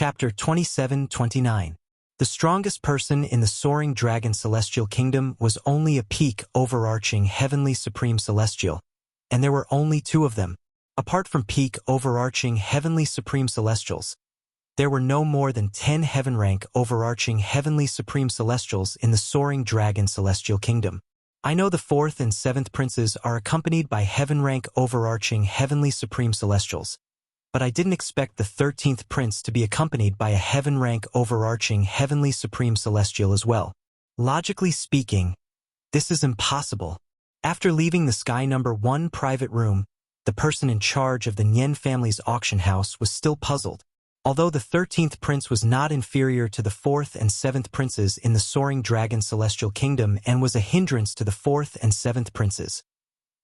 Chapter 27-29. The strongest person in the Soaring Dragon Celestial Kingdom was only a peak overarching Heavenly Supreme Celestial, and there were only two of them. Apart from peak overarching Heavenly Supreme Celestials, there were no more than 10 heaven-rank overarching Heavenly Supreme Celestials in the Soaring Dragon Celestial Kingdom. I know the 4th and 7th princes are accompanied by heaven-rank overarching Heavenly Supreme Celestials, but I didn't expect the 13th prince to be accompanied by a heaven-rank overarching Heavenly Supreme Celestial as well. Logically speaking, this is impossible. After leaving the Sky Number 1 private room, the person in charge of the Nian family's auction house was still puzzled. Although the 13th prince was not inferior to the 4th and 7th princes in the Soaring Dragon Celestial Kingdom and was a hindrance to the 4th and 7th princes,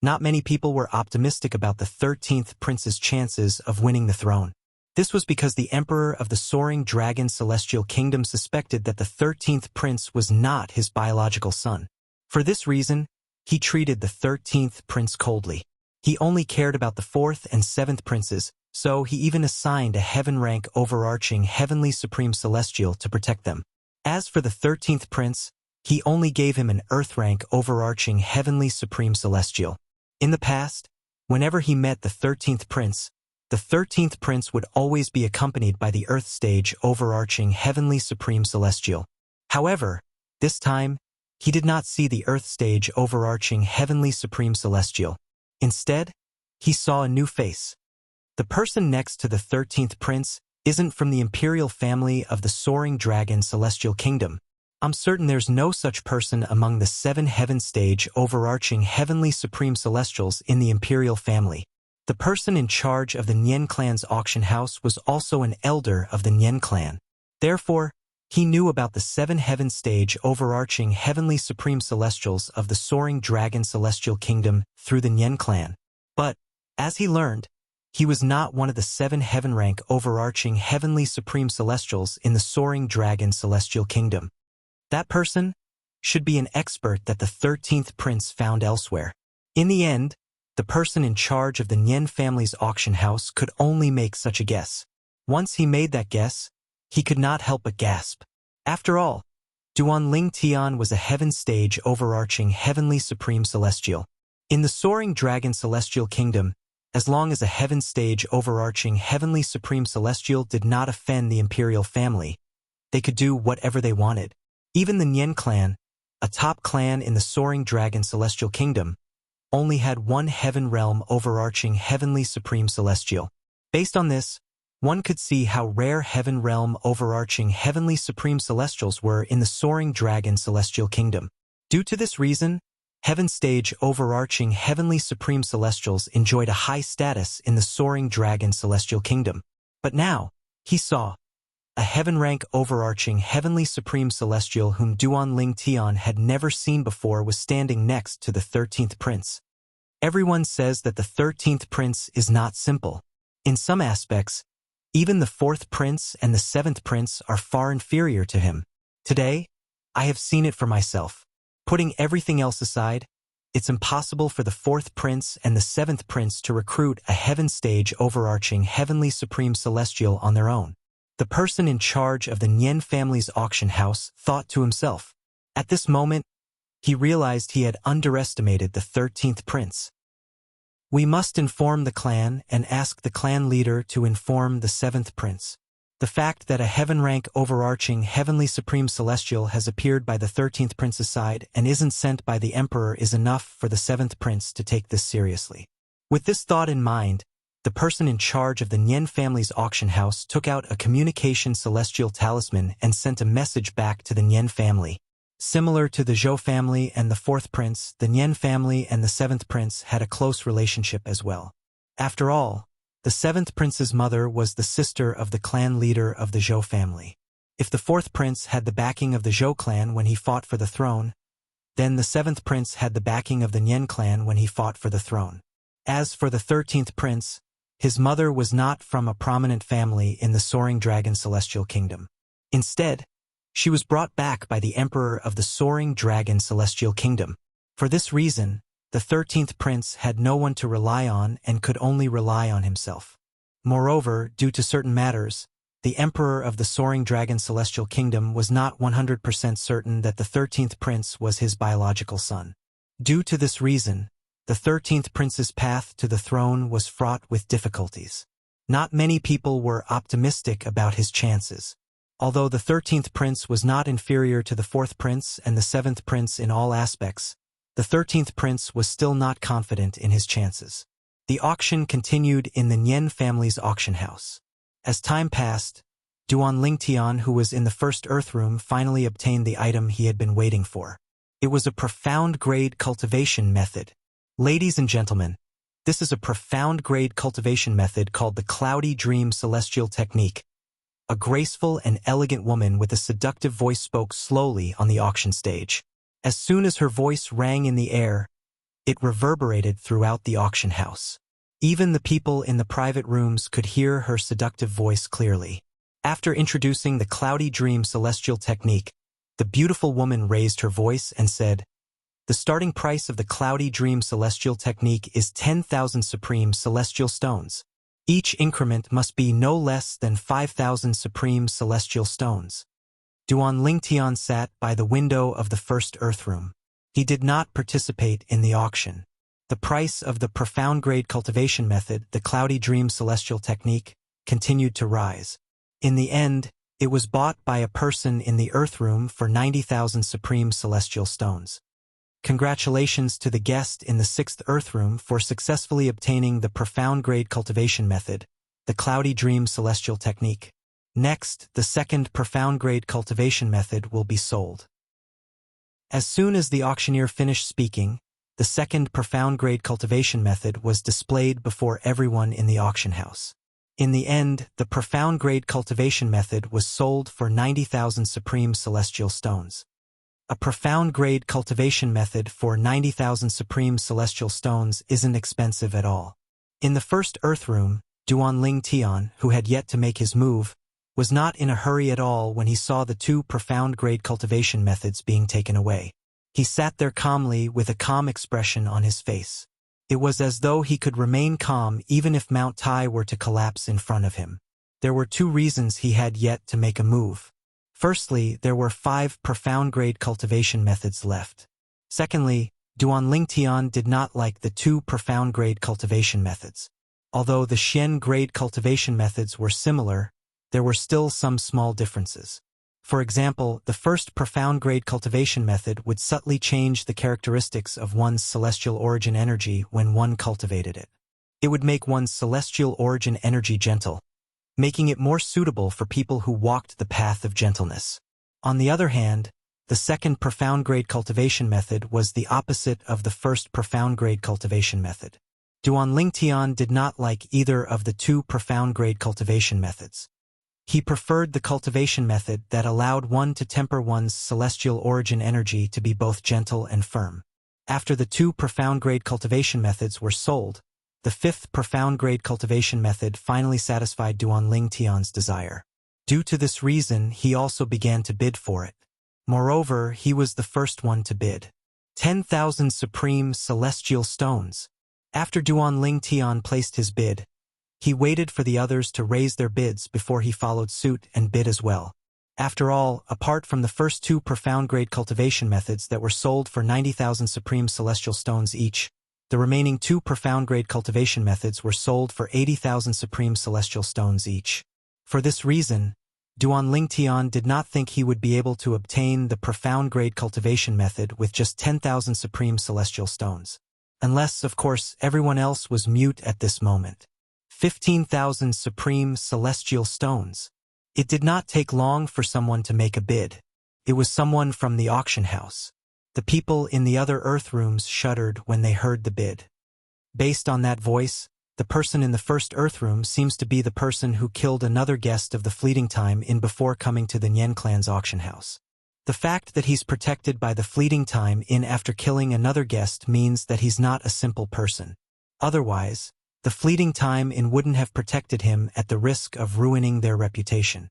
not many people were optimistic about the 13th prince's chances of winning the throne. This was because the emperor of the Soaring Dragon Celestial Kingdom suspected that the 13th prince was not his biological son. For this reason, he treated the 13th prince coldly. He only cared about the 4th and 7th princes, so he even assigned a heaven-rank overarching Heavenly Supreme Celestial to protect them. As for the 13th prince, he only gave him an earth-rank overarching Heavenly Supreme Celestial. In the past, whenever he met the 13th prince would always be accompanied by the Earth stage overarching Heavenly Supreme Celestial. However, this time, he did not see the Earth stage overarching Heavenly Supreme Celestial. Instead, he saw a new face. The person next to the 13th prince isn't from the imperial family of the Soaring Dragon Celestial Kingdom. I'm certain there's no such person among the 7 heaven stage overarching Heavenly Supreme Celestials in the imperial family. The person in charge of the Nian clan's auction house was also an elder of the Nian clan. Therefore, he knew about the 7 heaven stage overarching Heavenly Supreme Celestials of the Soaring Dragon Celestial Kingdom through the Nian clan. But, as he learned, he was not one of the 7 heaven-rank overarching Heavenly Supreme Celestials in the Soaring Dragon Celestial Kingdom. That person should be an expert that the 13th prince found elsewhere. In the end, the person in charge of the Nian family's auction house could only make such a guess. Once he made that guess, he could not help but gasp. After all, Duan Ling Tian was a heaven stage overarching Heavenly Supreme Celestial. In the Soaring Dragon Celestial Kingdom, as long as a heaven stage overarching Heavenly Supreme Celestial did not offend the imperial family, they could do whatever they wanted. Even the Nian clan, a top clan in the Soaring Dragon Celestial Kingdom, only had one heaven realm overarching Heavenly Supreme Celestial. Based on this, one could see how rare heaven realm overarching Heavenly Supreme Celestials were in the Soaring Dragon Celestial Kingdom. Due to this reason, heaven stage overarching Heavenly Supreme Celestials enjoyed a high status in the Soaring Dragon Celestial Kingdom. But now, he saw a heaven-rank overarching Heavenly Supreme Celestial whom Duan Ling Tian had never seen before was standing next to the 13th prince. Everyone says that the 13th prince is not simple. In some aspects, even the 4th prince and the 7th prince are far inferior to him. Today, I have seen it for myself. Putting everything else aside, it's impossible for the 4th prince and the 7th prince to recruit a heaven stage overarching Heavenly Supreme Celestial on their own. The person in charge of the Nian family's auction house thought to himself. At this moment, he realized he had underestimated the 13th prince. We must inform the clan and ask the clan leader to inform the 7th prince. The fact that a heaven-rank overarching Heavenly Supreme Celestial has appeared by the 13th prince's side and isn't sent by the emperor is enough for the 7th prince to take this seriously. With this thought in mind, the person in charge of the Nian family's auction house took out a communication celestial talisman and sent a message back to the Nian family. Similar to the Zhou family and the 4th prince, the Nian family and the 7th prince had a close relationship as well. After all, the 7th prince's mother was the sister of the clan leader of the Zhou family. If the 4th prince had the backing of the Zhou clan when he fought for the throne, then the 7th prince had the backing of the Nian clan when he fought for the throne. As for the 13th prince, his mother was not from a prominent family in the Soaring Dragon Celestial Kingdom. Instead, she was brought back by the emperor of the Soaring Dragon Celestial Kingdom. For this reason, the 13th prince had no one to rely on and could only rely on himself. Moreover, due to certain matters, the emperor of the Soaring Dragon Celestial Kingdom was not 100% certain that the 13th prince was his biological son. Due to this reason, the 13th prince's path to the throne was fraught with difficulties. Not many people were optimistic about his chances. Although the 13th prince was not inferior to the 4th prince and the 7th prince in all aspects, the 13th prince was still not confident in his chances. The auction continued in the Nian family's auction house. As time passed, Duan Lingtian, who was in the first earth room, finally obtained the item he had been waiting for. It was a profound grade cultivation method. Ladies and gentlemen, this is a profound grade cultivation method called the Cloudy Dream Celestial Technique. A graceful and elegant woman with a seductive voice spoke slowly on the auction stage. As soon as her voice rang in the air, it reverberated throughout the auction house. Even the people in the private rooms could hear her seductive voice clearly. After introducing the Cloudy Dream Celestial Technique, the beautiful woman raised her voice and said, "The starting price of the Cloudy Dream Celestial Technique is 10,000 Supreme Celestial Stones. Each increment must be no less than 5,000 Supreme Celestial Stones." Duan Lingtian sat by the window of the first earth room. He did not participate in the auction. The price of the profound grade cultivation method, the Cloudy Dream Celestial Technique, continued to rise. In the end, it was bought by a person in the earth room for 90,000 Supreme Celestial Stones. Congratulations to the guest in the 6th earth room for successfully obtaining the profound grade cultivation method, the Cloudy Dream Celestial Technique. Next, the 2nd profound grade cultivation method will be sold. As soon as the auctioneer finished speaking, the 2nd profound grade cultivation method was displayed before everyone in the auction house. In the end, the profound grade cultivation method was sold for 90,000 Supreme Celestial Stones. A profound grade cultivation method for 90,000 Supreme Celestial Stones isn't expensive at all. In the first earth room, Duan Lingtian, who had yet to make his move, was not in a hurry at all when he saw the 2 profound grade cultivation methods being taken away. He sat there calmly with a calm expression on his face. It was as though he could remain calm even if Mount Tai were to collapse in front of him. There were 2 reasons he had yet to make a move. Firstly, there were 5 profound grade cultivation methods left. Secondly, Duan Lingtian did not like the 2 profound grade cultivation methods. Although the Xian grade cultivation methods were similar, there were still some small differences. For example, the first profound grade cultivation method would subtly change the characteristics of one's celestial origin energy when one cultivated it. It would make one's celestial origin energy gentle, making it more suitable for people who walked the path of gentleness. On the other hand, the 2nd profound grade cultivation method was the opposite of the first profound grade cultivation method. Duan Lingtian did not like either of the 2 profound grade cultivation methods. He preferred the cultivation method that allowed one to temper one's celestial origin energy to be both gentle and firm. After the 2 profound grade cultivation methods were sold, the 5th profound grade cultivation method finally satisfied Duan Lingtian's desire. Due to this reason, he also began to bid for it. Moreover, he was the first one to bid. 10,000 Supreme Celestial Stones. After Duan Lingtian placed his bid, he waited for the others to raise their bids before he followed suit and bid as well. After all, apart from the first 2 profound grade cultivation methods that were sold for 90,000 Supreme Celestial Stones each, the remaining 2 profound grade cultivation methods were sold for 80,000 Supreme Celestial Stones each. For this reason, Duan Lingtian did not think he would be able to obtain the profound grade cultivation method with just 10,000 Supreme Celestial Stones. Unless, of course, everyone else was mute at this moment. 15,000 Supreme Celestial Stones. It did not take long for someone to make a bid. It was someone from the auction house. The people in the other earth rooms shuddered when they heard the bid. Based on that voice, the person in the first earth room seems to be the person who killed another guest of the fleeting time in before coming to the Nian clan's auction house. The fact that he's protected by the fleeting time in after killing another guest means that he's not a simple person. Otherwise, the fleeting time in wouldn't have protected him at the risk of ruining their reputation.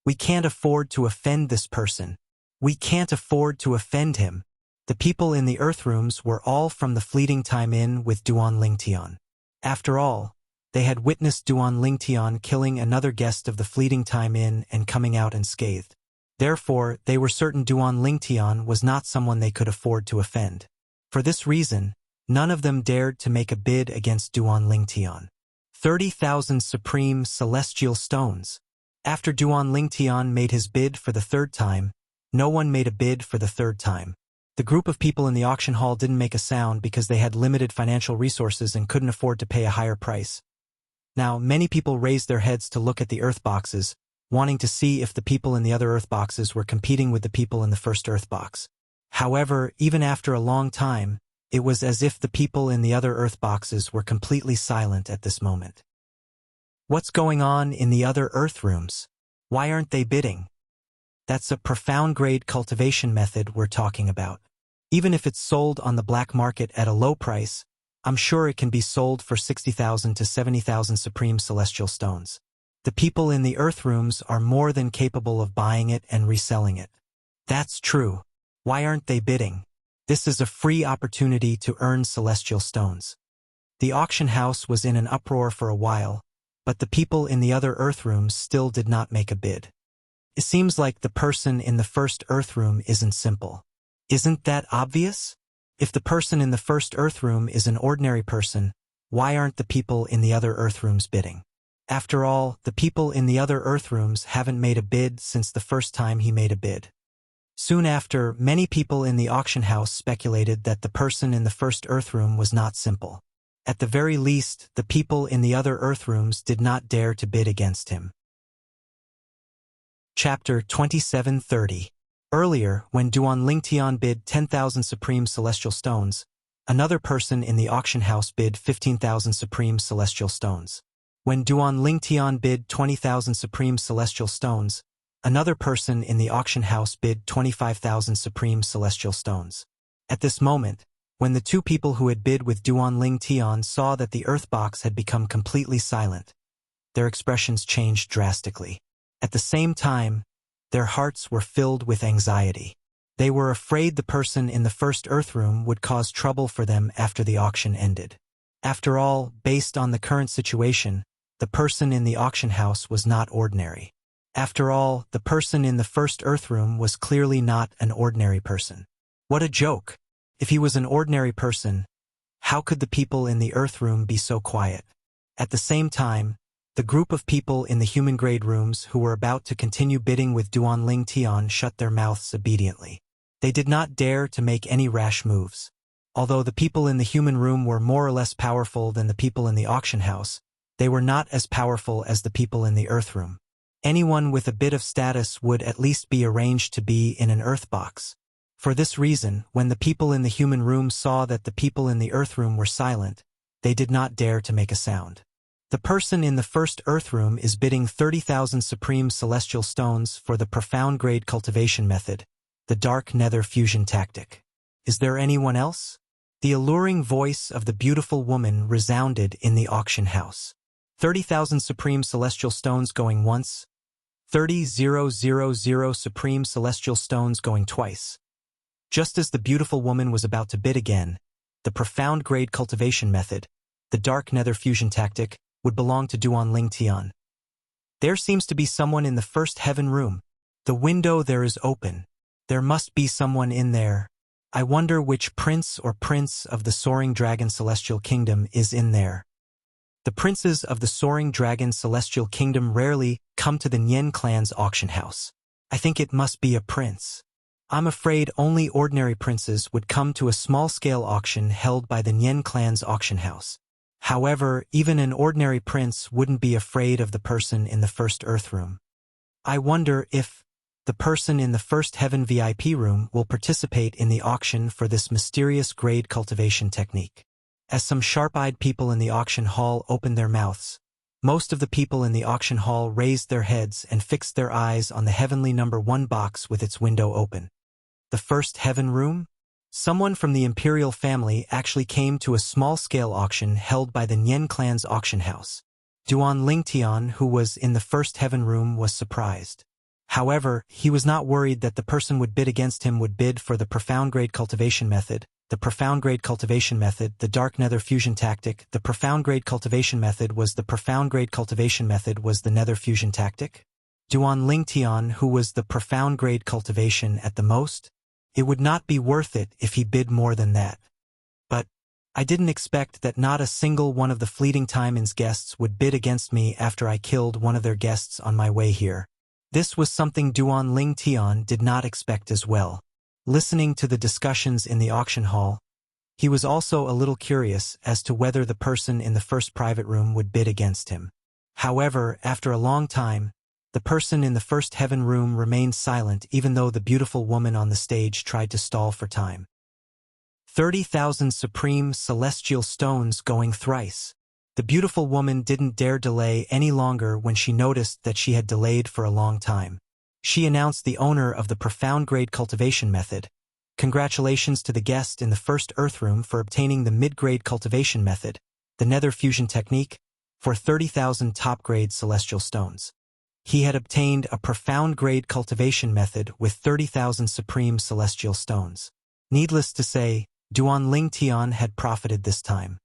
We can't afford to offend this person. We can't afford to offend him. The people in the earth rooms were all from the fleeting time in with Duan Lingtian. After all, They had witnessed Duan Lingtian killing another guest of the Fleeting Time Inn and coming out unscathed. Therefore, they were certain Duan Lingtian was not someone they could afford to offend. For this reason, none of them dared to make a bid against Duan Lingtian. 30,000 supreme celestial stones. After Duan Lingtian made his bid for the third time, no one made a bid for the third time. The group of people in the auction hall didn't make a sound because they had limited financial resources and couldn't afford to pay a higher price. Now, many people raised their heads to look at the earth boxes, wanting to see if the people in the other earth boxes were competing with the people in the first earth box. However, even after a long time, it was as if the people in the other earth boxes were completely silent at this moment. What's going on in the other earth rooms? Why aren't they bidding? That's a profound grade cultivation method we're talking about. Even if it's sold on the black market at a low price, I'm sure it can be sold for 60,000 to 70,000 supreme celestial stones. The people in the earth rooms are more than capable of buying it and reselling it. That's true. Why aren't they bidding? This is a free opportunity to earn celestial stones. The auction house was in an uproar for a while, but the people in the other earth rooms still did not make a bid. It seems like the person in the first earth room isn't simple. Isn't that obvious? If the person in the first earth room is an ordinary person, why aren't the people in the other earth rooms bidding? After all, the people in the other earth rooms haven't made a bid since the first time he made a bid. Soon after, many people in the auction house speculated that the person in the first earth room was not simple. At the very least, the people in the other earth rooms did not dare to bid against him. Chapter 2730. Earlier, when Duan Lingtian bid 10,000 supreme celestial stones, another person in the auction house bid 15,000 supreme celestial stones. When Duan Lingtian bid 20,000 supreme celestial stones, another person in the auction house bid 25,000 supreme celestial stones. At this moment, when the two people who had bid with Duan Lingtian saw that the earth box had become completely silent, their expressions changed drastically. At the same time, their hearts were filled with anxiety. They were afraid the person in the first earth room would cause trouble for them after the auction ended. After all, based on the current situation, the person in the auction house was not ordinary. After all, the person in the first earth room was clearly not an ordinary person. What a joke! If he was an ordinary person, how could the people in the earth room be so quiet? At the same time, the group of people in the human-grade rooms who were about to continue bidding with Duan Lingtian shut their mouths obediently. They did not dare to make any rash moves. Although the people in the human room were more or less powerful than the people in the auction house, they were not as powerful as the people in the earth room. Anyone with a bit of status would at least be arranged to be in an earth box. For this reason, when the people in the human room saw that the people in the earth room were silent, they did not dare to make a sound. The person in the first earth room is bidding 30,000 supreme celestial stones for the profound grade cultivation method, the dark nether fusion tactic. Is there anyone else? The alluring voice of the beautiful woman resounded in the auction house. 30,000 supreme celestial stones going once, 30,000 supreme celestial stones going twice. Just as the beautiful woman was about to bid again, the profound grade cultivation method, the dark nether fusion tactic, would belong to Duan Lingtian. There seems to be someone in the first heaven room. The window there is open. There must be someone in there. I wonder which prince or prince of the Soaring Dragon Celestial Kingdom is in there. The princes of the Soaring Dragon Celestial Kingdom rarely come to the Nian clan's auction house. I think it must be a prince. I'm afraid only ordinary princes would come to a small-scale auction held by the Nian clan's auction house. However, even an ordinary prince wouldn't be afraid of the person in the first earth room. I wonder if the person in the first heaven VIP room will participate in the auction for this mysterious grade cultivation technique. As some sharp-eyed people in the auction hall opened their mouths, most of the people in the auction hall raised their heads and fixed their eyes on the heavenly number 1 box with its window open. The first heaven room? Someone from the imperial family actually came to a small-scale auction held by the Nian clan's auction house. Duan Lingtian, who was in the first heaven room, was surprised. However, he was not worried that the person would bid against him would bid for the profound grade cultivation method, the profound grade cultivation method, the dark nether fusion tactic. The profound grade cultivation method was the nether fusion tactic? Duan Lingtian, who was the profound grade cultivation at the most? It would not be worth it if he bid more than that. But I didn't expect that not a single one of the Fleeting Time's guests would bid against me after I killed one of their guests on my way here. This was something Duan Lingtian did not expect as well. Listening to the discussions in the auction hall, he was also a little curious as to whether the person in the first private room would bid against him. However, after a long time, the person in the first heaven room remained silent even though the beautiful woman on the stage tried to stall for time. 30,000 supreme celestial stones going thrice. The beautiful woman didn't dare delay any longer when she noticed that she had delayed for a long time. She announced the owner of the profound grade cultivation method. Congratulations to the guest in the first earth room for obtaining the mid-grade cultivation method, the nether fusion technique, for 30,000 top-grade celestial stones. He had obtained a profound grade cultivation method with 30,000 supreme celestial stones. Needless to say, Duan Lingtian had profited this time.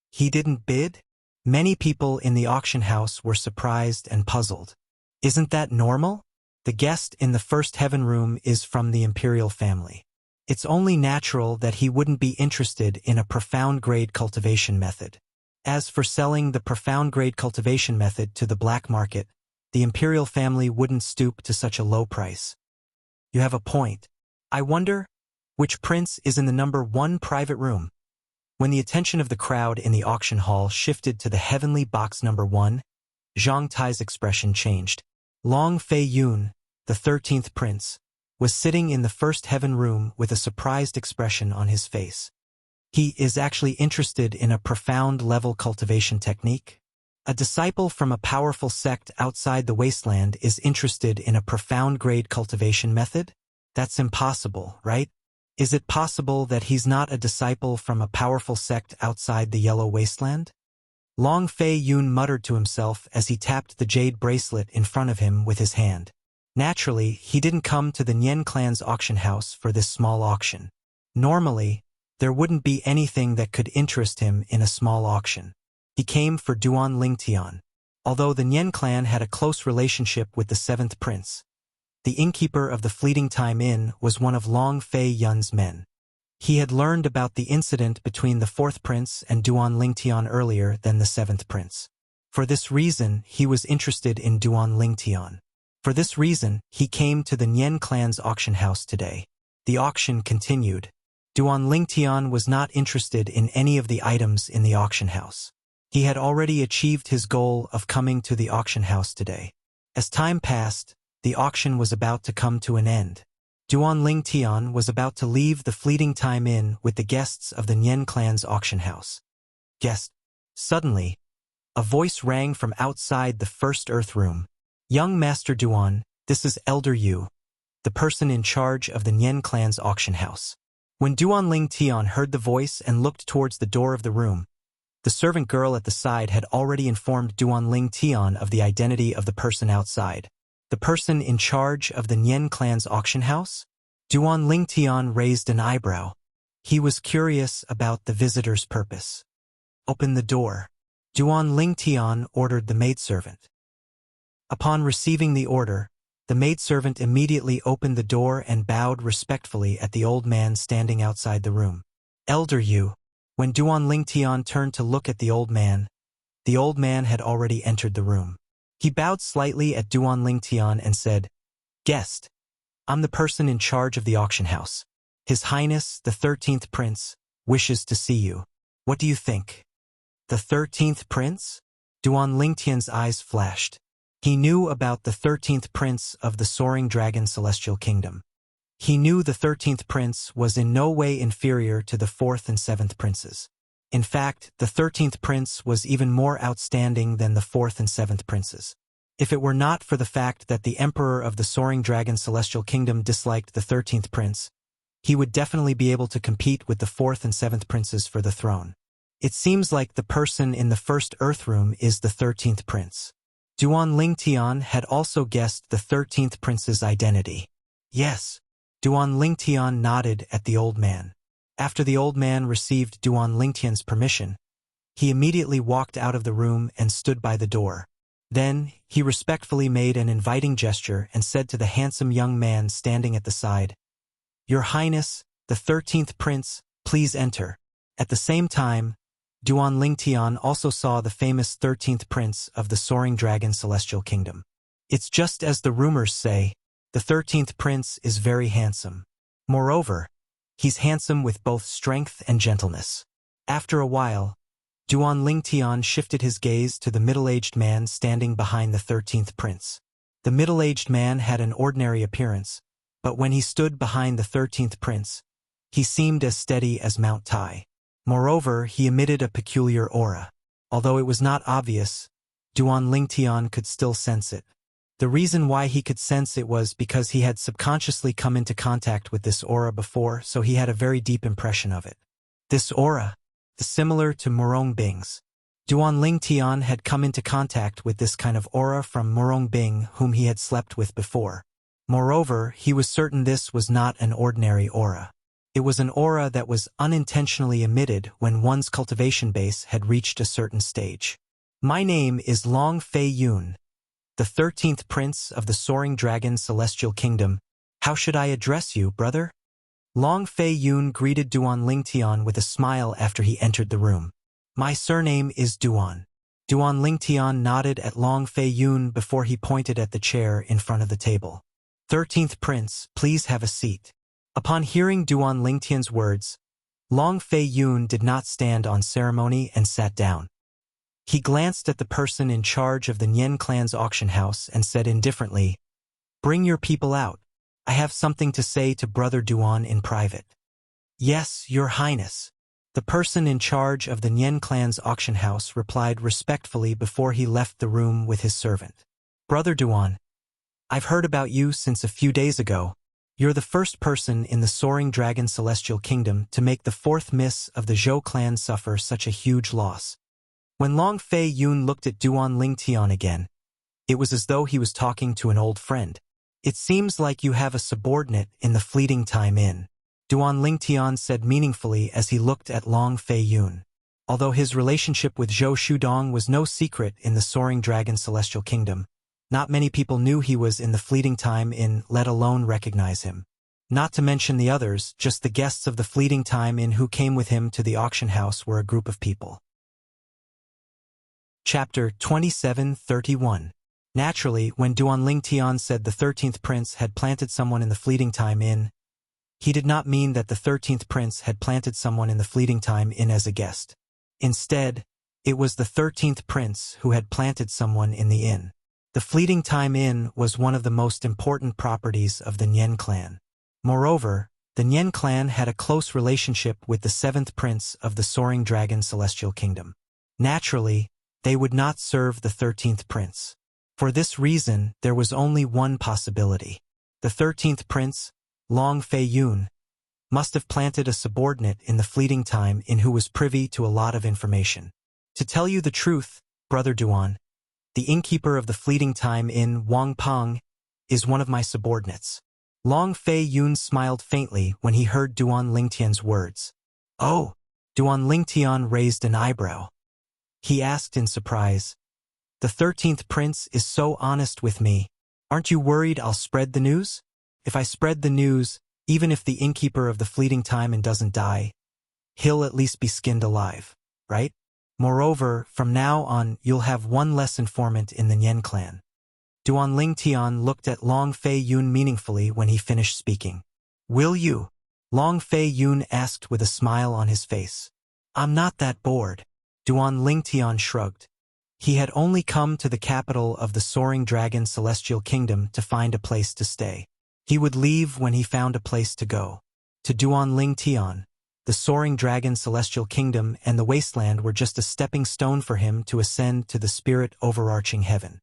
He didn't bid? Many people in the auction house were surprised and puzzled. Isn't that normal? The guest in the first heaven room is from the imperial family. It's only natural that he wouldn't be interested in a profound grade cultivation method. As for selling the profound grade cultivation method to the black market, the imperial family wouldn't stoop to such a low price. You have a point. I wonder which prince is in the number 1 private room. When the attention of the crowd in the auction hall shifted to the heavenly box number 1, Zhang Tai's expression changed. Long Fei Yun, the 13th prince, was sitting in the first heaven room with a surprised expression on his face. He is actually interested in a profound level cultivation technique. A disciple from a powerful sect outside the wasteland is interested in a profound grade cultivation method? That's impossible, right? Is it possible that he's not a disciple from a powerful sect outside the Yellow Wasteland? Long Fei Yun muttered to himself as he tapped the jade bracelet in front of him with his hand. Naturally, he didn't come to the Nian clan's auction house for this small auction. Normally, there wouldn't be anything that could interest him in a small auction. He came for Duan Lingtian. Although the Nian clan had a close relationship with the 7th prince, the innkeeper of the Fleeting Time Inn was one of Long Fei Yun's men. He had learned about the incident between the 4th prince and Duan Lingtian earlier than the 7th prince. For this reason, he was interested in Duan Lingtian. For this reason, he came to the Nian clan's auction house today. The auction continued. Duan Lingtian was not interested in any of the items in the auction house. He had already achieved his goal of coming to the auction house today. As time passed, the auction was about to come to an end. Duan Lingtian was about to leave the Fleeting Time Inn with the guests of the Nian clan's auction house. Guest. Suddenly, a voice rang from outside the first earth room. Young Master Duan, this is Elder Yu, the person in charge of the Nian clan's auction house. When Duan Lingtian heard the voice and looked towards the door of the room, the servant girl at the side had already informed Duan Lingtian of the identity of the person outside. The person in charge of the Nian clan's auction house? Duan Lingtian raised an eyebrow. He was curious about the visitor's purpose. Open the door. Duan Lingtian ordered the maidservant. Upon receiving the order, the maidservant immediately opened the door and bowed respectfully at the old man standing outside the room. Elder Yu. When Duan Lingtian turned to look at the old man had already entered the room. He bowed slightly at Duan Lingtian and said, Guest, I'm the person in charge of the auction house. His Highness, the 13th Prince, wishes to see you. What do you think? The 13th Prince? Duan Lingtian's eyes flashed. He knew about the 13th Prince of the Soaring Dragon Celestial Kingdom. He knew the 13th Prince was in no way inferior to the 4th and 7th Princes. In fact, the 13th Prince was even more outstanding than the 4th and 7th Princes. If it were not for the fact that the Emperor of the Soaring Dragon Celestial Kingdom disliked the 13th Prince, he would definitely be able to compete with the 4th and 7th Princes for the throne. It seems like the person in the first Earth Room is the 13th Prince. Duan Lingtian had also guessed the 13th Prince's identity. Yes. Duan Lingtian nodded at the old man. After the old man received Duan Lingtian's permission, he immediately walked out of the room and stood by the door. Then, he respectfully made an inviting gesture and said to the handsome young man standing at the side, "Your Highness, the 13th Prince, please enter." At the same time, Duan Lingtian also saw the famous 13th Prince of the Soaring Dragon Celestial Kingdom. It's just as the rumors say, the 13th Prince is very handsome. Moreover, he's handsome with both strength and gentleness. After a while, Duan Lingtian shifted his gaze to the middle-aged man standing behind the 13th Prince. The middle-aged man had an ordinary appearance, but when he stood behind the 13th Prince, he seemed as steady as Mount Tai. Moreover, he emitted a peculiar aura. Although it was not obvious, Duan Lingtian could still sense it. The reason why he could sense it was because he had subconsciously come into contact with this aura before, so he had a very deep impression of it. This aura, similar to Murong Bing's. Duan Lingtian had come into contact with this kind of aura from Murong Bing, whom he had slept with before. Moreover, he was certain this was not an ordinary aura. It was an aura that was unintentionally emitted when one's cultivation base had reached a certain stage. My name is Long Fei Yun, the 13th Prince of the Soaring Dragon Celestial Kingdom. How should I address you, brother? Long Fei Yun greeted Duan Lingtian with a smile after he entered the room. My surname is Duan. Duan Lingtian nodded at Long Fei Yun before he pointed at the chair in front of the table. 13th Prince, please have a seat. Upon hearing Duan Lingtian's words, Long Fei Yun did not stand on ceremony and sat down. He glanced at the person in charge of the Nian clan's auction house and said indifferently, "Bring your people out. I have something to say to Brother Duan in private." "Yes, Your Highness." The person in charge of the Nian clan's auction house replied respectfully before he left the room with his servant. "Brother Duan, I've heard about you since a few days ago. You're the first person in the Soaring Dragon Celestial Kingdom to make the fourth miss of the Zhou clan suffer such a huge loss." When Long Fei Yun looked at Duan Lingtian again, it was as though he was talking to an old friend. "It seems like you have a subordinate in the Fleeting Time Inn," Duan Lingtian said meaningfully as he looked at Long Fei Yun. Although his relationship with Zhou Shudong was no secret in the Soaring Dragon Celestial Kingdom, not many people knew he was in the Fleeting Time Inn, let alone recognize him. Not to mention the others, just the guests of the Fleeting Time Inn who came with him to the auction house were a group of people. Chapter 27:31. Naturally, when Duan Lingtian said the 13th Prince had planted someone in the Fleeting Time Inn, he did not mean that the 13th Prince had planted someone in the Fleeting Time Inn as a guest. Instead, it was the 13th Prince who had planted someone in the inn. The Fleeting Time Inn was one of the most important properties of the Nian clan. Moreover, the Nian clan had a close relationship with the 7th Prince of the Soaring Dragon Celestial Kingdom. Naturally, they would not serve the 13th Prince. For this reason, there was only one possibility. The 13th Prince, Long Fei Yun, must have planted a subordinate in the Fleeting Time Inn who was privy to a lot of information. To tell you the truth, Brother Duan, the innkeeper of the Fleeting Time Inn, Wang Peng, is one of my subordinates. Long Fei Yun smiled faintly when he heard Duan Lingtian's words. "Oh!" Duan Lingtian raised an eyebrow. He asked in surprise, "The 13th Prince is so honest with me. Aren't you worried I'll spread the news? If I spread the news, even if the innkeeper of the Fleeting Time Inn doesn't die, he'll at least be skinned alive, right? Moreover, from now on, you'll have one less informant in the Nian clan." Duan Lingtian looked at Long Fei Yun meaningfully when he finished speaking. "Will you?" Long Fei Yun asked with a smile on his face. "I'm not that bored." Duan Lingtian shrugged. He had only come to the capital of the Soaring Dragon Celestial Kingdom to find a place to stay. He would leave when he found a place to go. To Duan Lingtian, the Soaring Dragon Celestial Kingdom and the Wasteland were just a stepping stone for him to ascend to the spirit overarching heaven.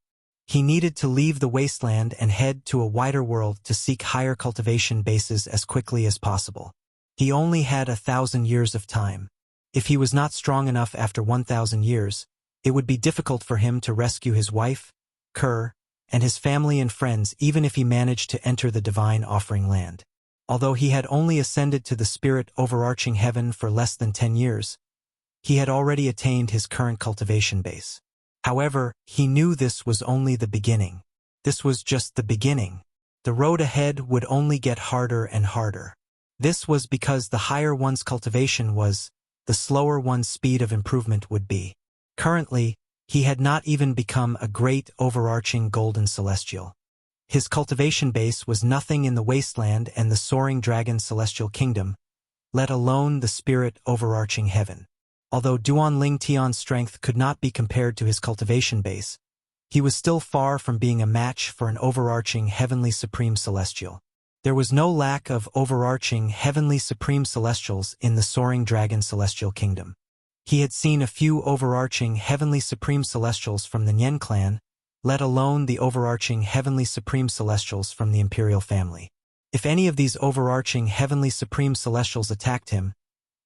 He needed to leave the Wasteland and head to a wider world to seek higher cultivation bases as quickly as possible. He only had 1,000 years of time. If he was not strong enough after 1,000 years, it would be difficult for him to rescue his wife, Kerr, and his family and friends even if he managed to enter the Divine Offering Land. Although he had only ascended to the spirit overarching heaven for less than 10 years, he had already attained his current cultivation base. However, he knew this was only the beginning. This was just the beginning. The road ahead would only get harder and harder. This was because the higher one's cultivation was, the slower one's speed of improvement would be. Currently, he had not even become a great overarching golden celestial. His cultivation base was nothing in the wasteland and the soaring dragon celestial kingdom, let alone the spirit overarching heaven. Although Duan Ling Tian's strength could not be compared to his cultivation base, he was still far from being a match for an overarching heavenly supreme celestial. There was no lack of overarching heavenly supreme celestials in the soaring dragon celestial kingdom. He had seen a few overarching heavenly supreme celestials from the Nian clan, let alone the overarching heavenly supreme celestials from the imperial family. If any of these overarching heavenly supreme celestials attacked him,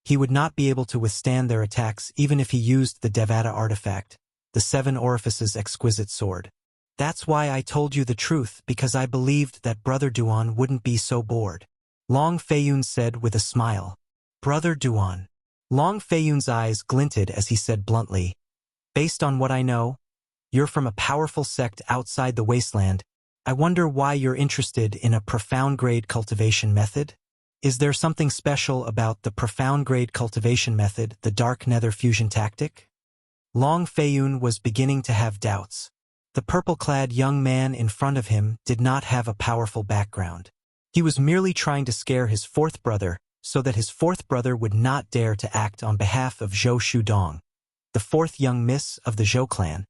he would not be able to withstand their attacks even if he used the Devata artifact, the Seven Orifices exquisite sword. That's why I told you the truth, because I believed that Brother Duan wouldn't be so bored. Long Feiyun said with a smile. Brother Duan. Long Feiyun's eyes glinted as he said bluntly, based on what I know, you're from a powerful sect outside the wasteland. I wonder why you're interested in a profound grade cultivation method? Is there something special about the profound grade cultivation method, the dark nether fusion tactic? Long Feiyun was beginning to have doubts. The purple-clad young man in front of him did not have a powerful background. He was merely trying to scare his fourth brother so that his fourth brother would not dare to act on behalf of Zhou Shudong, the fourth young miss of the Zhou clan.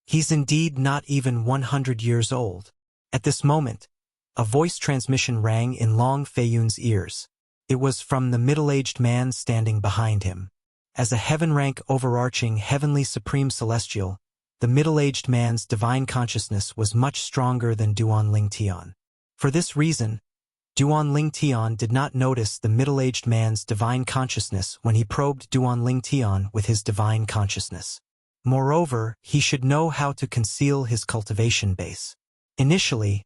He's indeed not even 100 years old. At this moment, a voice transmission rang in Long Feiyun's ears. It was from the middle-aged man standing behind him. As a heaven-rank overarching heavenly supreme celestial, the middle-aged man's divine consciousness was much stronger than Duan Ling Tian. For this reason, Duan Ling Tian did not notice the middle-aged man's divine consciousness when he probed Duan Ling Tian with his divine consciousness. Moreover, he should know how to conceal his cultivation base. Initially,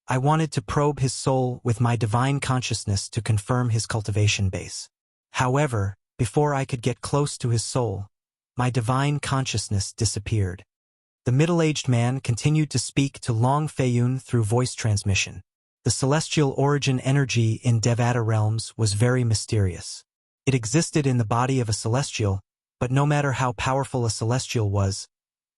I wanted to probe his soul with my divine consciousness to confirm his cultivation base. However, before I could get close to his soul, my divine consciousness disappeared. The middle-aged man continued to speak to Long Feiyun through voice transmission. The celestial origin energy in Devata realms was very mysterious. It existed in the body of a celestial, but no matter how powerful a celestial was,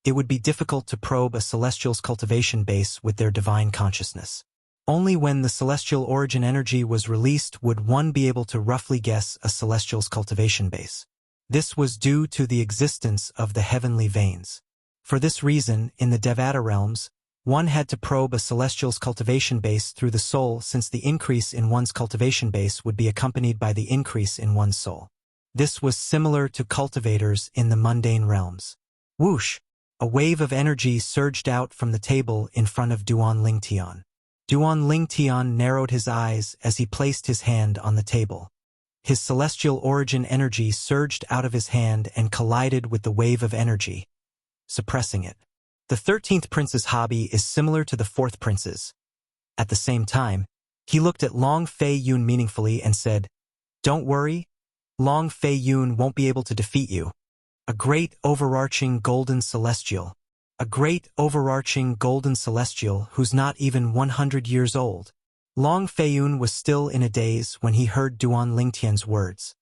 it would be difficult to probe a celestial's cultivation base with their divine consciousness. Only when the celestial origin energy was released would one be able to roughly guess a celestial's cultivation base. This was due to the existence of the heavenly veins. For this reason, in the Devata realms, one had to probe a celestial's cultivation base through the soul, since the increase in one's cultivation base would be accompanied by the increase in one's soul. This was similar to cultivators in the mundane realms. Whoosh! A wave of energy surged out from the table in front of Duan Ling Tian. Duan Ling Tian narrowed his eyes as he placed his hand on the table. His celestial origin energy surged out of his hand and collided with the wave of energy, suppressing it. The 13th prince's hobby is similar to the 4th prince's. At the same time, he looked at Long Feiyun meaningfully and said, "Don't worry, Long Feiyun won't be able to defeat you. A great overarching golden celestial. A great overarching golden celestial who's not even 100 years old." Long Feiyun was still in a daze when he heard Duan Ling Tian's words.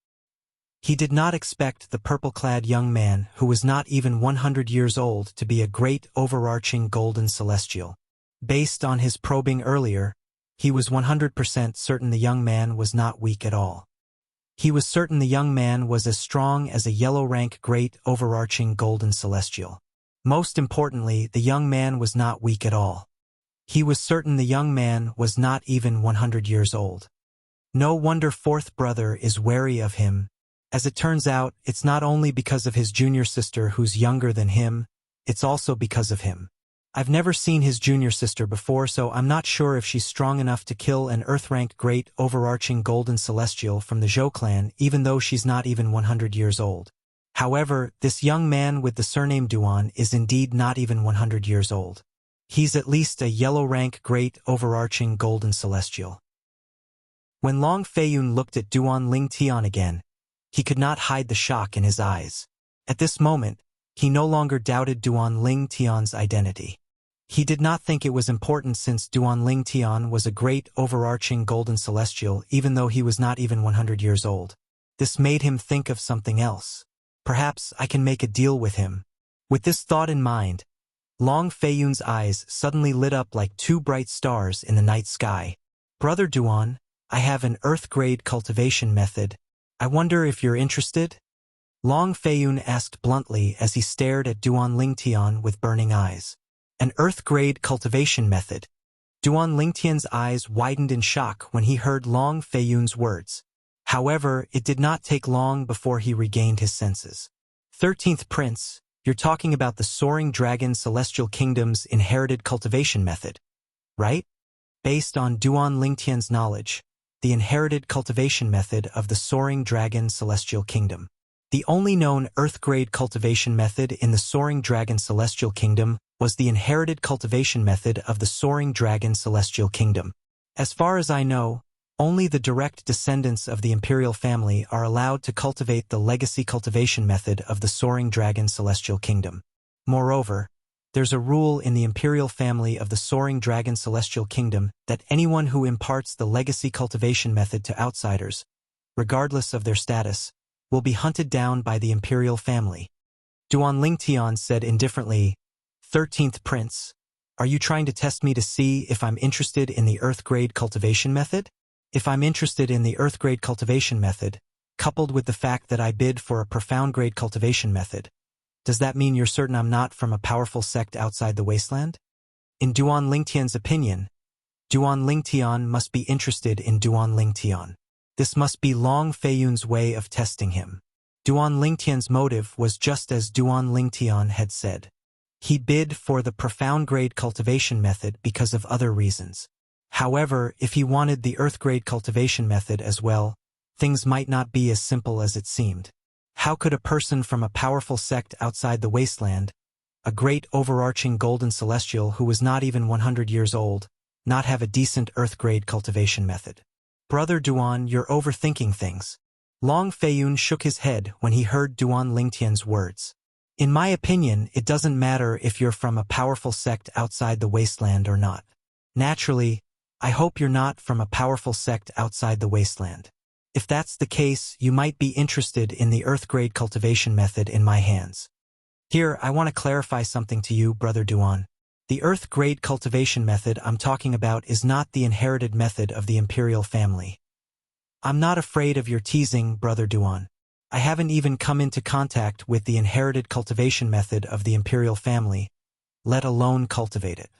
He did not expect the purple-clad young man who was not even 100 years old to be a great overarching golden celestial. Based on his probing earlier, he was 100% certain the young man was not weak at all. He was certain the young man was as strong as a yellow-rank great overarching golden celestial. Most importantly, the young man was not weak at all. He was certain the young man was not even 100 years old. No wonder fourth brother is wary of him. As it turns out, it's not only because of his junior sister who's younger than him, it's also because of him. I've never seen his junior sister before, so I'm not sure if she's strong enough to kill an Earth-rank great overarching golden celestial from the Zhou clan, even though she's not even 100 years old. However, this young man with the surname Duan is indeed not even 100 years old. He's at least a yellow-rank great overarching golden celestial. When Long Feiyun looked at Duan Ling Tian again, he could not hide the shock in his eyes. At this moment, he no longer doubted Duan Ling Tian's identity. He did not think it was important since Duan Ling Tian was a great overarching golden celestial even though he was not even 100 years old. This made him think of something else. Perhaps I can make a deal with him. With this thought in mind, Long Feiyun's eyes suddenly lit up like two bright stars in the night sky. Brother Duan, I have an earth-grade cultivation method. I wonder if you're interested? Long Feiyun asked bluntly as he stared at Duan Ling Tian with burning eyes. An earth-grade cultivation method. Duan Ling Tian's eyes widened in shock when he heard Long Feiyun's words. However, it did not take long before he regained his senses. 13th Prince, you're talking about the Soaring Dragon Celestial Kingdom's inherited cultivation method, right? Based on Duan Ling Tian's knowledge, the inherited cultivation method of the Soaring Dragon Celestial Kingdom. The only known Earth-grade cultivation method in the Soaring Dragon Celestial Kingdom was the inherited cultivation method of the Soaring Dragon Celestial Kingdom. As far as I know, only the direct descendants of the imperial family are allowed to cultivate the legacy cultivation method of the Soaring Dragon Celestial Kingdom. Moreover, there's a rule in the imperial family of the Soaring Dragon Celestial Kingdom that anyone who imparts the legacy cultivation method to outsiders, regardless of their status, will be hunted down by the imperial family. Duan Ling Tian said indifferently, 13th Prince, are you trying to test me to see if I'm interested in the Earth-grade cultivation method? If I'm interested in the Earth-grade cultivation method, coupled with the fact that I bid for a profound-grade cultivation method, does that mean you're certain I'm not from a powerful sect outside the wasteland? In Duan Ling Tian's opinion, Duan Ling Tian must be interested in Duan Ling Tian. This must be Long Feiyun's way of testing him. Duan Ling Tian's motive was just as Duan Ling Tian had said. He bid for the profound-grade cultivation method because of other reasons. However, if he wanted the Earth-grade cultivation method as well, things might not be as simple as it seemed. How could a person from a powerful sect outside the wasteland, a great overarching golden celestial who was not even 100 years old, not have a decent Earth-grade cultivation method? Brother Duan, you're overthinking things. Long Feiyun shook his head when he heard Duan Ling Tian's words. In my opinion, it doesn't matter if you're from a powerful sect outside the wasteland or not. Naturally, I hope you're not from a powerful sect outside the wasteland. If that's the case, you might be interested in the Earth-grade cultivation method in my hands. Here, I want to clarify something to you, Brother Duan. The Earth-grade cultivation method I'm talking about is not the inherited method of the imperial family. I'm not afraid of your teasing, Brother Duan. I haven't even come into contact with the inherited cultivation method of the imperial family, let alone cultivate it.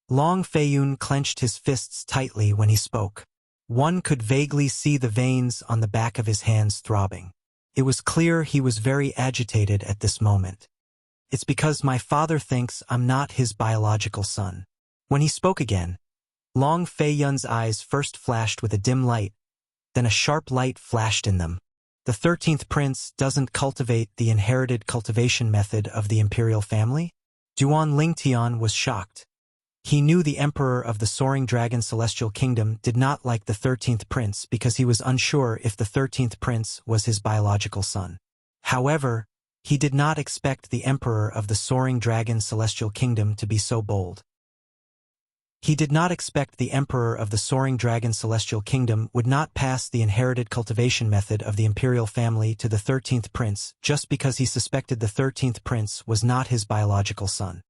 Long Feiyun clenched his fists tightly when he spoke. One could vaguely see the veins on the back of his hands throbbing. It was clear he was very agitated at this moment. It's because my father thinks I'm not his biological son. When he spoke again, Long Feiyun's eyes first flashed with a dim light, then a sharp light flashed in them. The 13th Prince doesn't cultivate the inherited cultivation method of the imperial family? Duan Ling Tian was shocked. He knew the Emperor of the Soaring Dragon Celestial Kingdom did not like the 13th Prince because he was unsure if the 13th Prince was his biological son. However, he did not expect the Emperor of the Soaring Dragon Celestial Kingdom to be so bold. He did not expect the Emperor of the Soaring Dragon Celestial Kingdom would not pass the inherited cultivation method of the imperial family to the 13th Prince just because he suspected the 13th Prince was not his biological son.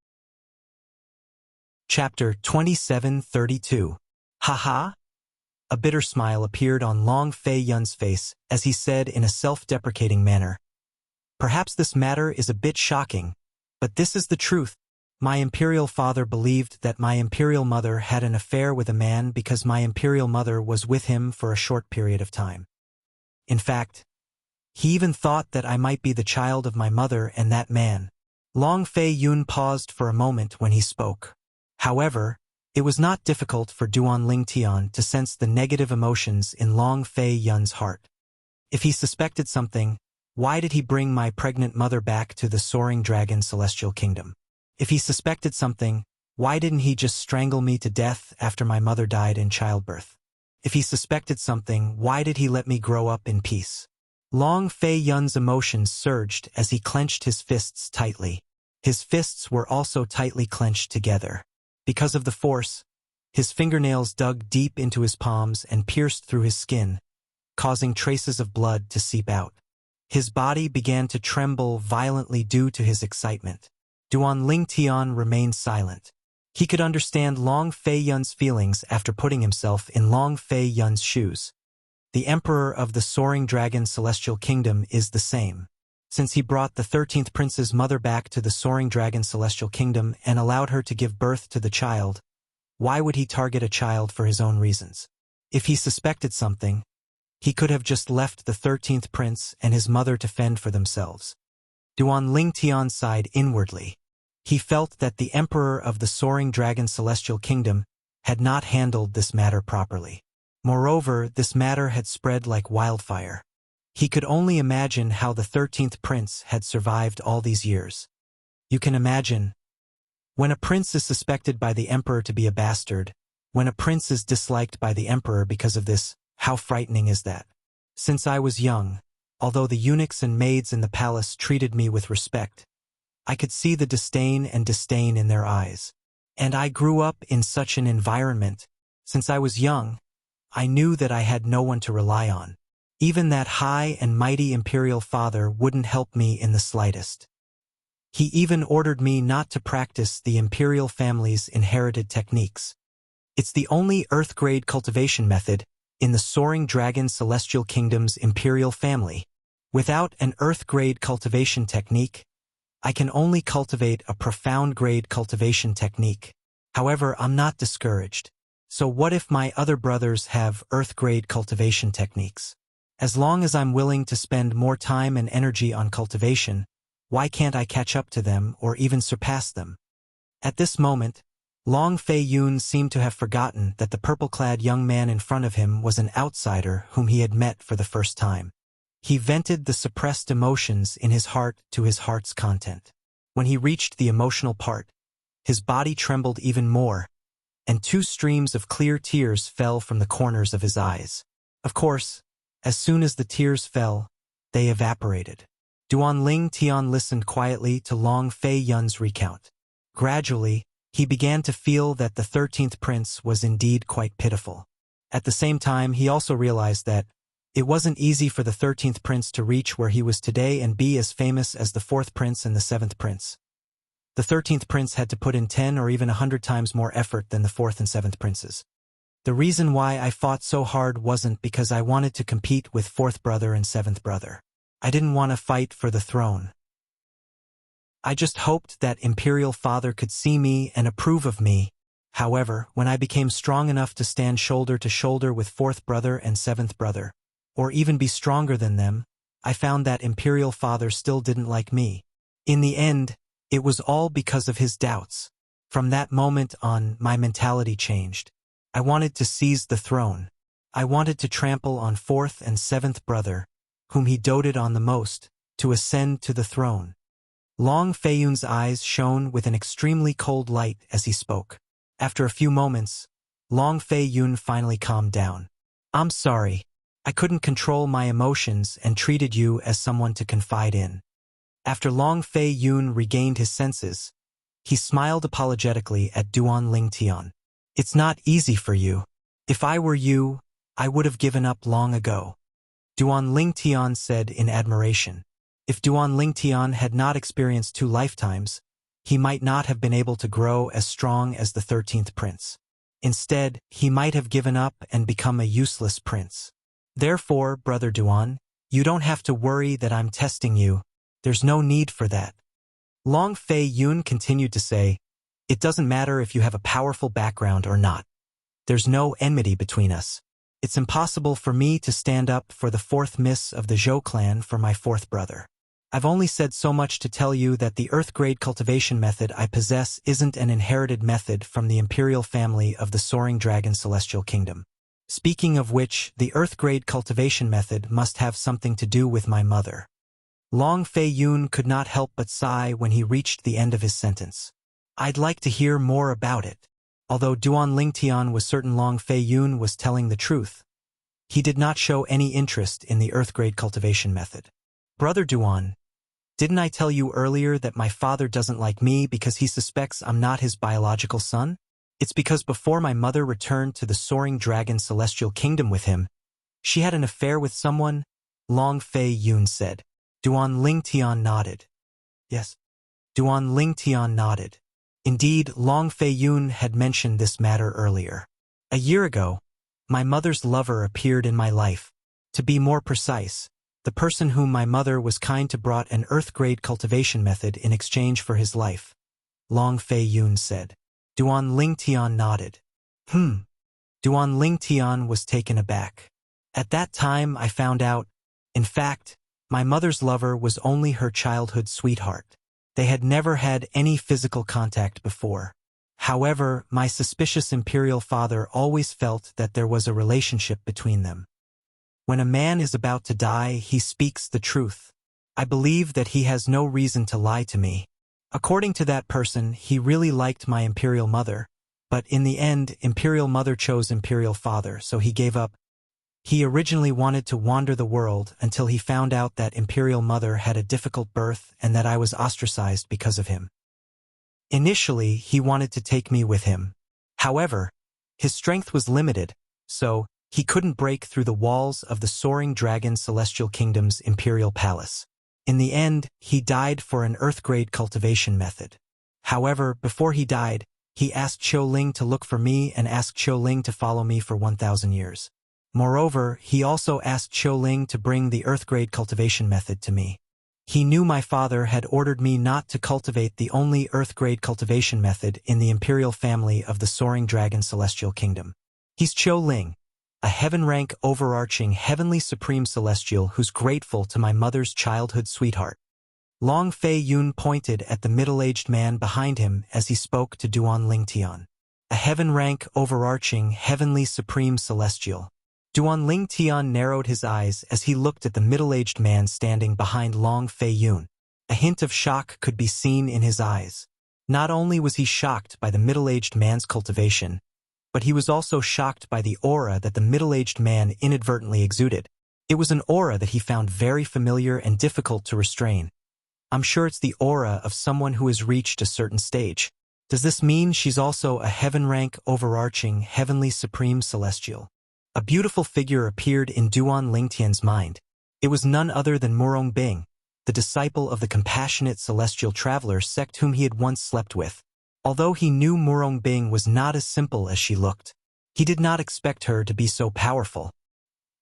Chapter 2732. Haha! A bitter smile appeared on Long Feiyun's face as he said in a self-deprecating manner, "Perhaps this matter is a bit shocking, but this is the truth. My imperial father believed that my imperial mother had an affair with a man because my imperial mother was with him for a short period of time. In fact, he even thought that I might be the child of my mother and that man." Long Feiyun paused for a moment when he spoke. However, it was not difficult for Duan Ling Tian to sense the negative emotions in Long Feiyun's heart. If he suspected something, why did he bring my pregnant mother back to the Soaring Dragon Celestial Kingdom? If he suspected something, why didn't he just strangle me to death after my mother died in childbirth? If he suspected something, why did he let me grow up in peace? Long Fei Yun's emotions surged as he clenched his fists tightly. His fists were also tightly clenched together. Because of the force, his fingernails dug deep into his palms and pierced through his skin, causing traces of blood to seep out. His body began to tremble violently due to his excitement. Duan Lingtian remained silent. He could understand Long Fei Yun's feelings after putting himself in Long Fei Yun's shoes. The Emperor of the Soaring Dragon Celestial Kingdom is the same. Since he brought the 13th Prince's mother back to the Soaring Dragon Celestial Kingdom and allowed her to give birth to the child, why would he target a child for his own reasons? If he suspected something, he could have just left the 13th Prince and his mother to fend for themselves. Duan Lingtian sighed inwardly. He felt that the Emperor of the Soaring Dragon Celestial Kingdom had not handled this matter properly. Moreover, this matter had spread like wildfire. He could only imagine how the 13th Prince had survived all these years. You can imagine, when a prince is suspected by the Emperor to be a bastard, when a prince is disliked by the Emperor because of this, how frightening is that? Since I was young, although the eunuchs and maids in the palace treated me with respect, I could see the disdain in their eyes. And I grew up in such an environment. Since I was young, I knew that I had no one to rely on. Even that high and mighty imperial father wouldn't help me in the slightest. He even ordered me not to practice the imperial family's inherited techniques. It's the only Earth-grade cultivation method in the Soaring Dragon Celestial Kingdom's imperial family. Without an Earth-grade cultivation technique, I can only cultivate a profound-grade cultivation technique. However, I'm not discouraged. So what if my other brothers have Earth-grade cultivation techniques? As long as I'm willing to spend more time and energy on cultivation, why can't I catch up to them or even surpass them? At this moment, Long Fei Yun seemed to have forgotten that the purple-clad young man in front of him was an outsider whom he had met for the first time. He vented the suppressed emotions in his heart to his heart's content. When he reached the emotional part, his body trembled even more, and 2 streams of clear tears fell from the corners of his eyes. Of course, as soon as the tears fell, they evaporated. Duan Lingtian listened quietly to Long Fei Yun's recount. Gradually, he began to feel that the 13th Prince was indeed quite pitiful. At the same time, he also realized that it wasn't easy for the 13th Prince to reach where he was today and be as famous as the 4th Prince and the 7th Prince. The 13th Prince had to put in 10 or even 100 times more effort than the 4th and 7th Princes. The reason why I fought so hard wasn't because I wanted to compete with 4th brother and 7th brother. I didn't want to fight for the throne. I just hoped that Imperial Father could see me and approve of me. However, when I became strong enough to stand shoulder to shoulder with 4th brother and 7th brother, or even be stronger than them, I found that Imperial Father still didn't like me. In the end, it was all because of his doubts. From that moment on, my mentality changed. I wanted to seize the throne. I wanted to trample on 4th and 7th brother, whom he doted on the most, to ascend to the throne. Long Fei Yun's eyes shone with an extremely cold light as he spoke. After a few moments, Long Fei Yun finally calmed down. I'm sorry. I couldn't control my emotions and treated you as someone to confide in. After Long Fei Yun regained his senses, he smiled apologetically at Duan Lingtian. It's not easy for you. If I were you, I would have given up long ago. Duan Lingtian said in admiration. If Duan Lingtian had not experienced 2 lifetimes, he might not have been able to grow as strong as the 13th Prince. Instead, he might have given up and become a useless prince. Therefore, Brother Duan, you don't have to worry that I'm testing you. There's no need for that. Long Fei Yun continued to say, it doesn't matter if you have a powerful background or not. There's no enmity between us. It's impossible for me to stand up for the 4th miss of the Zhou clan for my 4th brother. I've only said so much to tell you that the Earth-grade cultivation method I possess isn't an inherited method from the imperial family of the Soaring Dragon Celestial Kingdom. Speaking of which, the Earth-grade cultivation method must have something to do with my mother. Long Fei Yun could not help but sigh when he reached the end of his sentence. I'd like to hear more about it. Although Duan Lingtian was certain Long Fei Yun was telling the truth, he did not show any interest in the Earth Grade cultivation method. Brother Duan, didn't I tell you earlier that my father doesn't like me because he suspects I'm not his biological son? It's because before my mother returned to the Soaring Dragon Celestial Kingdom with him, she had an affair with someone, Long Fei Yun said. Duan Lingtian nodded. Yes. Duan Lingtian nodded. Indeed, Long Fei Yun had mentioned this matter earlier. A year ago, my mother's lover appeared in my life. To be more precise, the person whom my mother was kind to brought an Earth-grade cultivation method in exchange for his life, Long Fei Yun said. Duan Lingtian nodded. Duan Lingtian was taken aback. At that time I found out, in fact, my mother's lover was only her childhood sweetheart. They had never had any physical contact before. However, my suspicious imperial father always felt that there was a relationship between them. When a man is about to die, he speaks the truth. I believe that he has no reason to lie to me. According to that person, he really liked my imperial mother, but in the end, imperial mother chose imperial father, so he gave up. He originally wanted to wander the world until he found out that imperial mother had a difficult birth and that I was ostracized because of him. Initially, he wanted to take me with him. However, his strength was limited, so he couldn't break through the walls of the Soaring Dragon Celestial Kingdom's imperial palace. In the end, he died for an Earth-grade cultivation method. However, before he died, he asked Qiu Ling to look for me and asked Qiu Ling to follow me for 1,000 years. Moreover, he also asked Qiu Ling to bring the Earth-grade cultivation method to me. He knew my father had ordered me not to cultivate the only Earth-grade cultivation method in the imperial family of the Soaring Dragon Celestial Kingdom. He's Qiu Ling, a heaven-rank overarching heavenly supreme celestial who's grateful to my mother's childhood sweetheart. Long Fei Yun pointed at the middle-aged man behind him as he spoke to Duan Lingtian. A heaven-rank overarching heavenly supreme celestial. Duan Lingtian narrowed his eyes as he looked at the middle-aged man standing behind Long Fei Yun. A hint of shock could be seen in his eyes. Not only was he shocked by the middle-aged man's cultivation, but he was also shocked by the aura that the middle-aged man inadvertently exuded. It was an aura that he found very familiar and difficult to restrain. I'm sure it's the aura of someone who has reached a certain stage. Does this mean she's also a heaven-rank overarching heavenly supreme celestial? A beautiful figure appeared in Duan Lingtian's mind. It was none other than Murong Bing, the disciple of the compassionate celestial traveler sect whom he had once slept with. Although he knew Murong Bing was not as simple as she looked, he did not expect her to be so powerful.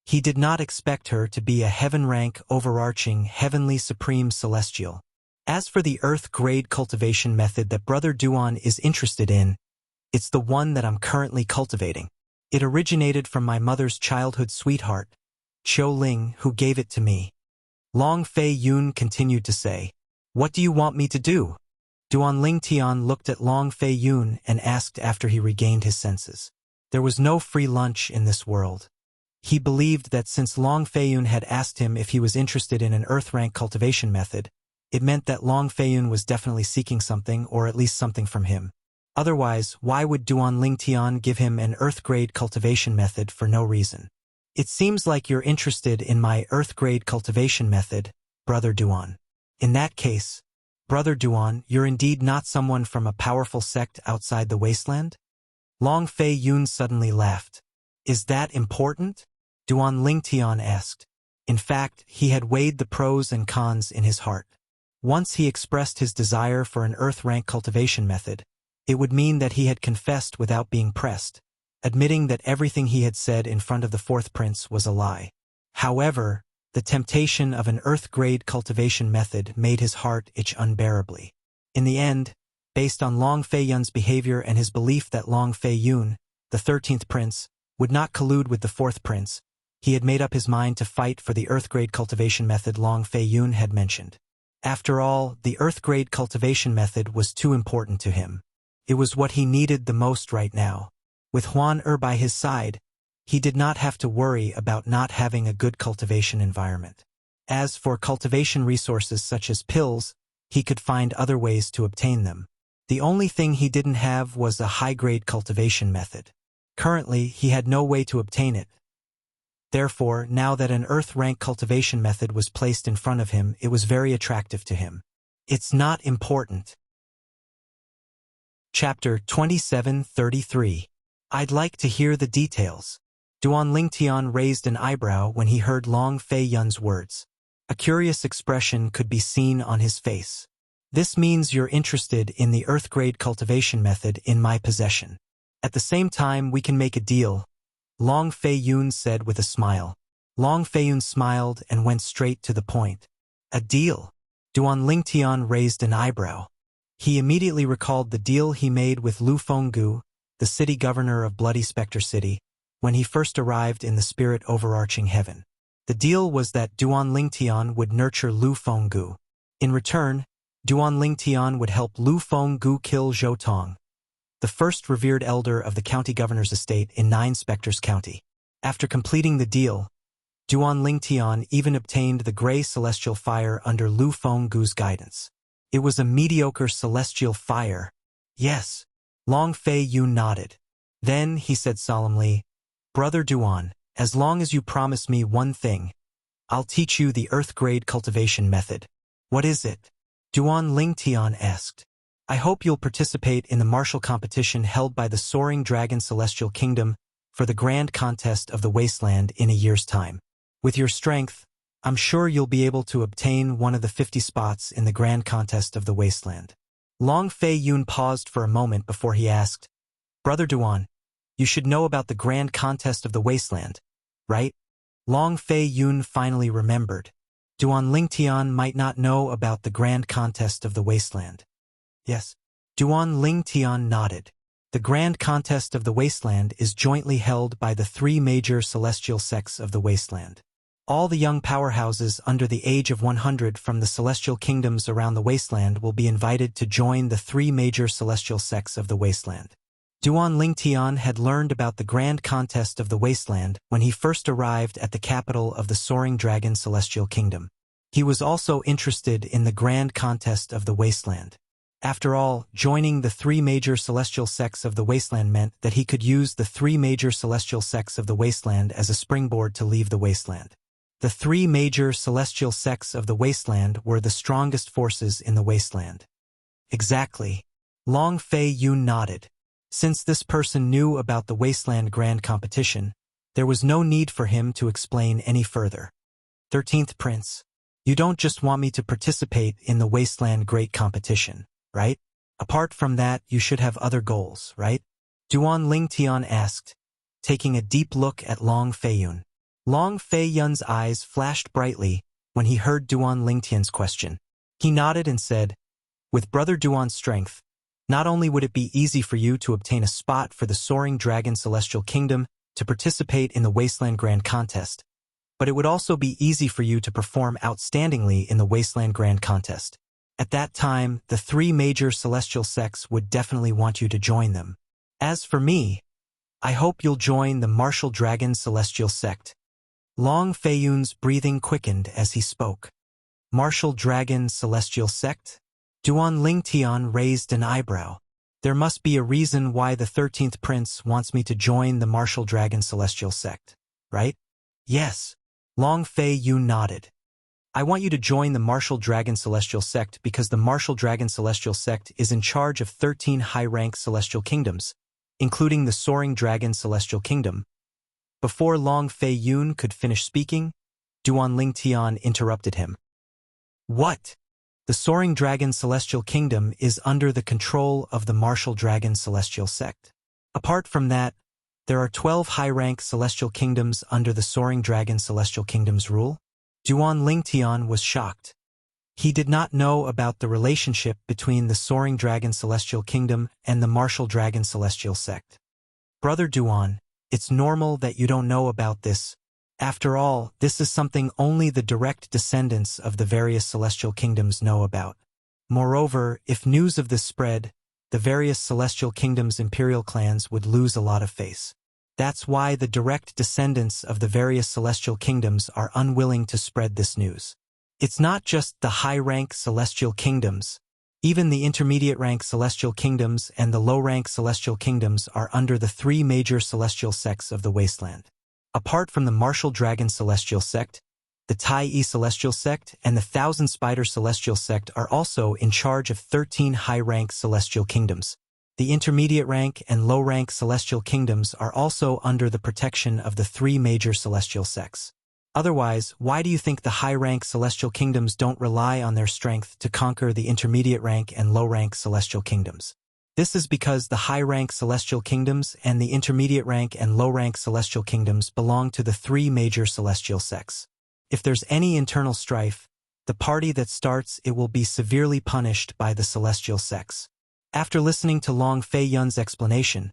He did not expect her to be a heaven-rank overarching heavenly supreme celestial. As for the Earth-grade cultivation method that Brother Duan is interested in, it's the one that I'm currently cultivating. It originated from my mother's childhood sweetheart, Qiu Ling, who gave it to me. Long Fei Yun continued to say, "What do you want me to do?" Duan Lingtian looked at Long Fei Yun and asked after he regained his senses. There was no free lunch in this world. He believed that since Long Fei Yun had asked him if he was interested in an Earth-rank cultivation method, it meant that Long Fei Yun was definitely seeking something, or at least something from him. Otherwise, why would Duan Lingtian give him an Earth-grade cultivation method for no reason? It seems like you're interested in my Earth-grade cultivation method, Brother Duan. In that case, Brother Duan, you're indeed not someone from a powerful sect outside the wasteland? Long Fei Yun suddenly laughed. Is that important? Duan Lingtian asked. In fact, he had weighed the pros and cons in his heart. Once he expressed his desire for an Earth-rank cultivation method, it would mean that he had confessed without being pressed, admitting that everything he had said in front of the fourth prince was a lie. However, the temptation of an Earth-grade cultivation method made his heart itch unbearably. In the end, based on Long Fei Yun's behavior and his belief that Long Fei Yun, the 13th prince, would not collude with the fourth prince, he had made up his mind to fight for the Earth-grade cultivation method Long Fei Yun had mentioned. After all, the Earth-grade cultivation method was too important to him. It was what he needed the most right now. With Huan by his side, he did not have to worry about not having a good cultivation environment. As for cultivation resources such as pills, he could find other ways to obtain them. The only thing he didn't have was a high-grade cultivation method. Currently, he had no way to obtain it. Therefore, now that an earth-rank cultivation method was placed in front of him, it was very attractive to him. It's not important. Chapter 27:33. I'd like to hear the details. Duan Lingtian raised an eyebrow when he heard Long Fei Yun's words. A curious expression could be seen on his face. This means you're interested in the earth-grade cultivation method in my possession. At the same time, we can make a deal, Long Fei Yun said with a smile. Long Fei Yun smiled and went straight to the point. A deal? Duan Lingtian raised an eyebrow. He immediately recalled the deal he made with Lu Fenggu, the city governor of Bloody Spectre City, when he first arrived in the spirit overarching heaven. The deal was that Duan Lingtian would nurture Lu Fenggu. In return, Duan Lingtian would help Lu Fenggu kill Zhou Tong, the first revered elder of the county governor's estate in Nine Spectres County. After completing the deal, Duan Lingtian even obtained the gray celestial fire under Lu Fenggu's guidance. It was a mediocre celestial fire. Yes. Long Fei Yun nodded. Then he said solemnly, Brother Duan, as long as you promise me one thing, I'll teach you the earth-grade cultivation method. What is it? Duan Lingtian asked. I hope you'll participate in the martial competition held by the Soaring Dragon Celestial Kingdom for the grand contest of the Wasteland in a year's time. With your strength, I'm sure you'll be able to obtain one of the 50 spots in the grand contest of the Wasteland. Long Fei Yun paused for a moment before he asked, Brother Duan, you should know about the grand contest of the Wasteland, right? Long Fei Yun finally remembered. Duan Lingtian might not know about the grand contest of the Wasteland. Yes. Duan Lingtian nodded. The grand contest of the Wasteland is jointly held by the three major celestial sects of the Wasteland. All the young powerhouses under the age of 100 from the celestial kingdoms around the Wasteland will be invited to join the three major celestial sects of the Wasteland. Duan Lingtian had learned about the grand contest of the Wasteland when he first arrived at the capital of the Soaring Dragon Celestial Kingdom. He was also interested in the grand contest of the Wasteland. After all, joining the three major celestial sects of the Wasteland meant that he could use the three major celestial sects of the Wasteland as a springboard to leave the Wasteland. The three major celestial sects of the Wasteland were the strongest forces in the Wasteland. Exactly. Long Fei Yun nodded. Since this person knew about the Wasteland Grand Competition, there was no need for him to explain any further. 13th Prince, you don't just want me to participate in the Wasteland Great Competition, right? Apart from that, you should have other goals, right? Duan Lingtian asked, taking a deep look at Long Fei Yun. Long Fei Yun's eyes flashed brightly when he heard Duan Lingtian's question. He nodded and said, with Brother Duan's strength, not only would it be easy for you to obtain a spot for the Soaring Dragon Celestial Kingdom to participate in the Wasteland Grand Contest, but it would also be easy for you to perform outstandingly in the Wasteland Grand Contest. At that time, the three major celestial sects would definitely want you to join them. As for me, I hope you'll join the Martial Dragon Celestial Sect. Long Fei Yun's breathing quickened as he spoke. Martial Dragon Celestial Sect? Duan Lingtian raised an eyebrow. There must be a reason why the 13th Prince wants me to join the Martial Dragon Celestial Sect, right? Yes. Long Fei Yun nodded. I want you to join the Martial Dragon Celestial Sect because the Martial Dragon Celestial Sect is in charge of 13 high-rank celestial kingdoms, including the Soaring Dragon Celestial Kingdom. Before Long Fei Yun could finish speaking, Duan Lingtian interrupted him. What? The Soaring Dragon Celestial Kingdom is under the control of the Martial Dragon Celestial Sect. Apart from that, there are 12 high-rank celestial kingdoms under the Soaring Dragon Celestial Kingdom's rule. Duan Lingtian was shocked. He did not know about the relationship between the Soaring Dragon Celestial Kingdom and the Martial Dragon Celestial Sect. Brother Duan, it's normal that you don't know about this. After all, this is something only the direct descendants of the various celestial kingdoms know about. Moreover, if news of this spread, the various celestial kingdoms' imperial clans would lose a lot of face. That's why the direct descendants of the various celestial kingdoms are unwilling to spread this news. It's not just the high-rank celestial kingdoms. Even the intermediate rank celestial kingdoms and the low rank celestial kingdoms are under the three major celestial sects of the wasteland. Apart from the martial dragon celestial sect, the Tai-E celestial sect and the Thousand Spider celestial sect are also in charge of 13 high-rank celestial kingdoms. The intermediate rank and low-rank celestial kingdoms are also under the protection of the three major celestial sects. Otherwise, why do you think the high-rank celestial kingdoms don't rely on their strength to conquer the intermediate rank and low-rank celestial kingdoms? This is because the high-rank celestial kingdoms and the intermediate rank and low-rank celestial kingdoms belong to the three major celestial sects. If there's any internal strife, the party that starts it will be severely punished by the celestial sects. After listening to Long Fei Yun's explanation,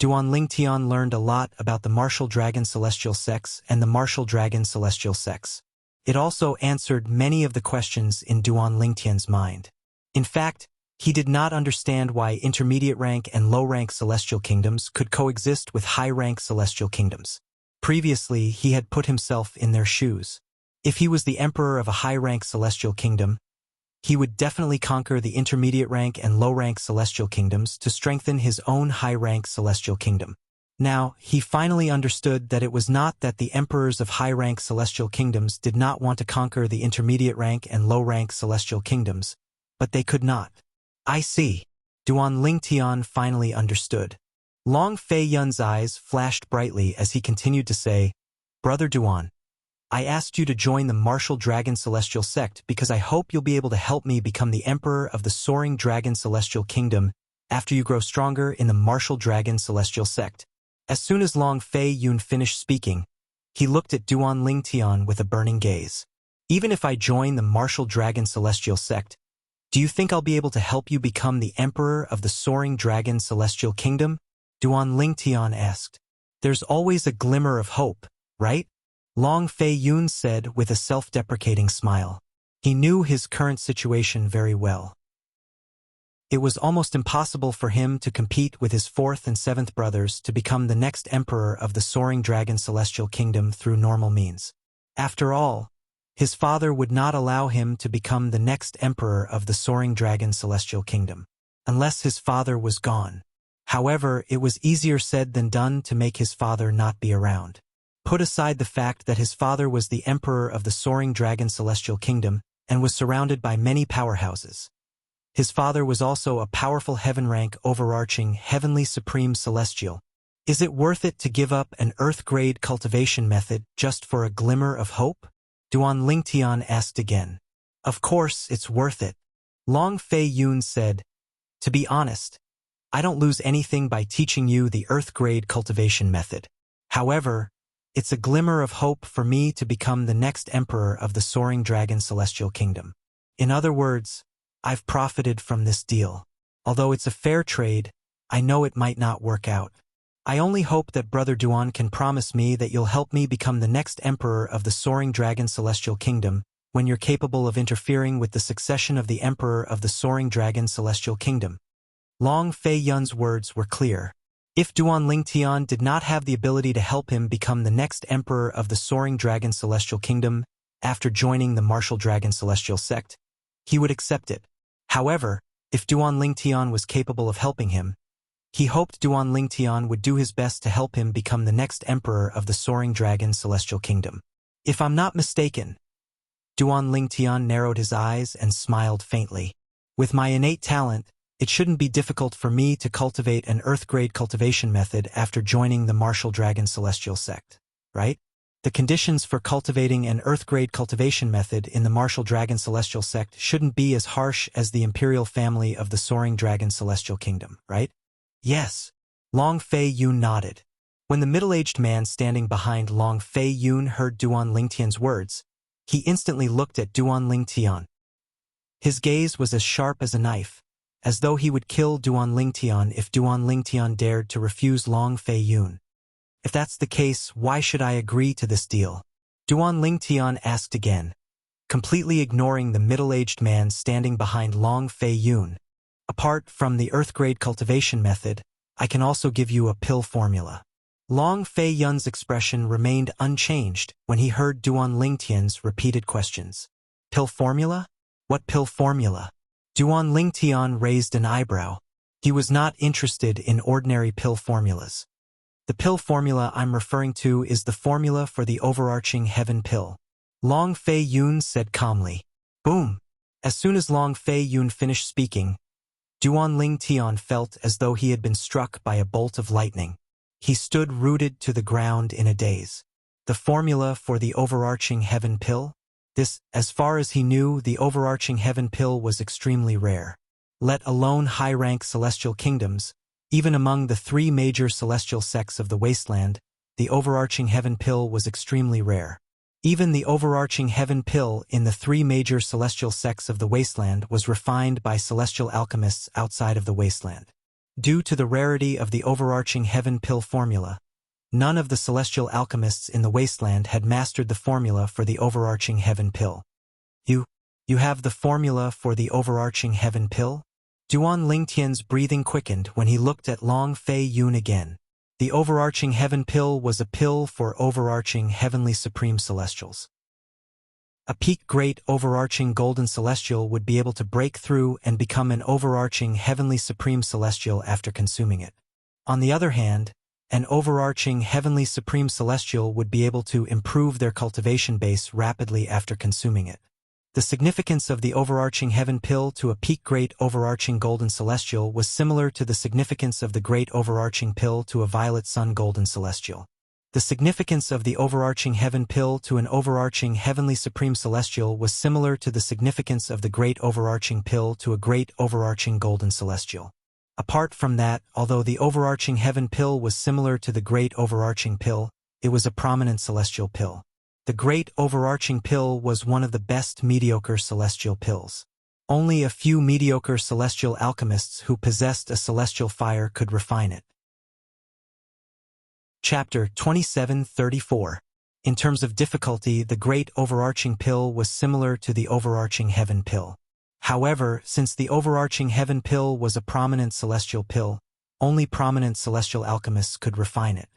Duan Lingtian learned a lot about the martial dragon celestial sects and the martial dragon celestial sects. It also answered many of the questions in Duan Lingtian's mind. In fact, he did not understand why intermediate rank and low rank celestial kingdoms could coexist with high rank celestial kingdoms. Previously, he had put himself in their shoes. If he was the emperor of a high rank celestial kingdom, he would definitely conquer the intermediate rank and low-rank celestial kingdoms to strengthen his own high-rank celestial kingdom. Now, he finally understood that it was not that the emperors of high-rank celestial kingdoms did not want to conquer the intermediate rank and low-rank celestial kingdoms, but they could not. I see. Duan Lingtian finally understood. Long Fei Yun's eyes flashed brightly as he continued to say, "Brother Duan, I asked you to join the Martial Dragon Celestial Sect because I hope you'll be able to help me become the Emperor of the Soaring Dragon Celestial Kingdom after you grow stronger in the Martial Dragon Celestial Sect." As soon as Long Fei Yun finished speaking, he looked at Duan Lingtian with a burning gaze. "Even if I join the Martial Dragon Celestial Sect, do you think I'll be able to help you become the Emperor of the Soaring Dragon Celestial Kingdom?" Duan Lingtian asked. "There's always a glimmer of hope, right?" Long Fei Yun said with a self-deprecating smile. He knew his current situation very well. It was almost impossible for him to compete with his fourth and seventh brothers to become the next emperor of the Soaring Dragon Celestial Kingdom through normal means. After all, his father would not allow him to become the next emperor of the Soaring Dragon Celestial Kingdom, unless his father was gone. However, it was easier said than done to make his father not be around. Put aside the fact that his father was the emperor of the Soaring Dragon Celestial Kingdom and was surrounded by many powerhouses. His father was also a powerful heaven-rank overarching heavenly supreme celestial. Is it worth it to give up an earth-grade cultivation method just for a glimmer of hope? Duan Lingtian asked again. Of course it's worth it. Long Fei Yun said, "To be honest, I don't lose anything by teaching you the earth-grade cultivation method. However, it's a glimmer of hope for me to become the next emperor of the Soaring Dragon Celestial Kingdom. In other words, I've profited from this deal. Although it's a fair trade, I know it might not work out. I only hope that Brother Duan can promise me that you'll help me become the next emperor of the Soaring Dragon Celestial Kingdom when you're capable of interfering with the succession of the emperor of the Soaring Dragon Celestial Kingdom." Long Fei Yun's words were clear. If Duan Lingtian did not have the ability to help him become the next emperor of the Soaring Dragon Celestial Kingdom after joining the Martial Dragon Celestial Sect, he would accept it. However, if Duan Lingtian was capable of helping him, he hoped Duan Lingtian would do his best to help him become the next emperor of the Soaring Dragon Celestial Kingdom. If I'm not mistaken, Duan Lingtian narrowed his eyes and smiled faintly. With my innate talent, it shouldn't be difficult for me to cultivate an earth-grade cultivation method after joining the Martial Dragon Celestial Sect, right? The conditions for cultivating an earth-grade cultivation method in the Martial Dragon Celestial Sect shouldn't be as harsh as the imperial family of the Soaring Dragon Celestial Kingdom, right? Yes. Long Fei Yun nodded. When the middle-aged man standing behind Long Fei Yun heard Duan Lingtian's words, he instantly looked at Duan Lingtian. His gaze was as sharp as a knife, as though he would kill Duan Lingtian if Duan Lingtian dared to refuse Long Fei Yun. If that's the case, why should I agree to this deal? Duan Lingtian asked again, completely ignoring the middle-aged man standing behind Long Fei Yun. Apart from the earth-grade cultivation method, I can also give you a pill formula. Long Fei Yun's expression remained unchanged when he heard Duan Lingtian's repeated questions. Pill formula? What pill formula? Duan Lingtian raised an eyebrow. He was not interested in ordinary pill formulas. The pill formula I'm referring to is the formula for the overarching heaven pill. Long Fei Yun said calmly. Boom! As soon as Long Fei Yun finished speaking, Duan Lingtian felt as though he had been struck by a bolt of lightning. He stood rooted to the ground in a daze. The formula for the overarching heaven pill? This, as far as he knew, the overarching heaven pill was extremely rare. Let alone high-rank celestial kingdoms, even among the three major celestial sects of the wasteland, the overarching heaven pill was extremely rare. Even the overarching heaven pill in the three major celestial sects of the wasteland was refined by celestial alchemists outside of the wasteland. Due to the rarity of the overarching heaven pill formula, none of the celestial alchemists in the wasteland had mastered the formula for the overarching heaven pill. You have the formula for the overarching heaven pill? Duan Lingtian's breathing quickened when he looked at Long Fei Yun again. The overarching heaven pill was a pill for overarching heavenly supreme celestials. A peak great overarching golden celestial would be able to break through and become an overarching heavenly supreme celestial after consuming it. On the other hand, an overarching heavenly supreme celestial would be able to improve their cultivation base rapidly after consuming it. The significance of the overarching heaven pill to a peak great overarching golden celestial was similar to the significance of the great overarching pill to a violet sun golden celestial. The significance of the overarching heaven pill to an overarching heavenly supreme celestial was similar to the significance of the great overarching pill to a great overarching golden celestial. Apart from that, although the overarching heaven pill was similar to the great overarching pill, it was a prominent celestial pill. The great overarching pill was one of the best mediocre celestial pills. Only a few mediocre celestial alchemists who possessed a celestial fire could refine it. Chapter 27:34. In terms of difficulty, the great overarching pill was similar to the overarching heaven pill. However, since the overarching heaven pill was a prominent celestial pill, only prominent celestial alchemists could refine it.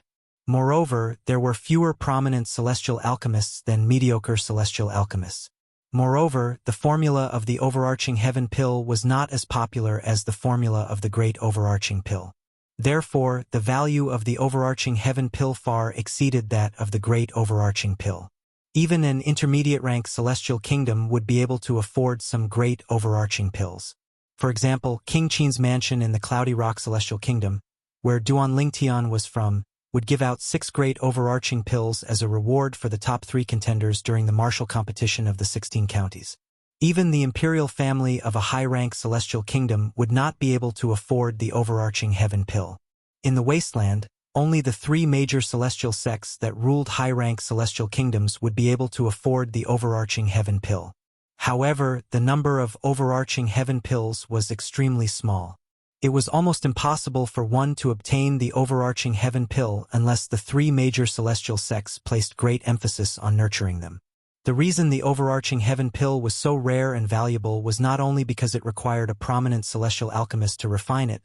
Moreover, there were fewer prominent celestial alchemists than mediocre celestial alchemists. Moreover, the formula of the overarching heaven pill was not as popular as the formula of the great overarching pill. Therefore, the value of the overarching heaven pill far exceeded that of the great overarching pill. Even an intermediate-rank celestial kingdom would be able to afford some great overarching pills. For example, King Qin's mansion in the Cloudy Rock Celestial Kingdom, where Duan Lingtian was from, would give out 6 great overarching pills as a reward for the top 3 contenders during the martial competition of the 16 counties. Even the imperial family of a high-rank celestial kingdom would not be able to afford the overarching heaven pill. In the wasteland, only the 3 major celestial sects that ruled high-rank celestial kingdoms would be able to afford the overarching heaven pill. However, the number of overarching heaven pills was extremely small. It was almost impossible for one to obtain the overarching heaven pill unless the 3 major celestial sects placed great emphasis on nurturing them. The reason the overarching heaven pill was so rare and valuable was not only because it required a prominent celestial alchemist to refine it,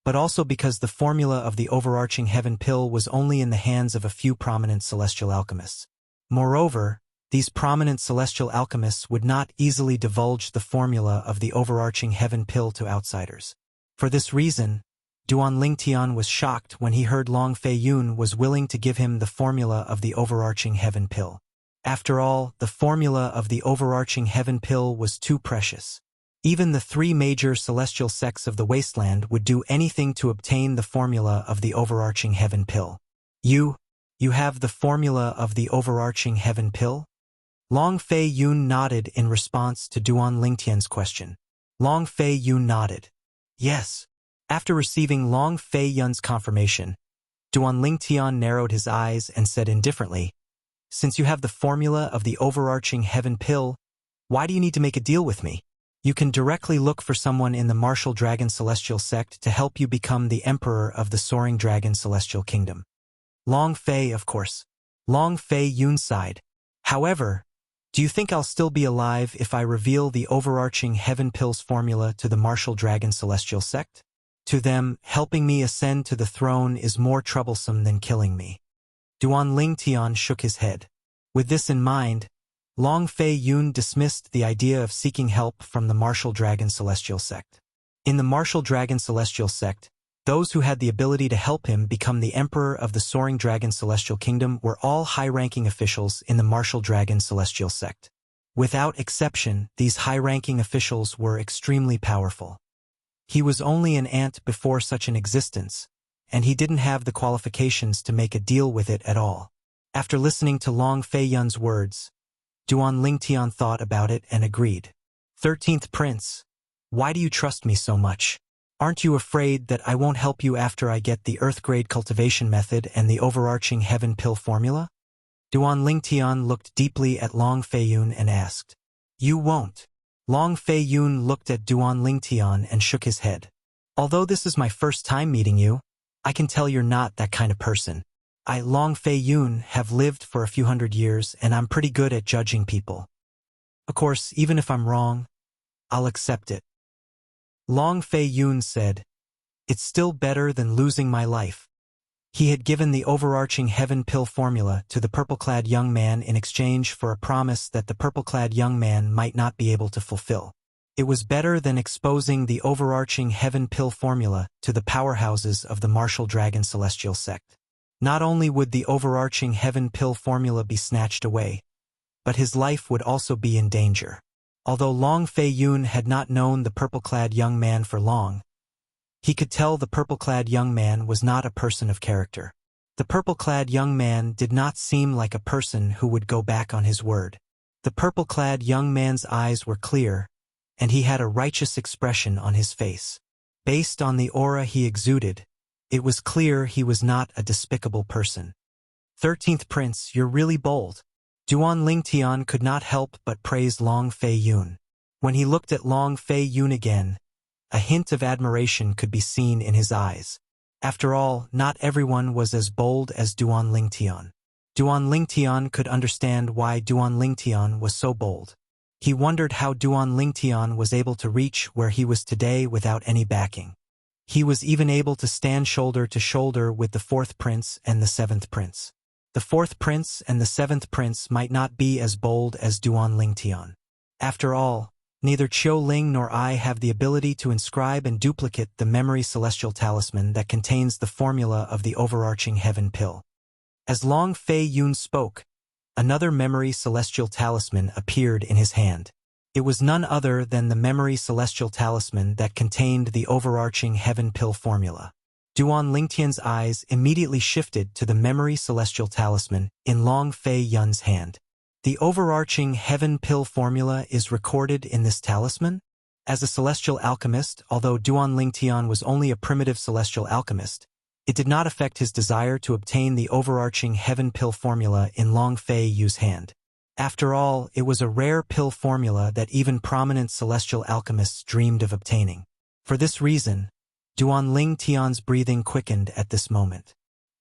but also because the formula of the overarching heaven pill was only in the hands of a few prominent celestial alchemists. Moreover, these prominent celestial alchemists would not easily divulge the formula of the overarching heaven pill to outsiders. For this reason, Duan Lingtian was shocked when he heard Long Fei Yun was willing to give him the formula of the overarching heaven pill. After all, the formula of the overarching heaven pill was too precious. Even the 3 major celestial sects of the wasteland would do anything to obtain the formula of the overarching heaven pill. You have the formula of the overarching heaven pill? Long Fei Yun nodded in response to Duan Lingtian's question. Long Fei Yun nodded. Yes. After receiving Long Fei Yun's confirmation, Duan Lingtian narrowed his eyes and said indifferently, "Since you have the formula of the overarching heaven pill, why do you need to make a deal with me? You can directly look for someone in the Martial Dragon Celestial Sect to help you become the Emperor of the Soaring Dragon Celestial Kingdom." Long Fei, of course. Long Fei Yun sighed. However, do you think I'll still be alive if I reveal the overarching heaven pill's formula to the Martial Dragon Celestial Sect? To them, helping me ascend to the throne is more troublesome than killing me. Duan Lingtian shook his head. With this in mind, Long Fei Yun dismissed the idea of seeking help from the Martial Dragon Celestial Sect. In the Martial Dragon Celestial Sect, those who had the ability to help him become the Emperor of the Soaring Dragon Celestial Kingdom were all high-ranking officials in the Martial Dragon Celestial Sect. Without exception, these high-ranking officials were extremely powerful. He was only an ant before such an existence, and he didn't have the qualifications to make a deal with it at all. After listening to Long Fei Yun's words, Duan Lingtian thought about it and agreed. 13th Prince, why do you trust me so much? Aren't you afraid that I won't help you after I get the Earth-grade cultivation method and the overarching Heaven Pill formula? Duan Lingtian looked deeply at Long Fei Yun and asked. You won't. Long Fei Yun looked at Duan Lingtian and shook his head. Although this is my first time meeting you, I can tell you're not that kind of person. I, Long Fei Yun, have lived for a few hundred years and I'm pretty good at judging people. Of course, even if I'm wrong, I'll accept it. Long Fei Yun said, it's still better than losing my life. He had given the overarching Heaven Pill formula to the purple-clad young man in exchange for a promise that the purple-clad young man might not be able to fulfill. It was better than exposing the overarching Heaven Pill formula to the powerhouses of the Martial Dragon Celestial Sect. Not only would the overarching Heaven Pill formula be snatched away, but his life would also be in danger. Although Long Fei Yun had not known the purple-clad young man for long, he could tell the purple-clad young man was not a person of character. The purple-clad young man did not seem like a person who would go back on his word. The purple-clad young man's eyes were clear, and he had a righteous expression on his face. Based on the aura he exuded, it was clear he was not a despicable person. 13th Prince, you're really bold. Duan Lingtian could not help but praise Long Fei Yun. When he looked at Long Fei Yun again, a hint of admiration could be seen in his eyes. After all, not everyone was as bold as Duan Lingtian. Duan Lingtian could understand why Duan Lingtian was so bold. He wondered how Duan Lingtian was able to reach where he was today without any backing. He was even able to stand shoulder to shoulder with the 4th Prince and the 7th Prince. The 4th Prince and the 7th Prince might not be as bold as Duan Lingtian. After all, neither Qiu Ling nor I have the ability to inscribe and duplicate the memory celestial talisman that contains the formula of the overarching Heaven Pill. As Long Fei Yun spoke, another memory celestial talisman appeared in his hand. It was none other than the memory celestial talisman that contained the overarching Heaven Pill formula. Duan Lingtian's eyes immediately shifted to the memory celestial talisman in Long Fei Yun's hand. The overarching Heaven Pill formula is recorded in this talisman? As a celestial alchemist, although Duan Lingtian was only a primitive celestial alchemist, it did not affect his desire to obtain the overarching Heaven Pill formula in Long Fei Yun's hand. After all, it was a rare pill formula that even prominent celestial alchemists dreamed of obtaining. For this reason, Duan Lingtian's breathing quickened at this moment.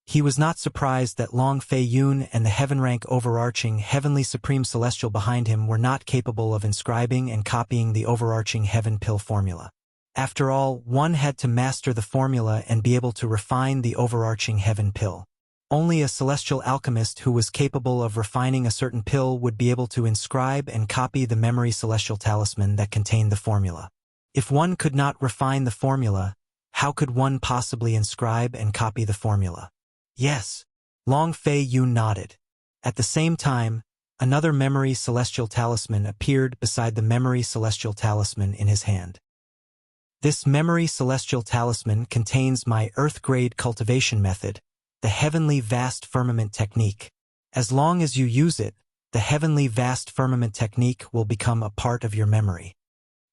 He was not surprised that Long Fei Yun and the heaven-rank overarching Heavenly Supreme Celestial behind him were not capable of inscribing and copying the overarching Heaven Pill formula. After all, one had to master the formula and be able to refine the overarching Heaven Pill. Only a celestial alchemist who was capable of refining a certain pill would be able to inscribe and copy the memory celestial talisman that contained the formula. If one could not refine the formula, how could one possibly inscribe and copy the formula? Yes. Long Fei Yun nodded. At the same time, another memory celestial talisman appeared beside the memory celestial talisman in his hand. This memory celestial talisman contains my Earth-grade cultivation method, the Heavenly Vast Firmament Technique. As long as you use it, the Heavenly Vast Firmament Technique will become a part of your memory.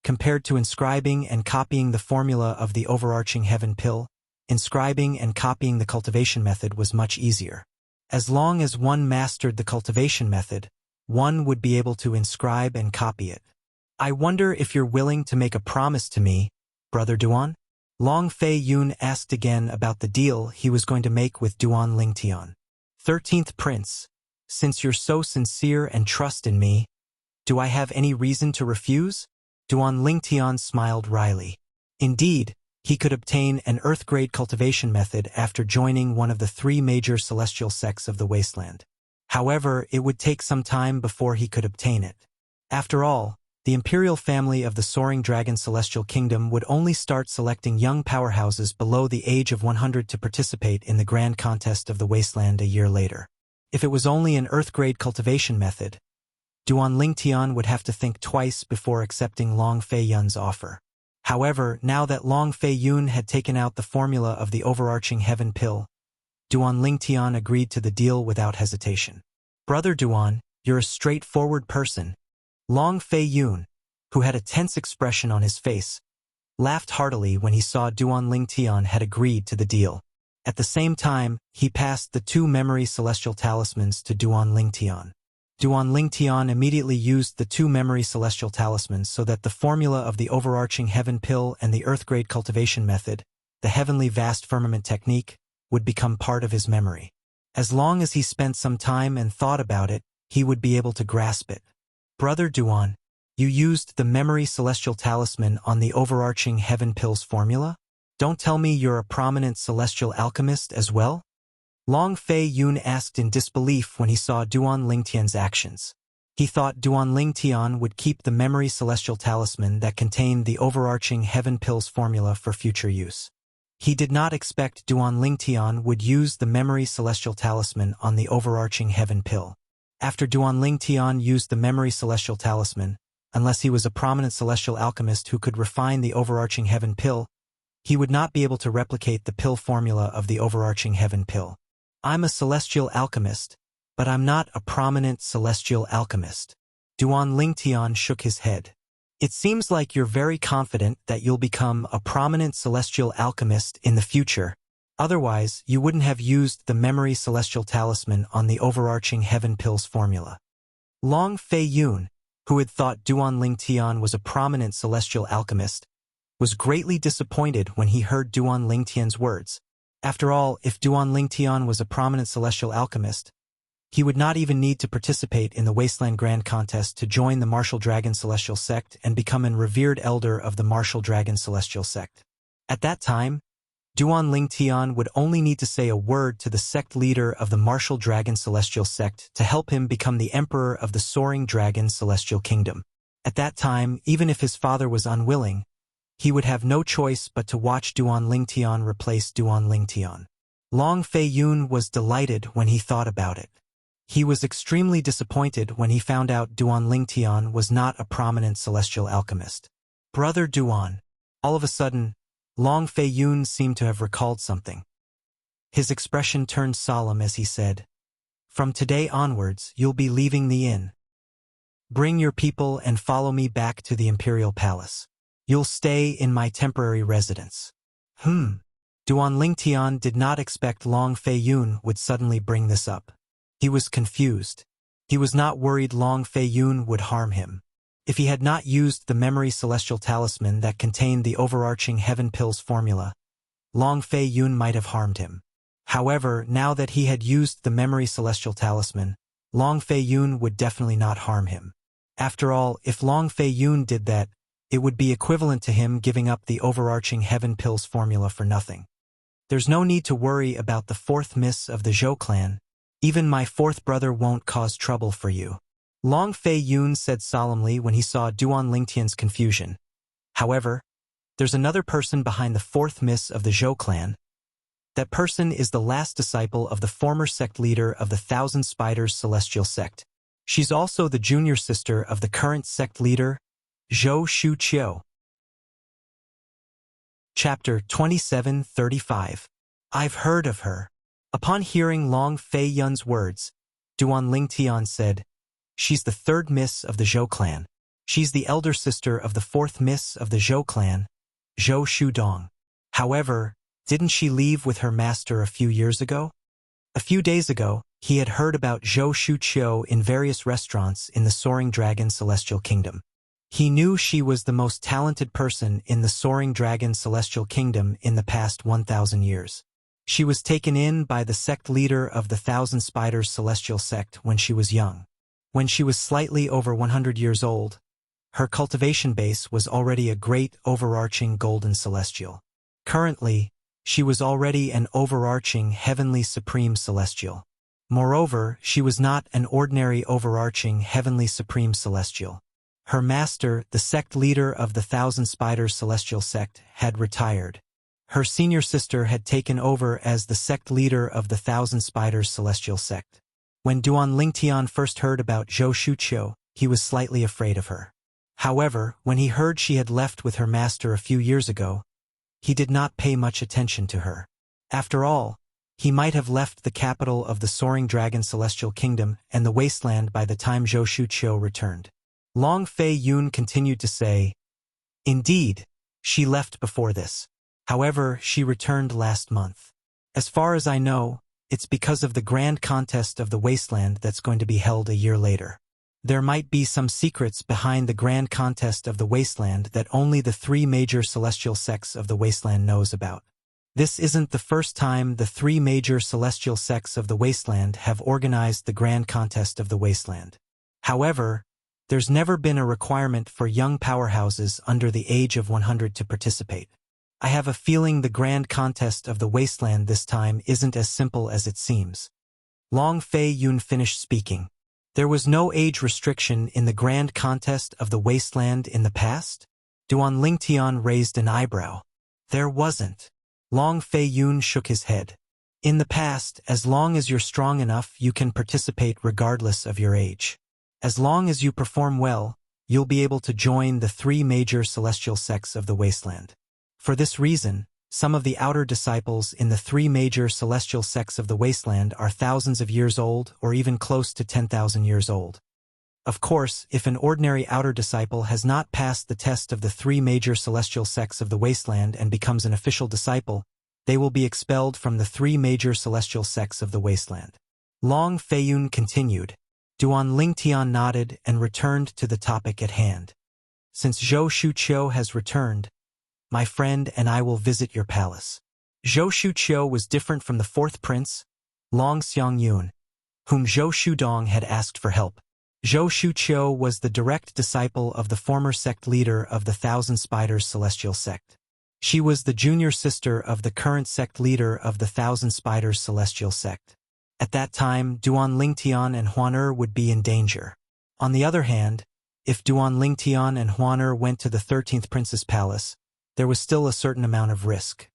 Compared to inscribing and copying the formula of the overarching Heaven Pill, inscribing and copying the cultivation method was much easier. As long as one mastered the cultivation method, one would be able to inscribe and copy it. I wonder if you're willing to make a promise to me, Brother Duan? Long Fei Yun asked again about the deal he was going to make with Duan Lingtian. 13th Prince, since you're so sincere and trust in me, do I have any reason to refuse? Duan Lingtian smiled wryly. Indeed, he could obtain an Earth-grade cultivation method after joining one of the 3 major celestial sects of the wasteland. However, it would take some time before he could obtain it. After all, the imperial family of the Soaring Dragon Celestial Kingdom would only start selecting young powerhouses below the age of 100 to participate in the grand contest of the wasteland a year later. If it was only an Earth-grade cultivation method, Duan Lingtian would have to think twice before accepting Long Fei Yun's offer. However, now that Long Fei Yun had taken out the formula of the overarching heaven pill, Duan Lingtian agreed to the deal without hesitation. "Brother Duan, you're a straightforward person." Long Fei Yun, who had a tense expression on his face, laughed heartily when he saw Duan Lingtian had agreed to the deal. At the same time, he passed the 2 memory celestial talismans to Duan Lingtian. Duan Lingtian immediately used the 2 memory celestial talismans so that the formula of the overarching heaven pill and the earth-grade cultivation method, the heavenly vast firmament technique, would become part of his memory. As long as he spent some time and thought about it, he would be able to grasp it. "Brother Duan, you used the memory celestial talisman on the overarching heaven pill's formula? Don't tell me you're a prominent celestial alchemist as well?" Long Fei Yun asked in disbelief when he saw Duan Lingtian's actions. He thought Duan Lingtian would keep the memory celestial talisman that contained the overarching heaven pill's formula for future use. He did not expect Duan Lingtian would use the memory celestial talisman on the overarching heaven pill. After Duan Lingtian used the memory celestial talisman, unless he was a prominent celestial alchemist who could refine the overarching heaven pill, he would not be able to replicate the pill formula of the overarching heaven pill. "I'm a celestial alchemist, but I'm not a prominent celestial alchemist." Duan Lingtian shook his head. "It seems like you're very confident that you'll become a prominent celestial alchemist in the future. Otherwise, you wouldn't have used the memory celestial talisman on the overarching heaven pill's formula." Long Fei Yun, who had thought Duan Lingtian was a prominent celestial alchemist, was greatly disappointed when he heard Duan Lingtian's words. After all, if Duan Lingtian was a prominent celestial alchemist, he would not even need to participate in the Wasteland Grand Contest to join the Martial Dragon Celestial Sect and become an revered elder of the Martial Dragon Celestial Sect. At that time, Duan Lingtian would only need to say a word to the sect leader of the Martial Dragon Celestial Sect to help him become the emperor of the Soaring Dragon Celestial Kingdom. At that time, even if his father was unwilling, he would have no choice but to watch Duan Lingtian replace Duan Lingtian. Long Fei Yun was delighted when he thought about it. He was extremely disappointed when he found out Duan Lingtian was not a prominent celestial alchemist. "Brother Duan." All of a sudden, Long Fei Yun seemed to have recalled something. His expression turned solemn as he said, "From today onwards, you'll be leaving the inn. Bring your people and follow me back to the Imperial Palace. You'll stay in my temporary residence." Duan Lingtian did not expect Long Fei Yun would suddenly bring this up. He was confused. He was not worried Long Fei Yun would harm him. If he had not used the memory celestial talisman that contained the overarching heaven pill's formula, Long Fei Yun might have harmed him. However, now that he had used the memory celestial talisman, Long Fei Yun would definitely not harm him. After all, if Long Fei Yun did that, it would be equivalent to him giving up the overarching heaven pill's formula for nothing. "There's no need to worry about the 4th miss of the Zhou clan. Even my 4th brother won't cause trouble for you," Long Fei Yun said solemnly when he saw Duan Lingtian's confusion. "However, there's another person behind the 4th miss of the Zhou clan. That person is the last disciple of the former sect leader of the Thousand Spiders Celestial Sect. She's also the junior sister of the current sect leader, Zhou Shu Qiu." Chapter 2735. "I've heard of her." Upon hearing Long Fei Yun's words, Duan Lingtian said, "She's the 3rd miss of the Zhou clan. She's the elder sister of the 4th miss of the Zhou clan, Zhou Shudong. However, didn't she leave with her master a few years ago?" A few days ago, he had heard about Zhou Shuqiu in various restaurants in the Soaring Dragon Celestial Kingdom. He knew she was the most talented person in the Soaring Dragon Celestial Kingdom in the past 1,000 years. She was taken in by the sect leader of the Thousand Spiders Celestial Sect when she was young. When she was slightly over 100 years old, her cultivation base was already a great overarching golden celestial. Currently, she was already an overarching heavenly supreme celestial. Moreover, she was not an ordinary overarching heavenly supreme celestial. Her master, the sect leader of the Thousand Spiders celestial sect, had retired. Her senior sister had taken over as the sect leader of the Thousand Spiders celestial sect. When Duan Lingtian first heard about Zhou Shuqiu, he was slightly afraid of her. However, when he heard she had left with her master a few years ago, he did not pay much attention to her. After all, he might have left the capital of the Soaring Dragon Celestial Kingdom and the wasteland by the time Zhou Shuqiu returned. Long Fei Yun continued to say, "Indeed, she left before this. However, she returned last month. As far as I know, it's because of the grand contest of the wasteland that's going to be held a year later. There might be some secrets behind the grand contest of the wasteland that only the three major celestial sects of the wasteland knows about. This isn't the first time the three major celestial sects of the wasteland have organized the grand contest of the wasteland. However, there's never been a requirement for young powerhouses under the age of 100 to participate. I have a feeling the grand contest of the wasteland this time isn't as simple as it seems." Long Fei Yun finished speaking. There was no age restriction in the grand contest of the wasteland in the past? Duan Lingtian raised an eyebrow. There wasn't. Long Fei Yun shook his head. In the past, as long as you're strong enough, you can participate regardless of your age. As long as you perform well, you'll be able to join the three major celestial sects of the wasteland. For this reason, some of the outer disciples in the three major celestial sects of the wasteland are thousands of years old or even close to 10,000 years old. Of course, if an ordinary outer disciple has not passed the test of the three major celestial sects of the wasteland and becomes an official disciple, they will be expelled from the three major celestial sects of the wasteland. Long Fei Yun continued. Duan Lingtian nodded and returned to the topic at hand. "Since Zhou Shuqiu has returned, my friend and I will visit your palace." Zhou Shuqiu was different from the fourth prince, Long Xiangyun, whom Zhou Shudong had asked for help. Zhou Shuqiu was the direct disciple of the former sect leader of the Thousand Spiders celestial sect. She was the junior sister of the current sect leader of the Thousand Spiders celestial sect. At that time, Duan Lingtian and Huaner would be in danger. On the other hand, if Duan Lingtian and Huaner went to the 13th prince's palace, there was still a certain amount of risk.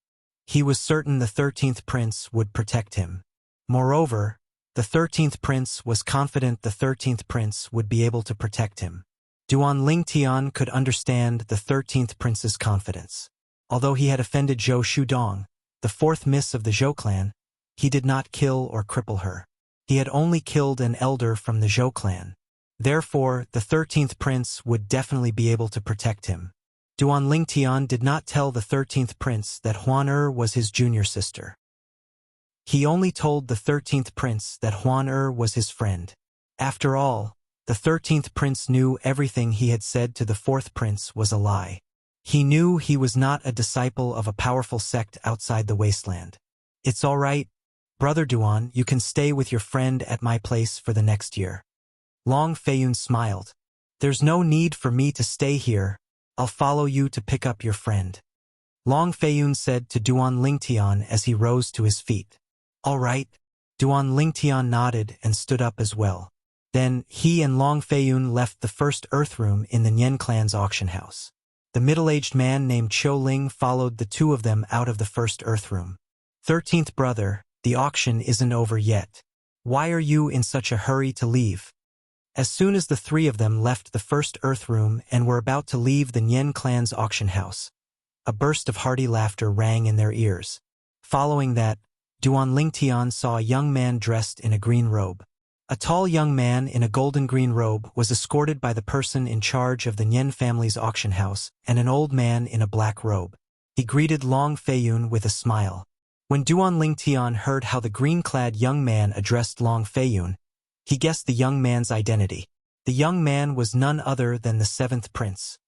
He was certain the 13th prince would protect him. Moreover, the 13th prince was confident the 13th prince would be able to protect him. Duan Lingtian could understand the 13th prince's confidence. Although he had offended Zhou Shudong, the fourth miss of the Zhou clan, he did not kill or cripple her. He had only killed an elder from the Zhou clan. Therefore, the 13th prince would definitely be able to protect him. Duan Lingtian did not tell the 13th prince that Huaner was his junior sister. He only told the 13th prince that Huaner was his friend. After all, the 13th prince knew everything he had said to the 4th prince was a lie. He knew he was not a disciple of a powerful sect outside the wasteland. "It's all right, Brother Duan, you can stay with your friend at my place for the next year." Long Fei Yun smiled. "There's no need for me to stay here. I'll follow you to pick up your friend," Long Fei Yun said to Duan Lingtian as he rose to his feet. "All right." Duan Lingtian nodded and stood up as well. Then, he and Long Fei Yun left the first earth room in the Nian clan's auction house. The middle-aged man named Qiu Ling followed the two of them out of the first earth room. 13th brother, the auction isn't over yet. Why are you in such a hurry to leave?" As soon as the three of them left the first earth room and were about to leave the Nian clan's auction house, a burst of hearty laughter rang in their ears. Following that, Duan Lingtian saw a young man dressed in a green robe. A tall young man in a golden-green robe was escorted by the person in charge of the Nian family's auction house and an old man in a black robe. He greeted Long Fei Yun with a smile. When Duan Lingtian heard how the green-clad young man addressed Long Fei Yun, he guessed the young man's identity. The young man was none other than the 7th prince,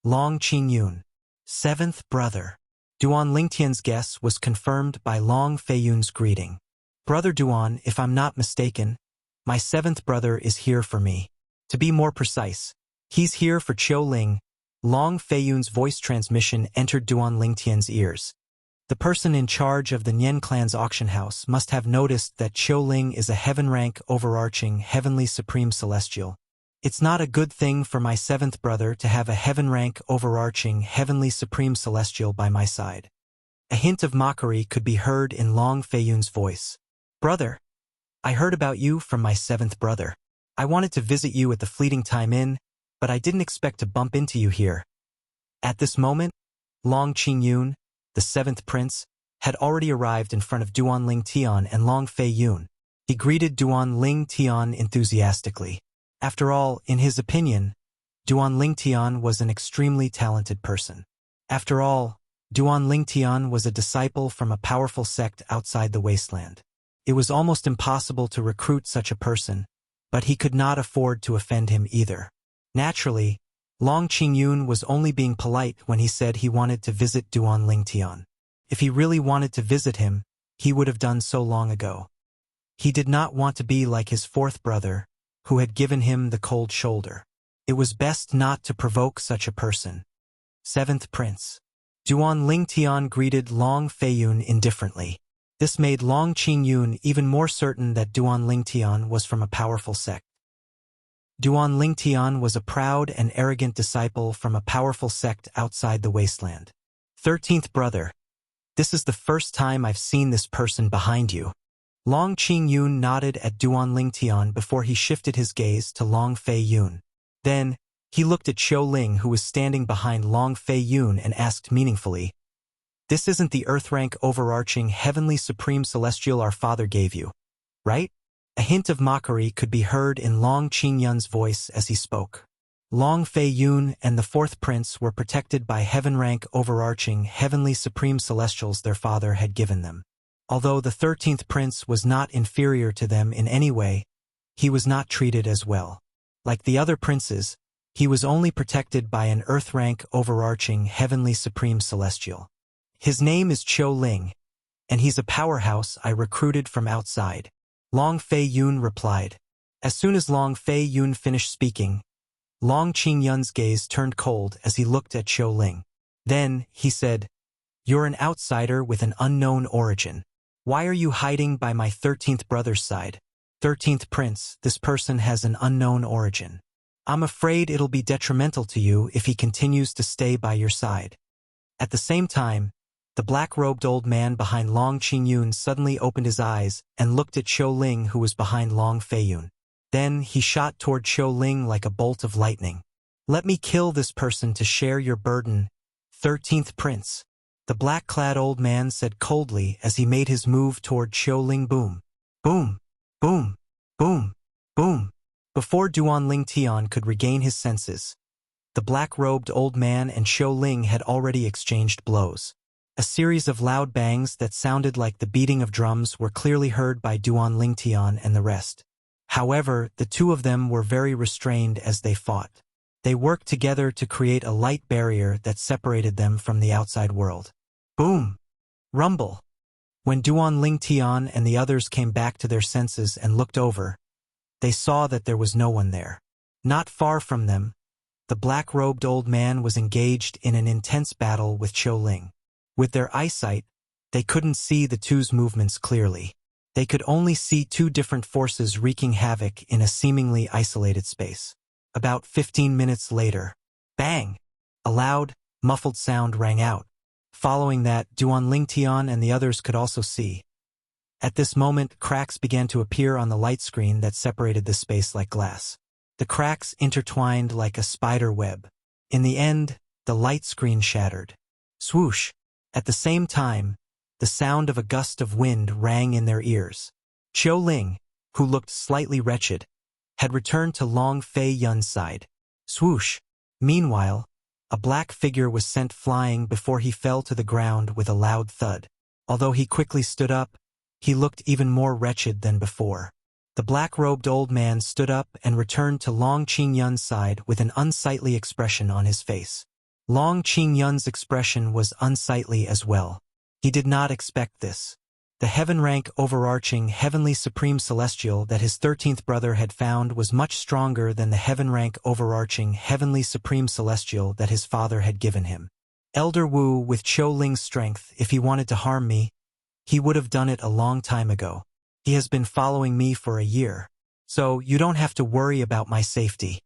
Long Qingyun. 7th brother. Duan Lingtian's guess was confirmed by Long Fei Yun's greeting. "Brother Duan, if I'm not mistaken, my 7th brother is here for me. To be more precise, he's here for Qiu Ling." Long Fei Yun's voice transmission entered Duan Lingtian's ears. The person in charge of the Nian clan's auction house must have noticed that Ling is a heaven-rank overarching heavenly supreme celestial. It's not a good thing for my seventh brother to have a heaven-rank overarching heavenly supreme celestial by my side. A hint of mockery could be heard in Long Feiyun's voice. Brother, I heard about you from my seventh brother. I wanted to visit you at the Fleeting Time Inn, but I didn't expect to bump into you here. At this moment, Long Qingyun, the seventh prince, had already arrived in front of Duan Ling Tian and Long Feiyun. He greeted Duan Ling Tian enthusiastically. After all, in his opinion, Duan Ling Tian was an extremely talented person. After all, Duan Ling Tian was a disciple from a powerful sect outside the wasteland. It was almost impossible to recruit such a person, but he could not afford to offend him either. Naturally, Long Qingyun was only being polite when he said he wanted to visit Duan Ling Tian. If he really wanted to visit him, he would have done so long ago. He did not want to be like his fourth brother, who had given him the cold shoulder. It was best not to provoke such a person. Seventh Prince. Duan Ling Tian greeted Long Feiyun indifferently. This made Long Qingyun even more certain that Duan Ling Tian was from a powerful sect. Duan Ling Tian was a proud and arrogant disciple from a powerful sect outside the wasteland. 13th brother. This is the first time I've seen this person behind you. Long Qingyun nodded at Duan Ling Tian before he shifted his gaze to Long Feiyun. Then, he looked at Qiu Ling, who was standing behind Long Feiyun, and asked meaningfully, "This isn't the earth-rank overarching heavenly supreme celestial our father gave you, right?" A hint of mockery could be heard in Long Qingyun's voice as he spoke. Long Feiyun and the fourth prince were protected by heaven-rank overarching heavenly supreme celestials their father had given them. Although the 13th prince was not inferior to them in any way, he was not treated as well. Like the other princes, he was only protected by an earth-rank overarching heavenly supreme celestial. His name is Qiu Ling, and he's a powerhouse I recruited from outside. Long Feiyun replied. As soon as Long Feiyun finished speaking, Long Qingyun's gaze turned cold as he looked at Qiu Ling. Then, he said, "You're an outsider with an unknown origin. Why are you hiding by my 13th brother's side? 13th prince, this person has an unknown origin. I'm afraid it'll be detrimental to you if he continues to stay by your side." At the same time, the black-robed old man behind Long Qingyun suddenly opened his eyes and looked at Qiu Ling, who was behind Long Feiyun. Then he shot toward Qiu Ling like a bolt of lightning. "Let me kill this person to share your burden, 13th prince," the black-clad old man said coldly as he made his move toward Qiu Ling. Boom, boom, boom, boom, boom. Before Duan Ling Tian could regain his senses, the black-robed old man and Qiu Ling had already exchanged blows. A series of loud bangs that sounded like the beating of drums were clearly heard by Duan Ling Tian and the rest. However, the two of them were very restrained as they fought. They worked together to create a light barrier that separated them from the outside world. Boom! Rumble! When Duan Ling Tian and the others came back to their senses and looked over, they saw that there was no one there. Not far from them, the black-robed old man was engaged in an intense battle with Qiu Ling. With their eyesight, they couldn't see the two's movements clearly. They could only see two different forces wreaking havoc in a seemingly isolated space. About 15 minutes later, bang! A loud, muffled sound rang out. Following that, Duan Ling Tian and the others could also see. At this moment, cracks began to appear on the light screen that separated the space like glass. The cracks intertwined like a spider web. In the end, the light screen shattered. Swoosh! At the same time, the sound of a gust of wind rang in their ears. Qiu Ling, who looked slightly wretched, had returned to Long Feiyun's side. Swoosh! Meanwhile, a black figure was sent flying before he fell to the ground with a loud thud. Although he quickly stood up, he looked even more wretched than before. The black-robed old man stood up and returned to Long Qingyun's side with an unsightly expression on his face. Long Qingyun's expression was unsightly as well. He did not expect this. The heaven-rank overarching heavenly supreme celestial that his 13th brother had found was much stronger than the heaven-rank overarching heavenly supreme celestial that his father had given him. Elder Wu, with Qiu Ling's strength, if he wanted to harm me, he would have done it a long time ago. He has been following me for a year, so you don't have to worry about my safety.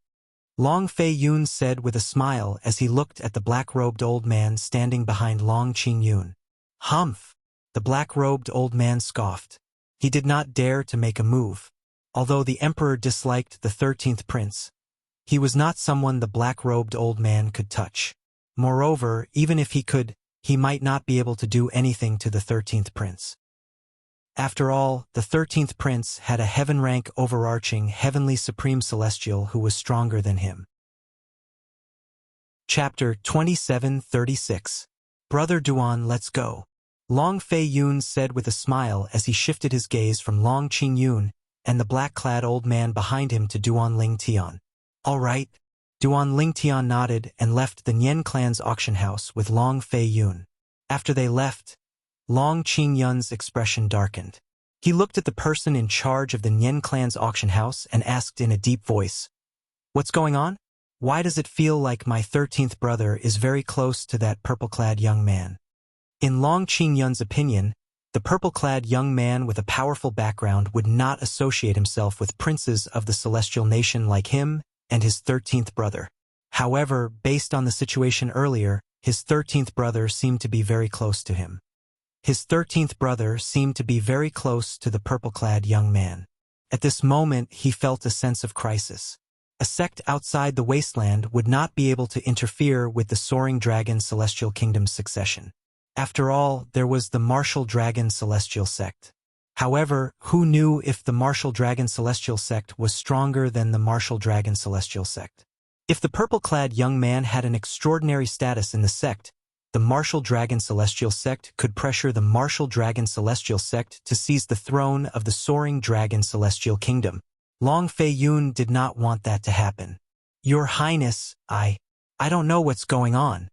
Long Fei Yun said with a smile as he looked at the black-robed old man standing behind Long Qing Yun. Humph! The black-robed old man scoffed. He did not dare to make a move. Although the emperor disliked the 13th prince, he was not someone the black-robed old man could touch. Moreover, even if he could, he might not be able to do anything to the 13th prince. After all, the 13th prince had a heaven-rank overarching heavenly supreme celestial who was stronger than him. Chapter 2736. Brother Duan, let's go. Long Fei Yun said with a smile as he shifted his gaze from Long Qing Yun and the black-clad old man behind him to Duan Lingtian. All right. Duan Lingtian nodded and left the Nian clan's auction house with Long Fei Yun. After they left, Long Qing Yun's expression darkened. He looked at the person in charge of the Nian clan's auction house and asked in a deep voice, "What's going on? Why does it feel like my 13th brother is very close to that purple-clad young man?" In Long Qing Yun's opinion, the purple-clad young man with a powerful background would not associate himself with princes of the celestial nation like him and his 13th brother. However, based on the situation earlier, his 13th brother seemed to be very close to him. His 13th brother seemed to be very close to the purple-clad young man. At this moment, he felt a sense of crisis. A sect outside the wasteland would not be able to interfere with the Soaring Dragon Celestial Kingdom's succession. After all, there was the Martial Dragon Celestial Sect. However, who knew if the Martial Dragon Celestial Sect was stronger than the Martial Dragon Celestial Sect? If the purple-clad young man had an extraordinary status in the sect, the Martial Dragon Celestial Sect could pressure the Martial Dragon Celestial Sect to seize the throne of the Soaring Dragon Celestial Kingdom. Long Fei Yun did not want that to happen. Your Highness, I don't know what's going on,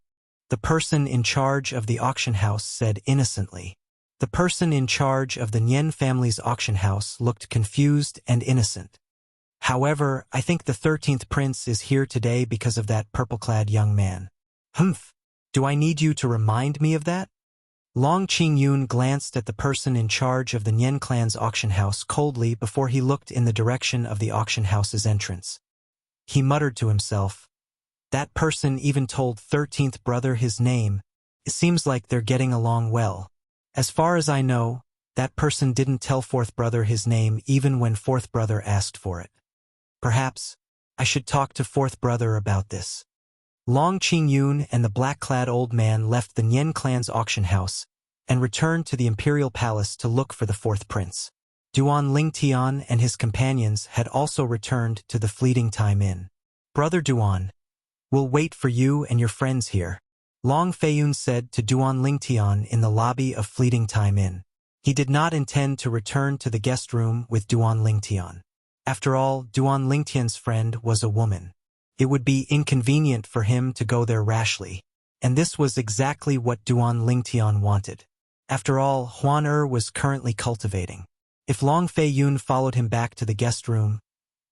the person in charge of the auction house said innocently. The person in charge of the Nian family's auction house looked confused and innocent. However, I think the 13th prince is here today because of that purple-clad young man. Humph! Do I need you to remind me of that? Long Qing Yun glanced at the person in charge of the Nian clan's auction house coldly before he looked in the direction of the auction house's entrance. He muttered to himself, "That person even told 13th brother his name. It seems like they're getting along well. As far as I know, that person didn't tell 4th brother his name even when 4th brother asked for it. Perhaps I should talk to 4th brother about this." Long Qing Yun and the black-clad old man left the Nian clan's auction house and returned to the imperial palace to look for the 4th prince. Duan Lingtian and his companions had also returned to the Fleeting Time Inn. "Brother Duan, we'll wait for you and your friends here," Long Feiyun said to Duan Lingtian in the lobby of Fleeting Time Inn. He did not intend to return to the guest room with Duan Lingtian. After all, Duan Lingtian's friend was a woman. It would be inconvenient for him to go there rashly, and this was exactly what Duan Lingtian wanted. After all, Huan was currently cultivating. If Long Feiyun followed him back to the guest room,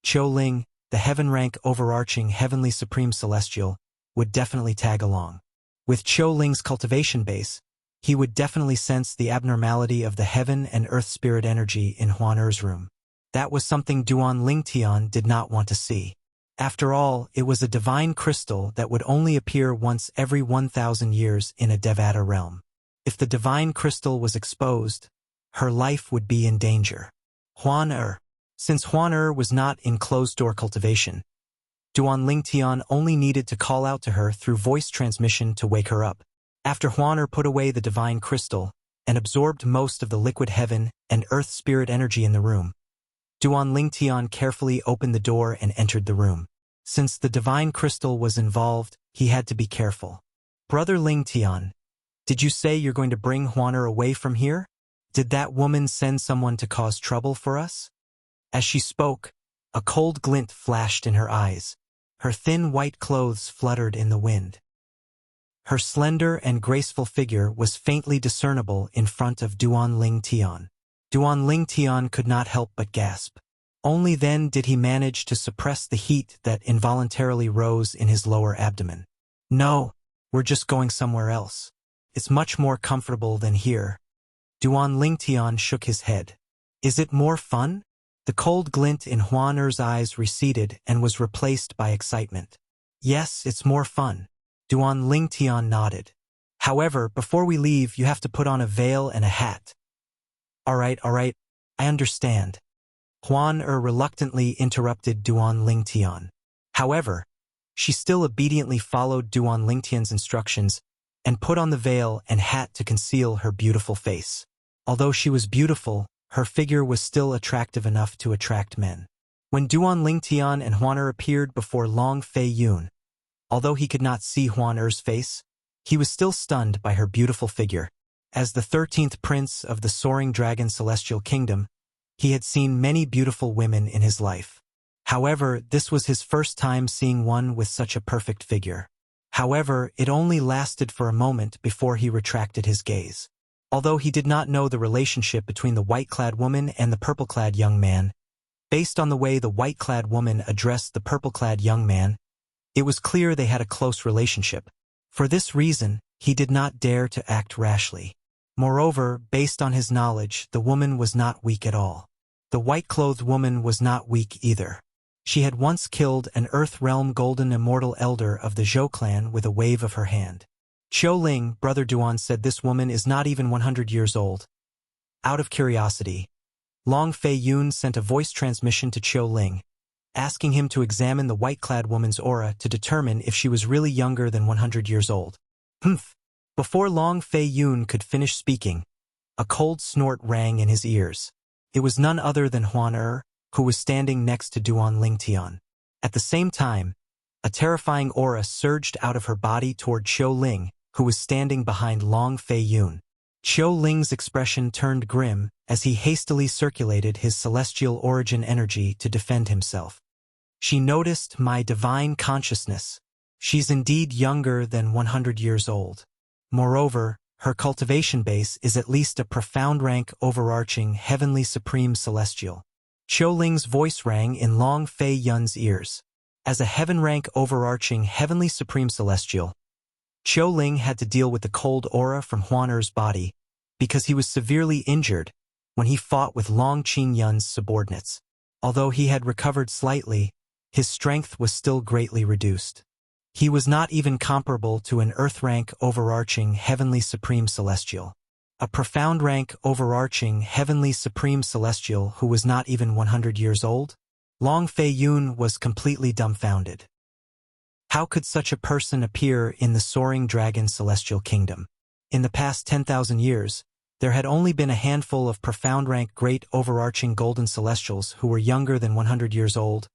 Qiu Ling, the heaven-rank overarching heavenly supreme celestial, would definitely tag along. With Qiu Ling's cultivation base, he would definitely sense the abnormality of the heaven and earth spirit energy in Huan room. That was something Duan Lingtian did not want to see. After all, it was a divine crystal that would only appear once every 1,000 years in a Devata realm. If the divine crystal was exposed, her life would be in danger. Since Huan was not in closed-door cultivation, Duan Lingtian only needed to call out to her through voice transmission to wake her up. After Huan put away the divine crystal and absorbed most of the liquid heaven and earth spirit energy in the room, Duan Lingtian carefully opened the door and entered the room. Since the divine crystal was involved, he had to be careful. "Brother Lingtian, did you say you're going to bring Huan away from here? Did that woman send someone to cause trouble for us?" As she spoke, a cold glint flashed in her eyes. Her thin white clothes fluttered in the wind. Her slender and graceful figure was faintly discernible in front of Duan Lingtian. Duan Lingtian could not help but gasp. Only then did he manage to suppress the heat that involuntarily rose in his lower abdomen. "No, We're just going somewhere else. It's much more comfortable than here. Duan Lingtian shook his head. Is it more fun? The cold glint in Huan Er's eyes receded and was replaced by excitement. Yes, it's more fun. Duan Lingtian nodded. However, before we leave, you have to put on a veil and a hat. All right, I understand. Huan Er reluctantly interrupted Duan Lingtian. However, she still obediently followed Duan Lingtian's instructions and put on the veil and hat to conceal her beautiful face. Although she was beautiful, her figure was still attractive enough to attract men. When Duan Lingtian and Huan Er appeared before Long Fei Yun, although he could not see Huan Er's face, he was still stunned by her beautiful figure. As the 13th prince of the Soaring Dragon Celestial Kingdom, he had seen many beautiful women in his life. However, this was his first time seeing one with such a perfect figure. However, it only lasted for a moment before he retracted his gaze. Although he did not know the relationship between the white-clad woman and the purple-clad young man, based on the way the white-clad woman addressed the purple-clad young man, it was clear they had a close relationship. For this reason, he did not dare to act rashly. Moreover, based on his knowledge, the woman was not weak at all. The white-clothed woman was not weak either. She had once killed an Earth Realm Golden Immortal Elder of the Zhou clan with a wave of her hand. Qiu Ling, Brother Duan, said this woman is not even 100 years old. Out of curiosity, Long Fei Yun sent a voice transmission to Qiu Ling, asking him to examine the white-clad woman's aura to determine if she was really younger than 100 years old. Humph! Before Long Fei Yun could finish speaking, a cold snort rang in his ears. It was none other than Huan Er, who was standing next to Duan Lingtian. At the same time, a terrifying aura surged out of her body toward Qiu Ling, who was standing behind Long Fei Yun. Qiu Ling's expression turned grim as he hastily circulated his celestial origin energy to defend himself. She noticed my divine consciousness. She's indeed younger than 100 years old. Moreover, her cultivation base is at least a profound rank overarching heavenly supreme celestial. Qiu Ling's voice rang in Long Fei Yun's ears. As a heaven rank overarching heavenly supreme celestial, Qiu Ling had to deal with the cold aura from Huan Er's body because he was severely injured when he fought with Long Qing Yun's subordinates. Although he had recovered slightly, his strength was still greatly reduced. He was not even comparable to an Earth rank overarching heavenly supreme celestial. A profound rank overarching heavenly supreme celestial who was not even 100 years old? Long Fei Yun was completely dumbfounded. How could such a person appear in the Soaring Dragon Celestial Kingdom? In the past 10,000 years, there had only been a handful of profound rank great overarching golden celestials who were younger than 100 years old,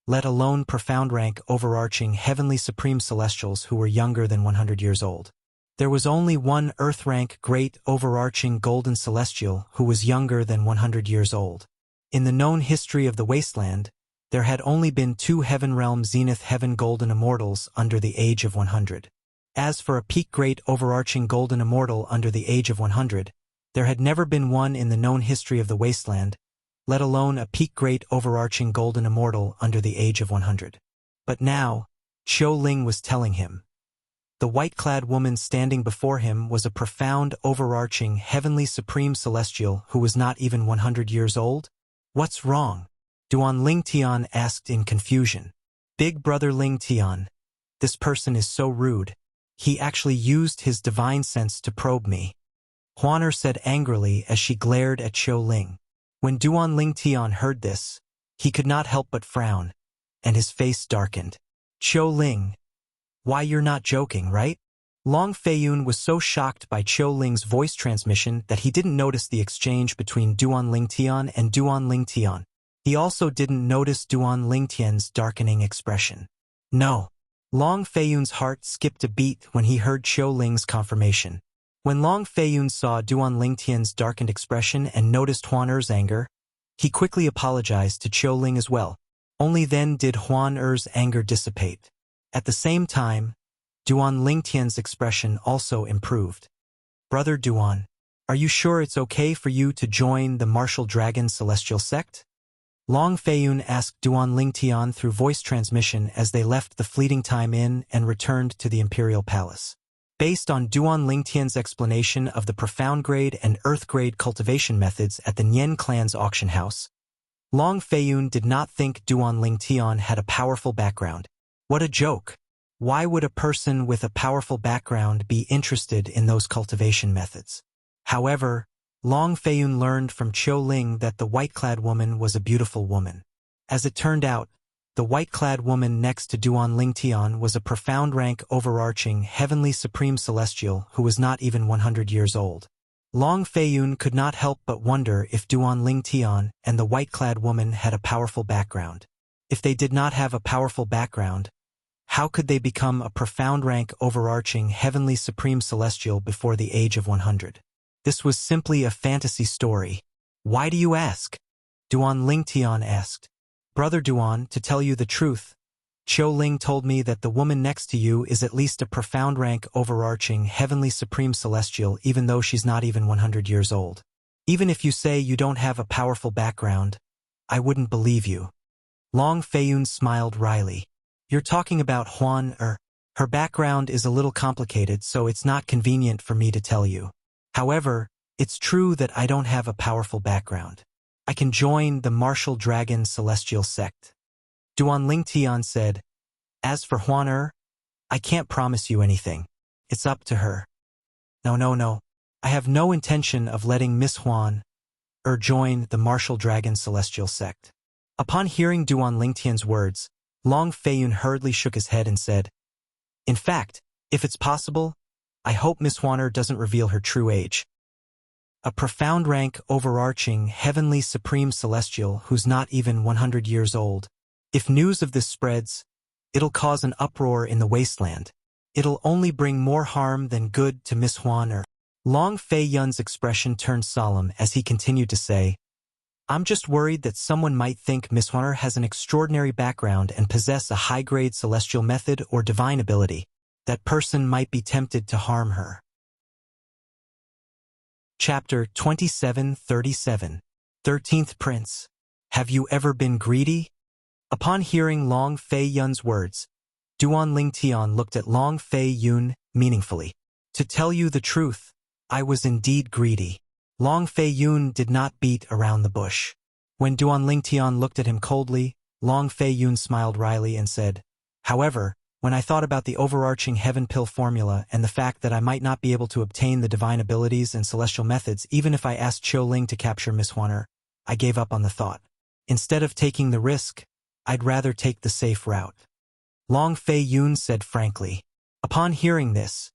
let alone profound rank overarching heavenly supreme celestials who were younger than 100 years old. There was only one Earth rank great overarching golden celestial who was younger than 100 years old. In the known history of the wasteland, there had only been 2 Heaven Realm Zenith Heaven Golden Immortals under the age of 100. As for a peak great overarching golden immortal under the age of 100, there had never been one in the known history of the wasteland, let alone a peak great overarching golden immortal under the age of 100. But now, Qiu Ling was telling him. The white-clad woman standing before him was a profound overarching heavenly supreme celestial who was not even 100 years old? What's wrong? Duan Lingtian asked in confusion. Big brother Lingtian, this person is so rude. He actually used his divine sense to probe me. Huan Er said angrily as she glared at Qiu Ling. When Duan Lingtian heard this, he could not help but frown, and his face darkened. Qiu Ling, why, you're not joking, right? Long Fei Yun was so shocked by Qiu Ling's voice transmission that he didn't notice the exchange between Duan Lingtian and Duan Lingtian. He also didn't notice Duan Lingtian's darkening expression. No. Long Fei Yun's heart skipped a beat when he heard Qiu Ling's confirmation. When Long Fei Yun saw Duan Lingtian's darkened expression and noticed Huan Er's anger, he quickly apologized to Qiu Ling as well. Only then did Huan Er's anger dissipate. At the same time, Duan Lingtian's expression also improved. Brother Duan, are you sure it's okay for you to join the Martial Dragon Celestial Sect? Long Fei Yun asked Duan Lingtian through voice transmission as they left the Fleeting Time Inn and returned to the Imperial Palace. Based on Duan Lingtian's explanation of the profound grade and earth grade cultivation methods at the Nian clan's auction house, Long Feiyun did not think Duan Lingtian had a powerful background. What a joke! Why would a person with a powerful background be interested in those cultivation methods? However, Long Feiyun learned from Qiu Ling that the white-clad woman was a beautiful woman. As it turned out, the white-clad woman next to Duan Lingtian was a profound rank overarching heavenly supreme celestial who was not even 100 years old. Long Feiyun could not help but wonder if Duan Lingtian and the white-clad woman had a powerful background. If they did not have a powerful background, how could they become a profound rank overarching heavenly supreme celestial before the age of 100? This was simply a fantasy story. Why do you ask? Duan Lingtian asked. Brother Duan, to tell you the truth, Qiu Ling told me that the woman next to you is at least a profound rank overarching heavenly supreme celestial even though she's not even 100 years old. Even if you say you don't have a powerful background, I wouldn't believe you. Long Feiyun smiled wryly. You're talking about Huan her background is a little complicated, so it's not convenient for me to tell you. However, it's true that I don't have a powerful background. I can join the martial dragon celestial sect. Duan Lingtian said, As for Huan I can't promise you anything. It's up to her. No. I have no intention of letting Miss Huan join the martial dragon celestial sect. Upon hearing Duan Lingtian's words, Long Feiyun hurriedly shook his head and said, In fact, if it's possible, I hope Miss Huan doesn't reveal her true age. A profound rank overarching heavenly supreme celestial who's not even 100 years old. If news of this spreads, it'll cause an uproar in the wasteland. It'll only bring more harm than good to Miss Huan Long Feiyun's expression turned solemn as he continued to say, I'm just worried that someone might think Miss Huan has an extraordinary background and possess a high-grade celestial method or divine ability. That person might be tempted to harm her. Chapter 2737 13th Prince. Have you ever been greedy? Upon hearing Long Feiyun's words, Duan Lingtian looked at Long Feiyun meaningfully. To tell you the truth, I was indeed greedy. Long Feiyun did not beat around the bush. When Duan Lingtian looked at him coldly, Long Feiyun smiled wryly and said, However, when I thought about the overarching heaven pill formula and the fact that I might not be able to obtain the divine abilities and celestial methods even if I asked Qiu Ling to capture Miss Huan, I gave up on the thought. Instead of taking the risk, I'd rather take the safe route. Long Feiyun said frankly. Upon hearing this,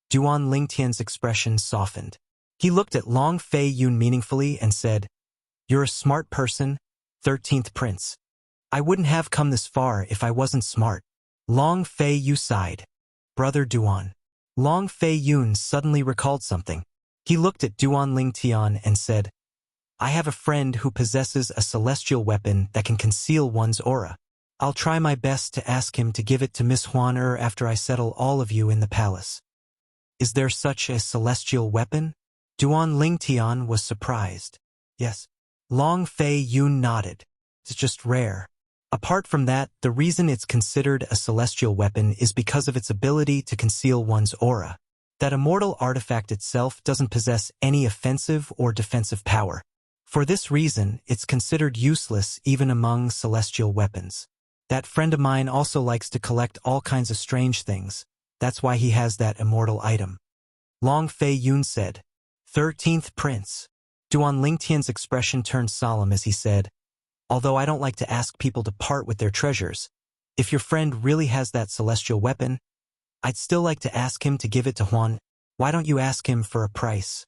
Duan Lingtian's expression softened. He looked at Long Feiyun meaningfully and said, You're a smart person, 13th Prince. I wouldn't have come this far if I wasn't smart. Long Feiyun sighed. Brother Duan. Long Feiyun suddenly recalled something. He looked at Duan Lingtian and said, I have a friend who possesses a celestial weapon that can conceal one's aura. I'll try my best to ask him to give it to Miss Huan after I settle all of you in the palace. Is there such a celestial weapon? Duan Lingtian was surprised. Yes. Long Feiyun nodded. It's just rare. Apart from that, the reason it's considered a celestial weapon is because of its ability to conceal one's aura. That immortal artifact itself doesn't possess any offensive or defensive power. For this reason, it's considered useless even among celestial weapons. That friend of mine also likes to collect all kinds of strange things. That's why he has that immortal item. Long Feiyun said, 13th Prince. Duan Lingtian's expression turned solemn as he said, Although I don't like to ask people to part with their treasures, if your friend really has that celestial weapon, I'd still like to ask him to give it to Huan. Why don't you ask him for a price?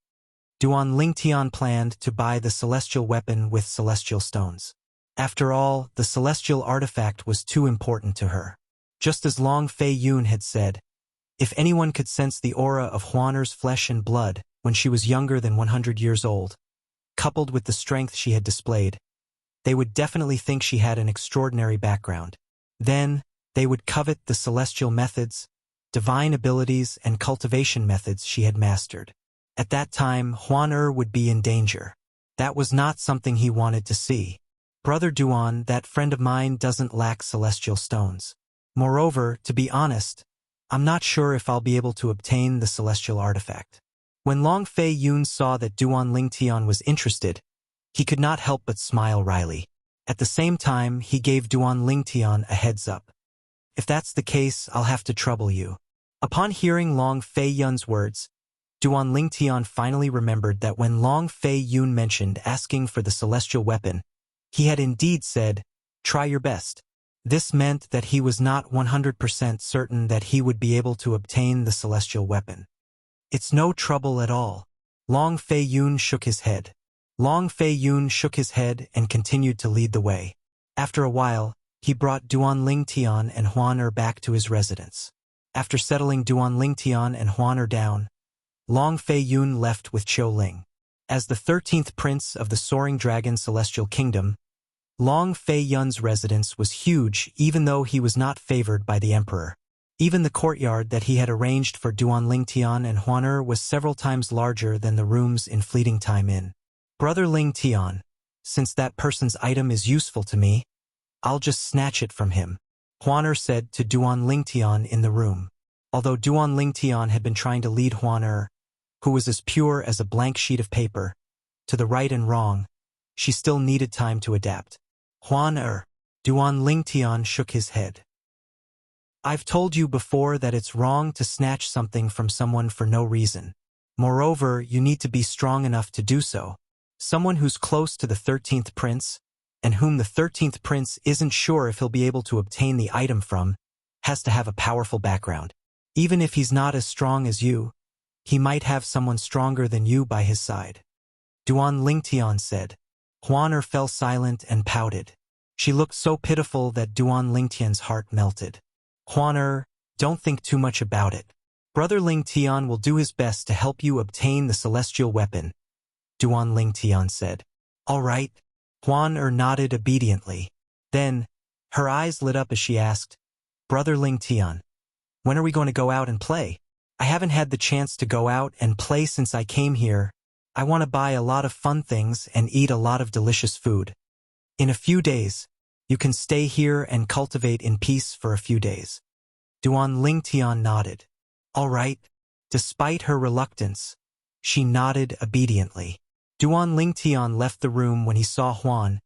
Duan Lingtian planned to buy the celestial weapon with celestial stones. After all, the celestial artifact was too important to her. Just as Long Feiyun had said, if anyone could sense the aura of Huaner's flesh and blood when she was younger than 100 years old, coupled with the strength she had displayed, they would definitely think she had an extraordinary background. Then, they would covet the celestial methods, divine abilities, and cultivation methods she had mastered. At that time, Huan would be in danger. That was not something he wanted to see. Brother Duan, that friend of mine doesn't lack celestial stones. Moreover, to be honest, I'm not sure if I'll be able to obtain the celestial artifact. When Long Fei Yun saw that Duan Lingtian was interested, he could not help but smile wryly. At the same time, he gave Duan Lingtian a heads up. If that's the case, I'll have to trouble you. Upon hearing Long Fei Yun's words, Duan Lingtian finally remembered that when Long Fei Yun mentioned asking for the celestial weapon, he had indeed said, "Try your best." This meant that he was not 100% certain that he would be able to obtain the celestial weapon. "It's no trouble at all." Long Fei Yun shook his head. Long Fei Yun shook his head and continued to lead the way. After a while, he brought Duan Lingtian and Huan Er back to his residence. After settling Duan Lingtian and Huan Er down, Long Fei Yun left with Qiu Ling. As the 13th prince of the Soaring Dragon Celestial Kingdom, Long Fei Yun's residence was huge even though he was not favored by the emperor. Even the courtyard that he had arranged for Duan Lingtian and Huan Er was several times larger than the rooms in Fleeting Time Inn. "Brother Lingtian, since that person's item is useful to me, I'll just snatch it from him," Huan Er said to Duan Lingtian in the room. Although Duan Lingtian had been trying to lead Huan Er, who was as pure as a blank sheet of paper, to the right and wrong, she still needed time to adapt. "Huan Er," Duan Lingtian shook his head. "I've told you before that it's wrong to snatch something from someone for no reason. Moreover, you need to be strong enough to do so. Someone who's close to the 13th prince, and whom the 13th prince isn't sure if he'll be able to obtain the item from, has to have a powerful background. Even if he's not as strong as you, he might have someone stronger than you by his side," Duan Lingtian said. Huan Er fell silent and pouted. She looked so pitiful that Duan Lingtian's heart melted. "Huan Er, don't think too much about it. Brother Lingtian will do his best to help you obtain the celestial weapon," Duan Lingtian said. "All right." Huan Er nodded obediently. Then, her eyes lit up as she asked, "Brother Lingtian, when are we going to go out and play? I haven't had the chance to go out and play since I came here. I want to buy a lot of fun things and eat a lot of delicious food. In a few days, you can stay here and cultivate in peace for a few days." Duan Lingtian nodded. "All right." Despite her reluctance, she nodded obediently. Duan Lingtian left the room when he saw Huan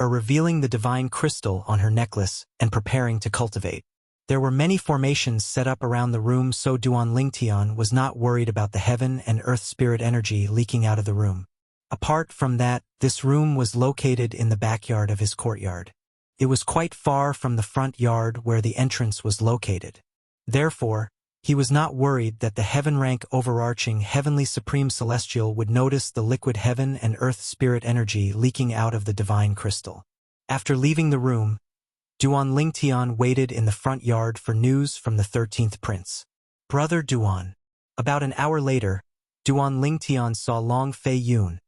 Er revealing the divine crystal on her necklace and preparing to cultivate. There were many formations set up around the room, so Duan Lingtian was not worried about the heaven and earth spirit energy leaking out of the room. Apart from that, this room was located in the backyard of his courtyard. It was quite far from the front yard where the entrance was located. Therefore, he was not worried that the heaven-rank overarching Heavenly Supreme Celestial would notice the liquid heaven and earth spirit energy leaking out of the divine crystal. After leaving the room, Duan Lingtian waited in the front yard for news from the 13th prince. "Brother Duan." About an hour later, Duan Lingtian saw Long Fei Yun,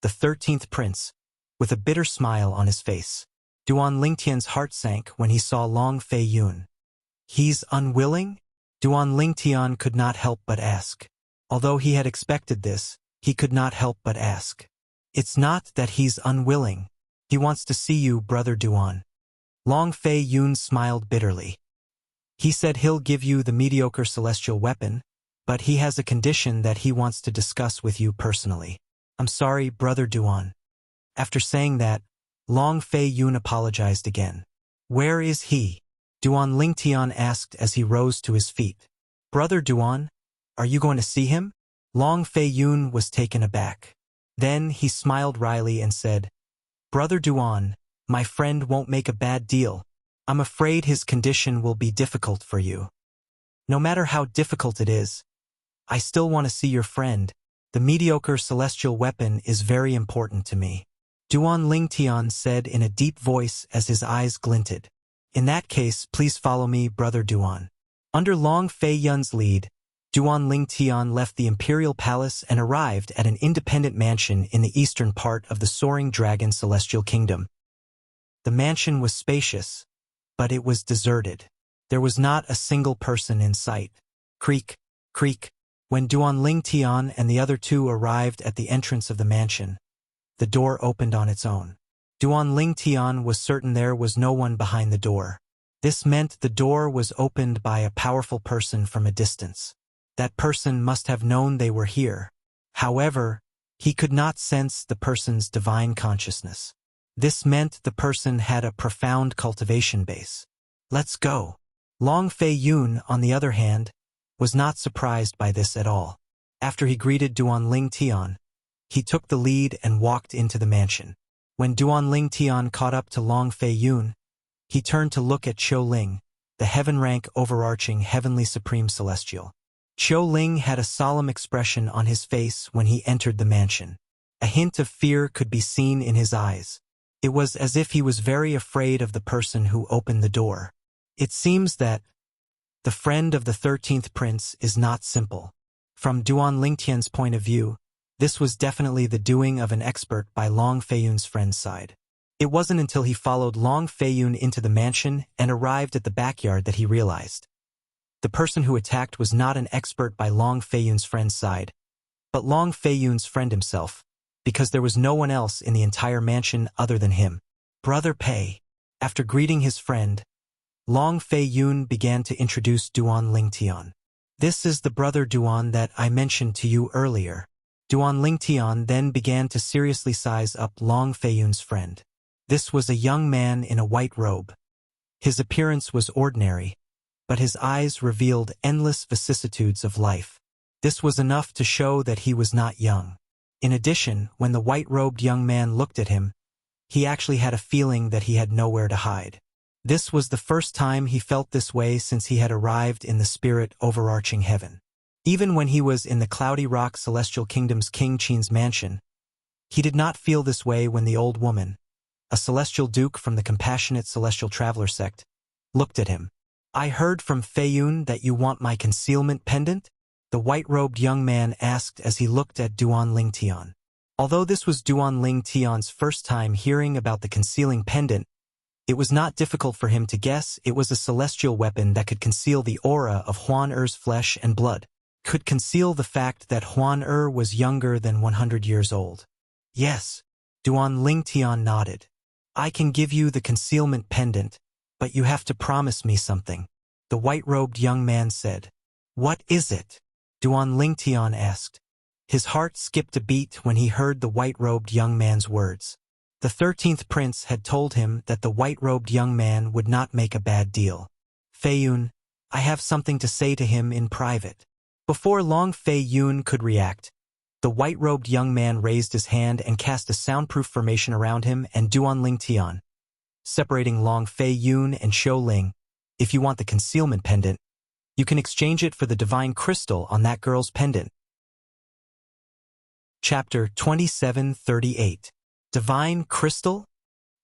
the 13th prince, with a bitter smile on his face. Duan Lingtian's heart sank when he saw Long Fei Yun. "He's unwilling?" Duan Lingtian could not help but ask. Although he had expected this, he could not help but ask. "It's not that he's unwilling. He wants to see you, Brother Duan." Long Fei Yun smiled bitterly. "He said he'll give you the mediocre celestial weapon, but he has a condition that he wants to discuss with you personally." "I'm sorry, Brother Duan." After saying that, Long Fei Yun apologized again. "Where is he?" Duan Lingtian asked as he rose to his feet. "Brother Duan, are you going to see him?" Long Fei Yun was taken aback. Then he smiled wryly and said, "Brother Duan, my friend won't make a bad deal. I'm afraid his condition will be difficult for you." "No matter how difficult it is, I still want to see your friend. The mediocre celestial weapon is very important to me," Duan Lingtian said in a deep voice as his eyes glinted. "In that case, please follow me, Brother Duan." Under Long Fei Yun's lead, Duan Lingtian left the imperial palace and arrived at an independent mansion in the eastern part of the Soaring Dragon Celestial Kingdom. The mansion was spacious, but it was deserted. There was not a single person in sight. Creak, creak. When Duan Lingtian and the other two arrived at the entrance of the mansion, the door opened on its own. Duan Lingtian was certain there was no one behind the door. This meant the door was opened by a powerful person from a distance. That person must have known they were here. However, he could not sense the person's divine consciousness. This meant the person had a profound cultivation base. Let's go. Long Fei Yun, on the other hand, was not surprised by this at all. After he greeted Duan Tian, he took the lead and walked into the mansion. When Duan Tian caught up to Long Fei Yun, he turned to look at Qiu Ling, the heaven-rank overarching heavenly supreme celestial. Qiu Ling had a solemn expression on his face when he entered the mansion. A hint of fear could be seen in his eyes. It was as if he was very afraid of the person who opened the door. It seems that the friend of the 13th prince is not simple. From Duan Lingtian's point of view, this was definitely the doing of an expert by Long Feiyun's friend's side. It wasn't until he followed Long Feiyun into the mansion and arrived at the backyard that he realized. The person who attacked was not an expert by Long Feiyun's friend's side, but Long Feiyun's friend himself, because there was no one else in the entire mansion other than him. Brother Pei. After greeting his friend, Long Feiyun began to introduce Duan Lingtian. This is the brother Duan that I mentioned to you earlier. Duan Lingtian then began to seriously size up Long Feiyun's friend. This was a young man in a white robe. His appearance was ordinary, but his eyes revealed endless vicissitudes of life. This was enough to show that he was not young. In addition, when the white-robed young man looked at him, he actually had a feeling that he had nowhere to hide. This was the first time he felt this way since he had arrived in the spirit overarching heaven. Even when he was in the Cloudy Rock Celestial Kingdom's King Qin's mansion, he did not feel this way when the old woman, a celestial duke from the compassionate celestial traveler sect, looked at him. I heard from Feiyun that you want my concealment pendant? The white-robed young man asked as he looked at Duan Lingtian. Although this was Duan Lingtian's first time hearing about the concealing pendant, it was not difficult for him to guess it was a celestial weapon that could conceal the aura of Huan Er's flesh and blood, could conceal the fact that Huan Er was younger than 100 years old. Yes, Duan Lingtian nodded. I can give you the concealment pendant, but you have to promise me something, the white-robed young man said. What is it? Duan Lingtian asked. His heart skipped a beat when he heard the white-robed young man's words. The 13th prince had told him that the white-robed young man would not make a bad deal. Feiyun, I have something to say to him in private. Before Long Feiyun could react, the white-robed young man raised his hand and cast a soundproof formation around him and Duan Lingtian, separating Long Feiyun and Qiu Ling. If you want the concealment pendant, you can exchange it for the divine crystal on that girl's pendant. Chapter 2738. Divine Crystal?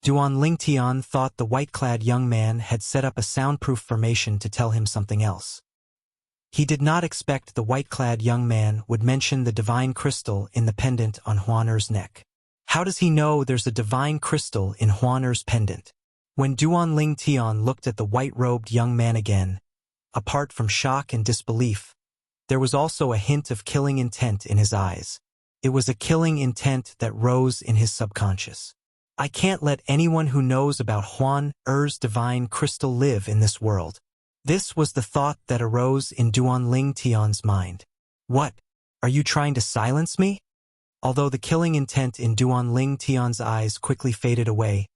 Duan Lingtian thought the white-clad young man had set up a soundproof formation to tell him something else. He did not expect the white-clad young man would mention the divine crystal in the pendant on Huan Er's neck. How does he know there's a divine crystal in Huan Er's pendant? When Duan Lingtian looked at the white-robed young man again, apart from shock and disbelief, there was also a hint of killing intent in his eyes. It was a killing intent that rose in his subconscious. I can't let anyone who knows about Huan Er's divine crystal live in this world. This was the thought that arose in Duan Lingtian's mind. What? Are you trying to silence me? Although the killing intent in Duan Lingtian's eyes quickly faded away,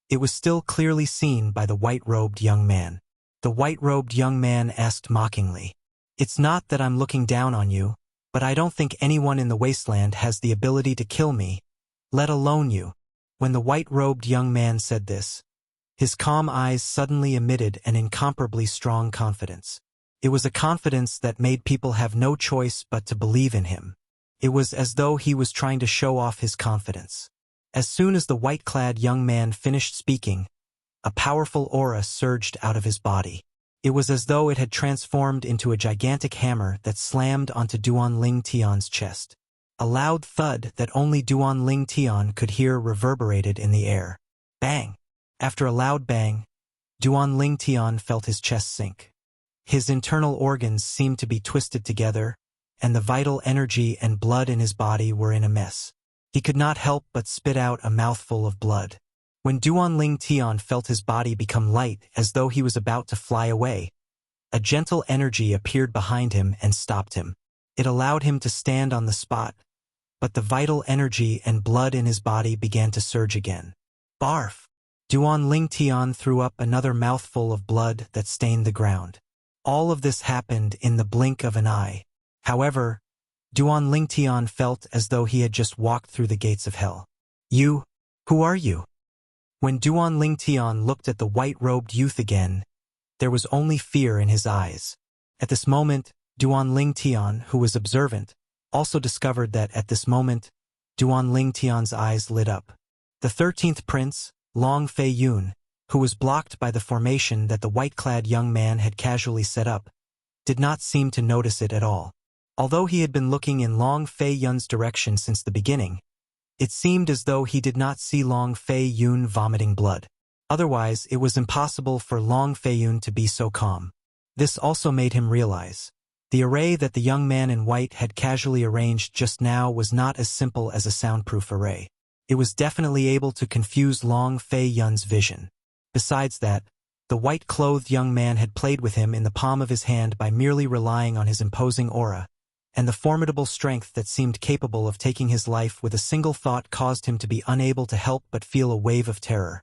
it was still clearly seen by the white-robed young man. The white-robed young man asked mockingly, It's not that I'm looking down on you, but I don't think anyone in the wasteland has the ability to kill me, let alone you. When the white-robed young man said this, his calm eyes suddenly emitted an incomparably strong confidence. It was a confidence that made people have no choice but to believe in him. It was as though he was trying to show off his confidence. As soon as the white-clad young man finished speaking, a powerful aura surged out of his body. It was as though it had transformed into a gigantic hammer that slammed onto Duan Lingtian's chest. A loud thud that only Duan Lingtian could hear reverberated in the air. Bang! After a loud bang, Duan Lingtian felt his chest sink. His internal organs seemed to be twisted together, and the vital energy and blood in his body were in a mess. He could not help but spit out a mouthful of blood. When Duanling Tian felt his body become light as though he was about to fly away, a gentle energy appeared behind him and stopped him. It allowed him to stand on the spot, but the vital energy and blood in his body began to surge again. Barf! Duanling Tian threw up another mouthful of blood that stained the ground. All of this happened in the blink of an eye. However, Duanling Tian felt as though he had just walked through the gates of hell. You? Who are you? When Duanling Tian looked at the white-robed youth again, there was only fear in his eyes. At this moment, Duanling Tian, who was observant, also discovered that at this moment, Duanling Tian's eyes lit up. The 13th prince, Long Fei Yun, who was blocked by the formation that the white-clad young man had casually set up, did not seem to notice it at all. Although he had been looking in Long Fei Yun's direction since the beginning, it seemed as though he did not see Long Fei Yun vomiting blood. Otherwise, it was impossible for Long Fei Yun to be so calm. This also made him realize the array that the young man in white had casually arranged just now was not as simple as a soundproof array. It was definitely able to confuse Long Fei Yun's vision. Besides that, the white-clothed young man had played with him in the palm of his hand by merely relying on his imposing aura, and the formidable strength that seemed capable of taking his life with a single thought caused him to be unable to help but feel a wave of terror.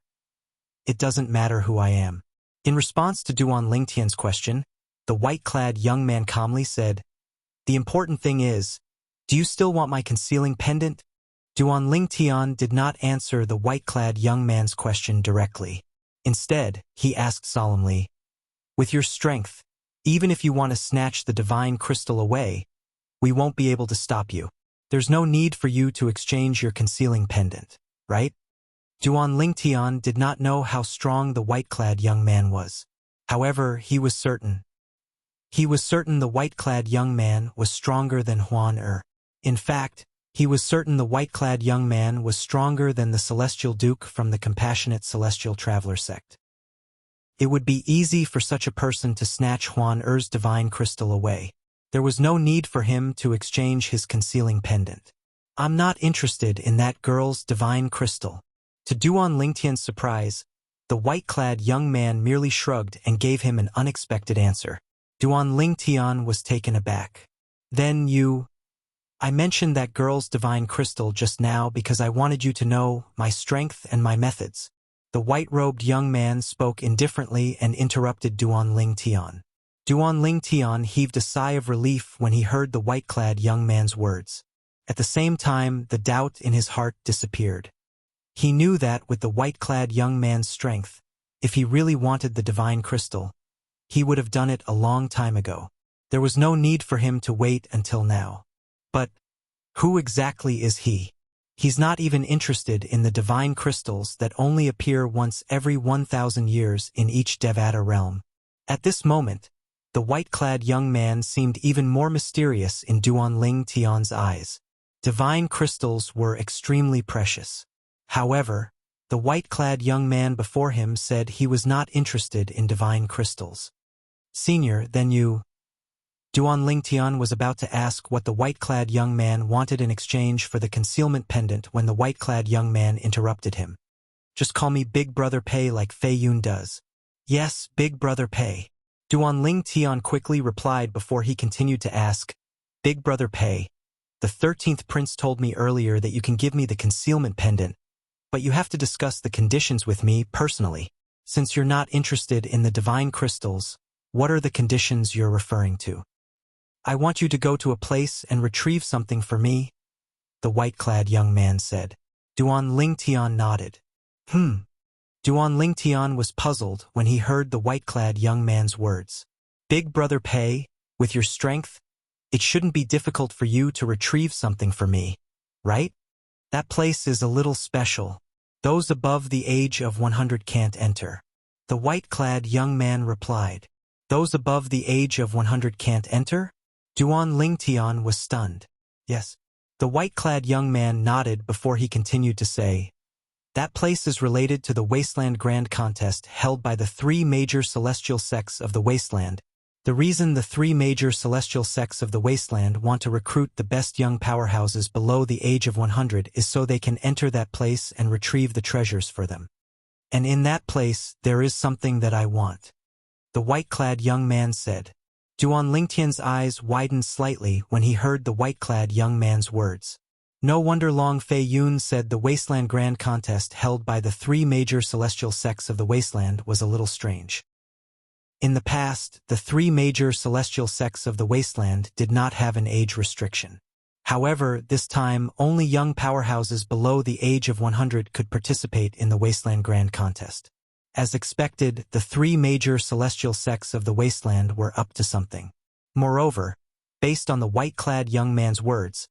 It doesn't matter who I am. In response to Duanling Tian's question, the white-clad young man calmly said, "The important thing is, do you still want my concealing pendant?" Duanling Tian did not answer the white-clad young man's question directly. Instead, he asked solemnly, "With your strength, even if you want to snatch the divine crystal away, we won't be able to stop you. There's no need for you to exchange your concealing pendant, right?" Duanling Tian did not know how strong the white-clad young man was. However, he was certain. He was certain the white-clad young man was stronger than Huan Er. In fact, he was certain the white-clad young man was stronger than the Celestial Duke from the Compassionate Celestial Traveler sect. It would be easy for such a person to snatch Huan Er's divine crystal away. There was no need for him to exchange his concealing pendant. "I'm not interested in that girl's divine crystal." To Duanling Tian's surprise, the white-clad young man merely shrugged and gave him an unexpected answer. Duanling Tian was taken aback. "Then I mentioned that girl's divine crystal just now because I wanted you to know my strength and my methods." The white-robed young man spoke indifferently and interrupted Duanling Tian. Duanling Tian heaved a sigh of relief when he heard the white-clad young man's words. At the same time, the doubt in his heart disappeared. He knew that with the white-clad young man's strength, if he really wanted the divine crystal, he would have done it a long time ago. There was no need for him to wait until now. But who exactly is he? He's not even interested in the divine crystals that only appear once every 1,000 years in each Devata realm. At this moment, the white-clad young man seemed even more mysterious in Duanling Tian's eyes. Divine crystals were extremely precious. However, the white-clad young man before him said he was not interested in divine crystals. "Senior, then Duanling Tian was about to ask what the white-clad young man wanted in exchange for the concealment pendant when the white-clad young man interrupted him. "Just call me Big Brother Pei like Fei Yun does." "Yes, Big Brother Pei." Duanling Tian quickly replied before he continued to ask, "Big Brother Pei, the 13th prince told me earlier that you can give me the concealment pendant, but you have to discuss the conditions with me personally. Since you're not interested in the divine crystals, what are the conditions you're referring to?" "I want you to go to a place and retrieve something for me," the white-clad young man said. Duanling Tian nodded. Duanling Tian was puzzled when he heard the white-clad young man's words. "Big Brother Pei, with your strength, it shouldn't be difficult for you to retrieve something for me, right? That place is a little special. Those above the age of 100 can't enter." The white-clad young man replied. "Those above the age of 100 can't enter?" Duanling Tian was stunned. "Yes." The white-clad young man nodded before he continued to say, "That place is related to the Wasteland Grand Contest held by the 3 major celestial sects of the Wasteland. The reason the 3 major celestial sects of the Wasteland want to recruit the best young powerhouses below the age of 100 is so they can enter that place and retrieve the treasures for them. And in that place there is something that I want," the white-clad young man said. Duan Lingtian's eyes widened slightly when he heard the white-clad young man's words. No wonder Long Fei Yun said the Wasteland Grand Contest held by the three major celestial sects of the Wasteland was a little strange. In the past, the three major celestial sects of the Wasteland did not have an age restriction. However, this time, only young powerhouses below the age of 100 could participate in the Wasteland Grand Contest. As expected, the three major celestial sects of the Wasteland were up to something. Moreover, based on the white-clad young man's words,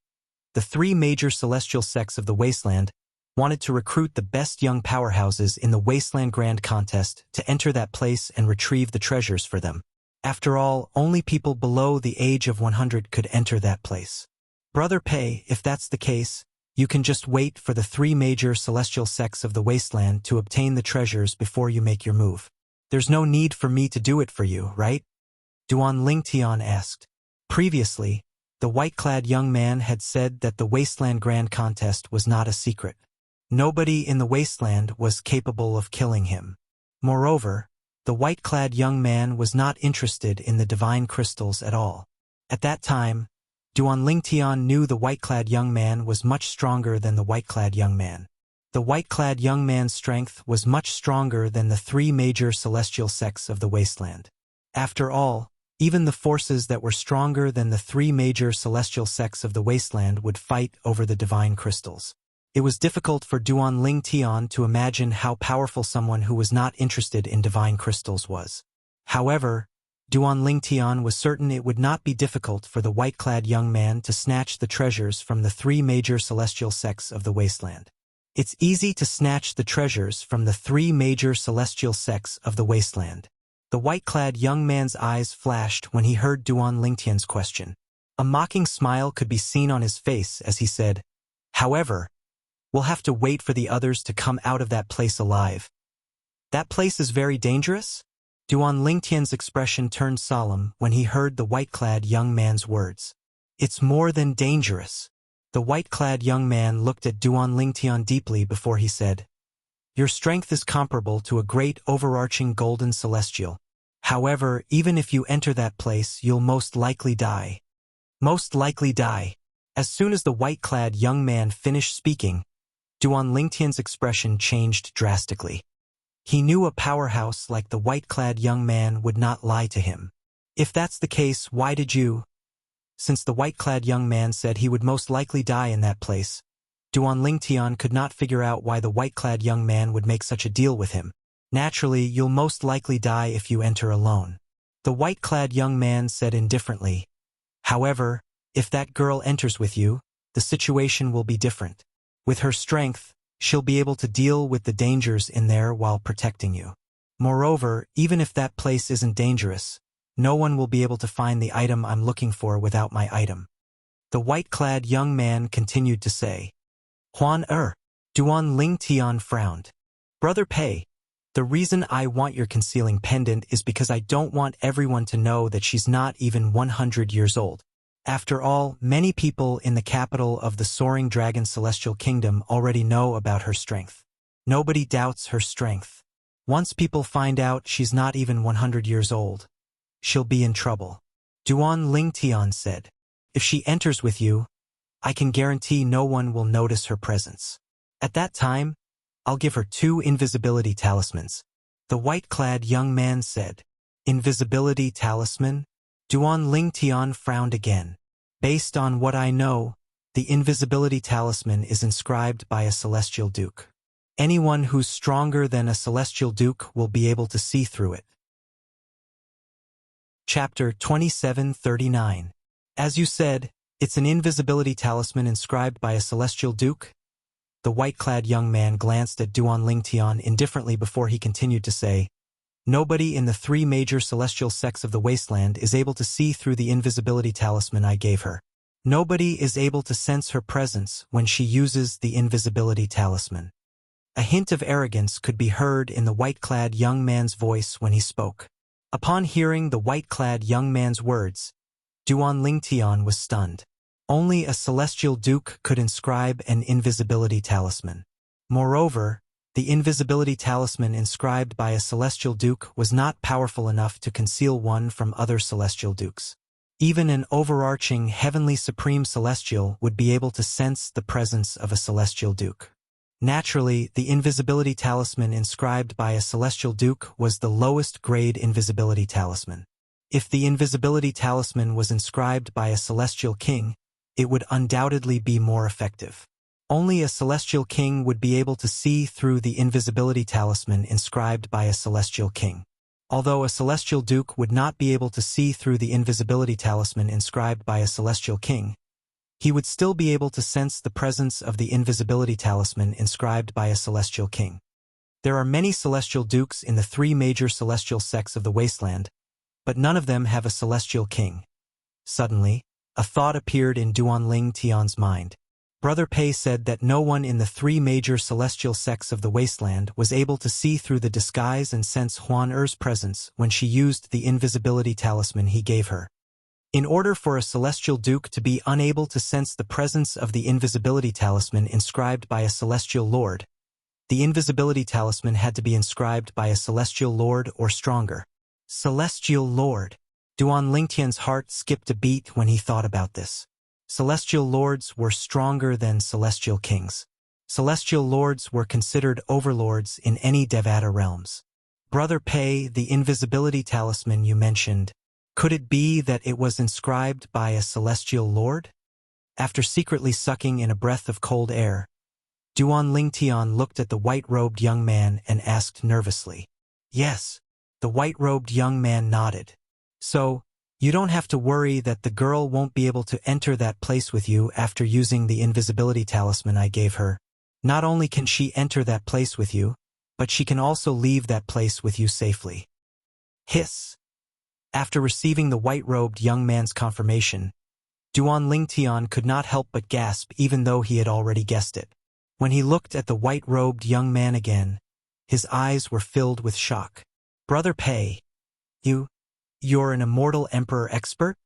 the three major celestial sects of the Wasteland wanted to recruit the best young powerhouses in the Wasteland Grand Contest to enter that place and retrieve the treasures for them. After all, only people below the age of 100 could enter that place. Brother Pei, if that's the case, you can just wait for the three major celestial sects of the Wasteland to obtain the treasures before you make your move. There's no need for me to do it for you, right? Duan Lingtian asked. Previously, the white-clad young man had said that the Wasteland Grand Contest was not a secret. Nobody in the Wasteland was capable of killing him. Moreover, the white-clad young man was not interested in the divine crystals at all. At that time, Duan Lingtian knew the white-clad young man was much stronger than the white-clad young man. The white-clad young man's strength was much stronger than the three major celestial sects of the Wasteland. After all, even the forces that were stronger than the three major celestial sects of the Wasteland would fight over the divine crystals. It was difficult for Duan Lingtian to imagine how powerful someone who was not interested in divine crystals was. However, Duan Lingtian was certain it would not be difficult for the white-clad young man to snatch the treasures from the three major celestial sects of the Wasteland. It's easy to snatch the treasures from the three major celestial sects of the Wasteland. The white-clad young man's eyes flashed when he heard Duan Lingtian's question. A mocking smile could be seen on his face as he said, "However, we'll have to wait for the others to come out of that place alive." "That place is very dangerous?" Duan Lingtian's expression turned solemn when he heard the white-clad young man's words. "It's more than dangerous." The white-clad young man looked at Duan Lingtian deeply before he said, "Your strength is comparable to a great overarching golden celestial. However, even if you enter that place, you'll most likely die." Most likely die. As soon as the white-clad young man finished speaking, Duan Lingtian's expression changed drastically. He knew a powerhouse like the white-clad young man would not lie to him. "If that's the case, why did you—" Since the white-clad young man said he would most likely die in that place, Duan Lingtian could not figure out why the white-clad young man would make such a deal with him. "Naturally, you'll most likely die if you enter alone," the white-clad young man said indifferently. "However, if that girl enters with you, the situation will be different. With her strength, she'll be able to deal with the dangers in there while protecting you. Moreover, even if that place isn't dangerous, no one will be able to find the item I'm looking for without my item." The white-clad young man continued to say. Duan Lingtian frowned. "Brother Pei, the reason I want your concealing pendant is because I don't want everyone to know that she's not even 100 years old. After all, many people in the capital of the Soaring Dragon Celestial Kingdom already know about her strength. Nobody doubts her strength. Once people find out she's not even 100 years old, she'll be in trouble." Duan Lingtian said. "If she enters with you, I can guarantee no one will notice her presence. At that time, I'll give her 2 invisibility talismans," the white-clad young man said. "Invisibility talisman?" Duan Lingtian frowned again. "Based on what I know, the invisibility talisman is inscribed by a celestial duke. Anyone who's stronger than a celestial duke will be able to see through it." Chapter 2739. "As you said, it's an invisibility talisman inscribed by a celestial duke?" The white-clad young man glanced at Duan Lingtian indifferently before he continued to say, "Nobody in the 3 major celestial sects of the Wasteland is able to see through the invisibility talisman I gave her. Nobody is able to sense her presence when she uses the invisibility talisman." A hint of arrogance could be heard in the white-clad young man's voice when he spoke. Upon hearing the white-clad young man's words, Duan Lingtian was stunned. Only a celestial duke could inscribe an invisibility talisman. Moreover, The invisibility talisman inscribed by a celestial duke was not powerful enough to conceal one from other celestial dukes. Even an overarching heavenly supreme celestial would be able to sense the presence of a celestial duke. Naturally, the invisibility talisman inscribed by a celestial duke was the lowest grade invisibility talisman. If the invisibility talisman was inscribed by a celestial king, it would undoubtedly be more effective. Only a celestial king would be able to see through the invisibility talisman inscribed by a celestial king. Although a celestial duke would not be able to see through the invisibility talisman inscribed by a celestial king, he would still be able to sense the presence of the invisibility talisman inscribed by a celestial king. There are many celestial dukes in the three major celestial sects of the wasteland, but none of them have a celestial king. Suddenly, a thought appeared in Duanling Tian's mind. Brother Pei said that no one in the three major celestial sects of the wasteland was able to see through the disguise and sense Huan Er's presence when she used the invisibility talisman he gave her. In order for a celestial duke to be unable to sense the presence of the invisibility talisman inscribed by a celestial lord, the invisibility talisman had to be inscribed by a celestial lord or stronger. Celestial lord. Duan Lingtian's heart skipped a beat when he thought about this. Celestial lords were stronger than celestial kings. Celestial lords were considered overlords in any Devata realms. Brother Pei, the invisibility talisman you mentioned, could it be that it was inscribed by a celestial lord? After secretly sucking in a breath of cold air, Duan Lingtian looked at the white-robed young man and asked nervously. Yes, the white-robed young man nodded. So, you don't have to worry that the girl won't be able to enter that place with you after using the invisibility talisman I gave her. Not only can she enter that place with you, but she can also leave that place with you safely. Hiss. After receiving the white-robed young man's confirmation, Duan Lingtian could not help but gasp even though he had already guessed it. When he looked at the white-robed young man again, his eyes were filled with shock. Brother Pei, You're an immortal emperor expert?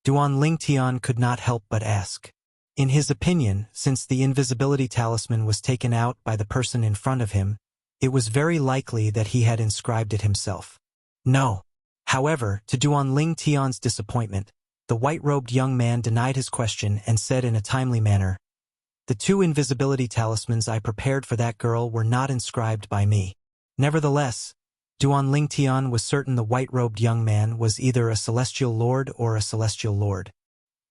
Duan Lingtian could not help but ask. In his opinion, since the invisibility talisman was taken out by the person in front of him, it was very likely that he had inscribed it himself. No. However, to Duan Lingtian's disappointment, the white-robed young man denied his question and said in a timely manner, "The two invisibility talismans I prepared for that girl were not inscribed by me." Nevertheless, Duan Lingtian was certain the white-robed young man was either a celestial lord or a celestial lord.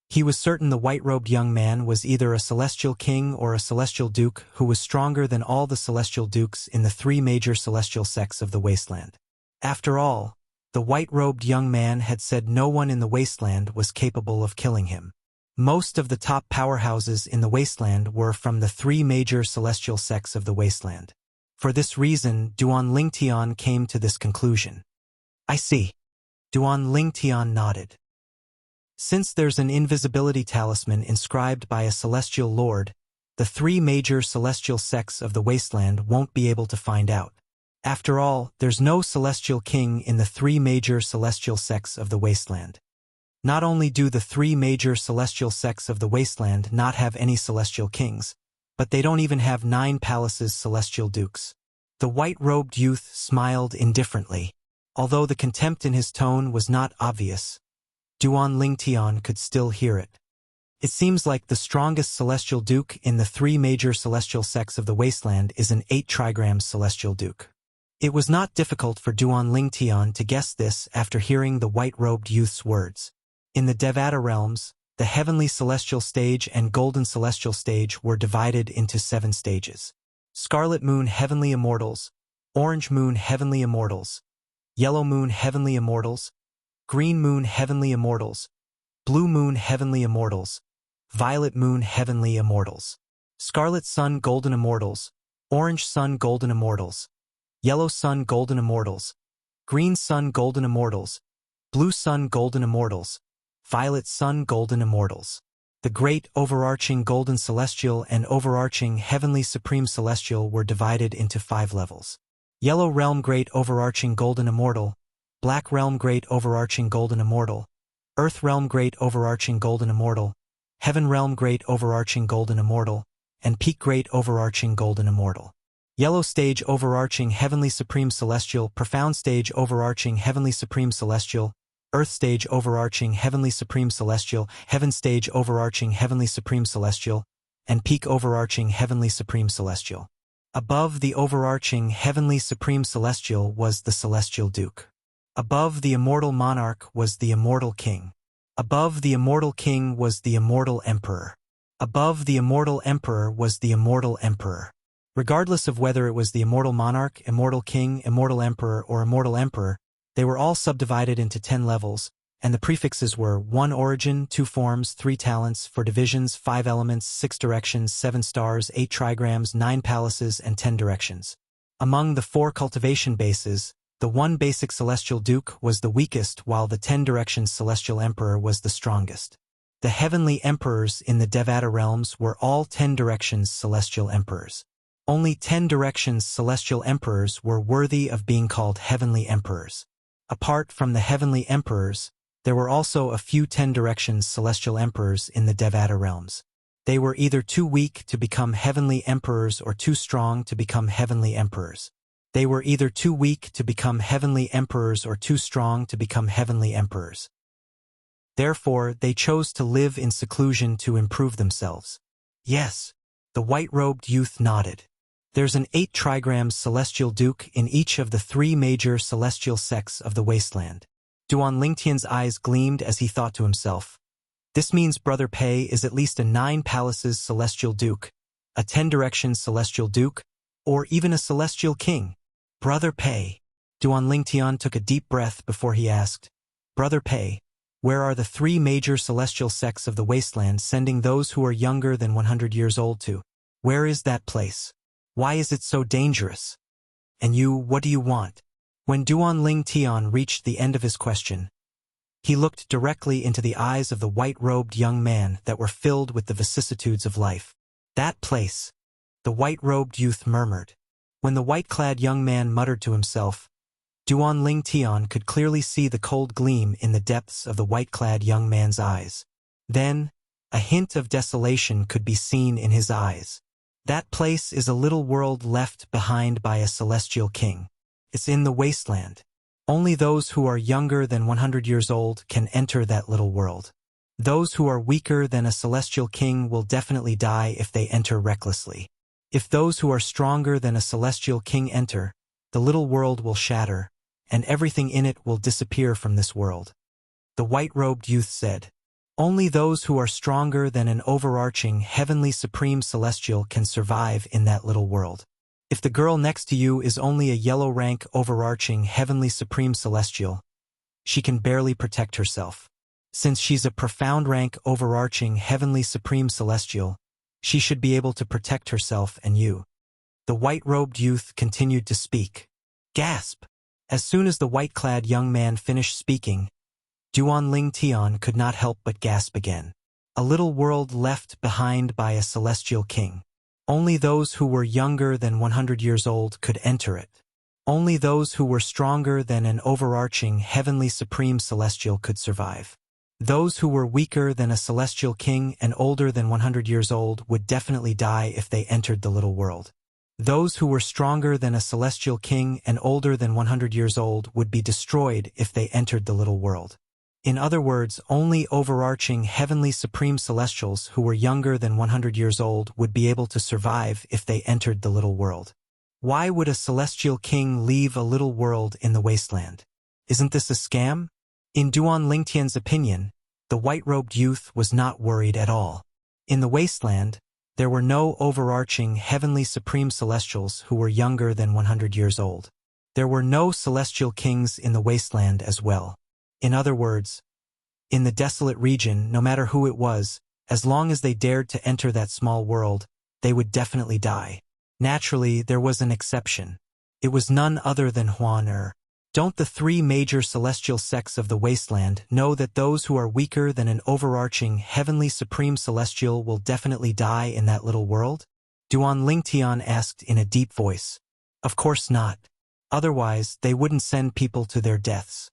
He was certain the white-robed young man was either a celestial king or a celestial duke who was stronger than all the celestial dukes in the three major celestial sects of the wasteland. After all, the white-robed young man had said no one in the wasteland was capable of killing him. Most of the top powerhouses in the wasteland were from the three major celestial sects of the wasteland. For this reason, Duan Lingtian came to this conclusion. I see. Duan Lingtian nodded. Since there's an invisibility talisman inscribed by a celestial lord, the three major celestial sects of the wasteland won't be able to find out. After all, there's no celestial king in the three major celestial sects of the wasteland. Not only do the three major celestial sects of the wasteland not have any celestial kings, but they don't even have 9 palaces celestial dukes. The white-robed youth smiled indifferently. Although the contempt in his tone was not obvious, Duan Lingtian could still hear it. It seems like the strongest celestial duke in the three major celestial sects of the wasteland is an 8-trigram celestial duke. It was not difficult for Duan Lingtian to guess this after hearing the white-robed youth's words. In the Devata realms, the heavenly celestial stage and golden celestial stage were divided into 7 stages. Scarlet Moon Heavenly Immortals, Orange Moon Heavenly Immortals, Yellow Moon Heavenly Immortals, Green Moon Heavenly Immortals, Blue Moon Heavenly Immortals, Violet Moon Heavenly Immortals, Scarlet Sun Golden Immortals, Orange Sun Golden Immortals, Yellow Sun Golden Immortals, Green Sun Golden Immortals, Blue Sun Golden Immortals, Violet Sun Golden Immortals. The Great Overarching Golden Celestial and Overarching Heavenly Supreme Celestial were divided into 5 levels. Yellow Realm Great Overarching Golden Immortal, Black Realm Great Overarching Golden Immortal, Earth Realm Great Overarching Golden Immortal, Heaven Realm Great Overarching Golden Immortal, and Peak Great Overarching Golden Immortal. Yellow stage overarching heavenly supreme celestial, profound stage overarching heavenly supreme celestial, earth stage overarching heavenly supreme celestial, heaven stage overarching heavenly supreme celestial, and peak overarching heavenly supreme celestial. Above the overarching heavenly supreme celestial was the celestial duke. Above the immortal monarch was the immortal king. Above the immortal king was the immortal emperor. Above the immortal emperor was the immortal emperor. Regardless of whether it was the immortal monarch, immortal king, immortal emperor, or immortal emperor, they were all subdivided into 10 levels, and the prefixes were 1 origin, 2 forms, 3 talents, 4 divisions, 5 elements, 6 directions, 7 stars, 8 trigrams, 9 palaces, and 10 directions. Among the 4 cultivation bases, the 1 basic celestial duke was the weakest, while the 10 directions celestial emperor was the strongest. The heavenly emperors in the Devata realms were all 10 directions celestial emperors. Only 10 directions celestial emperors were worthy of being called heavenly emperors. Apart from the heavenly emperors, there were also a few 10 directions celestial emperors in the Devata realms. They were either too weak to become heavenly emperors or too strong to become heavenly emperors. They were either too weak to become heavenly emperors or too strong to become heavenly emperors. Therefore, they chose to live in seclusion to improve themselves. Yes, the white-robed youth nodded. There's an 8 trigrams celestial duke in each of the 3 major celestial sects of the wasteland. Duan Lingtian's eyes gleamed as he thought to himself. This means Brother Pei is at least a 9 palaces celestial duke, a 10 directions celestial duke, or even a celestial king. Brother Pei. Duan Lingtian took a deep breath before he asked, Brother Pei, where are the 3 major celestial sects of the wasteland sending those who are younger than 100 years old to? Where is that place? Why is it so dangerous? And you, what do you want? When Duan Lingtian reached the end of his question, he looked directly into the eyes of the white-robed young man that were filled with the vicissitudes of life. That place, the white-robed youth murmured. When the white-clad young man muttered to himself, Duan Lingtian could clearly see the cold gleam in the depths of the white-clad young man's eyes. Then, a hint of desolation could be seen in his eyes. That place is a little world left behind by a celestial king. It's in the wasteland. Only those who are younger than 100 years old can enter that little world. Those who are weaker than a celestial king will definitely die if they enter recklessly. If those who are stronger than a celestial king enter, the little world will shatter, and everything in it will disappear from this world. The white-robed youth said, Only those who are stronger than an overarching heavenly supreme celestial can survive in that little world. If the girl next to you is only a yellow rank overarching heavenly supreme celestial, she can barely protect herself. Since she's a profound rank overarching heavenly supreme celestial, she should be able to protect herself and you. The white-robed youth continued to speak. Gasp! As soon as the white-clad young man finished speaking, Duan Lingtian could not help but gasp again. A little world left behind by a celestial king. Only those who were younger than 100 years old could enter it. Only those who were stronger than an overarching heavenly supreme celestial could survive. Those who were weaker than a celestial king and older than 100 years old would definitely die if they entered the little world. Those who were stronger than a celestial king and older than 100 years old would be destroyed if they entered the little world. In other words, only overarching heavenly supreme celestials who were younger than 100 years old would be able to survive if they entered the little world. Why would a celestial king leave a little world in the wasteland? Isn't this a scam? In Duan Lingtian's opinion, the white-robed youth was not worried at all. In the wasteland, there were no overarching heavenly supreme celestials who were younger than 100 years old. There were no celestial kings in the wasteland as well. In other words, in the desolate region, no matter who it was, as long as they dared to enter that small world, they would definitely die. Naturally, there was an exception. It was none other than Huan Er. Don't the 3 major celestial sects of the wasteland know that those who are weaker than an overarching heavenly supreme celestial will definitely die in that little world? Duan Lingtian asked in a deep voice. Of course not. Otherwise, they wouldn't send people to their deaths.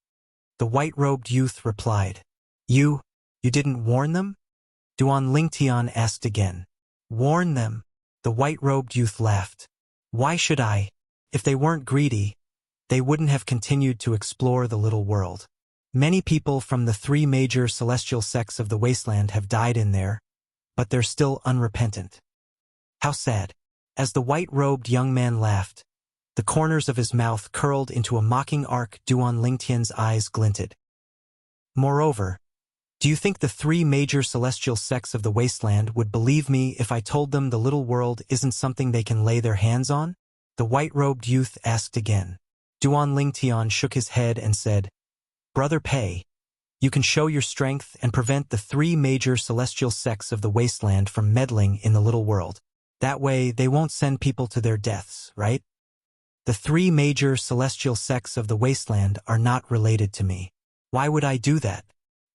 The white-robed youth replied. You didn't warn them? Duan Lingtian asked again. Warn them? The white-robed youth laughed. Why should I? If they weren't greedy, they wouldn't have continued to explore the little world. Many people from the 3 major celestial sects of the wasteland have died in there, but they're still unrepentant. How sad. As the white-robed young man laughed, the corners of his mouth curled into a mocking arc. Duan Lingtian's eyes glinted. Moreover, do you think the 3 major celestial sects of the wasteland would believe me if I told them the little world isn't something they can lay their hands on? The white-robed youth asked again. Duan Lingtian shook his head and said, Brother Pei, you can show your strength and prevent the 3 major celestial sects of the wasteland from meddling in the little world. That way, they won't send people to their deaths, right? The 3 major celestial sects of the wasteland are not related to me. Why would I do that?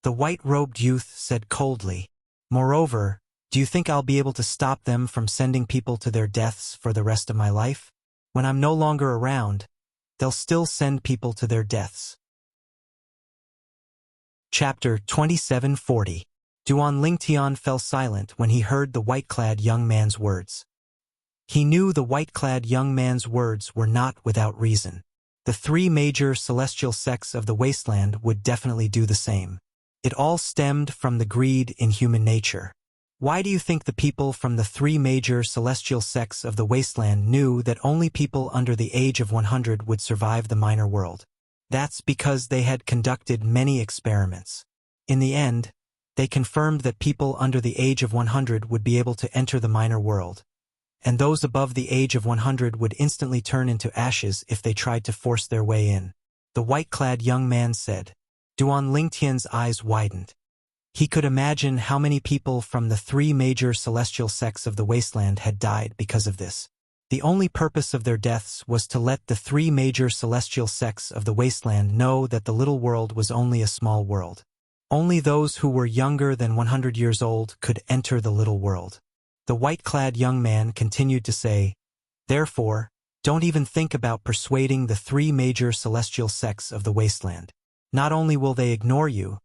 The white-robed youth said coldly. Moreover, do you think I'll be able to stop them from sending people to their deaths for the rest of my life? When I'm no longer around, they'll still send people to their deaths. Chapter 2740. Duan Lingtian fell silent when he heard the white-clad young man's words. He knew the white-clad young man's words were not without reason. The 3 major celestial sects of the wasteland would definitely do the same. It all stemmed from the greed in human nature. Why do you think the people from the 3 major celestial sects of the wasteland knew that only people under the age of 100 would survive the minor world? That's because they had conducted many experiments. In the end, they confirmed that people under the age of 100 would be able to enter the minor world, and those above the age of 100 would instantly turn into ashes if they tried to force their way in. The white-clad young man said. Duan Lingtian's eyes widened. He could imagine how many people from the 3 major celestial sects of the wasteland had died because of this. The only purpose of their deaths was to let the 3 major celestial sects of the wasteland know that the little world was only a small world. Only those who were younger than 100 years old could enter the little world. The white-clad young man continued to say, Therefore, don't even think about persuading the 3 major celestial sects of the wasteland. Not only will they ignore you,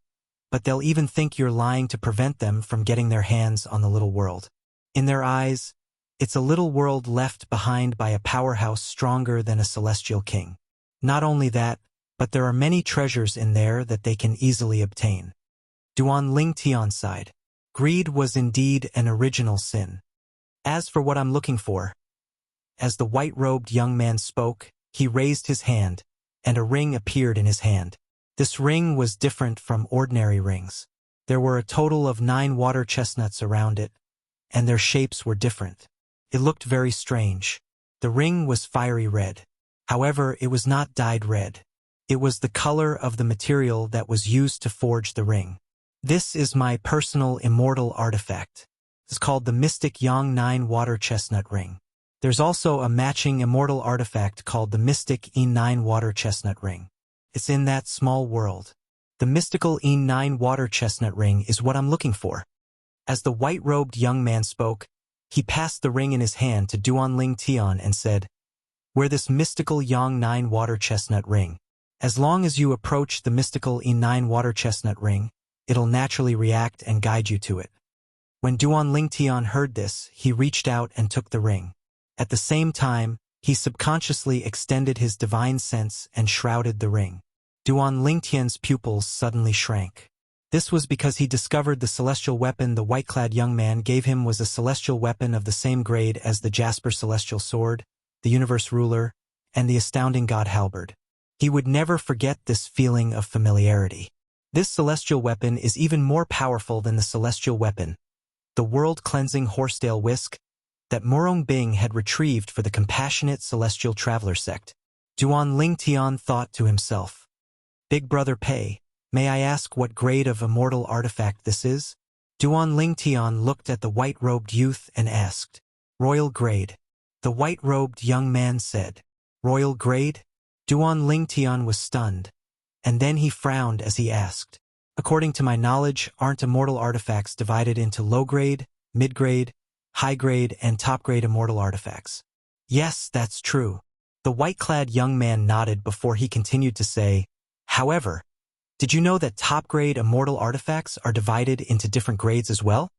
but they'll even think you're lying to prevent them from getting their hands on the little world. In their eyes, it's a little world left behind by a powerhouse stronger than a celestial king. Not only that, but there are many treasures in there that they can easily obtain. Duan Lingtian sighed. Greed was indeed an original sin. As for what I'm looking for, as the white-robed young man spoke, he raised his hand, and a ring appeared in his hand. This ring was different from ordinary rings. There were a total of 9 water chestnuts around it, and their shapes were different. It looked very strange. The ring was fiery red. However, it was not dyed red. It was the color of the material that was used to forge the ring. This is my personal immortal artifact. It's called the Mystic Yang 9 Water Chestnut Ring. There's also a matching immortal artifact called the Mystic Yin 9 Water Chestnut Ring. It's in that small world. The mystical Yin 9 Water Chestnut Ring is what I'm looking for. As the white-robed young man spoke, he passed the ring in his hand to Duan Lingtian and said, Wear this mystical Yang 9 Water Chestnut Ring. As long as you approach the mystical Yin 9 Water Chestnut Ring, it'll naturally react and guide you to it. When Duan Lingtian heard this, he reached out and took the ring. At the same time, he subconsciously extended his divine sense and shrouded the ring. Duan Lingtian's pupils suddenly shrank. This was because he discovered the celestial weapon the white-clad young man gave him was a celestial weapon of the same grade as the Jasper Celestial Sword, the Universe Ruler, and the Astounding God Halberd. He would never forget this feeling of familiarity. This celestial weapon is even more powerful than the celestial weapon, the world-cleansing Horsetail Whisk, that Murong Bing had retrieved for the compassionate celestial traveler sect. Duan Lingtian thought to himself, Big Brother Pei, may I ask what grade of immortal artifact this is? Duan Lingtian looked at the white-robed youth and asked, Royal grade. The white-robed young man said, Royal grade? Duan Lingtian was stunned, and then he frowned as he asked, According to my knowledge, aren't immortal artifacts divided into low-grade, mid-grade, high-grade, and top-grade immortal artifacts? Yes, that's true. The white-clad young man nodded before he continued to say, However, did you know that top-grade immortal artifacts are divided into different grades as well?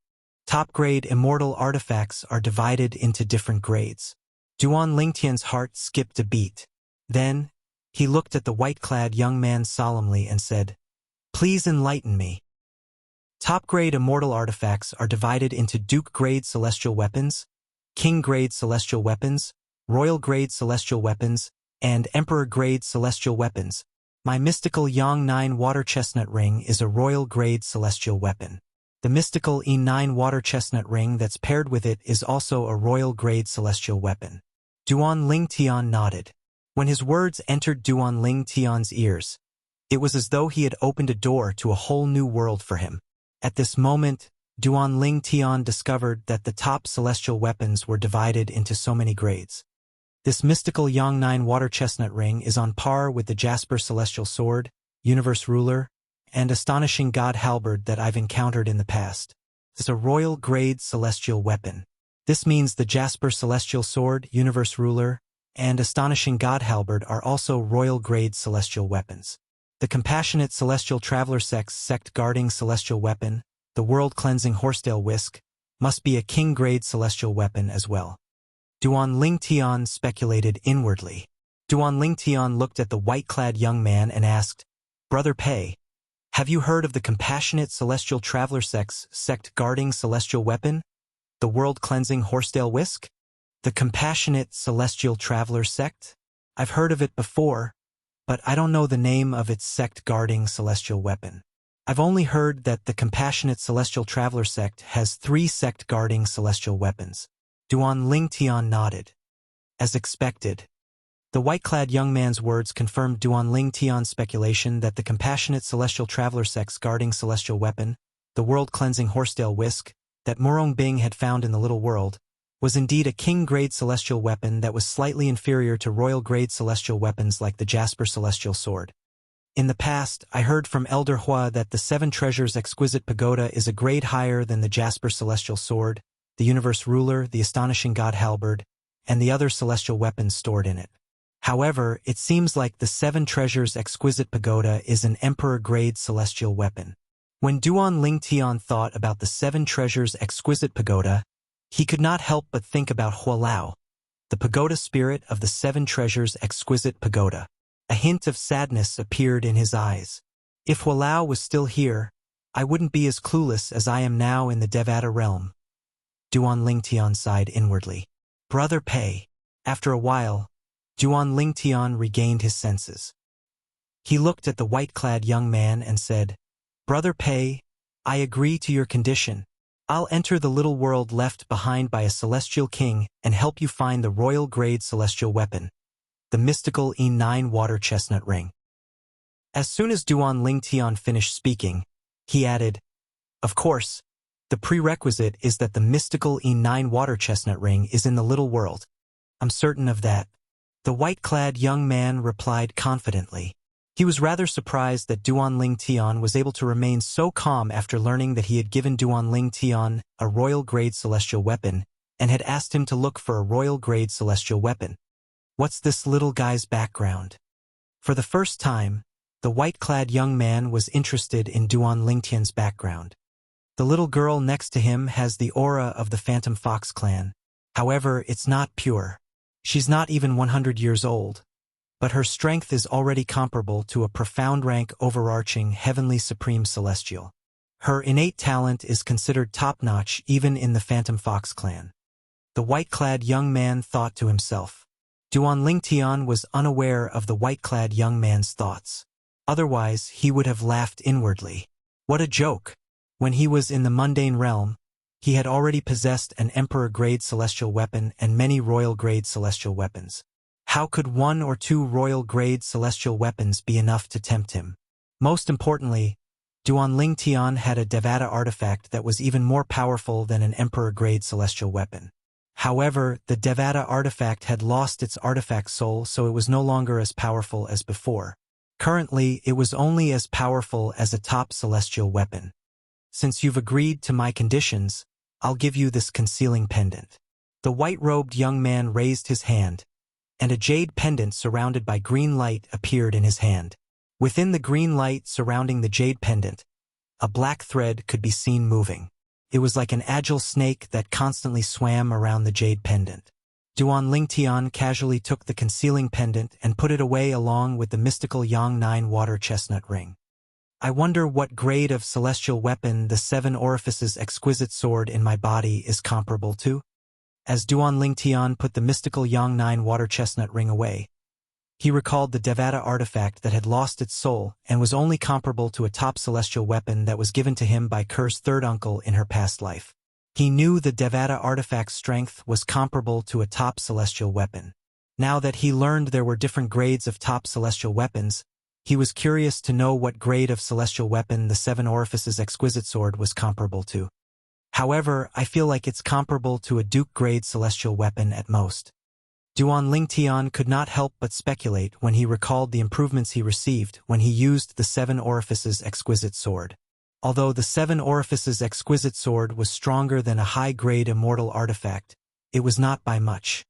Top-grade immortal artifacts are divided into different grades. Duan Lingtian's heart skipped a beat. Then, he looked at the white-clad young man solemnly and said, "Please enlighten me." Top-grade immortal artifacts are divided into Duke-grade celestial weapons, King-grade celestial weapons, Royal-grade celestial weapons, and Emperor-grade celestial weapons. My mystical Yang-9 water chestnut ring is a Royal-grade celestial weapon. The mystical E9 water chestnut ring that's paired with it is also a Royal-grade celestial weapon. Duan Lingtian nodded. When his words entered Duan Lingtian's ears, it was as though he had opened a door to a whole new world for him. At this moment, Duan Lingtian discovered that the top celestial weapons were divided into so many grades. This mystical Yang-9 water chestnut ring is on par with the Jasper celestial sword, universe ruler, and astonishing god halberd that I've encountered in the past. It's a royal-grade celestial weapon. This means the Jasper celestial sword, universe ruler, and astonishing god halberd are also royal-grade celestial weapons. The compassionate celestial traveler sect guarding celestial weapon, the world-cleansing horsetail whisk, must be a king-grade celestial weapon as well. Duan Lingtian speculated inwardly. Duan Lingtian looked at the white-clad young man and asked, "Brother Pei, have you heard of the compassionate celestial traveler sect guarding celestial weapon, the world-cleansing horsetail whisk?" The compassionate celestial traveler sect? I've heard of it before, but I don't know the name of its sect guarding celestial weapon. I've only heard that the compassionate celestial traveler sect has 3 sect guarding celestial weapons. Duan Lingtian nodded. As expected, the white-clad young man's words confirmed Duan Lingtian's speculation that the compassionate celestial traveler sect's guarding celestial weapon, the world-cleansing horsetail whisk, that Murong Bing had found in the little world, was indeed a king-grade celestial weapon that was slightly inferior to royal-grade celestial weapons like the Jasper celestial sword. In the past, I heard from Elder Hua that the 7 Treasures Exquisite Pagoda is a grade higher than the Jasper celestial sword, the universe ruler, the astonishing god halberd, and the other celestial weapons stored in it. However, it seems like the 7 Treasures Exquisite Pagoda is an emperor-grade celestial weapon. When Duan Lingtian thought about the 7 Treasures Exquisite Pagoda, he could not help but think about Hualao, the pagoda spirit of the 7 Treasures Exquisite Pagoda. A hint of sadness appeared in his eyes. If Hualao was still here, I wouldn't be as clueless as I am now in the Devata realm. Duan Lingtian sighed inwardly. Brother Pei. After a while, Duan Lingtian regained his senses. He looked at the white-clad young man and said, "Brother Pei, I agree to your condition. I'll enter the little world left behind by a celestial king and help you find the royal-grade celestial weapon, the mystical E9 water chestnut ring." As soon as Duan Lingtian finished speaking, he added, "Of course, the prerequisite is that the mystical E9 water chestnut ring is in the little world. I'm certain of that." The white-clad young man replied confidently. He was rather surprised that Duan Lingtian was able to remain so calm after learning that he had given Duan Lingtian a royal-grade celestial weapon and had asked him to look for a royal-grade celestial weapon. What's this little guy's background? For the first time, the white-clad young man was interested in Duan Lingtian's background. The little girl next to him has the aura of the Phantom Fox clan. However, it's not pure. She's not even 100 years old, but her strength is already comparable to a profound rank overarching heavenly supreme celestial. Her innate talent is considered top-notch even in the Phantom Fox clan. The white-clad young man thought to himself. Duan Lingtian was unaware of the white-clad young man's thoughts. Otherwise, he would have laughed inwardly. What a joke! When he was in the mundane realm, he had already possessed an emperor-grade celestial weapon and many royal-grade celestial weapons. How could 1 or 2 royal-grade celestial weapons be enough to tempt him? Most importantly, Duan Lingtian had a Devata artifact that was even more powerful than an emperor-grade celestial weapon. However, the Devata artifact had lost its artifact soul, so it was no longer as powerful as before. Currently, it was only as powerful as a top celestial weapon. Since you've agreed to my conditions, I'll give you this concealing pendant. The white-robed young man raised his hand, and a jade pendant surrounded by green light appeared in his hand. Within the green light surrounding the jade pendant, a black thread could be seen moving. It was like an agile snake that constantly swam around the jade pendant. Duan Lingtian casually took the concealing pendant and put it away along with the mystical Yang 9 water chestnut ring. I wonder what grade of celestial weapon the 7 orifices exquisite sword in my body is comparable to? As Duan Lingtian put the mystical Yang 9 water chestnut ring away, he recalled the Devata artifact that had lost its soul and was only comparable to a top celestial weapon that was given to him by Ker's third uncle in her past life. He knew the Devata artifact's strength was comparable to a top celestial weapon. Now that he learned there were different grades of top celestial weapons, he was curious to know what grade of celestial weapon the 7 orifices exquisite sword was comparable to. However, I feel like it's comparable to a Duke-grade celestial weapon at most. Duan Lingtian could not help but speculate when he recalled the improvements he received when he used the 7 orifices exquisite sword. Although the 7 orifices exquisite sword was stronger than a high-grade immortal artifact, it was not by much.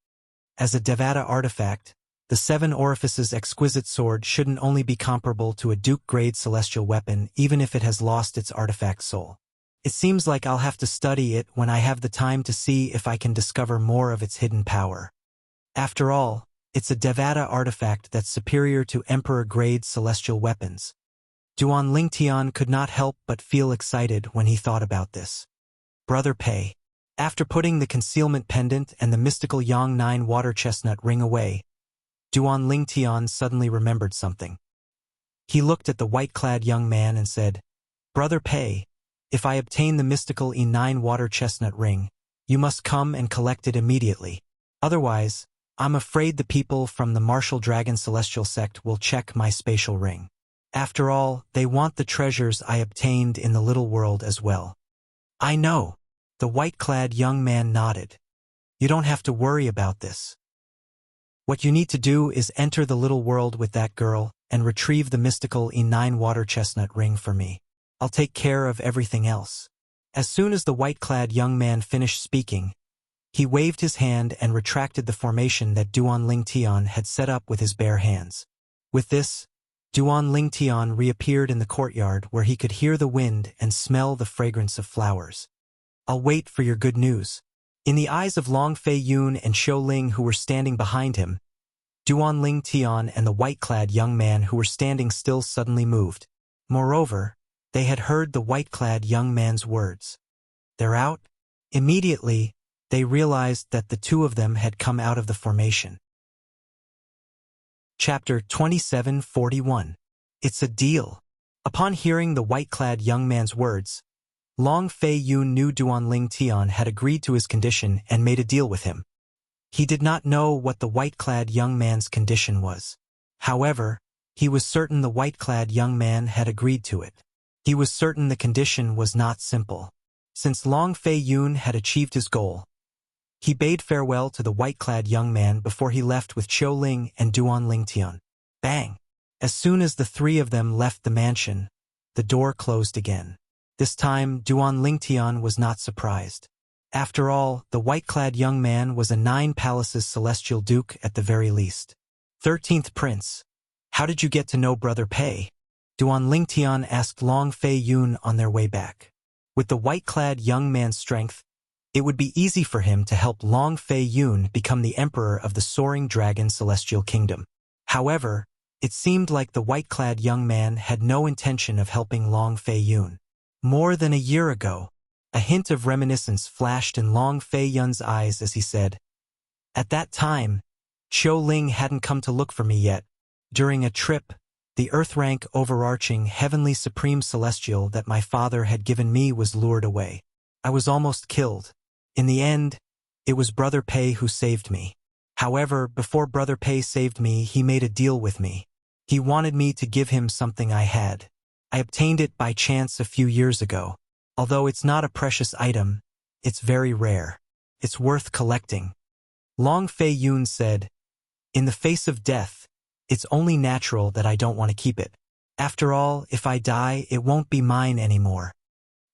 As a Devata artifact, the 7 orifices exquisite sword shouldn't only be comparable to a Duke-grade celestial weapon even if it has lost its artifact soul. It seems like I'll have to study it when I have the time to see if I can discover more of its hidden power. After all, it's a Devata artifact that's superior to Emperor-grade celestial weapons. Duan Lingtian could not help but feel excited when he thought about this. Brother Pei. After putting the concealment pendant and the mystical Yang 9 water chestnut ring away, Duan Lingtian suddenly remembered something. He looked at the white-clad young man and said, "Brother Pei, if I obtain the mystical E9 water chestnut ring, you must come and collect it immediately. Otherwise, I'm afraid the people from the Martial Dragon Celestial Sect will check my spatial ring. After all, they want the treasures I obtained in the little world as well." "I know." The white-clad young man nodded. "You don't have to worry about this. What you need to do is enter the little world with that girl and retrieve the mystical E9 water chestnut ring for me. I'll take care of everything else." As soon as the white-clad young man finished speaking, he waved his hand and retracted the formation that Duan Lingtian had set up with his bare hands. With this, Duan Lingtian reappeared in the courtyard where he could hear the wind and smell the fragrance of flowers. "I'll wait for your good news." In the eyes of Long Fei Yun and Xiu Ling who were standing behind him, Duan Lingtian and the white-clad young man who were standing still suddenly moved. Moreover, they had heard the white-clad young man's words. "They're out?" Immediately, they realized that the two of them had come out of the formation. Chapter 2741. It's a deal. Upon hearing the white-clad young man's words, Long Fei Yun knew Duan Lingtian had agreed to his condition and made a deal with him. He did not know what the white-clad young man's condition was. However, he was certain the white-clad young man had agreed to it. He was certain the condition was not simple. Since Long Fei Yun had achieved his goal, he bade farewell to the white-clad young man before he left with Xiu Ling and Duan Lingtian. Bang! As soon as the three of them left the mansion, the door closed again. This time, Duan Lingtian was not surprised. After all, the white-clad young man was a 9 palaces celestial duke at the very least. 13th Prince. "How did you get to know Brother Pei?" Duan Lingtian asked Long Fei Yun on their way back. With the white-clad young man's strength, it would be easy for him to help Long Fei Yun become the emperor of the Soaring Dragon Celestial Kingdom. However, it seemed like the white-clad young man had no intention of helping Long Fei Yun. More than a year ago, a hint of reminiscence flashed in Long Fei Yun's eyes as he said, "At that time, Xiu Ling hadn't come to look for me yet. During a trip, the earth-rank overarching heavenly supreme celestial that my father had given me was lured away. I was almost killed. In the end, it was Brother Pei who saved me. However, before Brother Pei saved me, he made a deal with me. He wanted me to give him something I had. I obtained it by chance a few years ago. Although it's not a precious item, it's very rare. It's worth collecting." Long Fei Yun said, "In the face of death, it's only natural that I don't want to keep it. After all, if I die, it won't be mine anymore."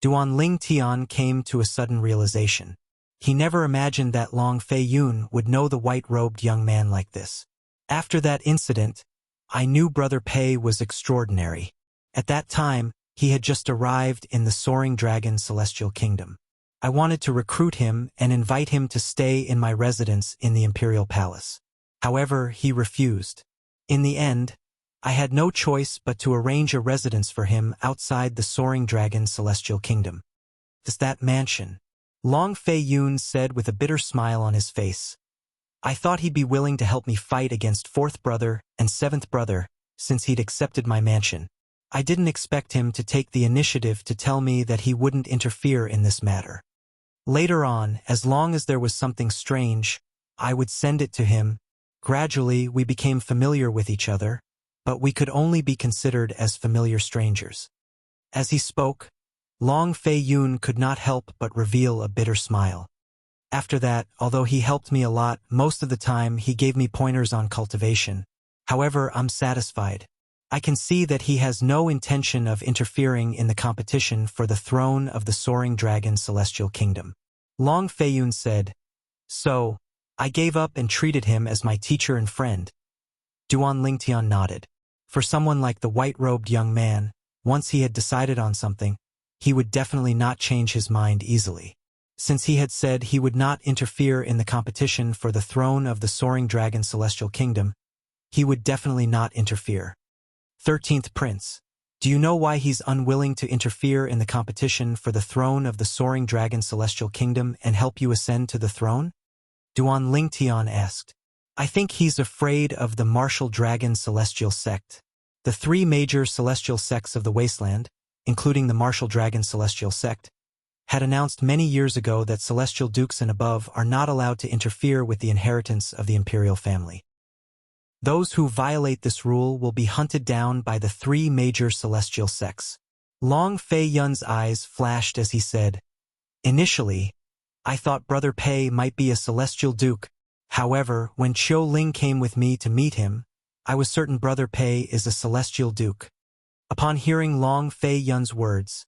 Duan Lingtian came to a sudden realization. He never imagined that Long Fei Yun would know the white-robed young man like this. "After that incident, I knew Brother Pei was extraordinary. At that time, he had just arrived in the Soaring Dragon Celestial Kingdom. I wanted to recruit him and invite him to stay in my residence in the imperial palace. However, he refused. In the end, I had no choice but to arrange a residence for him outside the Soaring Dragon Celestial Kingdom. "Is that mansion?" Long Fei Yun said with a bitter smile on his face. "I thought he'd be willing to help me fight against fourth brother and seventh brother, since he'd accepted my mansion. I didn't expect him to take the initiative to tell me that he wouldn't interfere in this matter. Later on, as long as there was something strange, I would send it to him. Gradually, we became familiar with each other, but we could only be considered as familiar strangers." As he spoke, Long Fei Yun could not help but reveal a bitter smile. After that, although he helped me a lot, most of the time he gave me pointers on cultivation. However, I'm satisfied. I can see that he has no intention of interfering in the competition for the throne of the Soaring Dragon Celestial Kingdom. Long Fei Yun said, "So, I gave up and treated him as my teacher and friend." Duan Lingtian nodded. For someone like the white-robed young man, once he had decided on something, he would definitely not change his mind easily. Since he had said he would not interfere in the competition for the throne of the Soaring Dragon Celestial Kingdom, he would definitely not interfere. 13th Prince, do you know why he's unwilling to interfere in the competition for the throne of the Soaring Dragon Celestial Kingdom and help you ascend to the throne? Duan Lingtian asked. "I think he's afraid of the martial dragon celestial sect. The three major celestial sects of the wasteland, including the martial dragon celestial sect, had announced many years ago that celestial dukes and above are not allowed to interfere with the inheritance of the imperial family. Those who violate this rule will be hunted down by the three major celestial sects." Long Fei Yun's eyes flashed as he said, "Initially, I thought Brother Pei might be a celestial duke. However, when Qiu Ling came with me to meet him, I was certain Brother Pei is a celestial duke." Upon hearing Long Fei Yun's words,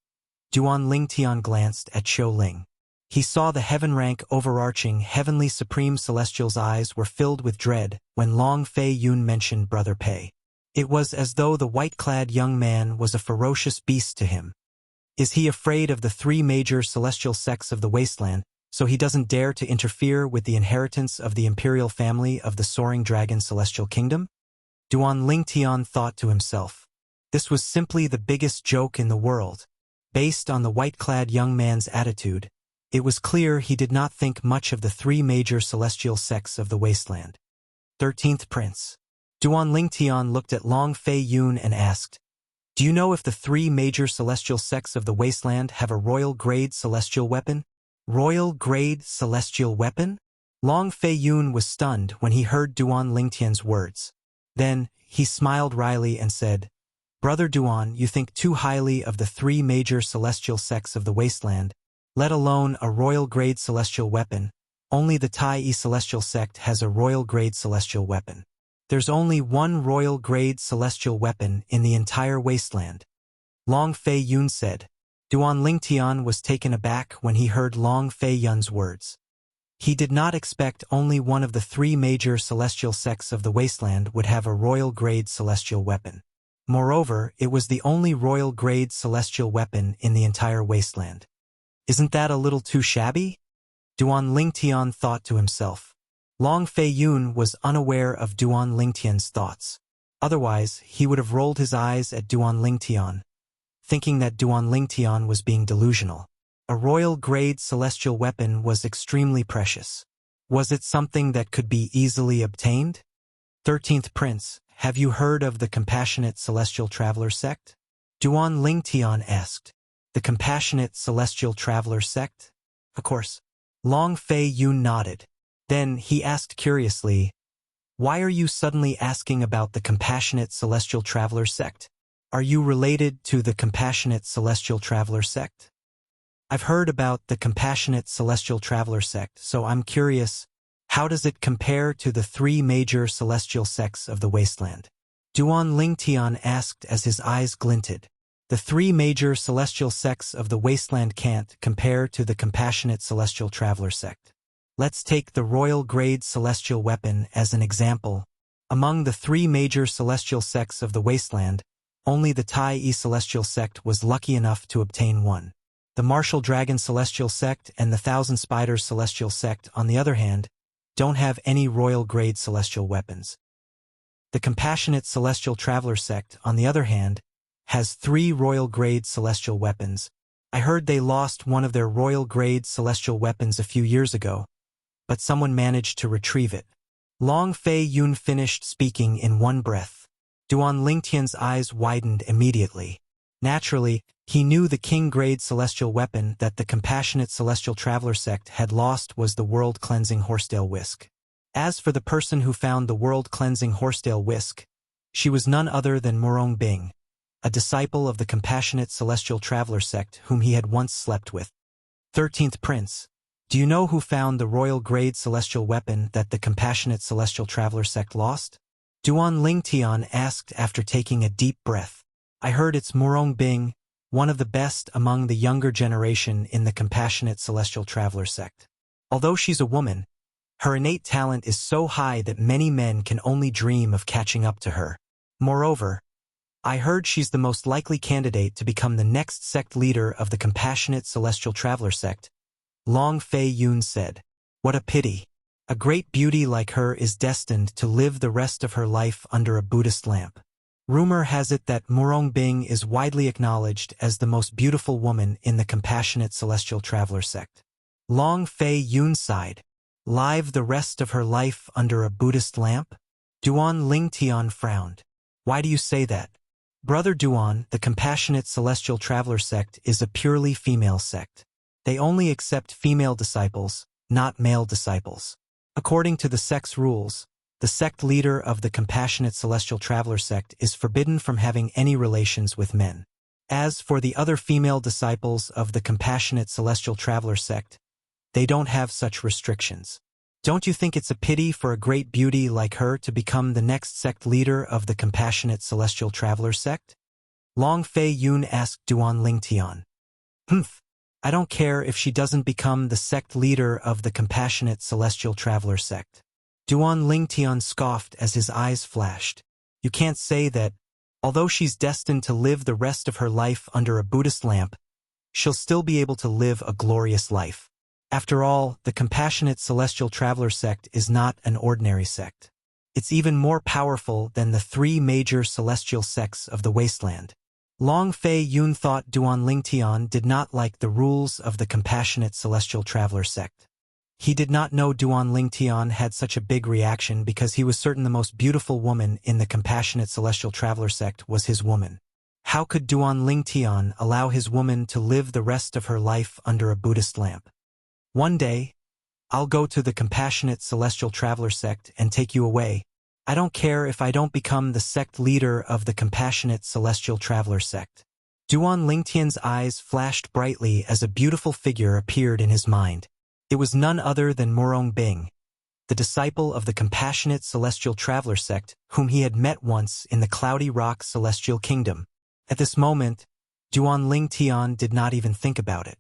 Duan Lingtian glanced at Qiu Ling. He saw the heaven-rank overarching heavenly supreme celestial's eyes were filled with dread when Long Fei Yun mentioned Brother Pei. It was as though the white-clad young man was a ferocious beast to him. Is he afraid of the three major celestial sects of the wasteland, so he doesn't dare to interfere with the inheritance of the imperial family of the Soaring Dragon Celestial Kingdom? Duan Lingtian thought to himself. This was simply the biggest joke in the world. Based on the white-clad young man's attitude, it was clear he did not think much of the three major celestial sects of the wasteland. 13th Prince. Duan Lingtian looked at Long Fei Yun and asked, "Do you know if the three major celestial sects of the wasteland have a royal-grade celestial weapon?" Royal-grade celestial weapon? Long Fei Yun was stunned when he heard Duan Lingtian's words. Then, he smiled wryly and said, "Brother Duan, you think too highly of the three major celestial sects of the wasteland, let alone a royal-grade celestial weapon. Only the Tai celestial sect has a royal-grade celestial weapon. There's only one royal-grade celestial weapon in the entire wasteland." Long Fei Yun said. Duan Lingtian was taken aback when he heard Long Fei Yun's words. He did not expect only one of the three major celestial sects of the wasteland would have a royal-grade celestial weapon. Moreover, it was the only royal-grade celestial weapon in the entire wasteland. Isn't that a little too shabby? Duan Lingtian thought to himself. Long Fei Yun was unaware of Duan Lingtian's thoughts. Otherwise, he would have rolled his eyes at Duan Lingtian, thinking that Duan Lingtian was being delusional. A royal-grade celestial weapon was extremely precious. Was it something that could be easily obtained? 13th Prince, have you heard of the Compassionate Celestial Traveler sect? Duan Lingtian asked. The Compassionate Celestial Traveler sect? Of course. Long Fei Yun nodded. Then he asked curiously, "Why are you suddenly asking about the Compassionate Celestial Traveler sect? Are you related to the Compassionate Celestial Traveler sect?" "I've heard about the Compassionate Celestial Traveler sect, so I'm curious, how does it compare to the three major celestial sects of the wasteland?" Duan Lingtian asked as his eyes glinted. The three major celestial sects of the wasteland can't compare to the Compassionate Celestial Traveler sect. Let's take the royal-grade celestial weapon as an example. Among the three major celestial sects of the wasteland, only the Tai celestial sect was lucky enough to obtain one. The Martial Dragon Celestial Sect and the Thousand Spiders Celestial Sect, on the other hand, don't have any royal-grade celestial weapons. The Compassionate Celestial Traveler Sect, on the other hand, has 3 royal-grade celestial weapons. I heard they lost one of their royal-grade celestial weapons a few years ago, but someone managed to retrieve it. Long Fei Yun finished speaking in one breath. Duan Lingtian's eyes widened immediately. Naturally, he knew the king-grade celestial weapon that the Compassionate Celestial Traveler Sect had lost was the world-cleansing Horsetail Whisk. As for the person who found the world-cleansing Horsetail Whisk, she was none other than Murong Bing, a disciple of the Compassionate Celestial Traveler Sect whom he had once slept with. 13th Prince, do you know who found the royal-grade celestial weapon that the Compassionate Celestial Traveler Sect lost? Duan Lingtian asked after taking a deep breath. I heard it's Murong Bing, one of the best among the younger generation in the Compassionate Celestial Traveler Sect. Although she's a woman, her innate talent is so high that many men can only dream of catching up to her. Moreover, I heard she's the most likely candidate to become the next sect leader of the Compassionate Celestial Traveler Sect. Long Fei Yun said, "What a pity. A great beauty like her is destined to live the rest of her life under a Buddhist lamp." Rumor has it that Murong Bing is widely acknowledged as the most beautiful woman in the Compassionate Celestial Traveler Sect. Long Fei Yun sighed. Live the rest of her life under a Buddhist lamp? Duan Lingtian frowned. Why do you say that? Brother Duan, the Compassionate Celestial Traveler Sect is a purely female sect. They only accept female disciples, not male disciples. According to the sect's rules, the sect leader of the Compassionate Celestial Traveler Sect is forbidden from having any relations with men. As for the other female disciples of the Compassionate Celestial Traveler Sect, they don't have such restrictions. Don't you think it's a pity for a great beauty like her to become the next sect leader of the Compassionate Celestial Traveler Sect? Long Fei Yun asked Duan Lingtian. I don't care if she doesn't become the sect leader of the Compassionate Celestial Traveler Sect. Duan Lingtian scoffed as his eyes flashed. You can't say that, although she's destined to live the rest of her life under a Buddhist lamp, she'll still be able to live a glorious life. After all, the Compassionate Celestial Traveler Sect is not an ordinary sect. It's even more powerful than the 3 major celestial sects of the wasteland. Long Fei Yun thought Duan Lingtian did not like the rules of the Compassionate Celestial Traveler Sect. He did not know Duan Lingtian had such a big reaction because he was certain the most beautiful woman in the Compassionate Celestial Traveler Sect was his woman. How could Duan Lingtian allow his woman to live the rest of her life under a Buddhist lamp? One day, I'll go to the Compassionate Celestial Traveler Sect and take you away. I don't care if I don't become the sect leader of the Compassionate Celestial Traveler Sect. Duan Lingtian's eyes flashed brightly as a beautiful figure appeared in his mind. It was none other than Murong Bing, the disciple of the Compassionate Celestial Traveler Sect whom he had met once in the Cloudy Rock Celestial Kingdom. At this moment, Duan Lingtian did not even think about it.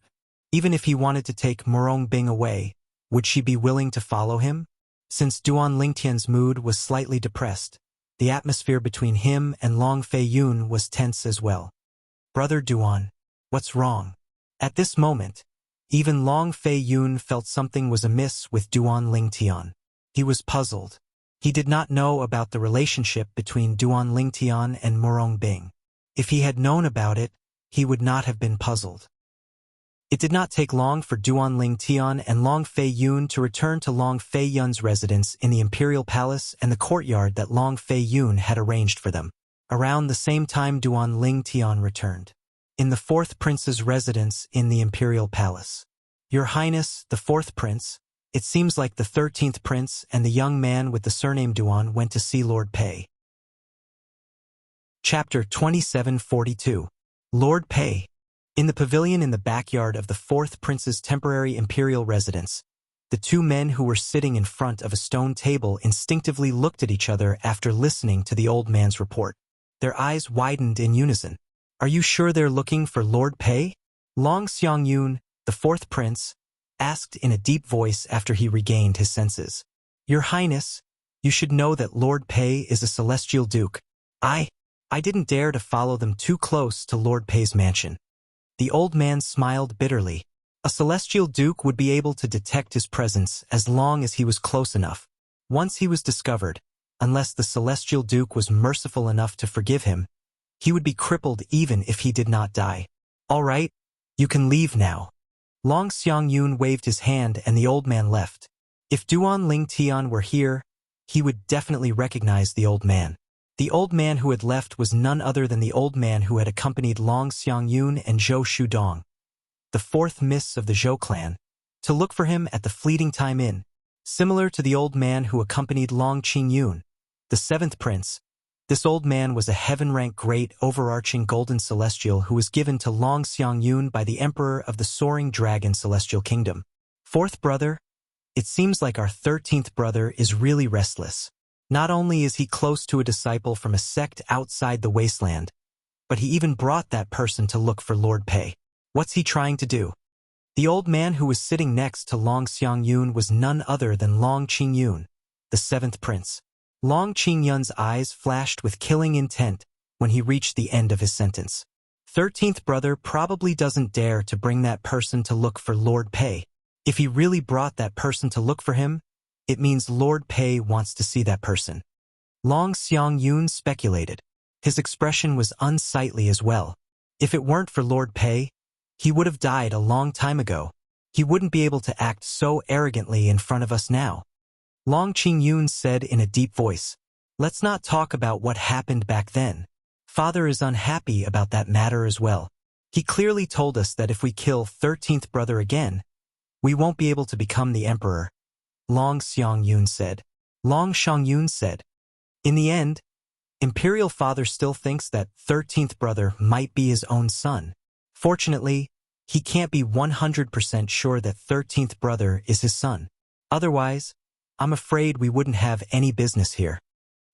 Even if he wanted to take Murong Bing away, would she be willing to follow him? Since Duan Lingtian's mood was slightly depressed, the atmosphere between him and Long Fei Yun was tense as well. Brother Duan, what's wrong? At this moment, even Long Fei Yun felt something was amiss with Duan Lingtian. He was puzzled. He did not know about the relationship between Duan Lingtian and Murong Bing. If he had known about it, he would not have been puzzled. It did not take long for Duan Lingtian and Long Fei Yun to return to Long Fei Yun's residence in the Imperial Palace and the courtyard that Long Fei Yun had arranged for them. Around the same time Duan Lingtian returned. In the 4th Prince's residence in the Imperial Palace. Your Highness, the 4th Prince, it seems like the 13th Prince and the young man with the surname Duan went to see Lord Pei. Chapter 2742. Lord Pei. In the pavilion in the backyard of the 4th Prince's temporary imperial residence, the 2 men who were sitting in front of a stone table instinctively looked at each other after listening to the old man's report. Their eyes widened in unison. Are you sure they're looking for Lord Pei? Long Xiangyun, the 4th Prince, asked in a deep voice after he regained his senses. Your Highness, you should know that Lord Pei is a celestial duke. I didn't dare to follow them too close to Lord Pei's mansion. The old man smiled bitterly. A celestial duke would be able to detect his presence as long as he was close enough. Once he was discovered, unless the celestial duke was merciful enough to forgive him, he would be crippled even if he did not die. All right, you can leave now. Long Xiangyun waved his hand and the old man left. If Duan Ling Tian were here, he would definitely recognize the old man. The old man who had left was none other than the old man who had accompanied Long Xiangyun and Zhou Shudong, the fourth miss of the Zhou clan, to look for him at the Fleeting Time Inn, similar to the old man who accompanied Long Qingyun, the seventh prince. This old man was a heaven-rank great overarching golden celestial who was given to Long Xiangyun by the emperor of the Soaring Dragon Celestial Kingdom. Fourth brother, it seems like our 13th brother is really restless. Not only is he close to a disciple from a sect outside the wasteland, but he even brought that person to look for Lord Pei. What's he trying to do? The old man who was sitting next to Long Xiangyun was none other than Long Qingyun, the seventh prince. Long Qingyun's eyes flashed with killing intent when he reached the end of his sentence. 13th brother probably doesn't dare to bring that person to look for Lord Pei. If he really brought that person to look for him, it means Lord Pei wants to see that person. Long Xiangyun speculated. His expression was unsightly as well. If it weren't for Lord Pei, he would have died a long time ago. He wouldn't be able to act so arrogantly in front of us now. Long Qingyun said in a deep voice, "Let's not talk about what happened back then. Father is unhappy about that matter as well. He clearly told us that if we kill 13th brother again, we won't be able to become the emperor." Long Xiangyun said. Long Xiangyun said, "In the end, Imperial Father still thinks that 13th brother might be his own son. Fortunately, he can't be 100% sure that 13th brother is his son. Otherwise, I'm afraid we wouldn't have any business here."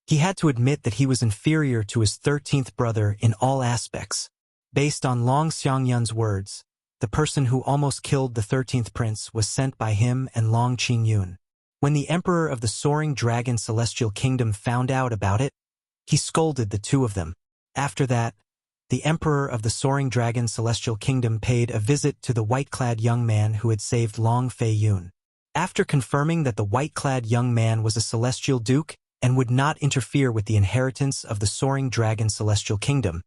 He had to admit that he was inferior to his 13th brother in all aspects. Based on Long Xiangyun's words, the person who almost killed the 13th prince was sent by him and Long Qingyun. When the emperor of the Soaring Dragon Celestial Kingdom found out about it, he scolded the two of them. After that, the emperor of the Soaring Dragon Celestial Kingdom paid a visit to the white-clad young man who had saved Long Fei Yun. After confirming that the white-clad young man was a celestial duke and would not interfere with the inheritance of the Soaring Dragon Celestial Kingdom,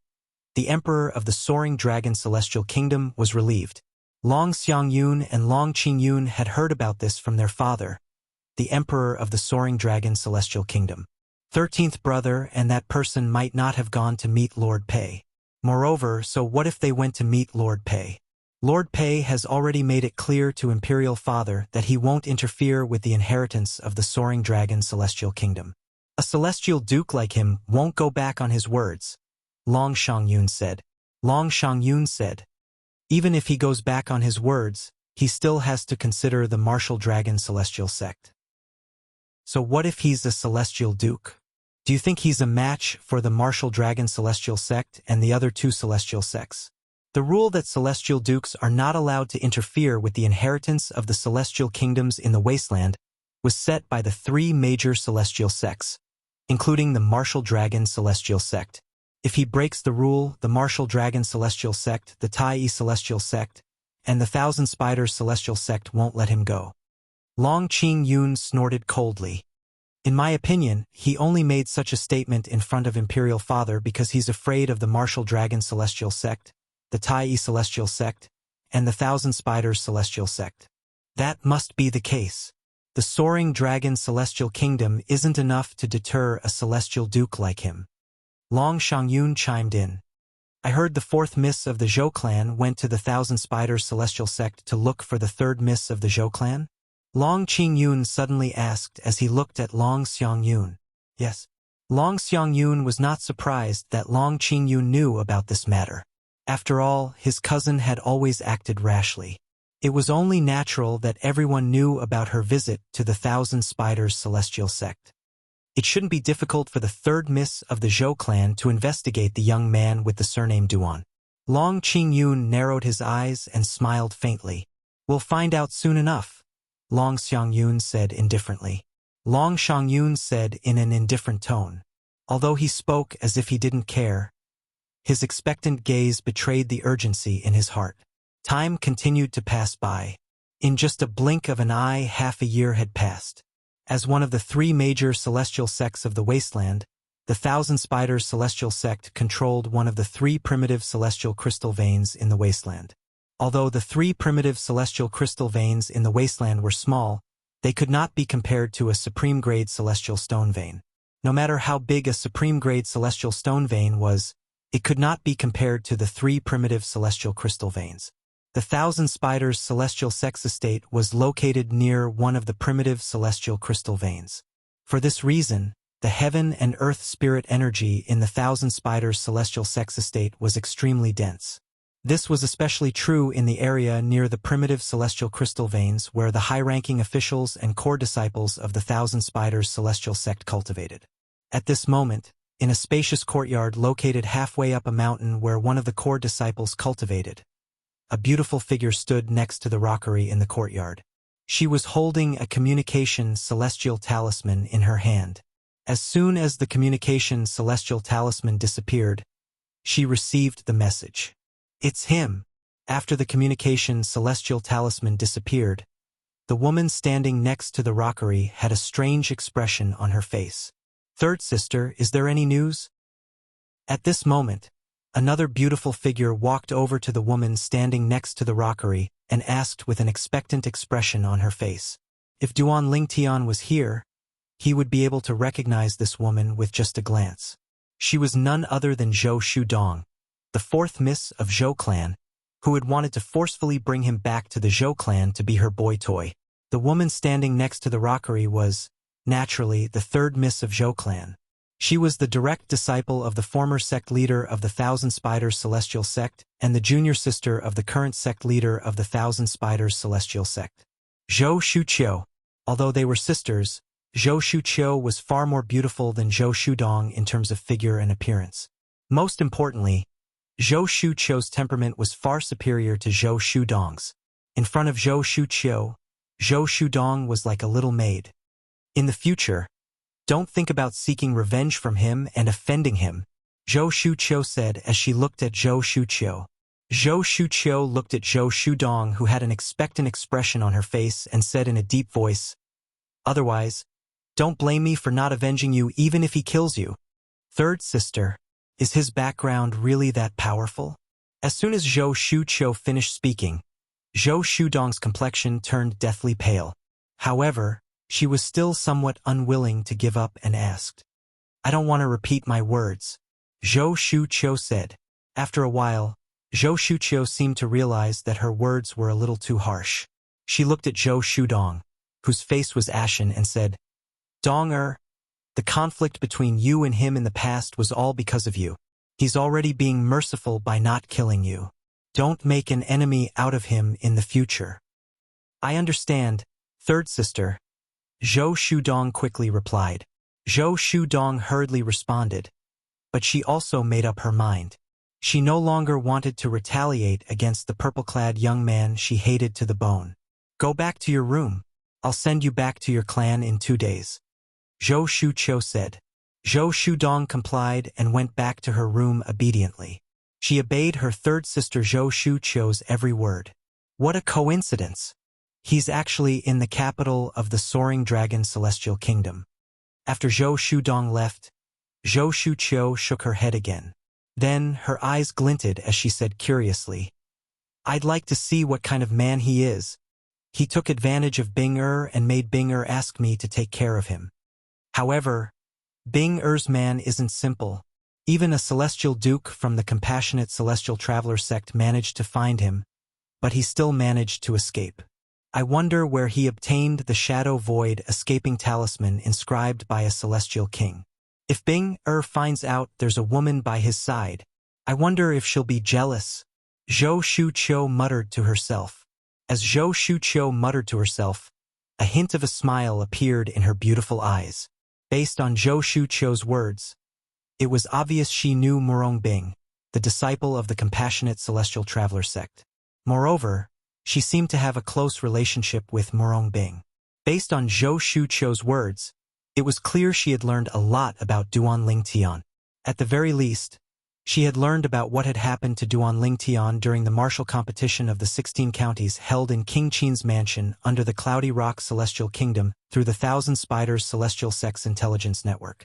the emperor of the Soaring Dragon Celestial Kingdom was relieved. Long Xiangyun and Long Qingyun had heard about this from their father, the emperor of the Soaring Dragon Celestial Kingdom. 13th brother and that person might not have gone to meet Lord Pei. Moreover, so what if they went to meet Lord Pei? Lord Pei has already made it clear to Imperial Father that he won't interfere with the inheritance of the Soaring Dragon Celestial Kingdom. A celestial duke like him won't go back on his words, Long Xiangyun said. Long Xiangyun said, even if he goes back on his words, he still has to consider the Martial Dragon Celestial Sect. So what if he's a celestial duke? Do you think he's a match for the Martial Dragon Celestial Sect and the other two celestial sects? The rule that celestial dukes are not allowed to interfere with the inheritance of the celestial kingdoms in the wasteland was set by the three major celestial sects, including the Martial Dragon Celestial Sect. If he breaks the rule, the Martial Dragon Celestial Sect, the Tai Celestial Sect, and the Thousand Spiders Celestial Sect won't let him go. Long Qingyun snorted coldly. In my opinion, he only made such a statement in front of Imperial Father because he's afraid of the Martial Dragon Celestial Sect, the Tai Celestial Sect, and the Thousand Spiders Celestial Sect. That must be the case. The Soaring Dragon Celestial Kingdom isn't enough to deter a celestial duke like him. Long Xiangyun chimed in. I heard the fourth miss of the Zhou clan went to the Thousand Spiders Celestial Sect to look for the third miss of the Zhou clan? Long Qingyun suddenly asked as he looked at Long Xiangyun. Yes. Long Xiangyun was not surprised that Long Qingyun knew about this matter. After all, his cousin had always acted rashly. It was only natural that everyone knew about her visit to the Thousand Spiders Celestial Sect. It shouldn't be difficult for the third miss of the Zhou clan to investigate the young man with the surname Duan. Long Qingyun narrowed his eyes and smiled faintly. We'll find out soon enough, Long Xiangyun said indifferently. Long Xiangyun said in an indifferent tone. Although he spoke as if he didn't care, His expectant gaze betrayed the urgency in his heart. Time continued to pass by. In just a blink of an eye, half a year had passed. As one of the three major celestial sects of the wasteland, the Thousand Spiders celestial sect controlled one of the three primitive celestial crystal veins in the wasteland. Although the three primitive celestial crystal veins in the wasteland were small, they could not be compared to a supreme-grade celestial stone vein. No matter how big a supreme-grade celestial stone vein was, it could not be compared to the three primitive celestial crystal veins. The Thousand Spiders celestial sex estate was located near one of the primitive celestial crystal veins. For this reason, the heaven and earth spirit energy in the Thousand Spiders celestial sex estate was extremely dense. This was especially true in the area near the primitive celestial crystal veins where the high-ranking officials and core disciples of the Thousand Spiders celestial sect cultivated. At this moment, in a spacious courtyard located halfway up a mountain where one of the core disciples cultivated, a beautiful figure stood next to the rockery in the courtyard. She was holding a communication celestial talisman in her hand. As soon as the communication celestial talisman disappeared, she received the message. It's him. After the communication celestial talisman disappeared, the woman standing next to the rockery had a strange expression on her face. Third sister, is there any news? At this moment, another beautiful figure walked over to the woman standing next to the rockery and asked with an expectant expression on her face. If Duan Lingtian was here, he would be able to recognize this woman with just a glance. She was none other than Zhou Shudong, the fourth miss of Zhou clan, who had wanted to forcefully bring him back to the Zhou clan to be her boy toy. The woman standing next to the rockery was, naturally, the third miss of Zhou clan. She was the direct disciple of the former sect leader of the Thousand Spiders celestial sect and the junior sister of the current sect leader of the Thousand Spiders celestial sect. Zhou Shuqiu. Although they were sisters, Zhou Shuqiu was far more beautiful than Zhou Shudong in terms of figure and appearance. Most importantly, Zhou Shuqiu's temperament was far superior to Zhou Shudong's. In front of Zhou Shuqiu, Zhou Shudong was like a little maid. In the future, don't think about seeking revenge from him and offending him, Zhou Shuqiu said as she looked at Zhou Shuqiu. Zhou Shuqiu looked at Zhou Shudong, who had an expectant expression on her face, and said in a deep voice, "Otherwise, don't blame me for not avenging you even if he kills you." Third sister, is his background really that powerful? As soon as Zhou Shuqiu finished speaking, Zhou Shudong's complexion turned deathly pale. However, she was still somewhat unwilling to give up and asked, "I don't want to repeat my words," Zhou Shuqiu said. After a while, Zhou Shuqiu seemed to realize that her words were a little too harsh. She looked at Zhou Shudong, whose face was ashen, and said, "Dong-er, the conflict between you and him in the past was all because of you. He's already being merciful by not killing you. Don't make an enemy out of him in the future." "I understand, third sister," Zhou Shudong quickly replied. Zhou Shudong hurriedly responded, but she also made up her mind. She no longer wanted to retaliate against the purple-clad young man she hated to the bone. "Go back to your room. I'll send you back to your clan in 2 days," Zhou Shuqiu said. Zhou Shudong complied and went back to her room obediently. She obeyed her third sister Zhou Shuqiu's every word. What a coincidence! He's actually in the capital of the Soaring Dragon Celestial Kingdom. After Zhou Shudong left, Zhou Shuqiu shook her head again. Then her eyes glinted as she said curiously, "I'd like to see what kind of man he is. He took advantage of Bing-er and made Bing-er ask me to take care of him. However, Bing-er's man isn't simple. Even a celestial duke from the compassionate celestial traveler sect managed to find him, but he still managed to escape. I wonder where he obtained the shadow void escaping talisman inscribed by a celestial king. If Bing-er finds out there's a woman by his side, I wonder if she'll be jealous." Zhou Shuqiu muttered to herself. As Zhou Shuqiu muttered to herself, a hint of a smile appeared in her beautiful eyes. Based on Zhou Shuqiu's words, it was obvious she knew Murong Bing, the disciple of the compassionate celestial traveler sect. Moreover, she seemed to have a close relationship with Murong Bing. Based on Zhou Shuqiu's words, it was clear she had learned a lot about Duan Lingtian. At the very least, She had learned about what had happened to Duan Lingtian during the martial competition of the 16 counties held in King Qin's mansion under the Cloudy Rock Celestial Kingdom through the Thousand Spiders Celestial Sex Intelligence Network.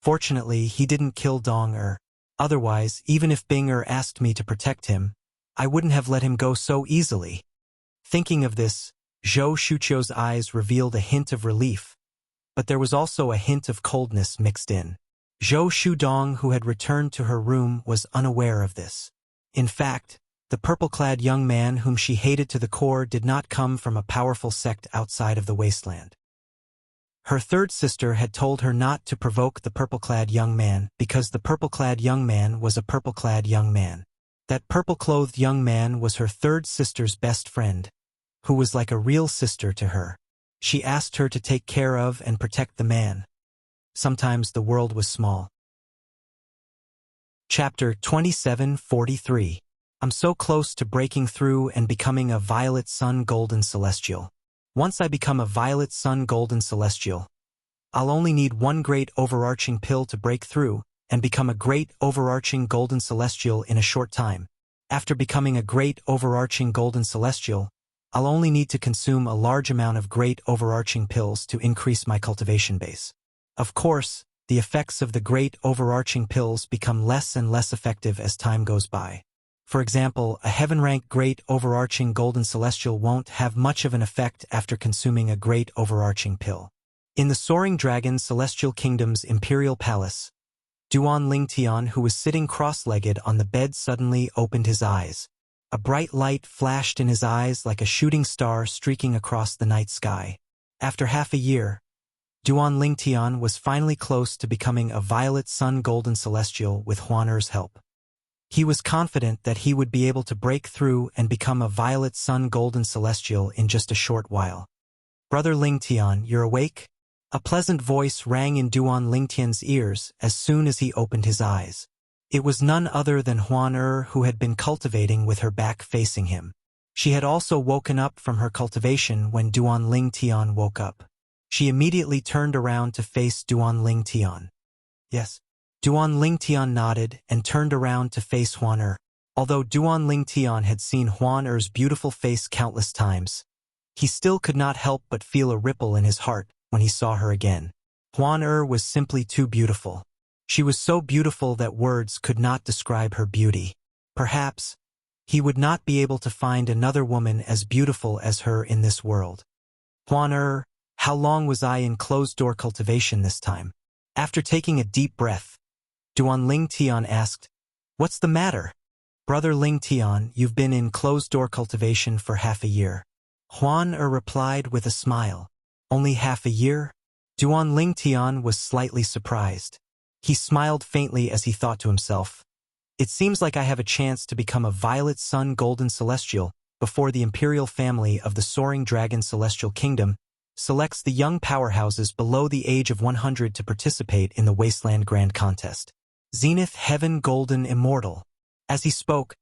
Fortunately, he didn't kill Dong-er. Otherwise, even if Bing-er asked me to protect him, I wouldn't have let him go so easily. Thinking of this, Zhou Shuqiu's eyes revealed a hint of relief, but there was also a hint of coldness mixed in. Zhou Shudong, who had returned to her room, was unaware of this. In fact, the purple-clad young man whom she hated to the core did not come from a powerful sect outside of the wasteland. Her third sister had told her not to provoke the purple-clad young man because the purple-clad young man was a purple-clad young man. That purple-clothed young man was her third sister's best friend, who was like a real sister to her. She asked her to take care of and protect the man. Sometimes the world was small. Chapter 2743. I'm so close to breaking through and becoming a Violet Sun Golden Celestial. Once I become a Violet Sun Golden Celestial, I'll only need one great overarching pill to break through and become a great overarching Golden Celestial in a short time. After becoming a great overarching Golden Celestial, I'll only need to consume a large amount of great overarching pills to increase my cultivation base. Of course, the effects of the great overarching pills become less and less effective as time goes by. For example, a heaven-rank great overarching Golden Celestial won't have much of an effect after consuming a great overarching pill. In the Soaring Dragon Celestial Kingdom's Imperial Palace, Duan Lingtian, who was sitting cross-legged on the bed, suddenly opened his eyes. A bright light flashed in his eyes like a shooting star streaking across the night sky. After half a year, Duan Lingtian was finally close to becoming a Violet Sun Golden Celestial with Huaner's help. He was confident that he would be able to break through and become a Violet Sun Golden Celestial in just a short while. "Brother Lingtian, you're awake?" A pleasant voice rang in Duan Lingtian's ears as soon as he opened his eyes. It was none other than Huaner, who had been cultivating with her back facing him. She had also woken up from her cultivation when Duan Lingtian woke up. She immediately turned around to face Duan Lingtian. "Yes." Duan Lingtian nodded and turned around to face Huaner. Although Duan Lingtian had seen Huaner's beautiful face countless times, he still could not help but feel a ripple in his heart when he saw her again. Huaner was simply too beautiful. She was so beautiful that words could not describe her beauty. Perhaps he would not be able to find another woman as beautiful as her in this world. "Huaner, how long was I in closed-door cultivation this time?" After taking a deep breath, Duan Lingtian asked, "What's the matter?" "Brother Lingtian, you've been in closed-door cultivation for half a year." Huaner replied with a smile. "Only half a year?" Duan Lingtian was slightly surprised. He smiled faintly as he thought to himself, "It seems like I have a chance to become a Violet Sun Golden Celestial before the imperial family of the Soaring Dragon Celestial Kingdom selects the young powerhouses below the age of 100 to participate in the Wasteland Grand Contest. Zenith Heaven Golden Immortal." As he spoke,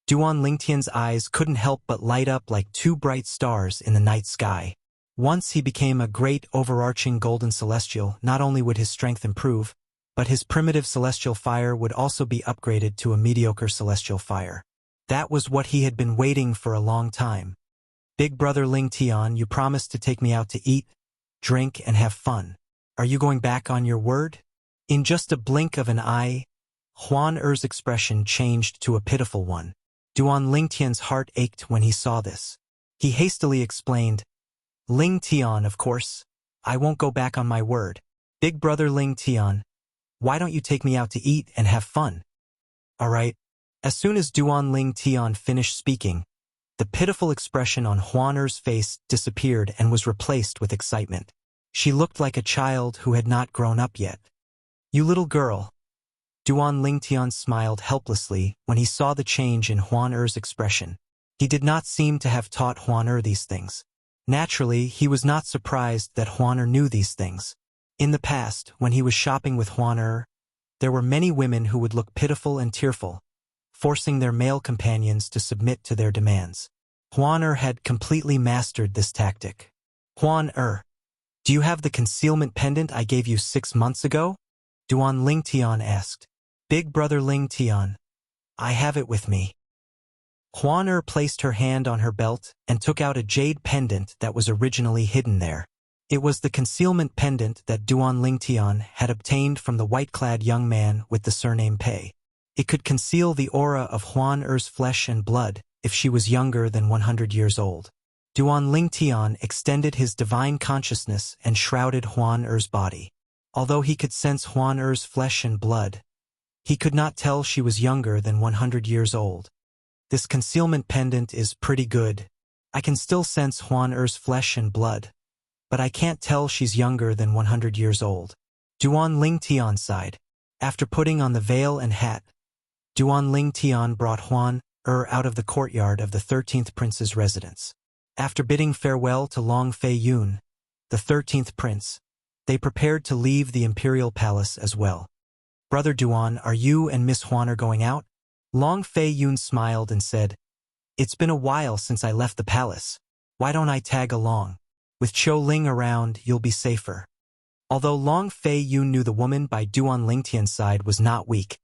Duan Lingtian's eyes couldn't help but light up like two bright stars in the night sky. Once he became a great overarching Golden Celestial, not only would his strength improve, but his primitive celestial fire would also be upgraded to a mediocre celestial fire. That was what he had been waiting for a long time. "Big brother Lingtian, you promised to take me out to eat, drink, and have fun. Are you going back on your word?" In just a blink of an eye, Huaner's expression changed to a pitiful one. Duan Lingtian's heart ached when he saw this. He hastily explained, "Lingtian, of course. I won't go back on my word. Big brother Lingtian, why don't you take me out to eat and have fun?" "All right." As soon as Duan Lingtian finished speaking, the pitiful expression on Huaner's face disappeared and was replaced with excitement. She looked like a child who had not grown up yet. "You little girl." Duan Lingtian smiled helplessly when he saw the change in Huaner's expression. He did not seem to have taught Huaner these things. Naturally, he was not surprised that Huaner knew these things. In the past, when he was shopping with Huaner, there were many women who would look pitiful and tearful, forcing their male companions to submit to their demands. Huaner had completely mastered this tactic. "Huaner, do you have the concealment pendant I gave you 6 months ago?" Duan Lingtian asked. Big brother Ling Tian, I have it with me. Huan Er placed her hand on her belt and took out a jade pendant that was originally hidden there. It was the concealment pendant that Duan Lingtian had obtained from the white-clad young man with the surname Pei. It could conceal the aura of Huan Er's flesh and blood if she was younger than 100 years old. Duan Lingtian extended his divine consciousness and shrouded Huan Er's body. Although he could sense Huan Er's flesh and blood, he could not tell she was younger than 100 years old. This concealment pendant is pretty good. I can still sense Huan Er's flesh and blood, but I can't tell she's younger than 100 years old. Duan Lingtian sighed. After putting on the veil and hat, Duan Lingtian brought Huan Er out of the courtyard of the 13th prince's residence. After bidding farewell to Long Fei Yun, the 13th prince, they prepared to leave the imperial palace as well. Brother Duan, are you and Miss Huan Er going out? Long Fei Yun smiled and said, It's been a while since I left the palace. Why don't I tag along? With Qiu Ling around, you'll be safer. Although Long Fei Yun knew the woman by Duan Lingtian's side was not weak,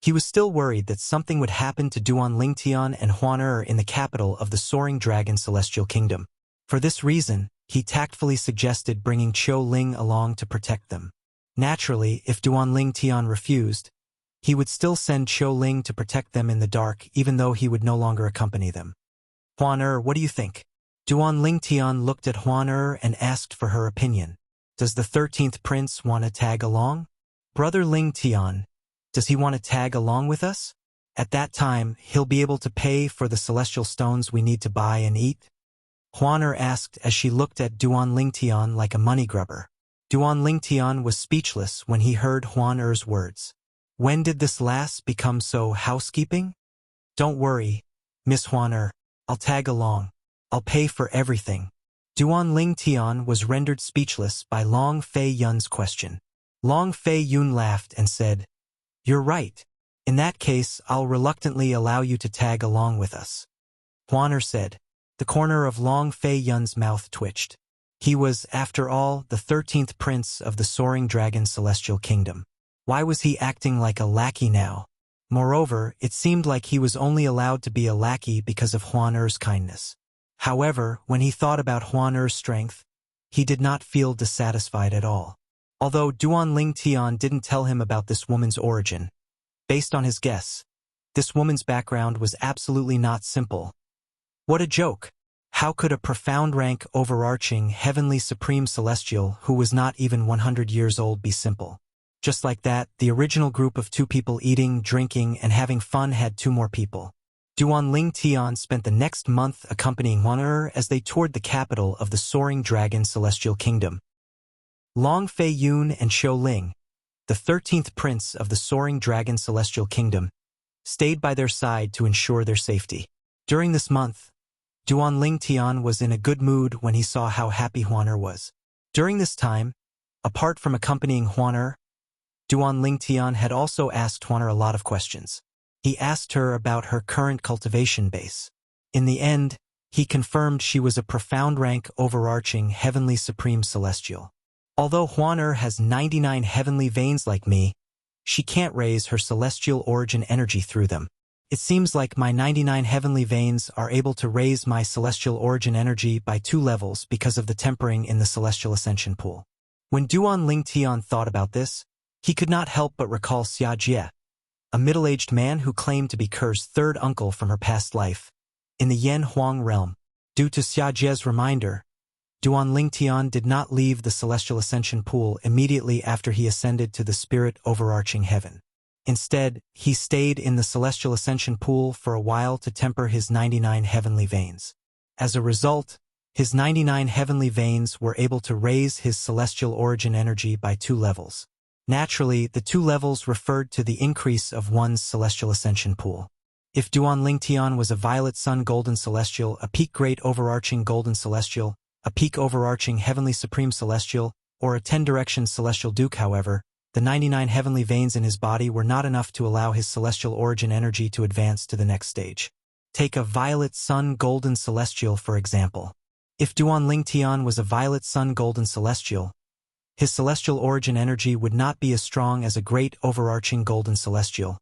he was still worried that something would happen to Duan Lingtian and Huan Er in the capital of the Soaring Dragon Celestial Kingdom. For this reason, he tactfully suggested bringing Qiu Ling along to protect them. Naturally, if Duan Lingtian refused, he would still send Qiu Ling to protect them in the dark even though he would no longer accompany them. Huan Er, what do you think? Duan Lingtian looked at Huan Er and asked for her opinion. Does the 13th prince want to tag along? Brother Lingtian, does he want to tag along with us? At that time, he'll be able to pay for the celestial stones we need to buy and eat? Huan Er asked as she looked at Duan Lingtian like a money grubber. Duan Lingtian was speechless when he heard Huan Er's words. When did this last become so housekeeping? Don't worry, Miss Huan Er, I'll tag along. I'll pay for everything. Duan Lingtian was rendered speechless by Long Fei Yun's question. Long Fei Yun laughed and said, You're right. In that case, I'll reluctantly allow you to tag along with us. Huan Er said. The corner of Long Fei Yun's mouth twitched. He was, after all, the 13th prince of the Soaring Dragon Celestial Kingdom. Why was he acting like a lackey now? Moreover, it seemed like he was only allowed to be a lackey because of Huan Er's kindness. However, when he thought about Huan Er's strength, he did not feel dissatisfied at all. Although Duan Lingtian didn't tell him about this woman's origin, based on his guess, this woman's background was absolutely not simple. What a joke! How could a profound rank overarching heavenly supreme celestial who was not even 100 years old be simple? Just like that, the original group of 2 people eating, drinking, and having fun had 2 more people. Duan Lingtian spent the next month accompanying Huan Er as they toured the capital of the Soaring Dragon Celestial Kingdom. Long Fei Yun and Qiu Ling, the 13th prince of the Soaring Dragon Celestial Kingdom, stayed by their side to ensure their safety. During this month, Duan Lingtian was in a good mood when he saw how happy Huan Er was. During this time, apart from accompanying Huan Er, Duan Lingtian had also asked Huan Er a lot of questions. He asked her about her current cultivation base. In the end, he confirmed she was a profound rank overarching heavenly supreme celestial. Although Huan Er has 99 heavenly veins like me, she can't raise her celestial origin energy through them. It seems like my 99 heavenly veins are able to raise my celestial origin energy by 2 levels because of the tempering in the celestial ascension pool. When Duan Lingtian thought about this, he could not help but recall Xia Jie, a middle-aged man who claimed to be Ker's 3rd uncle from her past life, in the Yan Huang realm. Due to Xia Jie's reminder, Duan Lingtian did not leave the celestial ascension pool immediately after he ascended to the spirit overarching heaven. Instead, he stayed in the celestial ascension pool for a while to temper his 99 heavenly veins. As a result, his 99 heavenly veins were able to raise his celestial origin energy by 2 levels. Naturally, the 2 levels referred to the increase of one's celestial ascension pool. If Duan Lingtian was a violet sun golden celestial, a peak great overarching golden celestial, a peak overarching heavenly supreme celestial, or a 10-direction celestial duke, however, the 99 heavenly veins in his body were not enough to allow his celestial origin energy to advance to the next stage. Take a violet sun golden celestial, for example. If Duan Lingtian was a violet sun golden celestial, His celestial origin energy would not be as strong as a great overarching golden celestial,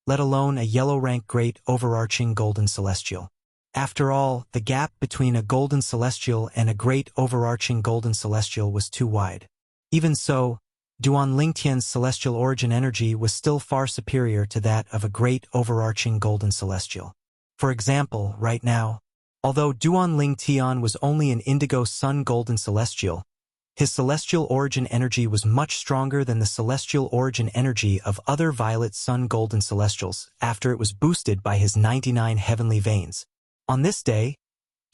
let alone a yellow rank great overarching golden celestial. After all, the gap between a golden celestial and a great overarching golden celestial was too wide. Even so, Duan Lingtian's celestial origin energy was still far superior to that of a great overarching golden celestial. For example, right now, although Duan Lingtian was only an indigo sun golden celestial, his celestial origin energy was much stronger than the celestial origin energy of other violet sun golden celestials after it was boosted by his 99 heavenly veins. On this day,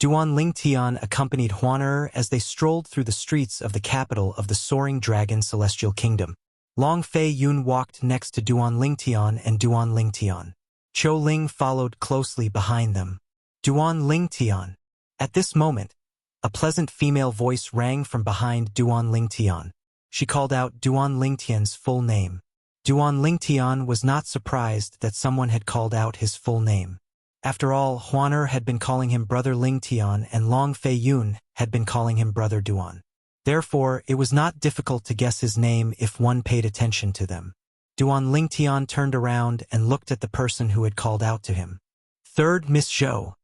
Duan Lingtian accompanied Huaner as they strolled through the streets of the capital of the Soaring Dragon Celestial Kingdom. Long Fei Yun walked next to Duan Lingtian and Duan Lingtian. Chou Ling followed closely behind them. Duan Lingtian. At this moment, a pleasant female voice rang from behind Duan Lingtian. She called out Duan Lingtian's full name. Duan Lingtian was not surprised that someone had called out his full name. After all, Huaner had been calling him Brother Lingtian and Long Fei Yun had been calling him Brother Duan. Therefore, it was not difficult to guess his name if one paid attention to them. Duan Lingtian turned around and looked at the person who had called out to him. Third Miss Zhou.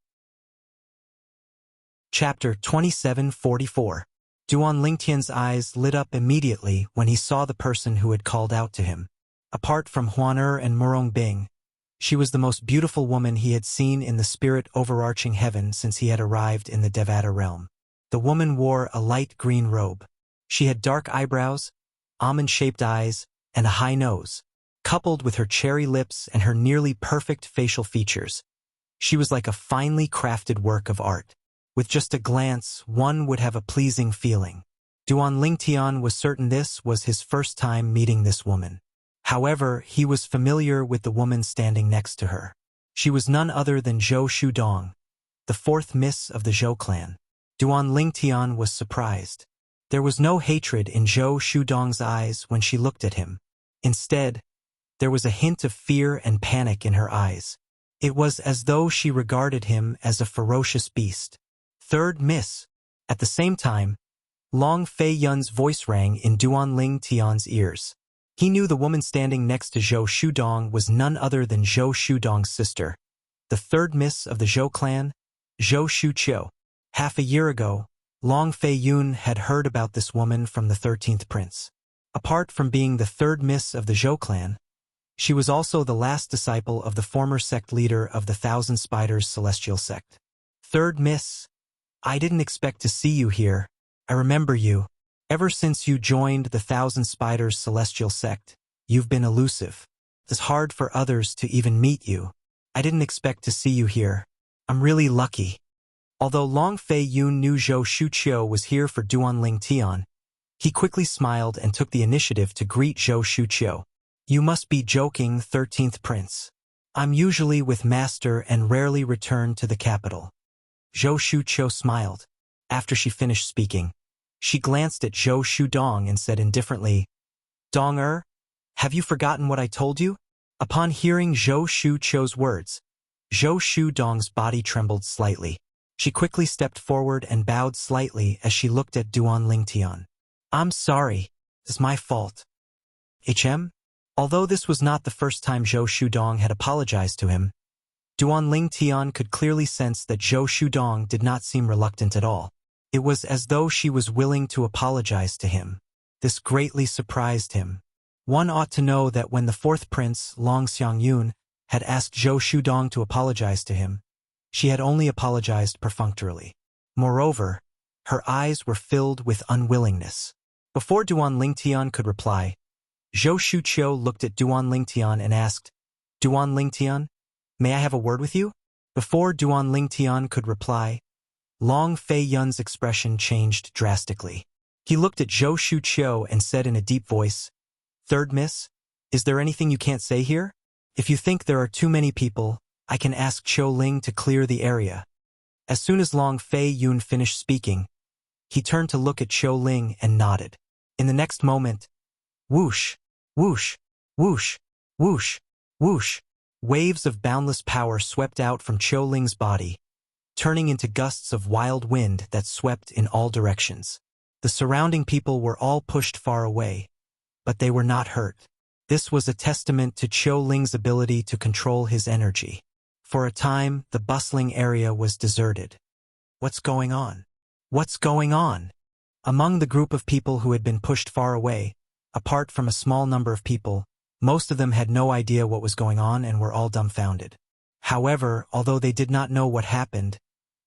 Chapter 2744. Duan Lingtian's eyes lit up immediately when he saw the person who had called out to him. Apart from Huaner and Murong Bing, she was the most beautiful woman he had seen in the spirit overarching heaven since he had arrived in the Devata realm. The woman wore a light green robe. She had dark eyebrows, almond-shaped eyes, and a high nose, coupled with her cherry lips and her nearly perfect facial features. She was like a finely crafted work of art. With just a glance, one would have a pleasing feeling. Duan Lingtian was certain this was his first time meeting this woman. However, he was familiar with the woman standing next to her. She was none other than Zhou Shudong, the fourth miss of the Zhou clan. Duan Lingtian was surprised. There was no hatred in Zhou Shudong's eyes when she looked at him. Instead, there was a hint of fear and panic in her eyes. It was as though she regarded him as a ferocious beast. Third miss. At the same time, Long Fei Yun's voice rang in Duan Lingtian's ears. He knew the woman standing next to Zhou Shudong was none other than Zhou Shudong's sister, the third miss of the Zhou clan, Zhou Shuqiu. Half a year ago, Long Fei Yun had heard about this woman from the 13th prince. Apart from being the third miss of the Zhou clan, she was also the last disciple of the former sect leader of the Thousand Spiders Celestial Sect. Third miss, I didn't expect to see you here. I remember you. Ever since you joined the Thousand Spiders Celestial Sect, you've been elusive. It's hard for others to even meet you. I didn't expect to see you here. I'm really lucky. Although Long Fei Yun knew Zhou Shuqiu was here for Duan Lingtian, he quickly smiled and took the initiative to greet Zhou Shuqiu. You must be joking, 13th Prince. I'm usually with Master and rarely return to the capital. Zhou Shuqiu smiled. After she finished speaking, she glanced at Zhou Shudong and said indifferently, Dong have you forgotten what I told you? Upon hearing Zhou Shuqiu's words, Zhou Shudong's body trembled slightly. She quickly stepped forward and bowed slightly as she looked at Duan Lingtian. I'm sorry. It's my fault. Although this was not the first time Zhou Shudong had apologized to him, Duan Lingtian could clearly sense that Zhou Shudong did not seem reluctant at all. It was as though she was willing to apologize to him. This greatly surprised him. One ought to know that when the fourth prince, Long Xiangyun, had asked Zhou Shudong to apologize to him, she had only apologized perfunctorily. Moreover, her eyes were filled with unwillingness. Before Duan Lingtian could reply, Zhou Shuqiu looked at Duan Lingtian and asked, Duan Lingtian, may I have a word with you? Before Duan Lingtian could reply, Long Fei Yun's expression changed drastically. He looked at Zhou Shuqiu and said in a deep voice, Third miss, is there anything you can't say here? If you think there are too many people, I can ask Chou Ling to clear the area. As soon as Long Fei Yun finished speaking, he turned to look at Chou Ling and nodded. In the next moment, whoosh, whoosh, whoosh, whoosh, whoosh, waves of boundless power swept out from Chou Ling's body, turning into gusts of wild wind that swept in all directions. The surrounding people were all pushed far away, but they were not hurt. This was a testament to Qiu Ling's ability to control his energy. For a time, the bustling area was deserted. What's going on? What's going on? Among the group of people who had been pushed far away, apart from a small number of people, most of them had no idea what was going on and were all dumbfounded. However, although they did not know what happened,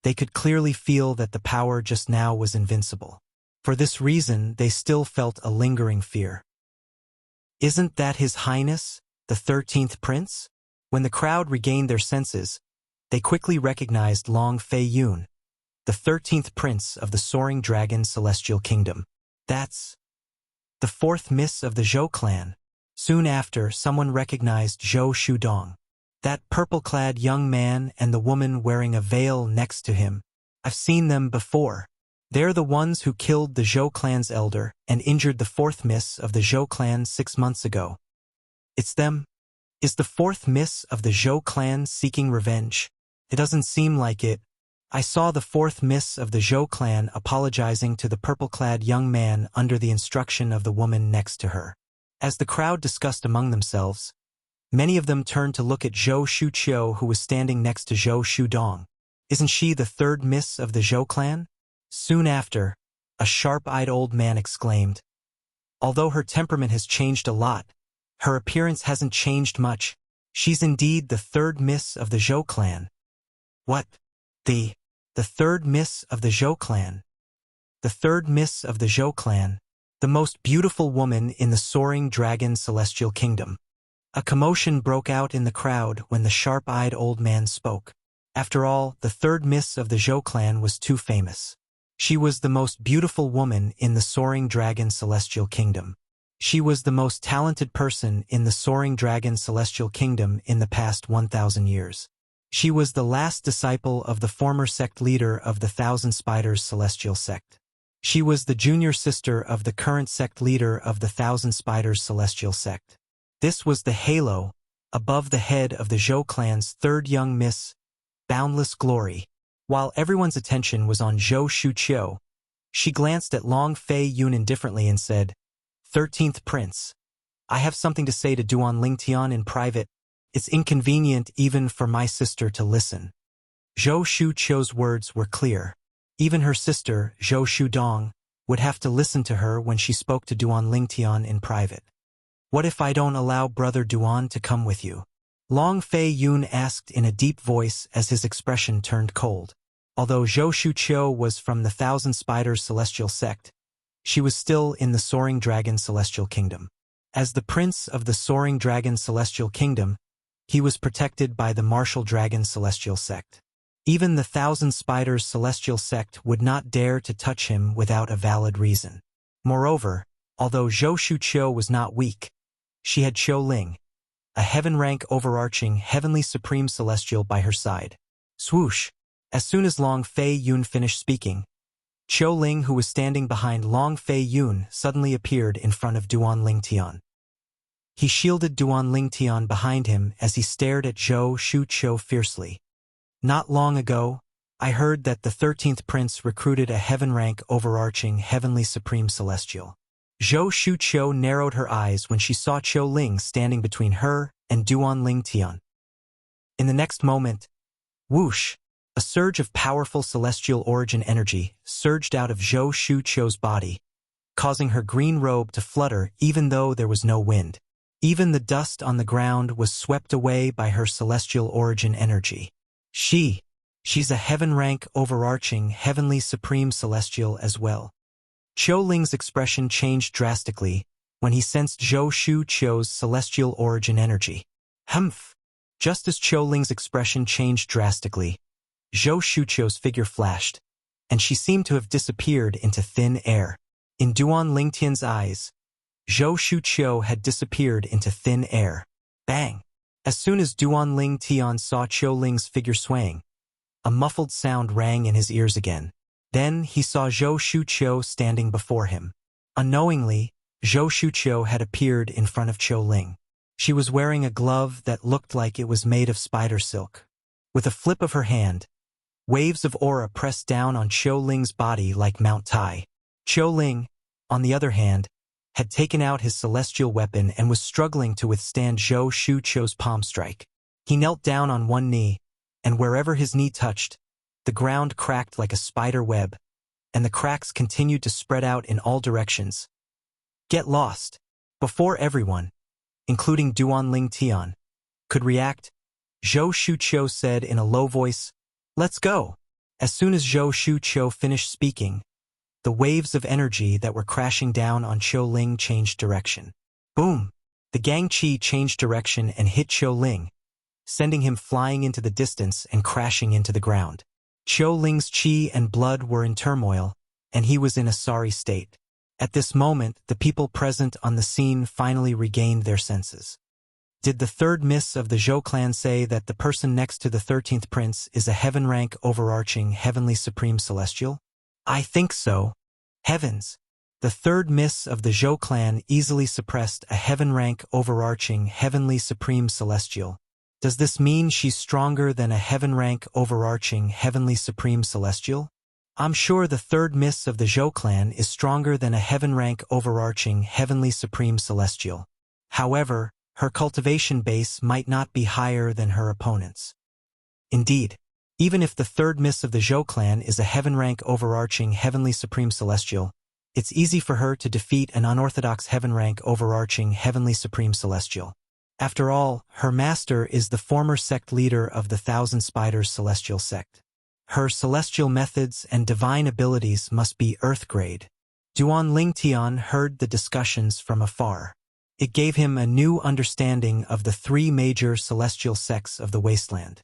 they could clearly feel that the power just now was invincible. For this reason, they still felt a lingering fear. Isn't that His Highness, the 13th Prince? When the crowd regained their senses, they quickly recognized Long Fei Yun, the 13th Prince of the Soaring Dragon Celestial Kingdom. That's the 4th Miss of the Zhou clan. Soon after, someone recognized Zhou Shudong, that purple-clad young man and the woman wearing a veil next to him. I've seen them before. They're the ones who killed the Zhou clan's elder and injured the 4th Miss of the Zhou clan 6 months ago. It's them. Is the 4th Miss of the Zhou clan seeking revenge? It doesn't seem like it. I saw the 4th Miss of the Zhou clan apologizing to the purple-clad young man under the instruction of the woman next to her. As the crowd discussed among themselves, many of them turned to look at Zhou Shuqiu, who was standing next to Zhou Shudong. Isn't she the 3rd Miss of the Zhou clan? Soon after, a sharp-eyed old man exclaimed, although her temperament has changed a lot, her appearance hasn't changed much. She's indeed the 3rd Miss of the Zhou clan. What? The 3rd Miss of the Zhou clan? The 3rd Miss of the Zhou clan, the most beautiful woman in the Soaring Dragon Celestial Kingdom. A commotion broke out in the crowd when the sharp-eyed old man spoke. After all, the 3rd Miss of the Zhou clan was too famous. She was the most beautiful woman in the Soaring Dragon Celestial Kingdom. She was the most talented person in the Soaring Dragon Celestial Kingdom in the past 1,000 years. She was the last disciple of the former sect leader of the Thousand Spiders Celestial Sect. She was the junior sister of the current sect leader of the Thousand Spiders Celestial Sect. This was the halo above the head of the Zhou clan's 3rd young miss, Boundless Glory. While everyone's attention was on Zhou Shuqiu, she glanced at Long Fei Yun indifferently and said, 13th Prince, I have something to say to Duan Lingtian in private. It's inconvenient even for my sister to listen. Zhou Shuqiu's words were clear. Even her sister, Zhou Shudong, would have to listen to her when she spoke to Duan Lingtian in private. What if I don't allow Brother Duan to come with you? Long Fei Yun asked in a deep voice as his expression turned cold. Although Zhou Shuqiu was from the Thousand Spiders Celestial Sect, she was still in the Soaring Dragon Celestial Kingdom. As the Prince of the Soaring Dragon Celestial Kingdom, he was protected by the Martial Dragon Celestial Sect. Even the Thousand Spiders Celestial Sect would not dare to touch him without a valid reason. Moreover, although Zhou Shuqiu was not weak, she had Qiu Ling, a heaven-rank overarching heavenly supreme celestial by her side. Swoosh! As soon as Long Fei Yun finished speaking, Qiu Ling, who was standing behind Long Fei Yun, suddenly appeared in front of Duan Lingtian. He shielded Duan Lingtian behind him as he stared at Zhou Shuqiu fiercely. Not long ago, I heard that the 13th Prince recruited a heaven-rank overarching heavenly supreme celestial. Zhou Shuqiu narrowed her eyes when she saw Qiu Ling standing between her and Duan Lingtian. In the next moment, whoosh! A surge of powerful celestial origin energy surged out of Zhou Shuqiu's body, causing her green robe to flutter even though there was no wind. Even the dust on the ground was swept away by her celestial origin energy. She's a heaven-rank overarching heavenly supreme celestial as well. Qiu Ling's expression changed drastically when he sensed Zhou Shuqiu's celestial origin energy. Humph! Just as Qiu Ling's expression changed drastically, Zhou Shuqiu's figure flashed, and she seemed to have disappeared into thin air. In Duan Lingtian's eyes, Zhou Shuqiu had disappeared into thin air. Bang! As soon as Duan Lingtian saw Qiu Ling's figure swaying, a muffled sound rang in his ears again. Then he saw Zhou Shuqiu standing before him. Unknowingly, Zhou Shuqiu had appeared in front of Qiu Ling. She was wearing a glove that looked like it was made of spider silk. With a flip of her hand, waves of aura pressed down on Qiu Ling's body like Mount Tai. Qiu Ling, on the other hand, had taken out his celestial weapon and was struggling to withstand Zhou Shuqiu's palm strike. He knelt down on one knee, and wherever his knee touched, the ground cracked like a spider web, and the cracks continued to spread out in all directions. Get lost. Before everyone, including Duan Ling Tian, could react, Zhou Shuqiu said in a low voice, "Let's go." As soon as Zhou Shuqiu finished speaking, the waves of energy that were crashing down on Qiu Ling changed direction. Boom! The Gang Qi changed direction and hit Qiu Ling, sending him flying into the distance and crashing into the ground. Qiu Ling's qi and blood were in turmoil, and he was in a sorry state. At this moment, the people present on the scene finally regained their senses. Did the third miss of the Zhou clan say that the person next to the 13th prince is a heaven-rank overarching heavenly supreme celestial? I think so. Heavens! The third miss of the Zhou clan easily suppressed a heaven-rank overarching heavenly supreme celestial. Does this mean she's stronger than a heaven-rank overarching heavenly supreme celestial? I'm sure the third miss of the Zhou clan is stronger than a heaven-rank overarching heavenly supreme celestial. However, her cultivation base might not be higher than her opponent's. Indeed, even if the third miss of the Zhou clan is a heaven-rank overarching heavenly supreme celestial, it's easy for her to defeat an unorthodox heaven-rank overarching heavenly supreme celestial. After all, her master is the former sect leader of the Thousand Spiders celestial sect. Her celestial methods and divine abilities must be earth-grade. Duan Ling Tian heard the discussions from afar. It gave him a new understanding of the three major celestial sects of the wasteland.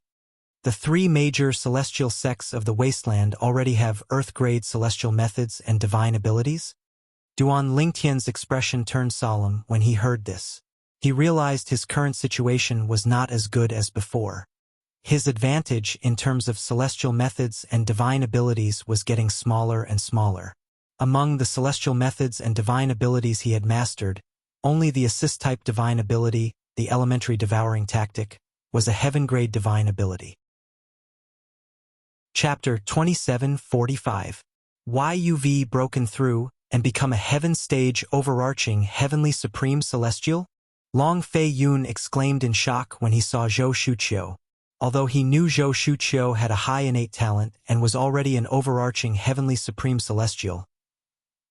The three major celestial sects of the wasteland already have earth-grade celestial methods and divine abilities. Duan Ling Tian's expression turned solemn when he heard this. He realized his current situation was not as good as before. His advantage in terms of celestial methods and divine abilities was getting smaller and smaller. Among the celestial methods and divine abilities he had mastered, only the assist-type divine ability, the elementary devouring tactic, was a heaven-grade divine ability. Chapter 2745. Why UV broken through and become a heaven-stage overarching heavenly supreme celestial? Long Fei Yun exclaimed in shock when he saw Zhou Shuqiu. Although he knew Zhou Shuqiu had a high innate talent and was already an overarching heavenly supreme celestial,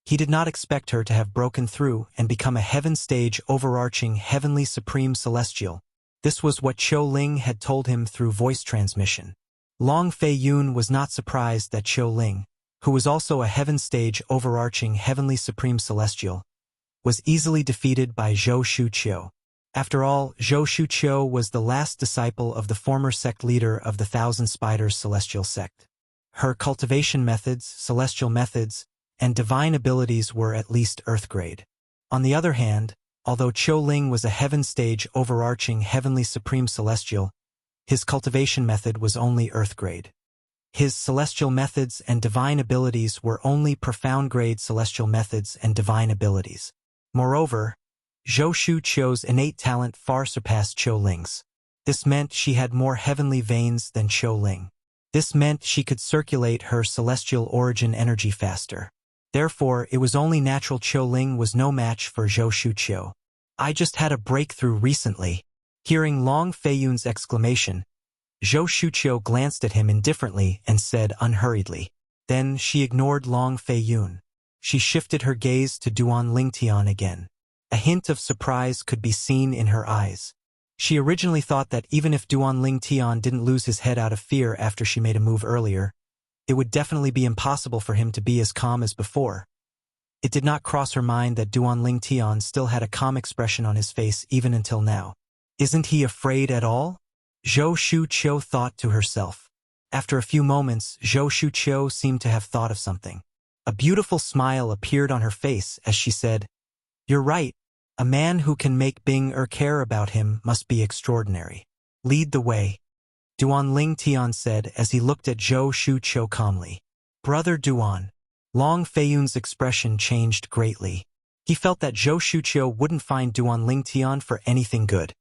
he did not expect her to have broken through and become a heaven-stage overarching heavenly supreme celestial. This was what Qiu Ling had told him through voice transmission. Long Fei Yun was not surprised that Qiu Ling, who was also a heaven-stage overarching heavenly supreme celestial, was easily defeated by Zhou Shuqiu. After all, Zhou Shuqiu was the last disciple of the former sect leader of the Thousand Spiders celestial sect. Her cultivation methods, celestial methods, and divine abilities were at least earth-grade. On the other hand, although Qiu Ling was a heaven-stage overarching heavenly supreme celestial, his cultivation method was only earth-grade. His celestial methods and divine abilities were only profound-grade celestial methods and divine abilities. Moreover, Zhou Shuqiu's innate talent far surpassed Qiu Ling's. This meant she had more heavenly veins than Qiu Ling. This meant she could circulate her celestial origin energy faster. Therefore, it was only natural Qiu Ling was no match for Zhou Shuqiu. I just had a breakthrough recently. Hearing Long Fei Yun's exclamation, Zhou Shuqiu glanced at him indifferently and said unhurriedly. Then she ignored Long Fei Yun. She shifted her gaze to Duan Ling Tian again. A hint of surprise could be seen in her eyes. She originally thought that even if Duan Ling Tian didn't lose his head out of fear after she made a move earlier, it would definitely be impossible for him to be as calm as before. It did not cross her mind that Duan Ling Tian still had a calm expression on his face even until now. Isn't he afraid at all? Zhou Shuqiu thought to herself. After a few moments, Zhou Shuqiu seemed to have thought of something. A beautiful smile appeared on her face as she said, "You're right. A man who can make Bing care about him must be extraordinary. Lead the way." Duan Ling Tian said as he looked at Zhou Shuqiu calmly. "Brother Duan." Long Fei Yun's expression changed greatly. He felt that Zhou Shuqiu wouldn't find Duan Ling Tian for anything good.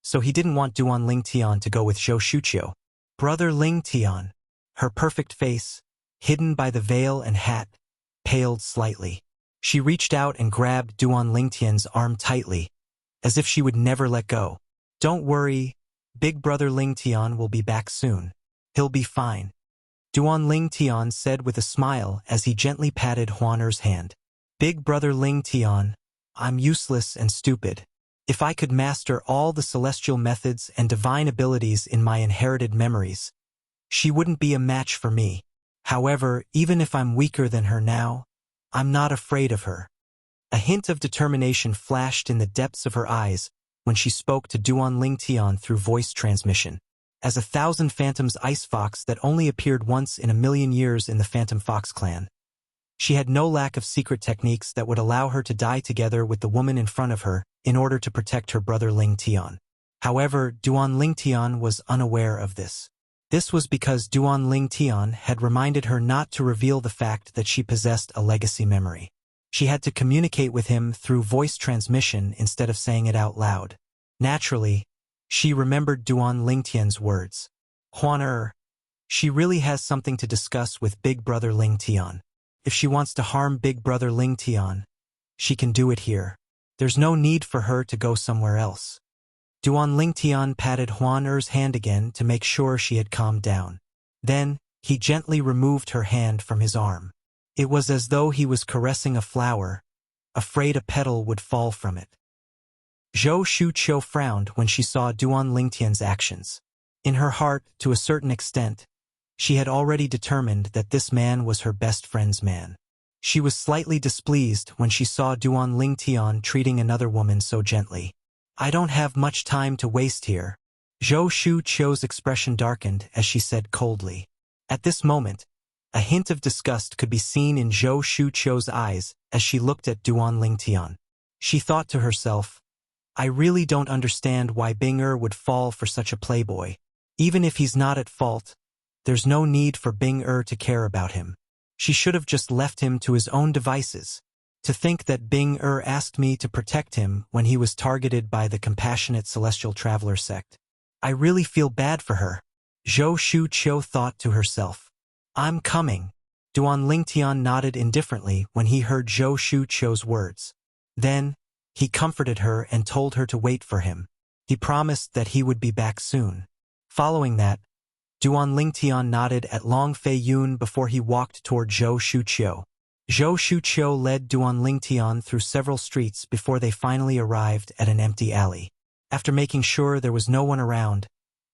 So he didn't want Duan Ling Tian to go with Zhou Shuqiu. Brother Ling Tian. Her perfect face, hidden by the veil and hat, paled slightly. She reached out and grabbed Duan Lingtian's arm tightly, as if she would never let go. "Don't worry, Big Brother Lingtian will be back soon. He'll be fine," Duan Lingtian said with a smile as he gently patted Huan Er's hand. "Big Brother Lingtian, I'm useless and stupid. If I could master all the celestial methods and divine abilities in my inherited memories, she wouldn't be a match for me. However, even if I'm weaker than her now, I'm not afraid of her." A hint of determination flashed in the depths of her eyes when she spoke to Duan Lingtian through voice transmission. As a thousand phantoms ice fox that only appeared once in a million years in the Phantom Fox clan, she had no lack of secret techniques that would allow her to die together with the woman in front of her in order to protect her brother Lingtian. However, Duan Lingtian was unaware of this. This was because Duan Lingtian had reminded her not to reveal the fact that she possessed a legacy memory. She had to communicate with him through voice transmission instead of saying it out loud. Naturally, she remembered Duan Lingtian's words. "Huan Er, she really has something to discuss with Big Brother Lingtian. If she wants to harm Big Brother Lingtian, she can do it here. There's no need for her to go somewhere else." Duan Lingtian patted Huan Er's hand again to make sure she had calmed down. Then, he gently removed her hand from his arm. It was as though he was caressing a flower, afraid a petal would fall from it. Zhou Shuqiu frowned when she saw Duan Lingtian's actions. In her heart, to a certain extent, she had already determined that this man was her best friend's man. She was slightly displeased when she saw Duan Lingtian treating another woman so gently. "I don't have much time to waste here." Zhou Shuqiu's expression darkened as she said coldly. At this moment, a hint of disgust could be seen in Zhou Shuqiu's eyes as she looked at Duan Lingtian. She thought to herself, "I really don't understand why Bing Er would fall for such a playboy. Even if he's not at fault, there's no need for Bing Er to care about him. She should have just left him to his own devices. To think that Bing Er asked me to protect him when he was targeted by the compassionate celestial traveler sect. I really feel bad for her." Zhou Shuqiu thought to herself. "I'm coming." Duan Lingtian nodded indifferently when he heard Zhou Shuqiu's words. Then, he comforted her and told her to wait for him. He promised that he would be back soon. Following that, Duan Lingtian nodded at Long Fei Yun before he walked toward Zhou Shuqiu. Zhou Shuqiu led Duan Lingtian through several streets before they finally arrived at an empty alley. After making sure there was no one around,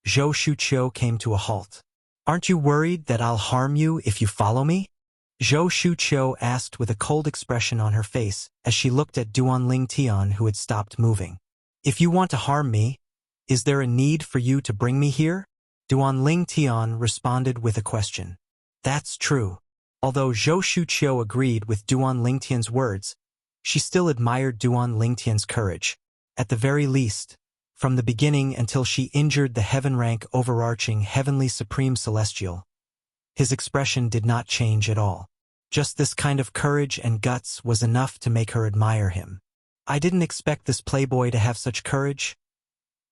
Zhou Shuqiu came to a halt. "Aren't you worried that I'll harm you if you follow me?" Zhou Shuqiu asked with a cold expression on her face as she looked at Duan Lingtian, who had stopped moving. "If you want to harm me, is there a need for you to bring me here?" Duan Lingtian responded with a question. That's true. Although Zhou Shuqiu agreed with Duan Lingtian's words, she still admired Duan Lingtian's courage. At the very least, from the beginning until she injured the heaven-rank overarching Heavenly Supreme Celestial, his expression did not change at all. Just this kind of courage and guts was enough to make her admire him. "I didn't expect this playboy to have such courage."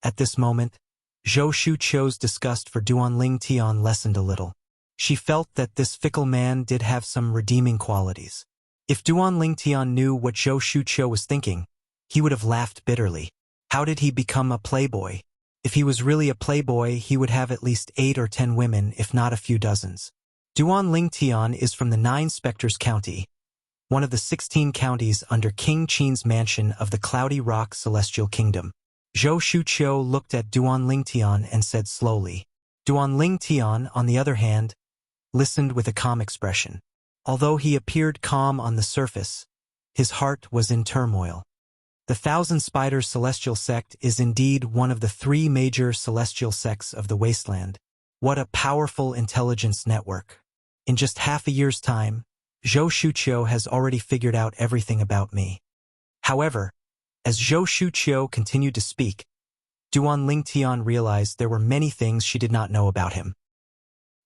At this moment, Zhou Shuqiu's disgust for Duan Lingtian lessened a little. She felt that this fickle man did have some redeeming qualities. If Duan Lingtian knew what Zhou Shuqiu was thinking, he would have laughed bitterly. How did he become a playboy? If he was really a playboy, he would have at least 8 or 10 women, if not a few dozens. Duan Lingtian is from the 9 Spectres County, one of the 16 counties under King Qin's mansion of the Cloudy Rock Celestial Kingdom. Zhou Shuqiu looked at Duan Lingtian and said slowly. Duan Lingtian, on the other hand, listened with a calm expression. Although he appeared calm on the surface, his heart was in turmoil. The Thousand Spiders Celestial Sect is indeed one of the 3 major celestial sects of the Wasteland. What a powerful intelligence network. In just half a year's time, Zhou Shuqiu has already figured out everything about me. However, as Zhou Shuqiu continued to speak, Duan Lingtian realized there were many things she did not know about him.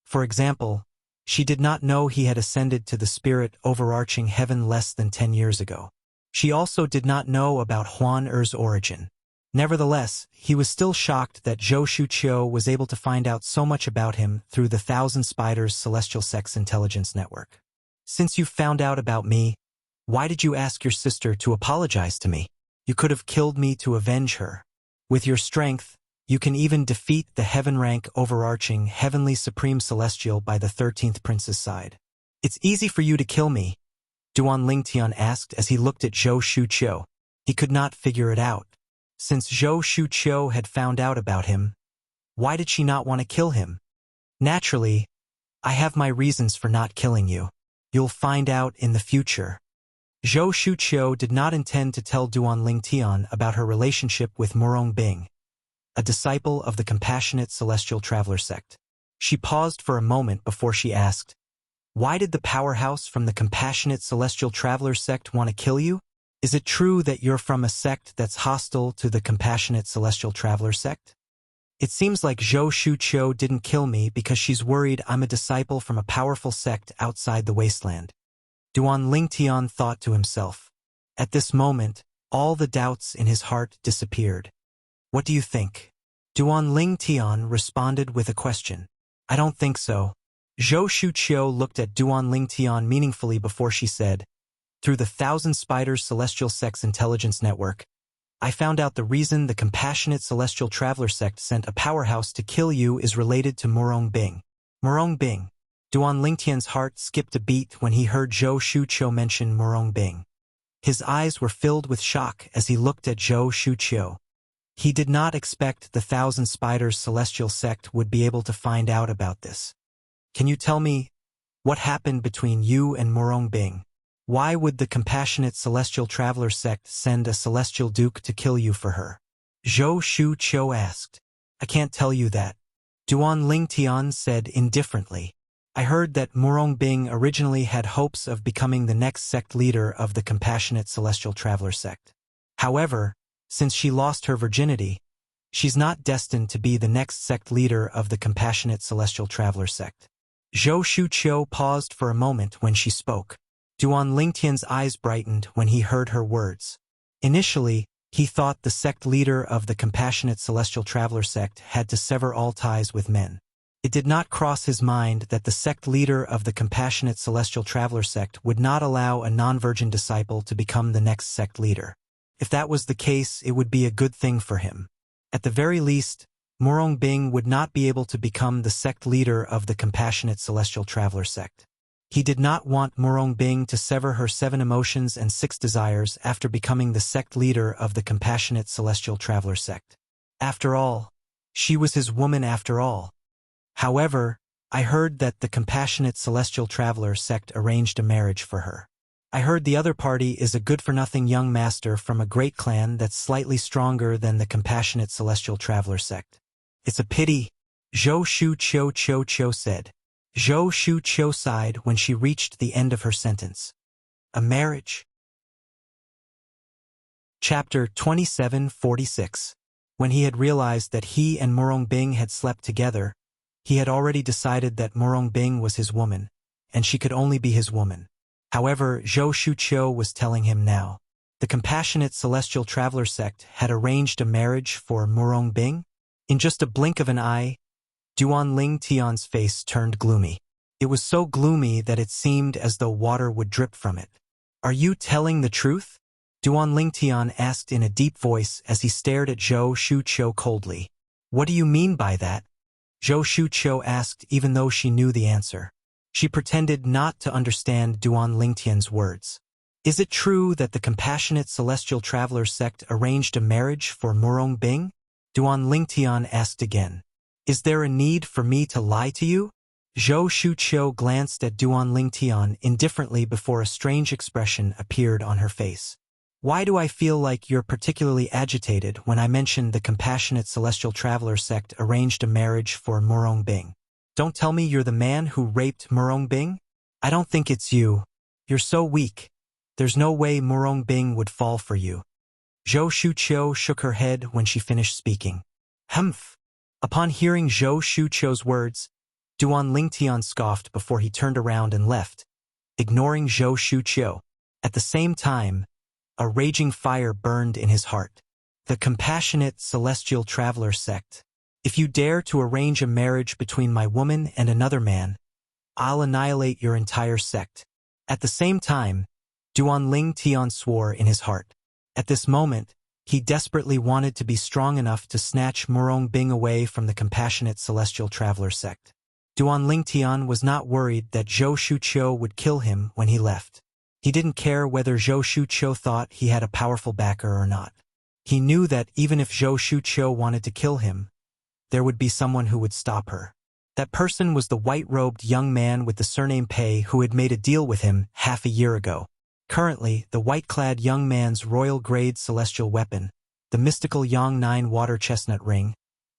For example, she did not know he had ascended to the spirit overarching heaven less than 10 years ago. She also did not know about Huan Er's origin. Nevertheless, he was still shocked that Zhou Shuqiu was able to find out so much about him through the Thousand Spiders Celestial Sect's intelligence network. Since you found out about me, why did you ask your sister to apologize to me? You could have killed me to avenge her. With your strength, you can even defeat the heaven-rank overarching heavenly supreme celestial by the 13th prince's side. It's easy for you to kill me, Duan Lingtian asked as he looked at Zhou Shuqiu. He could not figure it out. Since Zhou Shuqiu had found out about him, why did she not want to kill him? Naturally, I have my reasons for not killing you. You'll find out in the future. Zhou Shuqiu did not intend to tell Duan Lingtian about her relationship with Murong Bing, a disciple of the Compassionate Celestial Traveler sect. She paused for a moment before she asked, "Why did the powerhouse from the Compassionate Celestial Traveler sect want to kill you? Is it true that you're from a sect that's hostile to the Compassionate Celestial Traveler sect?" It seems like Zhou Shuqiu didn't kill me because she's worried I'm a disciple from a powerful sect outside the wasteland. Duan Lingtian thought to himself. At this moment, all the doubts in his heart disappeared. "What do you think?" Duan Lingtian responded with a question. "I don't think so." Zhou Shuqiu looked at Duan Lingtian meaningfully before she said, "Through the Thousand Spiders Celestial Sect's intelligence network, I found out the reason the Compassionate Celestial Traveler sect sent a powerhouse to kill you is related to Murong Bing." Murong Bing. Duan Lingtian's heart skipped a beat when he heard Zhou Shuqiu mention Murong Bing. His eyes were filled with shock as he looked at Zhou Shuqiu. He did not expect the Thousand Spiders Celestial Sect would be able to find out about this. "Can you tell me what happened between you and Murong Bing? Why would the Compassionate Celestial Traveler sect send a Celestial Duke to kill you for her?" Zhou Shuqiu asked. "I can't tell you that," Duan Lingtian said indifferently. "I heard that Murong Bing originally had hopes of becoming the next sect leader of the Compassionate Celestial Traveler sect. However, since she lost her virginity, she's not destined to be the next sect leader of the Compassionate Celestial Traveler sect." Zhou Shuqiu paused for a moment when she spoke. Duan Lingtian's eyes brightened when he heard her words. Initially, he thought the sect leader of the Compassionate Celestial Traveler sect had to sever all ties with men. It did not cross his mind that the sect leader of the Compassionate Celestial Traveler sect would not allow a non-virgin disciple to become the next sect leader. If that was the case, it would be a good thing for him. At the very least, Murong Bing would not be able to become the sect leader of the Compassionate Celestial Traveler sect. He did not want Murong Bing to sever her 7 emotions and 6 desires after becoming the sect leader of the Compassionate Celestial Traveler sect. After all, she was his woman after all. However, I heard that the Compassionate Celestial Traveler sect arranged a marriage for her. I heard the other party is a good-for-nothing young master from a great clan that's slightly stronger than the Compassionate Celestial Traveler sect. It's a pity, Zhou Shuqiu said. Zhou Shuqiu sighed when she reached the end of her sentence. A marriage? Chapter 2746. When he had realized that he and Murong Bing had slept together, he had already decided that Murong Bing was his woman, and she could only be his woman. However, Zhou Shuqiu was telling him now. The Compassionate Celestial Traveler sect had arranged a marriage for Murong Bing? In just a blink of an eye, Duan Lingtian's face turned gloomy. It was so gloomy that it seemed as though water would drip from it. "Are you telling the truth?" Duan Lingtian asked in a deep voice as he stared at Zhou Shuqiu coldly. "What do you mean by that?" Zhou Shuqiu asked even though she knew the answer. She pretended not to understand Duan Lingtian's words. "Is it true that the Compassionate Celestial Traveler sect arranged a marriage for Murong Bing?" Duan Lingtian asked again. "Is there a need for me to lie to you?" Zhou Shuqiu glanced at Duan Lingtian indifferently before a strange expression appeared on her face. "Why do I feel like you're particularly agitated when I mentioned the Compassionate Celestial Traveler sect arranged a marriage for Murong Bing? Don't tell me you're the man who raped Murong Bing? I don't think it's you. You're so weak. There's no way Murong Bing would fall for you." Zhou Shuqiu shook her head when she finished speaking. Humph! Upon hearing Zhou Shuqiu's words, Duan Lingtian scoffed before he turned around and left, ignoring Zhou Shuqiu. At the same time, a raging fire burned in his heart. The Compassionate Celestial Traveler sect. If you dare to arrange a marriage between my woman and another man, I'll annihilate your entire sect. At the same time, Duan Ling Tian swore in his heart. At this moment, he desperately wanted to be strong enough to snatch Murong Bing away from the compassionate celestial traveler sect. Duan Ling Tian was not worried that Zhou Shuqiu would kill him when he left. He didn't care whether Zhou Shuqiu thought he had a powerful backer or not. He knew that even if Zhou Shuqiu wanted to kill him, there would be someone who would stop her. That person was the white-robed young man with the surname Pei who had made a deal with him half a year ago. Currently, the white-clad young man's royal-grade celestial weapon, the mystical Yang 9 water chestnut ring,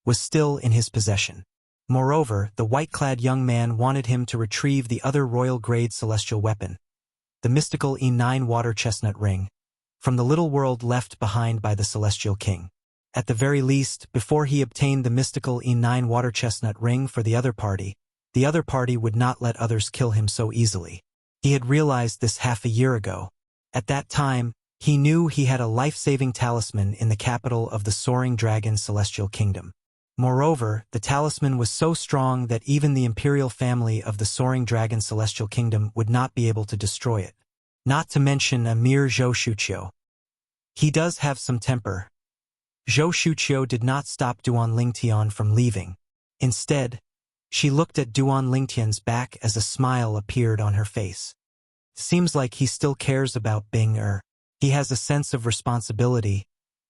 was still in his possession. Moreover, the white-clad young man wanted him to retrieve the other royal-grade celestial weapon, the mystical E9 water chestnut ring, from the little world left behind by the celestial king. At the very least, before he obtained the mystical E9 water chestnut ring for the other party would not let others kill him so easily. He had realized this half a year ago. At that time, he knew he had a life-saving talisman in the capital of the Soaring Dragon Celestial Kingdom. Moreover, the talisman was so strong that even the imperial family of the Soaring Dragon Celestial Kingdom would not be able to destroy it. Not to mention a mere Zhou Shuqiu. He does have some temper. Zhou Shuqiu did not stop Duan Ling Tian from leaving. Instead, she looked at Duan Ling Tian's back as a smile appeared on her face. Seems like he still cares about Bing Er. He has a sense of responsibility,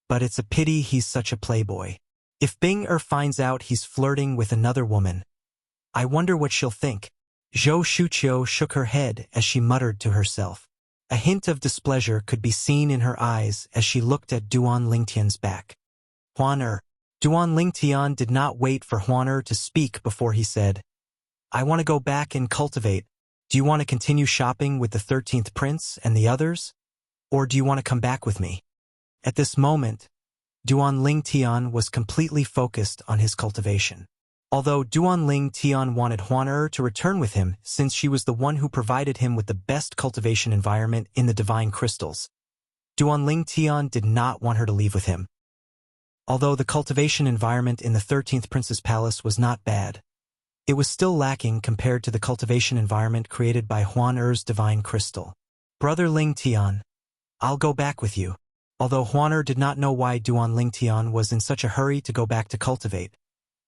but it's a pity he's such a playboy. If Bing Er finds out he's flirting with another woman, I wonder what she'll think. Zhou Shuqiu shook her head as she muttered to herself. A hint of displeasure could be seen in her eyes as she looked at Duan Ling Tian's back. Huan Er. Duan Ling Tian did not wait for Huan Er to speak before he said, I want to go back and cultivate. Do you want to continue shopping with the 13th prince and the others? Or do you want to come back with me? At this moment, Duan Ling Tian was completely focused on his cultivation. Although Duan Ling Tian wanted Huan Er to return with him since she was the one who provided him with the best cultivation environment in the divine crystals, Duan Ling Tian did not want her to leave with him. Although the cultivation environment in the 13th Prince's Palace was not bad, it was still lacking compared to the cultivation environment created by Huan Er's divine crystal. Brother Ling Tian, I'll go back with you. Although Huan Er did not know why Duan Ling Tian was in such a hurry to go back to cultivate,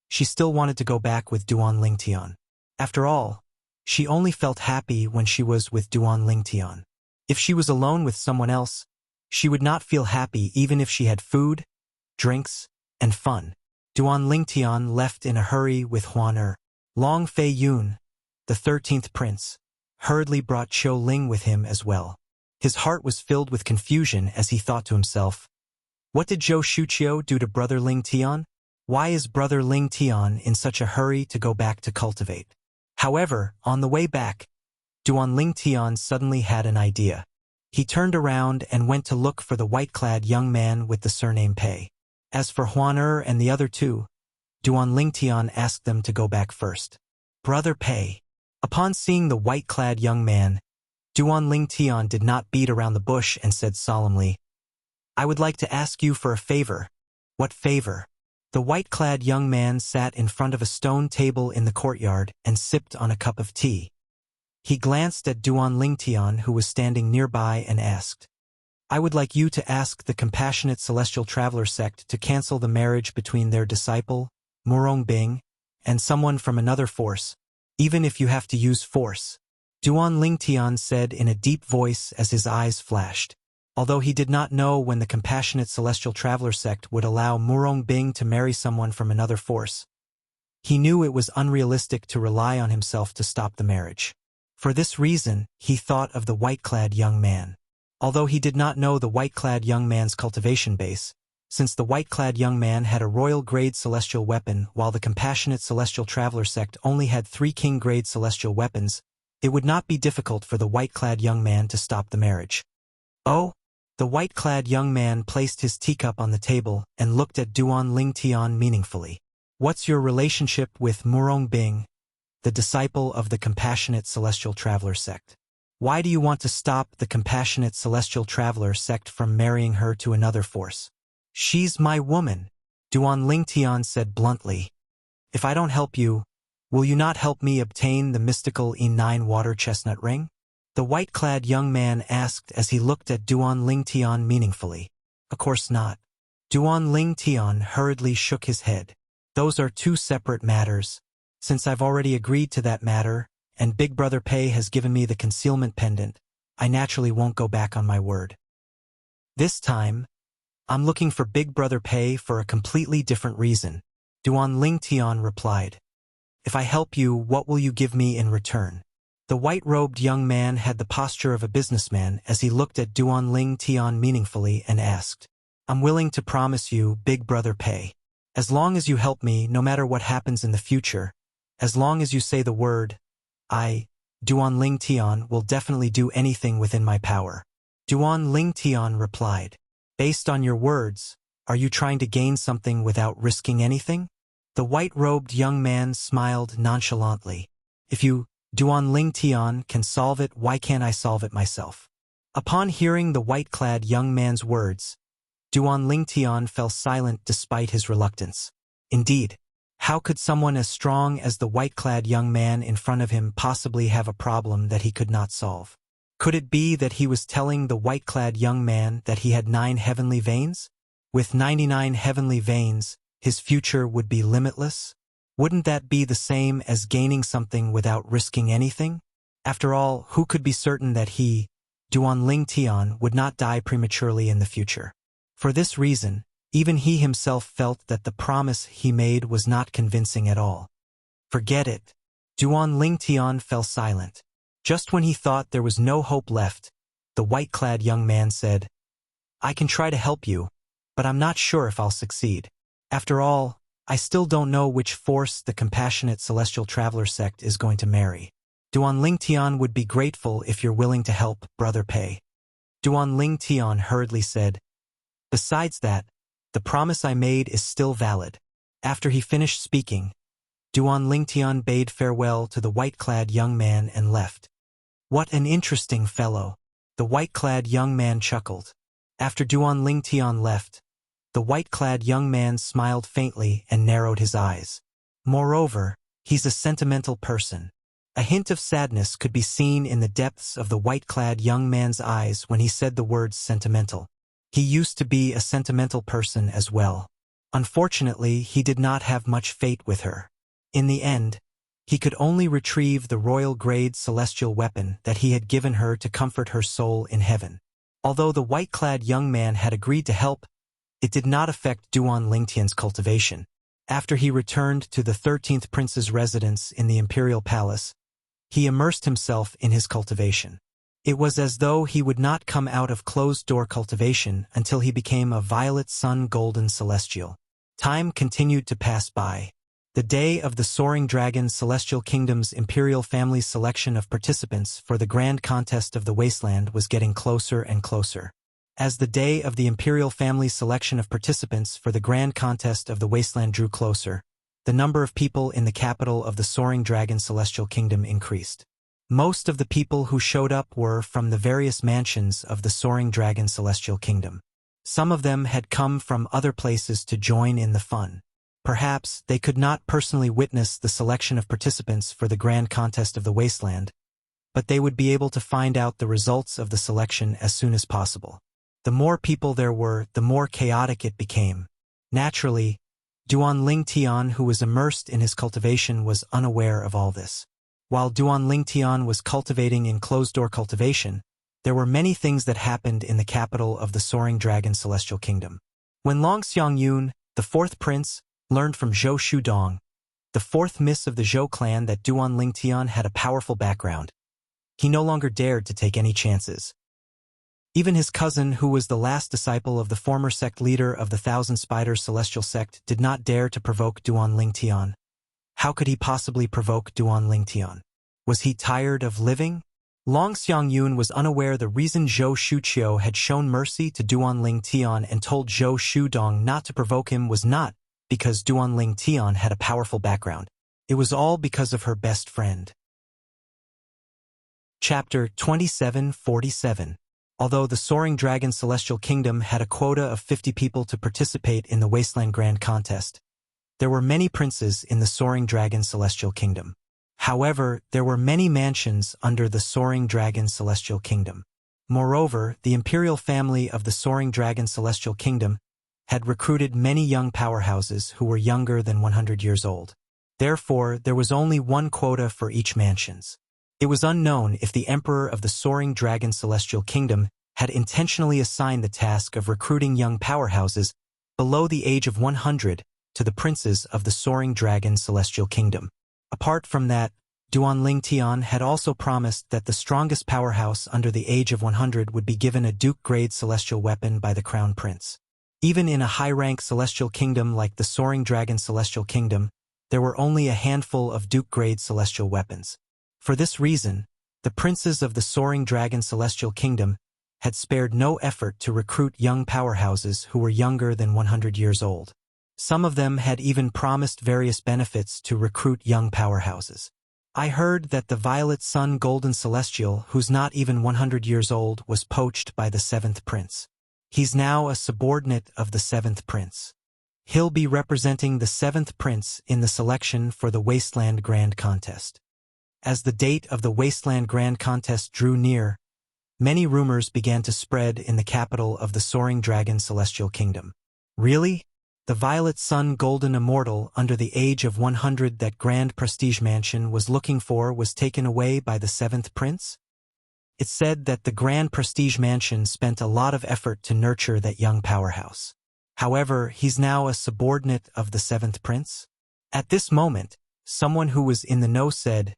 she still wanted to go back with Duan Ling Tian. After all, she only felt happy when she was with Duan Ling Tian. If she was alone with someone else, she would not feel happy even if she had food, drinks, and fun. Duan Ling Tian left in a hurry with Huan Er. Long Fei Yun, the 13th prince, hurriedly brought Qiu Ling with him as well. His heart was filled with confusion as he thought to himself, what did Zhou Shuqiu do to Brother Ling Tian? Why is Brother Ling Tian in such a hurry to go back to cultivate? However, on the way back, Duan Ling Tian suddenly had an idea. He turned around and went to look for the white-clad young man with the surname Pei. As for Huan Er and the other two, Duan Ling Tian asked them to go back first. Brother Pei. Upon seeing the white-clad young man, Duan Ling Tian did not beat around the bush and said solemnly, I would like to ask you for a favor. What favor? The white-clad young man sat in front of a stone table in the courtyard and sipped on a cup of tea. He glanced at Duan Ling Tian, who was standing nearby, and asked, I would like you to ask the compassionate celestial traveler sect to cancel the marriage between their disciple, Murong Bing, and someone from another force, even if you have to use force. Duan Ling Tian said in a deep voice as his eyes flashed. Although he did not know when the compassionate celestial traveler sect would allow Murong Bing to marry someone from another force, he knew it was unrealistic to rely on himself to stop the marriage. For this reason, he thought of the white-clad young man. Although he did not know the white-clad young man's cultivation base, since the white-clad young man had a royal-grade celestial weapon while the compassionate celestial traveler sect only had 3 king-grade celestial weapons, it would not be difficult for the white-clad young man to stop the marriage. Oh? The white-clad young man placed his teacup on the table and looked at Duan Ling Tian meaningfully. What's your relationship with Murong Bing, the disciple of the compassionate celestial traveler sect? Why do you want to stop the compassionate celestial traveler sect from marrying her to another force? She's my woman, Duan Ling Tian said bluntly. If I don't help you, will you not help me obtain the mystical E9 water chestnut ring? The white-clad young man asked as he looked at Duan Ling Tian meaningfully. Of course not. Duan Ling Tian hurriedly shook his head. Those are two separate matters. Since I've already agreed to that matter, and Big Brother Pei has given me the concealment pendant, I naturally won't go back on my word. This time, I'm looking for Big Brother Pei for a completely different reason, Duan Ling Tian replied. If I help you, what will you give me in return? The white-robed young man had the posture of a businessman as he looked at Duan Ling Tian meaningfully and asked, I'm willing to promise you, Big Brother Pei. As long as you help me, no matter what happens in the future, as long as you say the word, Duan Ling Tian, will definitely do anything within my power. Duan Ling Tian replied. Based on your words, are you trying to gain something without risking anything? The white-robed young man smiled nonchalantly. If you, Duan Ling Tian, can solve it, why can't I solve it myself? Upon hearing the white-clad young man's words, Duan Ling Tian fell silent despite his reluctance. Indeed, how could someone as strong as the white-clad young man in front of him possibly have a problem that he could not solve? Could it be that he was telling the white-clad young man that he had 9 heavenly veins? With 99 heavenly veins, his future would be limitless? Wouldn't that be the same as gaining something without risking anything? After all, who could be certain that he, Duan Ling Tian, would not die prematurely in the future? For this reason, even he himself felt that the promise he made was not convincing at all. Forget it. Duan Ling Tian fell silent. Just when he thought there was no hope left, the white-clad young man said, I can try to help you, but I'm not sure if I'll succeed. After all, I still don't know which force the compassionate celestial traveler sect is going to marry. Duan Ling Tian would be grateful if you're willing to help, Brother Pei. Duan Ling Tian hurriedly said. Besides that, the promise I made is still valid. After he finished speaking, Duan Ling Tian bade farewell to the white-clad young man and left. What an interesting fellow, the white-clad young man chuckled. After Duan Ling Tian left, the white-clad young man smiled faintly and narrowed his eyes. Moreover, he's a sentimental person. A hint of sadness could be seen in the depths of the white-clad young man's eyes when he said the words sentimental. He used to be a sentimental person as well. Unfortunately, he did not have much fate with her. In the end, he could only retrieve the royal-grade celestial weapon that he had given her to comfort her soul in heaven. Although the white-clad young man had agreed to help, it did not affect Duan Ling Tian's cultivation. After he returned to the 13th prince's residence in the imperial palace, he immersed himself in his cultivation. It was as though he would not come out of closed-door cultivation until he became a violet sun golden celestial. Time continued to pass by. The day of the Soaring Dragon Celestial Kingdom's imperial family's selection of participants for the grand contest of the wasteland was getting closer and closer. As the day of the imperial family's selection of participants for the grand contest of the wasteland drew closer, the number of people in the capital of the Soaring Dragon Celestial Kingdom increased. Most of the people who showed up were from the various mansions of the Soaring Dragon Celestial Kingdom. Some of them had come from other places to join in the fun. Perhaps they could not personally witness the selection of participants for the grand contest of the wasteland, but they would be able to find out the results of the selection as soon as possible. The more people there were, the more chaotic it became. Naturally, Duan Ling Tian, who was immersed in his cultivation, was unaware of all this. While Duan Ling Tian was cultivating in closed-door cultivation, there were many things that happened in the capital of the Soaring Dragon Celestial Kingdom. When Long Xiangyun, the 4th prince, learned from Zhou Shudong, the 4th miss of the Zhou clan, that Duan Ling Tian had a powerful background, he no longer dared to take any chances. Even his cousin, who was the last disciple of the former sect leader of the Thousand Spiders Celestial Sect, did not dare to provoke Duan Ling Tian. How could he possibly provoke Duan Ling Tian? Was he tired of living? Long Xiangyun was unaware the reason Zhou Shuqiu had shown mercy to Duan Ling Tian and told Zhou Shudong not to provoke him was not because Duan Ling Tian had a powerful background. It was all because of her best friend. Chapter 2747. Although the Soaring Dragon Celestial Kingdom had a quota of 50 people to participate in the Wasteland Grand Contest, there were many princes in the Soaring Dragon Celestial Kingdom. However, there were many mansions under the Soaring Dragon Celestial Kingdom. Moreover, the imperial family of the Soaring Dragon Celestial Kingdom had recruited many young powerhouses who were younger than 100 years old. Therefore, there was only one quota for each mansions. It was unknown if the Emperor of the Soaring Dragon Celestial Kingdom had intentionally assigned the task of recruiting young powerhouses below the age of 100 to the princes of the Soaring Dragon Celestial Kingdom. Apart from that, Duan Lingtian had also promised that the strongest powerhouse under the age of 100 would be given a Duke-grade celestial weapon by the Crown Prince. Even in a high-rank celestial kingdom like the Soaring Dragon Celestial Kingdom, there were only a handful of Duke-grade celestial weapons. For this reason, the princes of the Soaring Dragon Celestial Kingdom had spared no effort to recruit young powerhouses who were younger than 100 years old. Some of them had even promised various benefits to recruit young powerhouses. I heard that the Violet Sun Golden Celestial, who's not even 100 years old, was poached by the 7th Prince. He's now a subordinate of the 7th Prince. He'll be representing the 7th Prince in the selection for the Wasteland Grand Contest. As the date of the Wasteland Grand Contest drew near, many rumors began to spread in the capital of the Soaring Dragon Celestial Kingdom. Really? The Violet Sun Golden Immortal under the age of 100 that Grand Prestige Mansion was looking for was taken away by the 7th Prince? It said that the Grand Prestige Mansion spent a lot of effort to nurture that young powerhouse. However, he's now a subordinate of the 7th Prince? At this moment, someone who was in the know said,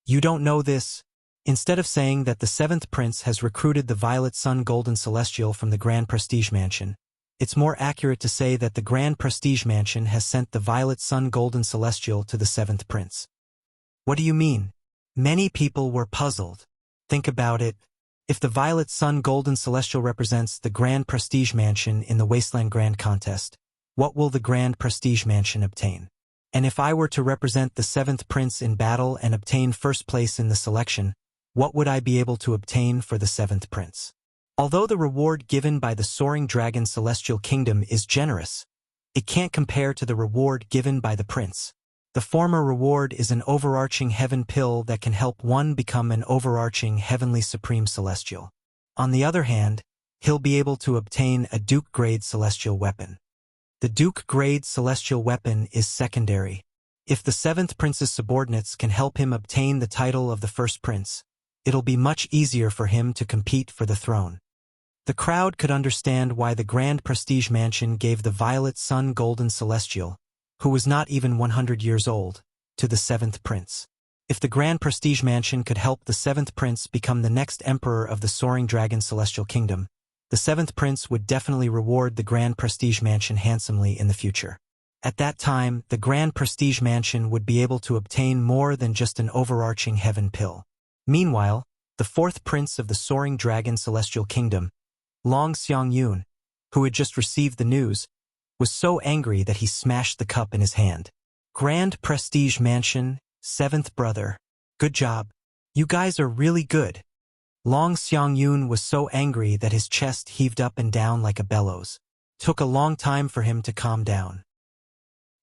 "You don't know this." Instead of saying that the 7th Prince has recruited the Violet Sun Golden Celestial from the Grand Prestige Mansion, it's more accurate to say that the Grand Prestige Mansion has sent the Violet Sun Golden Celestial to the 7th Prince. What do you mean? Many people were puzzled. Think about it. If the Violet Sun Golden Celestial represents the Grand Prestige Mansion in the Wasteland Grand Contest, what will the Grand Prestige Mansion obtain? And if I were to represent the 7th Prince in battle and obtain first place in the selection, what would I be able to obtain for the 7th Prince? Although the reward given by the Soaring Dragon Celestial Kingdom is generous, it can't compare to the reward given by the Prince. The former reward is an overarching heaven pill that can help one become an overarching heavenly supreme celestial. On the other hand, he'll be able to obtain a Duke-grade celestial weapon. The Duke-grade celestial weapon is secondary. If the 7th Prince's subordinates can help him obtain the title of the first prince, it'll be much easier for him to compete for the throne. The crowd could understand why the Grand Prestige Mansion gave the Violet Sun Golden Celestial, who was not even 100 years old, to the 7th Prince. If the Grand Prestige Mansion could help the 7th Prince become the next Emperor of the Soaring Dragon Celestial Kingdom, the 7th Prince would definitely reward the Grand Prestige Mansion handsomely in the future. At that time, the Grand Prestige Mansion would be able to obtain more than just an overarching heaven pill. Meanwhile, the 4th Prince of the Soaring Dragon Celestial Kingdom, Long Xiangyun, who had just received the news, was so angry that he smashed the cup in his hand. Grand Prestige Mansion, 7th brother. Good job. You guys are really good. Long Xiangyun was so angry that his chest heaved up and down like a bellows. Took a long time for him to calm down.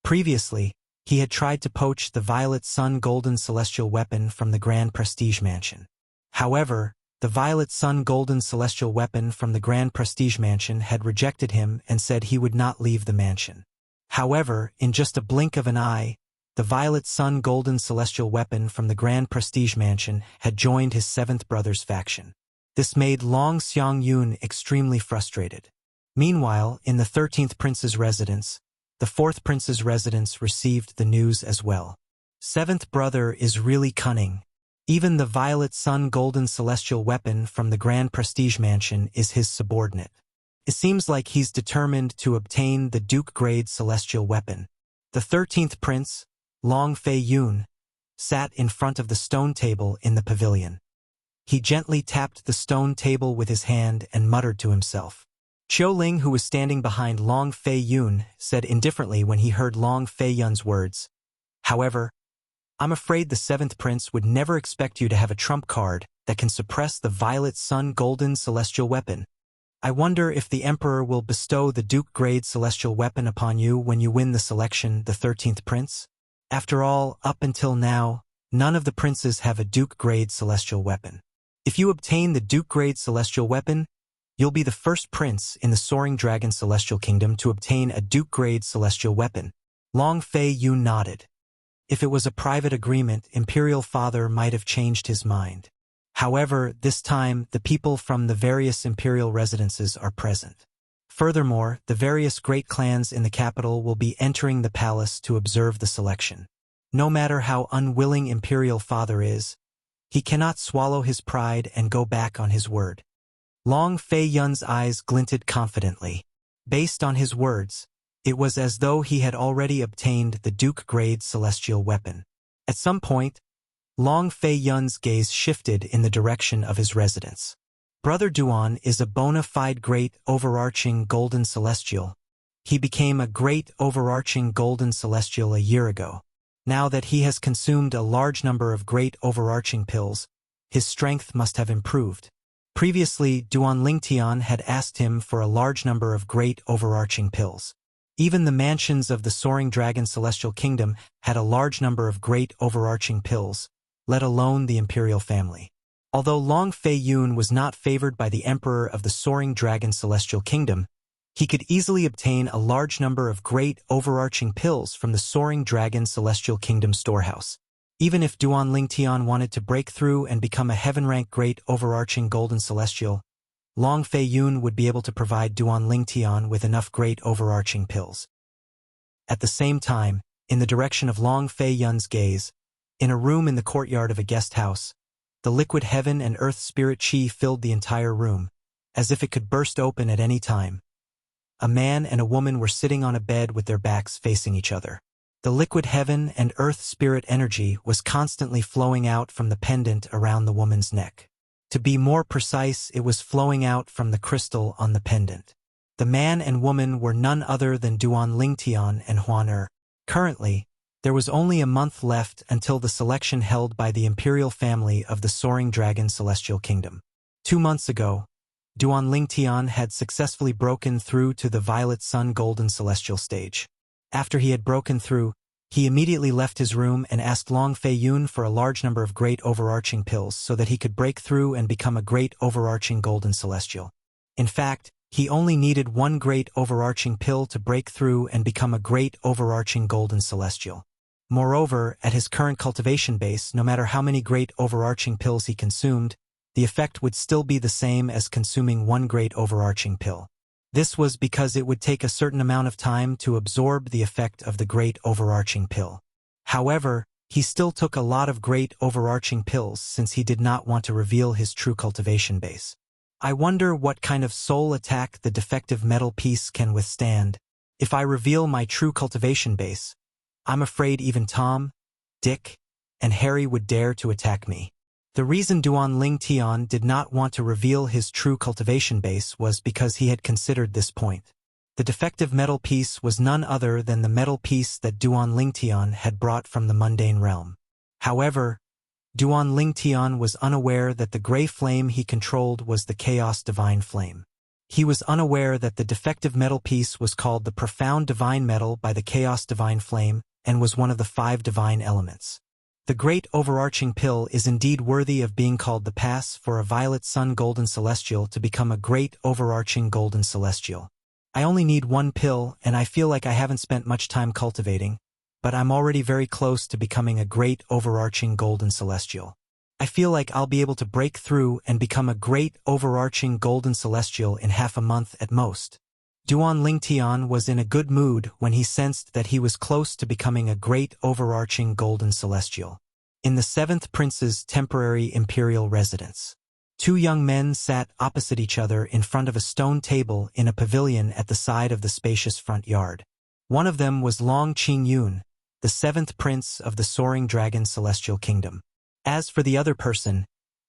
Previously, he had tried to poach the Violet Sun Golden Celestial weapon from the Grand Prestige Mansion. However, the Violet Sun Golden Celestial weapon from the Grand Prestige Mansion had rejected him and said he would not leave the mansion. However, in just a blink of an eye, the Violet Sun Golden Celestial weapon from the Grand Prestige Mansion had joined his 7th brother's faction. This made Long Xiangyun extremely frustrated. Meanwhile, in the 13th Prince's residence, the 4th Prince's residence received the news as well. 7th brother is really cunning. Even the Violet Sun Golden Celestial weapon from the Grand Prestige Mansion is his subordinate. It seems like he's determined to obtain the Duke-grade celestial weapon. The 13th Prince, Long Fei Yun, sat in front of the stone table in the pavilion. He gently tapped the stone table with his hand and muttered to himself. Qiu Ling, who was standing behind Long Fei Yun, said indifferently when he heard Long Fei Yun's words, "However, I'm afraid the 7th Prince would never expect you to have a trump card that can suppress the Violet Sun Golden Celestial weapon. I wonder if the Emperor will bestow the Duke-grade celestial weapon upon you when you win the selection, the 13th Prince? After all, up until now, none of the princes have a Duke-grade celestial weapon. If you obtain the Duke-grade celestial weapon, you'll be the first prince in the Soaring Dragon Celestial Kingdom to obtain a Duke-grade celestial weapon. Long Fei Yun nodded. If it was a private agreement, Imperial Father might have changed his mind. However, this time, the people from the various imperial residences are present. Furthermore, the various great clans in the capital will be entering the palace to observe the selection. No matter how unwilling Imperial Father is, he cannot swallow his pride and go back on his word. Long Fei Yun's eyes glinted confidently. Based on his words, it was as though he had already obtained the Duke-grade celestial weapon. At some point, Long Fei Yun's gaze shifted in the direction of his residence. Brother Duan is a bona fide great overarching golden celestial. He became a great overarching golden celestial a year ago. Now that he has consumed a large number of great overarching pills, his strength must have improved. Previously, Duan Lingtian had asked him for a large number of great overarching pills. Even the mansions of the Soaring Dragon Celestial Kingdom had a large number of great overarching pills, let alone the imperial family. Although Long Fei Yun was not favored by the Emperor of the Soaring Dragon Celestial Kingdom, he could easily obtain a large number of great overarching pills from the Soaring Dragon Celestial Kingdom storehouse. Even if Duan Lingtian wanted to break through and become a heaven-rank great overarching golden celestial, Long Fei Yun would be able to provide Duan Lingtian with enough great overarching pills. At the same time, in the direction of Long Fei Yun's gaze, in a room in the courtyard of a guest house, the liquid heaven and earth spirit chi filled the entire room, as if it could burst open at any time. A man and a woman were sitting on a bed with their backs facing each other. The liquid heaven and earth spirit energy was constantly flowing out from the pendant around the woman's neck. To be more precise, it was flowing out from the crystal on the pendant. The man and woman were none other than Duan Lingtian and Huan Er. Currently, there was only a month left until the selection held by the imperial family of the Soaring Dragon Celestial Kingdom. 2 months ago, Duan Lingtian had successfully broken through to the Violet Sun Golden Celestial stage. After he had broken through, he immediately left his room and asked Long Fei Yun for a large number of great overarching pills so that he could break through and become a great overarching golden celestial. In fact, he only needed one great overarching pill to break through and become a great overarching golden celestial. Moreover, at his current cultivation base, no matter how many great overarching pills he consumed, the effect would still be the same as consuming one great overarching pill. This was because it would take a certain amount of time to absorb the effect of the great overarching pill. However, he still took a lot of great overarching pills since he did not want to reveal his true cultivation base. I wonder what kind of soul attack the defective metal piece can withstand. If I reveal my true cultivation base, I'm afraid even Tom, Dick, and Harry would dare to attack me. The reason Duan Lingtian did not want to reveal his true cultivation base was because he had considered this point. The defective metal piece was none other than the metal piece that Duan Lingtian had brought from the mundane realm. However, Duan Lingtian was unaware that the gray flame he controlled was the Chaos Divine Flame. He was unaware that the defective metal piece was called the Profound Divine Metal by the Chaos Divine Flame and was one of the 5 divine elements. The great overarching pill is indeed worthy of being called the pass for a Violet Sun Golden Celestial to become a great overarching Golden Celestial. I only need one pill, and I feel like I haven't spent much time cultivating, but I'm already very close to becoming a great overarching Golden Celestial. I feel like I'll be able to break through and become a great overarching Golden Celestial in half a month at most. Duan Lingtian was in a good mood when he sensed that he was close to becoming a great overarching Golden Celestial. In the 7th Prince's temporary imperial residence, 2 young men sat opposite each other in front of a stone table in a pavilion at the side of the spacious front yard. One of them was Long Qingyun, the 7th Prince of the Soaring Dragon Celestial Kingdom. As for the other person,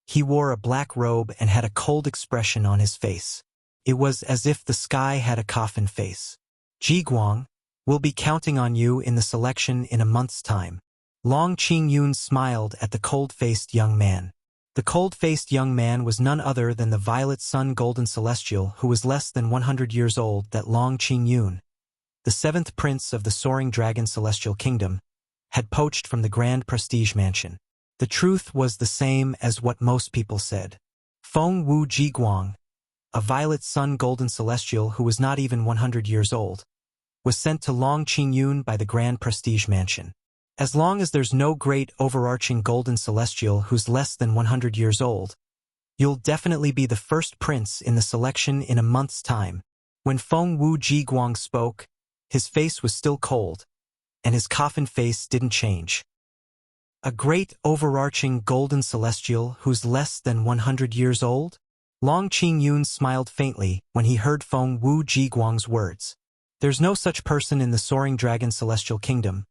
he wore a black robe and had a cold expression on his face. It was as if the sky had a coffin face. Ji Guang, we'll be counting on you in the selection in a month's time. Long Qingyun smiled at the cold-faced young man. The cold-faced young man was none other than the Violet Sun Golden Celestial who was less than 100 years old that Long Qingyun, the 7th Prince of the Soaring Dragon Celestial Kingdom, had poached from the Grand Prestige Mansion. The truth was the same as what most people said. Feng Wu Jiguang, a violet sun golden celestial who was not even 100 years old, was sent to Long Qingyun by the Grand Prestige Mansion. As long as there's no great overarching golden celestial who's less than 100 years old, you'll definitely be the first prince in the selection in a month's time. When Feng Wu Jiguang spoke, his face was still cold, and his coffin face didn't change. A great overarching golden celestial who's less than 100 years old? Long Qingyun smiled faintly when he heard Feng Wu Jiguang's words. There's no such person in the Soaring Dragon Celestial Kingdom.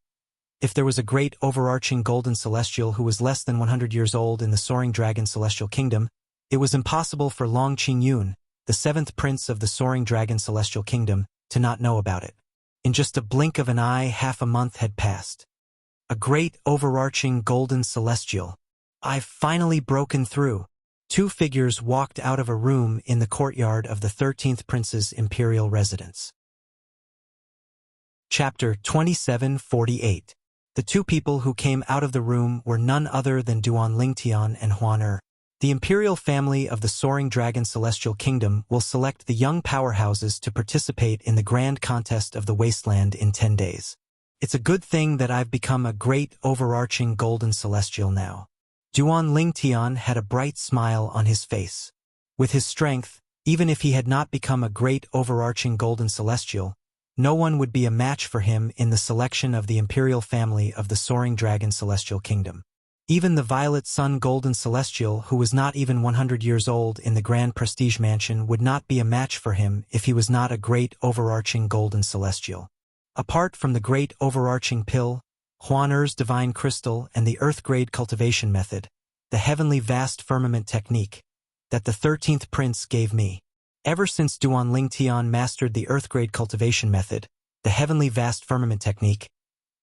If there was a great overarching golden celestial who was less than 100 years old in the Soaring Dragon Celestial Kingdom, it was impossible for Long Qingyun, the seventh prince of the Soaring Dragon Celestial Kingdom, to not know about it. In just a blink of an eye, half a month had passed. A great overarching golden celestial. I've finally broken through. Two figures walked out of a room in the courtyard of the 13th prince's imperial residence. Chapter 2748. The two people who came out of the room were none other than Duan Lingtian and Huan Er. The imperial family of the Soaring Dragon Celestial Kingdom will select the young powerhouses to participate in the grand contest of the wasteland in 10 days. It's a good thing that I've become a great overarching golden celestial now. Duan Lingtian had a bright smile on his face. With his strength, even if he had not become a great overarching golden celestial, no one would be a match for him in the selection of the imperial family of the Soaring Dragon Celestial Kingdom. Even the Violet Sun Golden Celestial, who was not even 100 years old in the Grand Prestige Mansion, would not be a match for him if he was not a great overarching golden celestial. Apart from the great overarching pill, Huan Er's divine crystal, and the earth-grade cultivation method, the heavenly vast firmament technique, that the 13th prince gave me. Ever since Duan Lingtian mastered the earth-grade cultivation method, the heavenly vast firmament technique,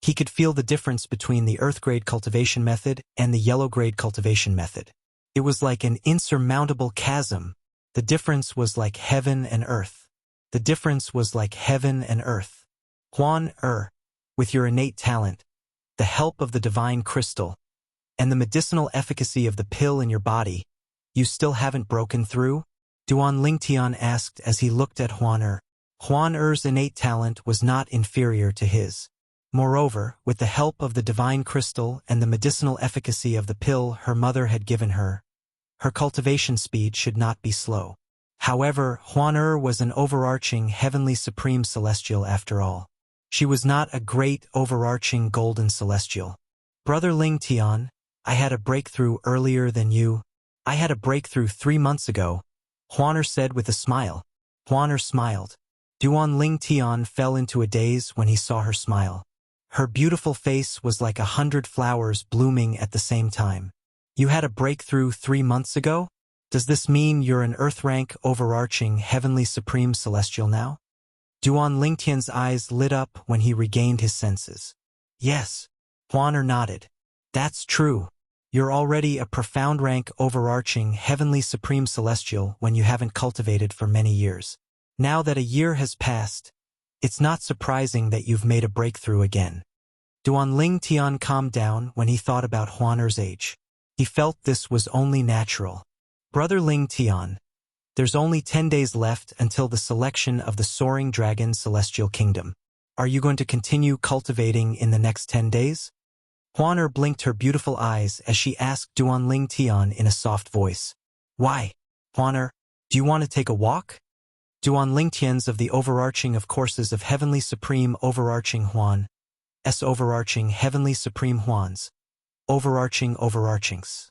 he could feel the difference between the earth-grade cultivation method and the yellow-grade cultivation method. It was like an insurmountable chasm. The difference was like heaven and earth. The difference was like heaven and earth. Huan Er, with your innate talent, the help of the divine crystal, and the medicinal efficacy of the pill in your body, you still haven't broken through? Duan Lingtian asked as he looked at Huan Er. Huan Er's innate talent was not inferior to his. Moreover, with the help of the divine crystal and the medicinal efficacy of the pill her mother had given her, her cultivation speed should not be slow. However, Huan Er was an overarching heavenly supreme celestial after all. She was not a great overarching golden celestial. Brother Lingtian, I had a breakthrough earlier than you. I had a breakthrough 3 months ago, Huan Er said with a smile. Huan Er smiled. Duan Lingtian fell into a daze when he saw her smile. Her beautiful face was like 100 flowers blooming at the same time. You had a breakthrough 3 months ago? Does this mean you're an earth-rank overarching heavenly supreme celestial now? Duan Lingtian's eyes lit up when he regained his senses. Yes. Huan Er nodded. That's true. You're already a profound rank overarching heavenly supreme celestial when you haven't cultivated for many years. Now that a year has passed, it's not surprising that you've made a breakthrough again. Duan Lingtian calmed down when he thought about Huan Er's age. He felt this was only natural. Brother Lingtian, there's only 10 days left until the selection of the Soaring Dragon Celestial Kingdom. Are you going to continue cultivating in the next 10 days? Huan Er blinked her beautiful eyes as she asked Duan Lingtian in a soft voice. Why? Huan Er, do you want to take a walk? Duan Lingtian's of the overarching of courses of Heavenly Supreme Overarching Huan, S overarching Heavenly Supreme Huans, overarching overarchings.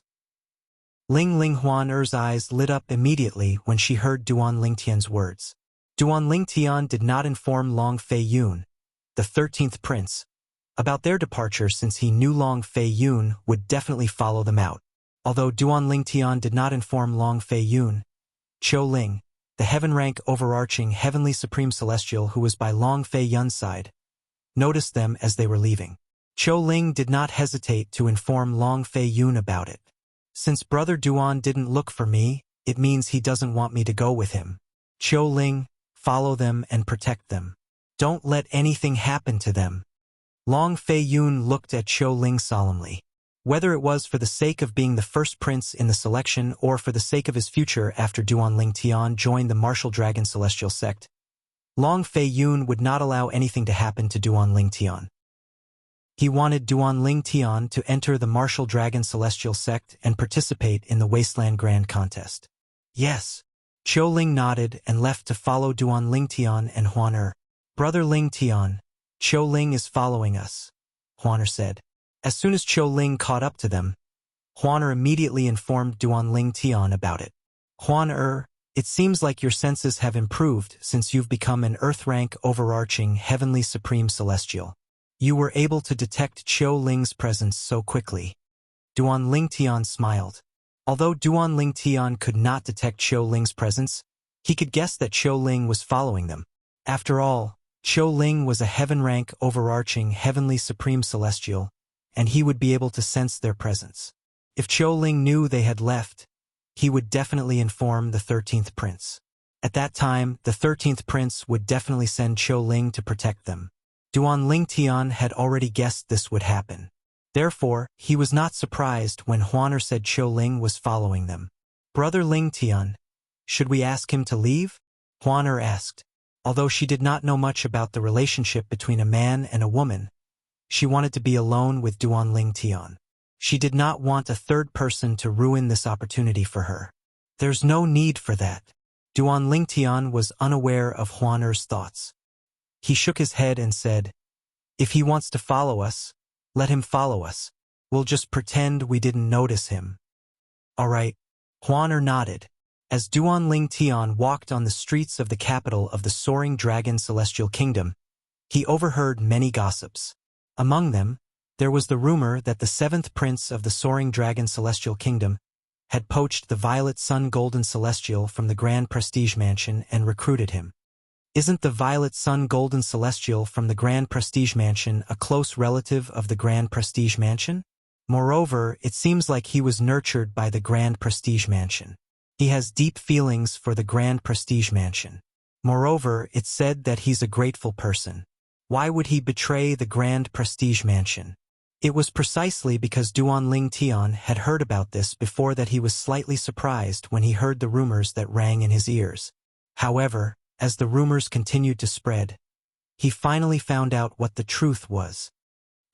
Ling Huan Er's eyes lit up immediately when she heard Duan Lingtian's words. Duan Lingtian did not inform Long Fei Yun, the 13th prince, about their departure since he knew Long Fei Yun would definitely follow them out. Although Duan Lingtian did not inform Long Fei Yun, Qiu Ling, the heaven-rank overarching heavenly supreme celestial who was by Long Fei Yun's side, noticed them as they were leaving. Qiu Ling did not hesitate to inform Long Fei Yun about it. Since Brother Duan didn't look for me, it means he doesn't want me to go with him. Qiu Ling, follow them and protect them. Don't let anything happen to them. Long Fei Yun looked at Qiu Ling solemnly. Whether it was for the sake of being the first prince in the selection or for the sake of his future after Duan Tian joined the martial dragon celestial sect, Long Fei Yun would not allow anything to happen to Duan Tian. He wanted Duan Tian to enter the martial dragon celestial sect and participate in the Wasteland Grand Contest. Yes. Qiu Ling nodded and left to follow Duan Tian and Huan Brother Ling Tian, Qiu Ling is following us, Huan said. As soon as Qiu Ling caught up to them, Huan immediately informed Duan Tian about it. Huan it seems like your senses have improved since you've become an Earth-rank overarching heavenly supreme celestial. You were able to detect Qiu Ling's presence so quickly. Duan Tian smiled. Although Duan Tian could not detect Qiu Ling's presence, he could guess that Qiu Ling was following them. After all, Qiu Ling was a heaven-rank overarching heavenly supreme celestial, and he would be able to sense their presence. If Qiu Ling knew they had left, he would definitely inform the 13th prince. At that time, the 13th prince would definitely send Qiu Ling to protect them. Duan Tian had already guessed this would happen. Therefore, he was not surprised when Huan said Qiu Ling was following them. Brother Ling Tian, should we ask him to leave? Huan asked. Although she did not know much about the relationship between a man and a woman, she wanted to be alone with Duan Tian. She did not want a third person to ruin this opportunity for her. There's no need for that. Duan Tian was unaware of Huan's thoughts. He shook his head and said, if he wants to follow us, let him follow us. We'll just pretend we didn't notice him. All right. Huan nodded. As Duan Tian walked on the streets of the capital of the Soaring Dragon Celestial Kingdom, he overheard many gossips. Among them, there was the rumor that the 7th prince of the Soaring Dragon Celestial Kingdom had poached the Violet Sun Golden Celestial from the Grand Prestige Mansion and recruited him. Isn't the Violet Sun Golden Celestial from the Grand Prestige Mansion a close relative of the Grand Prestige Mansion? Moreover, it seems like he was nurtured by the Grand Prestige Mansion. He has deep feelings for the Grand Prestige Mansion. Moreover, it's said that he's a grateful person. Why would he betray the Grand Prestige Mansion? It was precisely because Duan Tian had heard about this before that he was slightly surprised when he heard the rumors that rang in his ears. However, as the rumors continued to spread, he finally found out what the truth was.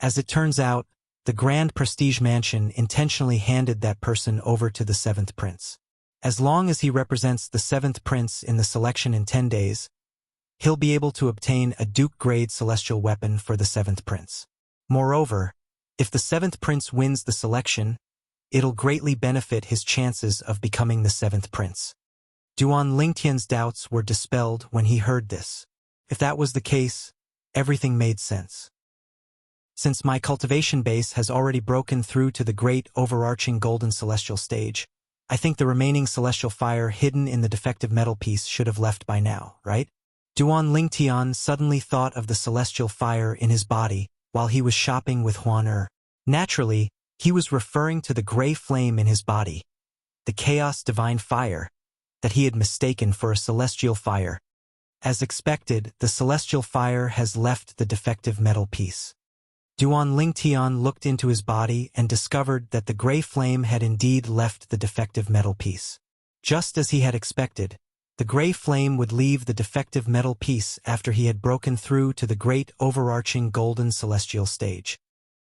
As it turns out, the Grand Prestige Mansion intentionally handed that person over to the 7th prince. As long as he represents the 7th prince in the selection in 10 days, he'll be able to obtain a Duke-grade celestial weapon for the 7th prince. Moreover, if the 7th prince wins the selection, it'll greatly benefit his chances of becoming the 7th prince. Duan Tian's doubts were dispelled when he heard this. If that was the case, everything made sense. Since my cultivation base has already broken through to the great overarching golden celestial stage, I think the remaining celestial fire hidden in the defective metal piece should have left by now, right? Duan Tian suddenly thought of the celestial fire in his body while he was shopping with Huan. Naturally, he was referring to the gray flame in his body, the chaos divine fire, that he had mistaken for a celestial fire. As expected, the celestial fire has left the defective metal piece. Duan Tian looked into his body and discovered that the gray flame had indeed left the defective metal piece. Just as he had expected, the gray flame would leave the defective metal piece after he had broken through to the great overarching golden celestial stage.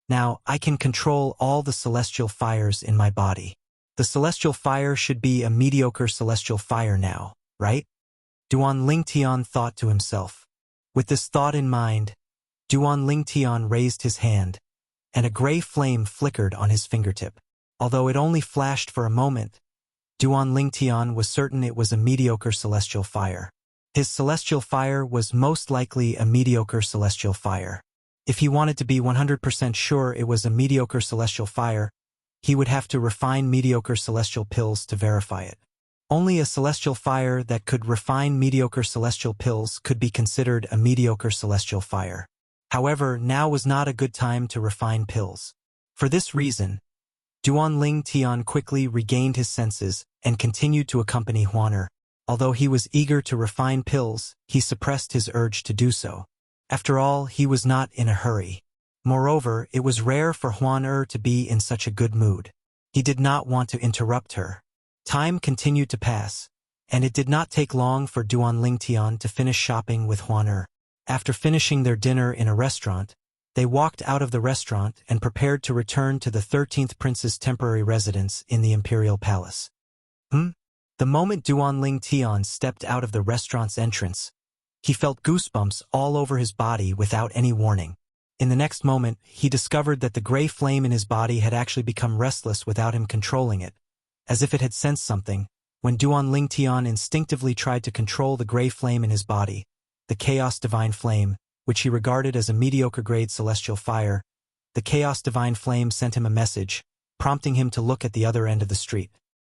Now, I can control all the celestial fires in my body. The celestial fire should be a mediocre celestial fire now, right? Duan Tian thought to himself. With this thought in mind, Duan Tian raised his hand, and a gray flame flickered on his fingertip. Although it only flashed for a moment, Duan Tian was certain it was a mediocre celestial fire. His celestial fire was most likely a mediocre celestial fire. If he wanted to be 100% sure it was a mediocre celestial fire, he would have to refine mediocre celestial pills to verify it. Only a celestial fire that could refine mediocre celestial pills could be considered a mediocre celestial fire. However, now was not a good time to refine pills. For this reason, Duan Tian quickly regained his senses and continued to accompany Huan. Although he was eager to refine pills, he suppressed his urge to do so. After all, he was not in a hurry. Moreover, it was rare for Huan to be in such a good mood. He did not want to interrupt her. Time continued to pass, and it did not take long for Duan Lingtian to finish shopping with Huan. After finishing their dinner in a restaurant, they walked out of the restaurant and prepared to return to the 13th prince's temporary residence in the imperial palace. The moment Duan Lingtian stepped out of the restaurant's entrance, he felt goosebumps all over his body without any warning. In the next moment, he discovered that the gray flame in his body had actually become restless without him controlling it, as if it had sensed something. When Duan Lingtian instinctively tried to control the gray flame in his body, the Chaos Divine Flame, which he regarded as a mediocre-grade celestial fire, the Chaos Divine Flame sent him a message, prompting him to look at the other end of the street.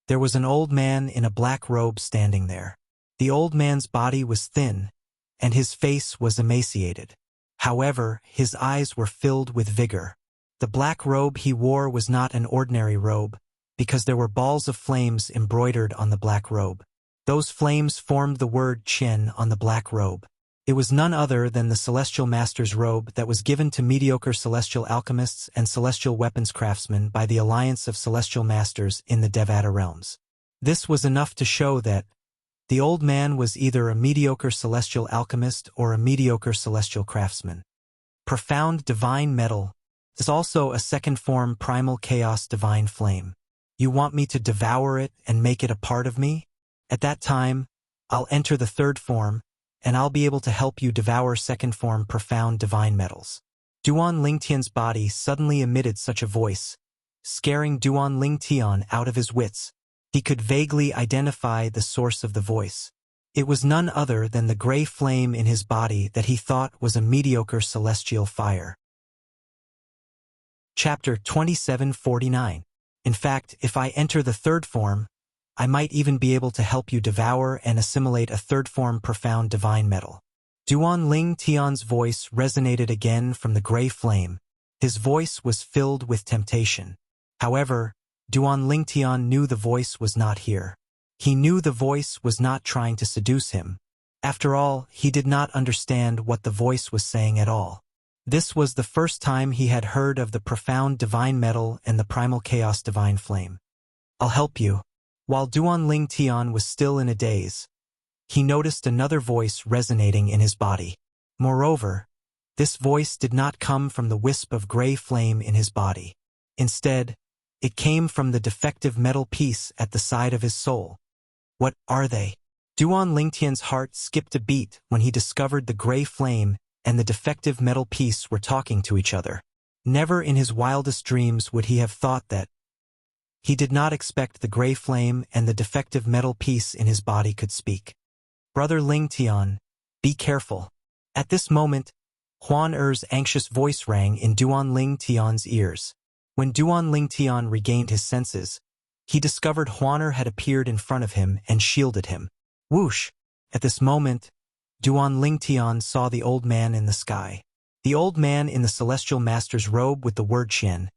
There was an old man in a black robe standing there. The old man's body was thin, and his face was emaciated. However, his eyes were filled with vigor. The black robe he wore was not an ordinary robe, because there were balls of flames embroidered on the black robe. Those flames formed the word Qian on the black robe. It was none other than the Celestial Master's robe that was given to mediocre celestial alchemists and celestial weapons craftsmen by the Alliance of Celestial Masters in the Devata realms. This was enough to show that the old man was either a mediocre celestial alchemist or a mediocre celestial craftsman. Profound Divine Metal is also a second form Primal Chaos Divine Flame. You want me to devour it and make it a part of me? At that time, I'll enter the third form, and I'll be able to help you devour second form Profound Divine Metals. Duan Lingtian's body suddenly emitted such a voice, scaring Duan Lingtian out of his wits. He could vaguely identify the source of the voice. It was none other than the gray flame in his body that he thought was a mediocre celestial fire. Chapter 2749. In fact, if I enter the third form, I might even be able to help you devour and assimilate a third form Profound Divine Metal. Duan Lingtian's voice resonated again from the gray flame. His voice was filled with temptation. However, Duan Lingtian knew the voice was not here. He knew the voice was not trying to seduce him. After all, he did not understand what the voice was saying at all. This was the first time he had heard of the Profound Divine Metal and the Primal Chaos Divine Flame. I'll help you. While Duan Lingtian was still in a daze, he noticed another voice resonating in his body. Moreover, this voice did not come from the wisp of gray flame in his body. Instead, it came from the defective metal piece at the side of his soul. What are they? Duan Lingtian's heart skipped a beat when he discovered the gray flame and the defective metal piece were talking to each other. Never in his wildest dreams would he have thought that. He did not expect the gray flame and the defective metal piece in his body could speak. Brother Lingtian, be careful. At this moment, Huan-Er's anxious voice rang in Duan Lingtian's ears. When Duan Lingtian regained his senses, he discovered Huan-Er had appeared in front of him and shielded him. Whoosh! At this moment, Duan Lingtian saw the old man in the sky. The old man in the Celestial Master's robe with the word Qian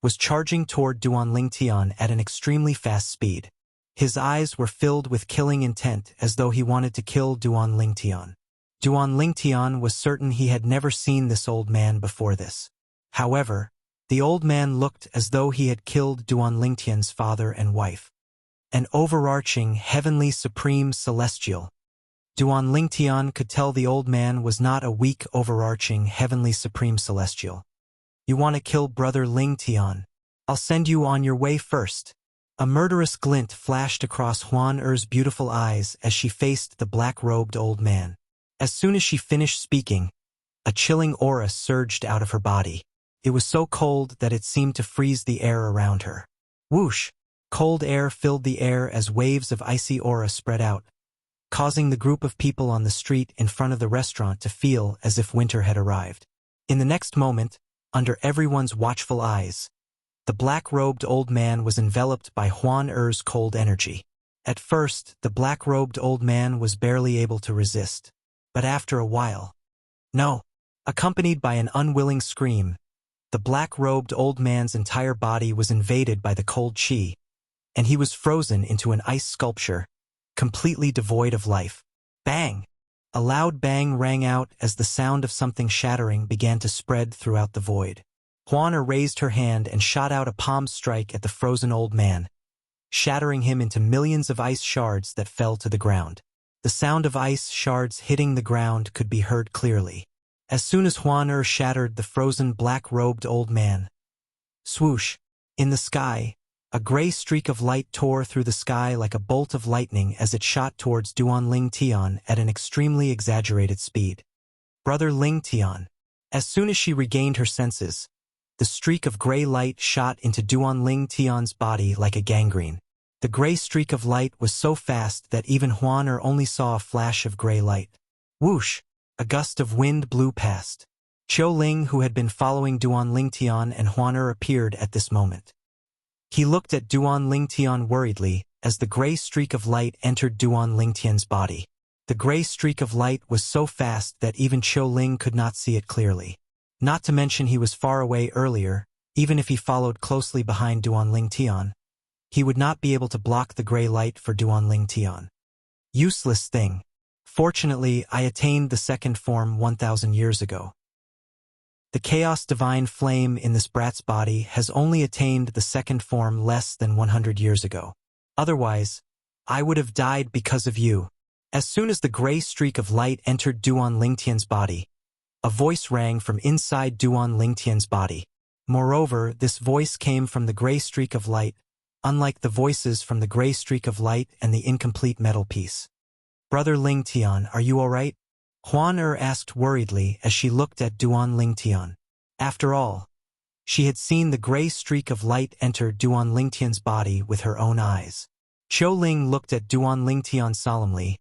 was charging toward Duan Lingtian at an extremely fast speed. His eyes were filled with killing intent as though he wanted to kill Duan Lingtian. Duan Lingtian was certain he had never seen this old man before this. However, the old man looked as though he had killed Duan Lingtian's father and wife. An overarching, heavenly, supreme celestial. Duan Lingtian could tell the old man was not a weak, overarching, heavenly, supreme celestial. You want to kill Brother Lingtian? I'll send you on your way first. A murderous glint flashed across Huan-Er's beautiful eyes as she faced the black-robed old man. As soon as she finished speaking, a chilling aura surged out of her body. It was so cold that it seemed to freeze the air around her. Whoosh! Cold air filled the air as waves of icy aura spread out, causing the group of people on the street in front of the restaurant to feel as if winter had arrived. In the next moment, under everyone's watchful eyes, the black-robed old man was enveloped by Huan-Er's cold energy. At first, the black-robed old man was barely able to resist, but after a while, no! Accompanied by an unwilling scream, the black-robed old man's entire body was invaded by the cold chi, and he was frozen into an ice sculpture, completely devoid of life. Bang! A loud bang rang out as the sound of something shattering began to spread throughout the void. Huan raised her hand and shot out a palm strike at the frozen old man, shattering him into millions of ice shards that fell to the ground. The sound of ice shards hitting the ground could be heard clearly. As soon as Huan shattered the frozen black-robed old man, swoosh! In the sky, a gray streak of light tore through the sky like a bolt of lightning as it shot towards Duan Ling Tian at an extremely exaggerated speed. Brother Ling Tian. As soon as she regained her senses, the streak of gray light shot into Duan Ling Tian's body like a gangrene. The gray streak of light was so fast that even Huan only saw a flash of gray light. Whoosh! A gust of wind blew past. Qiu Ling, who had been following Duan Ling Tian and Huan appeared at this moment. He looked at Duan Ling Tian worriedly as the gray streak of light entered Duan Ling Tian's body. The gray streak of light was so fast that even Qiu Ling could not see it clearly. Not to mention he was far away earlier. Even if he followed closely behind Duan Ling Tian, he would not be able to block the gray light for Duan Ling Tian. Useless thing. Fortunately, I attained the second form 1,000 years ago. The chaos divine flame in this brat's body has only attained the second form less than 100 years ago. Otherwise, I would have died because of you. As soon as the gray streak of light entered Duan Ling Tian's body, a voice rang from inside Duan Ling Tian's body. Moreover, this voice came from the gray streak of light, unlike the voices from the gray streak of light and the incomplete metal piece. Brother Ling Tian, are you all right? Huan asked worriedly as she looked at Duan Ling Tian. After all, she had seen the gray streak of light enter Duan Ling Tian's body with her own eyes. Qiu Ling looked at Duan Ling Tian solemnly,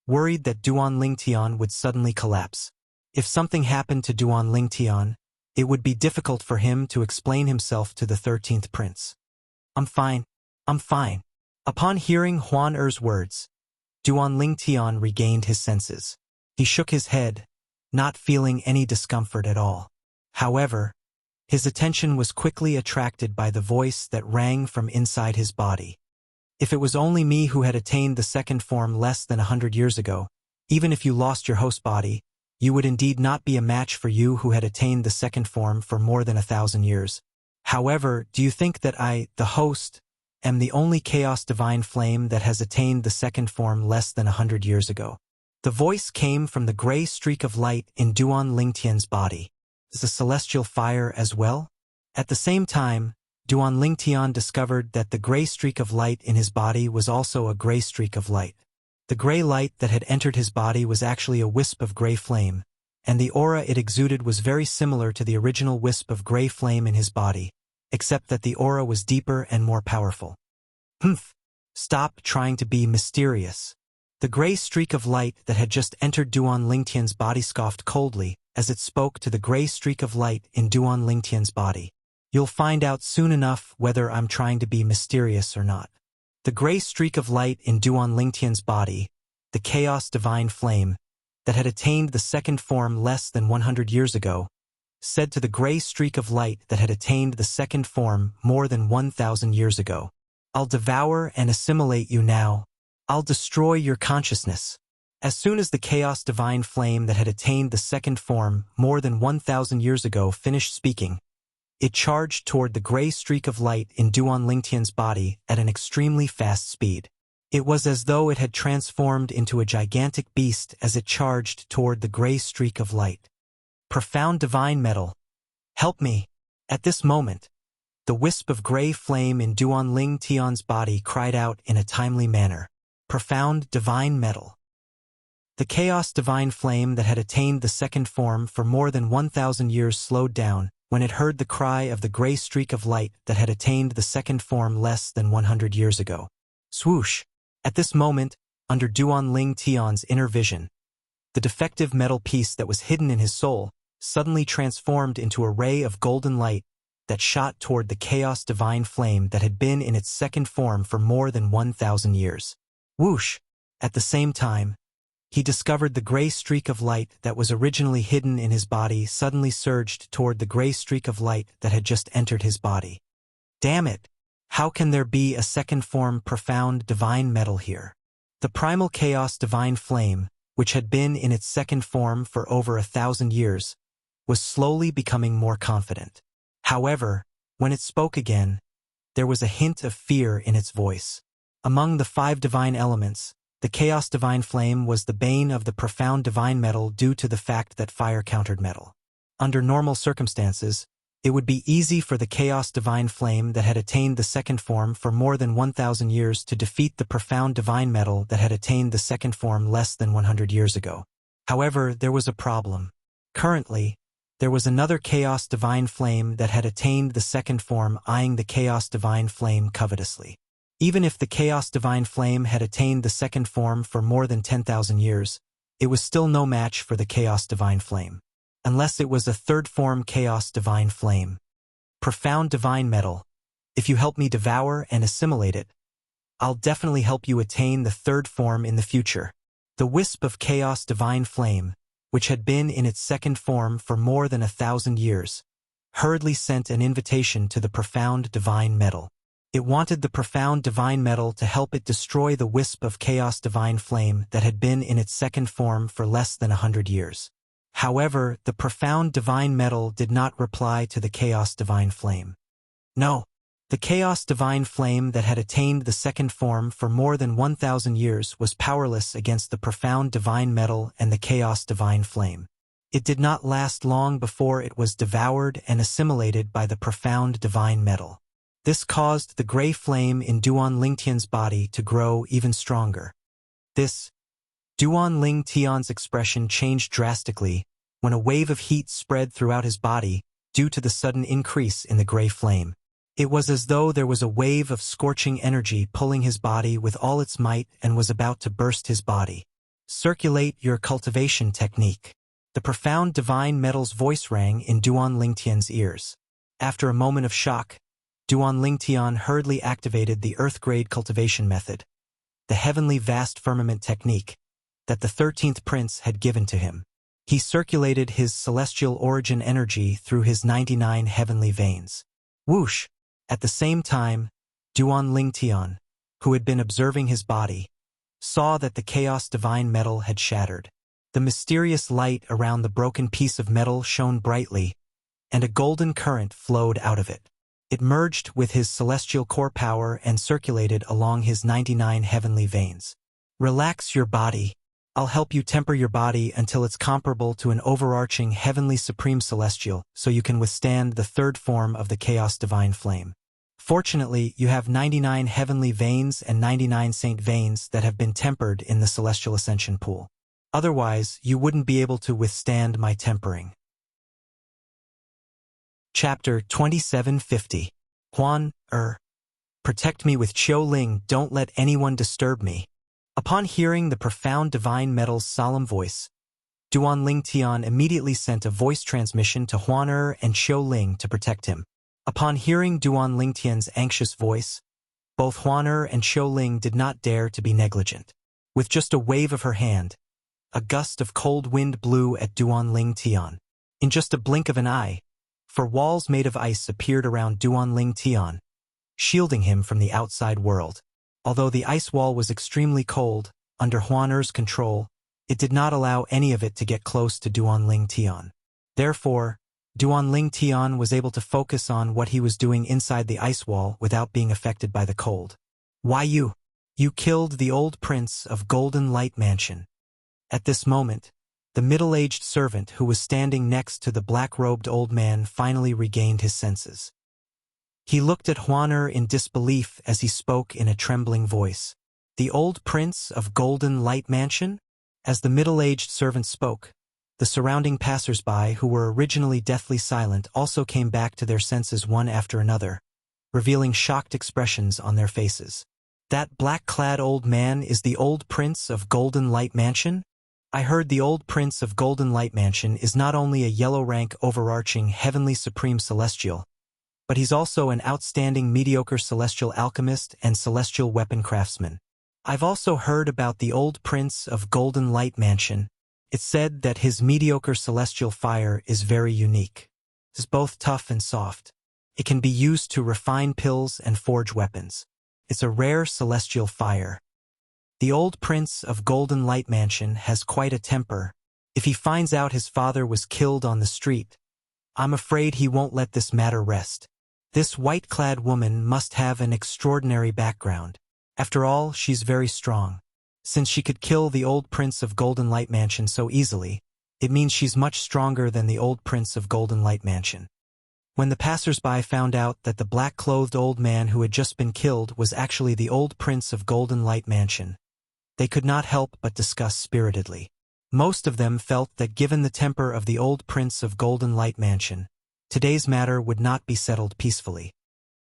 worried that Duan Ling Tian would suddenly collapse. If something happened to Duan Ling Tian, it would be difficult for him to explain himself to the 13th prince. I'm fine. I'm fine. Upon hearing Huan words, Duan Ling Tian regained his senses. He shook his head, not feeling any discomfort at all. However, his attention was quickly attracted by the voice that rang from inside his body. If it was only me who had attained the second form less than 100 years ago, even if you lost your host body, you would indeed not be a match for you who had attained the second form for more than 1,000 years. However, do you think that I, the host, am the only chaos divine flame that has attained the second form less than 100 years ago? The voice came from the gray streak of light in Duan Ling Tian's body. Is the celestial fire as well? At the same time, Duan Ling Tian discovered that the gray streak of light in his body was also a gray streak of light. The gray light that had entered his body was actually a wisp of gray flame, and the aura it exuded was very similar to the original wisp of gray flame in his body, except that the aura was deeper and more powerful. Humph! Stop trying to be mysterious. The gray streak of light that had just entered Duan Ling Tian's body scoffed coldly as it spoke to the gray streak of light in Duan Ling Tian's body. You'll find out soon enough whether I'm trying to be mysterious or not. The gray streak of light in Duan Ling Tian's body, the chaos divine flame, that had attained the second form less than 100 years ago, said to the gray streak of light that had attained the second form more than 1,000 years ago, I'll devour and assimilate you now. I'll destroy your consciousness. As soon as the chaos divine flame that had attained the second form more than 1,000 years ago finished speaking, it charged toward the gray streak of light in Duan Ling Tian's body at an extremely fast speed. It was as though it had transformed into a gigantic beast as it charged toward the gray streak of light. Profound divine metal, help me! At this moment, the wisp of gray flame in Duan Ling Tian's body cried out in a timely manner. Profound divine metal. The chaos divine flame that had attained the second form for more than 1,000 years slowed down when it heard the cry of the gray streak of light that had attained the second form less than 100 years ago. Swoosh! At this moment, under Duan Ling Tian's inner vision, the defective metal piece that was hidden in his soul suddenly transformed into a ray of golden light that shot toward the chaos divine flame that had been in its second form for more than 1,000 years. Whoosh! At the same time, he discovered the gray streak of light that was originally hidden in his body suddenly surged toward the gray streak of light that had just entered his body. Damn it! How can there be a second form profound divine metal here? The primal chaos divine flame, which had been in its second form for over 1,000 years, was slowly becoming more confident. However, when it spoke again, there was a hint of fear in its voice. Among the 5 divine elements, the Chaos Divine Flame was the bane of the profound divine metal due to the fact that fire countered metal. Under normal circumstances, it would be easy for the Chaos Divine Flame that had attained the second form for more than 1,000 years to defeat the profound divine metal that had attained the second form less than 100 years ago. However, there was a problem. Currently, there was another Chaos Divine Flame that had attained the second form eyeing the Chaos Divine Flame covetously. Even if the Chaos Divine Flame had attained the second form for more than 10,000 years, it was still no match for the Chaos Divine Flame. Unless it was a third form Chaos Divine Flame. Profound divine metal. If you help me devour and assimilate it, I'll definitely help you attain the third form in the future. The wisp of Chaos Divine Flame, which had been in its second form for more than 1,000 years, hurriedly sent an invitation to the profound divine metal. It wanted the profound divine metal to help it destroy the wisp of Chaos Divine Flame that had been in its second form for less than 100 years. However, the profound divine metal did not reply to the Chaos Divine Flame. No, the Chaos Divine Flame that had attained the second form for more than 1,000 years was powerless against the profound divine metal and the Chaos Divine Flame. It did not last long before it was devoured and assimilated by the profound divine metal. This caused the gray flame in Duan Lingtian's body to grow even stronger. Duan Lingtian's expression changed drastically when a wave of heat spread throughout his body due to the sudden increase in the gray flame. It was as though there was a wave of scorching energy pulling his body with all its might and was about to burst his body. Circulate your cultivation technique. The profound divine metal's voice rang in Duan Lingtian's ears. After a moment of shock, Duan Lingtian hurriedly activated the earth-grade cultivation method, the heavenly vast firmament technique, that the 13th prince had given to him. He circulated his celestial origin energy through his 99 heavenly veins. Whoosh! At the same time, Duan Lingtian, who had been observing his body, saw that the chaos divine metal had shattered. The mysterious light around the broken piece of metal shone brightly, and a golden current flowed out of it. It merged with his celestial core power and circulated along his 99 heavenly veins. Relax your body. I'll help you temper your body until it's comparable to an overarching heavenly supreme celestial so you can withstand the third form of the chaos divine flame. Fortunately, you have 99 heavenly veins and 99 saint veins that have been tempered in the celestial ascension pool. Otherwise, you wouldn't be able to withstand my tempering. Chapter 2750. Huan, protect me with Qiu Ling, don't let anyone disturb me. Upon hearing the profound divine metal's solemn voice, Duan Lingtian immediately sent a voice transmission to Huan and Qiu Ling to protect him. Upon hearing Duan Lingtian's anxious voice, both Huan and Qiu Ling did not dare to be negligent. With just a wave of her hand, a gust of cold wind blew at Duan Lingtian. In just a blink of an eye, 4 walls made of ice appeared around Duan Lingtian, shielding him from the outside world. Although the ice wall was extremely cold, under Huan'er's control, it did not allow any of it to get close to Duan Lingtian. Therefore, Duan Lingtian was able to focus on what he was doing inside the ice wall without being affected by the cold. Why you? You killed the old prince of Golden Light Mansion. At this moment, the middle-aged servant who was standing next to the black-robed old man finally regained his senses. He looked at Huan in disbelief as he spoke in a trembling voice. The old prince of Golden Light Mansion? As the middle-aged servant spoke, the surrounding passers-by who were originally deathly silent also came back to their senses one after another, revealing shocked expressions on their faces. That black-clad old man is the old prince of Golden Light Mansion? I heard the old prince of Golden Light Mansion is not only a yellow-rank overarching heavenly supreme celestial, but he's also an outstanding mediocre celestial alchemist and celestial weapon craftsman. I've also heard about the old prince of Golden Light Mansion. It's said that his mediocre celestial fire is very unique. It's both tough and soft. It can be used to refine pills and forge weapons. It's a rare celestial fire. The old prince of Golden Light Mansion has quite a temper. If he finds out his father was killed on the street, I'm afraid he won't let this matter rest. This white-clad woman must have an extraordinary background. After all, she's very strong. Since she could kill the old prince of Golden Light Mansion so easily, it means she's much stronger than the old prince of Golden Light Mansion. When the passers-by found out that the black-clothed old man who had just been killed was actually the old prince of Golden Light Mansion, they could not help but discuss spiritedly. Most of them felt that given the temper of the old prince of Golden Light Mansion, today's matter would not be settled peacefully.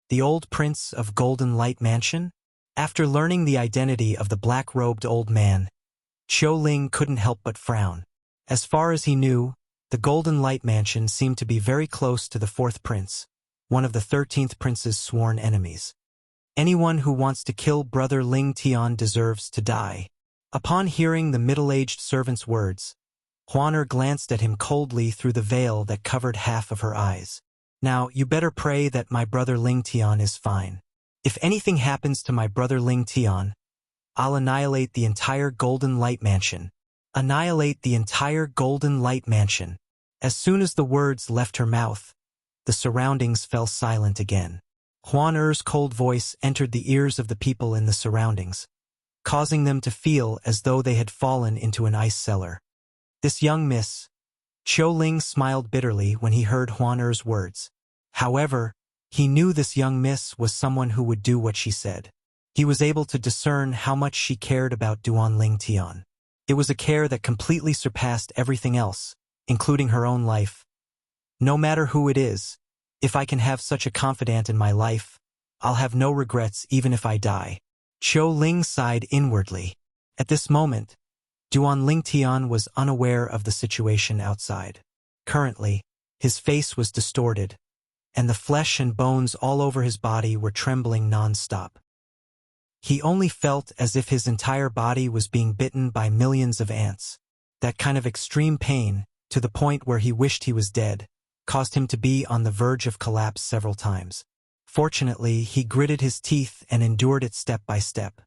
The old prince of Golden Light Mansion? After learning the identity of the black-robed old man, Qiu Ling couldn't help but frown. As far as he knew, the Golden Light Mansion seemed to be very close to the fourth prince, one of the 13th prince's sworn enemies. Anyone who wants to kill brother Ling Tian deserves to die. Upon hearing the middle-aged servant's words, Huaner glanced at him coldly through the veil that covered half of her eyes. Now, you better pray that my brother Ling Tian is fine. If anything happens to my brother Ling Tian, I'll annihilate the entire Golden Light Mansion. Annihilate the entire Golden Light Mansion. As soon as the words left her mouth, the surroundings fell silent again. Huaner's cold voice entered the ears of the people in the surroundings, causing them to feel as though they had fallen into an ice cellar. This young miss. Qiu Ling smiled bitterly when he heard Huaner's words. However, he knew this young miss was someone who would do what she said. He was able to discern how much she cared about Duan Ling Tian. It was a care that completely surpassed everything else, including her own life. No matter who it is, if I can have such a confidant in my life, I'll have no regrets even if I die. Qiu Ling sighed inwardly. At this moment, Duan Ling Tian was unaware of the situation outside. Currently, his face was distorted, and the flesh and bones all over his body were trembling non-stop. He only felt as if his entire body was being bitten by millions of ants. That kind of extreme pain, to the point where he wished he was dead, caused him to be on the verge of collapse several times. Fortunately, he gritted his teeth and endured it step by step.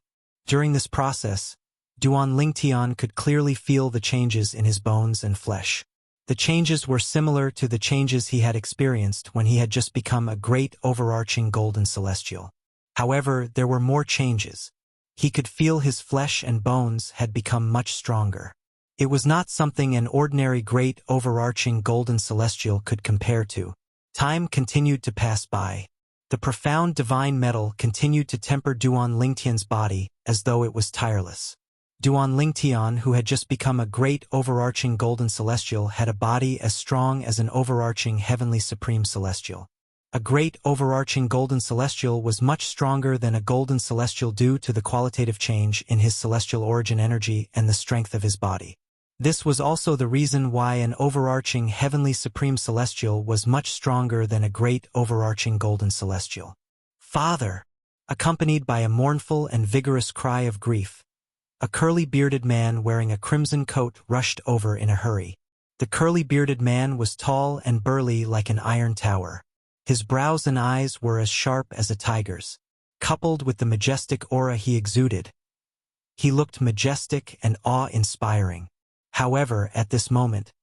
During this process, Duan Ling Tian could clearly feel the changes in his bones and flesh. The changes were similar to the changes he had experienced when he had just become a great overarching golden celestial. However, there were more changes. He could feel his flesh and bones had become much stronger. It was not something an ordinary great overarching golden celestial could compare to. Time continued to pass by. The profound divine metal continued to temper Duan Ling Tian's body as though it was tireless. Duan Ling Tian, who had just become a great overarching golden celestial, had a body as strong as an overarching heavenly supreme celestial. A great overarching golden celestial was much stronger than a golden celestial due to the qualitative change in his celestial origin energy and the strength of his body. This was also the reason why an overarching heavenly supreme celestial was much stronger than a great overarching golden celestial. Father! Accompanied by a mournful and vigorous cry of grief, a curly-bearded man wearing a crimson coat rushed over in a hurry. The curly-bearded man was tall and burly like an iron tower. His brows and eyes were as sharp as a tiger's. Coupled with the majestic aura he exuded, he looked majestic and awe-inspiring. However, at this moment,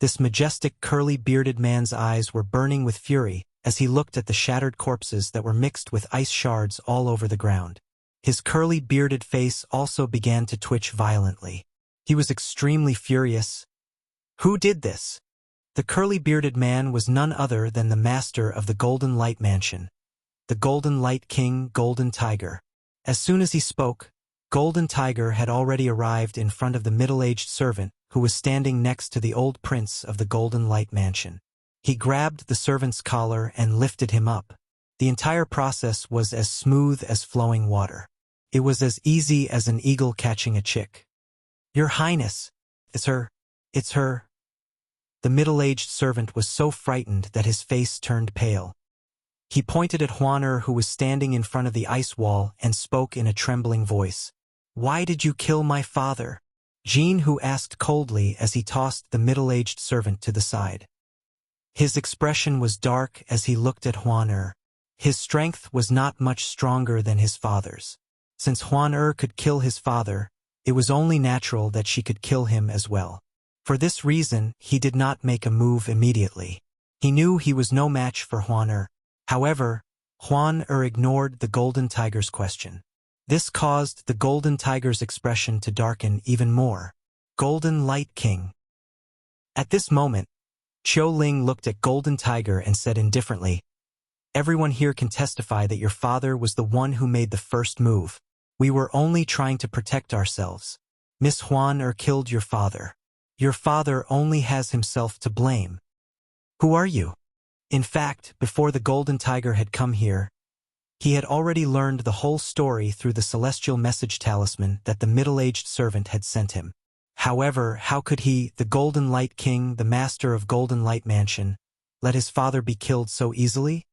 this majestic curly-bearded man's eyes were burning with fury as he looked at the shattered corpses that were mixed with ice shards all over the ground. His curly-bearded face also began to twitch violently. He was extremely furious. Who did this? The curly-bearded man was none other than the master of the Golden Light Mansion, the Golden Light King, Golden Tiger. As soon as he spoke, Golden Tiger had already arrived in front of the middle-aged servant who was standing next to the old prince of the Golden Light Mansion. He grabbed the servant's collar and lifted him up. The entire process was as smooth as flowing water. It was as easy as an eagle catching a chick. Your Highness, it's her. The middle-aged servant was so frightened that his face turned pale. He pointed at Huaner, who was standing in front of the ice wall, and spoke in a trembling voice. Why did you kill my father? Jean Hu asked coldly as he tossed the middle-aged servant to the side. His expression was dark as he looked at Huaner. His strength was not much stronger than his father's. Since Huan could kill his father, it was only natural that she could kill him as well. For this reason, he did not make a move immediately. He knew he was no match for Huan. However, Huan ignored the Golden Tiger's question. This caused the Golden Tiger's expression to darken even more. Golden Light King. At this moment, Qiu Ling looked at Golden Tiger and said indifferently, "Everyone here can testify that your father was the one who made the first move. We were only trying to protect ourselves. Miss Huan killed your father. Your father only has himself to blame. Who are you?" In fact, before the Golden Tiger had come here, he had already learned the whole story through the celestial message talisman that the middle-aged servant had sent him. However, how could he, the Golden Light King, the master of Golden Light Mansion, let his father be killed so easily?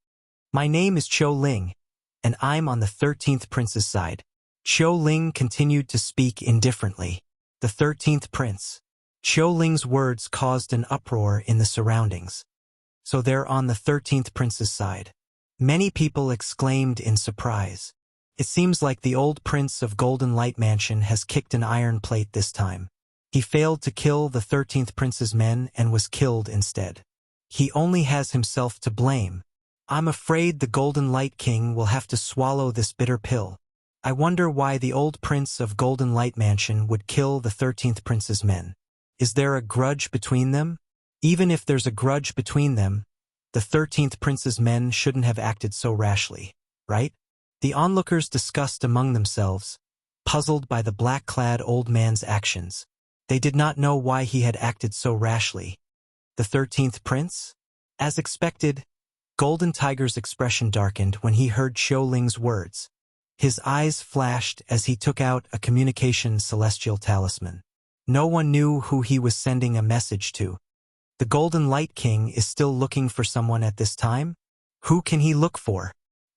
"My name is Qiu Ling, and I'm on the 13th Prince's side." Qiu Ling continued to speak indifferently. The 13th Prince. Qiu Ling's words caused an uproar in the surroundings. So they're on the 13th Prince's side. Many people exclaimed in surprise. It seems like the old Prince of Golden Light Mansion has kicked an iron plate this time. He failed to kill the 13th Prince's men and was killed instead. He only has himself to blame. I'm afraid the Golden Light King will have to swallow this bitter pill. I wonder why the old Prince of Golden Light Mansion would kill the 13th Prince's men. Is there a grudge between them? Even if there's a grudge between them, the 13th Prince's men shouldn't have acted so rashly, right? The onlookers discussed among themselves, puzzled by the black-clad old man's actions. They did not know why he had acted so rashly. The 13th Prince? As expected, Golden Tiger's expression darkened when he heard Qiu Ling's words. His eyes flashed as he took out a communication celestial talisman. No one knew who he was sending a message to. The Golden Light King is still looking for someone at this time? Who can he look for?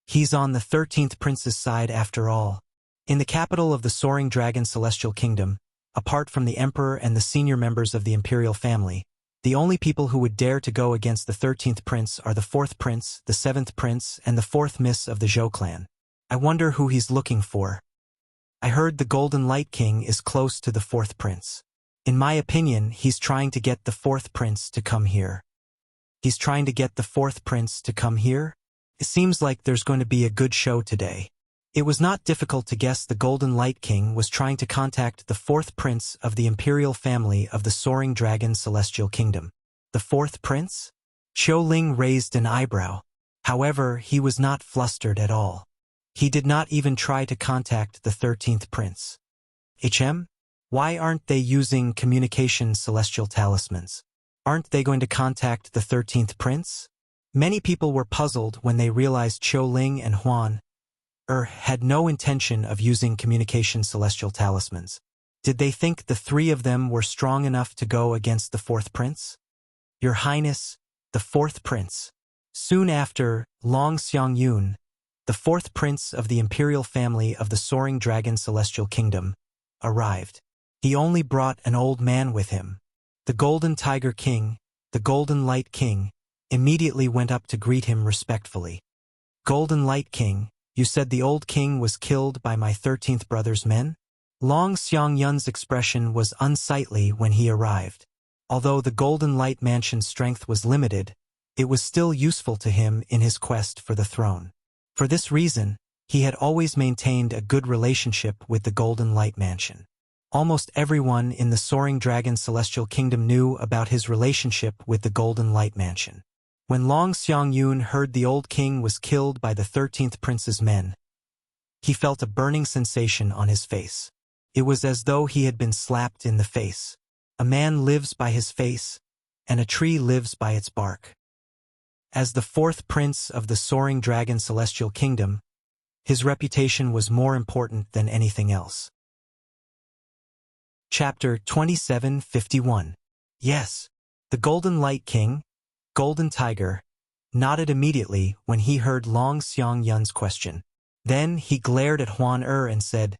He's on the 13th Prince's side after all. In the capital of the Soaring Dragon Celestial Kingdom, apart from the Emperor and the senior members of the Imperial family, the only people who would dare to go against the 13th Prince are the 4th Prince, the 7th Prince, and the 4th Miss of the Zhou clan. I wonder who he's looking for. I heard the Golden Light King is close to the 4th Prince. In my opinion, he's trying to get the 4th Prince to come here. He's trying to get the 4th Prince to come here? It seems like there's going to be a good show today. It was not difficult to guess the Golden Light King was trying to contact the 4th Prince of the Imperial family of the Soaring Dragon Celestial Kingdom. The 4th Prince? Qiu Ling raised an eyebrow. However, he was not flustered at all. He did not even try to contact the 13th Prince. Why aren't they using communication celestial talismans? Aren't they going to contact the 13th Prince? Many people were puzzled when they realized Qiu Ling and Huan had no intention of using communication celestial talismans. Did they think the three of them were strong enough to go against the 4th Prince? Your Highness, the 4th Prince. Soon after, Long Xiangyun, the 4th Prince of the Imperial family of the Soaring Dragon Celestial Kingdom, arrived. He only brought an old man with him. The Golden Tiger King, the Golden Light King, immediately went up to greet him respectfully. Golden Light King, you said the old king was killed by my 13th brother's men? Long Xiangyun's expression was unsightly when he arrived. Although the Golden Light Mansion's strength was limited, it was still useful to him in his quest for the throne. For this reason, he had always maintained a good relationship with the Golden Light Mansion. Almost everyone in the Soaring Dragon Celestial Kingdom knew about his relationship with the Golden Light Mansion. When Long Xiangyun heard the old king was killed by the 13th Prince's men, he felt a burning sensation on his face. It was as though he had been slapped in the face. A man lives by his face, and a tree lives by its bark. As the 4th Prince of the Soaring Dragon Celestial Kingdom, his reputation was more important than anything else. Chapter 2751. Yes, the Golden Light King, Golden Tiger, nodded immediately when he heard Long Xiangyun's question. Then he glared at Huan and said,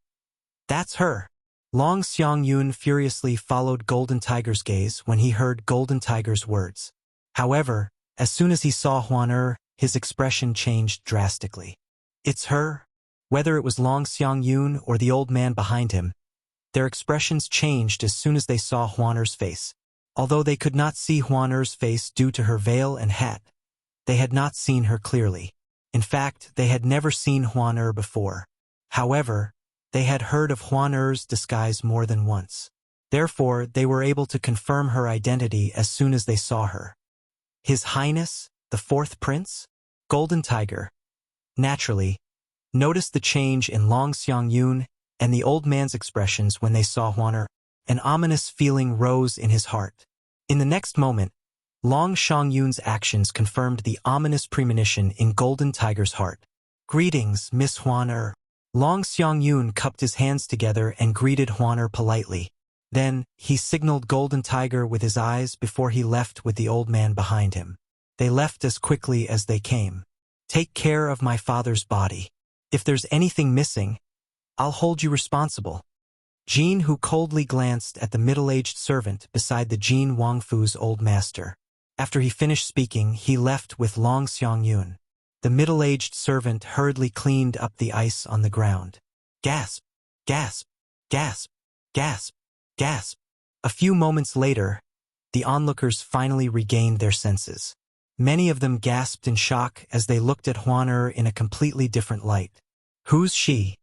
"That's her." Long Xiangyun furiously followed Golden Tiger's gaze when he heard Golden Tiger's words. However, as soon as he saw Huan his expression changed drastically. "It's her? Whether it was Long Xiangyun or the old man behind him, their expressions changed as soon as they saw Huaner's face. Although they could not see Huaner's face due to her veil and hat, they had not seen her clearly. In fact, they had never seen Huaner before. However, they had heard of Huaner's disguise more than once. Therefore, they were able to confirm her identity as soon as they saw her. His Highness, the fourth prince? Golden Tiger, naturally, noticed the change in Long Xiangyun and the old man's expressions when they saw Huaner. An ominous feeling rose in his heart. In the next moment, Long Xiangyun's actions confirmed the ominous premonition in Golden Tiger's heart. "Greetings, Miss Huaner." Long Xiangyun cupped his hands together and greeted Huaner politely. Then, he signaled Golden Tiger with his eyes before he left with the old man behind him. They left as quickly as they came. "Take care of my father's body. If there's anything missing, I'll hold you responsible." Jin, who coldly glanced at the middle-aged servant beside the Jin Wangfu's old master. After he finished speaking, he left with Long Xiangyun. The middle-aged servant hurriedly cleaned up the ice on the ground. Gasp! Gasp! Gasp! Gasp! Gasp! A few moments later, the onlookers finally regained their senses. Many of them gasped in shock as they looked at Huaner in a completely different light. "Who's she?"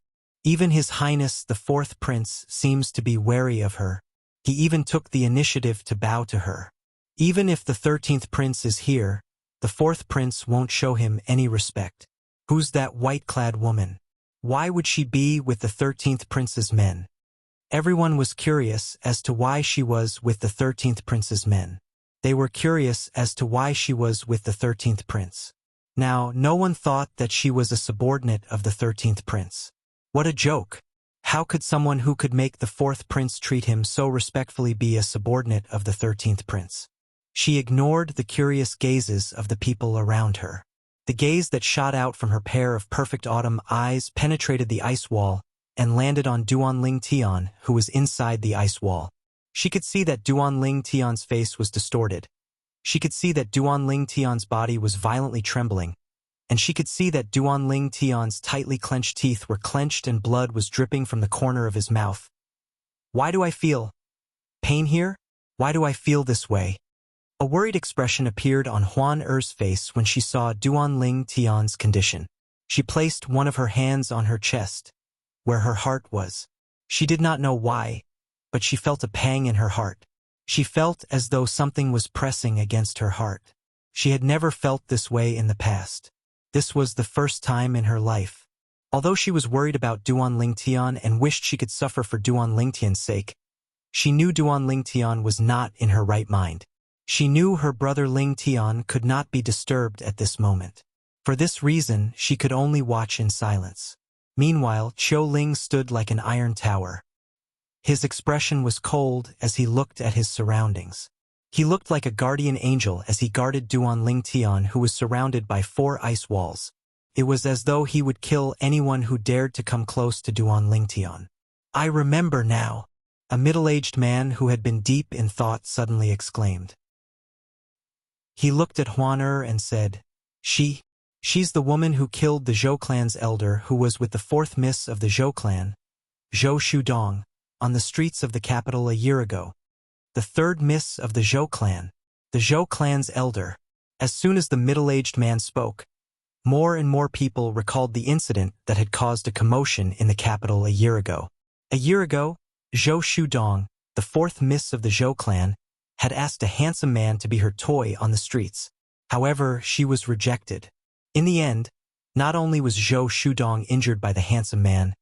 Even His Highness the fourth prince seems to be wary of her. He even took the initiative to bow to her. Even if the 13th prince is here, the fourth prince won't show him any respect. Who's that white-clad woman? Why would she be with the 13th prince's men? Everyone was curious as to why she was with the 13th prince's men. They were curious as to why she was with the 13th prince. Now, no one thought that she was a subordinate of the 13th prince. What a joke! How could someone who could make the fourth prince treat him so respectfully be a subordinate of the 13th prince? She ignored the curious gazes of the people around her. The gaze that shot out from her pair of perfect autumn eyes penetrated the ice wall and landed on Duanling Tian, who was inside the ice wall. She could see that Duanling Tian's face was distorted. She could see that Duanling Tian's body was violently trembling, and she could see that Duanling Tian's tightly clenched teeth were clenched and blood was dripping from the corner of his mouth. "Why do I feel pain here? Why do I feel this way?" A worried expression appeared on Huan Er's face when she saw Duanling Tian's condition. She placed one of her hands on her chest, where her heart was. She did not know why, but she felt a pang in her heart. She felt as though something was pressing against her heart. She had never felt this way in the past. This was the first time in her life. Although she was worried about Duanling Tian and wished she could suffer for Duanling Tian's sake, she knew Duanling Tian was not in her right mind. She knew her brother Ling Tian could not be disturbed at this moment. For this reason, she could only watch in silence. Meanwhile, Qiu Ling stood like an iron tower. His expression was cold as he looked at his surroundings. He looked like a guardian angel as he guarded Duanling Tian, who was surrounded by 4 ice walls. It was as though he would kill anyone who dared to come close to Duanling Tian. "I remember now," a middle-aged man who had been deep in thought suddenly exclaimed. He looked at Huaner and said, She's the woman who killed the Zhou clan's elder who was with the 4th miss of the Zhou clan, Zhou Shudong, on the streets of the capital a year ago. The 3rd miss of the Zhou clan, the Zhou clan's elder." As soon as the middle-aged man spoke, more and more people recalled the incident that had caused a commotion in the capital a year ago. A year ago, Zhou Shudong, the 4th miss of the Zhou clan, had asked a handsome man to be her toy on the streets. However, she was rejected. In the end, not only was Zhou Shudong injured by the handsome man,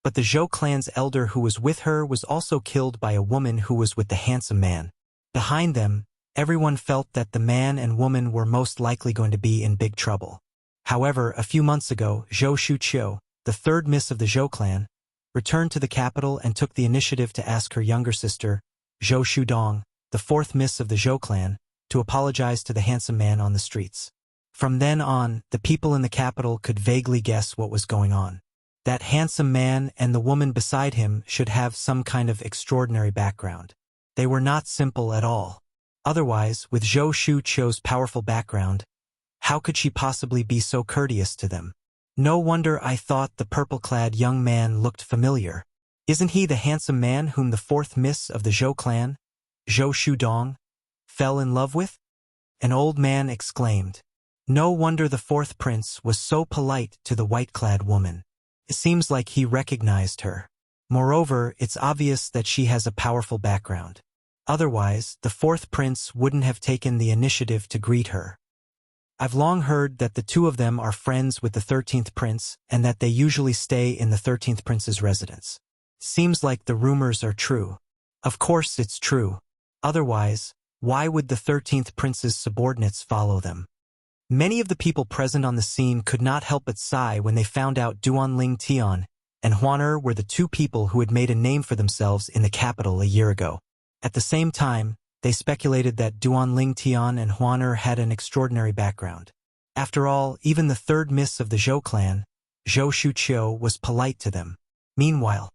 but the Zhou clan's elder who was with her was also killed by a woman who was with the handsome man. Behind them, everyone felt that the man and woman were most likely going to be in big trouble. However, a few months ago, Zhou Shuqiu, the 3rd miss of the Zhou clan, returned to the capital and took the initiative to ask her younger sister, Zhou Shudong, the 4th miss of the Zhou clan, to apologize to the handsome man on the streets. From then on, the people in the capital could vaguely guess what was going on. That handsome man and the woman beside him should have some kind of extraordinary background. They were not simple at all. Otherwise, with Zhou Shuqiu's powerful background, how could she possibly be so courteous to them? No wonder I thought the purple-clad young man looked familiar. Isn't he the handsome man whom the fourth miss of the Zhou clan, Zhou Shudong, fell in love with? An old man exclaimed. No wonder the fourth prince was so polite to the white-clad woman. It seems like he recognized her. Moreover, it's obvious that she has a powerful background. Otherwise, the fourth prince wouldn't have taken the initiative to greet her. I've long heard that the two of them are friends with the 13th prince and that they usually stay in the 13th prince's residence. Seems like the rumors are true. Of course it's true. Otherwise, why would the 13th prince's subordinates follow them? Many of the people present on the scene could not help but sigh when they found out Duanling Tian and Huaner were the two people who had made a name for themselves in the capital a year ago. At the same time, they speculated that Duanling Tian and Huaner had an extraordinary background. After all, even the third miss of the Zhou clan, Zhou Shuqiu, was polite to them. Meanwhile,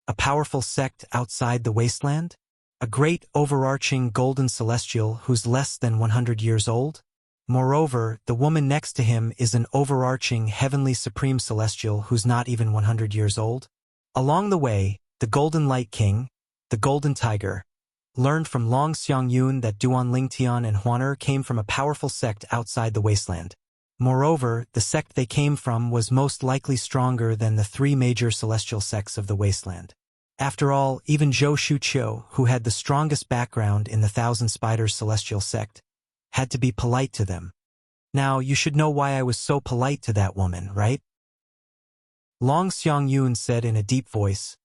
a powerful sect outside the wasteland? A great overarching golden celestial who's less than 100 years old? Moreover, the woman next to him is an overarching heavenly supreme celestial who's not even 100 years old. Along the way, the Golden Light King, the Golden Tiger, learned from Long Xiangyun that Duanling Tian and Huaner came from a powerful sect outside the wasteland. Moreover, the sect they came from was most likely stronger than the three major celestial sects of the wasteland. After all, even Zhou Shuqiu, who had the strongest background in the Thousand Spiders celestial sect, had to be polite to them. Now, you should know why I was so polite to that woman, right? Long Xiangyun said in a deep voice,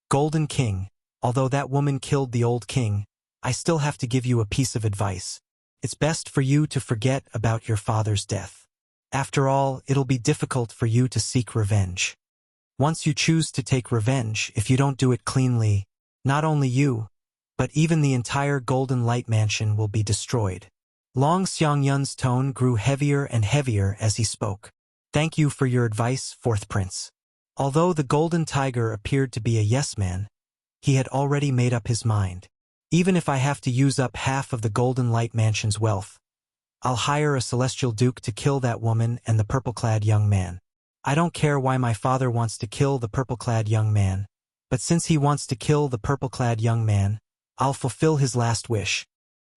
Golden King, although that woman killed the old king, I still have to give you a piece of advice. It's best for you to forget about your father's death. After all, it'll be difficult for you to seek revenge. Once you choose to take revenge, if you don't do it cleanly, not only you, but even the entire Golden Light Mansion will be destroyed. Long Xiangyun's tone grew heavier and heavier as he spoke. Thank you for your advice, fourth prince. Although the Golden Tiger appeared to be a yes-man, he had already made up his mind. Even if I have to use up half of the Golden Light Mansion's wealth, I'll hire a celestial duke to kill that woman and the purple-clad young man. I don't care why my father wants to kill the purple-clad young man, but since he wants to kill the purple-clad young man, I'll fulfill his last wish.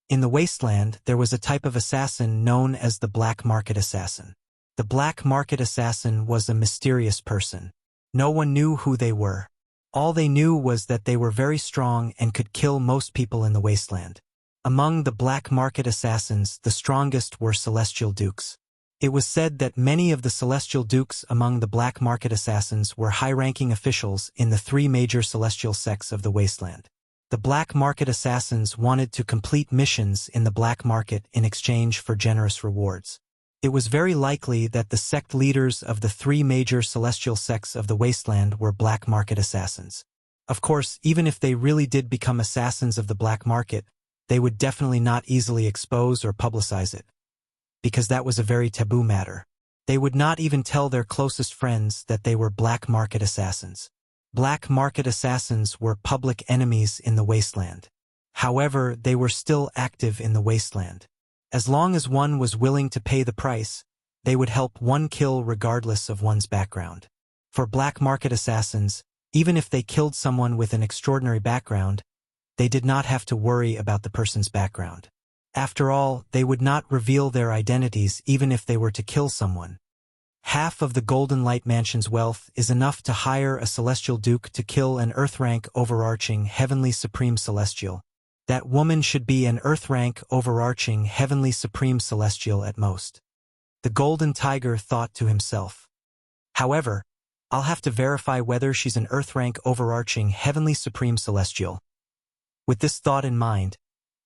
In the wasteland, there was a type of assassin known as the Black Market Assassin. The Black Market Assassin was a mysterious person. No one knew who they were. All they knew was that they were very strong and could kill most people in the wasteland. Among the Black Market Assassins, the strongest were Celestial Dukes. It was said that many of the Celestial Dukes among the Black Market Assassins were high-ranking officials in the three major celestial sects of the wasteland. The Black Market Assassins wanted to complete missions in the black market in exchange for generous rewards. It was very likely that the sect leaders of the three major celestial sects of the wasteland were black market assassins. Of course, even if they really did become assassins of the black market, they would definitely not easily expose or publicize it, because that was a very taboo matter. They would not even tell their closest friends that they were black market assassins. Black market assassins were public enemies in the wasteland. However, they were still active in the wasteland. As long as one was willing to pay the price, they would help one kill regardless of one's background. For black market assassins, even if they killed someone with an extraordinary background, they did not have to worry about the person's background. After all, they would not reveal their identities even if they were to kill someone. Half of the Golden Light Mansion's wealth is enough to hire a Celestial Duke to kill an Earth-rank overarching Heavenly Supreme Celestial. That woman should be an Earth-rank overarching Heavenly Supreme Celestial at most. The Golden Tiger thought to himself. However, I'll have to verify whether she's an Earth-rank overarching Heavenly Supreme Celestial. With this thought in mind,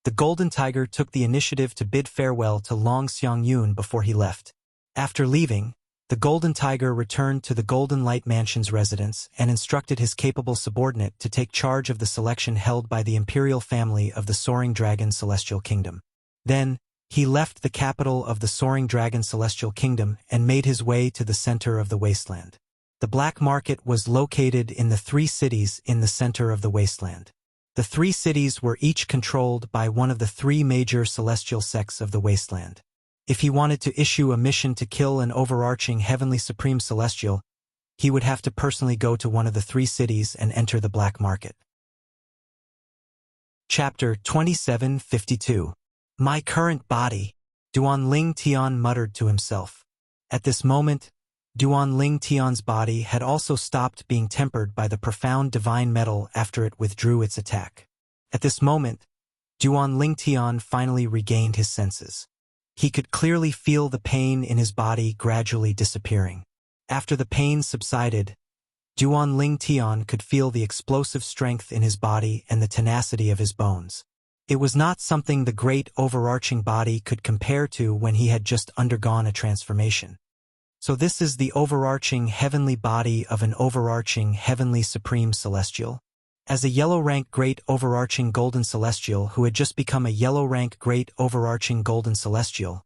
the Golden Tiger took the initiative to bid farewell to Long Xiangyun before he left. After leaving, the Golden Tiger returned to the Golden Light Mansion's residence and instructed his capable subordinate to take charge of the selection held by the imperial family of the Soaring Dragon Celestial Kingdom. Then, he left the capital of the Soaring Dragon Celestial Kingdom and made his way to the center of the wasteland. The black market was located in the three cities in the center of the wasteland. The three cities were each controlled by one of the three major celestial sects of the wasteland. If he wanted to issue a mission to kill an overarching heavenly supreme celestial, he would have to personally go to one of the 3 cities and enter the black market. Chapter 2752. My current body, Duan Ling Tian muttered to himself. At this moment, Duan Ling Tian's body had also stopped being tempered by the profound divine metal after it withdrew its attack. At this moment, Duan Ling Tian finally regained his senses. He could clearly feel the pain in his body gradually disappearing. After the pain subsided, Duan Ling Tian could feel the explosive strength in his body and the tenacity of his bones. It was not something the great overarching body could compare to when he had just undergone a transformation. So this is the overarching heavenly body of an overarching heavenly supreme celestial? As a yellow-rank great overarching golden celestial who had just become a yellow-rank great overarching golden celestial,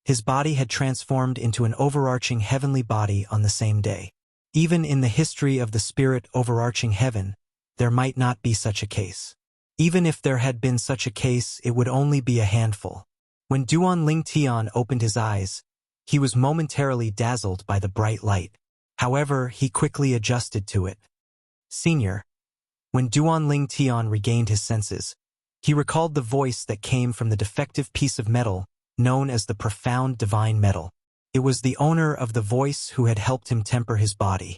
his body had transformed into an overarching heavenly body on the same day. Even in the history of the spirit overarching heaven, there might not be such a case. Even if there had been such a case, it would only be a handful. When Duan Ling Tian opened his eyes, he was momentarily dazzled by the bright light. However, he quickly adjusted to it. Senior. When Duan Ling Tian regained his senses, he recalled the voice that came from the defective piece of metal known as the profound divine metal. It was the owner of the voice who had helped him temper his body.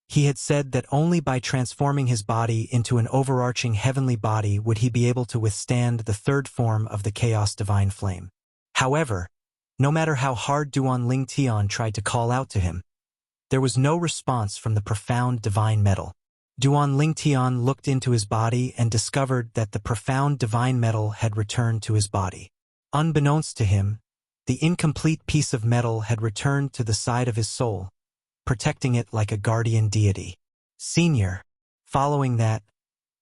He had said that only by transforming his body into an overarching heavenly body would he be able to withstand the 3rd form of the chaos divine flame. However, no matter how hard Duan Ling Tian tried to call out to him, there was no response from the profound divine metal. Duan Ling Tian looked into his body and discovered that the profound divine metal had returned to his body. Unbeknownst to him, the incomplete piece of metal had returned to the side of his soul, protecting it like a guardian deity. Senior. Following that,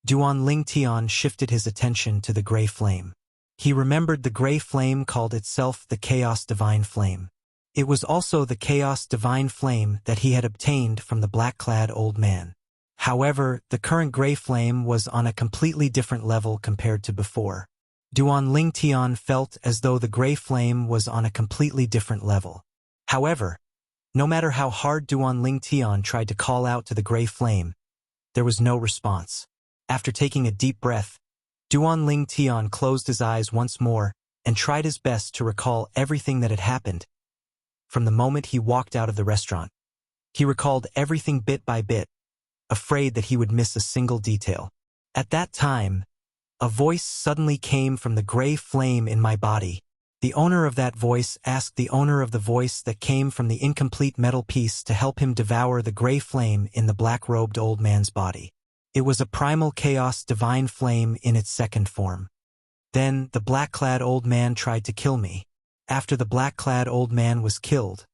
Duan Ling Tian shifted his attention to the gray flame. He remembered the gray flame called itself the Chaos Divine Flame. It was also the Chaos Divine Flame that he had obtained from the black-clad old man. However, the current gray flame was on a completely different level compared to before. Duan Ling Tian felt as though the gray flame was on a completely different level. However, no matter how hard Duan Ling Tian tried to call out to the gray flame, there was no response. After taking a deep breath, Duan Ling Tian closed his eyes once more and tried his best to recall everything that had happened. From the moment he walked out of the restaurant, he recalled everything bit by bit, afraid that he would miss a single detail. At that time, a voice suddenly came from the gray flame in my body. The owner of that voice asked the owner of the voice that came from the incomplete metal piece to help him devour the gray flame in the black-robed old man's body. It was a primal chaos divine flame in its 2nd form. Then the black-clad old man tried to kill me. After the black-clad old man was killed,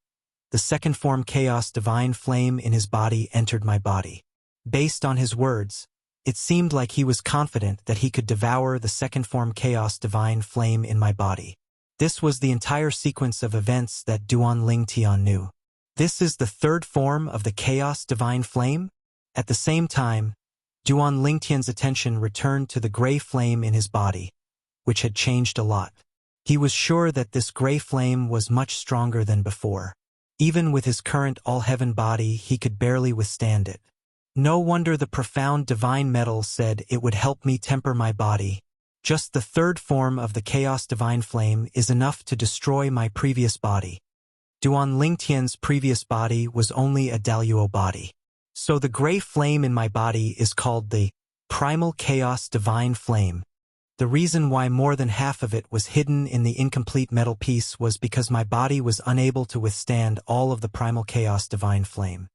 the 2nd form chaos divine flame in his body entered my body. Based on his words, it seemed like he was confident that he could devour the 2nd form chaos divine flame in my body. This was the entire sequence of events that Duan Ling Tian knew. This is the 3rd form of the chaos divine flame? At the same time, Duan Ling Tian's attention returned to the gray flame in his body, which had changed a lot. He was sure that this gray flame was much stronger than before. Even with his current all-heaven body, he could barely withstand it. No wonder the profound divine metal said it would help me temper my body. Just the 3rd form of the chaos divine flame is enough to destroy my previous body. Duan Ling Tian's previous body was only a Daluo body. So the gray flame in my body is called the primal chaos divine flame. The reason why more than half of it was hidden in the incomplete metal piece was because my body was unable to withstand all of the primal chaos divine flame.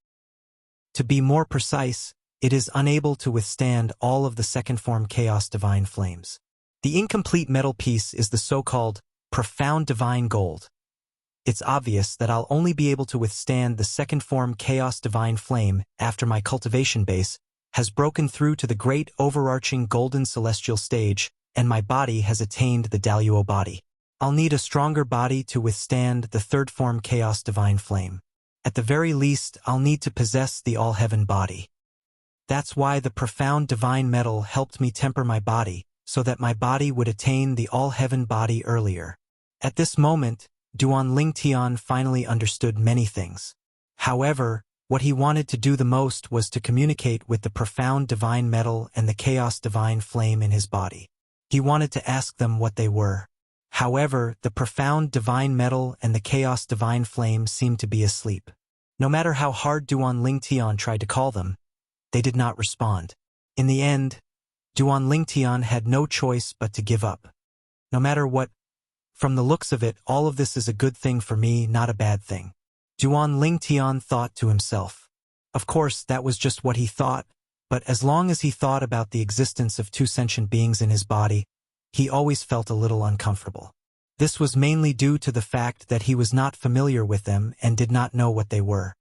To be more precise, it is unable to withstand all of the 2nd form chaos divine flames. The incomplete metal piece is the so-called profound divine gold. It's obvious that I'll only be able to withstand the 2nd form chaos divine flame after my cultivation base has broken through to the great overarching golden celestial stage and my body has attained the Daluo body. I'll need a stronger body to withstand the 3rd form chaos divine flame. At the very least, I'll need to possess the all-heaven body. That's why the profound divine metal helped me temper my body, so that my body would attain the all-heaven body earlier. At this moment, Duan Lingtian finally understood many things. However, what he wanted to do the most was to communicate with the profound divine metal and the chaos divine flame in his body. He wanted to ask them what they were. However, the profound divine metal and the chaos divine flame seemed to be asleep. No matter how hard Duan Lingtian tried to call them, they did not respond. In the end, Duan Lingtian had no choice but to give up. No matter what, from the looks of it, all of this is a good thing for me, not a bad thing. Duan Lingtian thought to himself. Of course, that was just what he thought, but as long as he thought about the existence of two sentient beings in his body, he always felt a little uncomfortable. This was mainly due to the fact that he was not familiar with them and did not know what they were.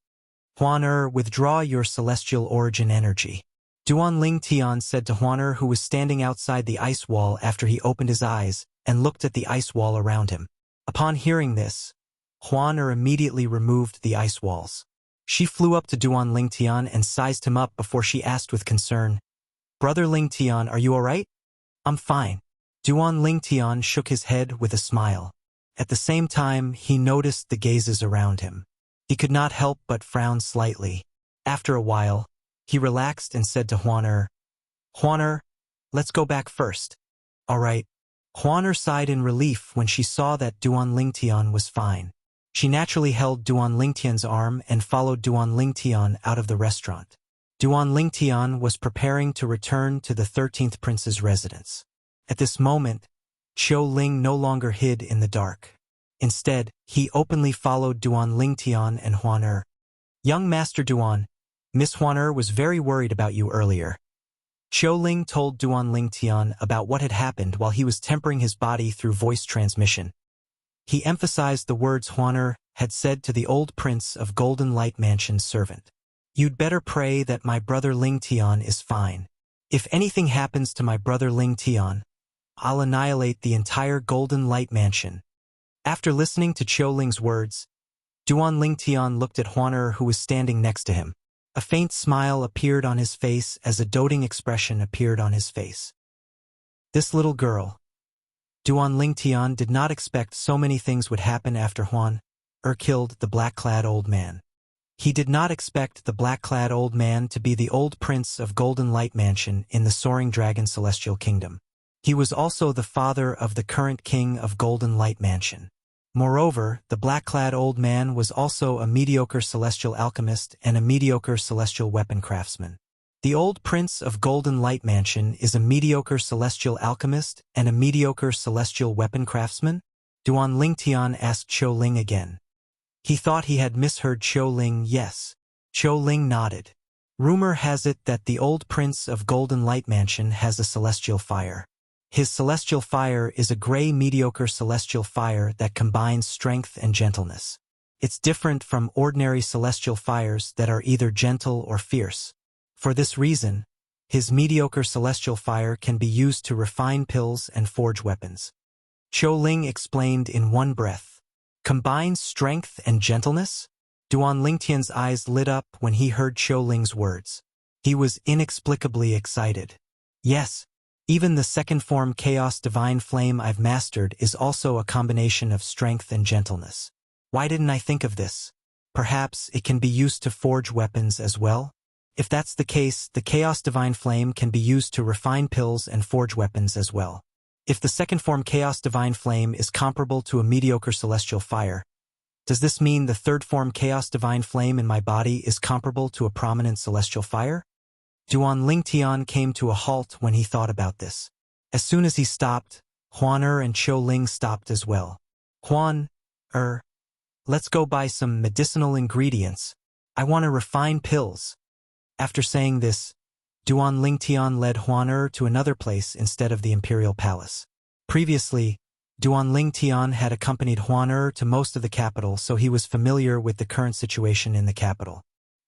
Huan withdraw your celestial origin energy. Duan Lingtian said to Huan who was standing outside the ice wall after he opened his eyes and looked at the ice wall around him. Upon hearing this, Huan immediately removed the ice walls. She flew up to Duan Lingtian and sized him up before she asked with concern, "Brother Lingtian, are you alright?" "I'm fine." Duan Lingtian shook his head with a smile. At the same time, he noticed the gazes around him. He could not help but frown slightly. After a while, he relaxed and said to Huan, let's go back first." "Alright." Huan sighed in relief when she saw that Duan Lingtian was fine. She naturally held Duan Lingtian's arm and followed Duan Lingtian out of the restaurant. Duan Lingtian was preparing to return to the 13th prince's residence. At this moment, Qiu Ling no longer hid in the dark. Instead, he openly followed Duan Lingtian and Huan. "Young Master Duan, Miss Huan was very worried about you earlier." Qiu Ling told Duan Lingtian about what had happened while he was tempering his body through voice transmission. He emphasized the words Huan had said to the old prince of Golden Light Mansion's servant. "You'd better pray that my brother Lingtian is fine. If anything happens to my brother Lingtian, I'll annihilate the entire Golden Light Mansion." After listening to Qiu Ling's words, Duan Lingtian looked at Huan who was standing next to him. A faint smile appeared on his face as a doting expression appeared on his face. This little girl. Duan Lingtian did not expect so many things would happen after Huan killed the black-clad old man. He did not expect the black-clad old man to be the old prince of Golden Light Mansion in the Soaring Dragon Celestial Kingdom. He was also the father of the current king of Golden Light Mansion. Moreover, the black-clad old man was also a mediocre celestial alchemist and a mediocre celestial weapon craftsman. The old prince of Golden Light Mansion is a mediocre celestial alchemist and a mediocre celestial weapon craftsman? Duan Lingtian asked Qiu Ling again. He thought he had misheard Qiu Ling. Yes. Qiu Ling nodded. Rumor has it that the old prince of Golden Light Mansion has a celestial fire. His celestial fire is a gray mediocre celestial fire that combines strength and gentleness. It's different from ordinary celestial fires that are either gentle or fierce. For this reason, his mediocre celestial fire can be used to refine pills and forge weapons. Qiu Ling explained in one breath. Combines strength and gentleness? Duan Lingtian's eyes lit up when he heard Qiu Ling's words. He was inexplicably excited. Yes, even the second form Chaos Divine Flame I've mastered is also a combination of strength and gentleness. Why didn't I think of this? Perhaps it can be used to forge weapons as well? If that's the case, the Chaos Divine Flame can be used to refine pills and forge weapons as well. If the second form Chaos Divine Flame is comparable to a mediocre celestial fire, does this mean the third form Chaos Divine Flame in my body is comparable to a prominent celestial fire? Duan Lingtian came to a halt when he thought about this. As soon as he stopped, Huan and Qiu Ling stopped as well. Huan, let's go buy some medicinal ingredients. I want to refine pills. After saying this, Duan Lingtian led Huan to another place instead of the Imperial Palace. Previously, Duan Lingtian had accompanied Huan to most of the capital, so he was familiar with the current situation in the capital.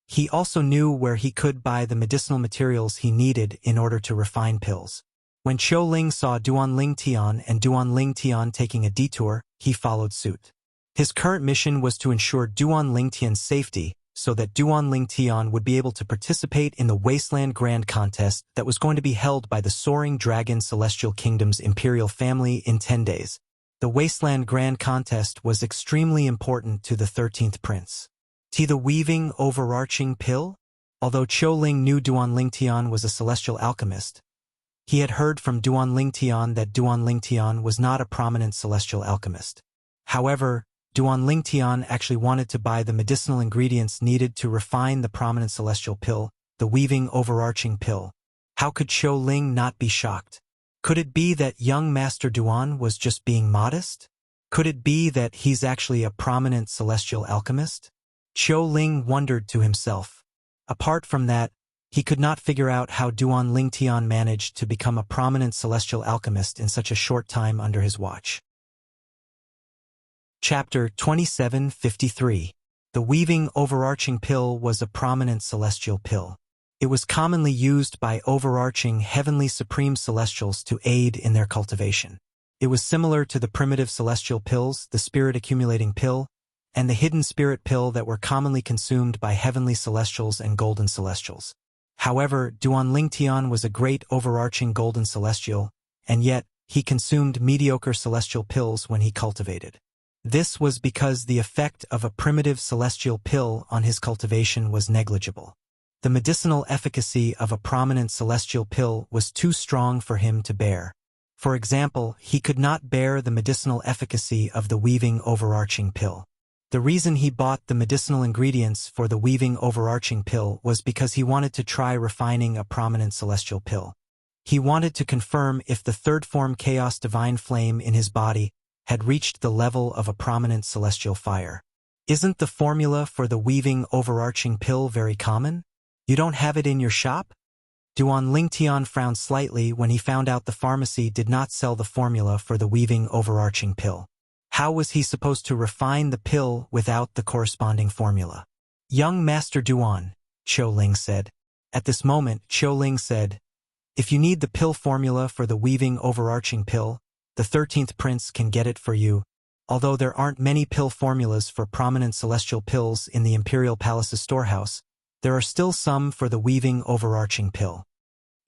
He also knew where he could buy the medicinal materials he needed in order to refine pills. When Qiu Ling saw Duan Lingtian and Duan Lingtian taking a detour, he followed suit. His current mission was to ensure Duan Lingtian's safety, so that Duan Lingtian would be able to participate in the Wasteland Grand Contest that was going to be held by the Soaring Dragon Celestial Kingdom's imperial family in 10 days. The Wasteland Grand Contest was extremely important to the 13th prince. The weaving overarching pill? Although Ling knew Duan was a celestial alchemist, he had heard from Duan that Duan was not a prominent celestial alchemist. However, Duan actually wanted to buy the medicinal ingredients needed to refine the prominent celestial pill, the weaving overarching pill. How could Ling not be shocked? Could it be that young Master Duan was just being modest? Could it be that he's actually a prominent celestial alchemist? Ling wondered to himself. Apart from that, he could not figure out how Duan managed to become a prominent celestial alchemist in such a short time under his watch. Chapter 2753. The weaving overarching pill was a prominent celestial pill. It was commonly used by overarching heavenly supreme celestials to aid in their cultivation. It was similar to the primitive celestial pills, the spirit accumulating pill, and the hidden spirit pill that were commonly consumed by heavenly celestials and golden celestials. However, Duan was a great overarching golden celestial, and yet, he consumed mediocre celestial pills when he cultivated. This was because the effect of a primitive celestial pill on his cultivation was negligible. The medicinal efficacy of a prominent celestial pill was too strong for him to bear. For example, he could not bear the medicinal efficacy of the weaving overarching pill. The reason he bought the medicinal ingredients for the weaving overarching pill was because he wanted to try refining a prominent celestial pill. He wanted to confirm if the third form chaos divine flame in his body had reached the level of a prominent celestial fire. Isn't the formula for the weaving overarching pill very common? You don't have it in your shop? Duan frowned slightly when he found out the pharmacy did not sell the formula for the weaving overarching pill. How was he supposed to refine the pill without the corresponding formula? Young Master Duan, Ling said. At this moment, Ling said, if you need the pill formula for the weaving overarching pill, the 13th prince can get it for you, although there aren't many pill formulas for prominent celestial pills in the Imperial Palace's storehouse, there are still some for the weaving overarching pill.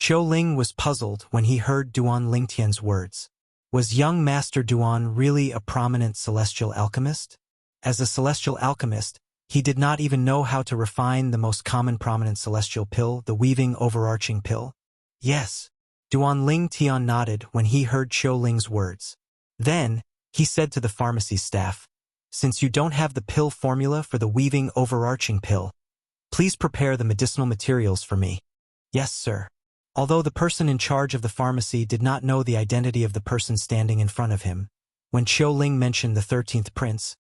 Ling was puzzled when he heard Duan words. Was young Master Duan really a prominent celestial alchemist? As a celestial alchemist, he did not even know how to refine the most common prominent celestial pill, the weaving overarching pill. Yes. Duan nodded when he heard Ling's words. Then, he said to the pharmacy staff, since you don't have the pill formula for the weaving overarching pill, please prepare the medicinal materials for me. Yes, sir. Although the person in charge of the pharmacy did not know the identity of the person standing in front of him, when Ling mentioned the 13th prince,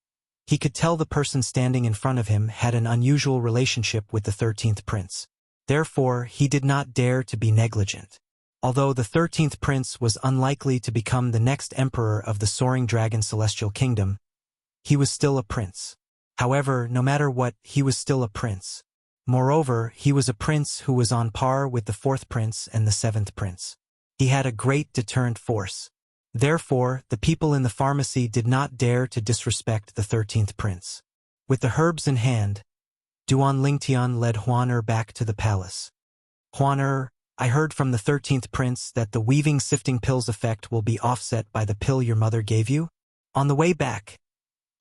he could tell the person standing in front of him had an unusual relationship with the 13th prince. Therefore, he did not dare to be negligent. Although the 13th prince was unlikely to become the next emperor of the Soaring Dragon Celestial Kingdom, he was still a prince. However, no matter what, he was still a prince. Moreover, he was a prince who was on par with the 4th prince and the 7th prince. He had a great deterrent force. Therefore, the people in the pharmacy did not dare to disrespect the 13th prince. With the herbs in hand, Duan led Huan back to the palace. Huan, I heard from the 13th prince that the weaving sifting pill's effect will be offset by the pill your mother gave you? On the way back,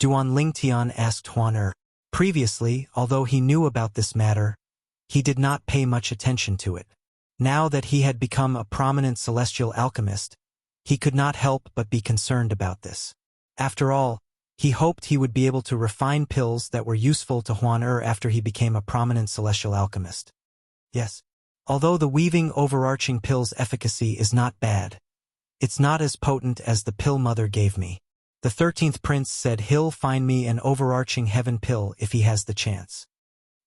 Duan asked Huan. Previously, although he knew about this matter, he did not pay much attention to it. Now that he had become a prominent celestial alchemist, he could not help but be concerned about this. After all, he hoped he would be able to refine pills that were useful to Huan after he became a prominent celestial alchemist. Yes. Although the weaving overarching pill's efficacy is not bad, it's not as potent as the pill mother gave me. The 13th prince said he'll find me an overarching heaven pill if he has the chance.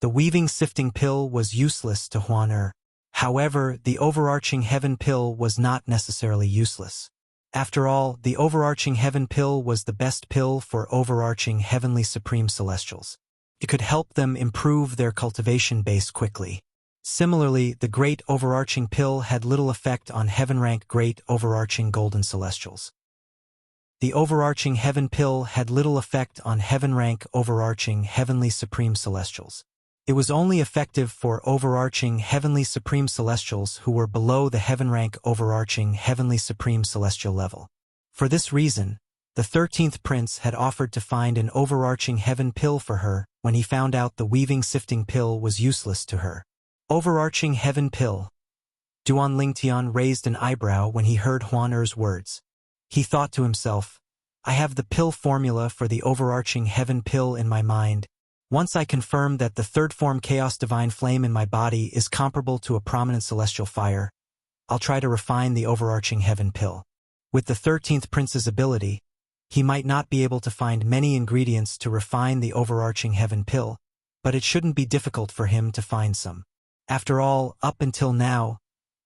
The weaving sifting pill was useless to Huan. However, the overarching heaven pill was not necessarily useless. After all, the overarching heaven pill was the best pill for overarching heavenly supreme celestials. It could help them improve their cultivation base quickly. Similarly, the great overarching pill had little effect on heaven-rank great overarching golden celestials. The overarching heaven pill had little effect on heaven-rank overarching heavenly supreme celestials. It was only effective for overarching heavenly supreme celestials who were below the heaven-rank overarching heavenly supreme celestial level. For this reason, The 13th prince had offered to find an overarching heaven pill for her when he found out the weaving sifting pill was useless to her. Overarching heaven pill. Duan Lingtian raised an eyebrow when he heard Huan Er's words. He thought to himself, I have the pill formula for the overarching heaven pill in my mind. Once I confirm that the third form chaos divine flame in my body is comparable to a prominent celestial fire, I'll try to refine the overarching heaven pill. With the 13th prince's ability, he might not be able to find many ingredients to refine the overarching heaven pill, but it shouldn't be difficult for him to find some. After all, up until now,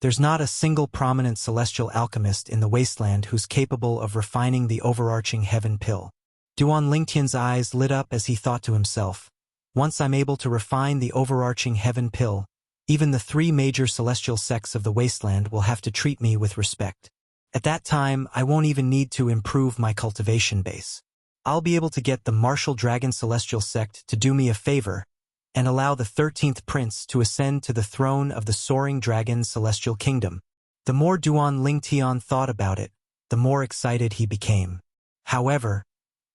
there's not a single prominent celestial alchemist in the wasteland who's capable of refining the overarching heaven pill. Duan Lingtian's eyes lit up as he thought to himself, once I'm able to refine the overarching heaven pill, even the 3 major celestial sects of the wasteland will have to treat me with respect. At that time, I won't even need to improve my cultivation base. I'll be able to get the Martial Dragon Celestial Sect to do me a favor and allow the 13th prince to ascend to the throne of the Soaring Dragon Celestial Kingdom. The more Duan Lingtian thought about it, the more excited he became. However,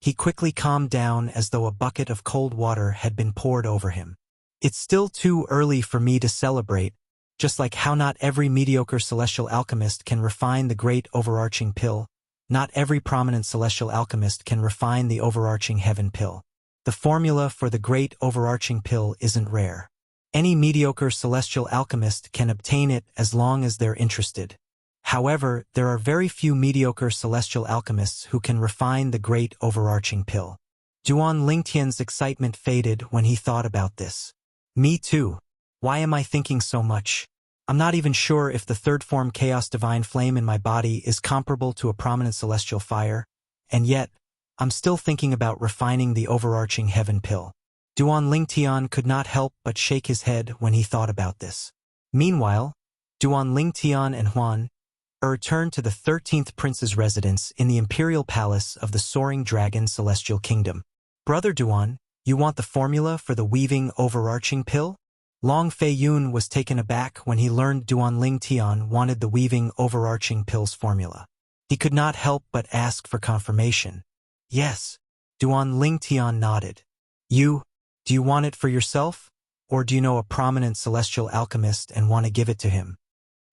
he quickly calmed down as though a bucket of cold water had been poured over him. It's still too early for me to celebrate, just like how not every mediocre celestial alchemist can refine the great overarching pill, not every prominent celestial alchemist can refine the overarching heaven pill. The formula for the great overarching pill isn't rare. Any mediocre celestial alchemist can obtain it as long as they're interested. However, there are very few mediocre celestial alchemists who can refine the great overarching pill. Duan Lingtian's excitement faded when he thought about this. Me too. Why am I thinking so much? I'm not even sure if the third form chaos divine flame in my body is comparable to a prominent celestial fire, and yet, I'm still thinking about refining the overarching heaven pill. Duan Lingtian could not help but shake his head when he thought about this. Meanwhile, Duan Lingtian and Huan Er returned to the 13th prince's residence in the imperial palace of the Soaring Dragon Celestial Kingdom. Brother Duan, you want the formula for the weaving overarching pill? Long Fei Yun was taken aback when he learned Duan Lingtian wanted the weaving overarching pill's formula. He could not help but ask for confirmation. Yes. Duan Lingtian nodded. Do you want it for yourself? Or do you know a prominent celestial alchemist and want to give it to him?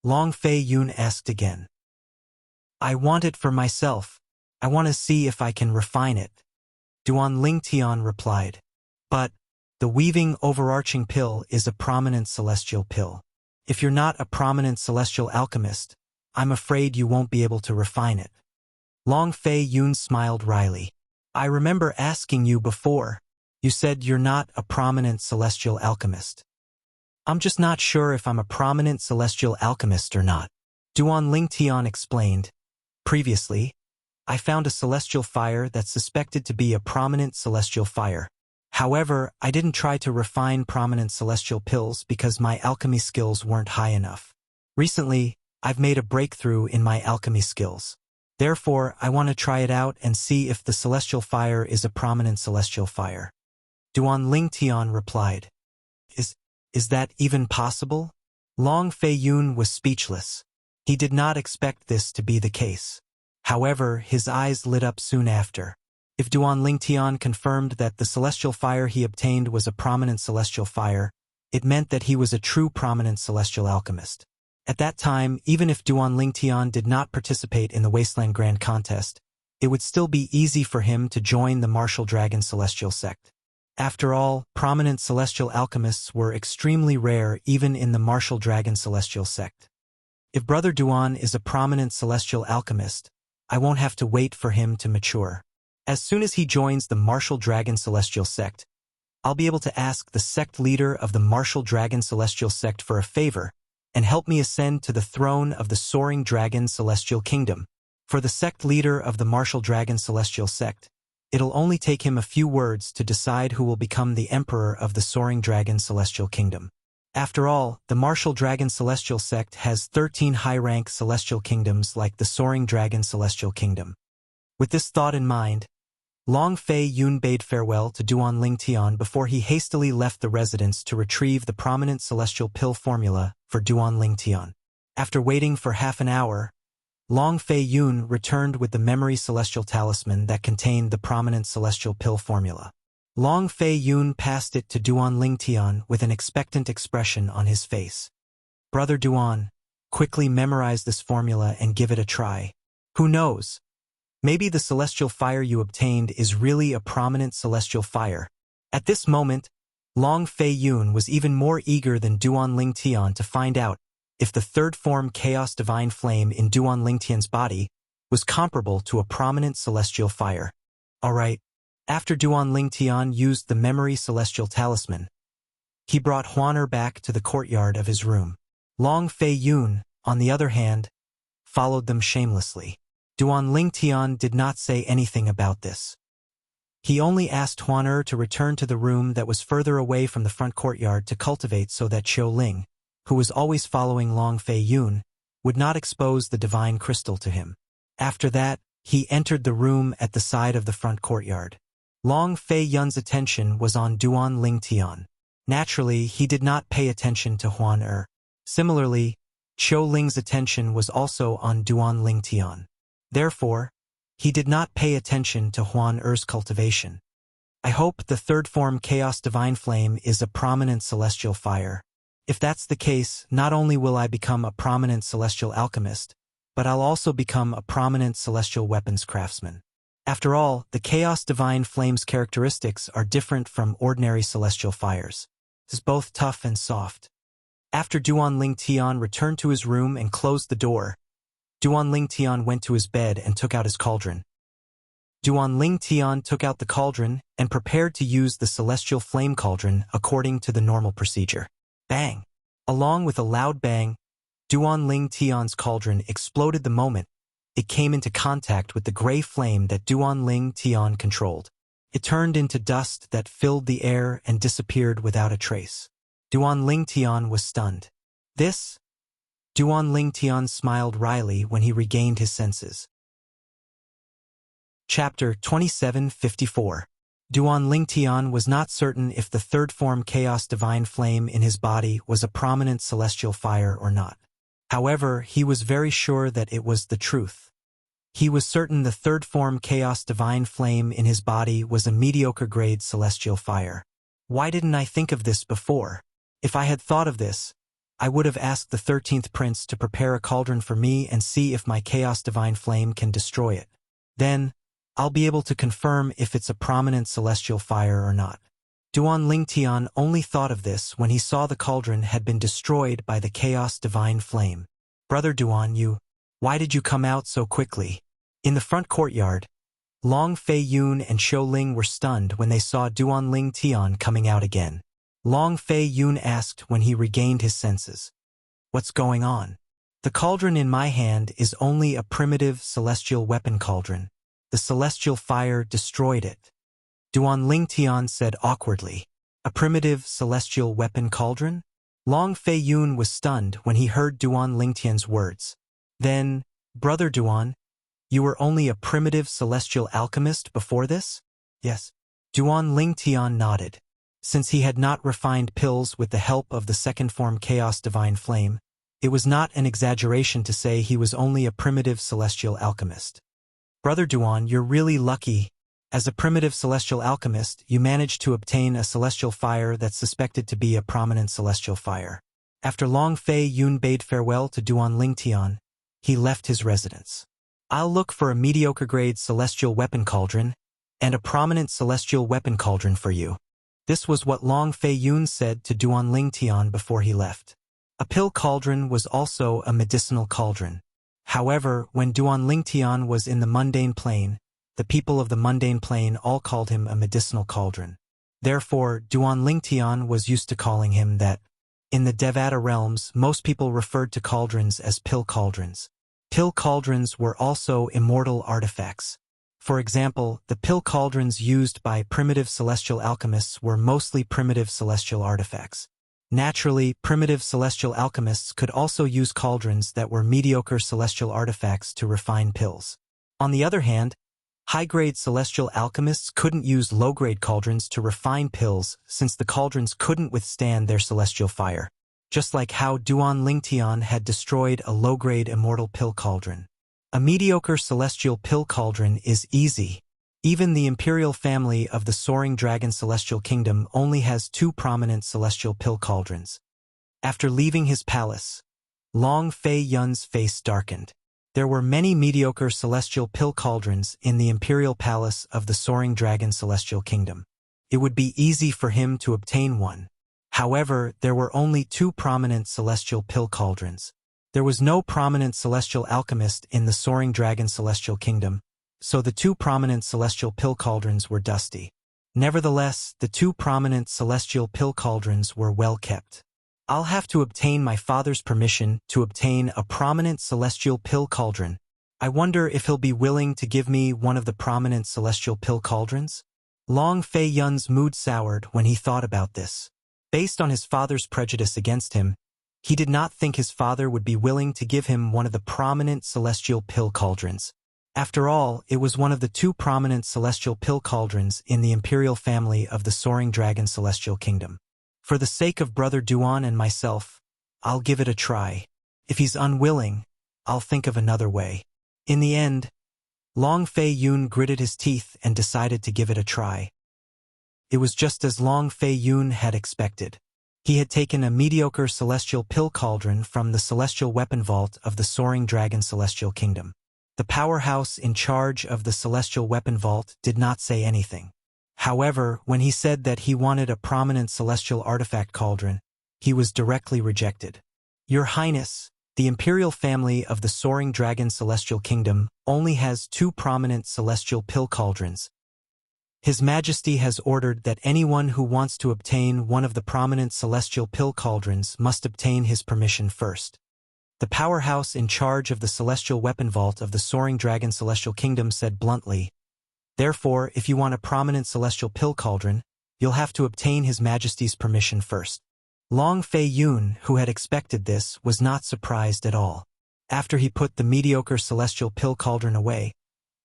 Long Fei Yun asked again. I want it for myself. I want to see if I can refine it. Duan Lingtian replied. But the weaving overarching pill is a prominent celestial pill. If you're not a prominent celestial alchemist, I'm afraid you won't be able to refine it. Long Fei Yun smiled wryly. I remember asking you before. You said you're not a prominent celestial alchemist. I'm just not sure if I'm a prominent celestial alchemist or not. Duan Lingtian explained. Previously, I found a celestial fire that's suspected to be a prominent celestial fire. However, I didn't try to refine prominent celestial pills because my alchemy skills weren't high enough. Recently, I've made a breakthrough in my alchemy skills. Therefore, I want to try it out and see if the celestial fire is a prominent celestial fire. Duan Lingtian replied. Is that even possible? Long Fei Yun was speechless. He did not expect this to be the case. However, his eyes lit up soon after. If Duan Lingtian confirmed that the celestial fire he obtained was a prominent celestial fire, it meant that he was a true prominent celestial alchemist. At that time, even if Duan Lingtian did not participate in the Wasteland Grand Contest, it would still be easy for him to join the Martial Dragon Celestial Sect. After all, prominent celestial alchemists were extremely rare even in the Martial Dragon Celestial Sect. If Brother Duan is a prominent celestial alchemist, I won't have to wait for him to mature. As soon as he joins the Martial Dragon Celestial Sect, I'll be able to ask the sect leader of the Martial Dragon Celestial Sect for a favor and help me ascend to the throne of the Soaring Dragon Celestial Kingdom. For the sect leader of the Martial Dragon Celestial Sect, it'll only take him a few words to decide who will become the emperor of the Soaring Dragon Celestial Kingdom. After all, the Martial Dragon Celestial Sect has 13 high-rank celestial kingdoms like the Soaring Dragon Celestial Kingdom. With this thought in mind, Long Fei Yun bade farewell to Duan Lingtian before he hastily left the residence to retrieve the prominent celestial pill formula for Duan Lingtian. After waiting for half an hour, Long Fei Yun returned with the memory celestial talisman that contained the prominent celestial pill formula. Long Fei Yun passed it to Duan Lingtian with an expectant expression on his face. Brother Duan, quickly memorize this formula and give it a try. Who knows? Maybe the celestial fire you obtained is really a prominent celestial fire. At this moment, Long Fei Yun was even more eager than Duan Lingtian to find out if the third form Chaos Divine Flame in Duan Lingtian's body was comparable to a prominent celestial fire. Alright, after Duan Lingtian used the memory celestial talisman, he brought Huaner back to the courtyard of his room. Long Fei Yun, on the other hand, followed them shamelessly. Duan Lingtian did not say anything about this. He only asked Huaner to return to the room that was further away from the front courtyard to cultivate so that Qiu Ling, who was always following Long Fei Yun, would not expose the divine crystal to him. After that, he entered the room at the side of the front courtyard. Long Fei Yun's attention was on Duan Lingtian. Naturally, he did not pay attention to Huan. Similarly, Qiu Ling's attention was also on Duan Lingtian. Therefore, he did not pay attention to Huan-Er's cultivation. I hope the third form Chaos Divine Flame is a prominent celestial fire. If that's the case, not only will I become a prominent celestial alchemist, but I'll also become a prominent celestial weapons craftsman. After all, the Chaos Divine Flame's characteristics are different from ordinary celestial fires. It's both tough and soft. After Duan Lingtian returned to his room and closed the door, Duan Lingtian went to his bed and took out his cauldron. Duan Lingtian took out the cauldron and prepared to use the celestial flame cauldron according to the normal procedure. Bang! Along with a loud bang, Duan Lingtian's cauldron exploded the moment it came into contact with the gray flame that Duan Lingtian controlled. It turned into dust that filled the air and disappeared without a trace. Duan Lingtian was stunned. Duan Lingtian smiled wryly when he regained his senses. Chapter 2754. Duan Lingtian was not certain if the third form Chaos Divine Flame in his body was a prominent celestial fire or not. However, he was very sure that it was the truth. He was certain the third form Chaos Divine Flame in his body was a mediocre grade celestial fire. Why didn't I think of this before? If I had thought of this, I would have asked the 13th prince to prepare a cauldron for me and see if my Chaos Divine Flame can destroy it. Then, I'll be able to confirm if it's a prominent celestial fire or not. Duan Lingtian only thought of this when he saw the cauldron had been destroyed by the Chaos Divine Flame. Brother Duan, why did you come out so quickly? In the front courtyard, Long Fei Yun and Qiu Ling were stunned when they saw Duan Lingtian coming out again. Long Fei Yun asked when he regained his senses. What's going on? The cauldron in my hand is only a primitive celestial weapon cauldron. The celestial fire destroyed it. Duan Lingtian said awkwardly. A primitive celestial weapon cauldron? Long Fei Yun was stunned when he heard Duan Lingtian's words. Then, Brother Duan, you were only a primitive celestial alchemist before this? Yes. Duan Lingtian nodded. Since he had not refined pills with the help of the second form Chaos Divine Flame, it was not an exaggeration to say he was only a primitive celestial alchemist. Brother Duan, you're really lucky. As a primitive celestial alchemist, you managed to obtain a celestial fire that's suspected to be a prominent celestial fire. After Long Fei Yun bade farewell to Duan Lingtian, he left his residence. I'll look for a mediocre grade celestial weapon cauldron and a prominent celestial weapon cauldron for you. This was what Long Fei Yun said to Duan Lingtian before he left. A pill cauldron was also a medicinal cauldron. However, when Duan Lingtian was in the mundane plane, the people of the mundane plane all called him a medicinal cauldron. Therefore, Duan Lingtian was used to calling him that. In the Devata realms, most people referred to cauldrons as pill cauldrons. Pill cauldrons were also immortal artifacts. For example, the pill cauldrons used by primitive celestial alchemists were mostly primitive celestial artifacts. Naturally, primitive celestial alchemists could also use cauldrons that were mediocre celestial artifacts to refine pills. On the other hand, high-grade celestial alchemists couldn't use low-grade cauldrons to refine pills since the cauldrons couldn't withstand their celestial fire, just like how Duan Lingtian had destroyed a low-grade immortal pill cauldron. A mediocre celestial pill cauldron is easy. Even the imperial family of the Soaring Dragon Celestial Kingdom only has 2 prominent celestial pill cauldrons. After leaving his palace, Long Fei Yun's face darkened. There were many mediocre celestial pill cauldrons in the imperial palace of the Soaring Dragon Celestial Kingdom. It would be easy for him to obtain one. However, there were only 2 prominent celestial pill cauldrons. There was no prominent celestial alchemist in the Soaring Dragon Celestial Kingdom, so the 2 prominent celestial pill cauldrons were dusty. Nevertheless, the 2 prominent celestial pill cauldrons were well kept. I'll have to obtain my father's permission to obtain a prominent celestial pill cauldron. I wonder if he'll be willing to give me one of the prominent celestial pill cauldrons? Long Fei Yun's mood soured when he thought about this. Based on his father's prejudice against him, he did not think his father would be willing to give him one of the prominent celestial pill cauldrons. After all, it was one of the 2 prominent celestial pill cauldrons in the imperial family of the Soaring Dragon Celestial Kingdom. For the sake of Brother Duan and myself, I'll give it a try. If he's unwilling, I'll think of another way. In the end, Long Fei Yun gritted his teeth and decided to give it a try. It was just as Long Fei Yun had expected. He had taken a mediocre celestial pill cauldron from the celestial weapon vault of the Soaring Dragon Celestial Kingdom. The powerhouse in charge of the celestial weapon vault did not say anything. However, when he said that he wanted a prominent celestial artifact cauldron, he was directly rejected. Your Highness, the imperial family of the Soaring Dragon Celestial Kingdom only has 2 prominent celestial pill cauldrons. His Majesty has ordered that anyone who wants to obtain one of the prominent celestial pill cauldrons must obtain his permission first. The powerhouse in charge of the celestial weapon vault of the Soaring Dragon Celestial Kingdom said bluntly, "Therefore, if you want a prominent celestial pill cauldron, you'll have to obtain His Majesty's permission first." Long Fei Yun, who had expected this, was not surprised at all. After he put the mediocre celestial pill cauldron away,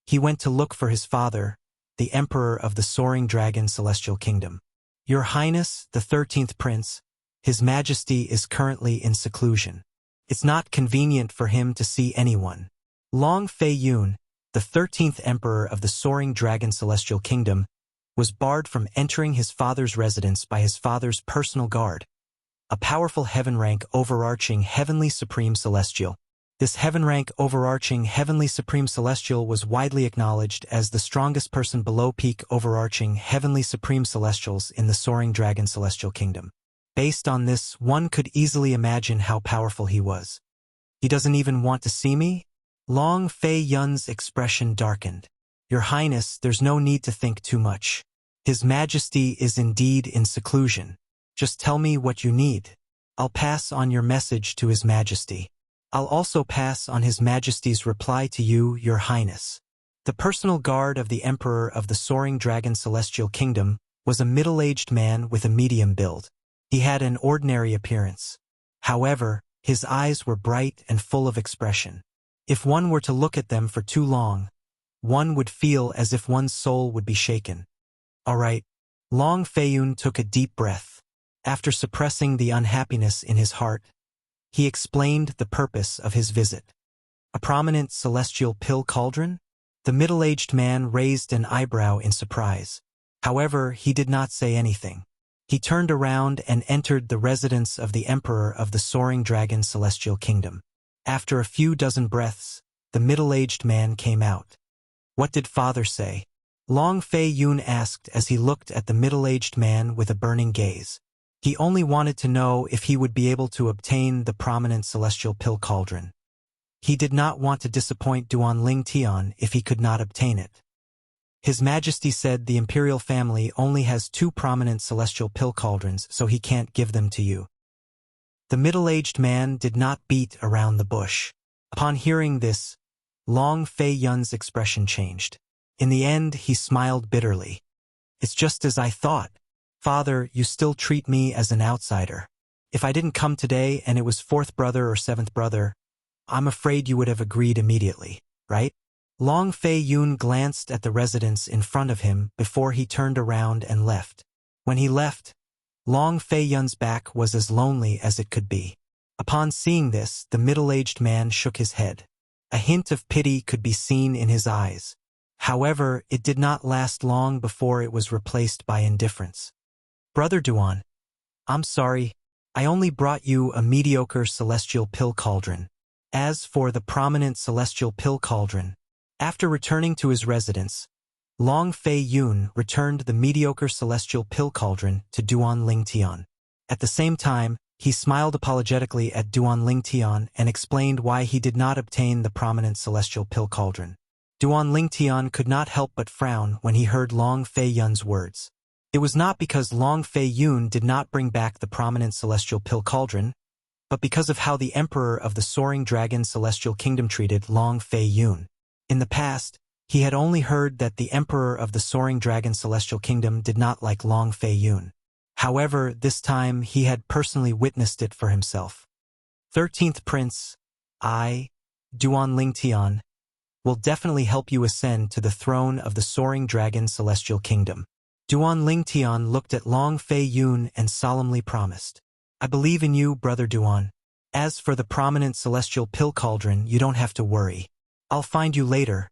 he went to look for his father, the Emperor of the Soaring Dragon Celestial Kingdom. Your Highness, the 13th Prince, His Majesty is currently in seclusion. It's not convenient for him to see anyone. Long Fei Yun, the 13th Emperor of the Soaring Dragon Celestial Kingdom, was barred from entering his father's residence by his father's personal guard, a powerful heaven-rank overarching Heavenly Supreme Celestial. This heaven-rank overarching Heavenly Supreme Celestial was widely acknowledged as the strongest person below peak overarching Heavenly Supreme Celestials in the Soaring Dragon Celestial Kingdom. Based on this, one could easily imagine how powerful he was. He doesn't even want to see me? Long Fei Yun's expression darkened. Your Highness, there's no need to think too much. His Majesty is indeed in seclusion. Just tell me what you need. I'll pass on your message to His Majesty. I'll also pass on His Majesty's reply to you, Your Highness. The personal guard of the Emperor of the Soaring Dragon Celestial Kingdom was a middle-aged man with a medium build. He had an ordinary appearance. However, his eyes were bright and full of expression. If one were to look at them for too long, one would feel as if one's soul would be shaken. All right. Long Fei Yun took a deep breath. After suppressing the unhappiness in his heart, he explained the purpose of his visit. A prominent celestial pill cauldron? The middle-aged man raised an eyebrow in surprise. However, he did not say anything. He turned around and entered the residence of the Emperor of the Soaring Dragon Celestial Kingdom. After a few dozen breaths, the middle-aged man came out. What did father say? Long Fei Yun asked as he looked at the middle-aged man with a burning gaze. He only wanted to know if he would be able to obtain the prominent celestial pill cauldron. He did not want to disappoint Duan Ling Tian if he could not obtain it. His Majesty said the imperial family only has 2 prominent celestial pill cauldrons, so he can't give them to you. The middle-aged man did not beat around the bush. Upon hearing this, Long Fei Yun's expression changed. In the end, he smiled bitterly. It's just as I thought. Father, you still treat me as an outsider. If I didn't come today and it was 4th brother or 7th brother, I'm afraid you would have agreed immediately, right? Long Fei Yun glanced at the residence in front of him before he turned around and left. When he left, Long Fei Yun's back was as lonely as it could be. Upon seeing this, the middle-aged man shook his head. A hint of pity could be seen in his eyes. However, it did not last long before it was replaced by indifference. Brother Duan, I'm sorry. I only brought you a mediocre celestial pill cauldron. As for the prominent celestial pill cauldron, after returning to his residence, Long Fei Yun returned the mediocre celestial pill cauldron to Duan Lingtian. At the same time, he smiled apologetically at Duan Lingtian and explained why he did not obtain the prominent celestial pill cauldron. Duan Lingtian could not help but frown when he heard Long Fei Yun's words. It was not because Long Fei Yun did not bring back the prominent celestial pill cauldron, but because of how the Emperor of the Soaring Dragon Celestial Kingdom treated Long Fei Yun. In the past, he had only heard that the Emperor of the Soaring Dragon Celestial Kingdom did not like Long Fei Yun. However, this time he had personally witnessed it for himself. 13th Prince, I, Duan Lingtian, will definitely help you ascend to the throne of the Soaring Dragon Celestial Kingdom. Duan Lingtian looked at Long Fei Yun and solemnly promised. I believe in you, Brother Duan. As for the prominent celestial pill cauldron, you don't have to worry. I'll find you later,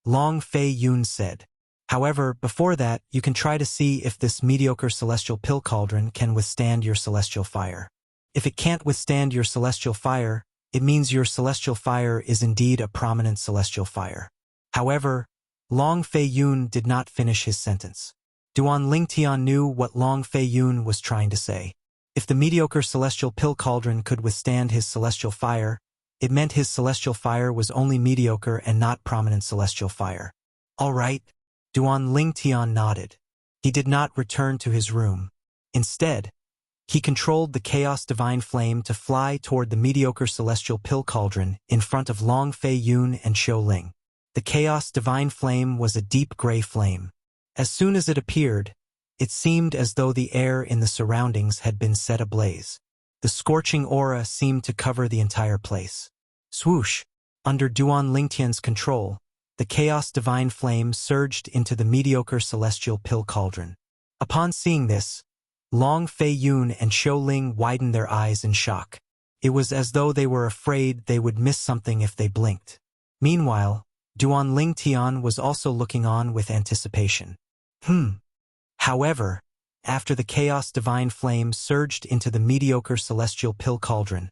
Long Fei Yun said. However, before that, you can try to see if this mediocre celestial pill cauldron can withstand your celestial fire. If it can't withstand your celestial fire, it means your celestial fire is indeed a prominent celestial fire. However, Long Fei Yun did not finish his sentence. Duan Lingtian knew what Long Fei Yun was trying to say. If the mediocre celestial pill cauldron could withstand his celestial fire, it meant his celestial fire was only mediocre and not prominent celestial fire. All right, Duan Lingtian nodded. He did not return to his room. Instead, he controlled the Chaos Divine Flame to fly toward the mediocre celestial pill cauldron in front of Long Fei Yun and Xiu Ling. The Chaos Divine Flame was a deep gray flame. As soon as it appeared, it seemed as though the air in the surroundings had been set ablaze. The scorching aura seemed to cover the entire place. Swoosh! Under Duan Lingtian's control, the Chaos Divine Flame surged into the mediocre celestial pill cauldron. Upon seeing this, Long Fei Yun and Xiu Ling widened their eyes in shock. It was as though they were afraid they would miss something if they blinked. Meanwhile, Duan Lingtian was also looking on with anticipation. However, after the Chaos Divine Flame surged into the mediocre celestial pill cauldron,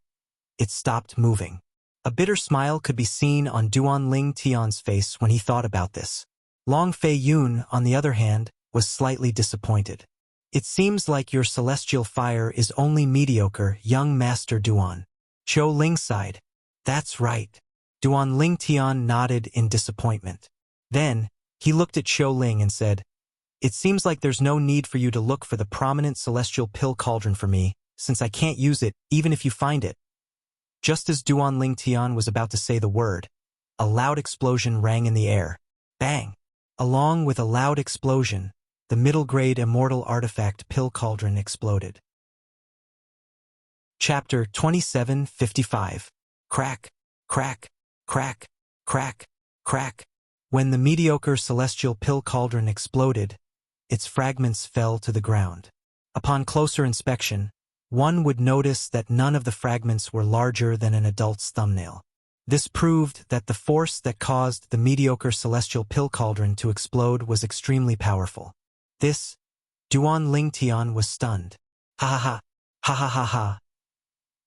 it stopped moving. A bitter smile could be seen on Duan Lingtian's face when he thought about this. Long Fei Yun, on the other hand, was slightly disappointed. It seems like your celestial fire is only mediocre, young Master Duan. Xiu Ling sighed. That's right. Duan Lingtian nodded in disappointment. Then, he looked at Xiu Ling and said, It seems like there's no need for you to look for the prominent celestial pill cauldron for me, since I can't use it, even if you find it. Just as Duan Lingtian was about to say the word, a loud explosion rang in the air. Bang! Along with a loud explosion, the middle-grade immortal artifact pill cauldron exploded. Chapter 2755. Crack, crack, crack, crack, crack. When the mediocre celestial pill cauldron exploded, its fragments fell to the ground. Upon closer inspection, one would notice that none of the fragments were larger than an adult's thumbnail. This proved that the force that caused the mediocre celestial pill cauldron to explode was extremely powerful. This, Duan Lingtian was stunned. Ha ha ha, ha ha ha ha.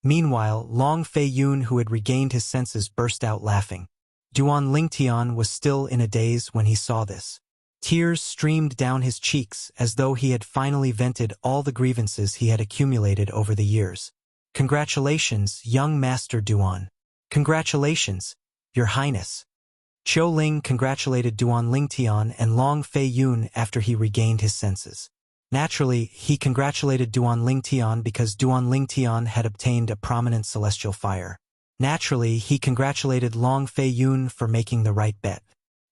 Meanwhile, Long Fei Yun, who had regained his senses, burst out laughing. Duan Lingtian was still in a daze when he saw this. Tears streamed down his cheeks as though he had finally vented all the grievances he had accumulated over the years. Congratulations, young Master Duan. Congratulations, Your Highness. Xiu Ling congratulated Duan Lingtian and Long Fei Yun after he regained his senses. Naturally, he congratulated Duan Lingtian because Duan Lingtian had obtained a prominent celestial fire. Naturally, he congratulated Long Fei Yun for making the right bet.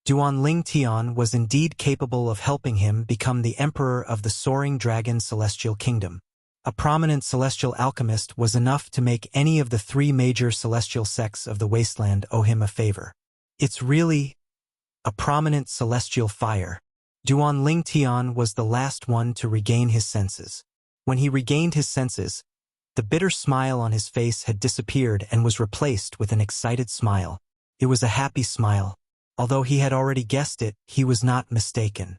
Duan Lingtian was indeed capable of helping him become the Emperor of the Soaring Dragon Celestial Kingdom. A prominent celestial alchemist was enough to make any of the three major celestial sects of the wasteland owe him a favor. It's really a prominent celestial fire. Duan Lingtian was the last one to regain his senses. When he regained his senses, the bitter smile on his face had disappeared and was replaced with an excited smile. It was a happy smile. Although he had already guessed it, he was not mistaken.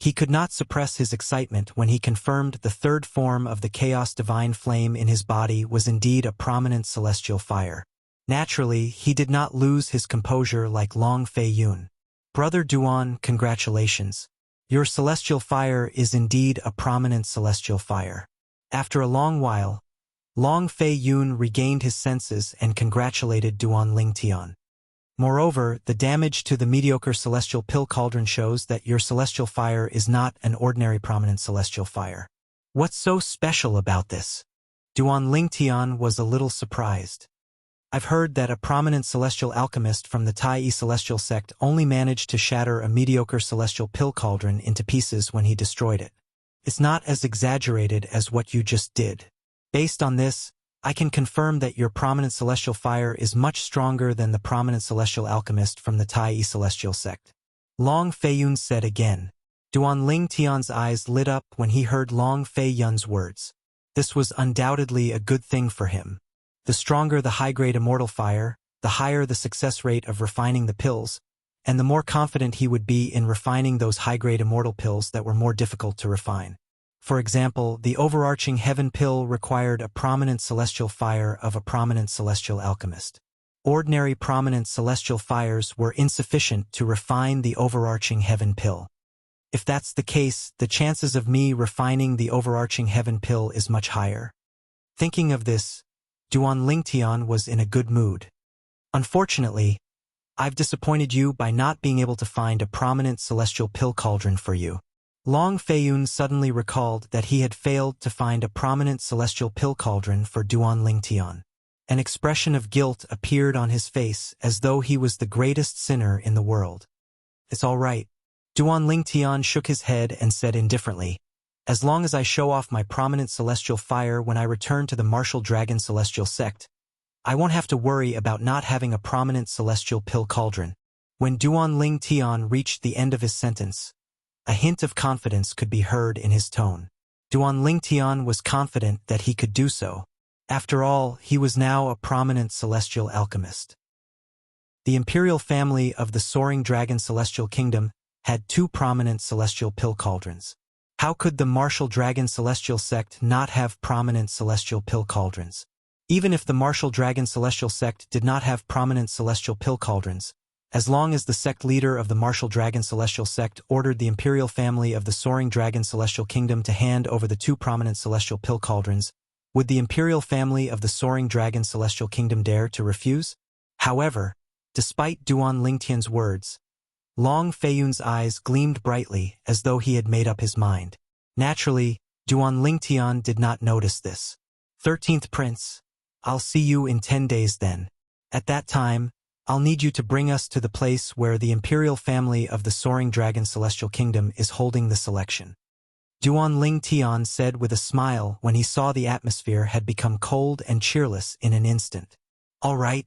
He could not suppress his excitement when he confirmed the third form of the chaos divine flame in his body was indeed a prominent celestial fire. Naturally, he did not lose his composure like Long Fei Yun. Brother Duan, congratulations. Your celestial fire is indeed a prominent celestial fire. After a long while, Long Fei Yun regained his senses and congratulated Duan Lingtian. Moreover, the damage to the mediocre celestial pill cauldron shows that your celestial fire is not an ordinary prominent celestial fire. What's so special about this? Duan Lingtian was a little surprised. I've heard that a prominent celestial alchemist from the Tai celestial sect only managed to shatter a mediocre celestial pill cauldron into pieces when he destroyed it. It's not as exaggerated as what you just did. Based on this, I can confirm that your prominent celestial fire is much stronger than the prominent celestial alchemist from the Tai celestial sect. Long Fei Yun said again. Duan Lingtian's eyes lit up when he heard Long Fei Yun's words. This was undoubtedly a good thing for him. The stronger the high-grade immortal fire, the higher the success rate of refining the pills, and the more confident he would be in refining those high-grade immortal pills that were more difficult to refine. For example, the overarching heaven pill required a prominent celestial fire of a prominent celestial alchemist. Ordinary prominent celestial fires were insufficient to refine the overarching heaven pill. If that's the case, the chances of me refining the overarching heaven pill is much higher. Thinking of this, Duan Lingtian was in a good mood. Unfortunately, I've disappointed you by not being able to find a prominent celestial pill cauldron for you. Long Fei Yun suddenly recalled that he had failed to find a prominent celestial pill cauldron for Duan Lingtian. An expression of guilt appeared on his face as though he was the greatest sinner in the world. It's all right. Duan Lingtian shook his head and said indifferently, as long as I show off my prominent celestial fire when I return to the martial dragon celestial sect, I won't have to worry about not having a prominent celestial pill cauldron. When Duan Lingtian reached the end of his sentence, a hint of confidence could be heard in his tone. Duan Lingtian was confident that he could do so. After all, he was now a prominent celestial alchemist. The imperial family of the Soaring Dragon Celestial Kingdom had 2 prominent celestial pill cauldrons. How could the martial dragon celestial sect not have prominent celestial pill cauldrons? Even if the martial dragon celestial sect did not have prominent celestial pill cauldrons, as long as the sect leader of the martial dragon celestial sect ordered the imperial family of the Soaring Dragon Celestial Kingdom to hand over the 2 prominent celestial pill cauldrons, would the imperial family of the Soaring Dragon Celestial Kingdom dare to refuse? However, despite Duan Lingtian's words, Long Fei Yun's eyes gleamed brightly as though he had made up his mind. Naturally, Duan Lingtian did not notice this. 13th Prince, I'll see you in 10 days then. At that time, I'll need you to bring us to the place where the imperial family of the Soaring Dragon Celestial Kingdom is holding the selection. Duan Lingtian said with a smile when he saw the atmosphere had become cold and cheerless in an instant. All right,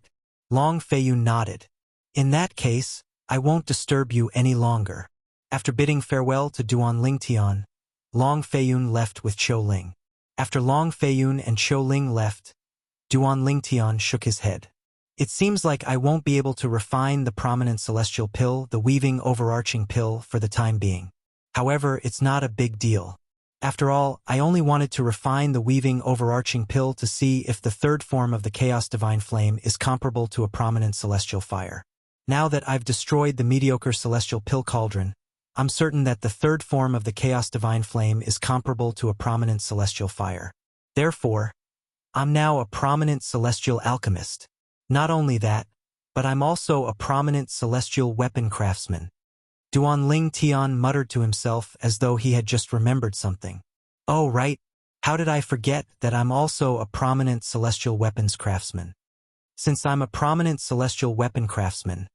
Long Fei Yun nodded. In that case, I won't disturb you any longer. After bidding farewell to Duan Lingtian, Long Fei Yun left with Qiu Ling. After Long Fei Yun and Qiu Ling left, Duan Lingtian shook his head. It seems like I won't be able to refine the prominent celestial pill, the weaving overarching pill, for the time being. However, it's not a big deal. After all, I only wanted to refine the weaving overarching pill to see if the third form of the chaos divine flame is comparable to a prominent celestial fire. Now that I've destroyed the mediocre celestial pill cauldron, I'm certain that the third form of the chaos divine flame is comparable to a prominent celestial fire. Therefore, I'm now a prominent celestial alchemist. Not only that, but I'm also a prominent celestial weapon craftsman. Duan Lingtian muttered to himself as though he had just remembered something. Oh right, how did I forget that I'm also a prominent celestial weapons craftsman? Since I'm a prominent celestial weapon craftsman,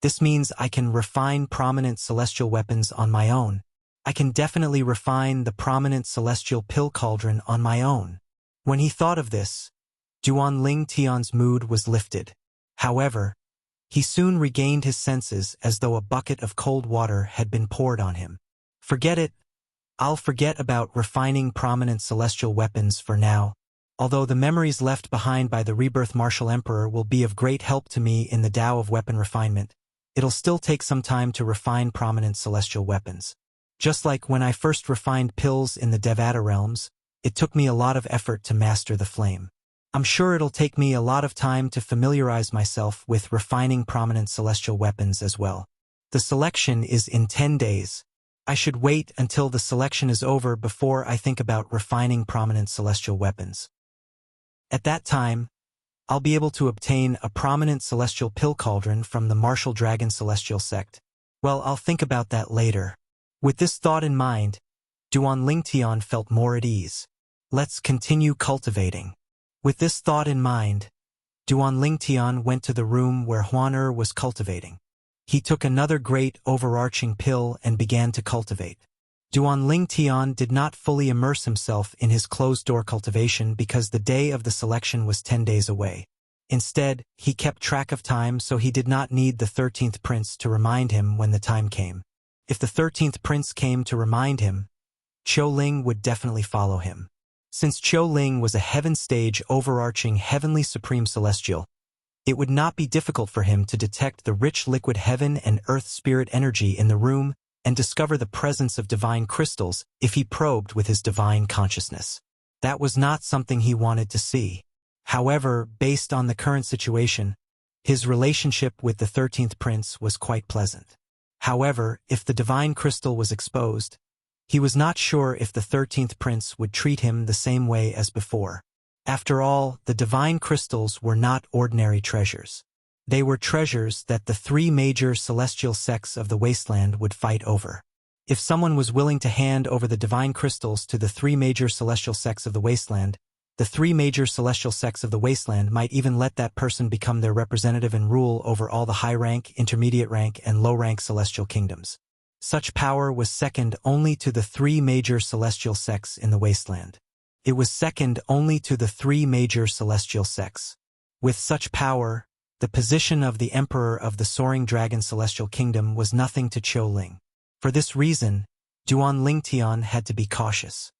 this means I can refine prominent celestial weapons on my own. I can definitely refine the prominent celestial pill cauldron on my own. When he thought of this, Duan Lingtian's mood was lifted. However, he soon regained his senses as though a bucket of cold water had been poured on him. Forget it. I'll forget about refining prominent celestial weapons for now. Although the memories left behind by the rebirth martial emperor will be of great help to me in the Tao of weapon refinement, it'll still take some time to refine prominent celestial weapons. Just like when I first refined pills in the Devata realms, it took me a lot of effort to master the flame. I'm sure it'll take me a lot of time to familiarize myself with refining prominent celestial weapons as well. The selection is in 10 days. I should wait until the selection is over before I think about refining prominent celestial weapons. At that time, I'll be able to obtain a prominent celestial pill cauldron from the martial dragon celestial sect. Well, I'll think about that later. With this thought in mind, Duan Lingtian felt more at ease. Let's continue cultivating. With this thought in mind, Duan Lingtian went to the room where Huan was cultivating. He took another great overarching pill and began to cultivate. Duan Lingtian did not fully immerse himself in his closed-door cultivation because the day of the selection was 10 days away. Instead, he kept track of time so he did not need the 13th prince to remind him when the time came. If the 13th prince came to remind him, Qiu Ling would definitely follow him. Since Qiu Ling was a heaven-stage overarching heavenly supreme celestial, it would not be difficult for him to detect the rich liquid heaven and earth spirit energy in the room and discover the presence of divine crystals if he probed with his divine consciousness. That was not something he wanted to see. However, based on the current situation, his relationship with the 13th prince was quite pleasant. However, if the divine crystal was exposed, he was not sure if the 13th prince would treat him the same way as before. After all, the divine crystals were not ordinary treasures. They were treasures that the 3 major celestial sects of the wasteland would fight over. If someone was willing to hand over the divine crystals to the 3 major celestial sects of the wasteland, the 3 major celestial sects of the wasteland might even let that person become their representative and rule over all the high-rank, intermediate-rank, and low-rank celestial kingdoms. Such power was second only to the 3 major celestial sects in the wasteland. It was second only to the 3 major celestial sects. With such power, the position of the Emperor of the Soaring Dragon Celestial Kingdom was nothing to Qiu Ling. For this reason, Duan Lingtian had to be cautious.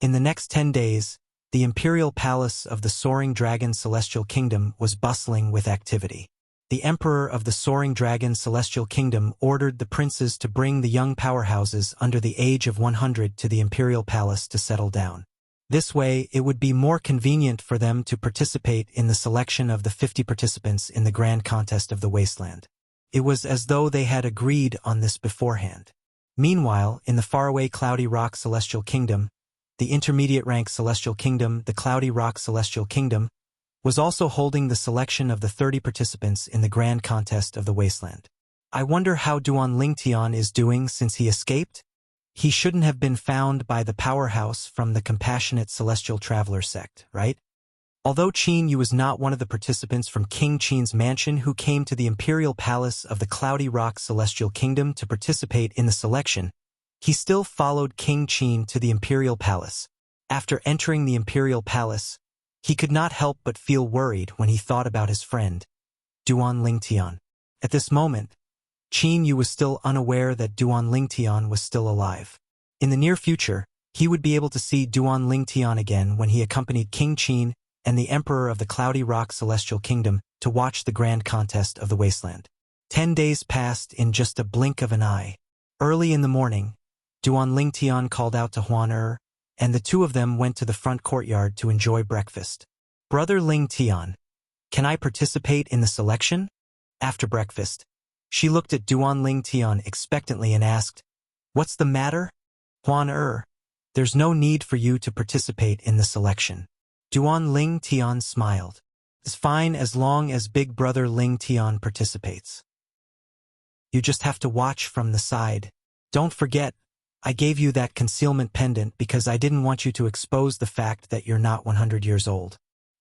In the next 10 days, the imperial palace of the Soaring Dragon Celestial Kingdom was bustling with activity. The Emperor of the Soaring Dragon Celestial Kingdom ordered the princes to bring the young powerhouses under the age of 100 to the imperial palace to settle down. This way, it would be more convenient for them to participate in the selection of the 50 participants in the grand contest of the wasteland. It was as though they had agreed on this beforehand. Meanwhile, in the faraway Cloudy Rock Celestial Kingdom, the intermediate rank Celestial Kingdom, the Cloudy Rock Celestial Kingdom, was also holding the selection of the 30 participants in the grand contest of the wasteland. I wonder how Duan Lingtian is doing since he escaped? He shouldn't have been found by the powerhouse from the compassionate celestial traveler sect, right? Although Qin Yu was not one of the participants from King Qin's mansion who came to the imperial palace of the Cloudy Rock Celestial Kingdom to participate in the selection, he still followed King Qin to the imperial palace. After entering the imperial palace, he could not help but feel worried when he thought about his friend, Duan Lingtian. At this moment, Qin Yu was still unaware that Duan Lingtian was still alive. In the near future, he would be able to see Duan Lingtian again when he accompanied King Qin and the Emperor of the Cloudy Rock Celestial Kingdom to watch the grand contest of the wasteland. 10 days passed in just a blink of an eye. Early in the morning, Duan Lingtian called out to Huan, and the two of them went to the front courtyard to enjoy breakfast. Brother Lingtian, can I participate in the selection? After breakfast, she looked at Duan Lingtian expectantly and asked, "What's the matter?" Huan, there's no need for you to participate in the selection. Duan Lingtian smiled. It's fine as long as Big Brother Lingtian participates. You just have to watch from the side. Don't forget, I gave you that concealment pendant because I didn't want you to expose the fact that you're not 100 years old.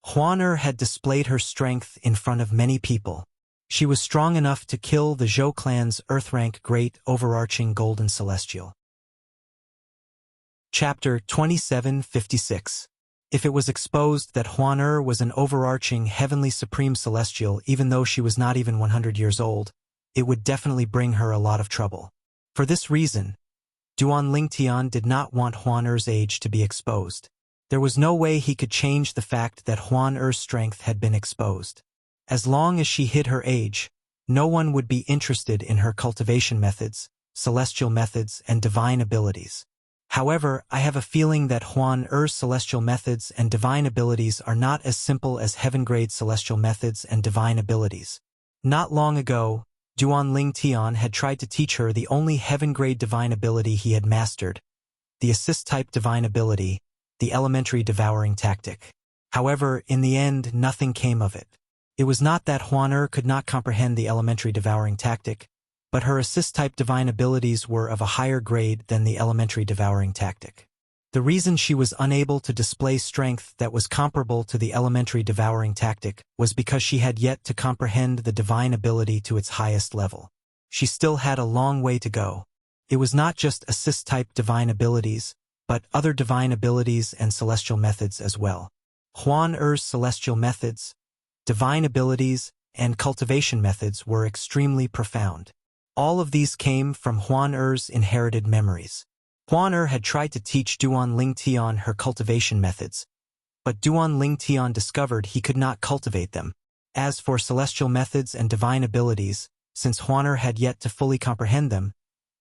Huan had displayed her strength in front of many people. She was strong enough to kill the Zhou clan's Earth-rank Great Overarching Golden Celestial. Chapter 2756. If it was exposed that Huan was an overarching Heavenly Supreme Celestial even though she was not even 100 years old, it would definitely bring her a lot of trouble. For this reason, Duan Lingtian did not want Huan age to be exposed. There was no way he could change the fact that Huan Er's strength had been exposed. As long as she hid her age, no one would be interested in her cultivation methods, celestial methods, and divine abilities. However, I have a feeling that Huan Er's celestial methods and divine abilities are not as simple as heaven-grade celestial methods and divine abilities. Not long ago, Duan Ling Tian had tried to teach her the only heaven-grade divine ability he had mastered, the assist-type divine ability, the elementary devouring tactic. However, in the end, nothing came of it. It was not that Huan Er could not comprehend the elementary devouring tactic, but her assist-type divine abilities were of a higher grade than the elementary devouring tactic. The reason she was unable to display strength that was comparable to the elementary devouring tactic was because she had yet to comprehend the divine ability to its highest level. She still had a long way to go. It was not just assist-type divine abilities, but other divine abilities and celestial methods as well. Huan Er's celestial methods, divine abilities, and cultivation methods were extremely profound. All of these came from Huan Er's inherited memories. Huan Er had tried to teach Duan Ling Tian her cultivation methods, but Duan Ling Tian discovered he could not cultivate them. As for celestial methods and divine abilities, since Huan Er had yet to fully comprehend them,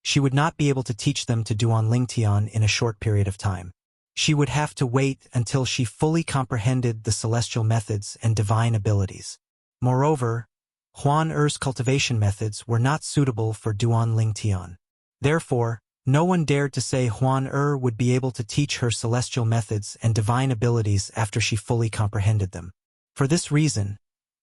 she would not be able to teach them to Duan Ling Tian in a short period of time. She would have to wait until she fully comprehended the celestial methods and divine abilities. Moreover, Huan Er's cultivation methods were not suitable for Duan Ling Tian. Therefore, no one dared to say Huan Er would be able to teach her celestial methods and divine abilities after she fully comprehended them. For this reason,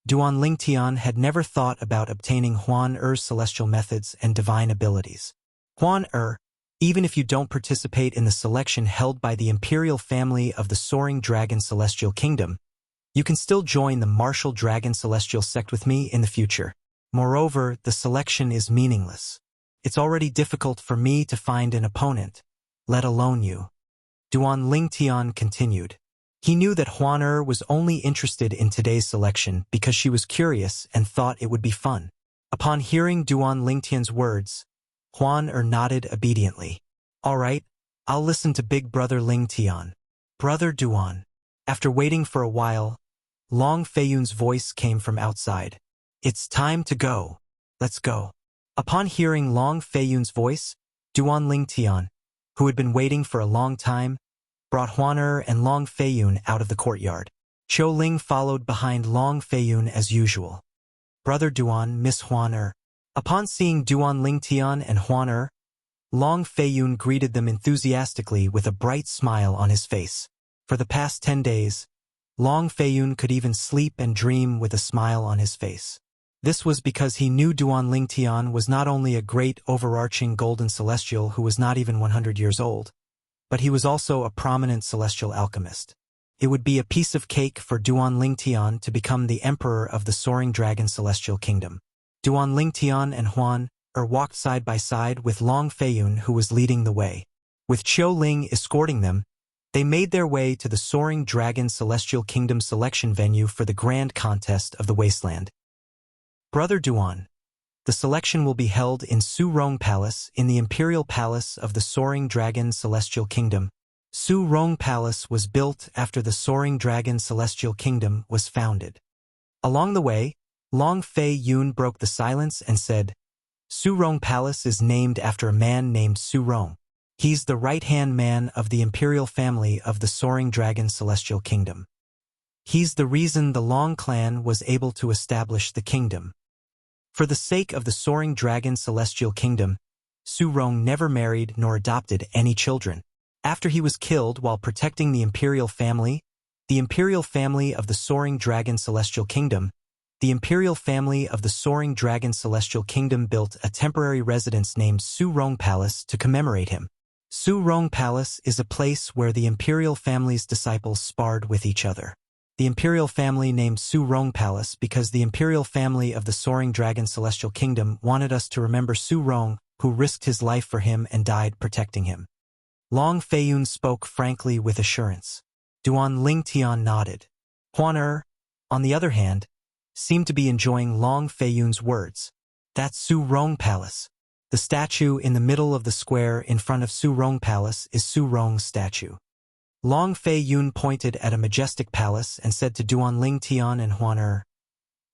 Duan Ling Tian had never thought about obtaining Huan Er's celestial methods and divine abilities. Huan Er, even if you don't participate in the selection held by the imperial family of the Soaring Dragon Celestial Kingdom, you can still join the Martial Dragon Celestial Sect with me in the future. Moreover, the selection is meaningless. It's already difficult for me to find an opponent, let alone you. Duan Ling Tian continued. He knew that Huan Er was only interested in today's selection because she was curious and thought it would be fun. Upon hearing Duan Ling Tian's words, Huan Er nodded obediently. All right, I'll listen to Big Brother Ling Tian. Brother Duan. After waiting for a while, Long Feiyun's voice came from outside. It's time to go. Let's go. Upon hearing Long Feiyun's voice, Duan Ling Tian, who had been waiting for a long time, brought Huan Er and Long Feiyun out of the courtyard. Qiu Ling followed behind Long Feiyun as usual. Brother Duan, Miss Huan Er. Upon seeing Duan Ling Tian and Huan Er, Long Feiyun greeted them enthusiastically with a bright smile on his face. For the past 10 days, Long Feiyun could even sleep and dream with a smile on his face. This was because he knew Duan Ling Tian was not only a great overarching golden celestial who was not even 100 years old, but he was also a prominent celestial alchemist. It would be a piece of cake for Duan Ling Tian to become the emperor of the Soaring Dragon Celestial Kingdom. Duan Ling Tian and Huan Er walked side by side with Long Feiyun, who was leading the way. With Qiu Ling escorting them, they made their way to the Soaring Dragon Celestial Kingdom selection venue for the grand contest of the Wasteland. Brother Duan, the selection will be held in Soaring Palace in the Imperial Palace of the Soaring Dragon Celestial Kingdom. Soaring Palace was built after the Soaring Dragon Celestial Kingdom was founded. Along the way, Long Feiyun broke the silence and said, Soaring Palace is named after a man named Soaring. He's the right-hand man of the imperial family of the Soaring Dragon Celestial Kingdom. He's the reason the Long clan was able to establish the kingdom. For the sake of the Soaring Dragon Celestial Kingdom, Soaring never married nor adopted any children. After he was killed while protecting the imperial family of the Soaring Dragon Celestial Kingdom, the imperial family of the Soaring Dragon Celestial Kingdom built a temporary residence named Soaring Palace to commemorate him. Soaring Palace is a place where the imperial family's disciples sparred with each other. The imperial family named Soaring Palace because the imperial family of the Soaring Dragon Celestial Kingdom wanted us to remember Soaring, who risked his life for him and died protecting him. Long Feiyun spoke frankly with assurance. Duan Ling Tian nodded. Huan Er, on the other hand, seemed to be enjoying Long Feiyun's words. That's Soaring Palace. The statue in the middle of the square in front of Soaring Palace is Soaring's statue. Long Fei Yun pointed at a majestic palace and said to Duan Ling Tian and Huan Er,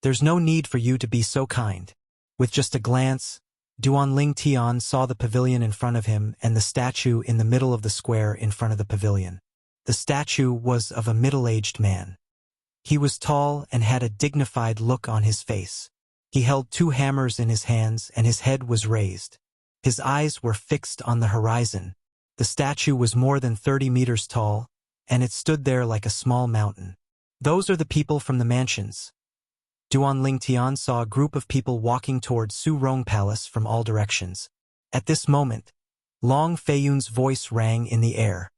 "There's no need for you to be so kind." With just a glance, Duan Ling Tian saw the pavilion in front of him and the statue in the middle of the square in front of the pavilion. The statue was of a middle-aged man. He was tall and had a dignified look on his face. He held 2 hammers in his hands and his head was raised. His eyes were fixed on the horizon. The statue was more than 30 meters tall, and it stood there like a small mountain. "Those are the people from the mansions." Duan Ling Tian saw a group of people walking toward Soaring Palace from all directions. At this moment, Long Fei Yun's voice rang in the air.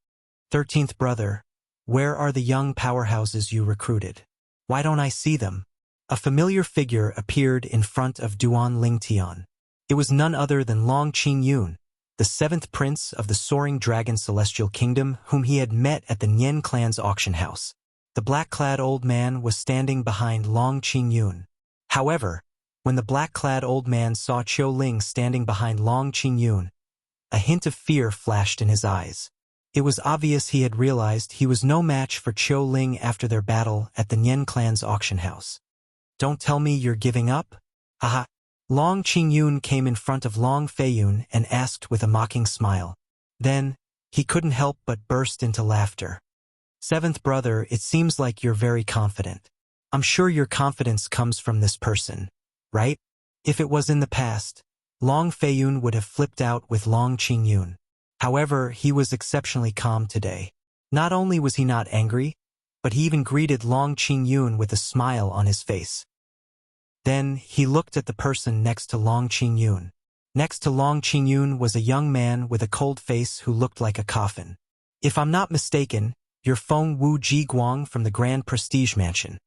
13th brother, where are the young powerhouses you recruited? Why don't I see them?" A familiar figure appeared in front of Duan Ling Tian. It was none other than Long Qingyun, the 7th prince of the Soaring Dragon Celestial Kingdom, whom he had met at the Nian clan's auction house. The black-clad old man was standing behind Long Qingyun. However, when the black-clad old man saw Qiu Ling standing behind Long Qingyun, a hint of fear flashed in his eyes. It was obvious he had realized he was no match for Qiu Ling after their battle at the Nian clan's auction house. "Don't tell me you're giving up? Haha." Long Qingyun came in front of Long Fei Yun and asked with a mocking smile. Then, he couldn't help but burst into laughter. 7th brother, it seems like you're very confident. I'm sure your confidence comes from this person, right? If it was in the past, Long Fei Yun would have flipped out with Long Qingyun. However, he was exceptionally calm today. Not only was he not angry, but he even greeted Long Qingyun with a smile on his face. Then, he looked at the person next to Long Qingyun. Next to Long Qingyun was a young man with a cold face who looked like a coffin. "If I'm not mistaken, you're Feng Wu Jiguang from the Grand Prestige Mansion,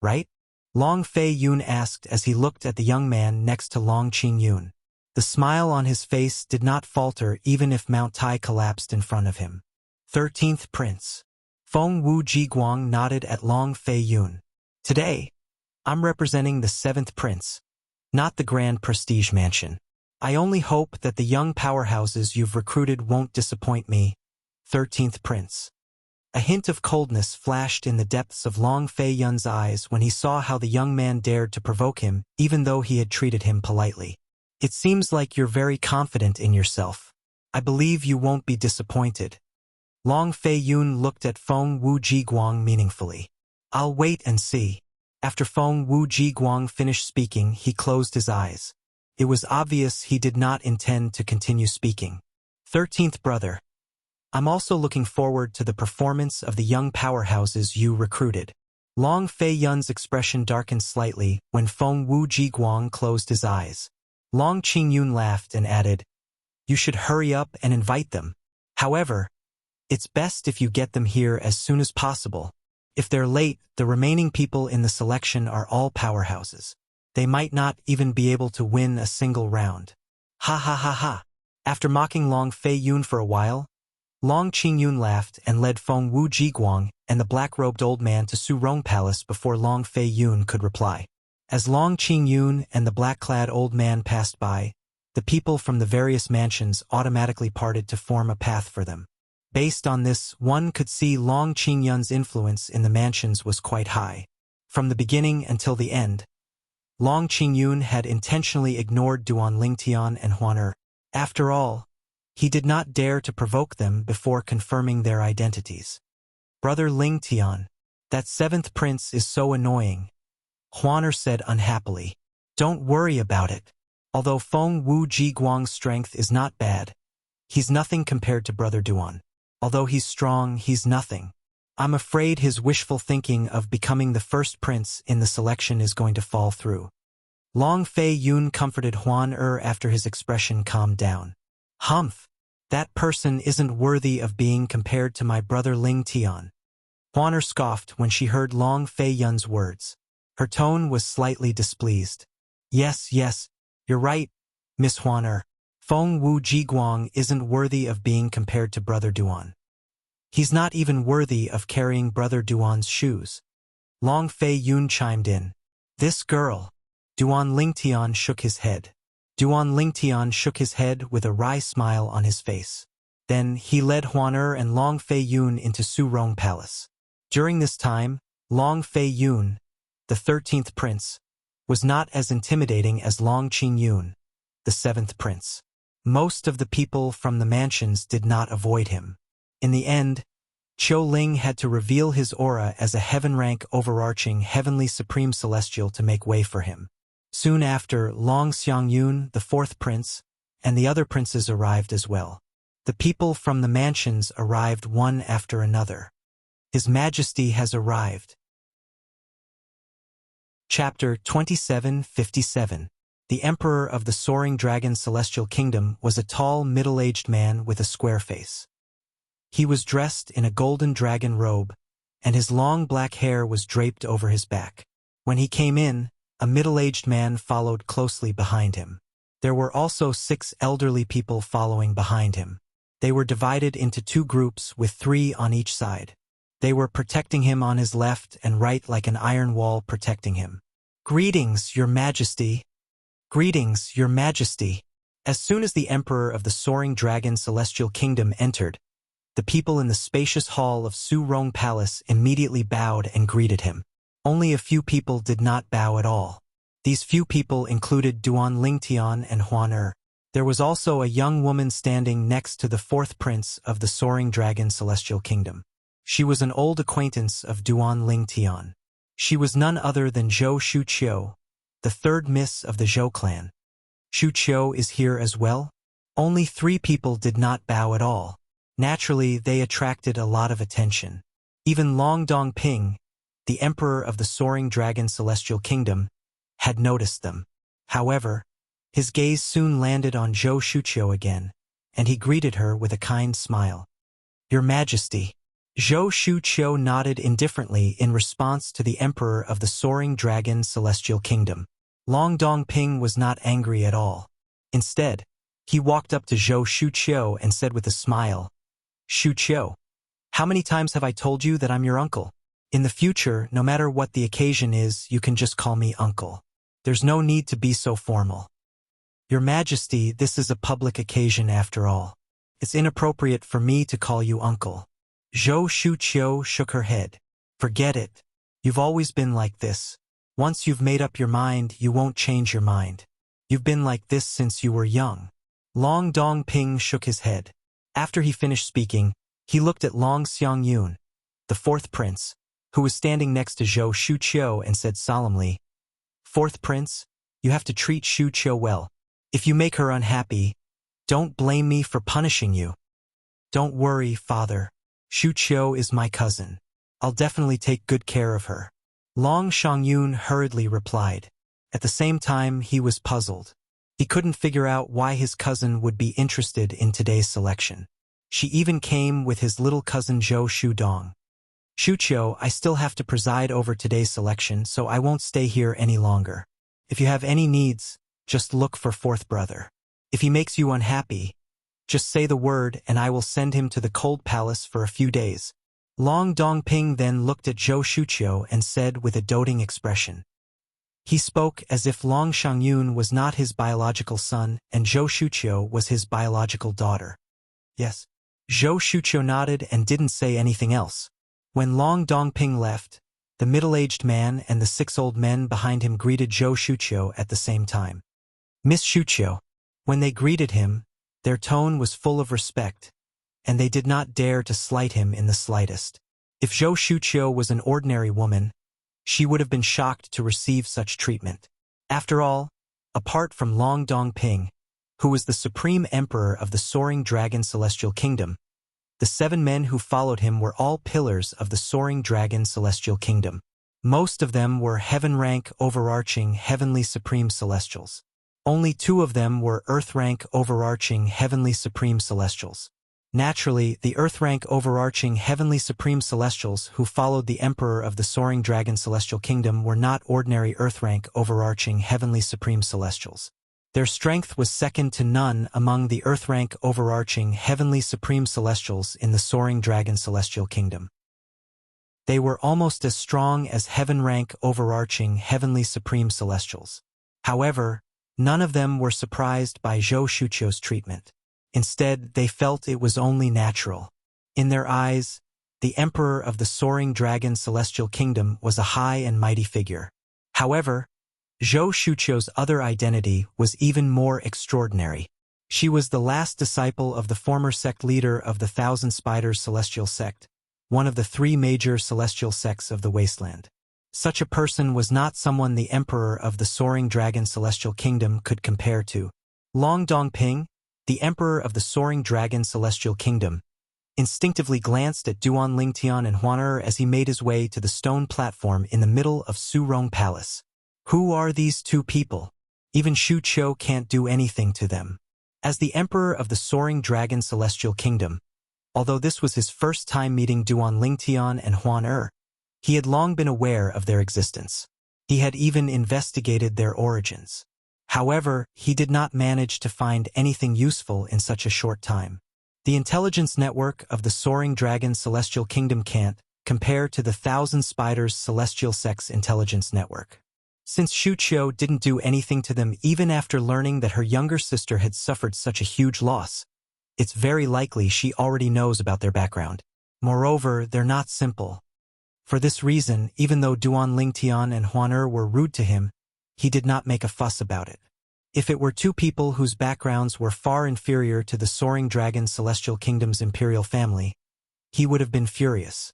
right?" Long Fei Yun asked as he looked at the young man next to Long Qingyun. The smile on his face did not falter even if Mount Tai collapsed in front of him. 13th Prince. Feng Wu Jiguang nodded at Long Fei Yun. "Today, I'm representing the 7th Prince, not the Grand Prestige Mansion. I only hope that the young powerhouses you've recruited won't disappoint me." 13th Prince. A hint of coldness flashed in the depths of Long Fei Yun's eyes when he saw how the young man dared to provoke him even though he had treated him politely. "It seems like you're very confident in yourself. I believe you won't be disappointed." Long Fei Yun looked at Feng Wu Jiguang meaningfully. "I'll wait and see." After Feng Wu Jiguang finished speaking, he closed his eyes. It was obvious he did not intend to continue speaking. 13th brother. I'm also looking forward to the performance of the young powerhouses you recruited. Long Fei Yun's expression darkened slightly when Feng Wu Jiguang closed his eyes. Long Qingyun laughed and added, "You should hurry up and invite them. However, it's best if you get them here as soon as possible. If they're late, the remaining people in the selection are all powerhouses. They might not even be able to win a single round." Ha ha ha ha. After mocking Long Fei Yun for a while, Long Qingyun laughed and led Feng Wu Jiguang and the black-robed old man to Soaring Palace before Long Fei Yun could reply. As Long Qingyun and the black-clad old man passed by, the people from the various mansions automatically parted to form a path for them. Based on this, one could see Long Qingyun's influence in the mansions was quite high. From the beginning until the end, Long Qingyun had intentionally ignored Duan Ling Tian and Huan Er. After all, he did not dare to provoke them before confirming their identities. "Brother Ling Tian, that 7th prince is so annoying," Huan Er said unhappily. "Don't worry about it. Although Feng Wu Jiguang's strength is not bad, he's nothing compared to Brother Duan. Although he's strong, he's nothing. I'm afraid his wishful thinking of becoming the first prince in the selection is going to fall through." Long Fei Yun comforted Huan Er after his expression calmed down. "Humph, that person isn't worthy of being compared to my brother Ling Tian." Huan Er scoffed when she heard Long Fei Yun's words. Her tone was slightly displeased. Yes, you're right, Miss Huan Er. Feng Wu Jiguang isn't worthy of being compared to Brother Duan. He's not even worthy of carrying Brother Duan's shoes." Long Fei Yun chimed in. "This girl." Duan Ling Tian shook his head. Duan Ling Tian shook his head with a wry smile on his face. Then he led Huaner and Long Fei Yun into Soaring Palace. During this time, Long Fei Yun, the 13th prince, was not as intimidating as Long Qing Yun, the 7th prince. Most of the people from the mansions did not avoid him. In the end, Qiu Ling had to reveal his aura as a heaven-rank overarching heavenly supreme celestial to make way for him. Soon after, Long Xiangyun, the 4th prince, and the other princes arrived as well. The people from the mansions arrived one after another. His Majesty has arrived. Chapter 2757. The Emperor of the Soaring Dragon Celestial Kingdom was a tall, middle-aged man with a square face. He was dressed in a golden dragon robe, and his long black hair was draped over his back. When he came in, a middle-aged man followed closely behind him. There were also 6 elderly people following behind him. They were divided into 2 groups with 3 on each side. They were protecting him on his left and right like an iron wall protecting him. "Greetings, Your Majesty! Greetings, Your Majesty!" As soon as the Emperor of the Soaring Dragon Celestial Kingdom entered, the people in the spacious hall of Soaring Palace immediately bowed and greeted him. Only a few people did not bow at all. These few people included Duan Lingtian and Huaner. There was also a young woman standing next to the 4th prince of the Soaring Dragon Celestial Kingdom. She was an old acquaintance of Duan Lingtian. She was none other than Zhou Shuqiu, the 3rd miss of the Zhou clan. Shuqiu is here as well? Only 3 people did not bow at all. Naturally, they attracted a lot of attention. Even Long Dongping, the Emperor of the Soaring Dragon Celestial Kingdom, had noticed them. However, his gaze soon landed on Zhou Shuqiu again, and he greeted her with a kind smile. "Your Majesty." Zhou Shuqiu nodded indifferently in response to the Emperor of the Soaring Dragon Celestial Kingdom. Long Dongping was not angry at all. Instead, he walked up to Zhou Shuqiu and said with a smile, "Shuqiu, how many times have I told you that I'm your uncle? In the future, no matter what the occasion is, you can just call me uncle. There's no need to be so formal." "Your Majesty, this is a public occasion after all. It's inappropriate for me to call you uncle." Zhou Shuqiu shook her head. "Forget it. You've always been like this. Once you've made up your mind, you won't change your mind. You've been like this since you were young." Long Dongping shook his head. After he finished speaking, he looked at Long Xiangyun, the 4th prince, who was standing next to Zhou Shuqiu and said solemnly, "4th prince, you have to treat Shuqiu well. If you make her unhappy, don't blame me for punishing you." "Don't worry, father. Shuqiu is my cousin. I'll definitely take good care of her." Long Xiangyun hurriedly replied. At the same time, he was puzzled. He couldn't figure out why his cousin would be interested in today's selection. She even came with his little cousin Zhou Shudong. "Shuqiu, I still have to preside over today's selection, so I won't stay here any longer. If you have any needs, just look for 4th brother. If he makes you unhappy, just say the word and I will send him to the cold palace for a few days." Long Dongping then looked at Zhou Shuqiu and said with a doting expression. He spoke as if Long Xiangyun was not his biological son and Zhou Shuqiu was his biological daughter. "Yes." Zhou Shuqiu nodded and didn't say anything else. When Long Dongping left, the middle-aged man and the 6 old men behind him greeted Zhou Shuqiu at the same time. "Miss Shuqiu." When they greeted him, their tone was full of respect, and they did not dare to slight him in the slightest. If Zhou Shuqiu was an ordinary woman, she would have been shocked to receive such treatment. After all, apart from Long Dongping, who was the supreme emperor of the Soaring Dragon Celestial Kingdom, the 7 men who followed him were all pillars of the Soaring Dragon Celestial Kingdom. Most of them were heaven-rank overarching heavenly supreme celestials. Only 2 of them were earth-rank overarching heavenly supreme celestials. Naturally, the earth-rank overarching heavenly supreme celestials who followed the Emperor of the Soaring Dragon Celestial Kingdom were not ordinary earth-rank overarching heavenly supreme celestials. Their strength was second to none among the earth-rank overarching heavenly supreme celestials in the Soaring Dragon Celestial Kingdom. They were almost as strong as heaven-rank overarching heavenly supreme celestials. However, none of them were surprised by Zhou Shuqiu's treatment. Instead, they felt it was only natural. In their eyes, the emperor of the Soaring Dragon Celestial Kingdom was a high and mighty figure. However, Zhou Shuqiu's other identity was even more extraordinary. She was the last disciple of the former sect leader of the Thousand Spiders Celestial Sect, one of the three major celestial sects of the Wasteland. Such a person was not someone the emperor of the Soaring Dragon Celestial Kingdom could compare to. Long Dongping, the emperor of the Soaring Dragon Celestial Kingdom, instinctively glanced at Duan Lingtian and Huaner as he made his way to the stone platform in the middle of Soaring Palace. Who are these two people? Even Xu Qiu can't do anything to them. As the emperor of the Soaring Dragon Celestial Kingdom, although this was his first time meeting Duan Lingtian and Huaner, he had long been aware of their existence. He had even investigated their origins. However, he did not manage to find anything useful in such a short time. The intelligence network of the Soaring Dragon Celestial Kingdom can't compare to the Thousand Spiders Celestial Sect's intelligence network. Since Xu Qiu didn't do anything to them even after learning that her younger sister had suffered such a huge loss, it's very likely she already knows about their background. Moreover, they're not simple. For this reason, even though Duan Lingtian and Huaner were rude to him, he did not make a fuss about it. If it were two people whose backgrounds were far inferior to the Soaring Dragon Celestial Kingdom's imperial family, he would have been furious.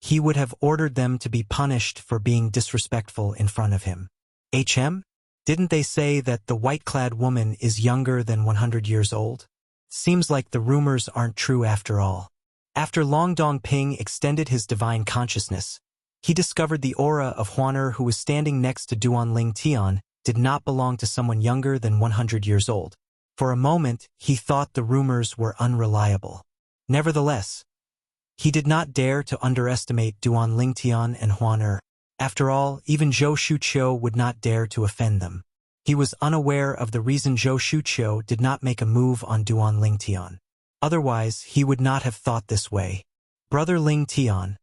He would have ordered them to be punished for being disrespectful in front of him. Didn't they say that the white-clad woman is younger than 100 years old? Seems like the rumors aren't true after all. After Long Dongping extended his divine consciousness, he discovered the aura of Huaner, who was standing next to Duan Lingtian, did not belong to someone younger than 100 years old. For a moment, he thought the rumors were unreliable. Nevertheless, he did not dare to underestimate Duan Lingtian and Huaner. After all, even Zhou Shuqiu would not dare to offend them. He was unaware of the reason Zhou Shuqiu did not make a move on Duan Lingtian. Otherwise, he would not have thought this way. Brother Lingtian,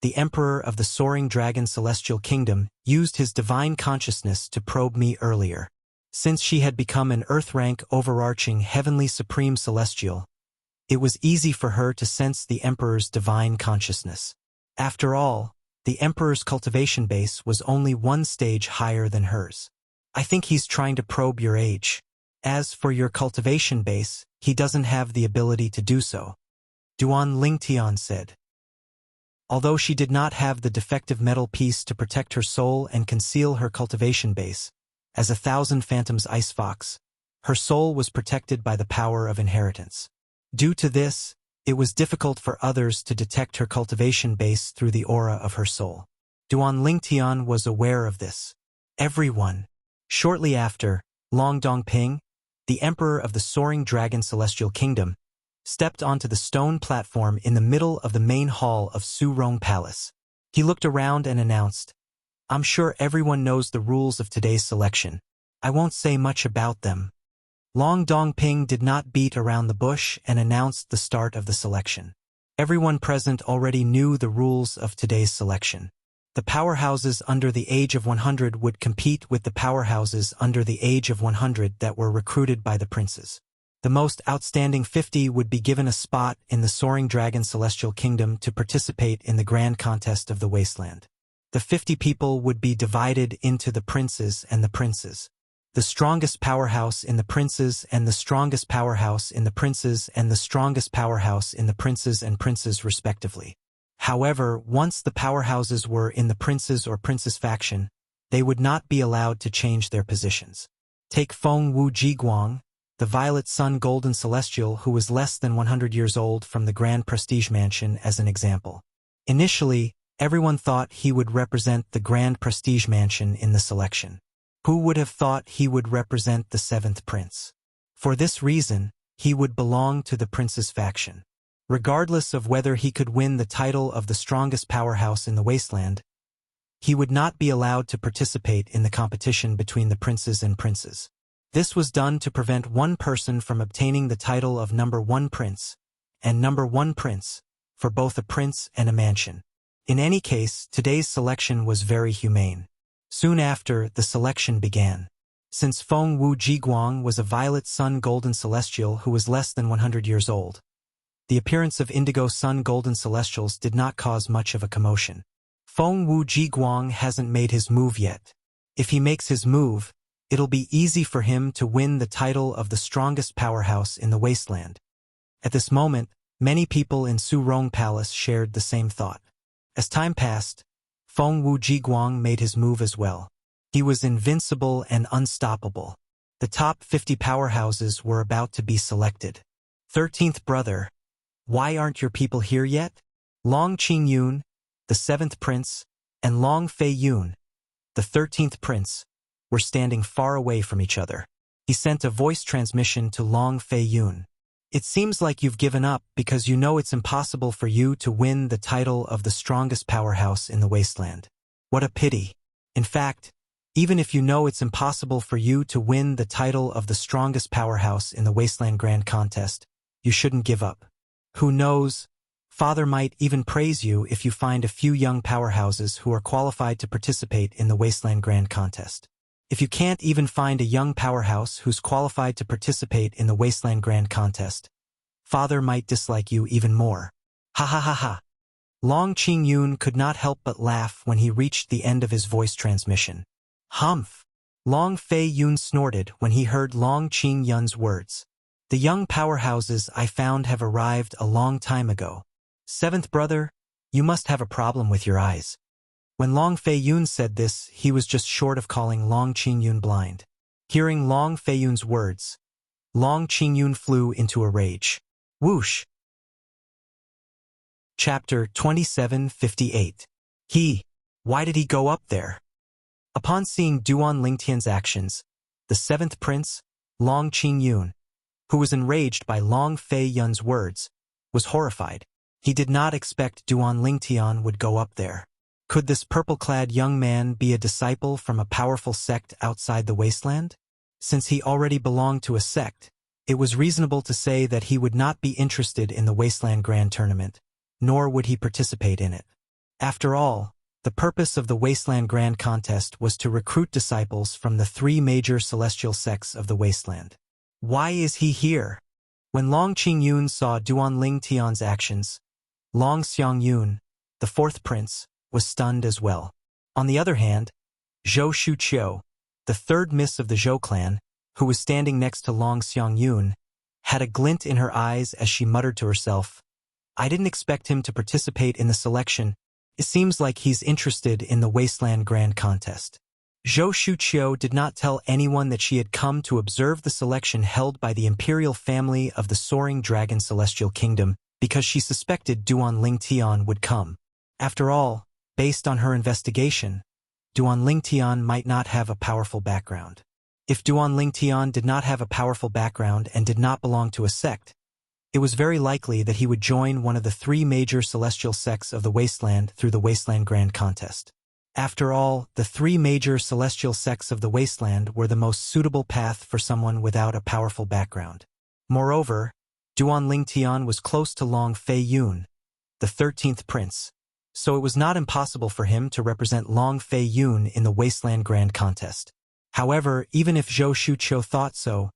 the emperor of the Soaring Dragon Celestial Kingdom, used his divine consciousness to probe me earlier. Since she had become an Earth-rank overarching Heavenly Supreme Celestial, it was easy for her to sense the Emperor's divine consciousness. After all, the Emperor's cultivation base was only one stage higher than hers. I think he's trying to probe your age. As for your cultivation base, he doesn't have the ability to do so, Duan Lingtian said. Although she did not have the defective metal piece to protect her soul and conceal her cultivation base, as a thousand phantoms ice fox, her soul was protected by the power of inheritance. Due to this, it was difficult for others to detect her cultivation base through the aura of her soul. Duan Lingtian was aware of this. Everyone. Shortly after, Long Dongping, the emperor of the Soaring Dragon Celestial Kingdom, stepped onto the stone platform in the middle of the main hall of Soaring Palace. He looked around and announced, "I'm sure everyone knows the rules of today's selection. I won't say much about them." Long Dongping did not beat around the bush and announced the start of the selection. Everyone present already knew the rules of today's selection. The powerhouses under the age of 100 would compete with the powerhouses under the age of 100 that were recruited by the princes. The most outstanding 50 would be given a spot in the Soaring Dragon Celestial Kingdom to participate in the grand contest of the Wasteland. The 50 people would be divided into the princes and the princes. The strongest powerhouse in the princes and the strongest powerhouse in the princes and the strongest powerhouse in the princes and princes respectively. However, once the powerhouses were in the princes or princess faction, they would not be allowed to change their positions. Take Feng Wu Jiguang, the Violet Sun Golden Celestial who was less than 100 years old from the Grand Prestige Mansion as an example. Initially, everyone thought he would represent the Grand Prestige Mansion in the selection. Who would have thought he would represent the 7th prince? For this reason, he would belong to the prince's faction. Regardless of whether he could win the title of the strongest powerhouse in the Wasteland, he would not be allowed to participate in the competition between the princes and princes. This was done to prevent one person from obtaining the title of number 1 prince and number 1 prince for both a prince and a mansion. In any case, today's selection was very humane. Soon after, the selection began. since Feng Wu Jiguang was a violet sun golden celestial who was less than 100 years old. The appearance of indigo sun golden celestials did not cause much of a commotion. Feng Wu Jiguang hasn't made his move yet. If he makes his move, it'll be easy for him to win the title of the strongest powerhouse in the wasteland. At this moment, many people in Soaring Palace shared the same thought. As time passed, Feng Wu Jiguang made his move as well. He was invincible and unstoppable. The top 50 powerhouses were about to be selected. 13th brother, why aren't your people here yet? Long Qingyun, the 7th prince, and Long Fei Yun, the 13th prince, were standing far away from each other. He sent a voice transmission to Long Fei Yun. It seems like you've given up because you know it's impossible for you to win the title of the strongest powerhouse in the wasteland. What a pity. In fact, even if you know it's impossible for you to win the title of the strongest powerhouse in the Wasteland Grand Contest, you shouldn't give up. Who knows? Father might even praise you if you find a few young powerhouses who are qualified to participate in the Wasteland Grand Contest. If you can't even find a young powerhouse who's qualified to participate in the Wasteland Grand Contest, Father might dislike you even more. Ha ha ha ha. Long Qingyun could not help but laugh when he reached the end of his voice transmission. Humph! Long Fei Yun snorted when he heard Long Qingyun's words. The young powerhouses I found have arrived a long time ago. 7th brother, you must have a problem with your eyes. When Long Fei Yun said this, he was just short of calling Long Qingyun blind. Hearing Long Fei Yun's words, Long Qingyun flew into a rage. Whoosh! Chapter 2758. Why did he go up there? Upon seeing Duan Lingtian's actions, the 7th prince, Long Qingyun, who was enraged by Long Fei Yun's words, was horrified. He did not expect Duan Lingtian would go up there. Could this purple-clad young man be a disciple from a powerful sect outside the wasteland? Since he already belonged to a sect, it was reasonable to say that he would not be interested in the Wasteland Grand Tournament, nor would he participate in it. After all, the purpose of the Wasteland Grand Contest was to recruit disciples from the 3 major celestial sects of the wasteland. Why is he here? When Long Qingyun saw Duan Lingtian's actions, Long Xiangyun, the 4th prince, was stunned as well. On the other hand, Zhou Shuqiu, the 3rd miss of the Zhou clan, who was standing next to Long Xiangyun, had a glint in her eyes as she muttered to herself, I didn't expect him to participate in the selection. It seems like he's interested in the Wasteland Grand Contest. Zhou Shuqiu did not tell anyone that she had come to observe the selection held by the imperial family of the Soaring Dragon Celestial Kingdom because she suspected Duan Lingtian would come. After all, based on her investigation, Duan Lingtian might not have a powerful background. If Duan Lingtian did not have a powerful background and did not belong to a sect, it was very likely that he would join one of the 3 major celestial sects of the wasteland through the Wasteland Grand Contest. After all, the 3 major celestial sects of the wasteland were the most suitable path for someone without a powerful background. Moreover, Duan Lingtian was close to Long Fei Yun, the 13th prince, so it was not impossible for him to represent Long Fei Yun in the Wasteland Grand Contest. However, even if Zhou Shuqiu thought so,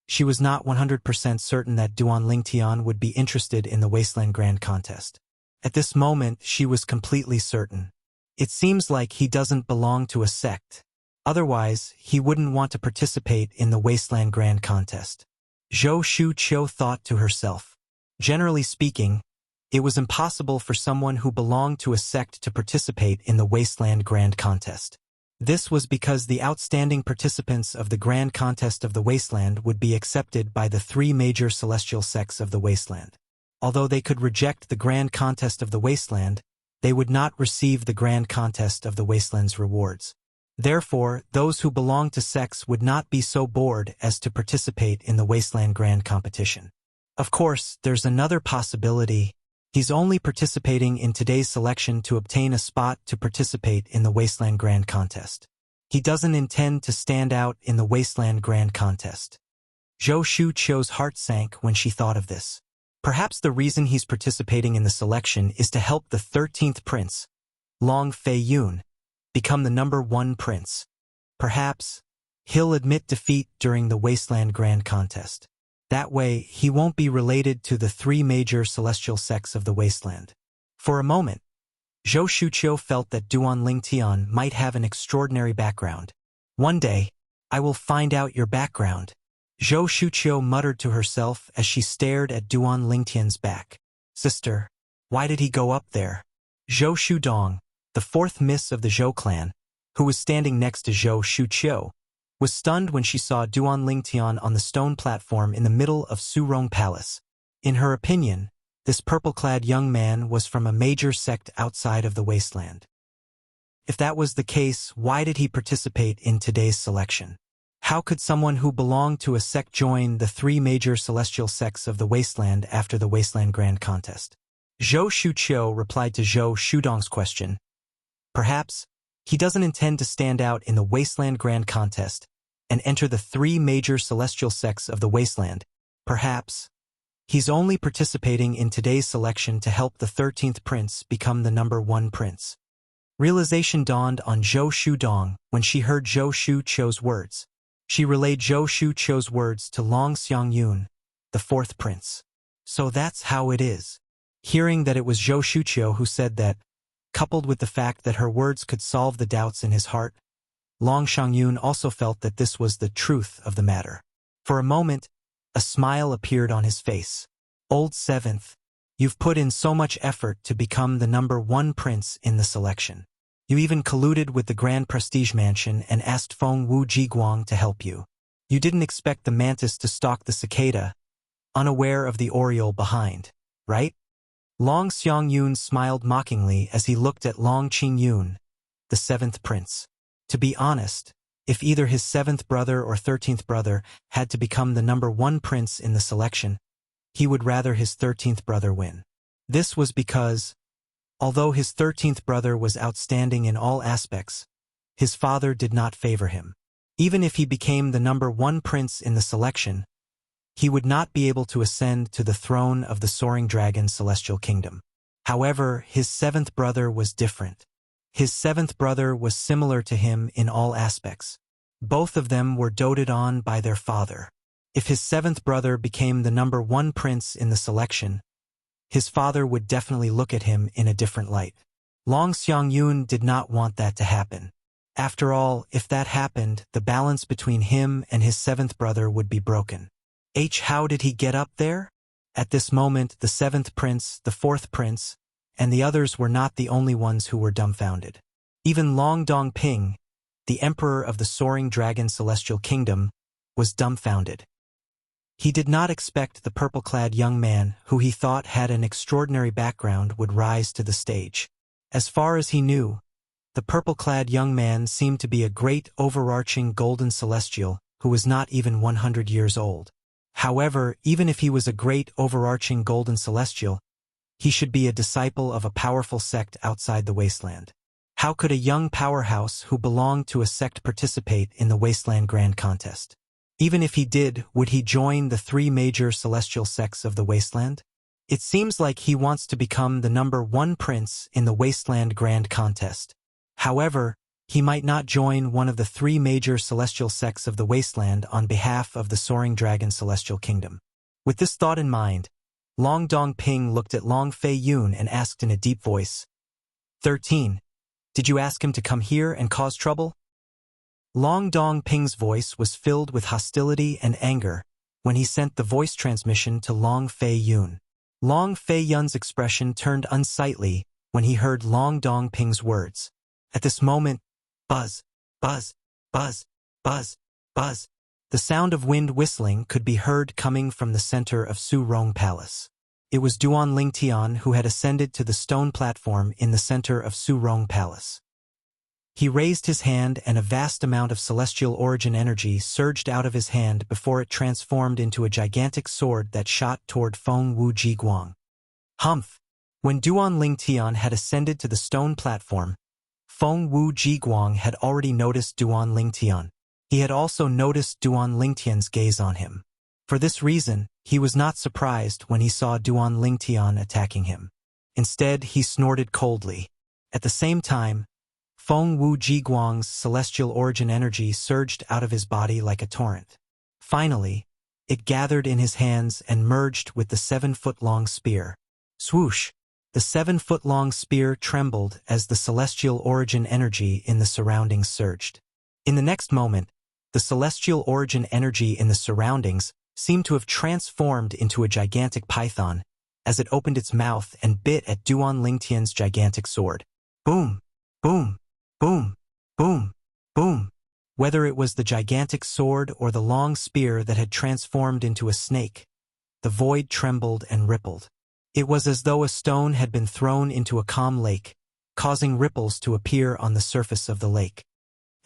she was not 100% certain that Duan Lingtian would be interested in the Wasteland Grand Contest. At this moment, she was completely certain. It seems like he doesn't belong to a sect. Otherwise, he wouldn't want to participate in the Wasteland Grand Contest. Zhou Shuqiu thought to herself. Generally speaking, it was impossible for someone who belonged to a sect to participate in the Wasteland Grand Contest. This was because the outstanding participants of the Grand Contest of the Wasteland would be accepted by the 3 major celestial sects of the Wasteland. Although they could reject the Grand Contest of the Wasteland, they would not receive the Grand Contest of the Wasteland's rewards. Therefore, those who belong to sects would not be so bored as to participate in the Wasteland Grand Competition. Of course, there's another possibility. He's only participating in today's selection to obtain a spot to participate in the Wasteland Grand Contest. He doesn't intend to stand out in the Wasteland Grand Contest. Zhou Shuqiu's heart sank when she thought of this. Perhaps the reason he's participating in the selection is to help the 13th prince, Long Fei Yun, become the number 1 prince. Perhaps He'll admit defeat during the Wasteland Grand Contest. That way, he won't be related to the three major celestial sects of the Wasteland. For a moment, Zhou Shuqiu felt that Duan Lingtian might have an extraordinary background. One day, I will find out your background, Zhou Shuqiu muttered to herself as she stared at Duan Lingtian's back. Sister, why did he go up there? Zhou Shudong, the fourth miss of the Zhou clan, who was standing next to Zhou Shuqiu, was stunned when she saw Duan Lingtian on the stone platform in the middle of Soaring Palace. In her opinion, this purple-clad young man was from a major sect outside of the Wasteland. If that was the case, why did he participate in today's selection? How could someone who belonged to a sect join the three major celestial sects of the Wasteland after the Wasteland Grand Contest? Zhou Shuqiu replied to Zhou Shudong's question. Perhaps he doesn't intend to stand out in the Wasteland Grand Contest and enter the three major celestial sects of the Wasteland. Perhaps he's only participating in today's selection to help the 13th prince become the number 1 prince. Realization dawned on Zhou Shudong when she heard Zhou Shuqiu's words. She relayed Zhou Shuqiu's words to Long Xiangyun, the 4th prince. So that's how it is. Hearing that it was Zhou Shuqiu who said that, coupled with the fact that her words could solve the doubts in his heart, Long Xiangyun also felt that this was the truth of the matter. For a moment, a smile appeared on his face. Old 7th, you've put in so much effort to become the number 1 prince in the selection. You even colluded with the Grand Prestige Mansion and asked Feng Wu Jiguang to help you. You didn't expect the mantis to stalk the cicada, unaware of the oriole behind, right? Long Xiangyun smiled mockingly as he looked at Long Qingyun, the 7th prince. To be honest, if either his 7th brother or 13th brother had to become the number 1 prince in the selection, he would rather his 13th brother win. This was because, although his 13th brother was outstanding in all aspects, his father did not favor him. Even if he became the number 1 prince in the selection, he would not be able to ascend to the throne of the Soaring Dragon Celestial Kingdom. However, his 7th brother was different. His 7th brother was similar to him in all aspects. Both of them were doted on by their father. If his 7th brother became the number 1 prince in the selection, his father would definitely look at him in a different light. Long Xiangyun did not want that to happen. After all, if that happened, the balance between him and his 7th brother would be broken. How did he get up there? At this moment, the 7th prince, the 4th prince, and the others were not the only ones who were dumbfounded. Even Long Dongping, the emperor of the Soaring Dragon Celestial Kingdom, was dumbfounded. He did not expect the purple-clad young man, who he thought had an extraordinary background, would rise to the stage. As far as he knew, the purple-clad young man seemed to be a great overarching golden celestial who was not even 100 years old. However, even if he was a great overarching golden celestial, he should be a disciple of a powerful sect outside the Wasteland. How could a young powerhouse who belonged to a sect participate in the Wasteland Grand Contest? Even if he did, would he join the three major celestial sects of the Wasteland? It seems like he wants to become the number 1 prince in the Wasteland Grand Contest. However, he might not join one of the three major celestial sects of the Wasteland on behalf of the Soaring Dragon Celestial Kingdom. With this thought in mind, Long Dongping looked at Long Fei Yun and asked in a deep voice, 13. Did you ask him to come here and cause trouble? Long Dongping's voice was filled with hostility and anger when he sent the voice transmission to Long Fei Yun. Long Fei Yun's expression turned unsightly when he heard Long Dongping's words. At this moment, buzz, buzz, buzz, buzz, buzz. The sound of wind whistling could be heard coming from the center of Soaring Palace. It was Duan Lingtian who had ascended to the stone platform in the center of Soaring Palace. He raised his hand and a vast amount of celestial origin energy surged out of his hand before it transformed into a gigantic sword that shot toward Feng Wu Jiguang. Humph! When Duan Lingtian had ascended to the stone platform, Feng Wu Jiguang had already noticed Duan Lingtian. He had also noticed Duan Lingtian's gaze on him. For this reason, he was not surprised when he saw Duan Lingtian attacking him. Instead, he snorted coldly. At the same time, Feng Wu Jiguang's celestial origin energy surged out of his body like a torrent. Finally, it gathered in his hands and merged with the 7-foot-long spear. Swoosh! The 7-foot-long spear trembled as the celestial origin energy in the surroundings surged. In the next moment, the celestial origin energy in the surroundings seemed to have transformed into a gigantic python as it opened its mouth and bit at Duan Lingtian's gigantic sword. Boom! Boom! Boom! Boom! Boom! Whether it was the gigantic sword or the long spear that had transformed into a snake, the void trembled and rippled. It was as though a stone had been thrown into a calm lake, causing ripples to appear on the surface of the lake.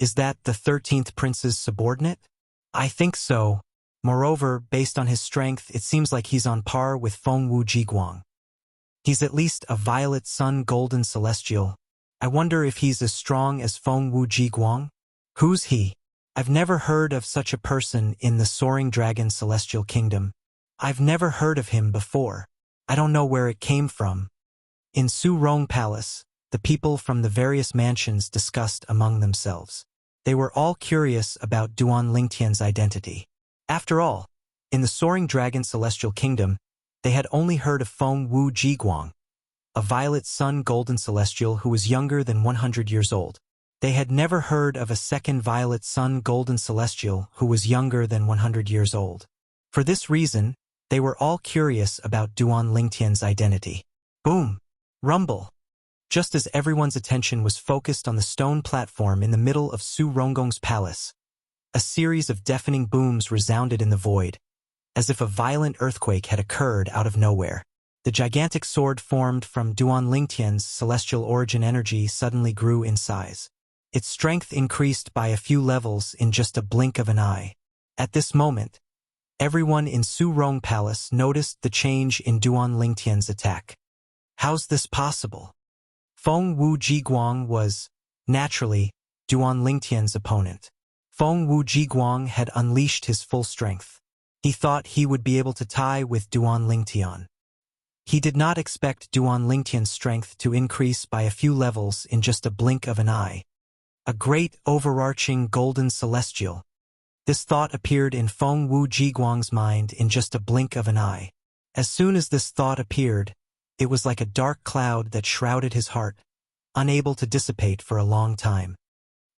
Is that the 13th prince's subordinate? I think so. Moreover, based on his strength, it seems like he's on par with Feng Wu Jiguang. He's at least a violet sun golden celestial. I wonder if he's as strong as Feng Wu Jiguang? Who's he? I've never heard of such a person in the Soaring Dragon Celestial Kingdom. I've never heard of him before. I don't know where it came from. In Soaring Palace, the people from the various mansions discussed among themselves. They were all curious about Duan Lingtian's identity. After all, in the Soaring Dragon Celestial Kingdom, they had only heard of Feng Wu Jiguang, a violet sun golden celestial who was younger than 100 years old. They had never heard of a second violet sun golden celestial who was younger than 100 years old. For this reason, they were all curious about Duan Lingtian's identity. Boom! Rumble! Just as everyone's attention was focused on the stone platform in the middle of Su Rongong's palace, a series of deafening booms resounded in the void, as if a violent earthquake had occurred out of nowhere. The gigantic sword formed from Duan Lingtian's celestial origin energy suddenly grew in size. Its strength increased by a few levels in just a blink of an eye. At this moment, everyone in Su Rong Palace noticed the change in Duan Lingtian's attack. How's this possible? Feng Wu Jiguang was, naturally, Duan Lingtian's opponent. Feng Wu Jiguang had unleashed his full strength. He thought he would be able to tie with Duan Lingtian. He did not expect Duan Lingtian's strength to increase by a few levels in just a blink of an eye. A great overarching golden celestial. This thought appeared in Feng Wu Jiguang's mind in just a blink of an eye. As soon as this thought appeared, it was like a dark cloud that shrouded his heart, unable to dissipate for a long time.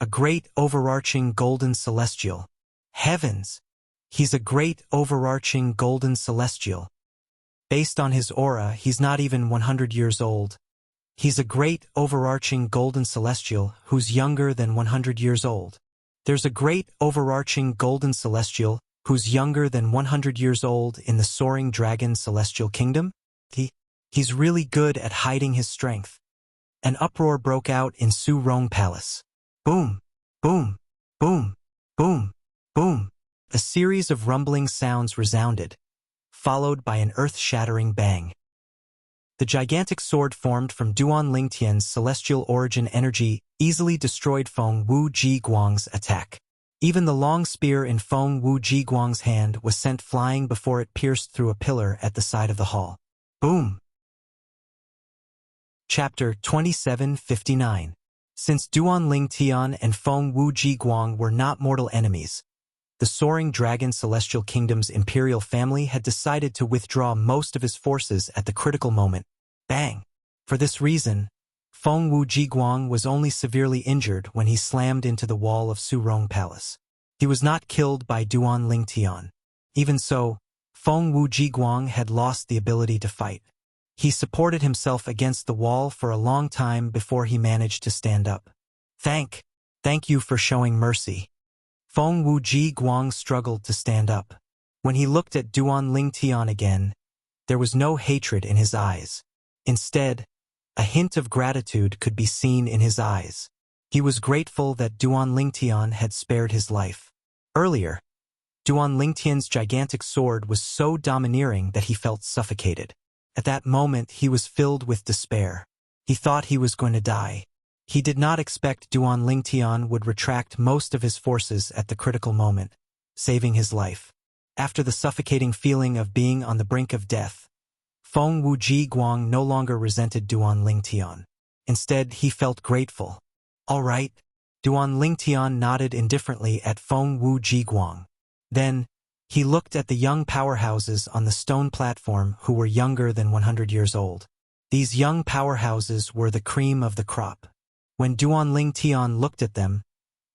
A great overarching golden celestial. Heavens! He's a great overarching golden celestial. Based on his aura, he's not even 100 years old. He's a great overarching golden celestial who's younger than 100 years old. There's a great overarching golden celestial who's younger than 100 years old in the Soaring Dragon Celestial Kingdom? He's really good at hiding his strength. An uproar broke out in Su Rong Palace. Boom! Boom! Boom! Boom! Boom! A series of rumbling sounds resounded, followed by an earth-shattering bang. The gigantic sword formed from Duan Lingtian's celestial origin energy easily destroyed Feng Wu Jiguang's attack. Even the long spear in Feng Wu Jiguang's hand was sent flying before it pierced through a pillar at the side of the hall. Boom! Chapter 2759. Since Duan Lingtian and Feng Wu Jiguang were not mortal enemies, the Soaring Dragon Celestial Kingdom's imperial family had decided to withdraw most of his forces at the critical moment. Bang! For this reason, Feng Wu Jiguang was only severely injured when he slammed into the wall of Su Rong Palace. He was not killed by Duan Lingtian. Even so, Feng Wu Jiguang had lost the ability to fight. He supported himself against the wall for a long time before he managed to stand up. Thank you for showing mercy. Feng Wu Jiguang struggled to stand up. When he looked at Duan Lingtian again, there was no hatred in his eyes. Instead, a hint of gratitude could be seen in his eyes. He was grateful that Duan Lingtian had spared his life. Earlier, Duan Lingtian's gigantic sword was so domineering that he felt suffocated. At that moment, he was filled with despair. He thought he was going to die. He did not expect Duan Lingtian would retract most of his forces at the critical moment, saving his life. After the suffocating feeling of being on the brink of death, Feng Wu Jiguang no longer resented Duan Lingtian. Instead, he felt grateful. All right. Duan Lingtian nodded indifferently at Feng Wu Jiguang. Then, he looked at the young powerhouses on the stone platform who were younger than 100 years old. These young powerhouses were the cream of the crop. When Duan Lingtian looked at them,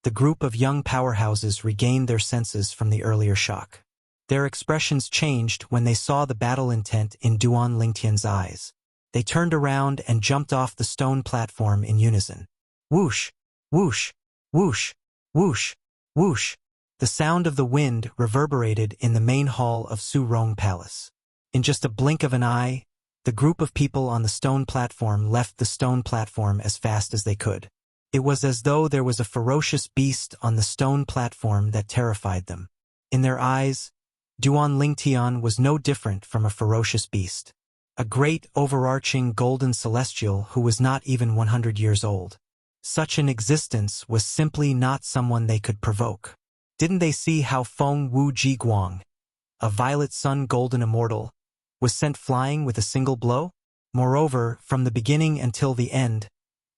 the group of young powerhouses regained their senses from the earlier shock. Their expressions changed when they saw the battle intent in Duan Lingtian's eyes. They turned around and jumped off the stone platform in unison. Whoosh! Whoosh! Whoosh! Whoosh! Whoosh! The sound of the wind reverberated in the main hall of Soaring Palace. In just a blink of an eye, the group of people on the stone platform left the stone platform as fast as they could. It was as though there was a ferocious beast on the stone platform that terrified them. In their eyes, Duan Lingtian was no different from a ferocious beast. A great overarching golden celestial who was not even 100 years old. Such an existence was simply not someone they could provoke. Didn't they see how Feng Wu Jiguang, a violet sun golden immortal, was sent flying with a single blow? Moreover, from the beginning until the end,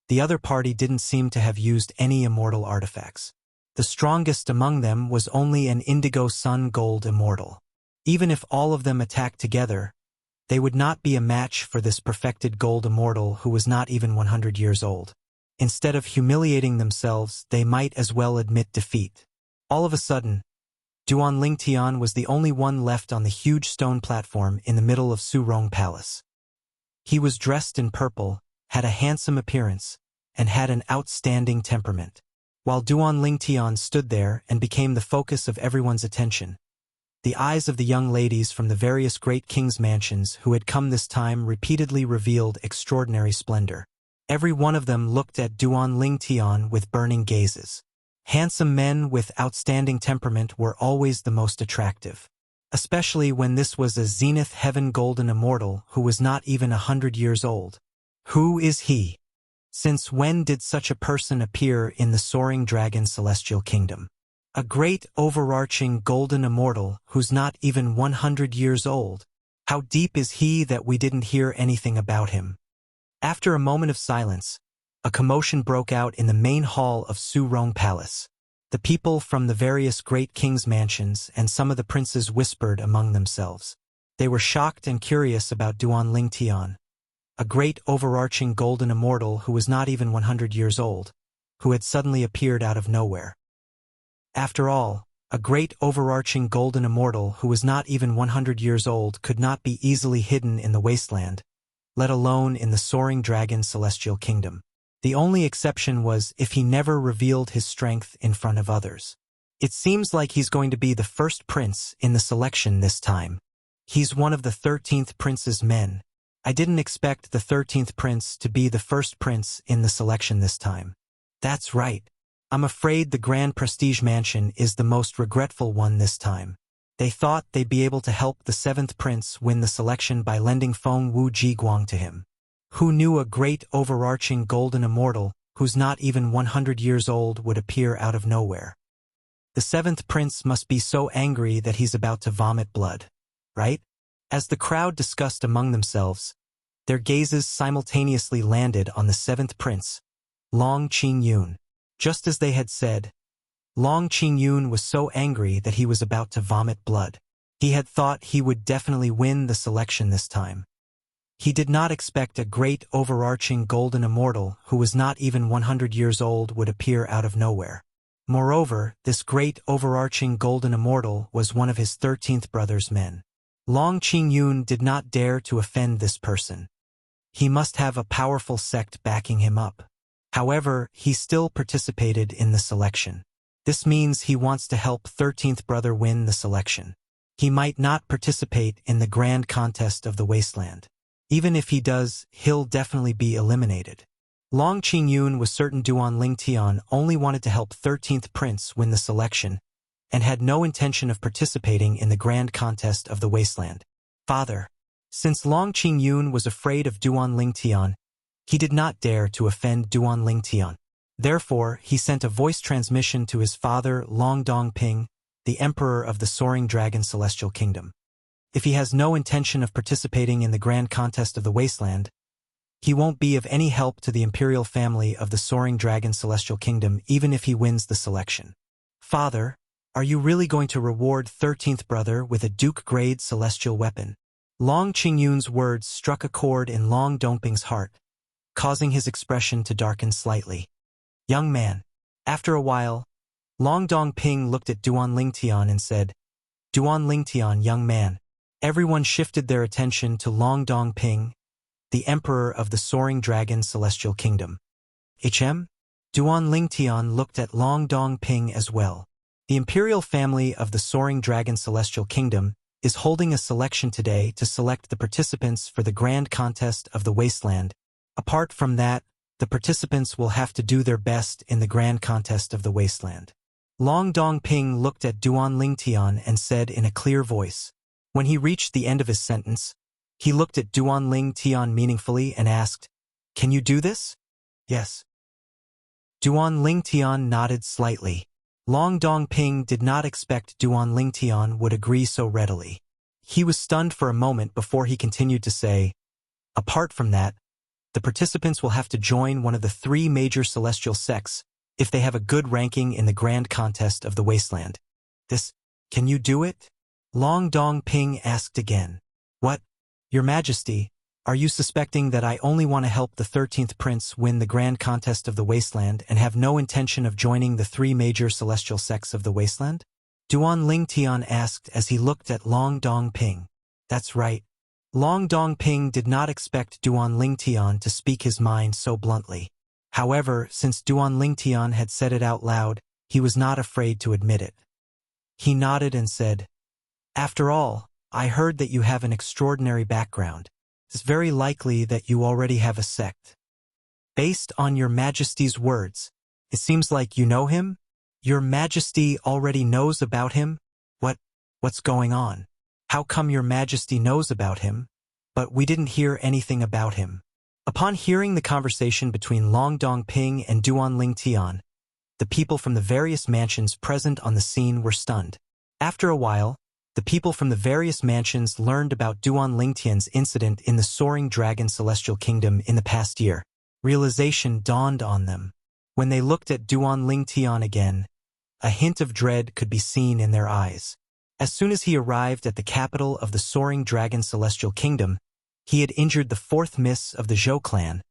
the other party didn't seem to have used any immortal artifacts. The strongest among them was only an indigo sun gold immortal. Even if all of them attacked together, they would not be a match for this perfected gold immortal who was not even 100 years old. Instead of humiliating themselves, they might as well admit defeat. All of a sudden, Duan Lingtian was the only one left on the huge stone platform in the middle of Soaring Palace. He was dressed in purple, had a handsome appearance, and had an outstanding temperament. While Duan Lingtian stood there and became the focus of everyone's attention, the eyes of the young ladies from the various great kings' mansions who had come this time repeatedly revealed extraordinary splendor. Every one of them looked at Duan Lingtian with burning gazes. Handsome men with outstanding temperament were always the most attractive, especially when this was a zenith heaven golden immortal who was not even 100 years old. Who is he? Since when did such a person appear in the Soaring Dragon Celestial Kingdom? A great overarching golden immortal who's not even 100 years old. How deep is he that we didn't hear anything about him? After a moment of silence, a commotion broke out in the main hall of Soaring Palace. The people from the various great kings' mansions and some of the princes whispered among themselves. They were shocked and curious about Duan Lingtian, a great overarching golden immortal who was not even 100 years old, who had suddenly appeared out of nowhere. After all, a great overarching golden immortal who was not even 100 years old could not be easily hidden in the wasteland, let alone in the Soaring Dragon Celestial Kingdom. The only exception was if he never revealed his strength in front of others. It seems like he's going to be the first prince in the selection this time. He's one of the 13th prince's men. I didn't expect the 13th prince to be the first prince in the selection this time. That's right. I'm afraid the Grand Prestige Mansion is the most regretful one this time. They thought they'd be able to help the 7th prince win the selection by lending Feng Wu Jiguang to him. Who knew a great overarching golden immortal who's not even 100 years old would appear out of nowhere? The 7th prince must be so angry that he's about to vomit blood, right? As the crowd discussed among themselves, their gazes simultaneously landed on the 7th prince, Long Qingyun. Just as they had said, Long Qingyun was so angry that he was about to vomit blood. He had thought he would definitely win the selection this time. He did not expect a great overarching golden immortal who was not even 100 years old would appear out of nowhere. Moreover, this great overarching golden immortal was one of his 13th brother's men. Long Qingyun did not dare to offend this person. He must have a powerful sect backing him up. However, he still participated in the selection. This means he wants to help 13th brother win the selection. He might not participate in the grand contest of the wasteland. Even if he does, he'll definitely be eliminated. Long Qingyun was certain Duan Lingtian only wanted to help 13th prince win the selection and had no intention of participating in the grand contest of the wasteland. Father. Since Long Qingyun was afraid of Duan Lingtian, he did not dare to offend Duan Lingtian. Therefore, he sent a voice transmission to his father Long Dongping, the emperor of the Soaring Dragon Celestial Kingdom. If he has no intention of participating in the grand contest of the wasteland, He won't be of any help to the imperial family of the Soaring Dragon Celestial Kingdom even if he wins the selection. Father, are you really going to reward 13th brother with a Duke-grade celestial weapon? Long Qingyun's words struck a chord in Long Dongping's heart, causing his expression to darken slightly. Young man. After a while, Long Dongping looked at Duan Lingtian and said, Duan Lingtian, young man. Everyone shifted their attention to Long Dongping, the emperor of the Soaring Dragon Celestial Kingdom. Duan Lingtian looked at Long Dongping as well. The imperial family of the Soaring Dragon Celestial Kingdom is holding a selection today to select the participants for the Grand Contest of the Wasteland. Apart from that, the participants will have to do their best in the Grand Contest of the Wasteland. Long Dongping looked at Duan Lingtian and said in a clear voice. When he reached the end of his sentence, he looked at Duan Lingtian meaningfully and asked, Can you do this? Yes. Duan Lingtian nodded slightly. Long Dongping did not expect Duan Lingtian would agree so readily. He was stunned for a moment before he continued to say, Apart from that, the participants will have to join one of the 3 major celestial sects if they have a good ranking in the Grand Contest of the Wasteland. Can you do it? Long Dongping asked again. What? Your Majesty, are you suspecting that I only want to help the 13th prince win the Grand Contest of the Wasteland and have no intention of joining the 3 major celestial sects of the Wasteland? Duan Lingtian asked as he looked at Long Dongping. That's right. Long Dongping did not expect Duan Lingtian to speak his mind so bluntly. However, since Duan Lingtian had said it out loud, he was not afraid to admit it. He nodded and said, After all, I heard that you have an extraordinary background. It's very likely that you already have a sect. Based on Your Majesty's words, it seems like you know him? Your Majesty already knows about him? What's going on? How come Your Majesty knows about him, but we didn't hear anything about him? Upon hearing the conversation between Long Dongping and Duan Lingtian, the people from the various mansions present on the scene were stunned. After a while, the people from the various mansions learned about Duan Lingtian's incident in the Soaring Dragon Celestial Kingdom in the past year. Realization dawned on them. When they looked at Duan Lingtian again, a hint of dread could be seen in their eyes. As soon as he arrived at the capital of the Soaring Dragon Celestial Kingdom, he had injured the 4th miss of the Zhou clan,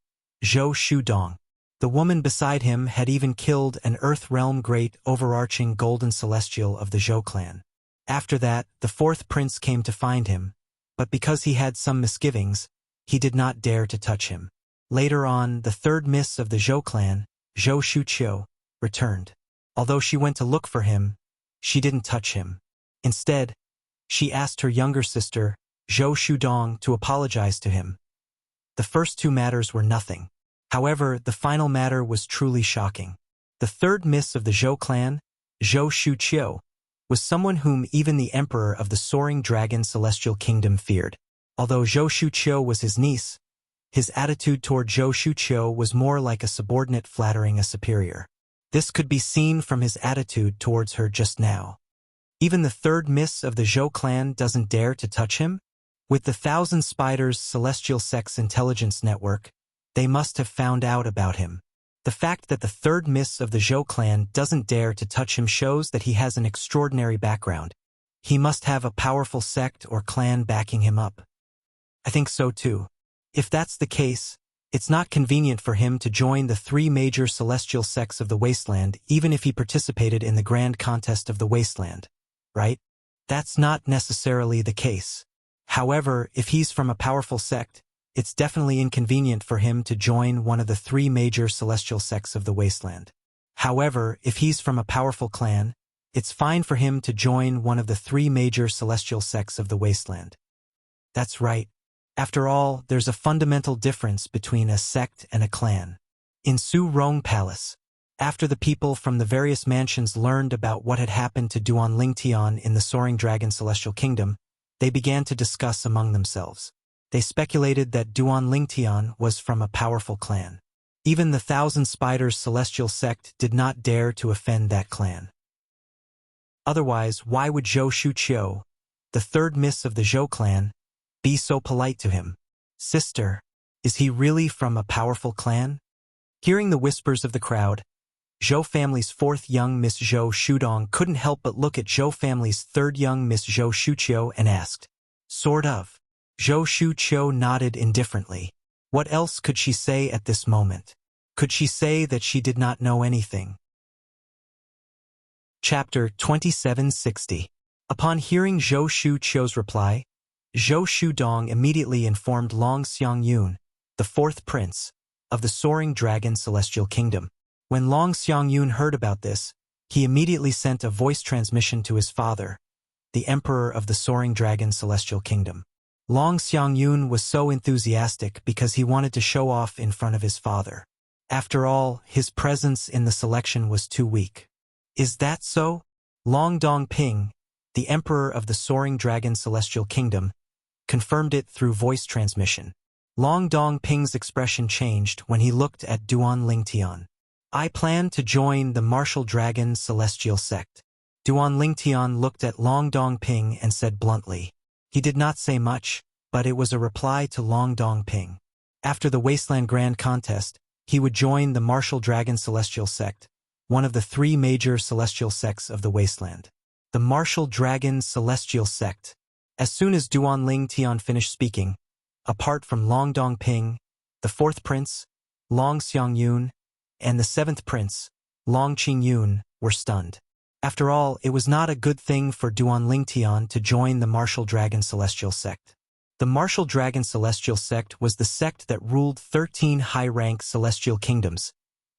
Zhou Shudong. The woman beside him had even killed an Earth Realm great overarching golden celestial of the Zhou clan. After that, the 4th prince came to find him, but because he had some misgivings, he did not dare to touch him. Later on, the 3rd miss of the Zhou clan, Zhou Shuqiu, returned. Although she went to look for him, she didn't touch him. Instead, she asked her younger sister, Zhou Shudong, to apologize to him. The first 2 matters were nothing. However, the final matter was truly shocking. The 3rd miss of the Zhou clan, Zhou Shuqiu, was someone whom even the emperor of the Soaring Dragon Celestial Kingdom feared. Although Zhou Shuqiu was his niece, his attitude toward Zhou Shuqiu was more like a subordinate flattering a superior. This could be seen from his attitude towards her just now. Even the 3rd miss of the Zhou clan doesn't dare to touch him? With the 1,000 Spiders Celestial Sex Intelligence Network, they must have found out about him. The fact that the 3rd miss of the Zhou clan doesn't dare to touch him shows that he has an extraordinary background. He must have a powerful sect or clan backing him up. I think so too. If that's the case, it's not convenient for him to join the 3 major celestial sects of the Wasteland even if he participated in the Grand Contest of the Wasteland, right? That's not necessarily the case. However, if he's from a powerful sect, it's definitely inconvenient for him to join one of the 3 major celestial sects of the Wasteland. However, if he's from a powerful clan, it's fine for him to join one of the 3 major celestial sects of the Wasteland. That's right. After all, there's a fundamental difference between a sect and a clan. In Su Rong Palace, after the people from the various mansions learned about what had happened to Duan Lingtian in the Soaring Dragon Celestial Kingdom, they began to discuss among themselves. They speculated that Duan Lingtian was from a powerful clan. Even the 1,000 Spiders Celestial Sect did not dare to offend that clan. Otherwise, why would Zhou Shuqiu, the 3rd miss of the Zhou clan, be so polite to him? Sister, Is he really from a powerful clan? Hearing the whispers of the crowd, Zhou family's fourth young Miss Zhou Shudong couldn't help but look at Zhou family's third young Miss Zhou Shuqiu and asked, "Sort of." Zhou Shuqiu nodded indifferently. What else could she say at this moment? Could she say that she did not know anything? Chapter 2760. Upon hearing Zhou Shuqiu's reply, Zhou Shudong immediately informed Long Xiangyun, the fourth prince, of the Soaring Dragon Celestial Kingdom. When Long Xiangyun heard about this, he immediately sent a voice transmission to his father, the Emperor of the Soaring Dragon Celestial Kingdom. Long Xiangyun was so enthusiastic because he wanted to show off in front of his father. After all, his presence in the selection was too weak. Is that so? Long Dongping, the Emperor of the Soaring Dragon Celestial Kingdom, confirmed it through voice transmission. Long Dongping's expression changed when he looked at Duan Lingtian. I plan to join the Martial Dragon Celestial Sect. Duan Lingtian looked at Long Dongping and said bluntly. He did not say much, but it was a reply to Long Dongping. After the Wasteland Grand Contest, he would join the Martial Dragon Celestial Sect, one of the three major celestial sects of the Wasteland. The Martial Dragon Celestial Sect. As soon as Duan Lingtian finished speaking, apart from Long Dongping, the fourth prince, Long Xiangyun, and the seventh prince, Long Qingyun, were stunned. After all, it was not a good thing for Duan Lingtian to join the Martial Dragon Celestial Sect. The Martial Dragon Celestial Sect was the sect that ruled 13 high-rank celestial kingdoms,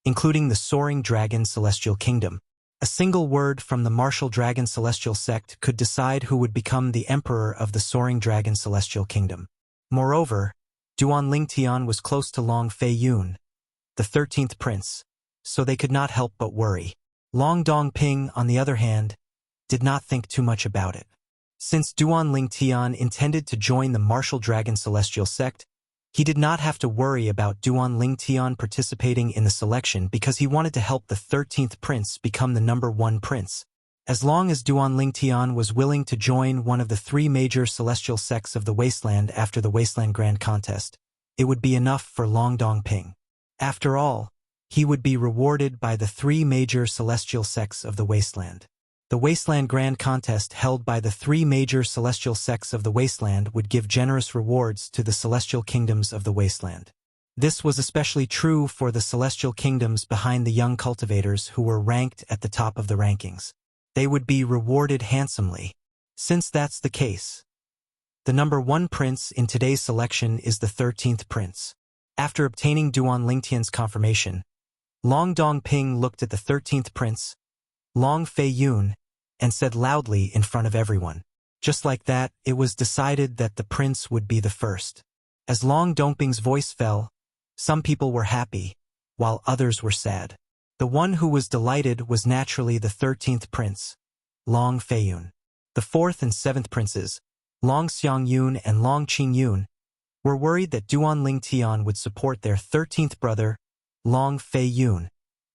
including the Soaring Dragon Celestial Kingdom. A single word from the Martial Dragon Celestial Sect could decide who would become the Emperor of the Soaring Dragon Celestial Kingdom. Moreover, Duan Lingtian was close to Long Feiyun, the 13th prince, so they could not help but worry. Long Dongping, on the other hand, did not think too much about it. Since Duan Lingtian intended to join the Martial Dragon Celestial Sect, he did not have to worry about Duan Lingtian participating in the selection because he wanted to help the 13th prince become the number 1 prince. As long as Duan Lingtian was willing to join one of the three major celestial sects of the Wasteland after the Wasteland Grand Contest, it would be enough for Long Dongping. After all, he would be rewarded by the three major celestial sects of the Wasteland. The Wasteland Grand Contest held by the three major celestial sects of the Wasteland would give generous rewards to the celestial kingdoms of the Wasteland. This was especially true for the celestial kingdoms behind the young cultivators who were ranked at the top of the rankings. They would be rewarded handsomely. Since that's the case, the number 1 prince in today's selection is the 13th prince. After obtaining Duan Lingtian's confirmation, Long Dongping looked at the 13th prince, Long Feiyun, and said loudly in front of everyone. Just like that, it was decided that the prince would be the first. As Long Dongping's voice fell, some people were happy, while others were sad. The one who was delighted was naturally the 13th prince, Long Feiyun. The 4th and 7th princes, Long Xiangyun and Long Qingyun, were worried that Duan Lingtian would support their 13th brother, Long Feiyun,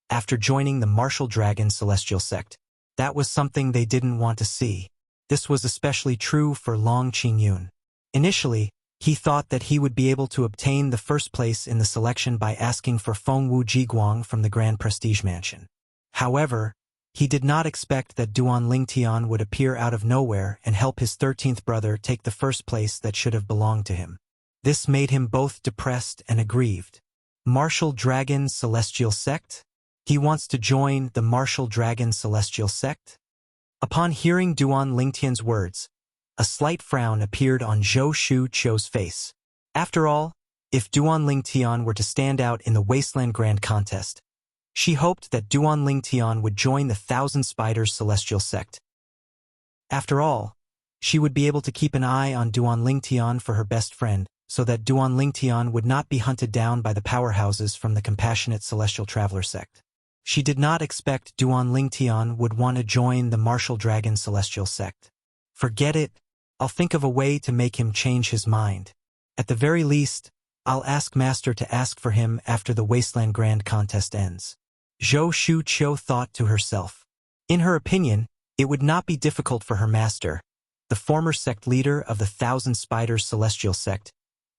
after joining the Martial Dragon Celestial Sect. That was something they didn't want to see. This was especially true for Long Qingyun. Initially, he thought that he would be able to obtain the first place in the selection by asking for Fengwu Jiguang from the Grand Prestige Mansion. However, he did not expect that Duan Lingtian would appear out of nowhere and help his 13th brother take the first place that should have belonged to him. This made him both depressed and aggrieved. Martial Dragon Celestial Sect? He wants to join the Martial Dragon Celestial Sect? Upon hearing Duan Lingtian's words, a slight frown appeared on Zhou Shuqiu's face. After all, if Duan Lingtian were to stand out in the Wasteland Grand Contest, she hoped that Duan Lingtian would join the Thousand Spiders Celestial Sect. After all, she would be able to keep an eye on Duan Lingtian for her best friend, so that Duan Lingtian would not be hunted down by the powerhouses from the Compassionate Celestial Traveler Sect. She did not expect Duan Lingtian would want to join the Martial Dragon Celestial Sect. Forget it, I'll think of a way to make him change his mind. At the very least, I'll ask Master to ask for him after the Wasteland Grand Contest ends. Zhou Shuqiu thought to herself. In her opinion, it would not be difficult for her master, the former sect leader of the Thousand Spiders Celestial Sect,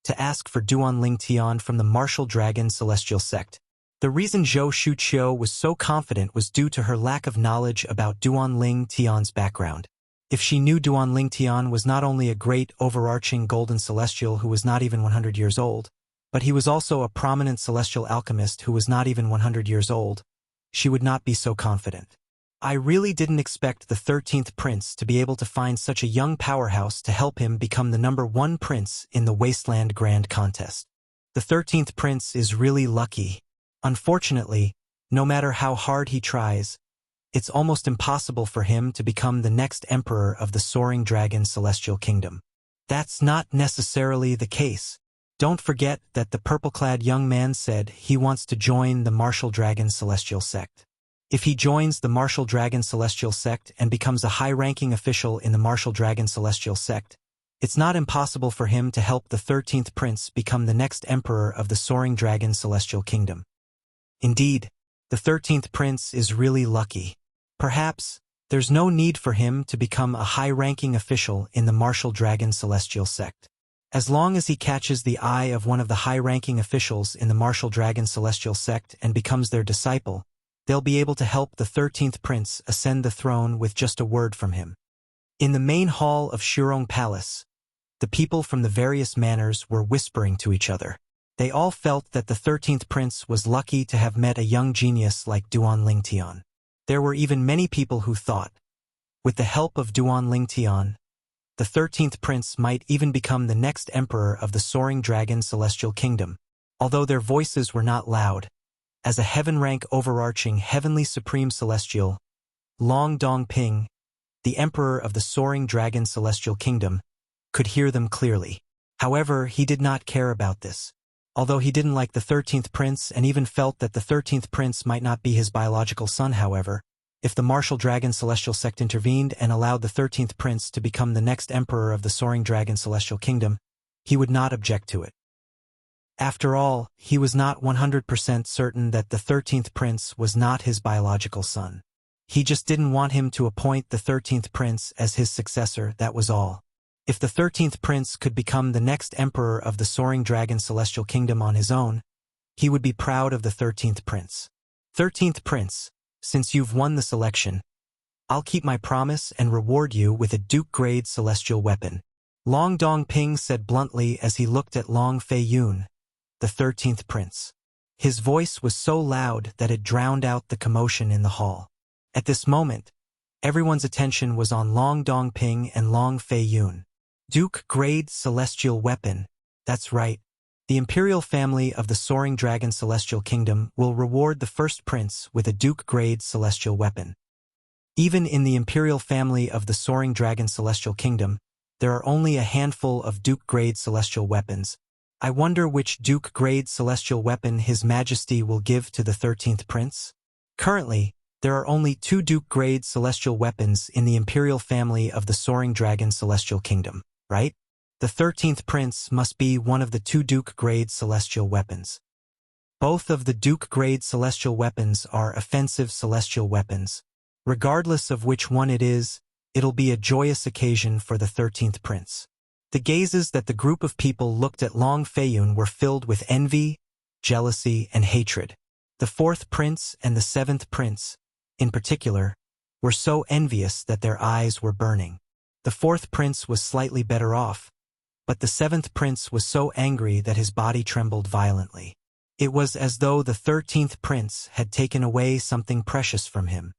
to ask for Duan Ling Tian from the martial dragon celestial sect. The reason Zhou Shuqiu was so confident was due to her lack of knowledge about Duan Ling Tian's background. If she knew Duan Ling Tian was not only a great overarching golden celestial who was not even 100 years old, but he was also a prominent celestial alchemist who was not even 100 years old, she would not be so confident. I really didn't expect the 13th prince to be able to find such a young powerhouse to help him become the #1 prince in the Wasteland Grand Contest. The 13th prince is really lucky. Unfortunately, no matter how hard he tries, it's almost impossible for him to become the next emperor of the Soaring Dragon Celestial Kingdom. That's not necessarily the case. Don't forget that the purple-clad young man said he wants to join the Martial Dragon Celestial Sect. If he joins the Martial Dragon Celestial Sect and becomes a high-ranking official in the Martial Dragon Celestial Sect, it's not impossible for him to help the 13th prince become the next emperor of the Soaring Dragon Celestial Kingdom. Indeed, the 13th prince is really lucky. Perhaps, there's no need for him to become a high-ranking official in the Martial Dragon Celestial Sect. As long as he catches the eye of one of the high-ranking officials in the Martial Dragon Celestial Sect and becomes their disciple, they'll be able to help the 13th prince ascend the throne with just a word from him. In the main hall of Shurong Palace, the people from the various manors were whispering to each other. They all felt that the 13th prince was lucky to have met a young genius like Duan Ling Tian. There were even many people who thought, with the help of Duan Ling Tian, the 13th prince might even become the next emperor of the Soaring Dragon Celestial Kingdom, although their voices were not loud. As a heaven-rank overarching heavenly supreme celestial, Long Dongping, the emperor of the Soaring Dragon Celestial Kingdom, could hear them clearly. However, he did not care about this. Although he didn't like the 13th prince and even felt that the 13th prince might not be his biological son, however, if the Martial Dragon Celestial Sect intervened and allowed the 13th prince to become the next emperor of the Soaring Dragon Celestial Kingdom, he would not object to it. After all, he was not 100% certain that the 13th prince was not his biological son. He just didn't want him to appoint the 13th prince as his successor, that was all. If the 13th prince could become the next emperor of the Soaring Dragon Celestial Kingdom on his own, he would be proud of the 13th prince. 13th prince, since you've won the selection, I'll keep my promise and reward you with a Duke-grade celestial weapon. Long Dongping said bluntly as he looked at Long Fei Yun, the 13th prince. His voice was so loud that it drowned out the commotion in the hall. At this moment, everyone's attention was on Long Dongping and Long Fei Yun. Duke-grade celestial weapon. That's right. The imperial family of the Soaring Dragon Celestial Kingdom will reward the first prince with a Duke-grade celestial weapon. Even in the imperial family of the Soaring Dragon Celestial Kingdom, there are only a handful of Duke-grade celestial weapons. I wonder which Duke-grade celestial weapon His Majesty will give to the 13th prince? Currently, there are only 2 Duke-grade celestial weapons in the imperial family of the Soaring Dragon Celestial Kingdom, right? The 13th prince must be one of the 2 Duke-grade celestial weapons. Both of the Duke-grade celestial weapons are offensive celestial weapons. Regardless of which one it is, it'll be a joyous occasion for the 13th prince. The gazes that the group of people looked at Long Feiyun were filled with envy, jealousy, and hatred. The 4th prince and the 7th prince, in particular, were so envious that their eyes were burning. The 4th prince was slightly better off, but the 7th prince was so angry that his body trembled violently. It was as though the 13th prince had taken away something precious from him.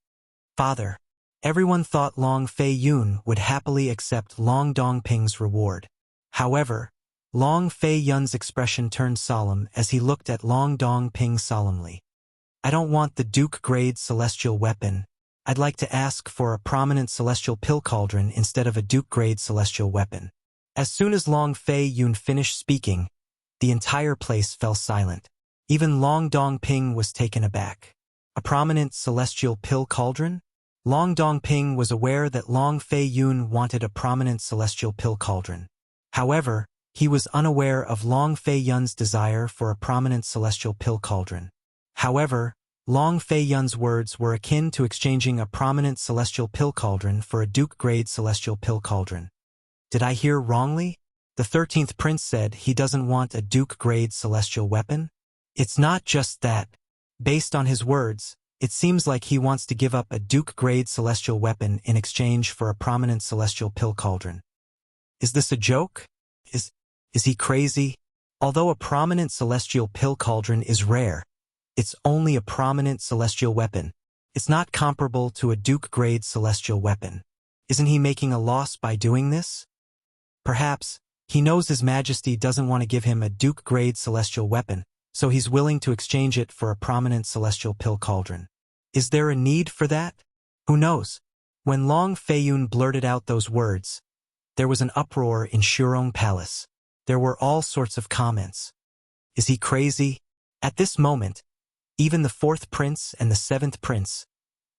Father. Everyone thought Long Fei Yun would happily accept Long Dongping's reward. However, Long Fei Yun's expression turned solemn as he looked at Long Dongping solemnly. I don't want the Duke-grade celestial weapon. I'd like to ask for a prominent celestial pill cauldron instead of a Duke-grade celestial weapon. As soon as Long Fei Yun finished speaking, the entire place fell silent. Even Long Dongping was taken aback. A prominent celestial pill cauldron? Long Dongping was aware that Long Fei Yun wanted a prominent celestial pill cauldron. However, he was unaware of Long Fei Yun's desire for a prominent celestial pill cauldron. However, Long Fei Yun's words were akin to exchanging a prominent celestial pill cauldron for a Duke-grade celestial pill cauldron. Did I hear wrongly? The 13th prince said he doesn't want a Duke-grade celestial weapon. It's not just that. Based on his words, it seems like he wants to give up a Duke-grade celestial weapon in exchange for a prominent celestial pill cauldron. Is this a joke? Is he crazy? Although a prominent celestial pill cauldron is rare, it's only a prominent celestial weapon. It's not comparable to a Duke-grade celestial weapon. Isn't he making a loss by doing this? Perhaps he knows His Majesty doesn't want to give him a Duke-grade celestial weapon, so he's willing to exchange it for a prominent celestial pill cauldron. Is there a need for that? Who knows? When Long Feiyun blurted out those words, there was an uproar in Soaring Palace. There were all sorts of comments. Is he crazy? At this moment, even the 4th prince and the 7th prince,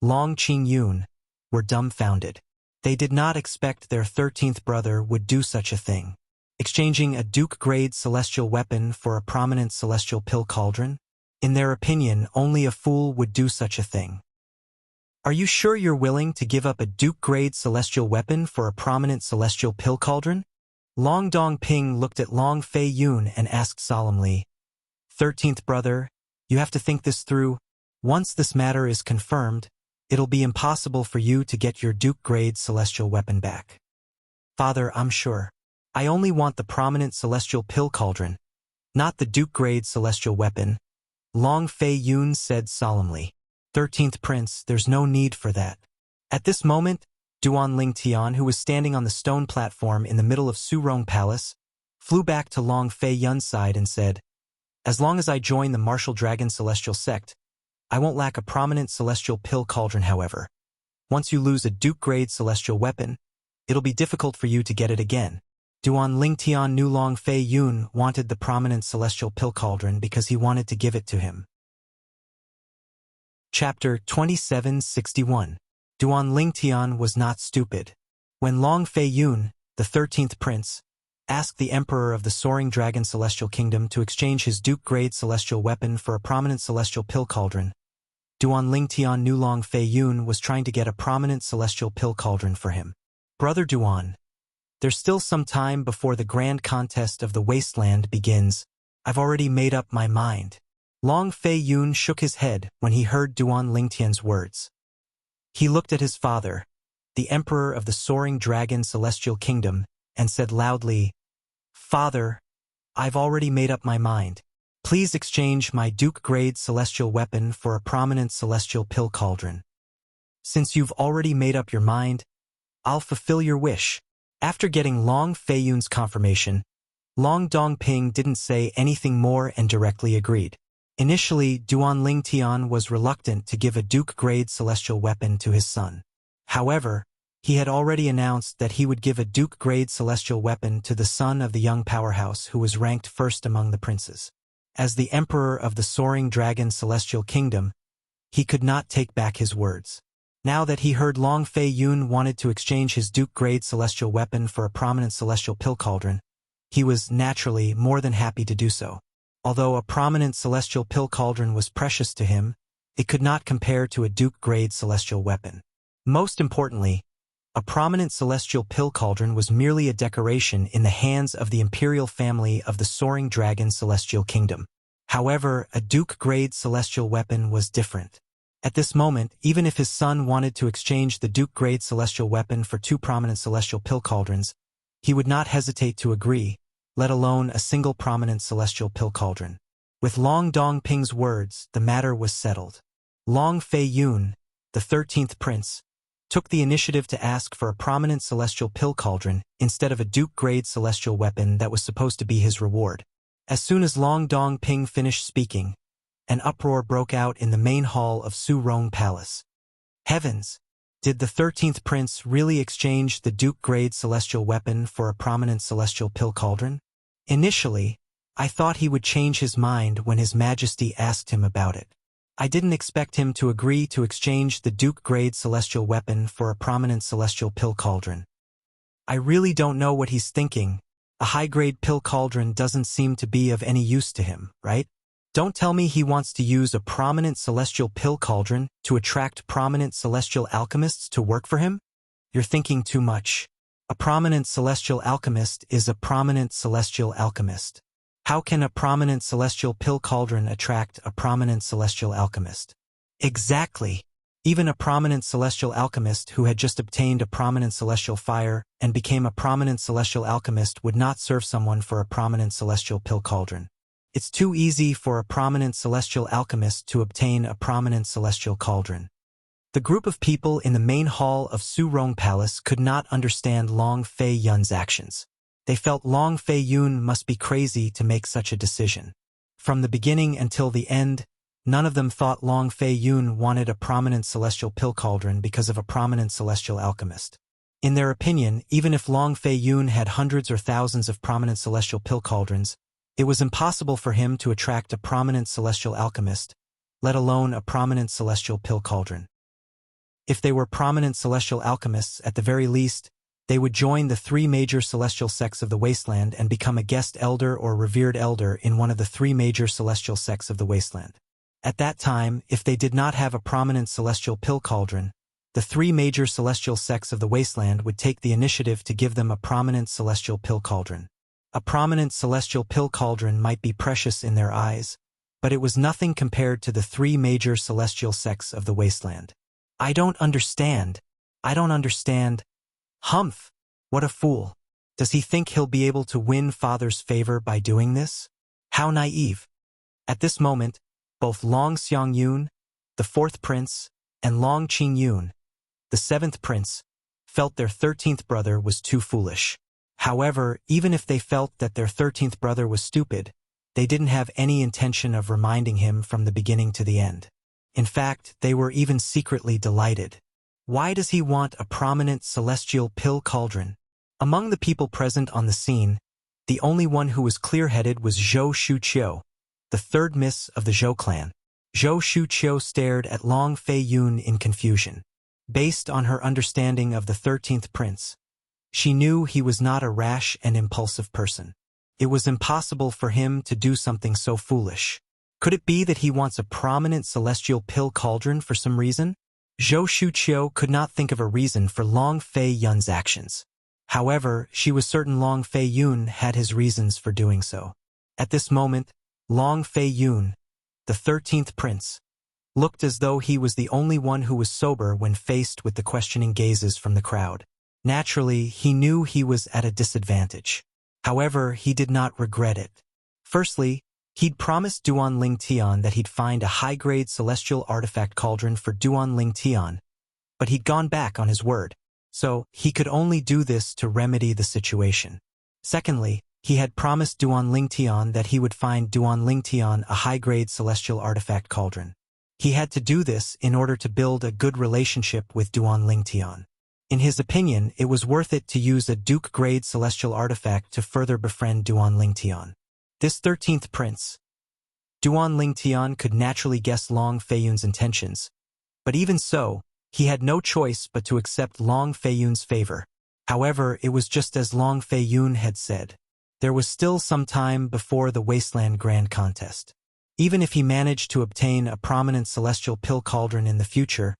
Long Qingyun, were dumbfounded. They did not expect their 13th brother would do such a thing. Exchanging a Duke-grade celestial weapon for a prominent celestial pill cauldron? In their opinion, only a fool would do such a thing. Are you sure you're willing to give up a Duke-grade celestial weapon for a prominent celestial pill cauldron? Long Dongping looked at Long Feiyun and asked solemnly, 13th brother, you have to think this through. Once this matter is confirmed, it'll be impossible for you to get your Duke-grade celestial weapon back. Father, I'm sure. I only want the prominent celestial pill cauldron, not the Duke-grade celestial weapon, Long Feiyun said solemnly. 13th prince, there's no need for that. At this moment, Duan Lingtian, who was standing on the stone platform in the middle of Soaring Palace, flew back to Long Feiyun's side and said, as long as I join the Martial Dragon Celestial Sect, I won't lack a prominent celestial pill cauldron, however. Once you lose a Duke-grade celestial weapon, it'll be difficult for you to get it again. Duan Lingtian knew Long Feiyun wanted the prominent celestial pill cauldron because he wanted to give it to him. Chapter 2761. Duan Lingtian was not stupid. When Long Feiyun, the 13th prince, asked the emperor of the Soaring Dragon Celestial Kingdom to exchange his Duke-grade celestial weapon for a prominent celestial pill cauldron, Duan Lingtian knew Long Feiyun was trying to get a prominent celestial pill cauldron for him. Brother Duan, there's still some time before the grand contest of the wasteland begins. I've already made up my mind. Long Feiyun shook his head when he heard Duan Lingtian's words. He looked at his father, the emperor of the Soaring Dragon Celestial Kingdom, and said loudly, Father, I've already made up my mind. Please exchange my Duke-grade celestial weapon for a prominent celestial pill cauldron. Since you've already made up your mind, I'll fulfill your wish. After getting Long Feiyun's confirmation, Long Dongping didn't say anything more and directly agreed. Initially, Duan Lingtian was reluctant to give a Duke-grade celestial weapon to his son. However, he had already announced that he would give a Duke-grade celestial weapon to the son of the young powerhouse who was ranked first among the princes. As the emperor of the Soaring Dragon Celestial Kingdom, he could not take back his words. Now that he heard Long Feiyun wanted to exchange his Duke-grade celestial weapon for a prominent celestial pill cauldron, he was naturally more than happy to do so. Although a prominent celestial pill cauldron was precious to him, it could not compare to a Duke-grade celestial weapon. Most importantly, a prominent celestial pill cauldron was merely a decoration in the hands of the imperial family of the Soaring Dragon Celestial Kingdom. However, a Duke-grade celestial weapon was different. At this moment, even if his son wanted to exchange the Duke-grade celestial weapon for 2 prominent celestial pill cauldrons, he would not hesitate to agree, let alone a single prominent celestial pill cauldron. With Long Dongping's words, the matter was settled. Long Feiyun, the 13th prince, took the initiative to ask for a prominent celestial pill cauldron instead of a Duke-grade celestial weapon that was supposed to be his reward. As soon as Long Dongping finished speaking, an uproar broke out in the main hall of Soaring Palace. Heavens! Did the 13th prince really exchange the Duke-grade celestial weapon for a prominent celestial pill cauldron? Initially, I thought he would change his mind when His Majesty asked him about it. I didn't expect him to agree to exchange the Duke-grade celestial weapon for a prominent celestial pill cauldron. I really don't know what he's thinking. A high-grade pill cauldron doesn't seem to be of any use to him, right? Don't tell me he wants to use a prominent celestial pill cauldron to attract prominent celestial alchemists to work for him? You're thinking too much. A prominent celestial alchemist is a prominent celestial alchemist. How can a prominent celestial pill cauldron attract a prominent celestial alchemist? Exactly. Even a prominent celestial alchemist who had just obtained a prominent celestial fire and became a prominent celestial alchemist would not serve someone for a prominent celestial pill cauldron. It's too easy for a prominent celestial alchemist to obtain a prominent celestial cauldron. The group of people in the main hall of Soaring Palace could not understand Long Fei Yun's actions. They felt Long Fei Yun must be crazy to make such a decision. From the beginning until the end, none of them thought Long Fei Yun wanted a prominent celestial pill cauldron because of a prominent celestial alchemist. In their opinion, even if Long Fei Yun had hundreds or thousands of prominent celestial pill cauldrons, it was impossible for him to attract a prominent celestial alchemist, let alone a prominent celestial pill cauldron. If they were prominent celestial alchemists, at the very least, they would join the three major celestial sects of the wasteland and become a guest elder or revered elder in one of the three major celestial sects of the wasteland. At that time, if they did not have a prominent celestial pill cauldron, the three major celestial sects of the wasteland would take the initiative to give them a prominent celestial pill cauldron. A prominent celestial pill cauldron might be precious in their eyes, but it was nothing compared to the three major celestial sects of the wasteland. I don't understand. Humph! What a fool. Does he think he'll be able to win Father's favor by doing this? How naive. At this moment, both Long Xiang Yun, the fourth prince, and Long Qing Yun, the seventh prince, felt their 13th brother was too foolish. However, even if they felt that their 13th brother was stupid, they didn't have any intention of reminding him from the beginning to the end. In fact, they were even secretly delighted. Why does he want a prominent celestial pill cauldron? Among the people present on the scene, the only one who was clear-headed was Zhou Shuqiu, the third miss of the Zhou clan. Zhou Shuqiu stared at Long Fei Yun in confusion. Based on her understanding of the 13th prince, she knew he was not a rash and impulsive person. It was impossible for him to do something so foolish. Could it be that he wants a prominent celestial pill cauldron for some reason? Zhou Shuqiu could not think of a reason for Long Fei Yun's actions. However, she was certain Long Fei Yun had his reasons for doing so. At this moment, Long Fei Yun, the 13th prince, looked as though he was the only one who was sober when faced with the questioning gazes from the crowd. Naturally, he knew he was at a disadvantage. However, he did not regret it. Firstly, he'd promised Duan Ling Tian that he'd find a high-grade celestial artifact cauldron for Duan Ling Tian, but he'd gone back on his word, so he could only do this to remedy the situation. Secondly, he had promised Duan Ling Tian that he would find Duan Ling Tian a high-grade celestial artifact cauldron. He had to do this in order to build a good relationship with Duan Ling Tian. In his opinion, it was worth it to use a Duke-grade celestial artifact to further befriend Duan Ling Tian. This 13th prince, Duan Ling Tian, could naturally guess Long Fei Yun's intentions, but even so, he had no choice but to accept Long Fei Yun's favor. However, it was just as Long Fei Yun had said. There was still some time before the Wasteland Grand Contest. Even if he managed to obtain a prominent celestial pill cauldron in the future,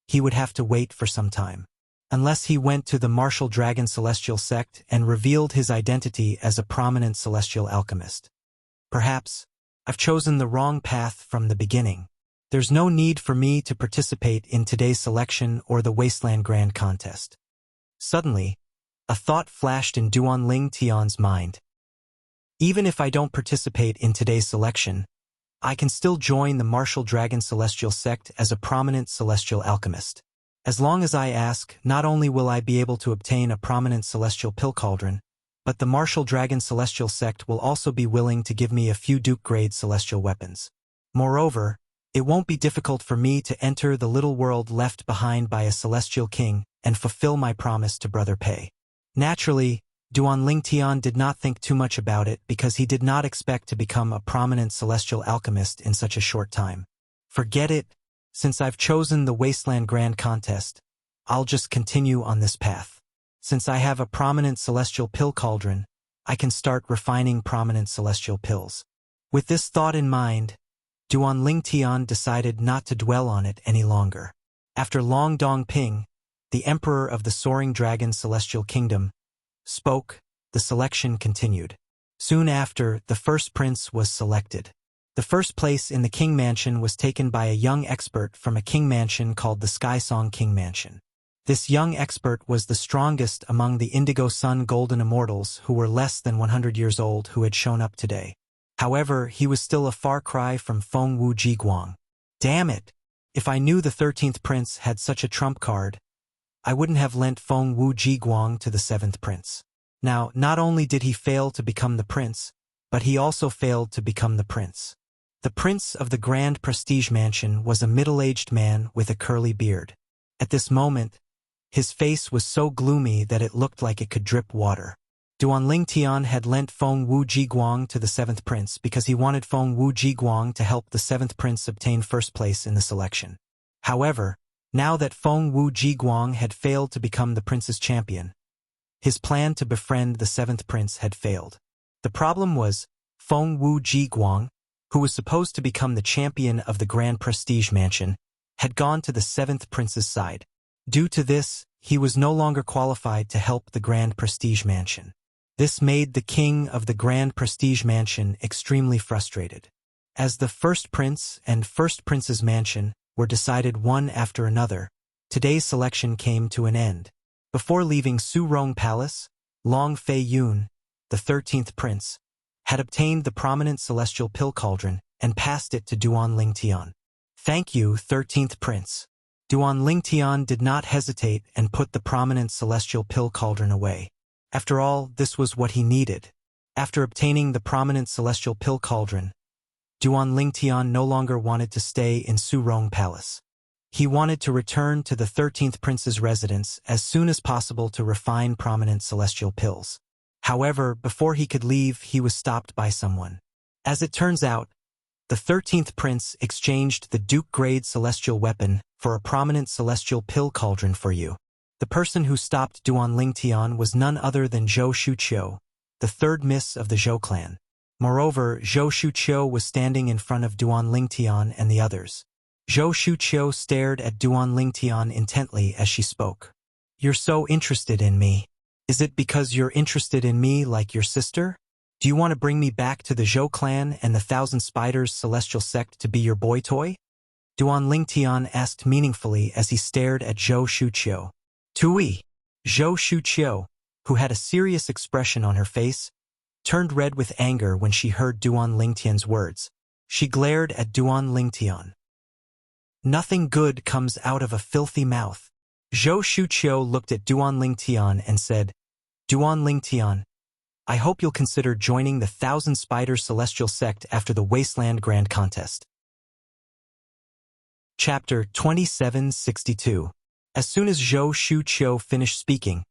he would have to wait for some time. Unless he went to the Martial Dragon Celestial Sect and revealed his identity as a prominent celestial alchemist. Perhaps, I've chosen the wrong path from the beginning. There's no need for me to participate in today's selection or the Wasteland Grand Contest. Suddenly, a thought flashed in Duan Ling Tian's mind. Even if I don't participate in today's selection, I can still join the Martial Dragon Celestial Sect as a prominent celestial alchemist. As long as I ask, not only will I be able to obtain a prominent celestial pill cauldron, but the Martial Dragon Celestial Sect will also be willing to give me a few Duke-grade celestial weapons. Moreover, it won't be difficult for me to enter the little world left behind by a celestial king and fulfill my promise to Brother Pei. Naturally, Duan Ling Tian did not think too much about it because he did not expect to become a prominent celestial alchemist in such a short time. Forget it. Since I've chosen the Wasteland Grand Contest, I'll just continue on this path. Since I have a prominent celestial pill cauldron, I can start refining prominent celestial pills. With this thought in mind, Duan Ling Tian decided not to dwell on it any longer. After Long Dong Ping, the emperor of the Soaring Dragon Celestial Kingdom, spoke, the selection continued. Soon after, the first prince was selected. The first place in the King Mansion was taken by a young expert from a king mansion called the Skysong King Mansion. This young expert was the strongest among the Indigo Sun Golden Immortals who were less than 100 years old who had shown up today. However, he was still a far cry from Feng Wu Jiguang. Damn it! If I knew the 13th prince had such a trump card, I wouldn't have lent Feng Wu Jiguang to the 7th prince. Now, not only did he fail to become the prince, but he also failed to become the prince. The prince of the Grand Prestige Mansion was a middle-aged man with a curly beard. At this moment, his face was so gloomy that it looked like it could drip water. Duan Lingtian had lent Feng Wu Jiguang to the 7th prince because he wanted Feng Wu Jiguang to help the 7th prince obtain first place in the selection. However, now that Feng Wu Jiguang had failed to become the prince's champion, his plan to befriend the 7th prince had failed. The problem was, Feng Wu Jiguang, who was supposed to become the champion of the Grand Prestige Mansion, had gone to the 7th prince's side. Due to this, he was no longer qualified to help the Grand Prestige Mansion. This made the king of the Grand Prestige Mansion extremely frustrated. As the first prince and first prince's mansion were decided one after another, today's selection came to an end. Before leaving Soaring Palace, Long Fei Yun, the 13th prince, had obtained the prominent celestial pill cauldron and passed it to Duan Lingtian. Thank you, 13th prince. Duan Lingtian did not hesitate and put the prominent celestial pill cauldron away. After all, this was what he needed. After obtaining the prominent celestial pill cauldron, Duan Lingtian no longer wanted to stay in Soaring Palace. He wanted to return to the 13th prince's residence as soon as possible to refine prominent celestial pills. However, before he could leave, he was stopped by someone. As it turns out, the 13th prince exchanged the Duke-grade celestial weapon for a prominent celestial pill cauldron for you. The person who stopped Duan Lingtian was none other than Zhou Shuqiu, the third miss of the Zhou clan. Moreover, Zhou Shuqiu was standing in front of Duan Lingtian and the others. Zhou Shuqiu stared at Duan Lingtian intently as she spoke. You're so interested in me. Is it because you're interested in me like your sister? Do you want to bring me back to the Zhou clan and the Thousand Spiders celestial sect to be your boy toy? Duan Lingtian asked meaningfully as he stared at Zhou Shuqiu. Tui! Zhou Shuqiu, who had a serious expression on her face, turned red with anger when she heard Duan Lingtian's words. She glared at Duan Lingtian. Nothing good comes out of a filthy mouth. Zhou Shuqiu looked at Duan Lingtian and said, Duan Lingtian, I hope you'll consider joining the Thousand Spiders Celestial Sect after the Wasteland Grand Contest. Chapter 2762. As soon as Zhou Shuqiu finished speaking,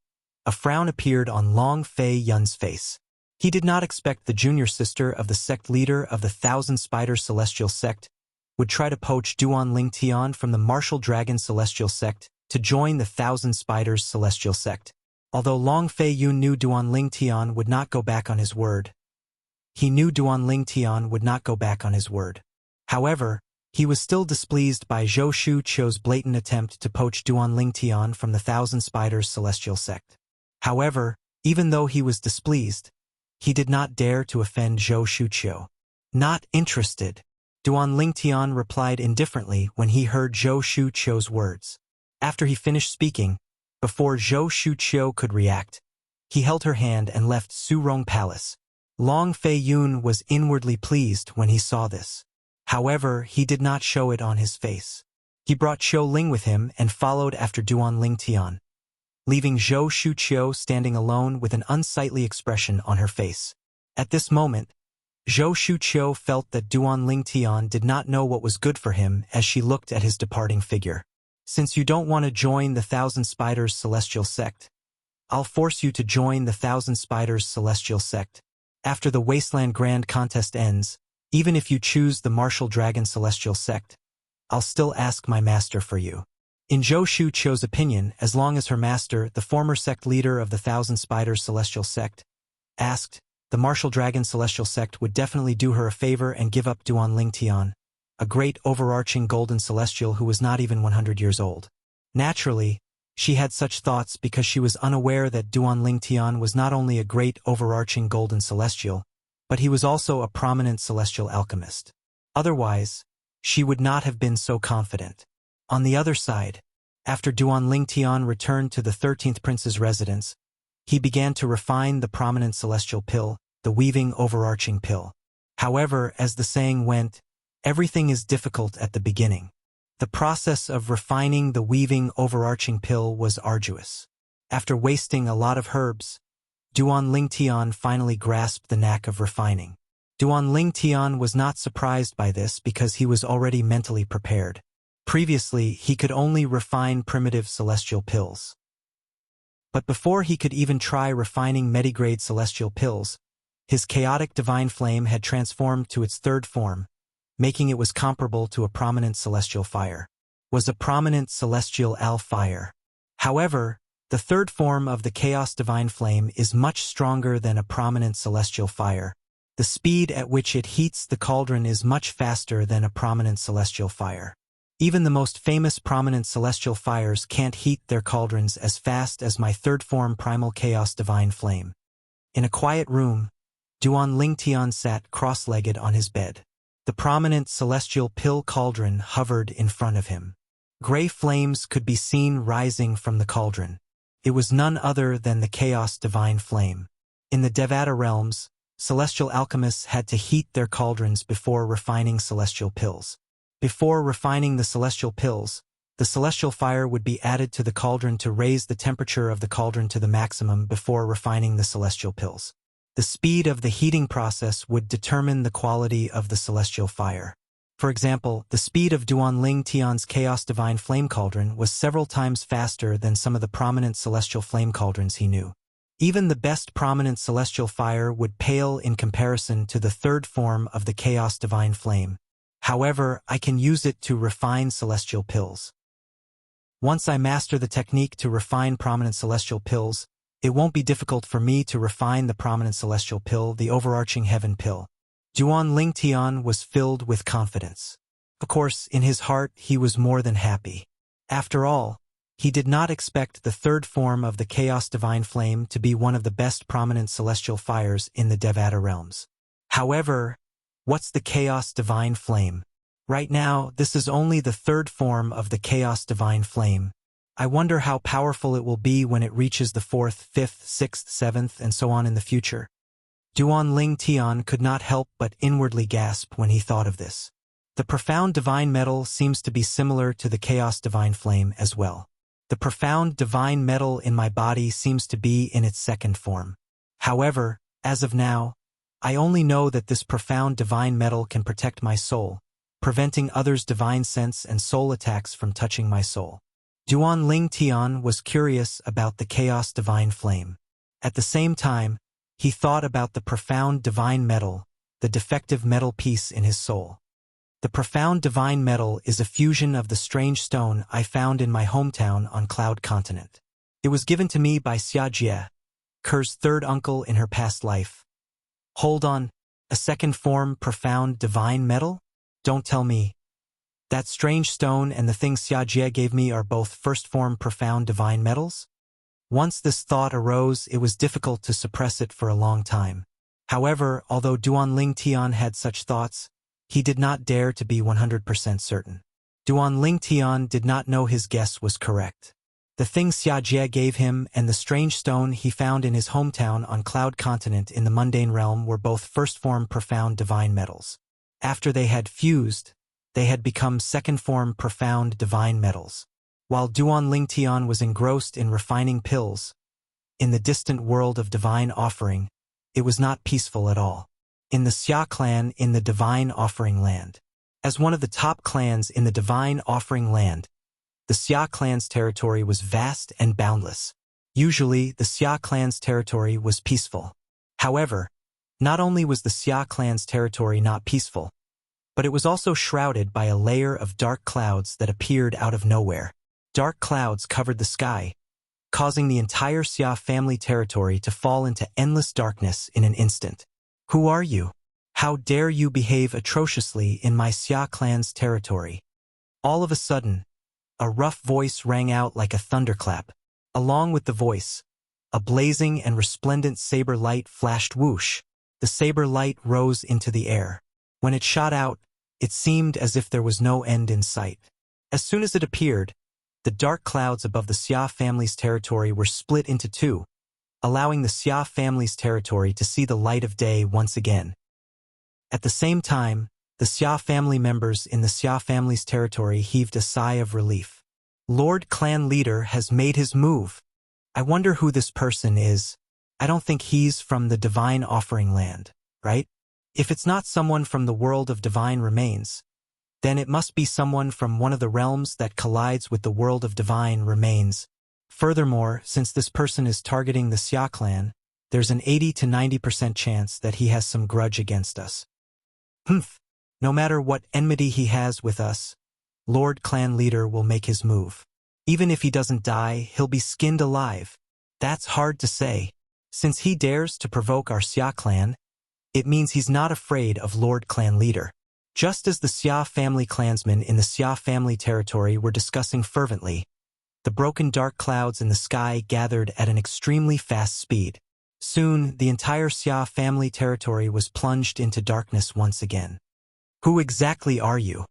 a frown appeared on Long Fei Yun's face. He did not expect the junior sister of the sect leader of the Thousand Spiders Celestial Sect would try to poach Duan Lingtian from the Martial Dragon Celestial Sect to join the Thousand Spiders Celestial Sect. Although Long Fei Yun knew Duan Lingtian would not go back on his word, However, he was still displeased by Zhou Shuqiu's blatant attempt to poach Duan Lingtian from the Thousand Spiders Celestial Sect. However, even though he was displeased, he did not dare to offend Zhou Shuqiu. Not interested. Duan Lingtian replied indifferently when he heard Zhou Shuqiu's words. After he finished speaking, before Zhou Shuqiu could react, he held her hand and left Soaring Palace. Long Fei Yun was inwardly pleased when he saw this. However, he did not show it on his face. He brought Qiu Ling with him and followed after Duan Lingtian, leaving Zhou Shuqiu standing alone with an unsightly expression on her face. At this moment, Zhou Shuqiu felt that Duan Lingtian did not know what was good for him as she looked at his departing figure. Since you don't want to join the Thousand Spiders Celestial Sect, I'll force you to join the Thousand Spiders Celestial Sect. After the Wasteland Grand Contest ends, even if you choose the Martial Dragon Celestial Sect, I'll still ask my master for you. In Zhou Shuqiu's opinion, as long as her master, the former sect leader of the Thousand Spiders Celestial Sect, asked, the Martial Dragon Celestial Sect would definitely do her a favor and give up Duan Lingtian, a great overarching golden celestial who was not even 100 years old. Naturally, She had such thoughts because she was unaware that Duan Lingtian was not only a great overarching golden celestial, but he was also a prominent celestial alchemist. Otherwise, she would not have been so confident. On the other side, after Duan Lingtian returned to the 13th prince's residence, he began to refine the prominent celestial pill, the weaving overarching pill. However, as the saying went, everything is difficult at the beginning. The process of refining the weaving overarching pill was arduous. After wasting a lot of herbs, Duan Lingtian finally grasped the knack of refining. Duan Lingtian was not surprised by this because he was already mentally prepared. Previously, he could only refine primitive celestial pills. But before he could even try refining medigrade celestial pills, his chaotic divine flame had transformed to its third form, making it was comparable to a prominent celestial fire. Was a prominent celestial fire. However, the third form of the chaos divine flame is much stronger than a prominent celestial fire. The speed at which it heats the cauldron is much faster than a prominent celestial fire. Even the most famous prominent celestial fires can't heat their cauldrons as fast as my third form primal chaos divine flame. In a quiet room, Duan Lingtian sat cross-legged on his bed. The prominent celestial pill cauldron hovered in front of him. Gray flames could be seen rising from the cauldron. It was none other than the chaos divine flame. In the Devata realms, celestial alchemists had to heat their cauldrons before refining celestial pills. Before refining the celestial pills, the celestial fire would be added to the cauldron to raise the temperature of the cauldron to the maximum before refining the celestial pills. The speed of the heating process would determine the quality of the celestial fire. For example, the speed of Duan Lingtian's chaos divine flame cauldron was several times faster than some of the prominent celestial flame cauldrons he knew. Even the best prominent celestial fire would pale in comparison to the third form of the chaos divine flame. However, I can use it to refine celestial pills. Once I master the technique to refine prominent celestial pills, it won't be difficult for me to refine the prominent celestial pill, the overarching heaven pill. Duan Lingtian was filled with confidence. Of course, in his heart, he was more than happy. After all, he did not expect the third form of the chaos divine flame to be one of the best prominent celestial fires in the Devata realms. However, what's the chaos divine flame? Right now, this is only the third form of the chaos divine flame. I wonder how powerful it will be when it reaches the 4th, 5th, 6th, 7th, and so on in the future. Duan Lingtian could not help but inwardly gasp when he thought of this. The profound divine metal seems to be similar to the chaos divine flame as well. The profound divine metal in my body seems to be in its second form. However, as of now, I only know that this profound divine metal can protect my soul, preventing others' divine sense and soul attacks from touching my soul. Duan Lingtian was curious about the chaos divine flame. At the same time, he thought about the profound divine metal, the defective metal piece in his soul. The profound divine metal is a fusion of the strange stone I found in my hometown on Cloud Continent. It was given to me by Xia Jie, Ker's third uncle in her past life. Hold on, a second form profound divine metal? Don't tell me. That strange stone and the thing Xia Jie gave me are both first-form profound divine metals? Once this thought arose, it was difficult to suppress it for a long time. However, although Duan Lingtian had such thoughts, he did not dare to be 100% certain. Duan Lingtian did not know his guess was correct. The thing Xia Jie gave him and the strange stone he found in his hometown on Cloud Continent in the mundane realm were both first-form profound divine metals. After they had fused, they had become second-form profound divine metals. While Duan Lingtian was engrossed in refining pills, in the distant world of divine offering, it was not peaceful at all. In the Xia clan in the divine offering land. As one of the top clans in the divine offering land, the Xia clan's territory was vast and boundless. Usually, the Xia clan's territory was peaceful. However, not only was the Xia clan's territory not peaceful, but it was also shrouded by a layer of dark clouds that appeared out of nowhere. Dark clouds covered the sky, causing the entire Xia family territory to fall into endless darkness in an instant. Who are you? How dare you behave atrociously in my Xia clan's territory? All of a sudden, a rough voice rang out like a thunderclap. Along with the voice, a blazing and resplendent saber light flashed. Whoosh! The saber light rose into the air. When it shot out, it seemed as if there was no end in sight. As soon as it appeared, the dark clouds above the Xia family's territory were split into two, allowing the Xia family's territory to see the light of day once again. At the same time, the Xia family members in the Xia family's territory heaved a sigh of relief. Lord Clan Leader has made his move. I wonder who this person is. I don't think he's from the Divine Offering Land, right? If it's not someone from the world of divine remains, then it must be someone from one of the realms that collides with the world of divine remains. Furthermore, since this person is targeting the Xia clan, there's an 80 to 90% chance that he has some grudge against us. No matter what enmity he has with us, Lord Clan Leader will make his move. Even if he doesn't die, he'll be skinned alive. That's hard to say. Since he dares to provoke our Xia clan, it means he's not afraid of Lord Clan Leader. Just as the Xia family clansmen in the Xia family territory were discussing fervently, the broken dark clouds in the sky gathered at an extremely fast speed. Soon, the entire Xia family territory was plunged into darkness once again. Who exactly are you?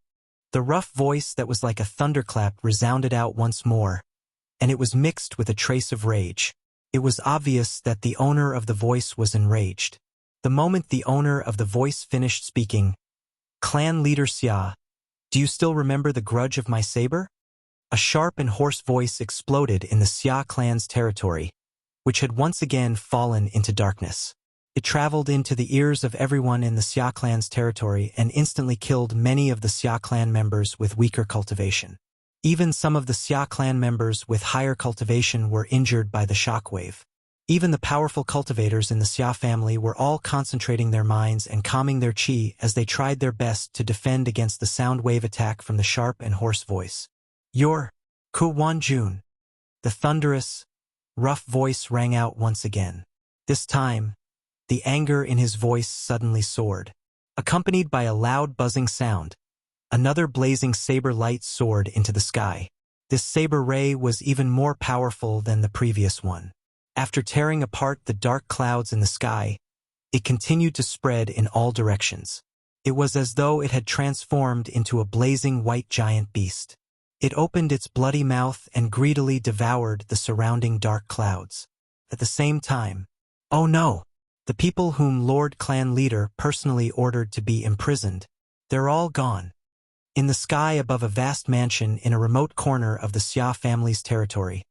The rough voice that was like a thunderclap resounded out once more, and it was mixed with a trace of rage. It was obvious that the owner of the voice was enraged. The moment the owner of the voice finished speaking, Clan Leader Xia, do you still remember the grudge of my saber? A sharp and hoarse voice exploded in the Xia clan's territory, which had once again fallen into darkness. It traveled into the ears of everyone in the Xia clan's territory and instantly killed many of the Xia clan members with weaker cultivation. Even some of the Xia clan members with higher cultivation were injured by the shockwave. Even the powerful cultivators in the Xia family were all concentrating their minds and calming their qi as they tried their best to defend against the sound wave attack from the sharp and hoarse voice. Your Ku Wanjun. The thunderous, rough voice rang out once again. This time, the anger in his voice suddenly soared. Accompanied by a loud buzzing sound, another blazing saber light soared into the sky. This saber ray was even more powerful than the previous one. After tearing apart the dark clouds in the sky, it continued to spread in all directions. It was as though it had transformed into a blazing white giant beast. It opened its bloody mouth and greedily devoured the surrounding dark clouds. At the same time, oh no! The people whom Lord Clan Leader personally ordered to be imprisoned, they're all gone. In the sky above a vast mansion in a remote corner of the Xia family's territory,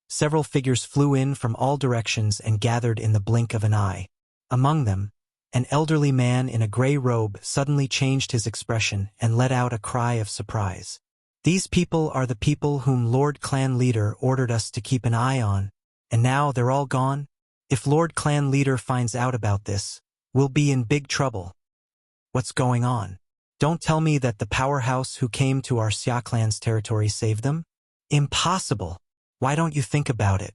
several figures flew in from all directions and gathered in the blink of an eye. Among them, an elderly man in a gray robe suddenly changed his expression and let out a cry of surprise. These people are the people whom Lord Clan Leader ordered us to keep an eye on, and now they're all gone? If Lord Clan Leader finds out about this, we'll be in big trouble. What's going on? Don't tell me that the powerhouse who came to our Xia clan's territory saved them? Impossible! Why don't you think about it?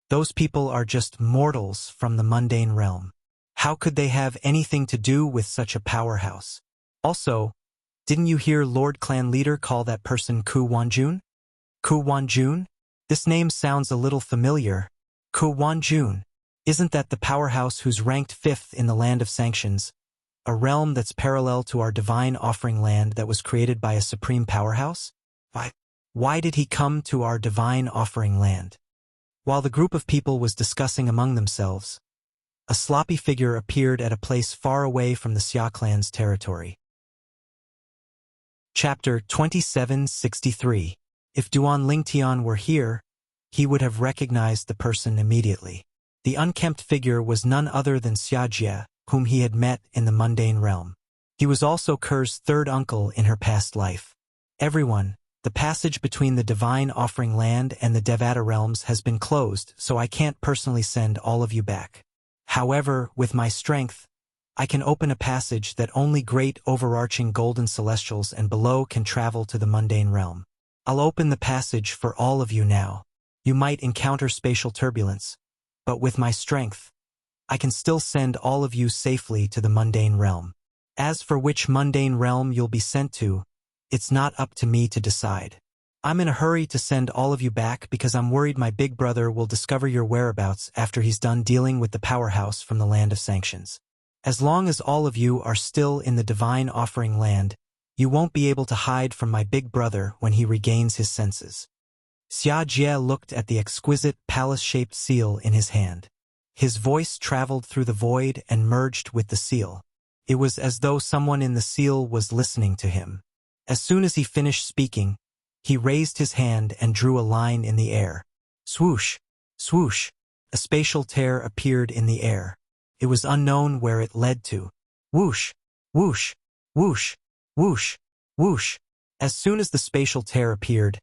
Those people are just mortals from the mundane realm. How could they have anything to do with such a powerhouse? Also, didn't you hear Lord Clan Leader call that person Ku Wanjun? Ku Wanjun? This name sounds a little familiar. Ku Wanjun. Isn't that the powerhouse who's ranked 5th in the Land of Sanctions, a realm that's parallel to our Divine Offering Land that was created by a supreme powerhouse? Why did he come to our Divine Offering Land? While the group of people was discussing among themselves, a sloppy figure appeared at a place far away from the Xia clan's territory. Chapter 2763. If Duan Lingtian were here, he would have recognized the person immediately. The unkempt figure was none other than Xia Jie, whom he had met in the mundane realm. He was also Ker's third uncle in her past life. Everyone, the passage between the Divine Offering Land and the Devata realms has been closed, so I can't personally send all of you back. However, with my strength, I can open a passage that only great overarching golden celestials and below can travel to the mundane realm. I'll open the passage for all of you now. You might encounter spatial turbulence, but with my strength, I can still send all of you safely to the mundane realm. As for which mundane realm you'll be sent to, it's not up to me to decide. I'm in a hurry to send all of you back because I'm worried my big brother will discover your whereabouts after he's done dealing with the powerhouse from the land of sanctions. As long as all of you are still in the divine offering land, you won't be able to hide from my big brother when he regains his senses. Xia Jie looked at the exquisite palace-shaped seal in his hand. His voice traveled through the void and merged with the seal. It was as though someone in the seal was listening to him. As soon as he finished speaking, he raised his hand and drew a line in the air. Swoosh! Swoosh! A spatial tear appeared in the air. It was unknown where it led to. Whoosh! Whoosh! Whoosh! Whoosh! Whoosh! As soon as the spatial tear appeared,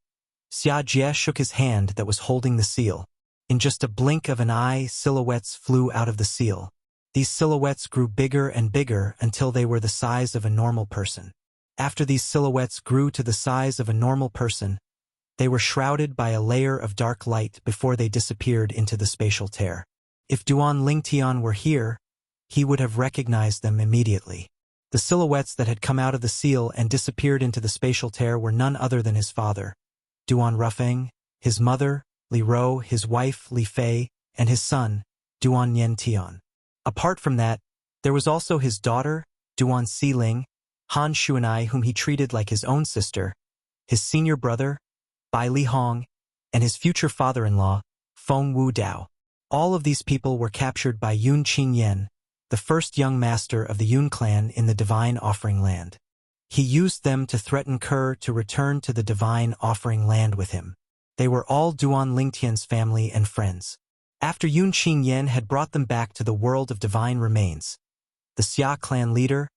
Xia Jie shook his hand that was holding the seal. In just a blink of an eye, silhouettes flew out of the seal. These silhouettes grew bigger and bigger until they were the size of a normal person. After these silhouettes grew to the size of a normal person, they were shrouded by a layer of dark light before they disappeared into the spatial tear. If Duan Lingtian were here, he would have recognized them immediately. The silhouettes that had come out of the seal and disappeared into the spatial tear were none other than his father, Duan Rufeng, his mother, Li Ro, his wife, Li Fei, and his son, Duan Yentian. Apart from that, there was also his daughter, Duan Xiling, Han Xuanai, whom he treated like his own sister, his senior brother, Bai Li Hong, and his future father-in-law, Feng Wu Dao. All of these people were captured by Yun Qingyan, the first young master of the Yun clan in the divine offering land. He used them to threaten Kerr to return to the divine offering land with him. They were all Duan Lingtian's family and friends. After Yun Qingyan had brought them back to the world of divine remains, the Xia clan leader,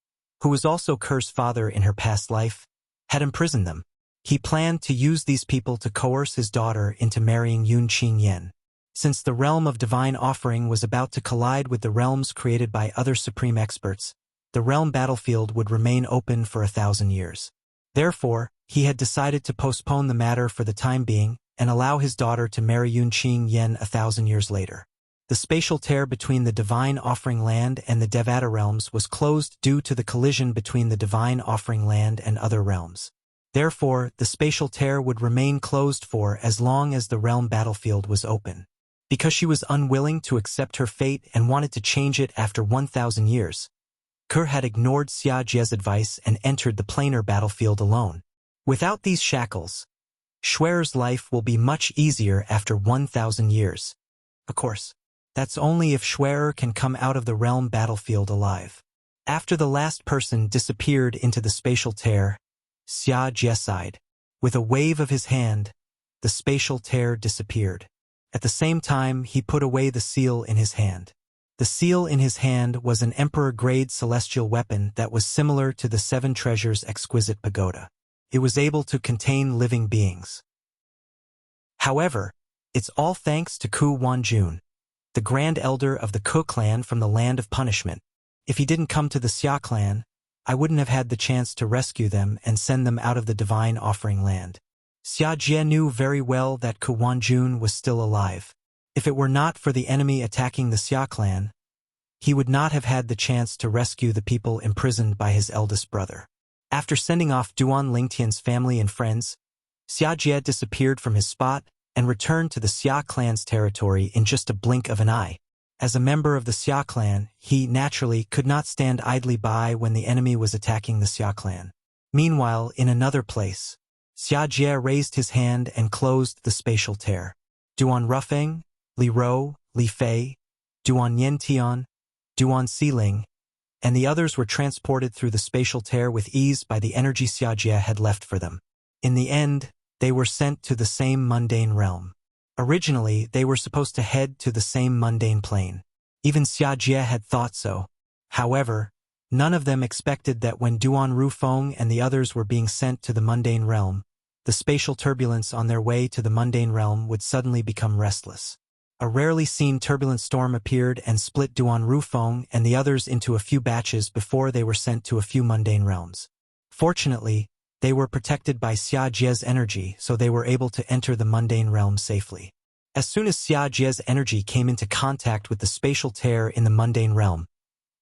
who was also Kerr's father in her past life, had imprisoned them. He planned to use these people to coerce his daughter into marrying Yun Qingyan. Since the realm of divine offering was about to collide with the realms created by other supreme experts, the realm battlefield would remain open for 1,000 years. Therefore, he had decided to postpone the matter for the time being and allow his daughter to marry Yun Qingyan 1,000 years later. The spatial tear between the divine offering land and the Devata realms was closed due to the collision between the divine offering land and other realms. Therefore, the spatial tear would remain closed for as long as the realm battlefield was open. Because she was unwilling to accept her fate and wanted to change it after 1,000 years, Kerr had ignored Xia Jie's advice and entered the planar battlefield alone. Without these shackles, Schwerer's life will be much easier after 1,000 years. Of course, that's only if Schwerer can come out of the realm battlefield alive. After the last person disappeared into the spatial tear, Xia Jie sighed. With a wave of his hand, the spatial tear disappeared. At the same time, he put away the seal in his hand. The seal in his hand was an emperor-grade celestial weapon that was similar to the Seven Treasures' exquisite pagoda. It was able to contain living beings. However, it's all thanks to Ku Wanjun, the Grand Elder of the Ku clan from the Land of Punishment. If he didn't come to the Xia clan, I wouldn't have had the chance to rescue them and send them out of the divine offering land. Xia Jie knew very well that Ku Wanjun was still alive. If it were not for the enemy attacking the Xia clan, he would not have had the chance to rescue the people imprisoned by his eldest brother. After sending off Duan Lingtian's family and friends, Xia Jie disappeared from his spot and returned to the Xia clan's territory in just a blink of an eye. As a member of the Xia clan, he naturally could not stand idly by when the enemy was attacking the Xia clan. Meanwhile, in another place, Xia Jie raised his hand and closed the spatial tear. Duan Rufeng, Li Ro, Li Fei, Duan Yentian, Duan Xiling, and the others were transported through the spatial tear with ease by the energy Xia Jie had left for them. In the end, they were sent to the same mundane realm. Originally, they were supposed to head to the same mundane plane. Even Xia Jie had thought so. However, none of them expected that when Duan Rufeng and the others were being sent to the mundane realm, the spatial turbulence on their way to the mundane realm would suddenly become restless. A rarely seen turbulent storm appeared and split Duan Rufeng and the others into a few batches before they were sent to a few mundane realms. Fortunately, they were protected by Xia Jie's energy, so they were able to enter the mundane realm safely. As soon as Xia Jie's energy came into contact with the spatial tear in the mundane realm,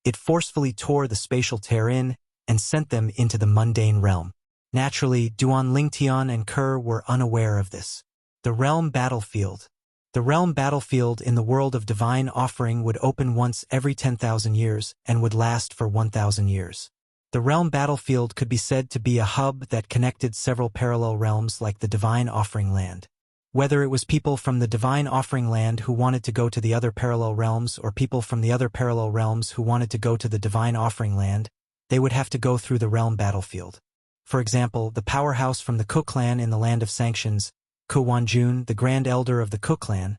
it forcefully tore the spatial tear in and sent them into the mundane realm. Naturally, Duan Lingtian and Kerr were unaware of this. The Realm Battlefield. The Realm Battlefield in the world of Divine Offering would open once every 10,000 years and would last for 1,000 years. The Realm Battlefield could be said to be a hub that connected several parallel realms like the Divine Offering Land. Whether it was people from the Divine Offering Land who wanted to go to the other parallel realms or people from the other parallel realms who wanted to go to the Divine Offering Land, they would have to go through the Realm Battlefield. For example, the powerhouse from the Ku clan in the Land of Sanctions, Ku Wanjun, the Grand Elder of the Ku clan,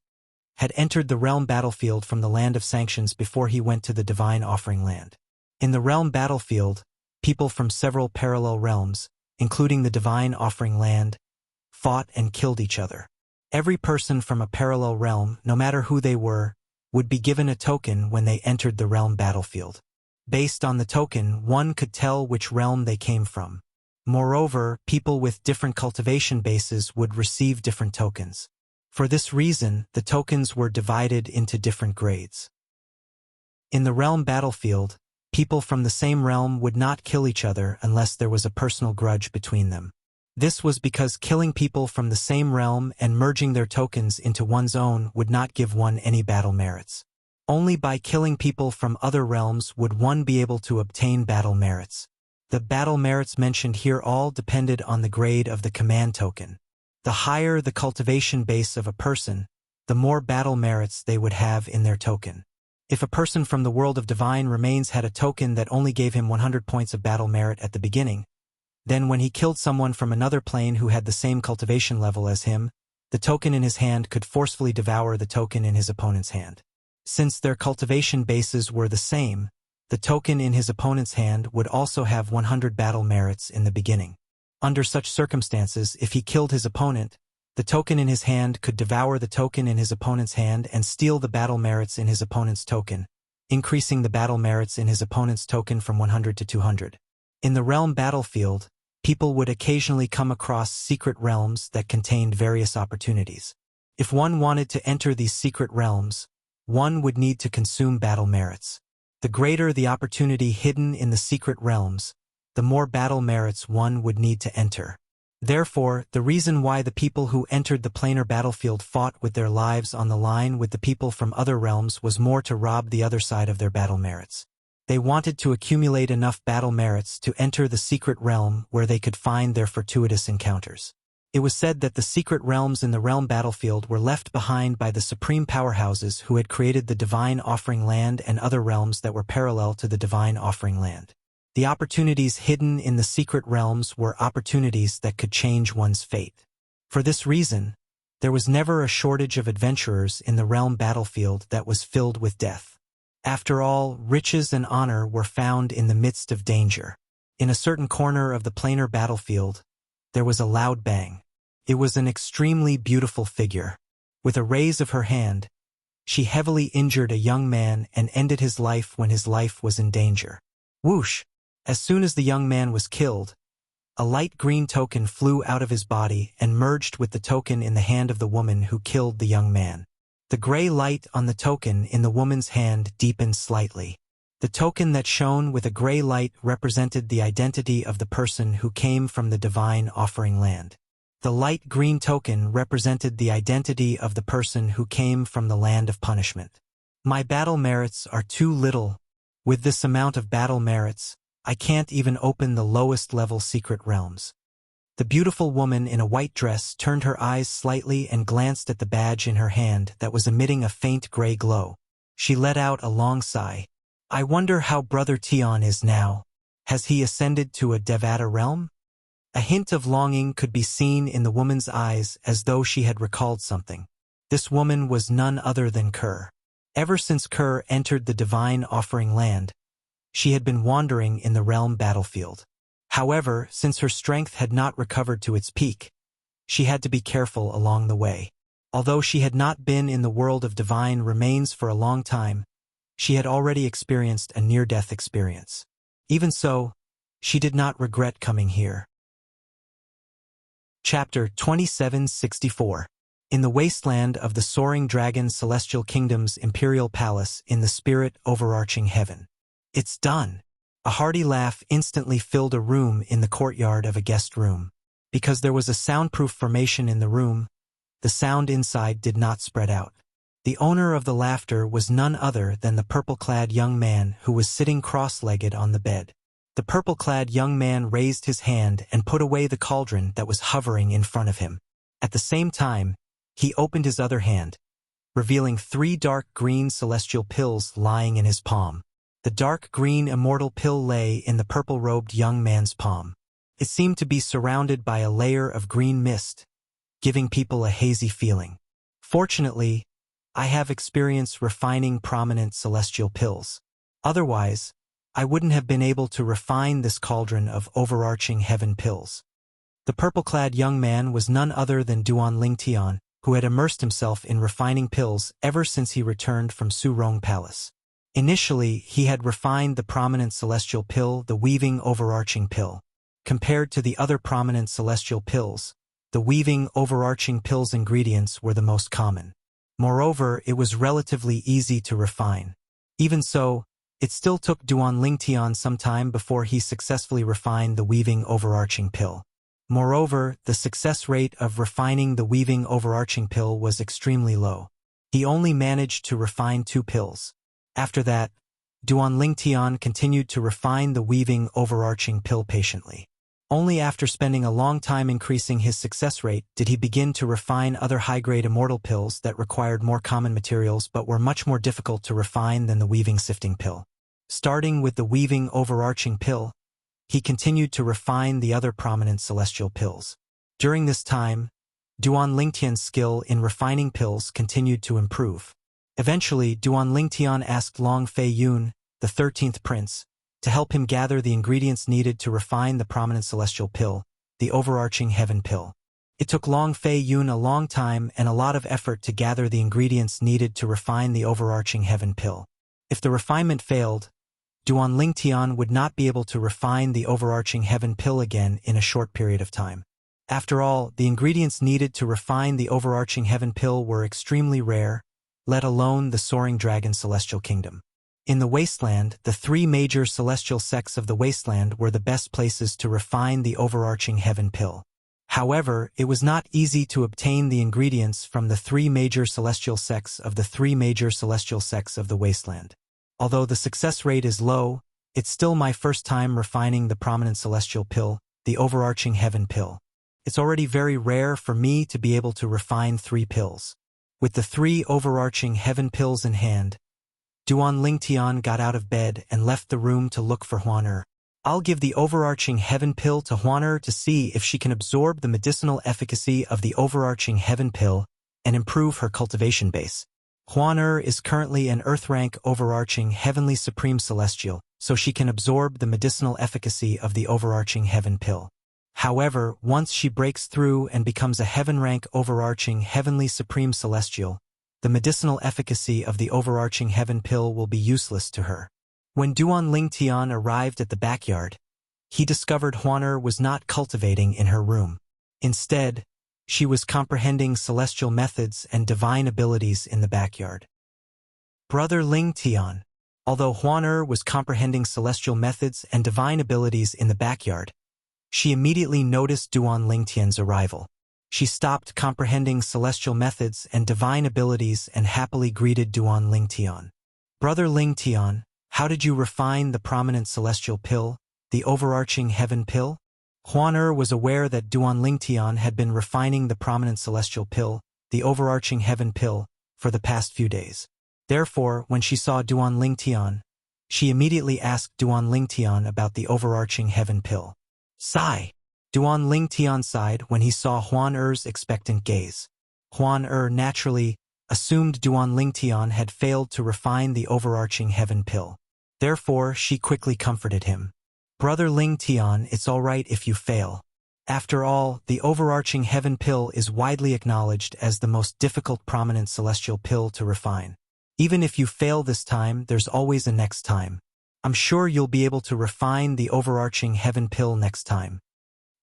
had entered the Realm Battlefield from the Land of Sanctions before he went to the Divine Offering Land. In the Realm Battlefield, people from several parallel realms, including the Divine Offering Land, fought and killed each other. Every person from a parallel realm, no matter who they were, would be given a token when they entered the Realm Battlefield. Based on the token, one could tell which realm they came from. Moreover, people with different cultivation bases would receive different tokens. For this reason, the tokens were divided into different grades. In the Realm Battlefield, people from the same realm would not kill each other unless there was a personal grudge between them. This was because killing people from the same realm and merging their tokens into one's own would not give one any battle merits. Only by killing people from other realms would one be able to obtain battle merits. The battle merits mentioned here all depended on the grade of the command token. The higher the cultivation base of a person, the more battle merits they would have in their token. If a person from the world of Divine Remains had a token that only gave him 100 points of battle merit at the beginning, then when he killed someone from another plane who had the same cultivation level as him, the token in his hand could forcefully devour the token in his opponent's hand. Since their cultivation bases were the same, the token in his opponent's hand would also have 100 battle merits in the beginning. Under such circumstances, if he killed his opponent, the token in his hand could devour the token in his opponent's hand and steal the battle merits in his opponent's token, increasing the battle merits in his opponent's token from 100 to 200. In the Realm Battlefield, people would occasionally come across secret realms that contained various opportunities. If one wanted to enter these secret realms, one would need to consume battle merits. The greater the opportunity hidden in the secret realms, the more battle merits one would need to enter. Therefore, the reason why the people who entered the planar battlefield fought with their lives on the line with the people from other realms was more to rob the other side of their battle merits. They wanted to accumulate enough battle merits to enter the secret realm where they could find their fortuitous encounters. It was said that the secret realms in the Realm Battlefield were left behind by the supreme powerhouses who had created the Divine Offering Land and other realms that were parallel to the Divine Offering Land. The opportunities hidden in the secret realms were opportunities that could change one's fate. For this reason, there was never a shortage of adventurers in the Realm Battlefield that was filled with death. After all, riches and honor were found in the midst of danger. In a certain corner of the planar battlefield, there was a loud bang. It was an extremely beautiful figure. With a raise of her hand, she heavily injured a young man and ended his life when his life was in danger. Whoosh! As soon as the young man was killed, a light green token flew out of his body and merged with the token in the hand of the woman who killed the young man. The gray light on the token in the woman's hand deepened slightly. The token that shone with a gray light represented the identity of the person who came from the Divine Offering Land. The light green token represented the identity of the person who came from the Land of Punishment. My battle merits are too little. With this amount of battle merits, I can't even open the lowest level secret realms. The beautiful woman in a white dress turned her eyes slightly and glanced at the badge in her hand that was emitting a faint gray glow. She let out a long sigh. I wonder how Brother Tian is now. Has he ascended to a Devata realm? A hint of longing could be seen in the woman's eyes as though she had recalled something. This woman was none other than Kerr. Ever since Kerr entered the Divine Offering Land, she had been wandering in the Realm Battlefield. However, since her strength had not recovered to its peak, she had to be careful along the way. Although she had not been in the world of Divine Remains for a long time, she had already experienced a near-death experience. Even so, she did not regret coming here. Chapter 2764. In the wasteland of the Soaring Dragon Celestial Kingdom's Imperial Palace in the Spirit Overarching Heaven. It's done. A hearty laugh instantly filled a room in the courtyard of a guest room. Because there was a soundproof formation in the room, the sound inside did not spread out. The owner of the laughter was none other than the purple-clad young man who was sitting cross-legged on the bed. The purple-clad young man raised his hand and put away the cauldron that was hovering in front of him. At the same time, he opened his other hand, revealing 3 dark green celestial pills lying in his palm. The dark green immortal pill lay in the purple-robed young man's palm. It seemed to be surrounded by a layer of green mist, giving people a hazy feeling. Fortunately, I have experience refining prominent celestial pills. Otherwise, I wouldn't have been able to refine this cauldron of overarching heaven pills. The purple-clad young man was none other than Duan Lingtian, who had immersed himself in refining pills ever since he returned from Soaring Palace. Initially, he had refined the prominent celestial pill, the weaving overarching pill. Compared to the other prominent celestial pills, the weaving overarching pill's ingredients were the most common. Moreover, it was relatively easy to refine. Even so, it still took Duan Lingtian some time before he successfully refined the weaving overarching pill. Moreover, the success rate of refining the weaving overarching pill was extremely low. He only managed to refine 2 pills. After that, Duan Lingtian continued to refine the weaving overarching pill patiently. Only after spending a long time increasing his success rate did he begin to refine other high-grade immortal pills that required more common materials but were much more difficult to refine than the weaving sifting pill. Starting with the weaving overarching pill, he continued to refine the other prominent celestial pills. During this time, Duan Lingtian's skill in refining pills continued to improve. Eventually, Duan Lingtian asked Long Fei Yun, the 13th prince, to help him gather the ingredients needed to refine the prominent celestial pill, the overarching heaven pill. It took Long Fei Yun a long time and a lot of effort to gather the ingredients needed to refine the overarching heaven pill. If the refinement failed, Duan Lingtian would not be able to refine the overarching heaven pill again in a short period of time. After all, the ingredients needed to refine the overarching heaven pill were extremely rare, let alone the Soaring Dragon Celestial Kingdom. In the wasteland, the 3 major celestial sects of the wasteland were the best places to refine the overarching heaven pill. However, it was not easy to obtain the ingredients from the 3 major celestial sects of the 3 major celestial sects of the wasteland. Although the success rate is low, it's still my first time refining the prominent celestial pill, the overarching heaven pill. It's already very rare for me to be able to refine 3 pills. With the 3 overarching heaven pills in hand, Duan Lingtian got out of bed and left the room to look for Huan. I'll give the overarching heaven pill to Huan to see if she can absorb the medicinal efficacy of the overarching heaven pill and improve her cultivation base. Huan is currently an earth-rank overarching heavenly supreme celestial, so she can absorb the medicinal efficacy of the overarching heaven pill. However, once she breaks through and becomes a heaven-rank overarching heavenly supreme celestial, the medicinal efficacy of the overarching heaven pill will be useless to her. When Duan Lingtian arrived at the backyard, he discovered Huan was not cultivating in her room. Instead, she was comprehending celestial methods and divine abilities in the backyard. Brother Lingtian. Although Huan was comprehending celestial methods and divine abilities in the backyard, she immediately noticed Duan Lingtian's arrival. She stopped comprehending celestial methods and divine abilities and happily greeted Duan Lingtian. Brother Lingtian, how did you refine the prominent celestial pill, the overarching heaven pill? Huan was aware that Duan Lingtian had been refining the prominent celestial pill, the overarching heaven pill, for the past few days. Therefore, when she saw Duan Lingtian, she immediately asked Duan Lingtian about the overarching heaven pill. Sigh. Duan Lingtian sighed when he saw Huan-er's expectant gaze. Huan-er naturally assumed Duan Lingtian had failed to refine the overarching heaven pill. Therefore, she quickly comforted him. Brother Lingtian, it's all right if you fail. After all, the overarching heaven pill is widely acknowledged as the most difficult prominent celestial pill to refine. Even if you fail this time, there's always a next time. I'm sure you'll be able to refine the overarching heaven pill next time.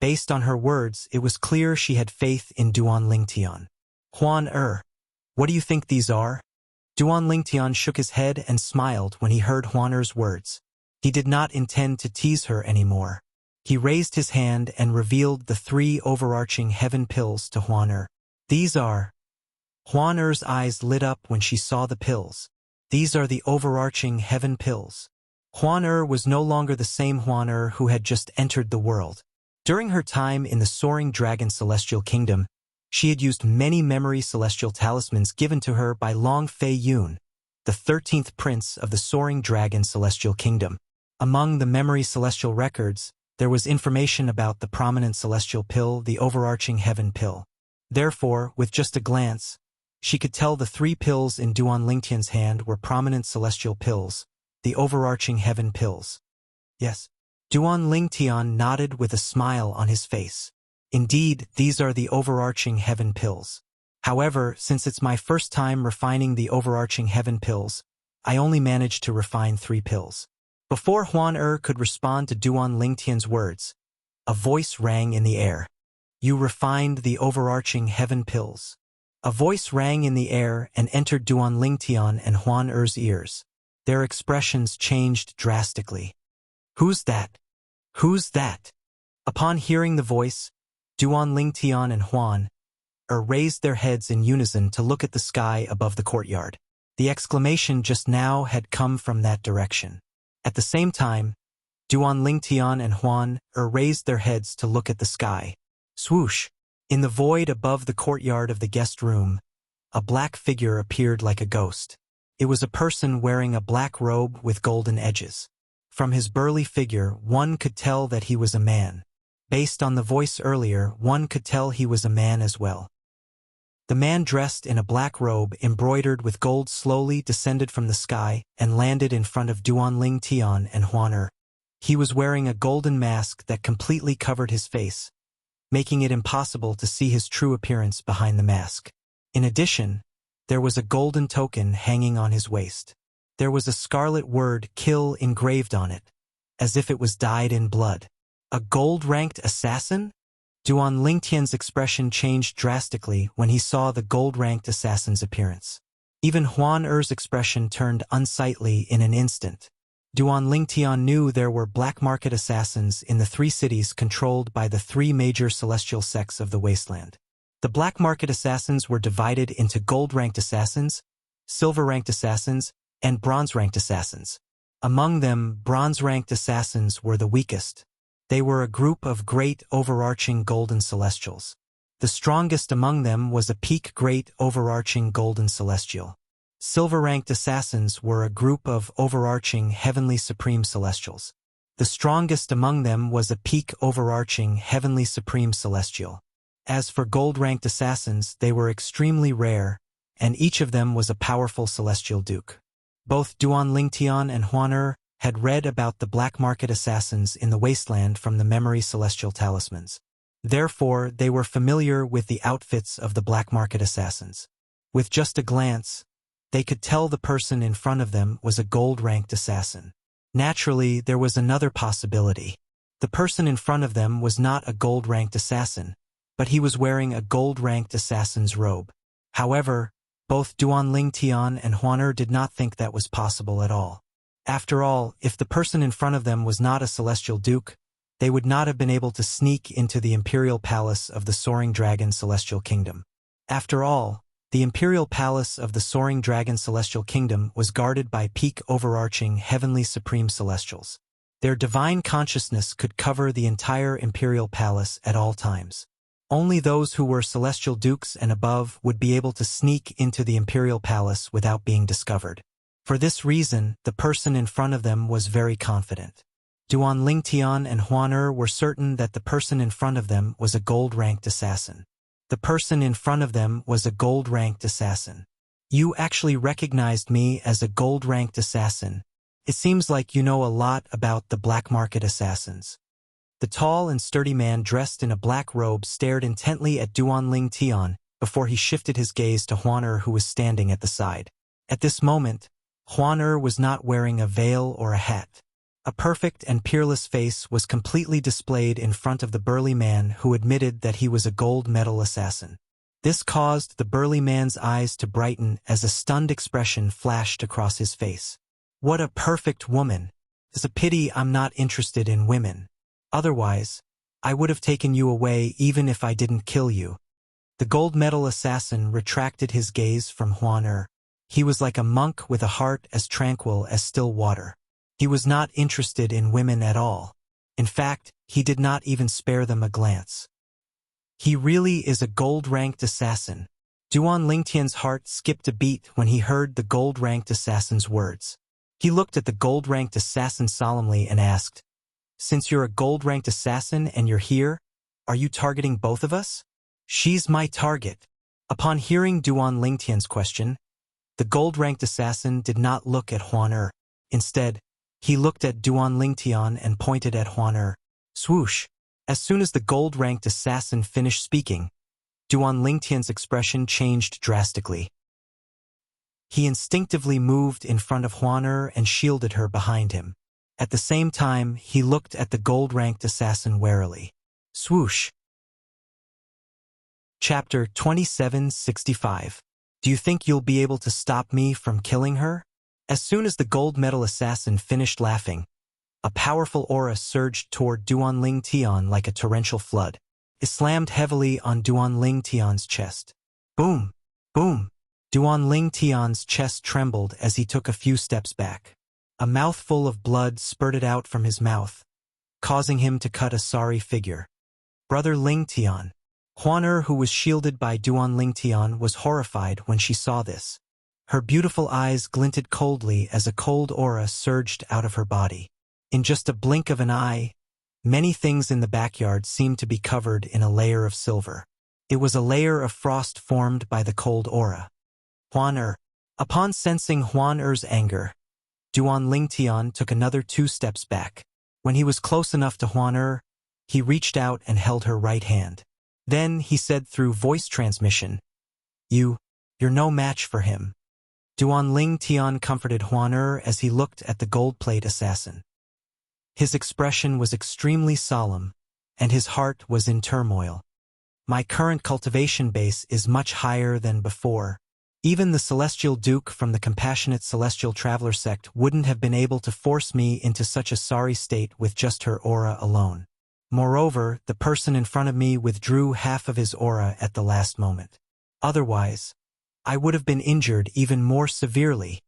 Based on her words, it was clear she had faith in Duan Lingtian. Huan-er, what do you think these are? Duan Lingtian shook his head and smiled when he heard Huan-er's words. He did not intend to tease her anymore. He raised his hand and revealed the 3 overarching heaven pills to Huan Er. These are... Huan Er's eyes lit up when she saw the pills. These are the overarching heaven pills. Huan Er was no longer the same Huan Er who had just entered the world. During her time in the Soaring Dragon Celestial Kingdom, she had used many memory celestial talismans given to her by Long Fei Yun, the 13th prince of the Soaring Dragon Celestial Kingdom. Among the memory celestial records, there was information about the prominent celestial pill, the overarching heaven pill. Therefore, with just a glance, she could tell the 3 pills in Duan Lingtian's hand were prominent celestial pills, the overarching heaven pills. Yes. Duan Lingtian nodded with a smile on his face. Indeed, these are the overarching heaven pills. However, since it's my first time refining the overarching heaven pills, I only managed to refine 3 pills. Before Huan Er could respond to Duan Lingtian's words, a voice rang in the air. You refined the overarching heaven pills. A voice rang in the air and entered Duan Lingtian and Huan Er's ears. Their expressions changed drastically. Who's that? Who's that? Upon hearing the voice, Duan Lingtian and Huan Er raised their heads in unison to look at the sky above the courtyard. The exclamation just now had come from that direction. At the same time, Duan Lingtian and Huan Er raised their heads to look at the sky. Swoosh! In the void above the courtyard of the guest room, a black figure appeared like a ghost. It was a person wearing a black robe with golden edges. From his burly figure, one could tell that he was a man. Based on the voice earlier, one could tell he was a man as well. The man dressed in a black robe embroidered with gold slowly descended from the sky and landed in front of Duan Lingtian and Huan Er. He was wearing a golden mask that completely covered his face, making it impossible to see his true appearance behind the mask. In addition, there was a golden token hanging on his waist. There was a scarlet word "kill" engraved on it, as if it was dyed in blood. A gold-ranked assassin? Duan Lingtian's expression changed drastically when he saw the gold-ranked assassin's appearance. Even Huan Er's expression turned unsightly in an instant. Duan Lingtian knew there were black market assassins in the 3 cities controlled by the 3 major celestial sects of the wasteland. The black market assassins were divided into gold-ranked assassins, silver-ranked assassins, and bronze-ranked assassins. Among them, bronze-ranked assassins were the weakest. They were a group of great overarching golden celestials. The strongest among them was a peak great overarching golden celestial. Silver-ranked assassins were a group of overarching heavenly supreme celestials. The strongest among them was a peak overarching heavenly supreme celestial. As for gold-ranked assassins, they were extremely rare, and each of them was a powerful celestial duke. Both Duan Lingtian and Huan Er had read about the black market assassins in the wasteland from the memory celestial talismans. Therefore, they were familiar with the outfits of the black market assassins. With just a glance, they could tell the person in front of them was a gold-ranked assassin. Naturally, there was another possibility. The person in front of them was not a gold-ranked assassin, but he was wearing a gold-ranked assassin's robe. However, both Duan Lingtian and Huan Er did not think that was possible at all. After all, if the person in front of them was not a celestial duke, they would not have been able to sneak into the imperial palace of the Soaring Dragon Celestial Kingdom. After all, the imperial palace of the Soaring Dragon Celestial Kingdom was guarded by peak overarching heavenly supreme celestials. Their divine consciousness could cover the entire imperial palace at all times. Only those who were celestial dukes and above would be able to sneak into the imperial palace without being discovered. For this reason, the person in front of them was very confident. Duan Lingtian and Huan Er were certain that the person in front of them was a gold-ranked assassin. The person in front of them was a gold-ranked assassin. You actually recognized me as a gold-ranked assassin. It seems like you know a lot about the black market assassins. The tall and sturdy man dressed in a black robe stared intently at Duan Lingtian before he shifted his gaze to Huan Er, who was standing at the side. At this moment, Huan Er was not wearing a veil or a hat. A perfect and peerless face was completely displayed in front of the burly man who admitted that he was a gold medal assassin. This caused the burly man's eyes to brighten as a stunned expression flashed across his face. What a perfect woman! It's a pity I'm not interested in women. Otherwise, I would have taken you away even if I didn't kill you. The gold medal assassin retracted his gaze from Huan. He was like a monk with a heart as tranquil as still water. He was not interested in women at all. In fact, he did not even spare them a glance. He really is a gold-ranked assassin. Duan Lingtian's heart skipped a beat when he heard the gold-ranked assassin's words. He looked at the gold-ranked assassin solemnly and asked, "Since you're a gold-ranked assassin and you're here, are you targeting both of us?" "She's my target." Upon hearing Duan Lingtian's question, the gold-ranked assassin did not look at Huan. Instead, he looked at Duan Lingtian and pointed at Huan. Swoosh! As soon as the gold-ranked assassin finished speaking, Duan Lingtian's expression changed drastically. He instinctively moved in front of Huan and shielded her behind him. At the same time, he looked at the gold-ranked assassin warily. Swoosh! Chapter 2765. Do you think you'll be able to stop me from killing her? As soon as the gold medal assassin finished laughing, a powerful aura surged toward Duan Lingtian like a torrential flood. It slammed heavily on Duan Lingtian's chest. Boom! Boom! Duan Lingtian's chest trembled as he took a few steps back. A mouthful of blood spurted out from his mouth, causing him to cut a sorry figure. Brother Lingtian. Huan, who was shielded by Duan Lingtian, was horrified when she saw this. Her beautiful eyes glinted coldly as a cold aura surged out of her body. In just a blink of an eye, many things in the backyard seemed to be covered in a layer of silver. It was a layer of frost formed by the cold aura. Huan. Upon sensing Huan's anger, Duan Lingtian took another 2 steps back. When he was close enough to Huan, he reached out and held her right hand. Then he said through voice transmission, You're no match for him." Duan Lingtian comforted Huan as he looked at the gold-plate assassin. His expression was extremely solemn, and his heart was in turmoil. "My current cultivation base is much higher than before. Even the Celestial Duke from the Compassionate Celestial Traveler sect wouldn't have been able to force me into such a sorry state with just her aura alone. Moreover, the person in front of me withdrew half of his aura at the last moment. Otherwise, I would have been injured even more severely."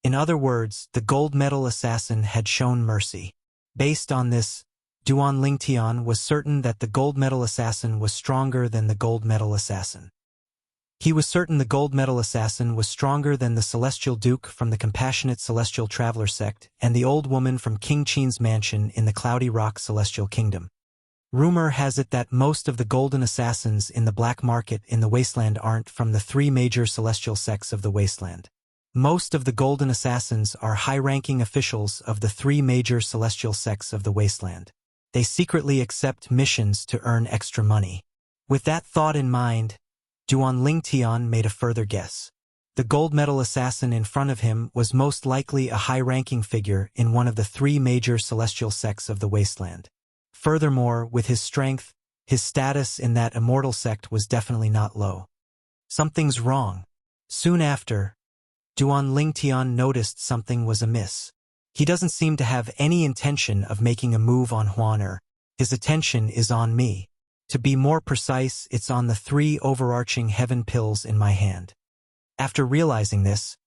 In other words, the gold medal assassin had shown mercy. Based on this, Duan Lingtian was certain that the gold medal assassin was stronger than the gold medal assassin. He was certain the gold medal assassin was stronger than the Celestial Duke from the Compassionate Celestial Traveler sect and the old woman from King Qin's mansion in the Cloudy Rock Celestial Kingdom. Rumor has it that most of the golden assassins in the black market in the wasteland aren't from the 3 major celestial sects of the wasteland. Most of the golden assassins are high-ranking officials of the 3 major celestial sects of the wasteland. They secretly accept missions to earn extra money. With that thought in mind, Duan Lingtian made a further guess. The gold medal assassin in front of him was most likely a high-ranking figure in one of the 3 major celestial sects of the wasteland. Furthermore, with his strength, his status in that immortal sect was definitely not low. Something's wrong. Soon after, Duan Lingtian noticed something was amiss. He doesn't seem to have any intention of making a move on Huan. His attention is on me. To be more precise, it's on the 3 overarching heaven pills in my hand. After realizing this,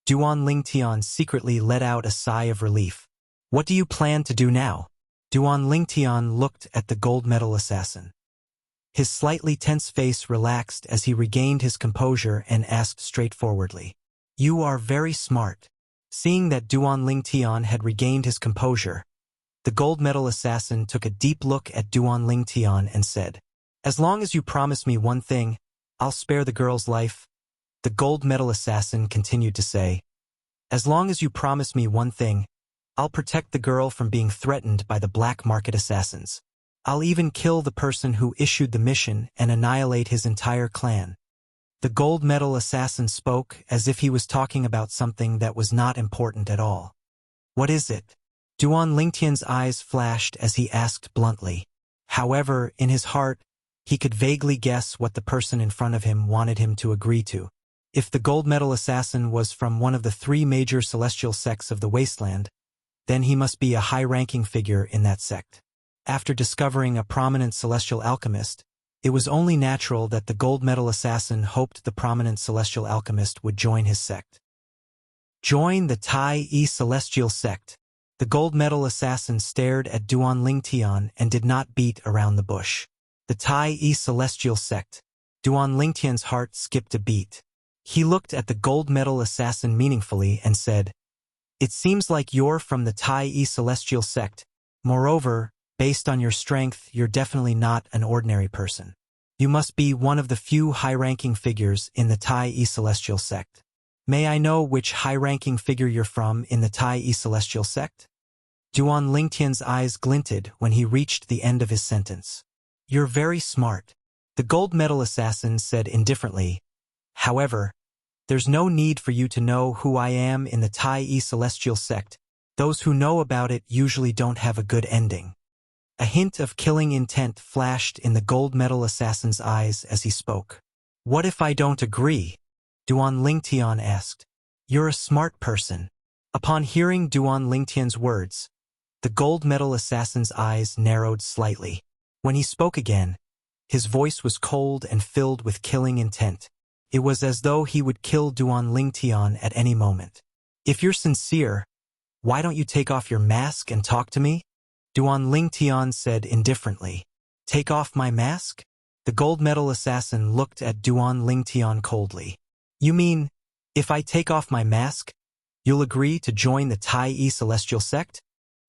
Duan Lingtian secretly let out a sigh of relief. "What do you plan to do now?" Duan Lingtian looked at the gold medal assassin. His slightly tense face relaxed as he regained his composure and asked straightforwardly, "You are very smart." Seeing that Duan Lingtian had regained his composure, the gold medal assassin took a deep look at Duan Lingtian and said, "As long as you promise me one thing, I'll spare the girl's life." The gold medal assassin continued to say, "As long as you promise me one thing, I'll protect the girl from being threatened by the black market assassins. I'll even kill the person who issued the mission and annihilate his entire clan." The gold medal assassin spoke as if he was talking about something that was not important at all. "What is it?" Duan Lingtian's eyes flashed as he asked bluntly. However, in his heart, he could vaguely guess what the person in front of him wanted him to agree to. If the gold medal assassin was from one of the 3 major celestial sects of the wasteland, Then he must be a high-ranking figure in that sect. After discovering a prominent celestial alchemist, it was only natural that the gold medal assassin hoped the prominent celestial alchemist would join his sect. Join the Tai-E celestial sect. The gold medal assassin stared at Duan Lingtian and did not beat around the bush. The Tai-E celestial sect. Duan Lingtian's heart skipped a beat. He looked at the gold medal assassin meaningfully and said, "It seems like you're from the Tai-E celestial sect. Moreover, based on your strength, you're definitely not an ordinary person. You must be one of the few high-ranking figures in the Tai-E celestial sect. May I know which high-ranking figure you're from in the Tai-E celestial sect?" Duan Lingtian's eyes glinted when he reached the end of his sentence. "You're very smart," the gold medal assassin said indifferently. "However, there's no need for you to know who I am in the Tai-E celestial sect. Those who know about it usually don't have a good ending." A hint of killing intent flashed in the gold medal assassin's eyes as he spoke. "What if I don't agree?" Duan Lingtian asked. "You're a smart person." Upon hearing Duan Lingtian's words, the gold medal assassin's eyes narrowed slightly. When he spoke again, his voice was cold and filled with killing intent. It was as though he would kill Duan Lingtian at any moment. "If you're sincere, why don't you take off your mask and talk to me?" Duan Lingtian said indifferently. "Take off my mask?" The gold medal assassin looked at Duan Lingtian coldly. "You mean, if I take off my mask, you'll agree to join the Tai-E celestial sect?"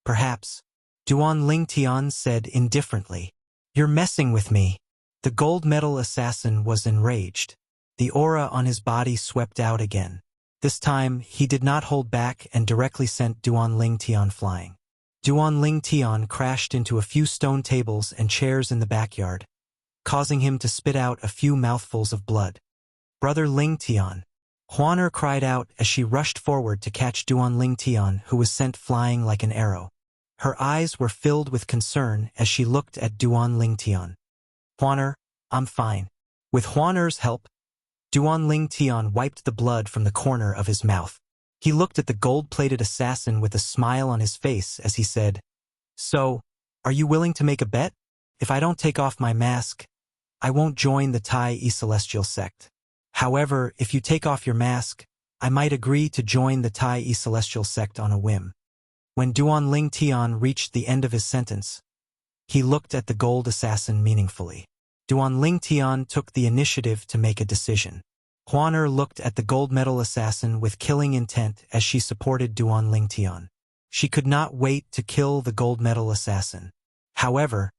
"Perhaps," Duan Lingtian said indifferently. "You're messing with me." The gold medal assassin was enraged. The aura on his body swept out again. This time, he did not hold back and directly sent Duan Lingtian flying. Duan Lingtian crashed into a few stone tables and chairs in the backyard, causing him to spit out a few mouthfuls of blood. "Brother Lingtian!" Huaner cried out as she rushed forward to catch Duan Lingtian, who was sent flying like an arrow. Her eyes were filled with concern as she looked at Duan Lingtian. "Huaner, I'm fine." With Huaner's help, Duan Lingtian wiped the blood from the corner of his mouth. He looked at the gold-plated assassin with a smile on his face as he said, "So, are you willing to make a bet? If I don't take off my mask, I won't join the Tai-E celestial sect. However, if you take off your mask, I might agree to join the Tai-E celestial sect on a whim." When Duan Lingtian reached the end of his sentence, he looked at the gold assassin meaningfully. Duan Lingtian took the initiative to make a decision. Huaner looked at the gold medal assassin with killing intent as she supported Duan Lingtian. She could not wait to kill the gold medal assassin. However,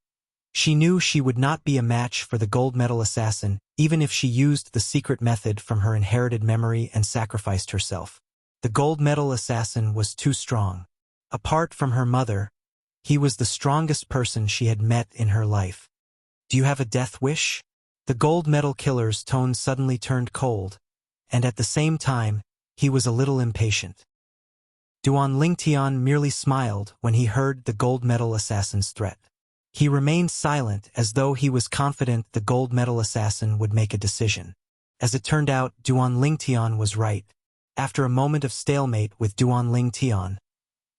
she knew she would not be a match for the gold medal assassin even if she used the secret method from her inherited memory and sacrificed herself. The gold medal assassin was too strong. Apart from her mother, he was the strongest person she had met in her life. "Do you have a death wish?" The gold medal killer's tone suddenly turned cold, and at the same time, he was a little impatient. Duan Lingtian merely smiled when he heard the gold medal assassin's threat. He remained silent as though he was confident the gold medal assassin would make a decision. As it turned out, Duan Lingtian was right. After a moment of stalemate with Duan Lingtian,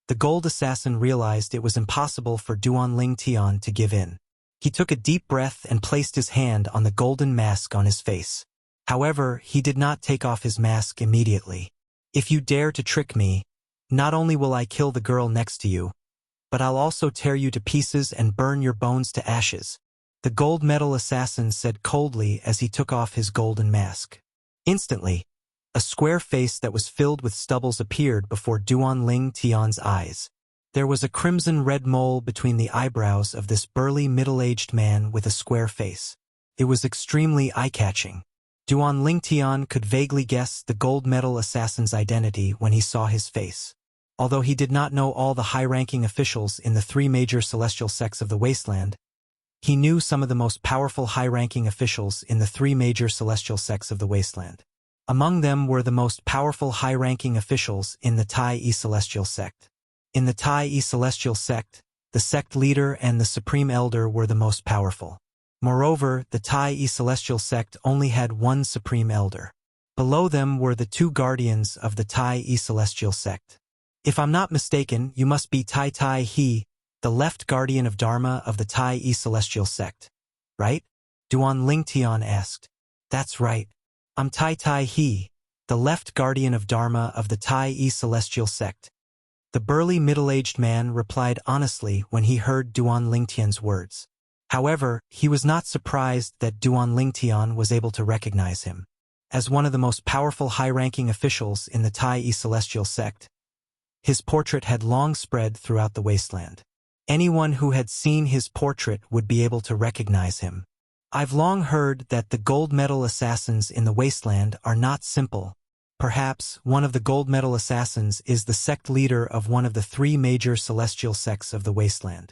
the gold assassin realized it was impossible for Duan Lingtian to give in. He took a deep breath and placed his hand on the golden mask on his face. However, he did not take off his mask immediately. "If you dare to trick me, not only will I kill the girl next to you, but I'll also tear you to pieces and burn your bones to ashes," the gold medal assassin said coldly as he took off his golden mask. Instantly, a square face that was filled with stubbles appeared before Duan Lingtian's eyes. There was a crimson-red mole between the eyebrows of this burly middle-aged man with a square face. It was extremely eye-catching. Duan Lingtian could vaguely guess the gold medal assassin's identity when he saw his face. Although he did not know all the high-ranking officials in the three major celestial sects of the wasteland, he knew some of the most powerful high-ranking officials in the three major celestial sects of the wasteland. Among them were the most powerful high-ranking officials in the Tai-E celestial sect. In the Tai-E celestial sect, the sect leader and the supreme elder were the most powerful. Moreover, the Tai-E celestial sect only had one supreme elder. Below them were the two guardians of the Tai-E celestial sect. If I'm not mistaken, you must be Tai Tai He, the left guardian of Dharma of the Tai E Celestial Sect, right? Duan Lingtian asked. That's right. I'm Tai Tai He, the left guardian of Dharma of the Tai E Celestial Sect. The burly middle-aged man replied honestly when he heard Duan Lingtian's words. However, he was not surprised that Duan Lingtian was able to recognize him. As one of the most powerful high-ranking officials in the Tai E Celestial Sect, his portrait had long spread throughout the wasteland. Anyone who had seen his portrait would be able to recognize him. I've long heard that the gold medal assassins in the wasteland are not simple. Perhaps one of the gold medal assassins is the sect leader of one of the 3 major celestial sects of the wasteland.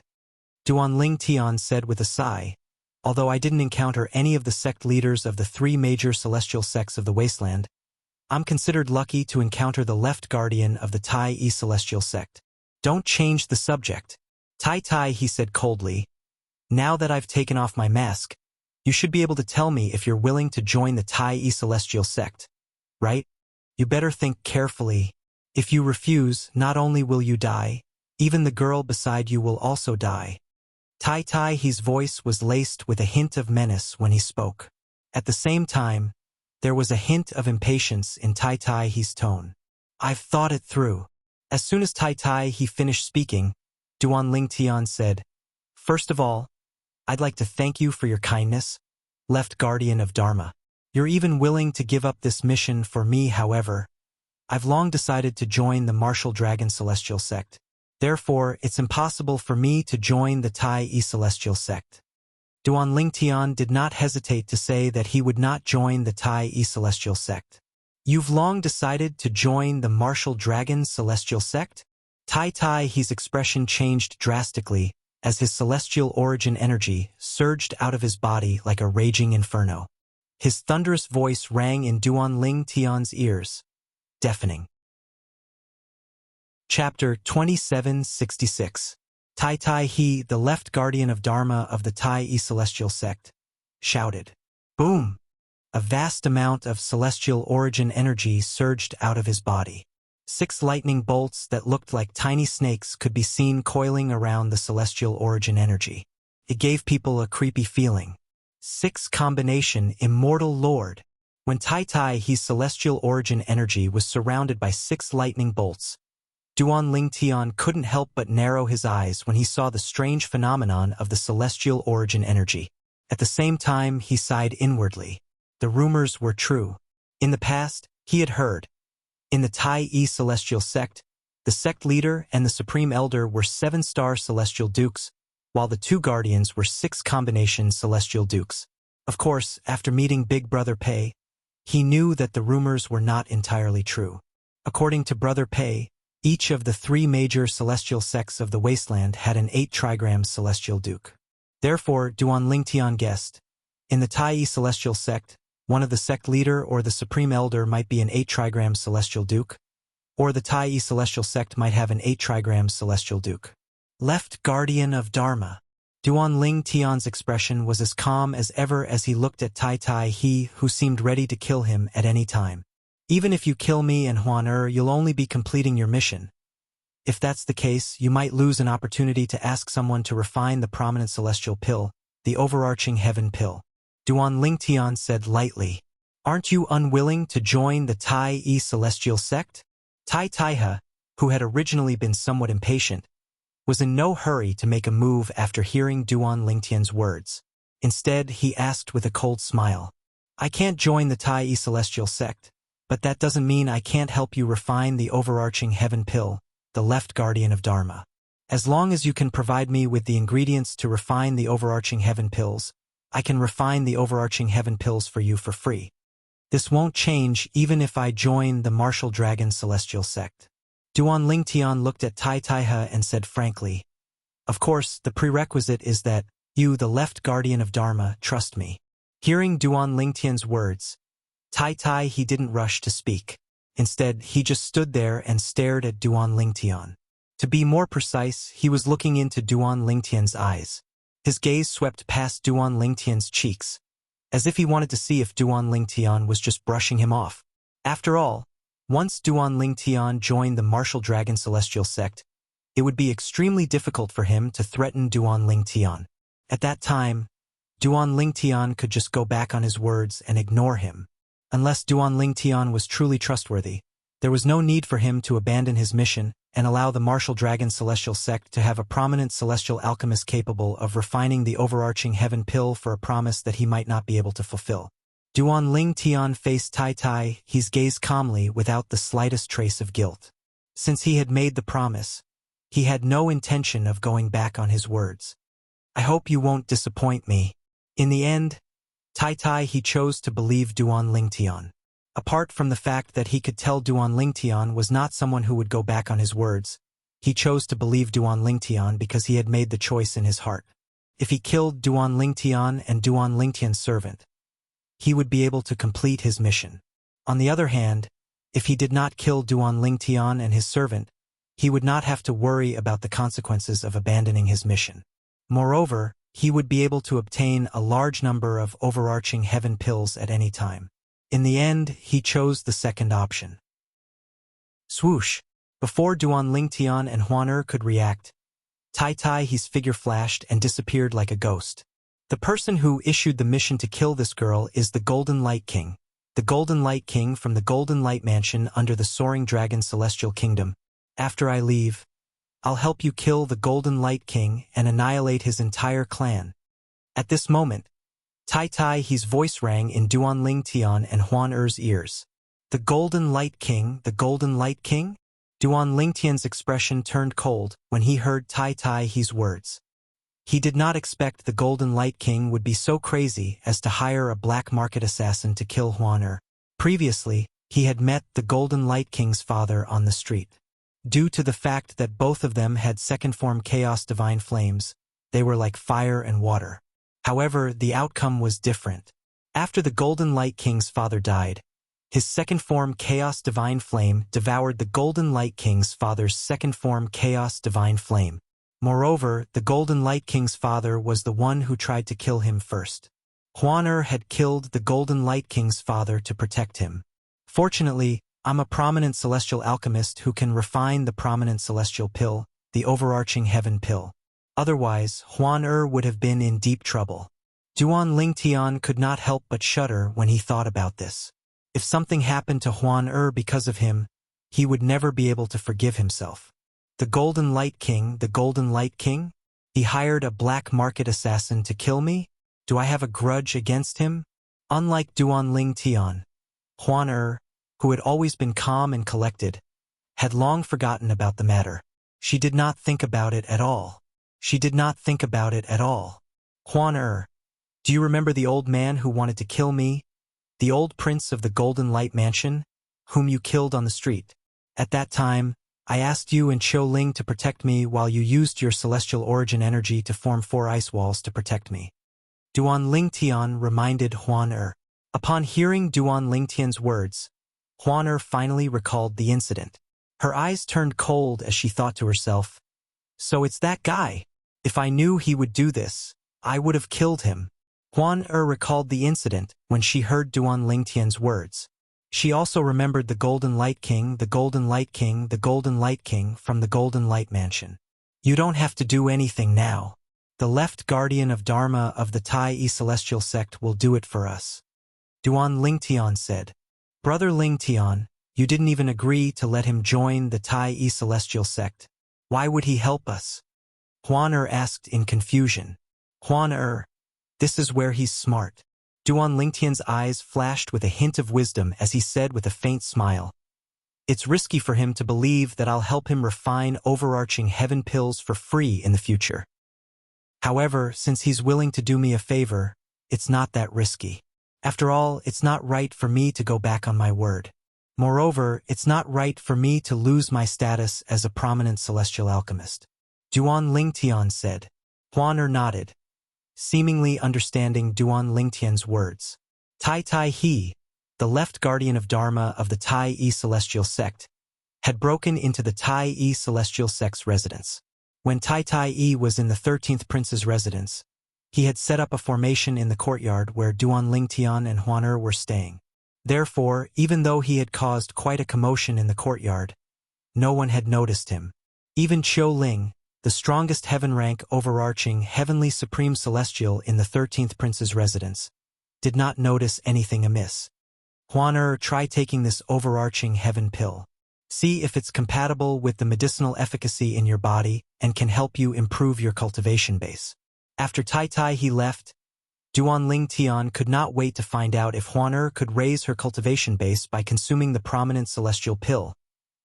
Duan Lingtian said with a sigh, although I didn't encounter any of the sect leaders of the 3 major celestial sects of the wasteland, I'm considered lucky to encounter the left guardian of the Tai E Celestial Sect. Don't change the subject. Tai Tai, he said coldly. Now that I've taken off my mask, you should be able to tell me if you're willing to join the Tai E Celestial Sect, right? You better think carefully. If you refuse, not only will you die, even the girl beside you will also die. Tai Tai, his voice was laced with a hint of menace when he spoke. At the same time, there was a hint of impatience in Tai Tai He's tone. I've thought it through. As soon as Tai Tai He finished speaking, Duan Lingtian said, First of all, I'd like to thank you for your kindness, left guardian of Dharma. You're even willing to give up this mission for me, however. I've long decided to join the Martial Dragon Celestial Sect. Therefore, it's impossible for me to join the Tai E Celestial Sect. Duan Lingtian did not hesitate to say that he would not join the Tai E Celestial Sect. You've long decided to join the Martial Dragon Celestial Sect? Tai Tai He's expression changed drastically as his celestial origin energy surged out of his body like a raging inferno. His thunderous voice rang in Duan Lingtian's ears, deafening. Chapter 2766. Tai Tai He, the left guardian of Dharma of the Tai E Celestial Sect, shouted. Boom! A vast amount of celestial origin energy surged out of his body. 6 lightning bolts that looked like tiny snakes could be seen coiling around the celestial origin energy. It gave people a creepy feeling. 6 combination Immortal Lord. When Tai Tai He's celestial origin energy was surrounded by 6 lightning bolts, Duan Lingtian couldn't help but narrow his eyes when he saw the strange phenomenon of the celestial origin energy. At the same time, he sighed inwardly. The rumors were true. In the past, he had heard. In the Tai E Celestial Sect, the sect leader and the supreme elder were 7-star celestial dukes, while the 2 guardians were 6 combination celestial dukes. Of course, after meeting Big Brother Pei, he knew that the rumors were not entirely true. According to Brother Pei, each of the 3 major celestial sects of the wasteland had an 8-trigram celestial duke. Therefore, Duan Lingtian guessed, in the Tai E Celestial Sect, one of the sect leader or the supreme elder might be an 8-trigram celestial duke, or the Tai E Celestial Sect might have an 8-trigram celestial duke. Left guardian of Dharma. Duan Lingtian's expression was as calm as ever as he looked at Tai Tai He, who seemed ready to kill him at any time. Even if you kill me and Huan you'll only be completing your mission. If that's the case, you might lose an opportunity to ask someone to refine the prominent celestial pill, the overarching heaven pill. Duan Lingtian said lightly, Aren't you unwilling to join the Tai E Celestial Sect? Tai Taiha, who had originally been somewhat impatient, was in no hurry to make a move after hearing Duan Lingtian's words. Instead, he asked with a cold smile, I can't join the Tai E Celestial Sect, but that doesn't mean I can't help you refine the overarching heaven pill, the left guardian of Dharma. As long as you can provide me with the ingredients to refine the overarching heaven pills, I can refine the overarching heaven pills for you for free. This won't change even if I join the Martial Dragon Celestial Sect. Duan Lingtian looked at Tai Taiha and said frankly, Of course, the prerequisite is that you, the left guardian of Dharma, trust me. Hearing Duan Lingtian's words, Tai Tai he didn't rush to speak. Instead, he just stood there and stared at Duan Lingtian. To be more precise, he was looking into Duan Lingtian's eyes. His gaze swept past Duan Lingtian's cheeks, as if he wanted to see if Duan Lingtian was just brushing him off. After all, Once Duan Lingtian joined the martial dragon celestial sect, it would be extremely difficult for him to threaten Duan Lingtian. At that time, Duan Lingtian could just go back on his words and ignore him. Unless Duan Lingtian was truly trustworthy, there was no need for him to abandon his mission and allow the martial dragon celestial sect to have a prominent celestial alchemist capable of refining the overarching heaven pill for a promise that he might not be able to fulfill. Duan Lingtian faced Tai Tai, his gaze calmly without the slightest trace of guilt. Since he had made the promise, he had no intention of going back on his words. I hope you won't disappoint me. In the end, Tai Tai he chose to believe Duan Lingtian. Apart from the fact that he could tell Duan Lingtian was not someone who would go back on his words, he chose to believe Duan Lingtian because he had made the choice in his heart. If he killed Duan Lingtian and Duan Lingtian's servant, he would be able to complete his mission. On the other hand, if he did not kill Duan Lingtian and his servant, he would not have to worry about the consequences of abandoning his mission. Moreover, he would be able to obtain a large number of overarching heaven pills at any time. In the end, he chose the second option. Swoosh! Before Duan Lingtian and Huan could react, Tai Tai his figure flashed and disappeared like a ghost. The person who issued the mission to kill this girl is the Golden Light King. The Golden Light King from the Golden Light Mansion under the Soaring Dragon Celestial Kingdom. After I leave, I'll help you kill the Golden Light King and annihilate his entire clan. At this moment, Tai Tai his voice rang in Duan Lingtian and Huan ears. The Golden Light King, the Golden Light King? Duan Lingtian's expression turned cold when he heard Tai Tai his words. He did not expect the Golden Light King would be so crazy as to hire a black market assassin to kill Huan. Previously, he had met the Golden Light King's father on the street. Due to the fact that both of them had second form Chaos Divine Flames, they were like fire and water. However, the outcome was different. After the Golden Light King's father died, his second form Chaos Divine Flame devoured the Golden Light King's father's second form Chaos Divine Flame. Moreover, the Golden Light King's father was the one who tried to kill him first. Huan had killed the Golden Light King's father to protect him. Fortunately, I'm a prominent celestial alchemist who can refine the prominent celestial pill, the overarching heaven pill. Otherwise, Huan would have been in deep trouble. Duan Lingtian could not help but shudder when he thought about this. If something happened to Huan because of him, he would never be able to forgive himself. The Golden Light King, the Golden Light King? He hired a black market assassin to kill me? Do I have a grudge against him? Unlike Duan Lingtian, Huan who had always been calm and collected, had long forgotten about the matter. She did not think about it at all. She did not think about it at all. Huan do you remember the old man who wanted to kill me? The old prince of the Golden Light Mansion, whom you killed on the street. At that time, I asked you and Qiu Ling to protect me while you used your celestial origin energy to form 4 ice walls to protect me. Duan Lingtian reminded Huan Upon hearing Duan Lingtian's words, Huan finally recalled the incident. Her eyes turned cold as she thought to herself, so it's that guy. If I knew he would do this, I would have killed him. Huan recalled the incident when she heard Duan Lingtian's words. She also remembered the Golden Light King, the Golden Light King, the Golden Light King from the Golden Light Mansion. You don't have to do anything now. The left guardian of Dharma of the Tai Celestial Sect will do it for us. Duan Lingtian said. Brother Lingtian, you didn't even agree to let him join the Tai Celestial Sect. Why would he help us? Huan asked in confusion. Huan this is where he's smart. Duan Lingtian's eyes flashed with a hint of wisdom as he said with a faint smile. It's risky for him to believe that I'll help him refine overarching heaven pills for free in the future. However, since he's willing to do me a favor, it's not that risky. After all, it's not right for me to go back on my word. Moreover, it's not right for me to lose my status as a prominent celestial alchemist. Duan Lingtian said. Huan nodded, seemingly understanding Duan Lingtian's words. Tai Tai he, the left guardian of Dharma of the Tai Celestial Sect, had broken into the Tai Celestial Sect's residence. When Tai Tai was in the 13th Prince's residence, he had set up a formation in the courtyard where Duan Lingtian and Huan were staying. Therefore, even though he had caused quite a commotion in the courtyard, no one had noticed him. Even Qiu Ling, the strongest heaven-rank overarching heavenly supreme celestial in the 13th prince's residence, did not notice anything amiss. Huan try taking this overarching heaven pill. See if it's compatible with the medicinal efficacy in your body and can help you improve your cultivation base. After Tai he left, Duan Tian could not wait to find out if Huan could raise her cultivation base by consuming the prominent celestial pill,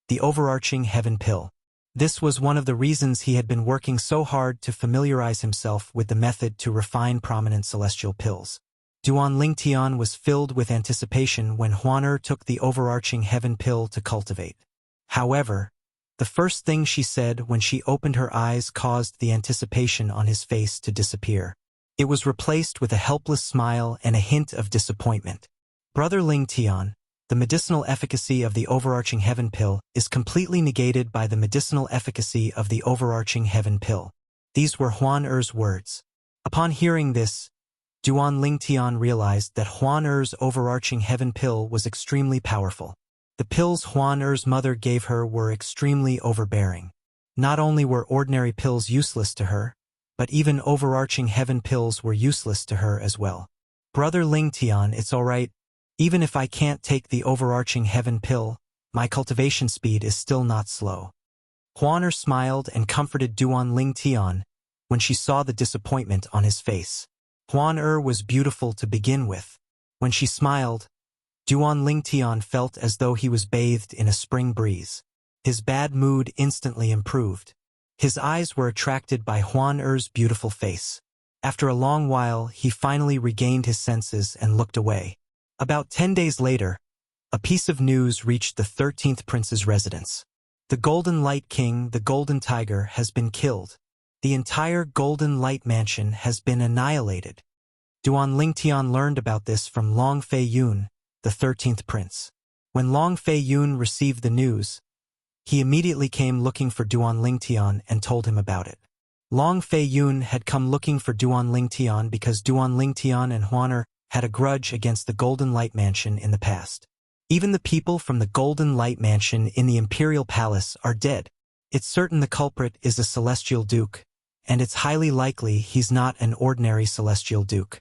the overarching heaven pill. This was one of the reasons he had been working so hard to familiarize himself with the method to refine prominent celestial pills. Duan Tian was filled with anticipation when Huan took the overarching heaven pill to cultivate. However, the first thing she said when she opened her eyes caused the anticipation on his face to disappear. It was replaced with a helpless smile and a hint of disappointment. Brother Ling Tian, the medicinal efficacy of the overarching heaven pill is completely negated by the medicinal efficacy of the overarching heaven pill. These were Huan words. Upon hearing this, Duan Tian realized that Huan overarching heaven pill was extremely powerful. The pills Huan mother gave her were extremely overbearing. Not only were ordinary pills useless to her, but even overarching heaven pills were useless to her as well. Brother Ling Tian, it's alright. Even if I can't take the overarching heaven pill, my cultivation speed is still not slow. Huan smiled and comforted Duan Tian when she saw the disappointment on his face. Huan was beautiful to begin with. When she smiled, Duan Tian felt as though he was bathed in a spring breeze. His bad mood instantly improved. His eyes were attracted by Huan beautiful face. After a long while, he finally regained his senses and looked away. About 10 days later, a piece of news reached the 13th prince's residence. The Golden Light King, the Golden Tiger, has been killed. The entire Golden Light Mansion has been annihilated. Duan Tian learned about this from Long Fei Yun, the 13th prince. When Long Fei Yun received the news, he immediately came looking for Duan Tian and told him about it. Long Fei Yun had come looking for Duan Tian because Duan Tian and Huan had a grudge against the Golden Light Mansion in the past. Even the people from the Golden Light Mansion in the Imperial Palace are dead. It's certain the culprit is a Celestial Duke, and it's highly likely he's not an ordinary Celestial Duke.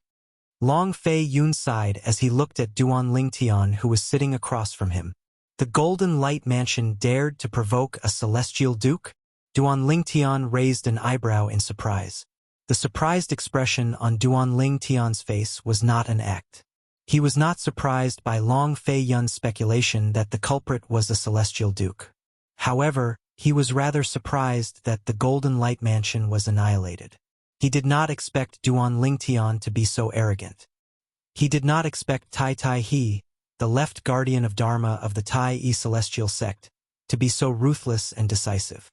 Long Fei Yun sighed as he looked at Duan Tian, who was sitting across from him. The Golden Light Mansion dared to provoke a Celestial Duke? Duan Tian raised an eyebrow in surprise. The surprised expression on Duan Tian's face was not an act. He was not surprised by Long Fei Yun's speculation that the culprit was a Celestial Duke. However, he was rather surprised that the Golden Light Mansion was annihilated. He did not expect Duan Tian to be so arrogant. He did not expect Tai He, the left guardian of Dharma of the Tai Celestial sect, to be so ruthless and decisive.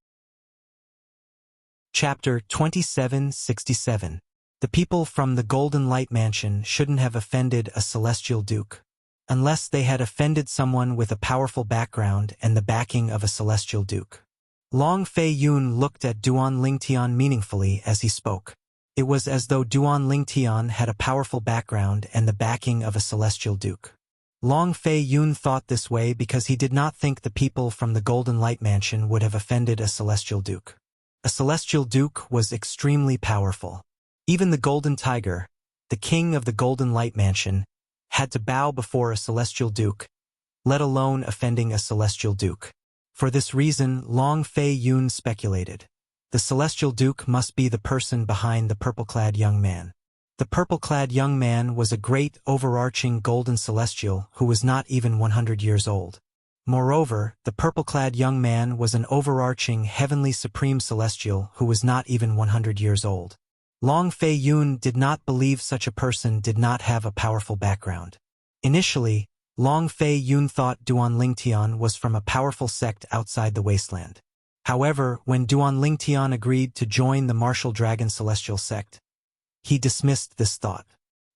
Chapter 2767. The people from the Golden Light Mansion shouldn't have offended a Celestial Duke, unless they had offended someone with a powerful background and the backing of a Celestial Duke. Long Fei Yun looked at Duan Tian meaningfully as he spoke. It was as though Duan Tian had a powerful background and the backing of a Celestial Duke. Long Fei Yun thought this way because he did not think the people from the Golden Light Mansion would have offended a Celestial Duke. A Celestial Duke was extremely powerful. Even the Golden Tiger, the king of the Golden Light Mansion, had to bow before a Celestial Duke, let alone offending a Celestial Duke. For this reason, Long Fei Yun speculated. The Celestial Duke must be the person behind the purple-clad young man. The purple-clad young man was a great overarching golden celestial who was not even 100 years old. Moreover, the purple-clad young man was an overarching heavenly supreme celestial who was not even 100 years old. Long Fei Yun did not believe such a person did not have a powerful background. Initially, Long Fei Yun thought Duan Tian was from a powerful sect outside the wasteland. However, when Duan Tian agreed to join the Martial Dragon Celestial sect, he dismissed this thought.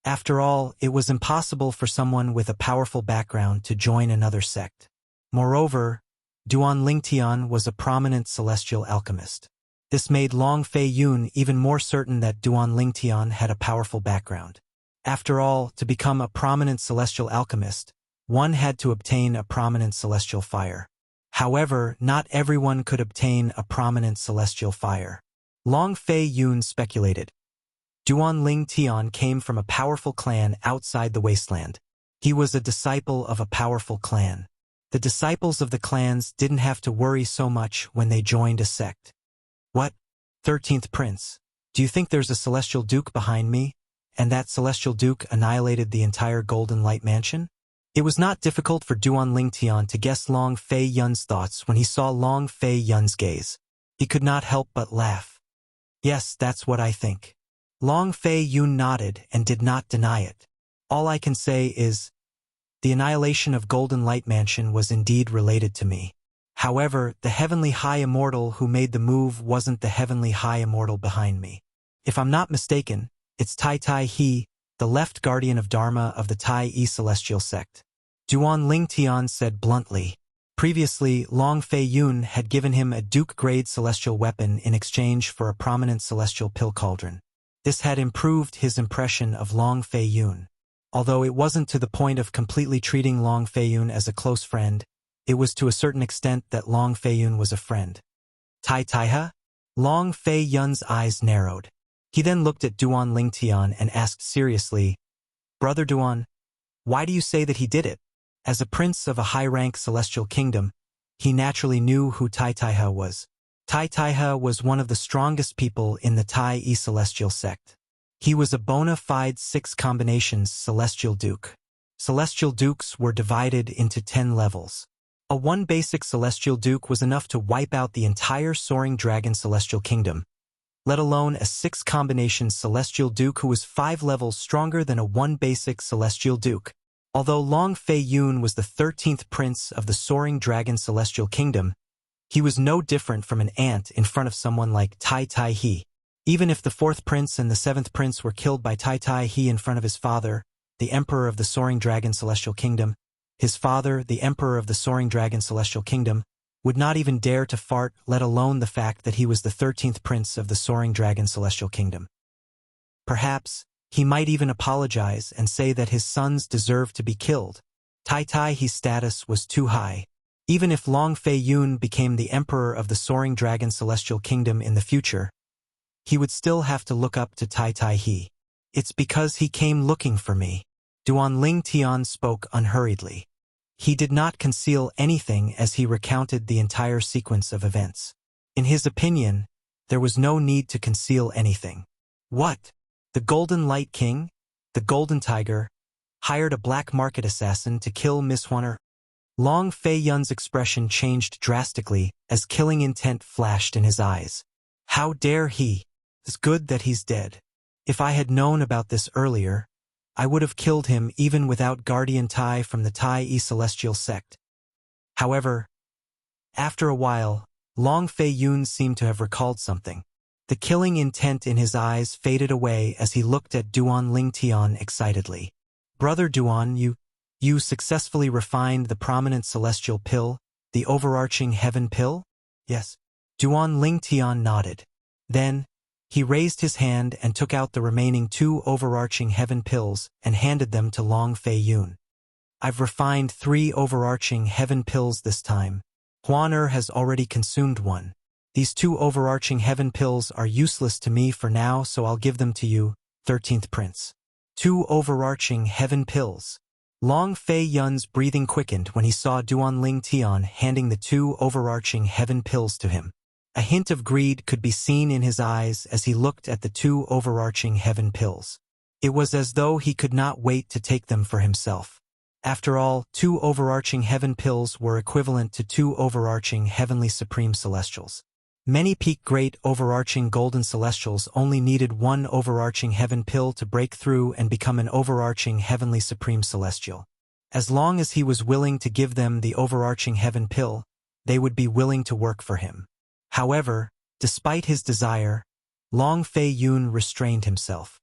After all, it was impossible for someone with a powerful background to join another sect. Moreover, Duan Tian was a prominent celestial alchemist. This made Long Fei Yun even more certain that Duan Tian had a powerful background. After all, to become a prominent celestial alchemist, one had to obtain a prominent celestial fire. However, not everyone could obtain a prominent celestial fire. Long Fei Yun speculated. Duan Ling Tian came from a powerful clan outside the wasteland. He was a disciple of a powerful clan. The disciples of the clans didn't have to worry so much when they joined a sect. What? 13th Prince. Do you think there's a celestial duke behind me, and that celestial duke annihilated the entire Golden Light Mansion? It was not difficult for Duan Ling Tian to guess Long Fei Yun's thoughts when he saw Long Fei Yun's gaze. He could not help but laugh. Yes, that's what I think. Long Fei Yun nodded and did not deny it. All I can say is, the annihilation of Golden Light Mansion was indeed related to me. However, the Heavenly High Immortal who made the move wasn't the Heavenly High Immortal behind me. If I'm not mistaken, it's Tai Tai He, the left guardian of Dharma of the Tai Yi Celestial Sect. Duan Ling Tian said bluntly. Previously, Long Fei Yun had given him a Duke-grade celestial weapon in exchange for a prominent celestial pill cauldron. This had improved his impression of Long Fei Yun. Although it wasn't to the point of completely treating Long Fei Yun as a close friend, it was to a certain extent that Long Fei Yun was a friend. Tai Taiha? Long Fei Yun's eyes narrowed. He then looked at Duan Ling Tian and asked seriously, Brother Duan, why do you say that he did it? As a prince of a high-rank celestial kingdom, he naturally knew who Tai Taiha was. Tai Taiha was one of the strongest people in the Tai Yi Celestial Sect. He was a bona fide 6 combinations celestial duke. Celestial dukes were divided into 10 levels. A 1 basic celestial duke was enough to wipe out the entire Soaring Dragon Celestial Kingdom, let alone a 6 combination celestial duke who was 5 levels stronger than a 1 basic celestial duke. Although Long Fei Yun was the 13th prince of the Soaring Dragon Celestial Kingdom, he was no different from an ant in front of someone like Tai Tai He. Even if the 4th prince and the 7th prince were killed by Tai Tai He in front of his father, the emperor of the Soaring Dragon Celestial Kingdom, his father, the emperor of the Soaring Dragon Celestial Kingdom, would not even dare to fart, let alone the fact that he was the 13th prince of the Soaring Dragon Celestial Kingdom. Perhaps, he might even apologize and say that his sons deserved to be killed. Tai Tai He's status was too high. Even if Long Fei Yun became the emperor of the Soaring Dragon Celestial Kingdom in the future, he would still have to look up to Tai Tai He. It's because he came looking for me. Duan Ling Tian spoke unhurriedly. He did not conceal anything as he recounted the entire sequence of events. In his opinion, there was no need to conceal anything. What? The Golden Light King, the Golden Tiger, hired a black market assassin to kill Miss Huaner? Long Fei Yun's expression changed drastically as killing intent flashed in his eyes. How dare he? It's good that he's dead. If I had known about this earlier, I would have killed him even without Guardian Tai from the Tai Yi Celestial Sect. However, after a while, Long Fei Yun seemed to have recalled something. The killing intent in his eyes faded away as he looked at Duan Ling Tian excitedly. Brother Duan, you successfully refined the prominent celestial pill, the overarching heaven pill? Yes. Duan Ling Tian nodded. Then, he raised his hand and took out the remaining 2 overarching heaven pills and handed them to Long Fei Yun. I've refined 3 overarching heaven pills this time. Huaner has already consumed 1. These 2 overarching heaven pills are useless to me for now, so I'll give them to you, 13th Prince. 2 overarching heaven pills. Long Fei Yun's breathing quickened when he saw Duan Ling Tian handing the 2 overarching heaven pills to him. A hint of greed could be seen in his eyes as he looked at the 2 overarching heaven pills. It was as though he could not wait to take them for himself. After all, 2 overarching heaven pills were equivalent to 2 overarching heavenly supreme celestials. Many peak great overarching golden celestials only needed 1 overarching heaven pill to break through and become an overarching heavenly supreme celestial. As long as he was willing to give them the overarching heaven pill, they would be willing to work for him. However, despite his desire, Long Fei Yun restrained himself.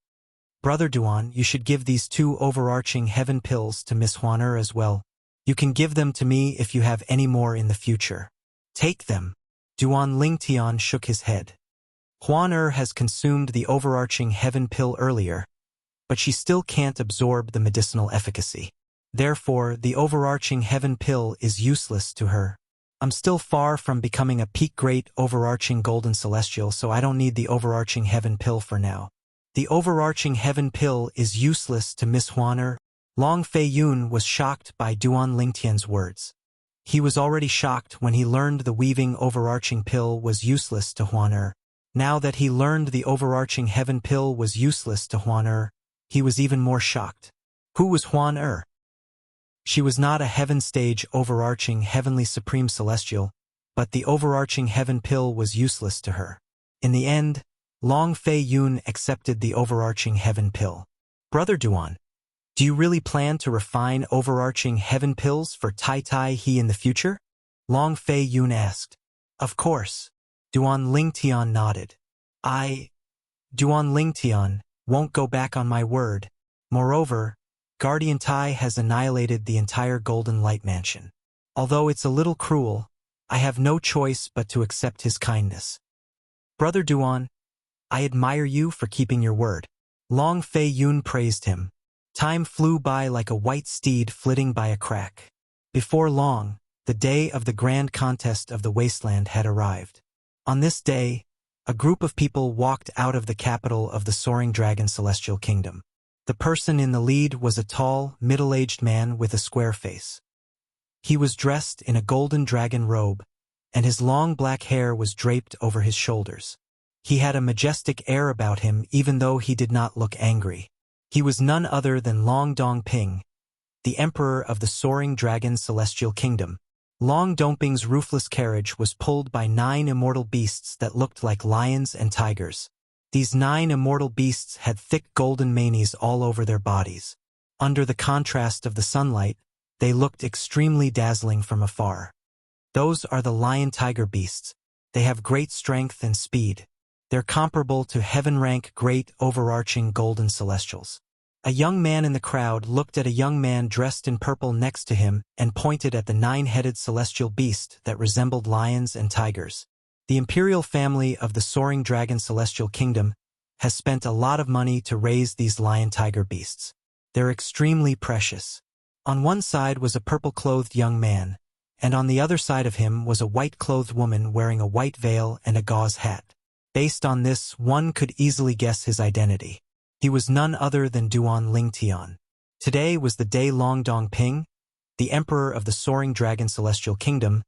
Brother Duan, you should give these 2 overarching heaven pills to Miss Huaner as well. You can give them to me if you have any more in the future. Take them. Duan Ling Tian shook his head. Huaner has consumed the overarching heaven pill earlier, but she still can't absorb the medicinal efficacy. Therefore, the overarching heaven pill is useless to her. I'm still far from becoming a peak great overarching golden celestial, so I don't need the overarching heaven pill for now. The overarching heaven pill is useless to Miss Huaner. Long Fei Yun was shocked by Duan Lingtian's words. He was already shocked when he learned the weaving overarching pill was useless to Huaner. Now that he learned the overarching heaven pill was useless to Huaner, he was even more shocked. Who was Huaner? She was not a heaven stage overarching heavenly supreme celestial, but the overarching heaven pill was useless to her. In the end, Long Fei Yun accepted the overarching heaven pill. Brother Duan, do you really plan to refine overarching heaven pills for Tai Tai He in the future? Long Fei Yun asked. Of course. Duan Lingtian nodded. Duan Lingtian, won't go back on my word. Moreover, Guardian Tai has annihilated the entire Golden Light Mansion. Although it's a little cruel, I have no choice but to accept his kindness. Brother Duan, I admire you for keeping your word. Long Fei Yun praised him. Time flew by like a white steed flitting by a crack. Before long, the day of the grand contest of the wasteland had arrived. On this day, a group of people walked out of the capital of the Soaring Dragon Celestial Kingdom. The person in the lead was a tall, middle-aged man with a square face. He was dressed in a golden dragon robe, and his long black hair was draped over his shoulders. He had a majestic air about him even though he did not look angry. He was none other than Long Dongping, the emperor of the Soaring Dragon Celestial Kingdom. Long Dongping's roofless carriage was pulled by 9 immortal beasts that looked like lions and tigers. These 9 immortal beasts had thick golden manes all over their bodies. Under the contrast of the sunlight, they looked extremely dazzling from afar. Those are the lion-tiger beasts. They have great strength and speed. They're comparable to heaven-rank great overarching golden celestials. A young man in the crowd looked at a young man dressed in purple next to him and pointed at the 9-headed celestial beast that resembled lions and tigers. The imperial family of the Soaring Dragon Celestial Kingdom has spent a lot of money to raise these lion-tiger beasts. They're extremely precious. On one side was a purple-clothed young man, and on the other side of him was a white-clothed woman wearing a white veil and a gauze hat. Based on this, one could easily guess his identity. He was none other than Duan Lingtian. Today was the day Long Dongping, the emperor of the Soaring Dragon Celestial Kingdom,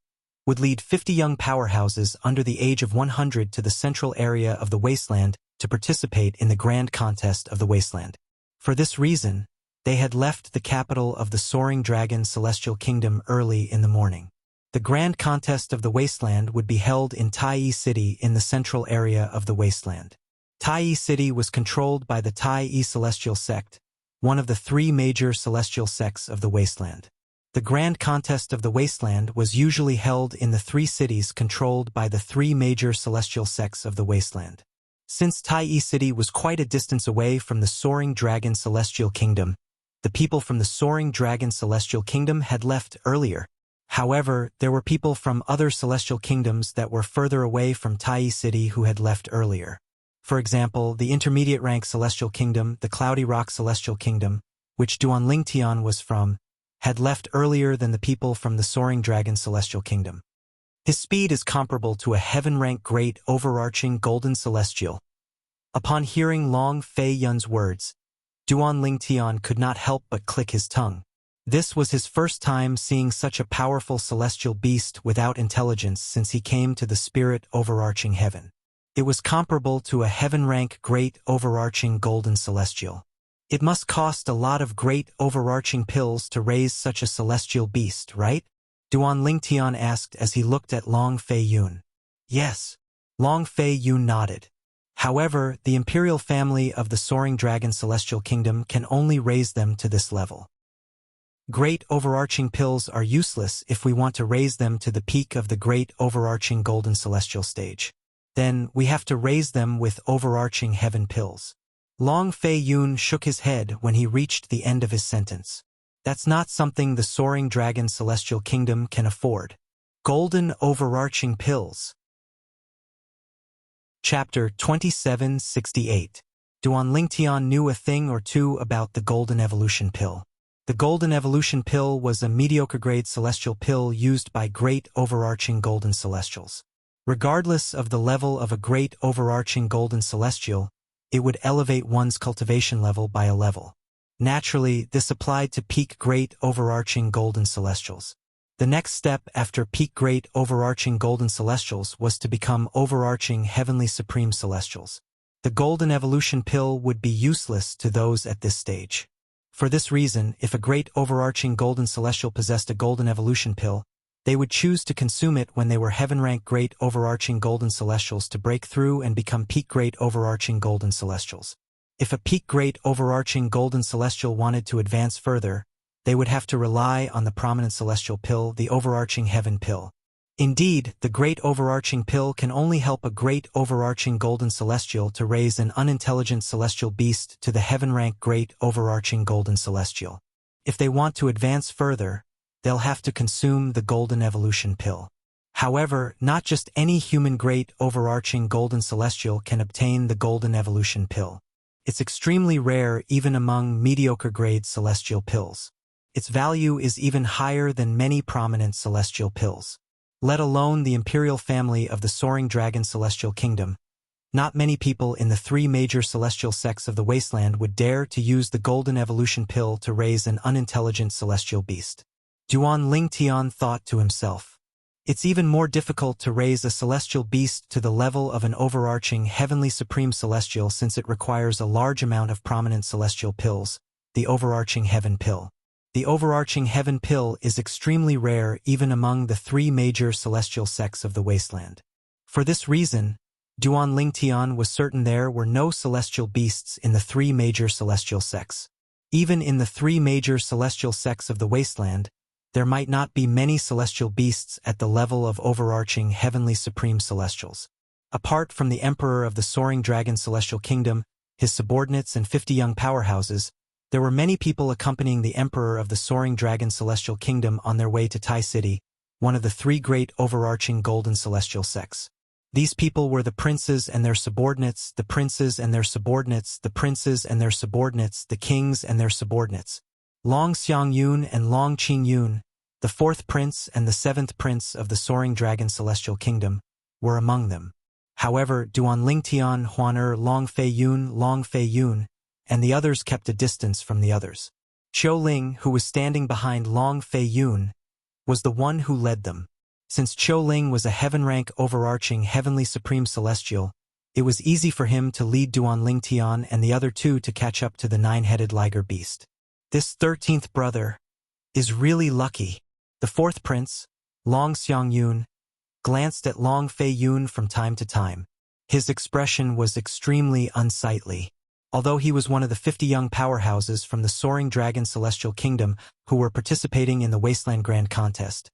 would lead 50 young powerhouses under the age of 100 to the central area of the wasteland to participate in the grand contest of the wasteland. For this reason, they had left the capital of the Soaring Dragon Celestial Kingdom early in the morning. The grand contest of the wasteland would be held in Tai City in the central area of the wasteland. Tai City was controlled by the Tai Celestial Sect, one of the 3 major celestial sects of the wasteland. The grand contest of the wasteland was usually held in the 3 cities controlled by the 3 major celestial sects of the wasteland. Since Tai City was quite a distance away from the Soaring Dragon Celestial Kingdom, the people from the Soaring Dragon Celestial Kingdom had left earlier. However, there were people from other celestial kingdoms that were further away from Tai City who had left earlier. For example, the intermediate rank Celestial Kingdom, the Cloudy Rock Celestial Kingdom, which Duan Lingtian was from, had left earlier than the people from the Soaring Dragon Celestial Kingdom. His speed is comparable to a heaven-rank great overarching golden celestial. Upon hearing Long Fei Yun's words, Duan Lingtian could not help but click his tongue. This was his first time seeing such a powerful celestial beast without intelligence since he came to the spirit overarching heaven. It was comparable to a heaven-rank great overarching golden celestial. It must cost a lot of great overarching pills to raise such a celestial beast, right? Duan Lingtian asked as he looked at Long Fei Yun. Yes. Long Fei Yun nodded. However, the imperial family of the Soaring Dragon Celestial Kingdom can only raise them to this level. Great overarching pills are useless if we want to raise them to the peak of the great overarching golden celestial stage. Then, we have to raise them with overarching heaven pills. Long Fei Yun shook his head when he reached the end of his sentence. That's not something the Soaring Dragon Celestial Kingdom can afford. Golden overarching pills. Chapter 2768. Duan Lingtian knew a thing or two about the golden evolution pill. The Golden Evolution Pill was a mediocre-grade celestial pill used by great overarching golden celestials. Regardless of the level of a great overarching golden celestial, it would elevate one's cultivation level by a level. Naturally, this applied to peak great overarching golden celestials. The next step after peak great overarching golden celestials was to become overarching heavenly supreme celestials. The Golden Evolution Pill would be useless to those at this stage. For this reason, if a great overarching golden celestial possessed a Golden Evolution Pill, they would choose to consume it when they were heaven-rank great overarching golden celestials to break through and become peak great overarching golden celestials. If a peak great overarching golden celestial wanted to advance further, they would have to rely on the prominent celestial pill, the overarching heaven pill. Indeed, the great overarching pill can only help a great overarching golden celestial to raise an unintelligent celestial beast to the heaven-rank great overarching golden celestial. If they want to advance further, they'll have to consume the Golden Evolution Pill. However, not just any human great overarching golden celestial can obtain the Golden Evolution Pill. It's extremely rare even among mediocre-grade celestial pills. Its value is even higher than many prominent celestial pills. Let alone the imperial family of the Soaring Dragon Celestial Kingdom. Not many people in the three major celestial sects of the wasteland would dare to use the Golden Evolution Pill to raise an unintelligent celestial beast. Duan Lingtian thought to himself. It's even more difficult to raise a celestial beast to the level of an overarching heavenly supreme celestial since it requires a large amount of prominent celestial pills, the overarching heaven pill. The overarching heaven pill is extremely rare even among the three major celestial sects of the wasteland. For this reason, Duan Lingtian was certain there were no celestial beasts in the three major celestial sects. Even in the three major celestial sects of the wasteland, there might not be many celestial beasts at the level of overarching heavenly supreme celestials. Apart from the emperor of the Soaring Dragon Celestial Kingdom, his subordinates and 50 young powerhouses, there were many people accompanying the emperor of the Soaring Dragon Celestial Kingdom on their way to Tai City, one of the three great overarching golden celestial sects. These people were the princes and their subordinates, the princes and their subordinates, the princes and their subordinates, the kings and their subordinates. Long Xiangyun and Long Qingyun, the fourth prince and the seventh prince of the Soaring Dragon Celestial Kingdom, were among them. However, Duan Lingtian, Huaner, Long Fei Yun, and the others kept a distance from the others. Qiu Ling, who was standing behind Long Fei Yun, was the one who led them. Since Qiu Ling was a heaven-rank overarching heavenly supreme celestial, it was easy for him to lead Duan Lingtian and the other two to catch up to the nine-headed liger beast. This 13th brother is really lucky. The fourth prince, Long Xiangyun, glanced at Long Fei Yun from time to time. His expression was extremely unsightly. Although he was one of the 50 young powerhouses from the Soaring Dragon Celestial Kingdom who were participating in the Wasteland Grand Contest,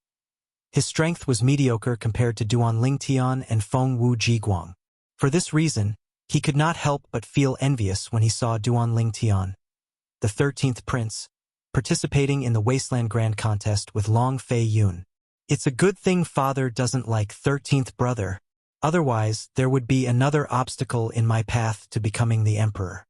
his strength was mediocre compared to Duan Lingtian and Feng Wu Jiguang. For this reason, he could not help but feel envious when he saw Duan Lingtian, the 13th prince, participating in the Wasteland Grand Contest with Long Fei Yun. It's a good thing father doesn't like 13th brother. Otherwise, there would be another obstacle in my path to becoming the emperor.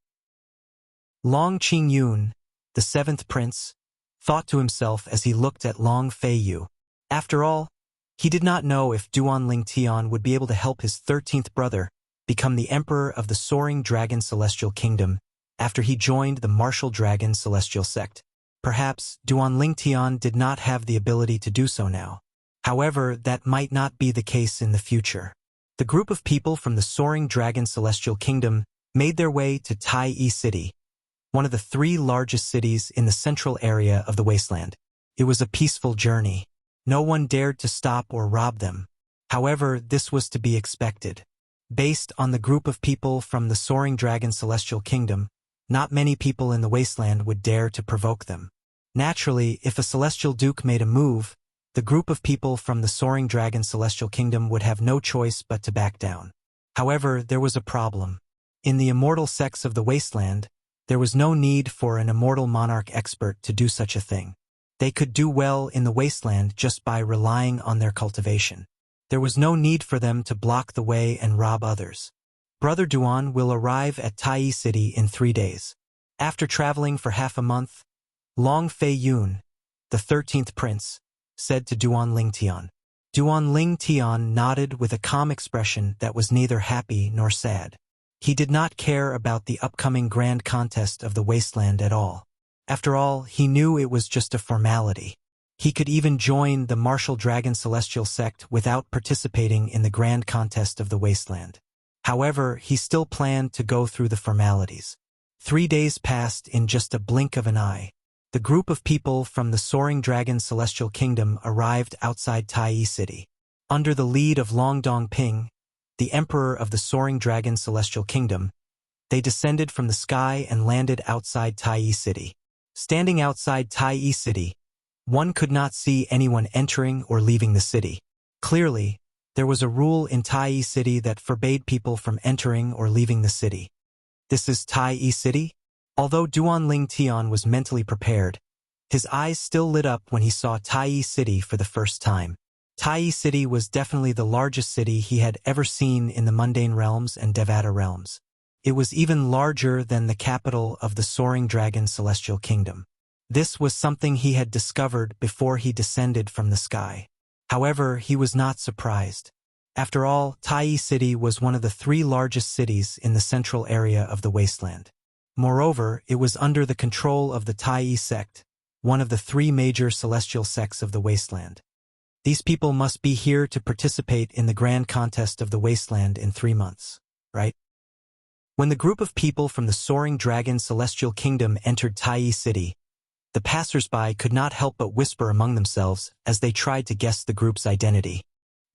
Long Qingyun, the seventh prince, thought to himself as he looked at Long Fei Yu. After all, he did not know if Duan Lingtian would be able to help his 13th brother become the emperor of the Soaring Dragon Celestial Kingdom after he joined the Martial Dragon Celestial Sect. Perhaps Duan Lingtian did not have the ability to do so now. However, that might not be the case in the future. The group of people from the Soaring Dragon Celestial Kingdom made their way to Tai City, one of the three largest cities in the central area of the wasteland. It was a peaceful journey. No one dared to stop or rob them. However, this was to be expected. Based on the group of people from the Soaring Dragon Celestial Kingdom, not many people in the wasteland would dare to provoke them. Naturally, if a Celestial Duke made a move, the group of people from the Soaring Dragon Celestial Kingdom would have no choice but to back down. However, there was a problem. In the immortal sects of the wasteland, there was no need for an immortal monarch expert to do such a thing. They could do well in the wasteland just by relying on their cultivation. There was no need for them to block the way and rob others. Brother Duan will arrive at Tai City in 3 days. After traveling for half a month, Long Fei Yun, the 13th prince, said to Duan Ling Tian. Duan Ling Tian nodded with a calm expression that was neither happy nor sad. He did not care about the upcoming grand contest of the wasteland at all. After all, he knew it was just a formality. He could even join the martial dragon celestial sect without participating in the grand contest of the wasteland. However, he still planned to go through the formalities. 3 days passed in just a blink of an eye. The group of people from the Soaring Dragon Celestial Kingdom arrived outside Tai City. Under the lead of Long Dongping, the emperor of the Soaring Dragon Celestial Kingdom, they descended from the sky and landed outside Tai City. Standing outside Tai City, one could not see anyone entering or leaving the city. Clearly, there was a rule in Tai City that forbade people from entering or leaving the city. This is Tai City? Although Duan Ling Tian was mentally prepared, his eyes still lit up when he saw Tai City for the first time. Tai City was definitely the largest city he had ever seen in the mundane realms and Devata realms. It was even larger than the capital of the Soaring Dragon Celestial Kingdom. This was something he had discovered before he descended from the sky. However, he was not surprised. After all, Tai City was one of the 3 largest cities in the central area of the wasteland. Moreover, it was under the control of the Tai sect, one of the 3 major celestial sects of the wasteland. These people must be here to participate in the grand contest of the wasteland in 3 months, right? When the group of people from the Soaring Dragon Celestial Kingdom entered Tai City, the passers-by could not help but whisper among themselves as they tried to guess the group's identity.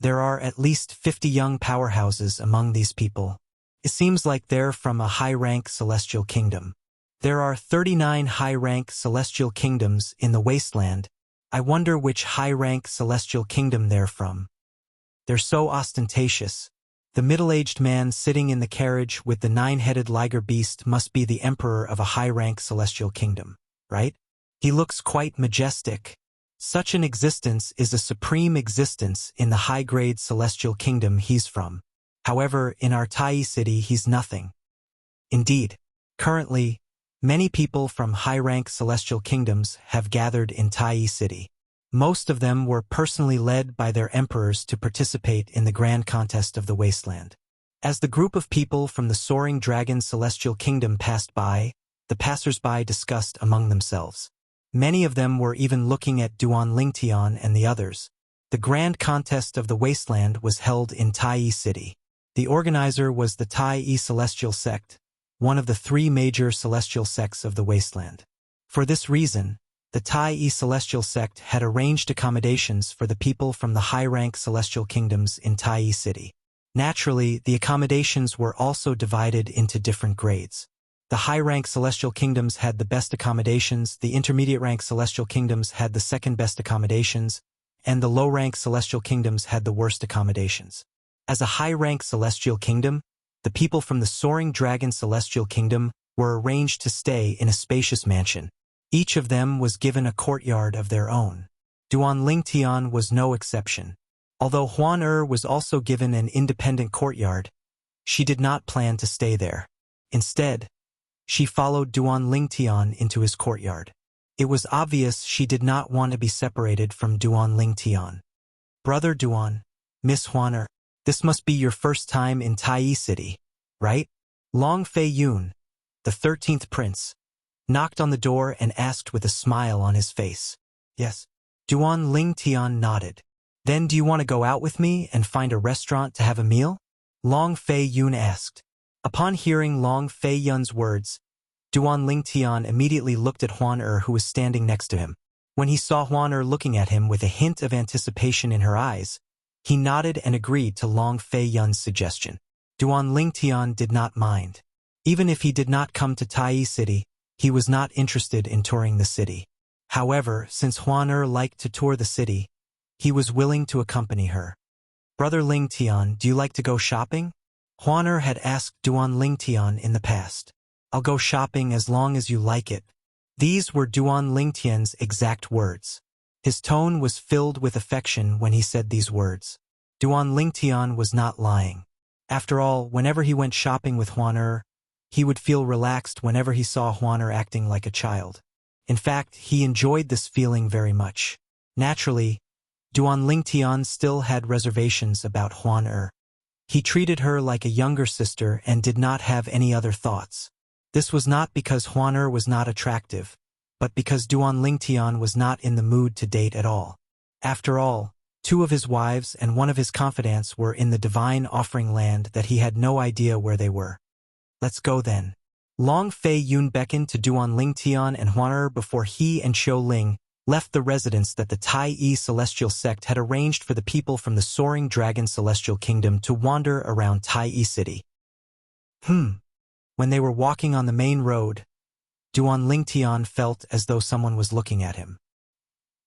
There are at least 50 young powerhouses among these people. It seems like they're from a high-rank celestial kingdom. There are 39 high-rank celestial kingdoms in the wasteland. I wonder which high-rank celestial kingdom they're from. They're so ostentatious. The middle-aged man sitting in the carriage with the 9-headed liger beast must be the emperor of a high-rank celestial kingdom, right? He looks quite majestic. Such an existence is a supreme existence in the high-grade celestial kingdom he's from. However, in our Tai City he's nothing. Indeed, currently, many people from high-rank celestial kingdoms have gathered in Tai City. Most of them were personally led by their emperors to participate in the grand contest of the wasteland. As the group of people from the Soaring Dragon Celestial Kingdom passed by, the passers-by discussed among themselves. Many of them were even looking at Duan Ling Tian and the others. The grand contest of the wasteland was held in Tai City. The organizer was the Tai Celestial Sect, one of the 3 major celestial sects of the wasteland. For this reason, the Tai Celestial Sect had arranged accommodations for the people from the high-rank celestial kingdoms in Tai City. Naturally, the accommodations were also divided into different grades. The high-rank celestial kingdoms had the best accommodations, the intermediate-rank celestial kingdoms had the second-best accommodations, and the low-rank celestial kingdoms had the worst accommodations. As a high-rank celestial kingdom, the people from the Soaring Dragon Celestial Kingdom were arranged to stay in a spacious mansion. Each of them was given a courtyard of their own. Duan Ling Tian was no exception. Although Huan was also given an independent courtyard, she did not plan to stay there. Instead, she followed Duan Ling Tian into his courtyard. It was obvious she did not want to be separated from Duan Ling Tian. Brother Duan, Miss Huan this must be your first time in Tai City, right? Long Fei Yun, the 13th prince, knocked on the door and asked with a smile on his face. Yes. Duan Ling Tian nodded. Then do you want to go out with me and find a restaurant to have a meal? Long Fei Yun asked. Upon hearing Long Fei Yun's words, Duan Ling Tian immediately looked at Huan who was standing next to him. When he saw Huan looking at him with a hint of anticipation in her eyes, he nodded and agreed to Long Fei Yun's suggestion. Duan Ling Tian did not mind. Even if he did not come to Tai City, he was not interested in touring the city. However, since Huan liked to tour the city, he was willing to accompany her. Brother Ling Tian, do you like to go shopping? Huan had asked Duan Ling Tian in the past. I'll go shopping as long as you like it. These were Duan Ling Tian's exact words. His tone was filled with affection when he said these words. Duan Ling Tian was not lying. After all, whenever he went shopping with Huan he would feel relaxed whenever he saw Huan acting like a child. In fact, he enjoyed this feeling very much. Naturally, Duan Lingtian still had reservations about Huan Er. He treated her like a younger sister and did not have any other thoughts. This was not because Huan Er was not attractive, but because Duan Lingtian was not in the mood to date at all. After all, 2 of his wives and 1 of his confidants were in the divine offering land that he had no idea where they were. Let's go then. Long Fei Yun beckoned to Duan Lingtian and Huan Er before he and Qiu Ling left the residence that the Tai Yi celestial sect had arranged for the people from the Soaring Dragon celestial kingdom to wander around Tai Yi city. When they were walking on the main road, Duan Lingtian felt as though someone was looking at him.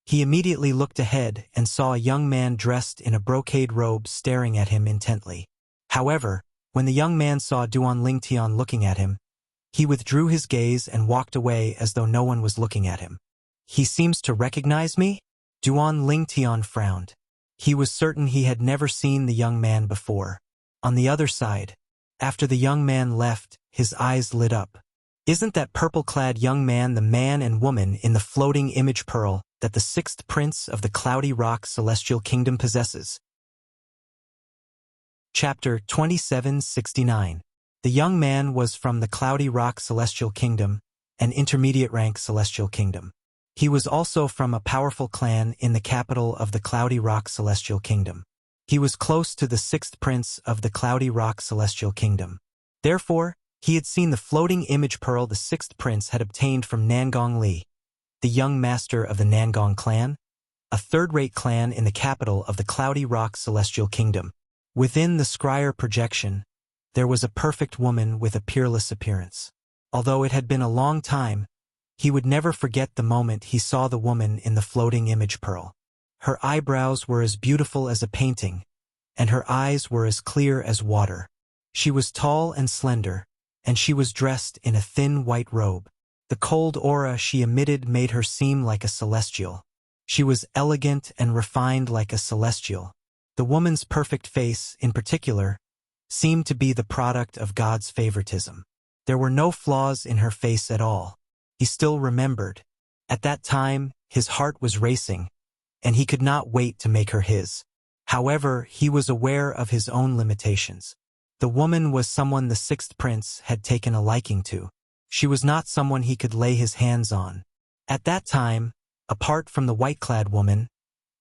He immediately looked ahead and saw a young man dressed in a brocade robe staring at him intently. However, when the young man saw Duan Lingtian looking at him, he withdrew his gaze and walked away as though no one was looking at him. He seems to recognize me? Duan Lingtian frowned. He was certain he had never seen the young man before. On the other side, after the young man left, his eyes lit up. Isn't that purple-clad young man the man and woman in the floating image pearl that the 6th prince of the Cloudy Rock Celestial Kingdom possesses? Chapter 2769. The young man was from the Cloudy Rock Celestial Kingdom, an intermediate rank celestial kingdom. He was also from a powerful clan in the capital of the Cloudy Rock Celestial Kingdom. He was close to the 6th prince of the Cloudy Rock Celestial Kingdom. Therefore, he had seen the floating image pearl the 6th prince had obtained from Nangong Li, the young master of the Nangong clan, a third-rate clan in the capital of the Cloudy Rock Celestial Kingdom. Within the scryer projection, there was a perfect woman with a peerless appearance. Although it had been a long time, he would never forget the moment he saw the woman in the floating image pearl. Her eyebrows were as beautiful as a painting, and her eyes were as clear as water. She was tall and slender, and she was dressed in a thin white robe. The cold aura she emitted made her seem like a celestial. She was elegant and refined like a celestial. The woman's perfect face, in particular, seemed to be the product of God's favoritism. There were no flaws in her face at all. He still remembered. At that time, his heart was racing, and he could not wait to make her his. However, he was aware of his own limitations. The woman was someone the 6th prince had taken a liking to. She was not someone he could lay his hands on. At that time, apart from the white-clad woman,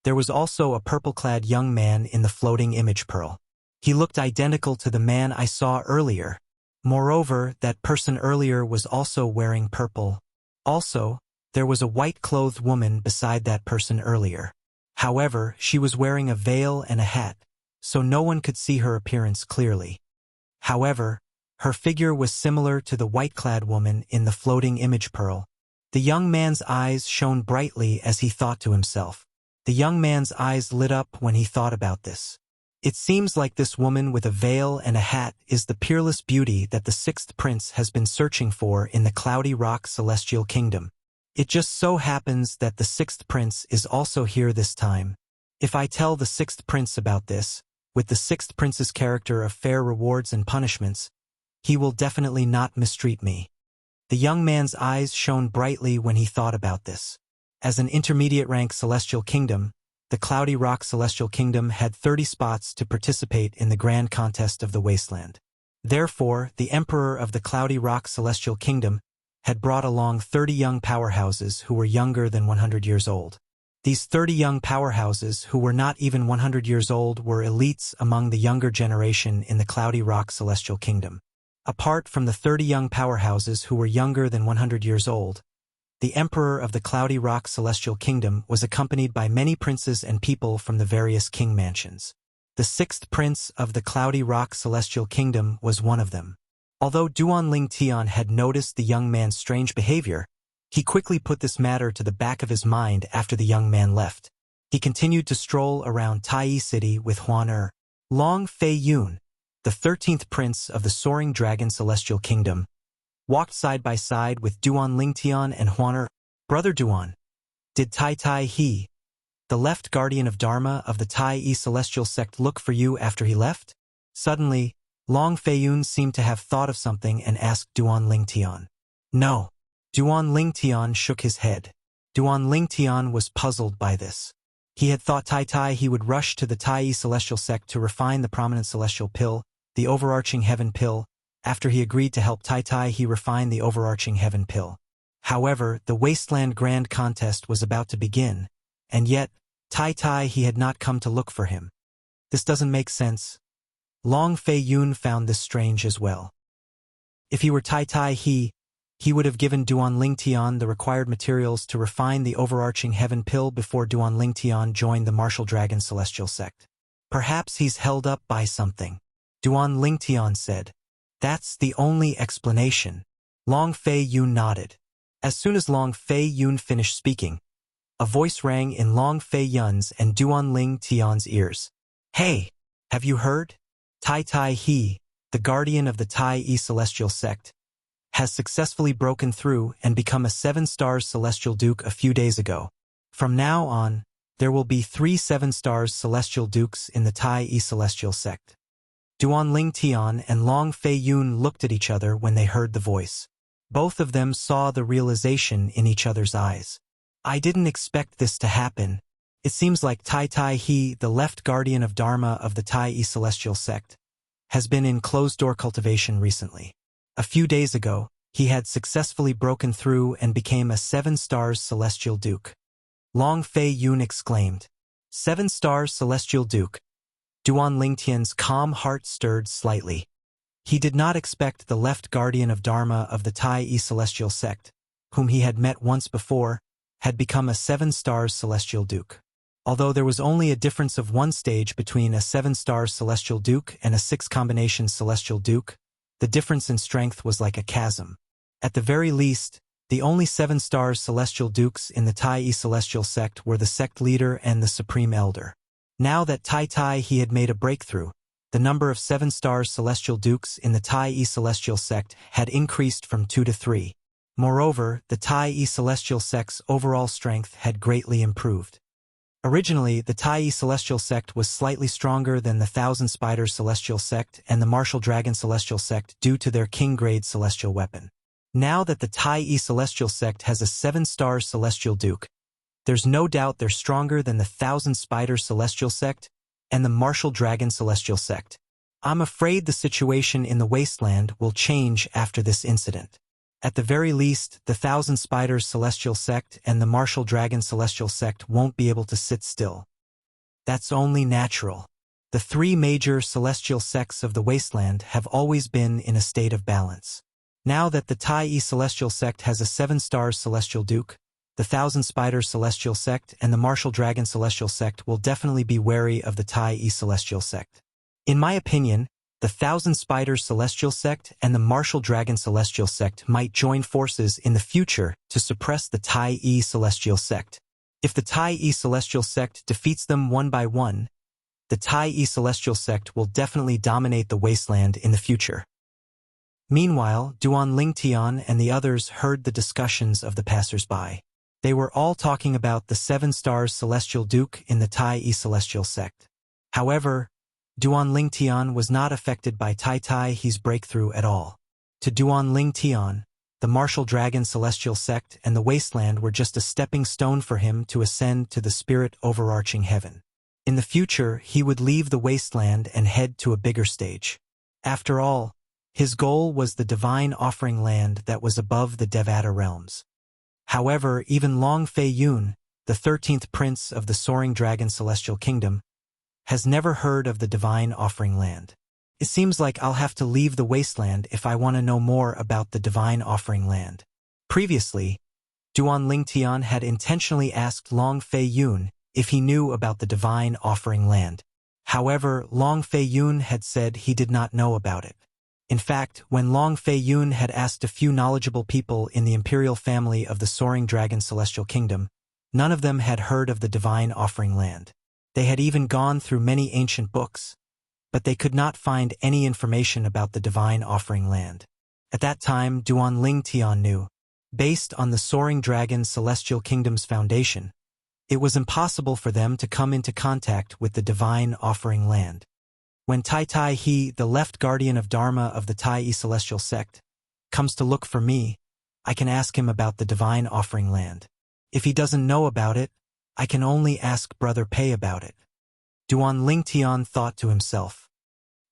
there was also a purple-clad young man in the floating image pearl. He looked identical to the man I saw earlier. Moreover, that person earlier was also wearing purple. Also, there was a white-clothed woman beside that person earlier. However, she was wearing a veil and a hat, so no one could see her appearance clearly. However, her figure was similar to the white-clad woman in the floating image pearl. The young man's eyes shone brightly as he thought to himself. The young man's eyes lit up when he thought about this. It seems like this woman with a veil and a hat is the peerless beauty that the 6th prince has been searching for in the Cloudy Rock Celestial Kingdom. It just so happens that the 6th prince is also here this time. If I tell the 6th prince about this, with the 6th prince's character of fair rewards and punishments, he will definitely not mistreat me. The young man's eyes shone brightly when he thought about this. As an intermediate rank celestial kingdom, the Cloudy Rock Celestial Kingdom had 30 spots to participate in the grand contest of the wasteland. Therefore, the emperor of the Cloudy Rock Celestial Kingdom had brought along 30 young powerhouses who were younger than 100 years old. These 30 young powerhouses who were not even 100 years old were elites among the younger generation in the Cloudy Rock Celestial Kingdom. Apart from the 30 young powerhouses who were younger than 100 years old, the emperor of the Cloudy Rock Celestial Kingdom was accompanied by many princes and people from the various king mansions. The 6th prince of the Cloudy Rock Celestial Kingdom was one of them. Although Duan Lingtian had noticed the young man's strange behavior, he quickly put this matter to the back of his mind after the young man left. He continued to stroll around Tai Yi City with Huan Er. Long Fei Yun, the 13th prince of the Soaring Dragon Celestial Kingdom, walked side by side with Duan Lingtian and Huan Er. Brother Duan, did Tai Tai He, the left guardian of Dharma of the Tai Yi Celestial Sect, look for you after he left? Suddenly, Long Fei Yun seemed to have thought of something and asked Duan Lingtian. No. Duan Lingtian shook his head. Duan Lingtian was puzzled by this. He had thought Tai he would rush to the Tai celestial sect to refine the prominent celestial pill, the overarching heaven pill. After he agreed to help Tai he refined the overarching heaven pill. However, the Wasteland Grand Contest was about to begin, and yet, Tai he had not come to look for him. This doesn't make sense. Long Fei Yun found this strange as well. If he were Tai he would have given Duan Lingtian the required materials to refine the overarching heaven pill before Duan Lingtian joined the Martial Dragon Celestial Sect. Perhaps he's held up by something, Duan Lingtian said. That's the only explanation. Long Fei Yun nodded. As soon as Long Fei Yun finished speaking, a voice rang in Long Fei Yun's and Duan Lingtian's ears. Hey, have you heard? Tai he, the guardian of the Tai Celestial Sect, has successfully broken through and become a 7-star Celestial Duke a few days ago. From now on, there will be 3 7-star Celestial Dukes in the Tai Celestial Sect. Duan Lingtian and Long Fei Yun looked at each other when they heard the voice. Both of them saw the realization in each other's eyes. I didn't expect this to happen. It seems like Tai he, the left guardian of Dharma of the Tai Celestial Sect, has been in closed-door cultivation recently. A few days ago, he had successfully broken through and became a 7-star Celestial Duke. Long Fei Yun exclaimed. 7-star Celestial Duke. Duan Lingtian's calm heart stirred slightly. He did not expect the left guardian of Dharma of the Tai Celestial Sect, whom he had met once before, had become a 7-star Celestial Duke. Although there was only a difference of 1 stage between a 7-star Celestial Duke and a 6-combination Celestial Duke, the difference in strength was like a chasm. At the very least, the only 7-star Celestial Dukes in the Tai Celestial Sect were the sect leader and the Supreme Elder. Now that Tai he had made a breakthrough, the number of 7-star Celestial Dukes in the Tai Celestial Sect had increased from 2 to 3. Moreover, the Tai Celestial Sect's overall strength had greatly improved. Originally, the Tai Celestial Sect was slightly stronger than the Thousand Spiders Celestial Sect and the Martial Dragon Celestial Sect due to their king-grade celestial weapon. Now that the Tai Celestial Sect has a 7-star Celestial Duke, there's no doubt they're stronger than the Thousand Spiders Celestial Sect and the Martial Dragon Celestial Sect. I'm afraid the situation in the Wasteland will change after this incident. At the very least, the Thousand Spiders Celestial Sect and the Martial Dragon Celestial Sect won't be able to sit still. That's only natural. The 3 major celestial sects of the Wasteland have always been in a state of balance. Now that the Tai Celestial Sect has a 7-star Celestial Duke, the Thousand Spiders Celestial Sect and the Martial Dragon Celestial Sect will definitely be wary of the Tai Celestial Sect. In my opinion, the Thousand Spiders Celestial Sect and the Martial Dragon Celestial Sect might join forces in the future to suppress the Tai Celestial Sect. If the Tai Celestial Sect defeats them one by one, the Tai Celestial Sect will definitely dominate the Wasteland in the future. Meanwhile, Duan Lingtian and the others heard the discussions of the passers-by. They were all talking about the 7-star Celestial Duke in the Tai Celestial Sect. However, Duan Lingtian was not affected by Tai he's breakthrough at all. To Duan Lingtian, the Martial Dragon Celestial Sect and the Wasteland were just a stepping stone for him to ascend to the spirit overarching heaven. In the future, he would leave the Wasteland and head to a bigger stage. After all, his goal was the divine offering land that was above the Devata realms. However, even Long Fei Yun, the 13th prince of the Soaring Dragon Celestial Kingdom, has never heard of the divine offering land. It seems like I'll have to leave the Wasteland if I want to know more about the divine offering land. Previously, Duan Lingtian had intentionally asked Long Fei Yun if he knew about the divine offering land. However, Long Fei Yun had said he did not know about it. In fact, when Long Fei Yun had asked a few knowledgeable people in the imperial family of the Soaring Dragon Celestial Kingdom, none of them had heard of the divine offering land. They had even gone through many ancient books, but they could not find any information about the divine offering land. At that time, Duan Lingtian knew, based on the Soaring Dragon Celestial Kingdom's foundation, it was impossible for them to come into contact with the divine offering land. When Tai he, the left guardian of Dharma of the Tai Celestial Sect, comes to look for me, I can ask him about the divine offering land. If he doesn't know about it, I can only ask Brother Pei about it. Duan Lingtian thought to himself.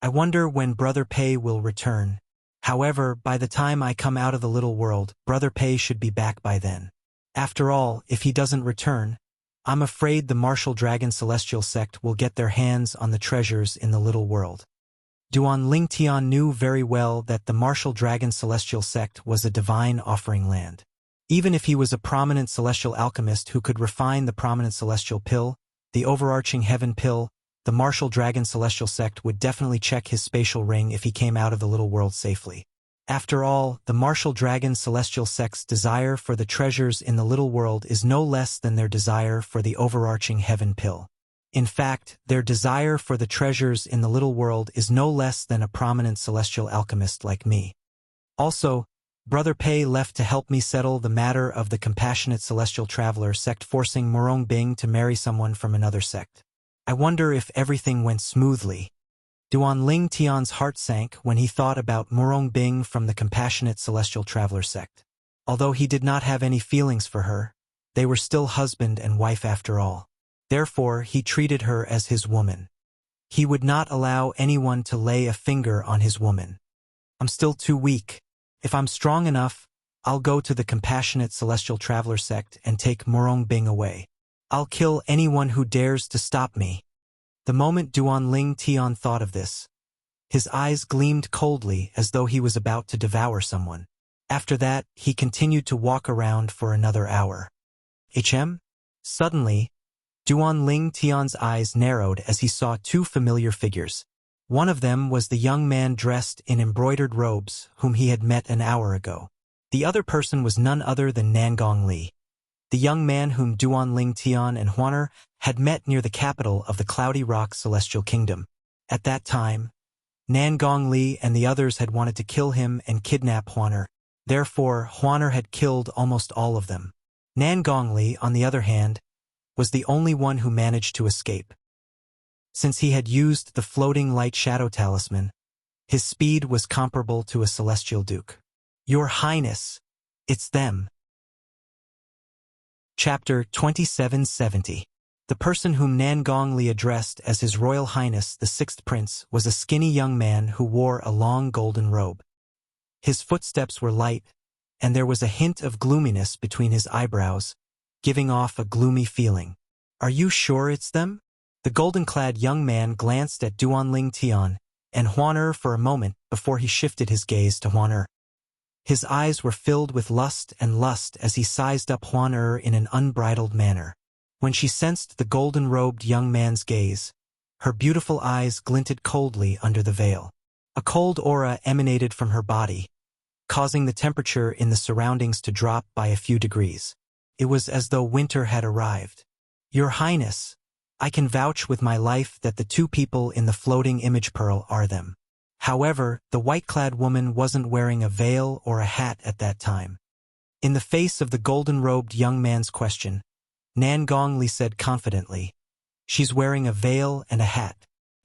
I wonder when Brother Pei will return. However, by the time I come out of the little world, Brother Pei should be back by then. After all, if he doesn't return, I'm afraid the Martial Dragon Celestial Sect will get their hands on the treasures in the little world. Duan Lingtian knew very well that the Martial Dragon Celestial Sect was a divine offering land. Even if he was a prominent celestial alchemist who could refine the prominent celestial pill, the overarching heaven pill, the Martial Dragon Celestial Sect would definitely check his spatial ring if he came out of the little world safely. After all, the Martial Dragon Celestial Sect's desire for the treasures in the little world is no less than their desire for the overarching heaven pill. In fact, their desire for the treasures in the little world is no less than a prominent celestial alchemist like me. Also, Brother Pei left to help me settle the matter of the compassionate celestial traveler sect forcing Murong Bing to marry someone from another sect. I wonder if everything went smoothly. Duan Lingtian's heart sank when he thought about Murong Bing from the compassionate celestial traveler sect. Although he did not have any feelings for her, they were still husband and wife after all. Therefore, he treated her as his woman. He would not allow anyone to lay a finger on his woman. I'm still too weak. If I'm strong enough, I'll go to the compassionate celestial traveler sect and take Murong Bing away. I'll kill anyone who dares to stop me. The moment Duan Lingtian thought of this, his eyes gleamed coldly as though he was about to devour someone. After that, he continued to walk around for another hour. Suddenly, Duan Lingtian's eyes narrowed as he saw two familiar figures. One of them was the young man dressed in embroidered robes whom he had met an hour ago. The other person was none other than Nangong Li, the young man whom Duan Lingtian and Huaner had met near the capital of the Cloudy Rock Celestial Kingdom. At that time, Nangong Li and the others had wanted to kill him and kidnap Huaner. Therefore, Huaner had killed almost all of them. Nangong Li, on the other hand, was the only one who managed to escape. Since he had used the floating light shadow talisman, his speed was comparable to a celestial duke. Your Highness, it's them. Chapter 2770. The person whom Nangong Li addressed as His Royal Highness the Sixth Prince was a skinny young man who wore a long golden robe. His footsteps were light, and there was a hint of gloominess between his eyebrows, giving off a gloomy feeling. Are you sure it's them? The golden-clad young man glanced at Duan Lingtian and Huaner for a moment before he shifted his gaze to Huaner. His eyes were filled with lust as he sized up Huaner in an unbridled manner. When she sensed the golden-robed young man's gaze, her beautiful eyes glinted coldly under the veil. A cold aura emanated from her body, causing the temperature in the surroundings to drop by a few degrees. It was as though winter had arrived. Your Highness, I can vouch with my life that the two people in the floating image pearl are them. However, the white-clad woman wasn't wearing a veil or a hat at that time. In the face of the golden-robed young man's question, Nangong Li said confidently, "She's wearing a veil and a hat.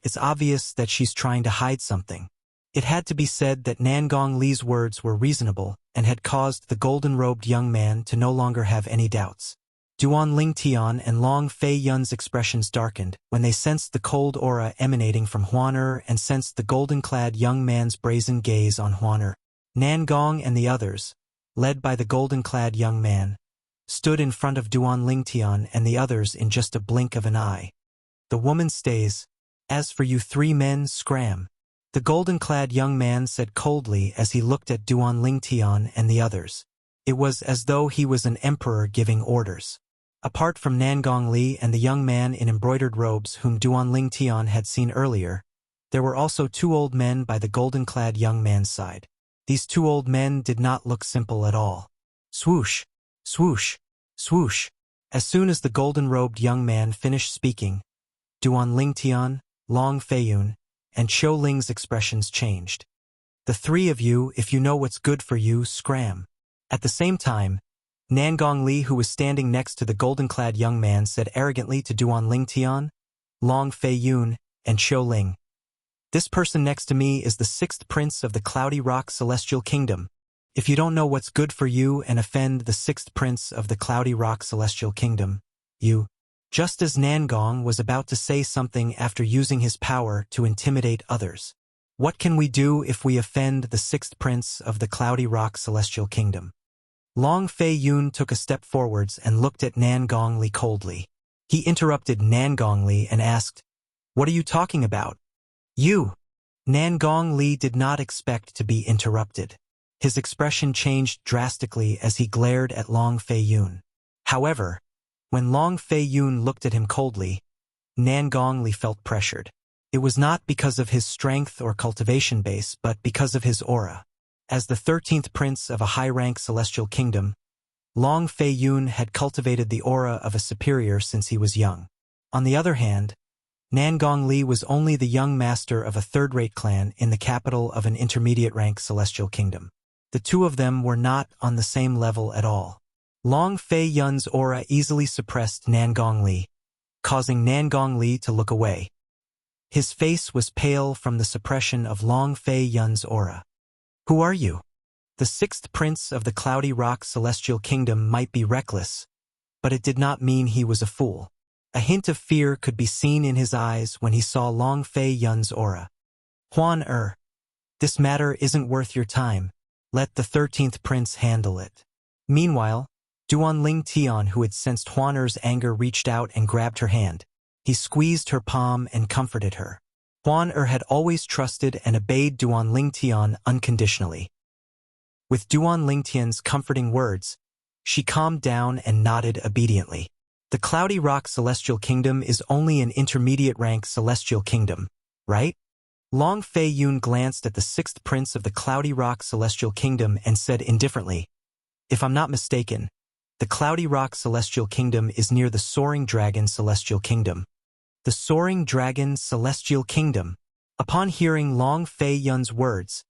It's obvious that she's trying to hide something." It had to be said that Nangong Li's words were reasonable and had caused the golden-robed young man to no longer have any doubts. Duan Lingtian and Long Fei Yun's expressions darkened when they sensed the cold aura emanating from Huaner and sensed the golden-clad young man's brazen gaze on Huaner. Nangong and the others, led by the golden-clad young man, stood in front of Duan Lingtian and the others in just a blink of an eye. The woman stays. As for you three men, scram. The golden-clad young man said coldly as he looked at Duan Lingtian and the others. It was as though he was an emperor giving orders. Apart from Nangong Li and the young man in embroidered robes whom Duan Lingtian had seen earlier, there were also two old men by the golden-clad young man's side. These two old men did not look simple at all. Swoosh, swoosh, swoosh. As soon as the golden-robed young man finished speaking, Duan Lingtian, Long Feiyun, and Qiu Ling's expressions changed. The three of you, if you know what's good for you, scram. At the same time, Nangong Li, who was standing next to the golden-clad young man, said arrogantly to Duan Lingtian, Long Feiyun, and Qiu Ling, "This person next to me is the sixth prince of the Cloudy Rock Celestial Kingdom. If you don't know what's good for you and offend the sixth prince of the Cloudy Rock Celestial Kingdom, you—" Just as Nangong was about to say something after using his power to intimidate others. "What can we do if we offend the sixth prince of the Cloudy Rock Celestial Kingdom?" Long Fei Yun took a step forwards and looked at Nangong Li coldly. He interrupted Nangong Li and asked, "What are you talking about?" "You." Nangong Li did not expect to be interrupted. His expression changed drastically as he glared at Long Fei Yun. However, when Long Fei Yun looked at him coldly, Nangong Li felt pressured. It was not because of his strength or cultivation base, but because of his aura. As the 13th prince of a high-rank celestial kingdom, Long Fei Yun had cultivated the aura of a superior since he was young. On the other hand, Nangong Li was only the young master of a third-rate clan in the capital of an intermediate-rank celestial kingdom. The two of them were not on the same level at all. Long Fei Yun's aura easily suppressed Nangong Li, causing Nangong Li to look away. His face was pale from the suppression of Long Fei Yun's aura. "Who are you?" The sixth prince of the Cloudy Rock Celestial Kingdom might be reckless, but it did not mean he was a fool. A hint of fear could be seen in his eyes when he saw Long Fei Yun's aura. "Huan this matter isn't worth your time. Let the 13th prince handle it." Meanwhile, Duan Ling Tian, who had sensed Huan anger, reached out and grabbed her hand. He squeezed her palm and comforted her. Huan had always trusted and obeyed Duan Ling Tian unconditionally. With Duan Ling Tian's comforting words, she calmed down and nodded obediently. The Cloudy Rock Celestial Kingdom is only an intermediate-rank celestial kingdom, right? Long Fei Yun glanced at the sixth prince of the Cloudy Rock Celestial Kingdom and said indifferently, "If I'm not mistaken, the Cloudy Rock Celestial Kingdom is near the Soaring Dragon Celestial Kingdom." The Soaring Dragon Celestial Kingdom. Upon hearing Long Fei Yun's words,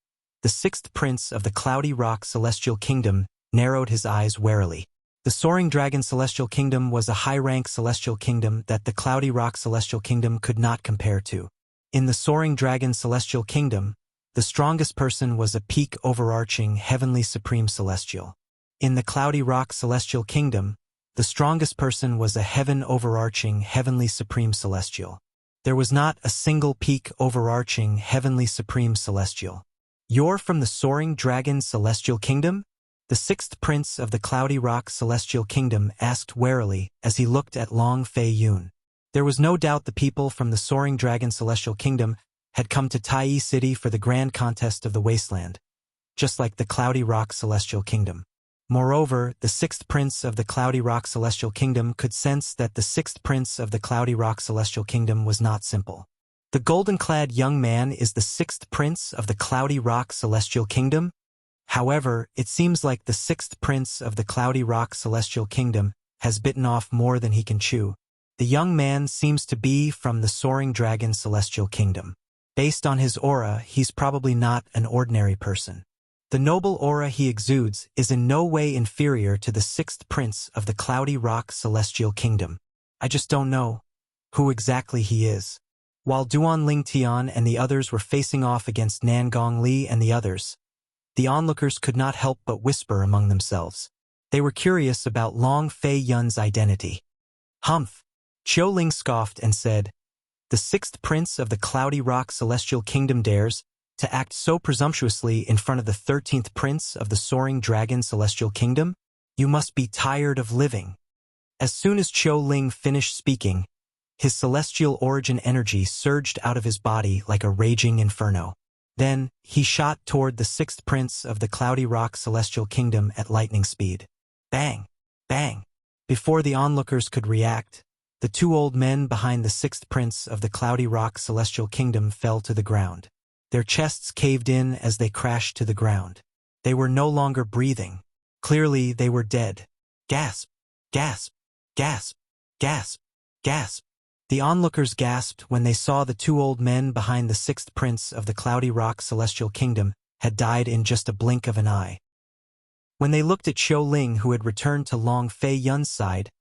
the sixth prince of the Cloudy Rock Celestial Kingdom narrowed his eyes warily. The Soaring Dragon Celestial Kingdom was a high-rank celestial kingdom that the Cloudy Rock Celestial Kingdom could not compare to. In the Soaring Dragon Celestial Kingdom, the strongest person was a peak overarching heavenly supreme celestial. In the Cloudy Rock Celestial Kingdom, the strongest person was a heaven overarching heavenly supreme celestial. There was not a single peak overarching heavenly supreme celestial. "You're from the Soaring Dragon Celestial Kingdom?" The sixth prince of the Cloudy Rock Celestial Kingdom asked warily as he looked at Long Fei Yun. There was no doubt the people from the Soaring Dragon Celestial Kingdom had come to Tai City for the grand contest of the Wasteland, just like the Cloudy Rock Celestial Kingdom. Moreover, the sixth prince of the Cloudy Rock Celestial Kingdom could sense that the sixth prince of the Cloudy Rock Celestial Kingdom was not simple. The golden-clad young man is the sixth prince of the Cloudy Rock Celestial Kingdom? However, it seems like the sixth prince of the Cloudy Rock Celestial Kingdom has bitten off more than he can chew. The young man seems to be from the Soaring Dragon Celestial Kingdom. Based on his aura, he's probably not an ordinary person. The noble aura he exudes is in no way inferior to the sixth prince of the Cloudy Rock Celestial Kingdom. I just don't know who exactly he is. While Duan Ling Tian and the others were facing off against Nangong Li and the others, the onlookers could not help but whisper among themselves. They were curious about Long Fei Yun's identity. "Humph!" Qiu Ling scoffed and said, "The sixth prince of the Cloudy Rock Celestial Kingdom dares to act so presumptuously in front of the 13th prince of the Soaring Dragon Celestial Kingdom? You must be tired of living." As soon as Qiu Ling finished speaking, his celestial origin energy surged out of his body like a raging inferno. Then, he shot toward the sixth prince of the Cloudy Rock Celestial Kingdom at lightning speed. Bang! Bang! Before the onlookers could react, the two old men behind the sixth prince of the Cloudy Rock Celestial Kingdom fell to the ground. Their chests caved in as they crashed to the ground. They were no longer breathing. Clearly, they were dead. Gasp! Gasp! Gasp! Gasp! Gasp! The onlookers gasped when they saw the two old men behind the sixth prince of the Cloudy Rock Celestial Kingdom had died in just a blink of an eye. When they looked at Qiu Ling, who had returned to Long Fei Yun's side,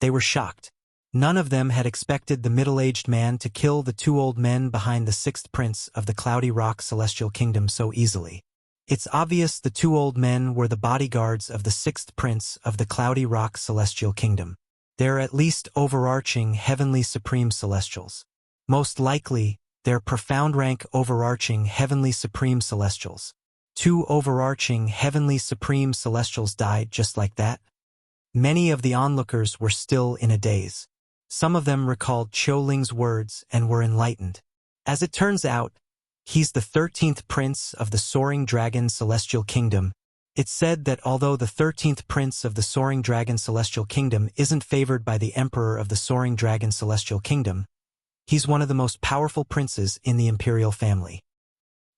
they were shocked. None of them had expected the middle-aged man to kill the two old men behind the sixth prince of the Cloudy Rock Celestial Kingdom so easily. It's obvious the two old men were the bodyguards of the sixth prince of the Cloudy Rock Celestial Kingdom. They're at least overarching heavenly supreme celestials. Most likely, they're profound rank overarching heavenly supreme celestials. Two overarching heavenly supreme celestials died just like that. Many of the onlookers were still in a daze. Some of them recalled Qiu Ling's words and were enlightened. As it turns out, he's the 13th prince of the Soaring Dragon Celestial Kingdom. It's said that although the 13th prince of the Soaring Dragon Celestial Kingdom isn't favored by the emperor of the Soaring Dragon Celestial Kingdom, he's one of the most powerful princes in the imperial family.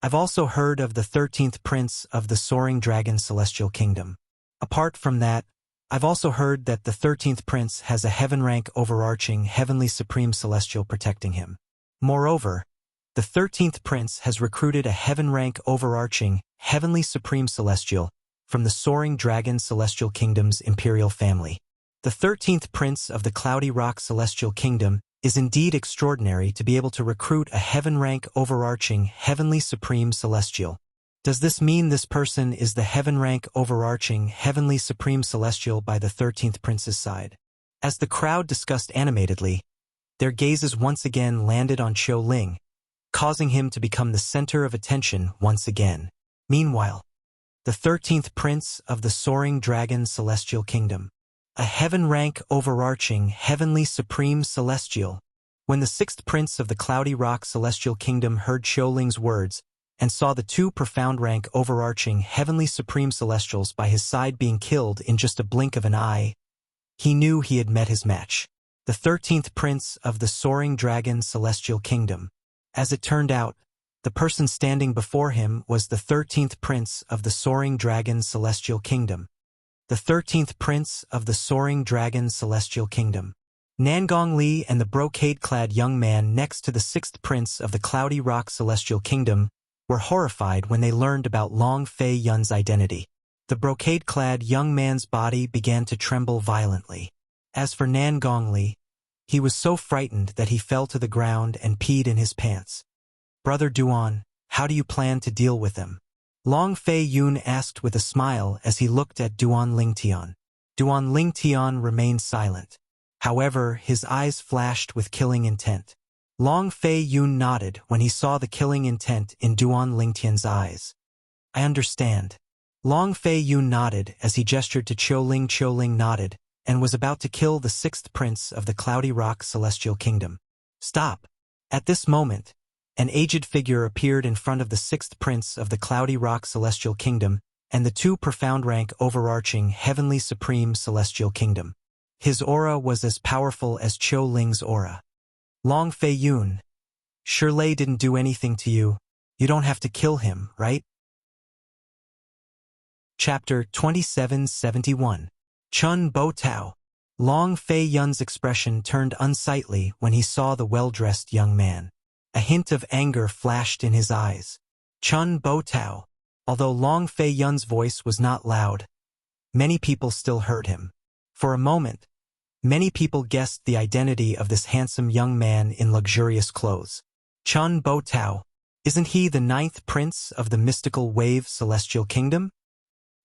I've also heard of the 13th prince of the Soaring Dragon Celestial Kingdom. Apart from that, I've also heard that the 13th prince has a heaven-rank overarching heavenly supreme celestial protecting him. Moreover, the 13th prince has recruited a heaven-rank overarching heavenly supreme celestial from the Soaring Dragon Celestial Kingdom's imperial family. The 13th prince of the Cloudy Rock Celestial Kingdom is indeed extraordinary to be able to recruit a heaven-rank overarching heavenly supreme celestial. Does this mean this person is the heaven-rank overarching heavenly supreme celestial by the 13th prince's side? As the crowd discussed animatedly, their gazes once again landed on Qiu Ling, causing him to become the center of attention once again. Meanwhile, the 13th prince of the Soaring Dragon Celestial Kingdom, a heaven-rank overarching heavenly supreme celestial. When the sixth prince of the Cloudy Rock Celestial Kingdom heard Qiu Ling's words and saw the two profound rank overarching heavenly supreme celestials by his side being killed in just a blink of an eye, he knew he had met his match. The 13th prince of the Soaring Dragon Celestial Kingdom. As it turned out, the person standing before him was the 13th prince of the Soaring Dragon Celestial Kingdom. The 13th prince of the Soaring Dragon Celestial Kingdom. Nangong Li and the brocade-clad young man next to the sixth prince of the Cloudy Rock Celestial Kingdom were horrified when they learned about Long Fei Yun's identity. The brocade-clad young man's body began to tremble violently. As for Nangong Li, he was so frightened that he fell to the ground and peed in his pants. "Brother Duan, how do you plan to deal with them?" Long Fei Yun asked with a smile as he looked at Duan Lingtian. Duan Lingtian remained silent. However, his eyes flashed with killing intent. Long Fei Yun nodded when he saw the killing intent in Duan Lingtian's eyes. "I understand." Long Fei Yun nodded as he gestured to Qiu Ling. Qiu Ling nodded and was about to kill the sixth prince of the Cloudy Rock Celestial Kingdom. "Stop!" At this moment, an aged figure appeared in front of the sixth prince of the Cloudy Rock Celestial Kingdom and the two profound rank overarching heavenly supreme celestial kingdom. His aura was as powerful as Qiu Ling's aura. "Long Fei Yun, Shirley didn't do anything to you. You don't have to kill him, right?" Chapter 2771. Chun Bo Tao. Long Fei Yun's expression turned unsightly when he saw the well-dressed young man. A hint of anger flashed in his eyes. Chun Bo Tao. Although Long Fei Yun's voice was not loud, many people still heard him. For a moment, many people guessed the identity of this handsome young man in luxurious clothes. Chun Bo Tao. Isn't he the 9th prince of the mystical wave celestial kingdom?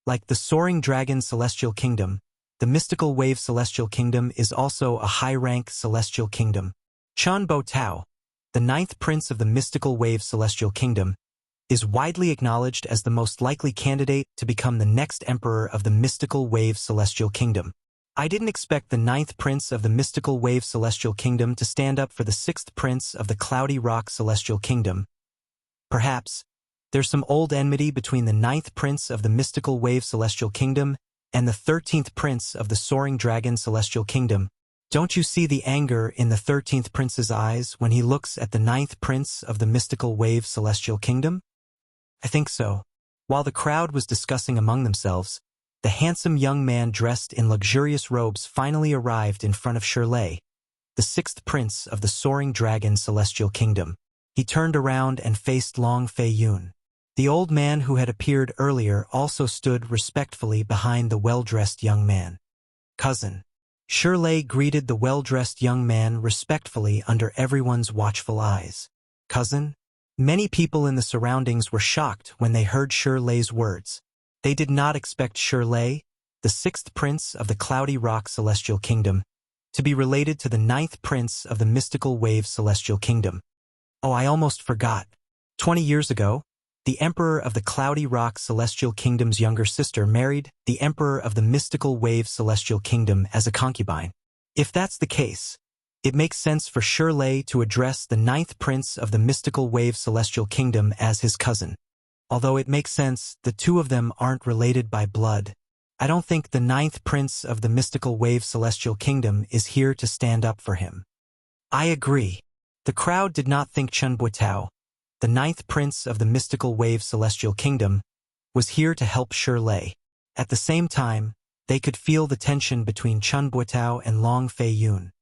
Like the Soaring Dragon Celestial Kingdom, the mystical wave celestial kingdom is also a high-rank celestial kingdom. Chun Bo Tao, the 9th prince of the mystical wave celestial kingdom, is widely acknowledged as the most likely candidate to become the next emperor of the mystical wave celestial kingdom. I didn't expect the 9th prince of the mystical wave celestial kingdom to stand up for the 6th prince of the Cloudy Rock Celestial Kingdom. Perhaps there's some old enmity between the 9th prince of the mystical wave celestial kingdom and the 13th prince of the Soaring Dragon Celestial Kingdom. Don't you see the anger in the 13th prince's eyes when he looks at the 9th prince of the mystical wave celestial kingdom? I think so. While the crowd was discussing among themselves, the handsome young man dressed in luxurious robes finally arrived in front of Shirley, the 6th prince of the Soaring Dragon Celestial Kingdom. He turned around and faced Long Fei Yun. The old man who had appeared earlier also stood respectfully behind the well-dressed young man. "Cousin." Shirley greeted the well-dressed young man respectfully under everyone's watchful eyes. "Cousin?" Many people in the surroundings were shocked when they heard Lei's words. They did not expect Lei, the sixth prince of the Cloudy Rock Celestial Kingdom, to be related to the ninth prince of the Mystical Wave Celestial Kingdom. Oh, I almost forgot. 20 years ago, the Emperor of the Cloudy Rock Celestial Kingdom's younger sister married the Emperor of the Mystical Wave Celestial Kingdom as a concubine. If that's the case, it makes sense for Lei to address the ninth prince of the Mystical Wave Celestial Kingdom as his cousin. Although it makes sense, the two of them aren't related by blood. I don't think the ninth prince of the Mystical Wave Celestial Kingdom is here to stand up for him. I agree. The crowd did not think Chen Buotao, the ninth prince of the Mystical Wave Celestial Kingdom, was here to help Lei. At the same time, they could feel the tension between Chen Buotao and Long Fei Yun.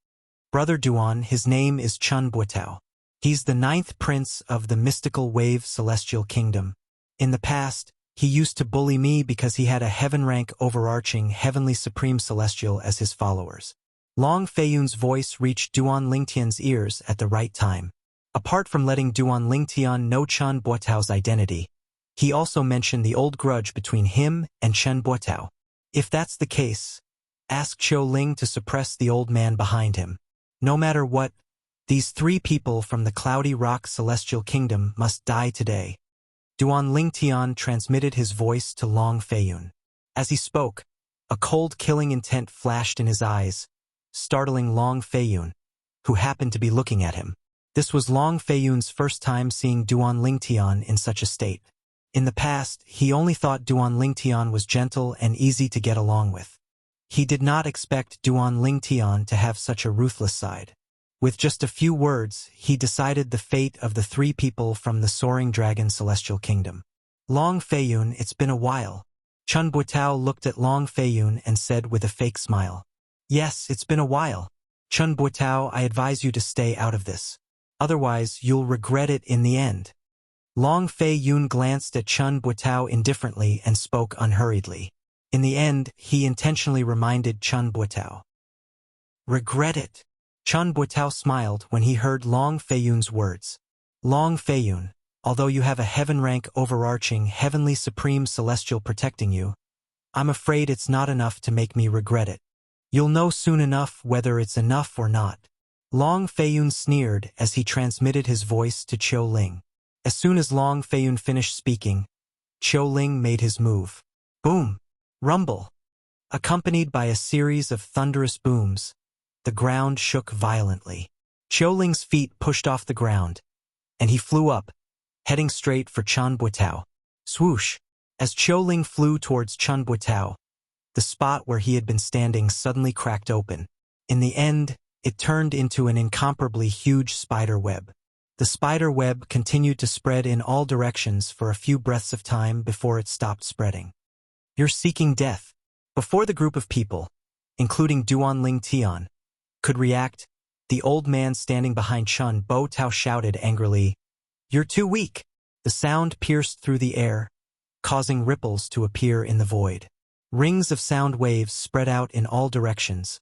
Brother Duan, his name is Chen Buotao. He's the ninth prince of the Mystical Wave Celestial Kingdom. In the past, he used to bully me because he had a heaven-rank overarching Heavenly Supreme Celestial as his followers. Long Fei Yun's voice reached Duan Lingtian's ears at the right time. Apart from letting Duan Lingtian know Chen Buotao's identity, he also mentioned the old grudge between him and Chen Buotao. If that's the case, ask Qiu Ling to suppress the old man behind him. No matter what, these three people from the Cloudy Rock Celestial Kingdom must die today. Duan Lingtian transmitted his voice to Long Fei Yun. As he spoke, a cold killing intent flashed in his eyes, startling Long Fei Yun, who happened to be looking at him. This was Long Fei Yun's first time seeing Duan Lingtian in such a state. In the past, he only thought Duan Lingtian was gentle and easy to get along with. He did not expect Duan Lingtian to have such a ruthless side. With just a few words, he decided the fate of the three people from the Soaring Dragon Celestial Kingdom. Long Fei Yun, it's been a while. Chen Buotao looked at Long Fei Yun and said with a fake smile. Yes, it's been a while. Chen Buotao, I advise you to stay out of this. Otherwise, you'll regret it in the end. Long Fei Yun glanced at Chen Buotao indifferently and spoke unhurriedly. In the end, he intentionally reminded Chen Buotao. Regret it. Chen Buotao smiled when he heard Long Fei Yun's words. Long Fei Yun, although you have a heaven-rank overarching Heavenly Supreme Celestial protecting you, I'm afraid it's not enough to make me regret it. You'll know soon enough whether it's enough or not. Long Fei Yun sneered as he transmitted his voice to Qiu Ling. As soon as Long Fei Yun finished speaking, Qiu Ling made his move. Boom! Rumble! Accompanied by a series of thunderous booms, the ground shook violently. Qiu Ling's feet pushed off the ground, and he flew up, heading straight for Chen Buotao. Swoosh! As Qiu Ling flew towards Chen Buotao, the spot where he had been standing suddenly cracked open. In the end, it turned into an incomparably huge spider web. The spider web continued to spread in all directions for a few breaths of time before it stopped spreading. You're seeking death. Before the group of people, including Duan Lingtian, could react, the old man standing behind Chen Buotao shouted angrily, You're too weak. The sound pierced through the air, causing ripples to appear in the void. Rings of sound waves spread out in all directions,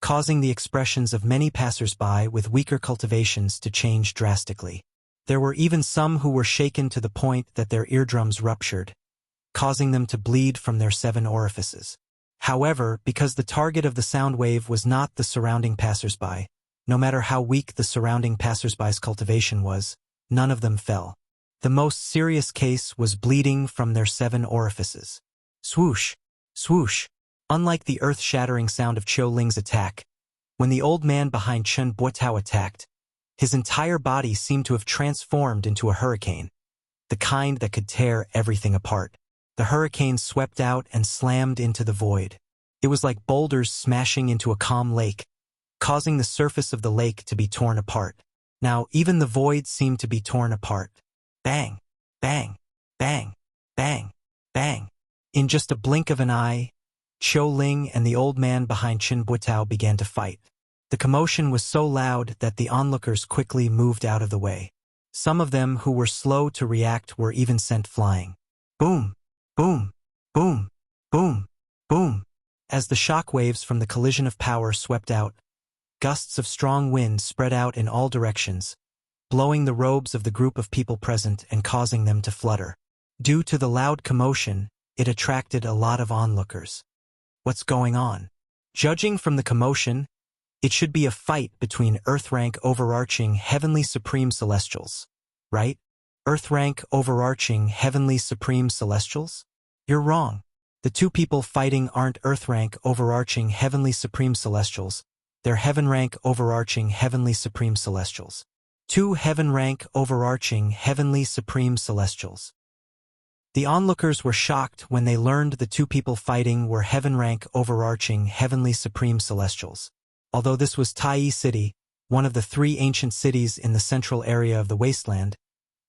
causing the expressions of many passers-by with weaker cultivations to change drastically. There were even some who were shaken to the point that their eardrums ruptured, causing them to bleed from their 7 orifices. However, because the target of the sound wave was not the surrounding passers-by, no matter how weak the surrounding passers-by's cultivation was, none of them fell. The most serious case was bleeding from their 7 orifices. Swoosh! Swoosh! Unlike the earth-shattering sound of Qiu Ling's attack, when the old man behind Chen Buotao attacked, his entire body seemed to have transformed into a hurricane, the kind that could tear everything apart. The hurricane swept out and slammed into the void. It was like boulders smashing into a calm lake, causing the surface of the lake to be torn apart. Now, even the void seemed to be torn apart. Bang! Bang! Bang! Bang! Bang! In just a blink of an eye, Qiu Ling and the old man behind Chen Buotao began to fight. The commotion was so loud that the onlookers quickly moved out of the way. Some of them who were slow to react were even sent flying. Boom! Boom! Boom! Boom! Boom! As the shock waves from the collision of power swept out, gusts of strong wind spread out in all directions, blowing the robes of the group of people present and causing them to flutter. Due to the loud commotion, it attracted a lot of onlookers. What's going on? Judging from the commotion, it should be a fight between Earth-rank overarching heavenly supreme celestials, right? Earth-rank overarching heavenly supreme celestials? You're wrong. The two people fighting aren't Earth-rank overarching heavenly supreme celestials, they're heaven-rank overarching heavenly supreme celestials. Two heaven-rank overarching heavenly supreme celestials. The onlookers were shocked when they learned the two people fighting were heaven-rank overarching heavenly supreme celestials. Although this was Tai City, one of the three ancient cities in the central area of the wasteland,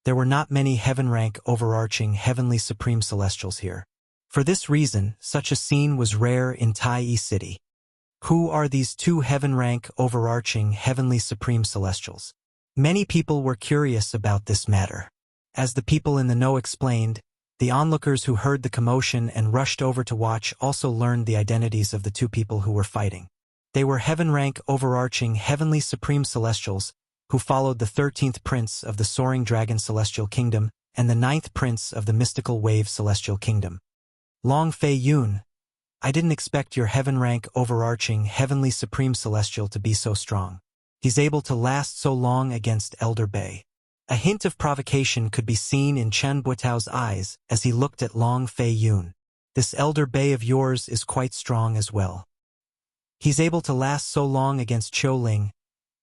there were not many heaven-rank overarching heavenly supreme celestials here. For this reason, such a scene was rare in Tai City. Who are these two heaven-rank overarching heavenly supreme celestials? Many people were curious about this matter. As the people in the know explained, the onlookers who heard the commotion and rushed over to watch also learned the identities of the two people who were fighting. They were heaven-rank overarching heavenly supreme celestials who followed the 13th prince of the Soaring Dragon Celestial Kingdom and the 9th prince of the Mystical Wave Celestial Kingdom. Long Fei Yun, I didn't expect your heaven-rank overarching heavenly supreme celestial to be so strong. He's able to last so long against Elder Bei. A hint of provocation could be seen in Chen Buotao's eyes as he looked at Long Fei Yun. This Elder Bei of yours is quite strong as well. He's able to last so long against Qiu Ling.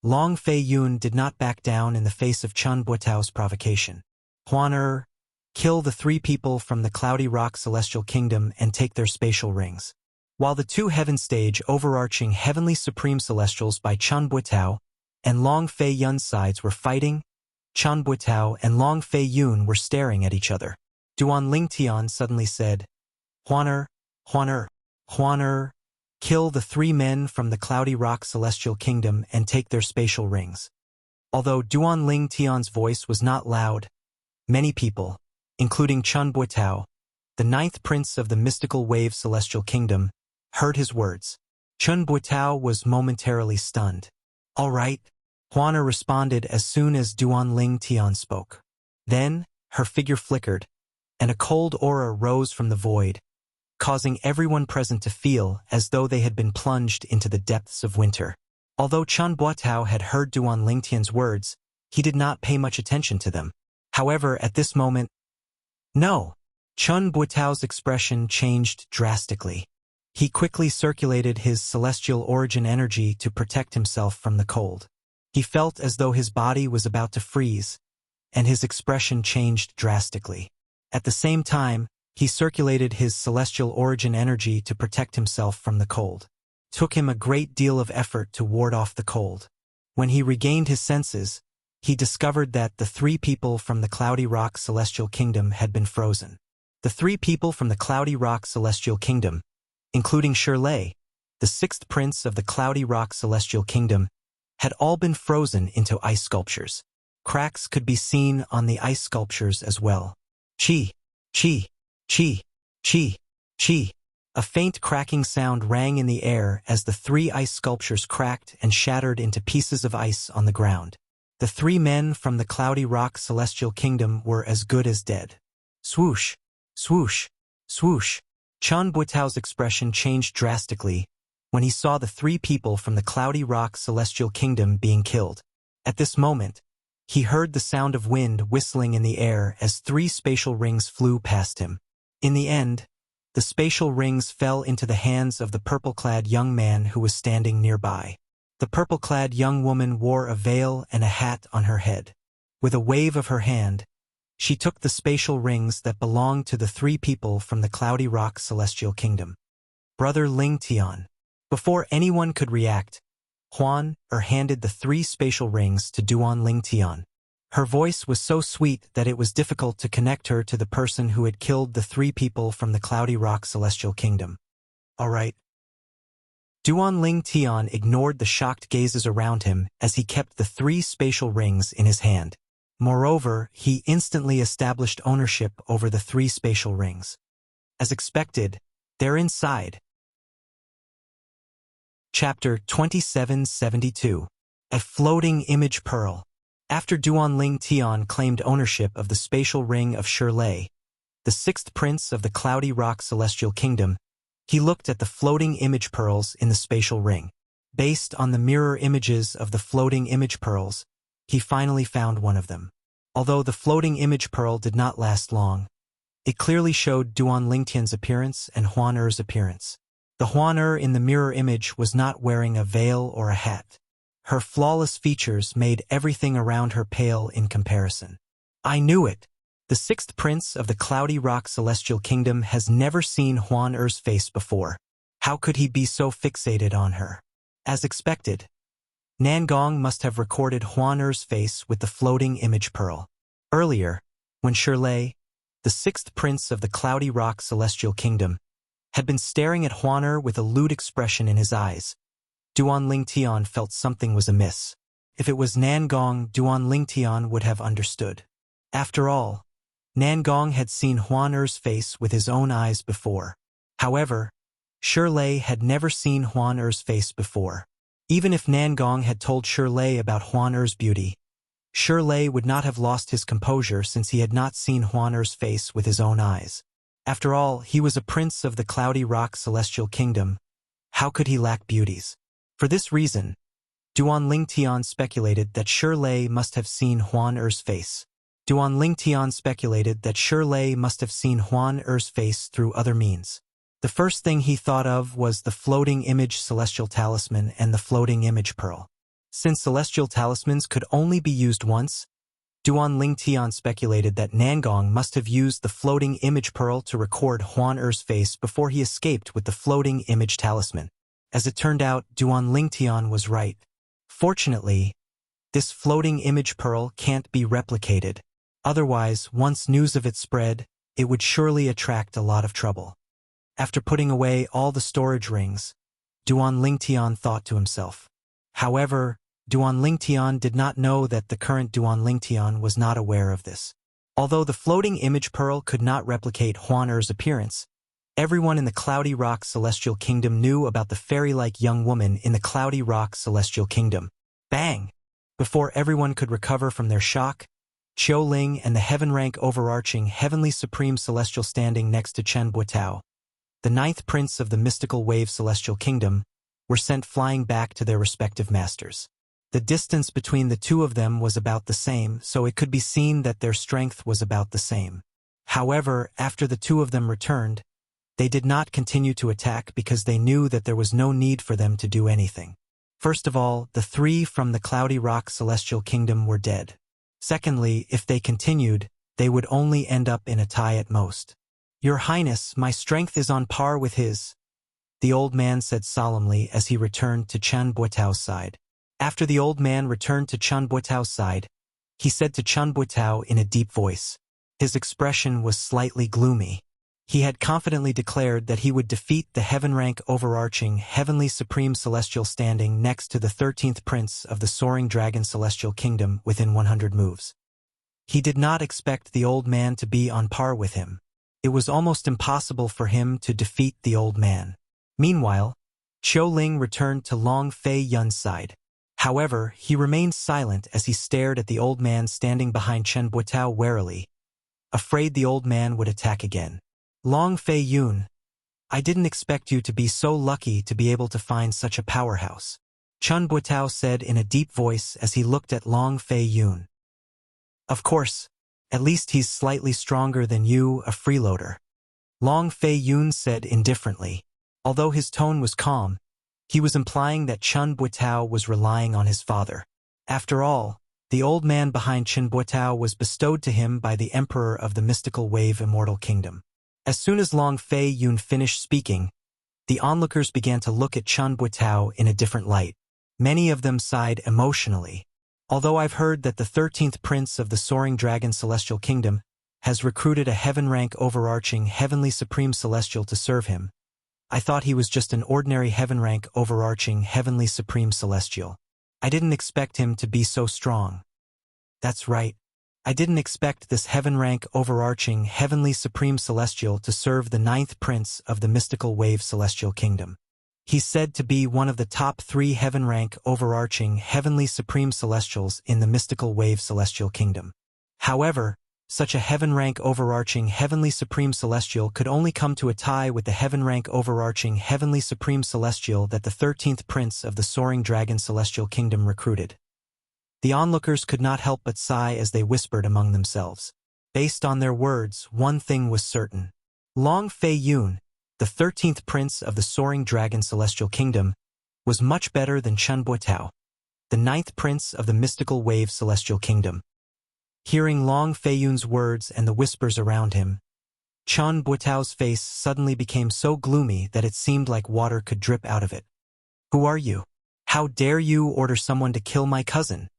Long Fei Yun did not back down in the face of Chen Buotao's provocation. Huan kill the three people from the Cloudy Rock Celestial Kingdom and take their spatial rings. While the two heaven stage overarching heavenly supreme celestials by Chen Buotao and Long Fei Yun's sides were fighting, Chen Buotao and Long Fei Yun were staring at each other. Duan Lingtian suddenly said, Huan kill the three men from the Cloudy Rock Celestial Kingdom and take their spatial rings. Although Duan Lingtian's voice was not loud, many people, including Chen Buotao, the 9th prince of the Mystical Wave Celestial Kingdom, heard his words. Chen Buotao was momentarily stunned. All right, Huana responded as soon as Duan Lingtian spoke. Then, her figure flickered, and a cold aura rose from the void, causing everyone present to feel as though they had been plunged into the depths of winter. Although Chen Buotao had heard Duan Lingtian's words, he did not pay much attention to them. However, at this moment, no! Chen Buotao's expression changed drastically. He quickly circulated his celestial origin energy to protect himself from the cold. He felt as though his body was about to freeze, and his expression changed drastically. At the same time, he circulated his celestial origin energy to protect himself from the cold. It took him a great deal of effort to ward off the cold. When he regained his senses, he discovered that the three people from the Cloudy Rock Celestial Kingdom had been frozen. The three people from the Cloudy Rock Celestial Kingdom, including Shirley, the 6th prince of the Cloudy Rock Celestial Kingdom, had all been frozen into ice sculptures. Cracks could be seen on the ice sculptures as well. Chi, chi, chi, chi, chi. A faint cracking sound rang in the air as the three ice sculptures cracked and shattered into pieces of ice on the ground. The three men from the Cloudy Rock Celestial Kingdom were as good as dead. Swoosh, swoosh, swoosh. Chen Buotao's expression changed drastically when he saw the three people from the Cloudy Rock Celestial Kingdom being killed. At this moment, he heard the sound of wind whistling in the air as three spatial rings flew past him. In the end, the spatial rings fell into the hands of the purple-clad young man who was standing nearby. The purple-clad young woman wore a veil and a hat on her head. With a wave of her hand, she took the spatial rings that belonged to the three people from the Cloudy Rock Celestial Kingdom. Brother Lingtian. Before anyone could react, Huan handed the three spatial rings to Duan Lingtian. Her voice was so sweet that it was difficult to connect her to the person who had killed the three people from the Cloudy Rock Celestial Kingdom. All right. Duan Lingtian ignored the shocked gazes around him as he kept the three spatial rings in his hand. Moreover, he instantly established ownership over the three spatial rings. As expected, they're inside. Chapter 2772. A Floating Image Pearl. After Duanling Tian claimed ownership of the spatial ring of Shirlei, the sixth prince of the cloudy rock celestial kingdom, he looked at the floating image pearls in the spatial ring. Based on the mirror images of the floating image pearls, he finally found one of them. Although the floating image pearl did not last long, it clearly showed Duan Lingtian's appearance and Huan Er's appearance. The Huan Er in the mirror image was not wearing a veil or a hat. Her flawless features made everything around her pale in comparison. I knew it. The sixth prince of the cloudy rock celestial kingdom has never seen Huan Er's face before. How could he be so fixated on her? As expected, Nangong must have recorded Huan Er's face with the floating image pearl. Earlier, when Shirlei, the sixth prince of the cloudy rock celestial kingdom, had been staring at Huan Er with a lewd expression in his eyes, Duan Lingtian felt something was amiss. If it was Nangong, Duan Lingtian would have understood. After all, Nangong had seen Huan Er's face with his own eyes before. However, Shirlei had never seen Huan Er's face before. Even if Nangong had told Shirlei about Huan Er's beauty, Shirlei would not have lost his composure since he had not seen Huan Er's face with his own eyes. After all, he was a prince of the cloudy rock celestial kingdom. How could he lack beauties? For this reason, Duan Lingtian speculated that Shirlei must have seen Huan Er's face. Duan Lingtian speculated that Shirlei must have seen Huan Er's face through other means. The first thing he thought of was the floating image celestial talisman and the floating image pearl. Since celestial talismans could only be used once, Duan Lingtian speculated that Nangong must have used the floating image pearl to record Huan Er's face before he escaped with the floating image talisman. As it turned out, Duan Lingtian was right. Fortunately, this floating image pearl can't be replicated. Otherwise, once news of it spread, it would surely attract a lot of trouble. After putting away all the storage rings, Duan Lingtian thought to himself. However, Duan Lingtian did not know that the current Duan Lingtian was not aware of this. Although the floating image pearl could not replicate Huan Er's appearance, everyone in the Cloudy Rock Celestial Kingdom knew about the fairy-like young woman in the Cloudy Rock Celestial Kingdom. Bang! Before everyone could recover from their shock, Qiu Ling and the heaven-rank overarching Heavenly Supreme Celestial standing next to Chen Buitao, the ninth prince of the mystical wave Celestial Kingdom, were sent flying back to their respective masters. The distance between the two of them was about the same, so it could be seen that their strength was about the same. However, after the two of them returned, they did not continue to attack because they knew that there was no need for them to do anything. First of all, the three from the Cloudy Rock Celestial Kingdom were dead. Secondly, if they continued, they would only end up in a tie at most. Your Highness, my strength is on par with his, the old man said solemnly as he returned to Chen Buitao's side. After the old man returned to Chen Buitao's side, he said to Chen Buitao in a deep voice. His expression was slightly gloomy. He had confidently declared that he would defeat the heaven-rank overarching Heavenly Supreme Celestial standing next to the 13th Prince of the Soaring Dragon Celestial Kingdom within 100 moves. He did not expect the old man to be on par with him. It was almost impossible for him to defeat the old man. Meanwhile, Qiu Ling returned to Long Fei Yun's side. However, he remained silent as he stared at the old man standing behind Chen Buitao warily, afraid the old man would attack again. Long Fei Yun, I didn't expect you to be so lucky to be able to find such a powerhouse, Chen Buitao said in a deep voice as he looked at Long Fei Yun. Of course, at least he's slightly stronger than you, a freeloader, Long Fei Yun said indifferently. Although his tone was calm, he was implying that Chen Buitao was relying on his father. After all, the old man behind Chen Buitao was bestowed to him by the Emperor of the Mystical Wave Immortal Kingdom. As soon as Long Fei Yun finished speaking, the onlookers began to look at Chen Buitao in a different light. Many of them sighed emotionally. Although I've heard that the 13th Prince of the Soaring Dragon Celestial Kingdom has recruited a heaven-rank overarching Heavenly Supreme Celestial to serve him, I thought he was just an ordinary heaven-rank overarching Heavenly Supreme Celestial. I didn't expect him to be so strong. That's right. I didn't expect this heaven-rank overarching Heavenly Supreme Celestial to serve the ninth Prince of the Mystical Wave Celestial Kingdom. He's said to be one of the top 3 heaven-rank overarching heavenly supreme celestials in the mystical wave celestial kingdom. However, such a heaven-rank overarching heavenly supreme celestial could only come to a tie with the heaven-rank overarching heavenly supreme celestial that the 13th prince of the Soaring Dragon celestial kingdom recruited. The onlookers could not help but sigh as they whispered among themselves. Based on their words, one thing was certain. Long Fei Yun, the 13th prince of the Soaring Dragon celestial kingdom, was much better than Chen Buotao, the 9th prince of the mystical wave celestial kingdom. Hearing Long Fei Yun's words and the whispers around him, Chen Buotao's face suddenly became so gloomy that it seemed like water could drip out of it. "Who are you? How dare you order someone to kill my cousin?"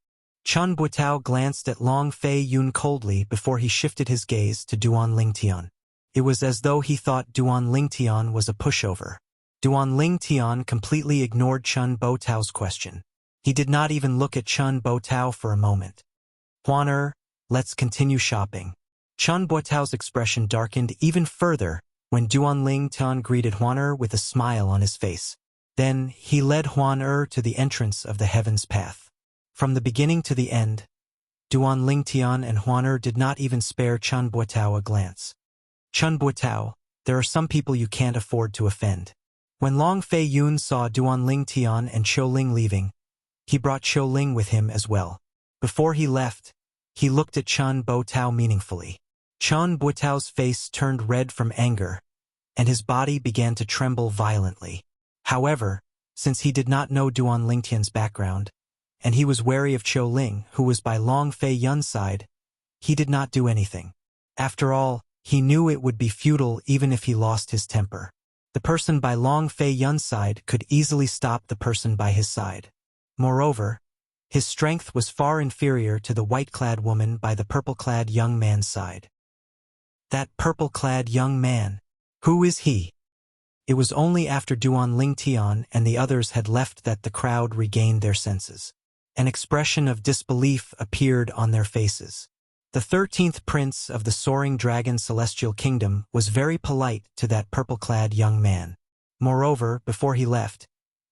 Chen Buotao glanced at Long Fei Yun coldly before he shifted his gaze to Duan Lingtian. It was as though he thought Duan Lingtian was a pushover. Duan Lingtian completely ignored Chen Buotao's question. He did not even look at Chen Buotao for a moment. "Huan let's continue shopping." Chen Buotao's expression darkened even further when Duan Lingtian greeted Huan with a smile on his face. Then he led Huan to the entrance of the Heaven's Path. From the beginning to the end, Duan Lingtian and Huan did not even spare Chen Buotao a glance. "Chen Buotao, there are some people you can't afford to offend." When Long Fei Yun saw Duan Lingtian and Qiu Ling leaving, he brought Qiu Ling with him as well. Before he left, he looked at Chen Buotao meaningfully. Chen Buotao's face turned red from anger, and his body began to tremble violently. However, since he did not know Duan Lingtian's background, and he was wary of Qiu Ling, who was by Long Fei Yun's side, he did not do anything. After all, he knew it would be futile even if he lost his temper. The person by Long Fei Yun's side could easily stop the person by his side. Moreover, his strength was far inferior to the white-clad woman by the purple-clad young man's side. That purple-clad young man, who is he? It was only after Duan Lingtian and the others had left that the crowd regained their senses. An expression of disbelief appeared on their faces. The 13th prince of the Soaring Dragon celestial kingdom was very polite to that purple-clad young man. Moreover, before he left,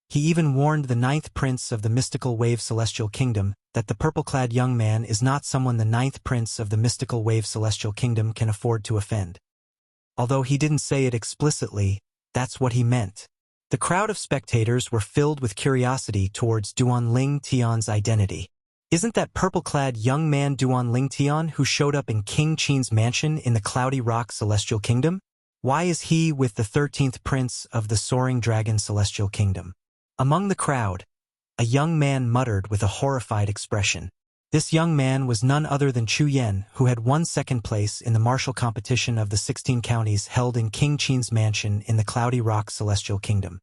he even warned the 9th prince of the mystical wave celestial kingdom that the purple-clad young man is not someone the 9th prince of the mystical wave celestial kingdom can afford to offend. Although he didn't say it explicitly, that's what he meant. The crowd of spectators were filled with curiosity towards Duan Lingtian's identity. Isn't that purple-clad young man Duan Lingtian who showed up in King Qin's mansion in the Cloudy Rock celestial kingdom? Why is he with the 13th prince of the Soaring Dragon celestial kingdom? Among the crowd, a young man muttered with a horrified expression. This young man was none other than Chu Yan, who had won 2nd place in the martial competition of the 16 counties held in King Qin's mansion in the Cloudy Rock celestial kingdom.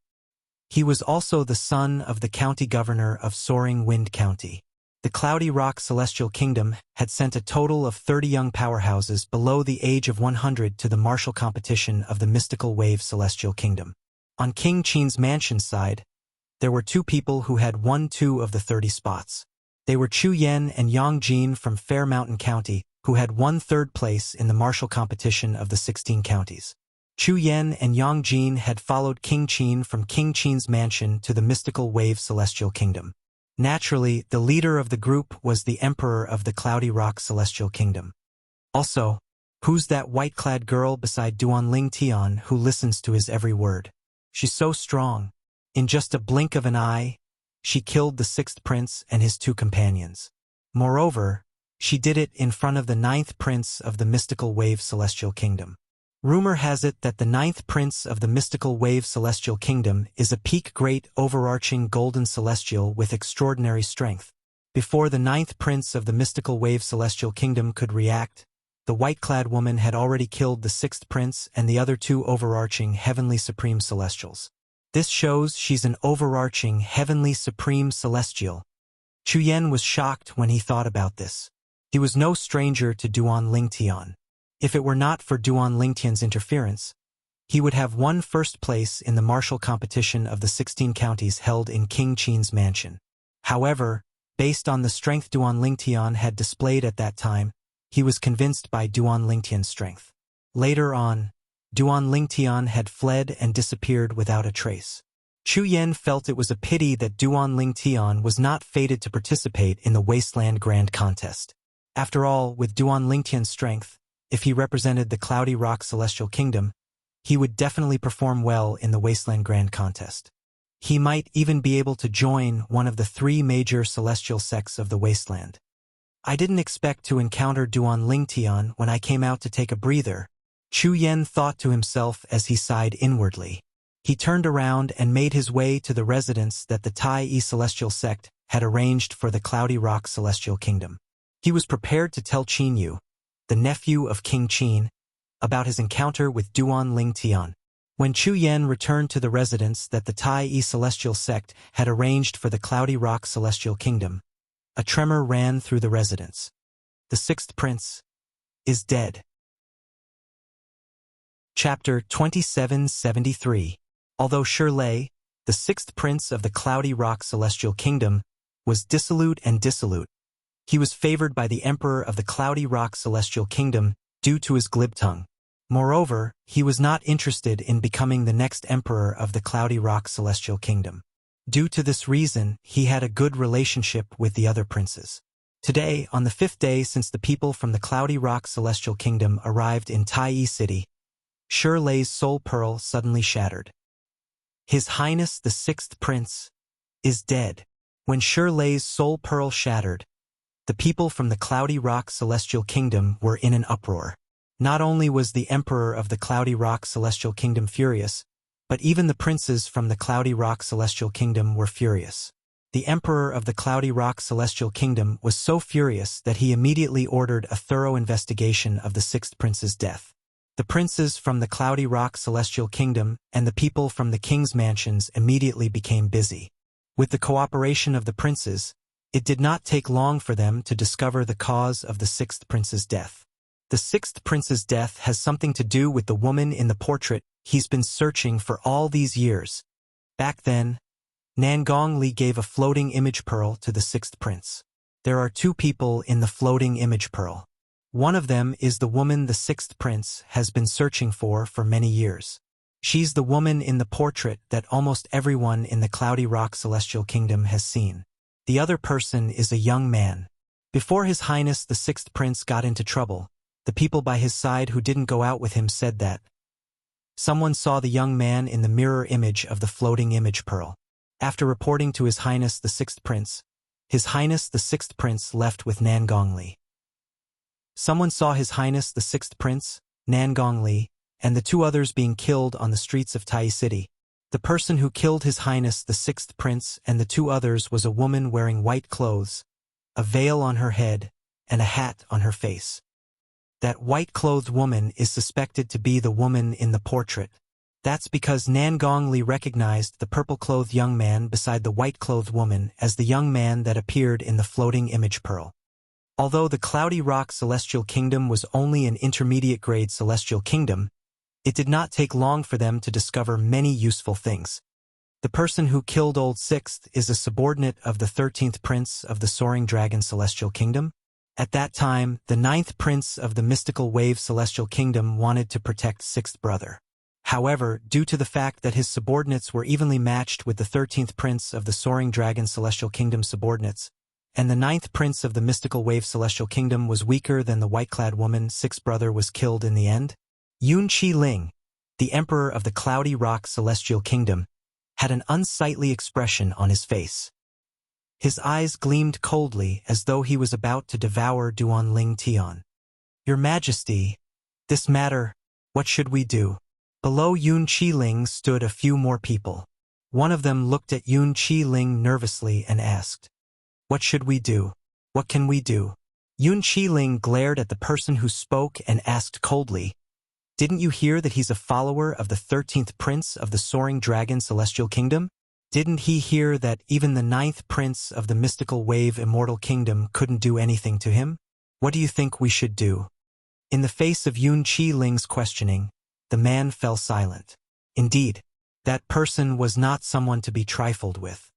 He was also the son of the county governor of Soaring Wind County. The Cloudy Rock celestial kingdom had sent a total of 30 young powerhouses below the age of 100 to the martial competition of the mystical wave celestial kingdom. On King Qin's mansion side, there were 2 people who had won 2 of the 30 spots. They were Chu Yan and Yang Jin from Fair Mountain County, who had won 3rd place in the martial competition of the 16 counties. Chu Yan and Yang Jin had followed King Qin from King Qin's mansion to the mystical wave celestial kingdom. Naturally, the leader of the group was the emperor of the Cloudy Rock celestial kingdom. Also, who's that white-clad girl beside Duan Lingtian who listens to his every word? She's so strong. In just a blink of an eye, she killed the 6th prince and his 2 companions. Moreover, she did it in front of the 9th prince of the mystical wave celestial kingdom. Rumor has it that the 9th prince of the mystical wave celestial kingdom is a peak great overarching golden celestial with extraordinary strength. Before the 9th prince of the mystical wave celestial kingdom could react, the white-clad woman had already killed the 6th prince and the other 2 overarching heavenly supreme celestials. This shows she's an overarching heavenly supreme celestial. Chu Yan was shocked when he thought about this. He was no stranger to Duan Lingtian. If it were not for Duan Lingtian's interference, he would have won 1st place in the martial competition of the 16 counties held in King Qin's mansion. However, based on the strength Duan Lingtian had displayed at that time, he was convinced by Duan Lingtian's strength. Later on, Duan Lingtian had fled and disappeared without a trace. Chu Yan felt it was a pity that Duan Ling Tian was not fated to participate in the Wasteland Grand Contest. After all, with Duan Ling Tian's strength, if he represented the Cloudy Rock Celestial Kingdom, he would definitely perform well in the Wasteland Grand Contest. He might even be able to join one of the 3 major celestial sects of the Wasteland. I didn't expect to encounter Duan Ling Tian when I came out to take a breather, Chu Yan thought to himself as he sighed inwardly. He turned around and made his way to the residence that the Tai Celestial Sect had arranged for the Cloudy Rock Celestial Kingdom. He was prepared to tell Qin Yu, the nephew of King Qin, about his encounter with Duan Ling Tian. When Chu Yan returned to the residence that the Tai Celestial Sect had arranged for the Cloudy Rock Celestial Kingdom, a tremor ran through the residence. The 6th prince is dead. Chapter 2773. Although Shirlei, the 6th prince of the Cloudy Rock Celestial Kingdom, was dissolute, he was favored by the emperor of the Cloudy Rock Celestial Kingdom due to his glib tongue. Moreover, he was not interested in becoming the next emperor of the Cloudy Rock Celestial Kingdom. Due to this reason, he had a good relationship with the other princes. Today, on the 5th day since the people from the Cloudy Rock Celestial Kingdom arrived in Tai City, Shirlei's soul pearl suddenly shattered. His Highness the 6th Prince is dead. When Shirlei's soul pearl shattered, the people from the Cloudy Rock Celestial Kingdom were in an uproar. Not only was the Emperor of the Cloudy Rock Celestial Kingdom furious, but even the princes from the Cloudy Rock Celestial Kingdom were furious. The Emperor of the Cloudy Rock Celestial Kingdom was so furious that he immediately ordered a thorough investigation of the 6th prince's death. The princes from the Cloudy Rock Celestial Kingdom and the people from the king's mansions immediately became busy. With the cooperation of the princes, it did not take long for them to discover the cause of the 6th prince's death. The 6th prince's death has something to do with the woman in the portrait he's been searching for all these years. Back then, Nangong Li gave a floating image pearl to the 6th prince. There are 2 people in the floating image pearl. One of them is the woman the 6th prince has been searching for many years. She's the woman in the portrait that almost everyone in the Cloudy Rock Celestial Kingdom has seen. The other person is a young man. Before His Highness the 6th prince got into trouble, the people by his side who didn't go out with him said that someone saw the young man in the mirror image of the floating image pearl. After reporting to His Highness the 6th prince, His Highness the 6th prince left with Nangong Li. Someone saw His Highness the 6th prince, Nangong Li, and the 2 others being killed on the streets of Tai City. The person who killed His Highness the 6th prince and the 2 others was a woman wearing white clothes, a veil on her head, and a hat on her face. That white-clothed woman is suspected to be the woman in the portrait. That's because Nangong Li recognized the purple-clothed young man beside the white-clothed woman as the young man that appeared in the floating image pearl. Although the Cloudy Rock Celestial Kingdom was only an intermediate-grade celestial kingdom, it did not take long for them to discover many useful things. The person who killed Old 6th is a subordinate of the 13th Prince of the Soaring Dragon Celestial Kingdom. At that time, the 9th Prince of the Mystical Wave Celestial Kingdom wanted to protect 6th brother. However, due to the fact that his subordinates were evenly matched with the 13th Prince of the Soaring Dragon Celestial Kingdom subordinates, and the 9th Prince of the Mystical Wave Celestial Kingdom was weaker than the white-clad woman, 6th brother was killed in the end. Yun Qi Ling, the Emperor of the Cloudy Rock Celestial Kingdom, had an unsightly expression on his face. His eyes gleamed coldly as though he was about to devour Duan Ling Tian. Your Majesty, this matter, what should we do? Below Yun Qi Ling stood a few more people. One of them looked at Yun Qi Ling nervously and asked, "What should we do? What can we do?" Yun Qi Ling glared at the person who spoke and asked coldly, "Didn't you hear that he's a follower of the 13th Prince of the Soaring Dragon Celestial Kingdom? Didn't he hear that even the 9th Prince of the Mystical Wave Immortal Kingdom couldn't do anything to him? What do you think we should do?" In the face of Yun Qi Ling's questioning, the man fell silent. Indeed, that person was not someone to be trifled with.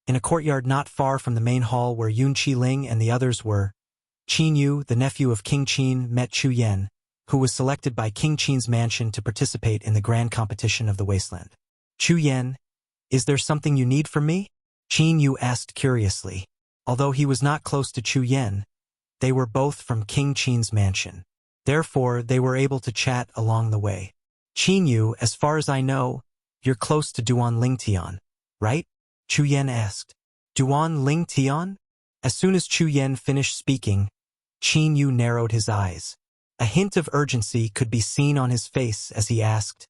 In a courtyard not far from the main hall where Yun Qi Ling and the others were, Qin Yu, the nephew of King Qin, met Chu Yan, who was selected by King Qin's mansion to participate in the grand competition of the Wasteland. Chu Yan, Is there something you need from me? Qin Yu asked curiously. Although he was not close to Chu Yan, they were both from King Qin's mansion. Therefore, they were able to chat along the way. Qin Yu, as far as I know, you're close to Duan Lingtian, right? Chu Yan asked. Duan Lingtian? As soon as Chu Yan finished speaking, Qin Yu narrowed his eyes. A hint of urgency could be seen on his face as he asked,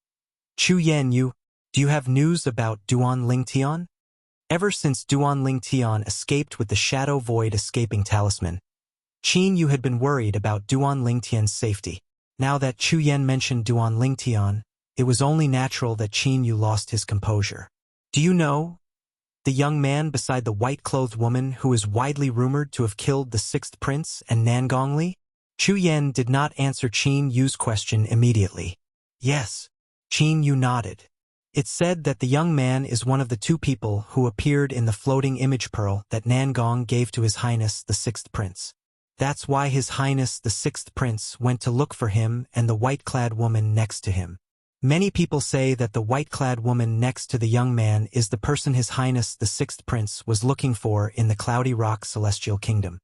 Chu Yan, do you have news about Duan Lingtian? Ever since Duan Lingtian escaped with the Shadow Void escaping talisman, Qin Yu had been worried about Duan Lingtian's safety. Now that Chu Yan mentioned Duan Lingtian, it was only natural that Qin Yu lost his composure. Do you know the young man beside the white-clothed woman who is widely rumored to have killed the sixth prince and Nangongli? Chu Yan did not answer Qin Yu's question immediately. Yes, Qin Yu nodded. It's said that the young man is one of the two people who appeared in the floating image pearl that Nangong gave to His Highness the sixth prince. That's why His Highness the sixth prince went to look for him and the white-clad woman next to him. Many people say that the white-clad woman next to the young man is the person His Highness the sixth prince was looking for in the Cloudy Rock Celestial Kingdom.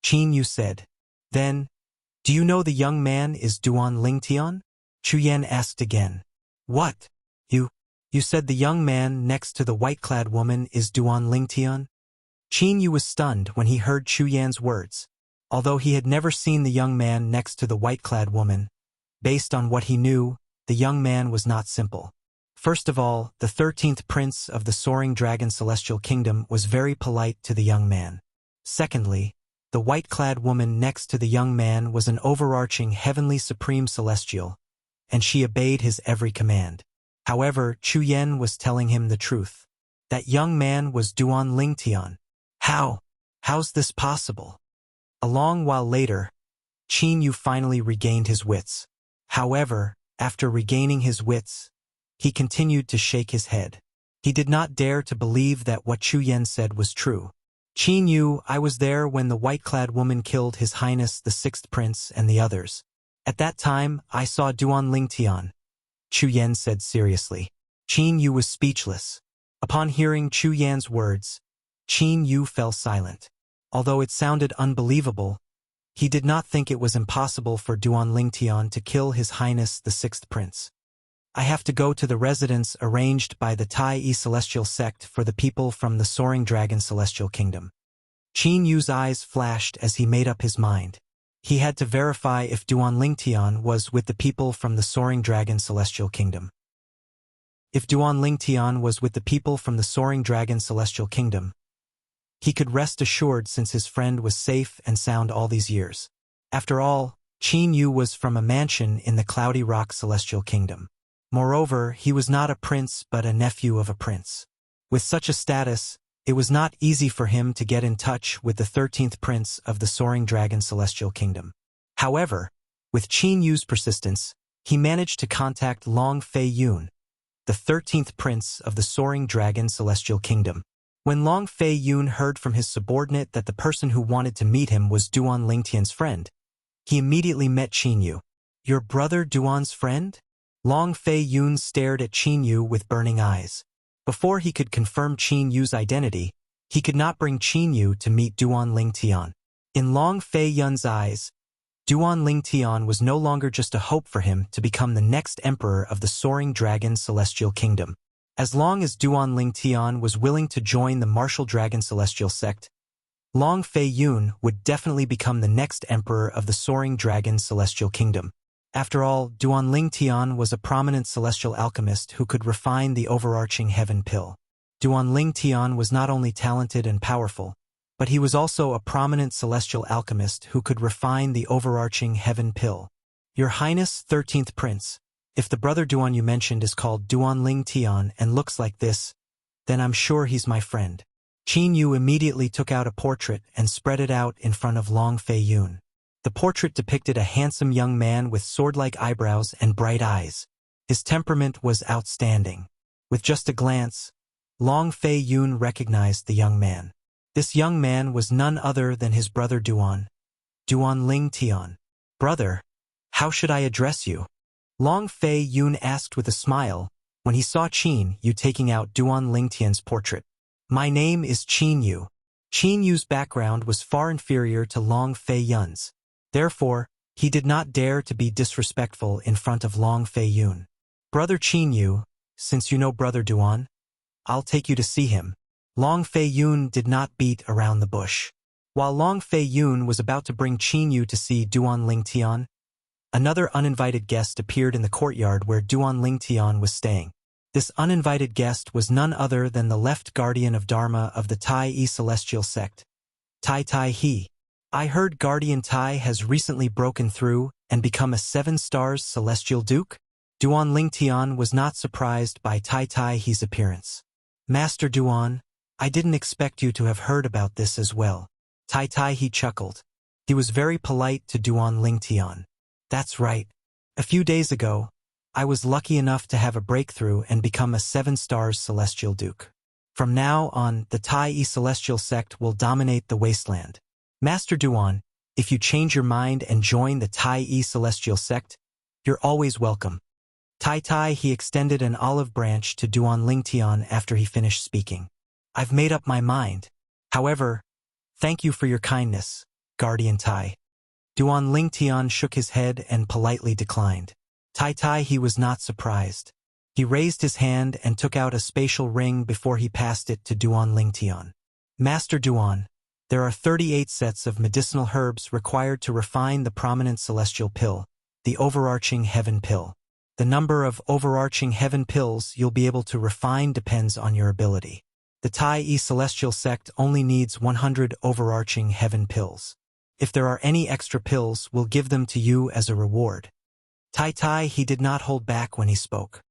Qin Yu said. Then, do you know the young man is Duan Lingtian? Chu Yan asked again. What? You said the young man next to the white-clad woman is Duan Lingtian? Qin Yu was stunned when he heard Chu Yan's words. Although he had never seen the young man next to the white-clad woman, based on what he knew, the young man was not simple. First of all, the 13th prince of the Soaring Dragon Celestial Kingdom was very polite to the young man. Secondly, the white-clad woman next to the young man was an overarching heavenly supreme celestial, and she obeyed his every command. However, Chu Yan was telling him the truth. That young man was Duan Lingtian. How's this possible? A long while later, Qin Yu finally regained his wits. However, after regaining his wits, he continued to shake his head. He did not dare to believe that what Chu Yan said was true. Qin Yu, I was there when the white-clad woman killed His Highness the sixth prince and the others. At that time, I saw Duan Lingtian, Chu Yan said seriously. Qin Yu was speechless. Upon hearing Chu Yan's words, Qin Yu fell silent. Although it sounded unbelievable, he did not think it was impossible for Duan Lingtian to kill His Highness the sixth prince. I have to go to the residence arranged by the Tai Celestial Sect for the people from the Soaring Dragon Celestial Kingdom. Qin Yu's eyes flashed as he made up his mind. He had to verify if Duan Lingtian was with the people from the Soaring Dragon Celestial Kingdom. If Duan Lingtian was with the people from the Soaring Dragon Celestial Kingdom, he could rest assured since his friend was safe and sound all these years. After all, Qin Yu was from a mansion in the Cloudy Rock Celestial Kingdom. Moreover, he was not a prince but a nephew of a prince. With such a status, it was not easy for him to get in touch with the 13th prince of the Soaring Dragon Celestial Kingdom. However, with Qin Yu's persistence, he managed to contact Long Fei Yun, the 13th prince of the Soaring Dragon Celestial Kingdom. When Long Fei Yun heard from his subordinate that the person who wanted to meet him was Duan Lingtian's friend, he immediately met Qin Yu. Your brother Duan's friend? Long Fei Yun stared at Qin Yu with burning eyes. Before he could confirm Qin Yu's identity, he could not bring Qin Yu to meet Duan Lingtian. In Long Fei Yun's eyes, Duan Lingtian was no longer just a hope for him to become the next emperor of the Soaring Dragon Celestial Kingdom. As long as Duan Lingtian was willing to join the Martial Dragon Celestial Sect, Long Fei Yun would definitely become the next emperor of the Soaring Dragon Celestial Kingdom. After all, Duan Lingtian was a prominent celestial alchemist who could refine the overarching heaven pill. Duan Lingtian was not only talented and powerful, but he was also a prominent celestial alchemist who could refine the overarching heaven pill. Your Highness, 13th Prince, if the brother Duan you mentioned is called Duan Lingtian and looks like this, then I'm sure he's my friend. Qin Yu immediately took out a portrait and spread it out in front of Long Fei Yun. The portrait depicted a handsome young man with sword-like eyebrows and bright eyes. His temperament was outstanding. With just a glance, Long Fei Yun recognized the young man. This young man was none other than his brother Duan Lingtian. Brother, how should I address you? Long Fei Yun asked with a smile, when he saw Qin Yu taking out Duan Lingtian's portrait. My name is Qin Yu. Qin Yu's background was far inferior to Long Fei Yun's. Therefore, he did not dare to be disrespectful in front of Long Fei Yun. Brother Qin Yu, since you know Brother Duan, I'll take you to see him. Long Fei Yun did not beat around the bush. While Long Fei Yun was about to bring Qin Yu to see Duan Lingtian, another uninvited guest appeared in the courtyard where Duan Lingtian was staying. This uninvited guest was none other than the left guardian of Dharma of the Tai Celestial sect, Tai Tai He. I heard Guardian Tai has recently broken through and become a 7 stars Celestial Duke? Duan Lingtian was not surprised by Tai Tai He's appearance. Master Duan, I didn't expect you to have heard about this as well. Tai Tai He chuckled. He was very polite to Duan Lingtian. That's right. A few days ago, I was lucky enough to have a breakthrough and become a 7 stars Celestial Duke. From now on, the Tai Celestial sect will dominate the wasteland. Master Duan, if you change your mind and join the Tai Celestial sect, you're always welcome. Tai Tai He extended an olive branch to Duan Lingtian after he finished speaking. I've made up my mind. However, thank you for your kindness, Guardian Tai. Duan Lingtian shook his head and politely declined. Tai Tai He was not surprised. He raised his hand and took out a spatial ring before he passed it to Duan Lingtian. Master Duan, there are 38 sets of medicinal herbs required to refine the prominent celestial pill, the overarching heaven pill. The number of overarching heaven pills you'll be able to refine depends on your ability. The Tai Celestial sect only needs 100 overarching heaven pills. If there are any extra pills, we'll give them to you as a reward. Tai Tai He did not hold back when he spoke.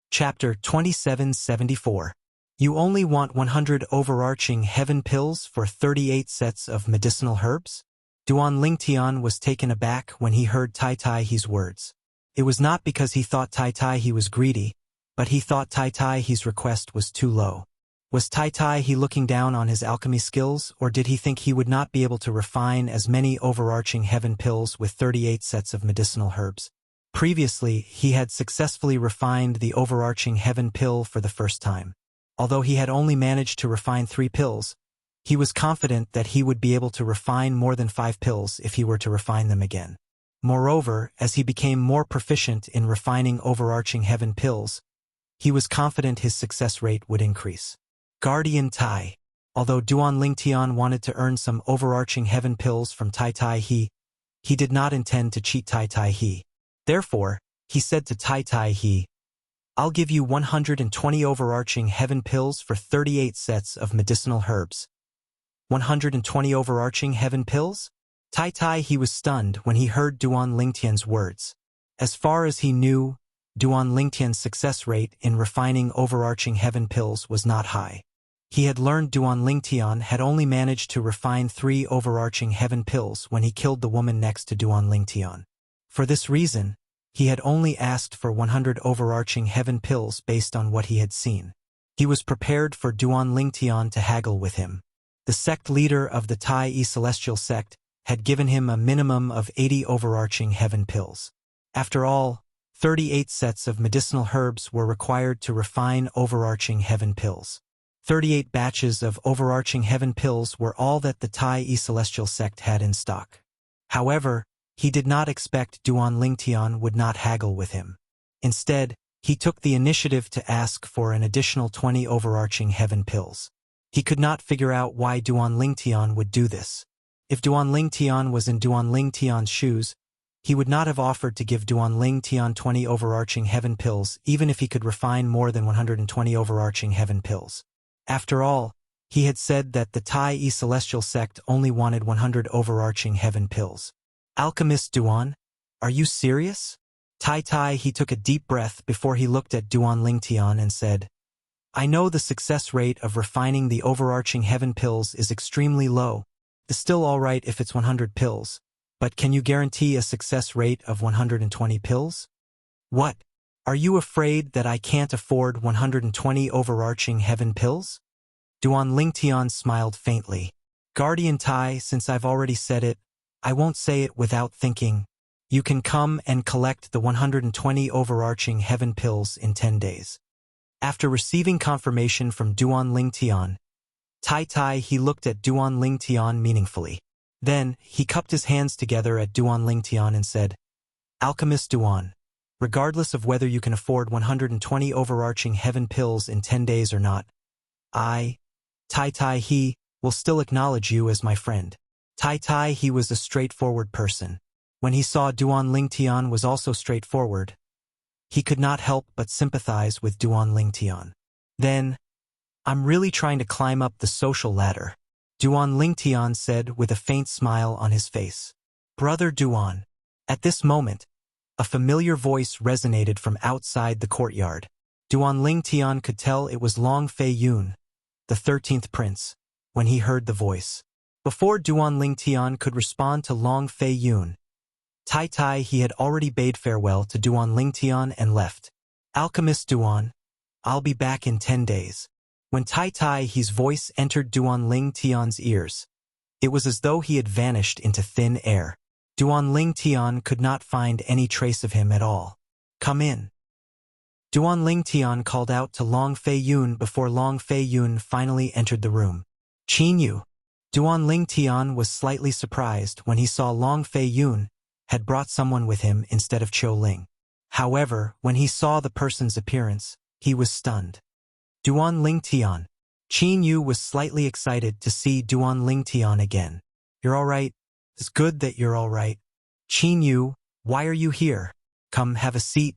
Chapter 2774. You only want 100 overarching heaven pills for 38 sets of medicinal herbs? Duan Lingtian was taken aback when he heard Tai Tai He's words. It was not because he thought Tai Tai He was greedy, but he thought Tai Tai He's request was too low. Was Tai Tai He looking down on his alchemy skills, or did he think he would not be able to refine as many overarching heaven pills with 38 sets of medicinal herbs? Previously, he had successfully refined the overarching heaven pill for the first time. Although he had only managed to refine 3 pills, he was confident that he would be able to refine more than 5 pills if he were to refine them again. Moreover, as he became more proficient in refining overarching heaven pills, he was confident his success rate would increase. Guardian Tai. Although Duan Lingtian wanted to earn some overarching heaven pills from Tai Tai He did not intend to cheat Tai Tai He. Therefore, he said to Tai Tai He, I'll give you 120 overarching heaven pills for 38 sets of medicinal herbs. 120 overarching heaven pills? Tai Tai He was stunned when he heard Duan Lingtian's words. As far as he knew, Duan Lingtian's success rate in refining overarching heaven pills was not high. He had learned Duan Lingtian had only managed to refine 3 overarching heaven pills when he killed the woman next to Duan Lingtian. For this reason, he had only asked for 100 overarching heaven pills based on what he had seen. He was prepared for Duan Lingtian to haggle with him. The sect leader of the Tai Celestial sect had given him a minimum of 80 overarching heaven pills. After all, 38 sets of medicinal herbs were required to refine overarching heaven pills. 38 batches of overarching heaven pills were all that the Tai Celestial sect had in stock. However, he did not expect Duan Lingtian would not haggle with him. Instead, he took the initiative to ask for an additional 20 overarching heaven pills. He could not figure out why Duan Lingtian would do this. If Duan Lingtian was in Duan Lingtian's shoes, he would not have offered to give Duan Lingtian 20 overarching heaven pills even if he could refine more than 120 overarching heaven pills. After all, he had said that the Tai Celestial sect only wanted 100 overarching heaven pills. Alchemist Duan, are you serious? Tai Tai He took a deep breath before he looked at Duan Lingtian and said, I know the success rate of refining the overarching heaven pills is extremely low. It's still alright if it's 100 pills, but can you guarantee a success rate of 120 pills? What? Are you afraid that I can't afford 120 overarching heaven pills? Duan Lingtian smiled faintly. Guardian Tai, since I've already said it, I won't say it without thinking. You can come and collect the 120 overarching heaven pills in 10 days. After receiving confirmation from Duan Ling Tian, Tai he looked at Duan Ling Tian meaningfully. Then, he cupped his hands together at Duan Ling Tian and said, Alchemist Duan, regardless of whether you can afford 120 overarching heaven pills in 10 days or not, I, Tai he, will still acknowledge you as my friend. Tai he was a straightforward person. When he saw Duan Ling Tian was also straightforward, he could not help but sympathize with Duan Ling Tian. Then, I'm really trying to climb up the social ladder, Duan Ling Tian said with a faint smile on his face. Brother Duan. At this moment, a familiar voice resonated from outside the courtyard. Duan Ling Tian could tell it was Long Fei Yun, the 13th prince, when he heard the voice. Before Duan Ling Tian could respond to Long Fei Yun, Tai he had already bade farewell to Duan Ling Tian and left. Alchemist Duan, I'll be back in 10 days. When Tai he's voice entered Duan Ling Tian's ears, it was as though he had vanished into thin air. Duan Ling Tian could not find any trace of him at all. Come in. Duan Ling Tian called out to Long Fei Yun before Long Fei Yun finally entered the room. Qin Yu. Duan Ling Tian was slightly surprised when he saw Long Fei Yun had brought someone with him instead of Qiu Ling. However, when he saw the person's appearance, he was stunned. Duan Ling Tian. Qin Yu was slightly excited to see Duan Ling Tian again. You're all right? It's good that you're all right. Qin Yu, why are you here? Come have a seat.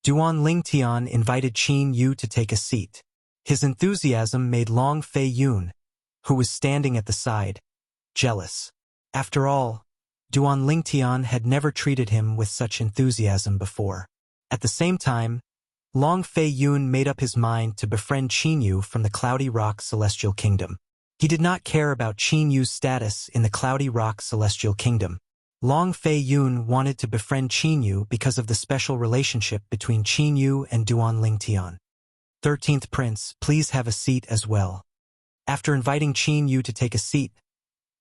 Duan Ling Tian invited Qin Yu to take a seat. His enthusiasm made Long Fei Yun, who was standing at the side, jealous. After all, Duan Ling Tian had never treated him with such enthusiasm before. At the same time, Long Fei Yun made up his mind to befriend Qin Yu from the Cloudy Rock Celestial Kingdom. He did not care about Qin Yu's status in the Cloudy Rock Celestial Kingdom. Long Fei Yun wanted to befriend Qin Yu because of the special relationship between Qin Yu and Duan Ling Tian. 13th Prince, please have a seat as well. After inviting Qin Yu to take a seat,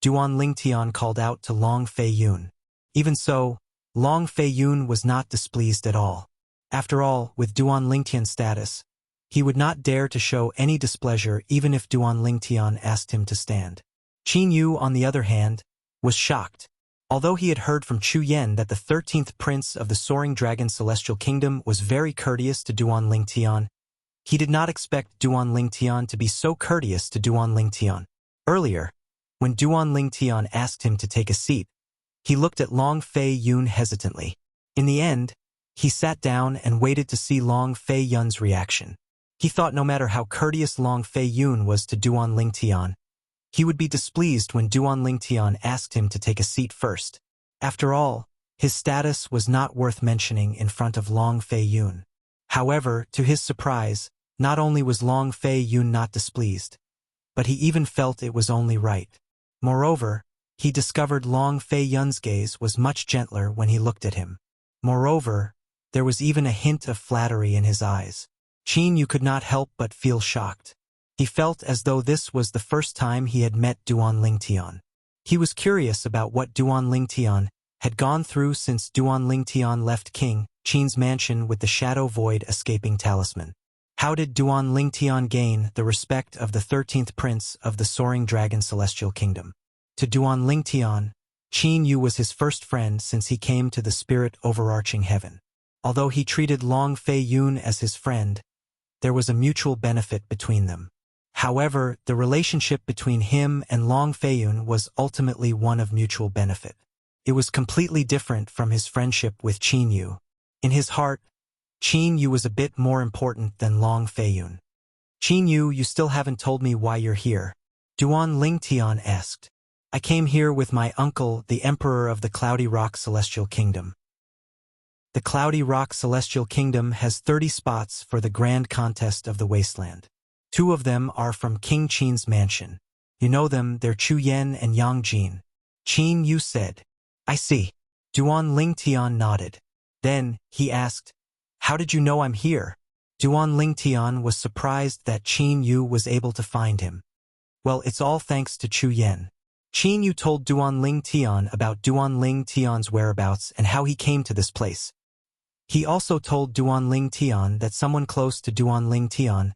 Duan Ling Tian called out to Long Fei Yun. Even so, Long Fei Yun was not displeased at all. After all, with Duan Ling Tian's status, he would not dare to show any displeasure even if Duan Ling Tian asked him to stand. Qin Yu, on the other hand, was shocked. Although he had heard from Chu Yen that the 13th Prince of the Soaring Dragon Celestial Kingdom was very courteous to Duan Ling Tian, he did not expect Duan Ling Tian to be so courteous to Duan Ling Tian. Earlier, when Duan Ling Tian asked him to take a seat, he looked at Long Fei Yun hesitantly. In the end, he sat down and waited to see Long Fei Yun's reaction. He thought no matter how courteous Long Fei Yun was to Duan Ling Tian, he would be displeased when Duan Ling Tian asked him to take a seat first. After all, his status was not worth mentioning in front of Long Fei Yun. However, to his surprise, not only was Long Fei Yun not displeased, but he even felt it was only right. Moreover, he discovered Long Fei Yun's gaze was much gentler when he looked at him. Moreover, there was even a hint of flattery in his eyes. Qin Yu could not help but feel shocked. He felt as though this was the first time he had met Duan Ling Tian. He was curious about what Duan Ling Tian had gone through since Duan Ling Tian left King Qin's mansion with the Shadow Void escaping talisman. How did Duan Ling Tian gain the respect of the 13th Prince of the Soaring Dragon Celestial Kingdom? To Duan Ling Tian, Qin Yu was his first friend since he came to the spirit overarching heaven. Although he treated Long Fei Yun as his friend, there was a mutual benefit between them. However, the relationship between him and Long Fei Yun was ultimately one of mutual benefit. It was completely different from his friendship with Qin Yu. In his heart, Qin Yu was a bit more important than Long Fei Yun. Qin Yu, you still haven't told me why you're here, Duan Ling Tian asked. I came here with my uncle, the Emperor of the Cloudy Rock Celestial Kingdom. The Cloudy Rock Celestial Kingdom has 30 spots for the Grand Contest of the Wasteland. 2 of them are from King Qin's mansion. You know them, they're Chu Yen and Yang Jin. Qin Yu said. I see. Duan Ling Tian nodded. Then, he asked, how did you know I'm here? Duan Ling Tian was surprised that Qin Yu was able to find him. Well, it's all thanks to Chu Yen. Qin Yu told Duan Ling Tian about Duan Ling Tian's whereabouts and how he came to this place. He also told Duan Ling Tian that someone close to Duan Ling Tian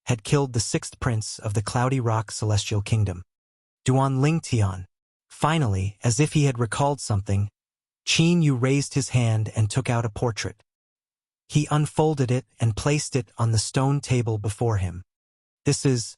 had killed the sixth prince of the Cloudy Rock Celestial Kingdom. Duan Ling Tian. Finally, as if he had recalled something, Qin Yu raised his hand and took out a portrait. He unfolded it and placed it on the stone table before him. This is...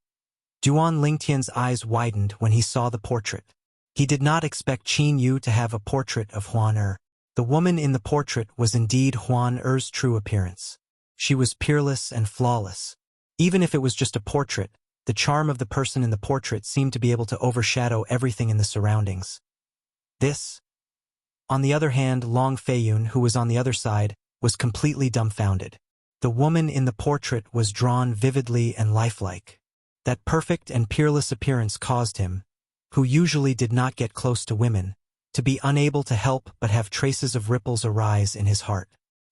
Duan Lingtian's eyes widened when he saw the portrait. He did not expect Qin Yu to have a portrait of Huan Er. The woman in the portrait was indeed Huan Er's true appearance. She was peerless and flawless. Even if it was just a portrait, the charm of the person in the portrait seemed to be able to overshadow everything in the surroundings. This. On the other hand, Long Feiyun, who was on the other side, was completely dumbfounded. The woman in the portrait was drawn vividly and lifelike. That perfect and peerless appearance caused him, who usually did not get close to women, to be unable to help but have traces of ripples arise in his heart.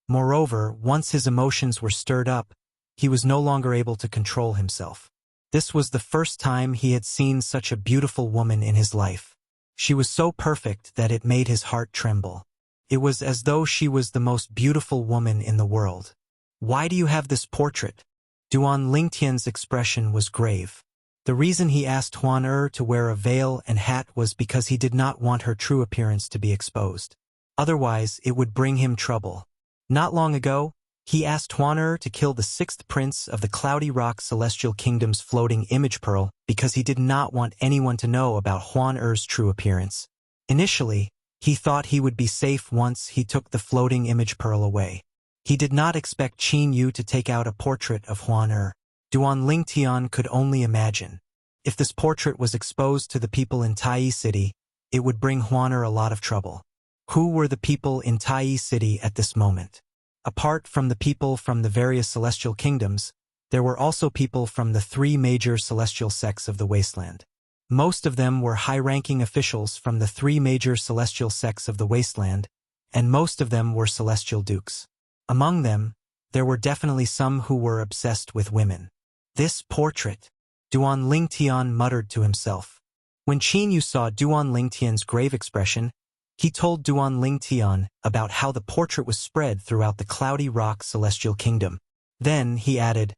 Moreover, once his emotions were stirred up, he was no longer able to control himself. This was the first time he had seen such a beautiful woman in his life. She was so perfect that it made his heart tremble. It was as though she was the most beautiful woman in the world. "Why do you have this portrait?" Duan Lingtian's expression was grave. The reason he asked Huan Er to wear a veil and hat was because he did not want her true appearance to be exposed. Otherwise, it would bring him trouble. Not long ago, he asked Huan Er to kill the sixth prince of the Cloudy Rock Celestial Kingdom's floating image pearl because he did not want anyone to know about Huan Er's true appearance. Initially, he thought he would be safe once he took the floating image pearl away. He did not expect Qin Yu to take out a portrait of Huan Er. Duan Lingtian could only imagine. If this portrait was exposed to the people in Tai City, it would bring Huan Er a lot of trouble. Who were the people in Tai City at this moment? Apart from the people from the various celestial kingdoms, there were also people from the three major celestial sects of the wasteland. Most of them were high-ranking officials from the three major celestial sects of the wasteland, and most of them were celestial dukes. Among them, there were definitely some who were obsessed with women. This portrait, Duan Lingtian muttered to himself. When Qin Yu saw Duan Lingtian's grave expression, he told Duan Lingtian about how the portrait was spread throughout the Cloudy Rock Celestial Kingdom. Then, he added,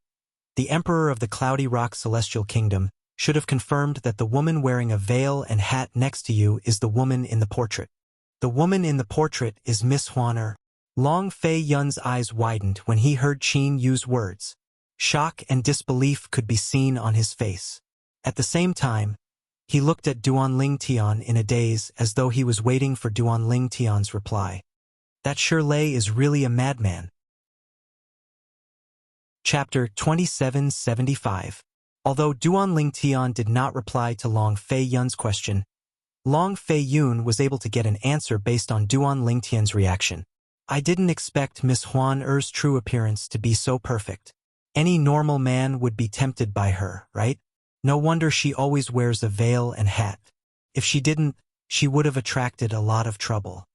"The Emperor of the Cloudy Rock Celestial Kingdom should have confirmed that the woman wearing a veil and hat next to you is the woman in the portrait. The woman in the portrait is Miss Huan Er." Long Fei Yun's eyes widened when he heard Qin Yu's words. Shock and disbelief could be seen on his face. At the same time, he looked at Duan Lingtian in a daze as though he was waiting for Duan Lingtian's reply. That Shirley is really a madman. Chapter 2775. Although Duan Lingtian did not reply to Long Fei Yun's question, Long Fei Yun was able to get an answer based on Duan Lingtian's reaction. "I didn't expect Miss Huan Er's true appearance to be so perfect. Any normal man would be tempted by her, right? No wonder she always wears a veil and hat. If she didn't, she would have attracted a lot of trouble."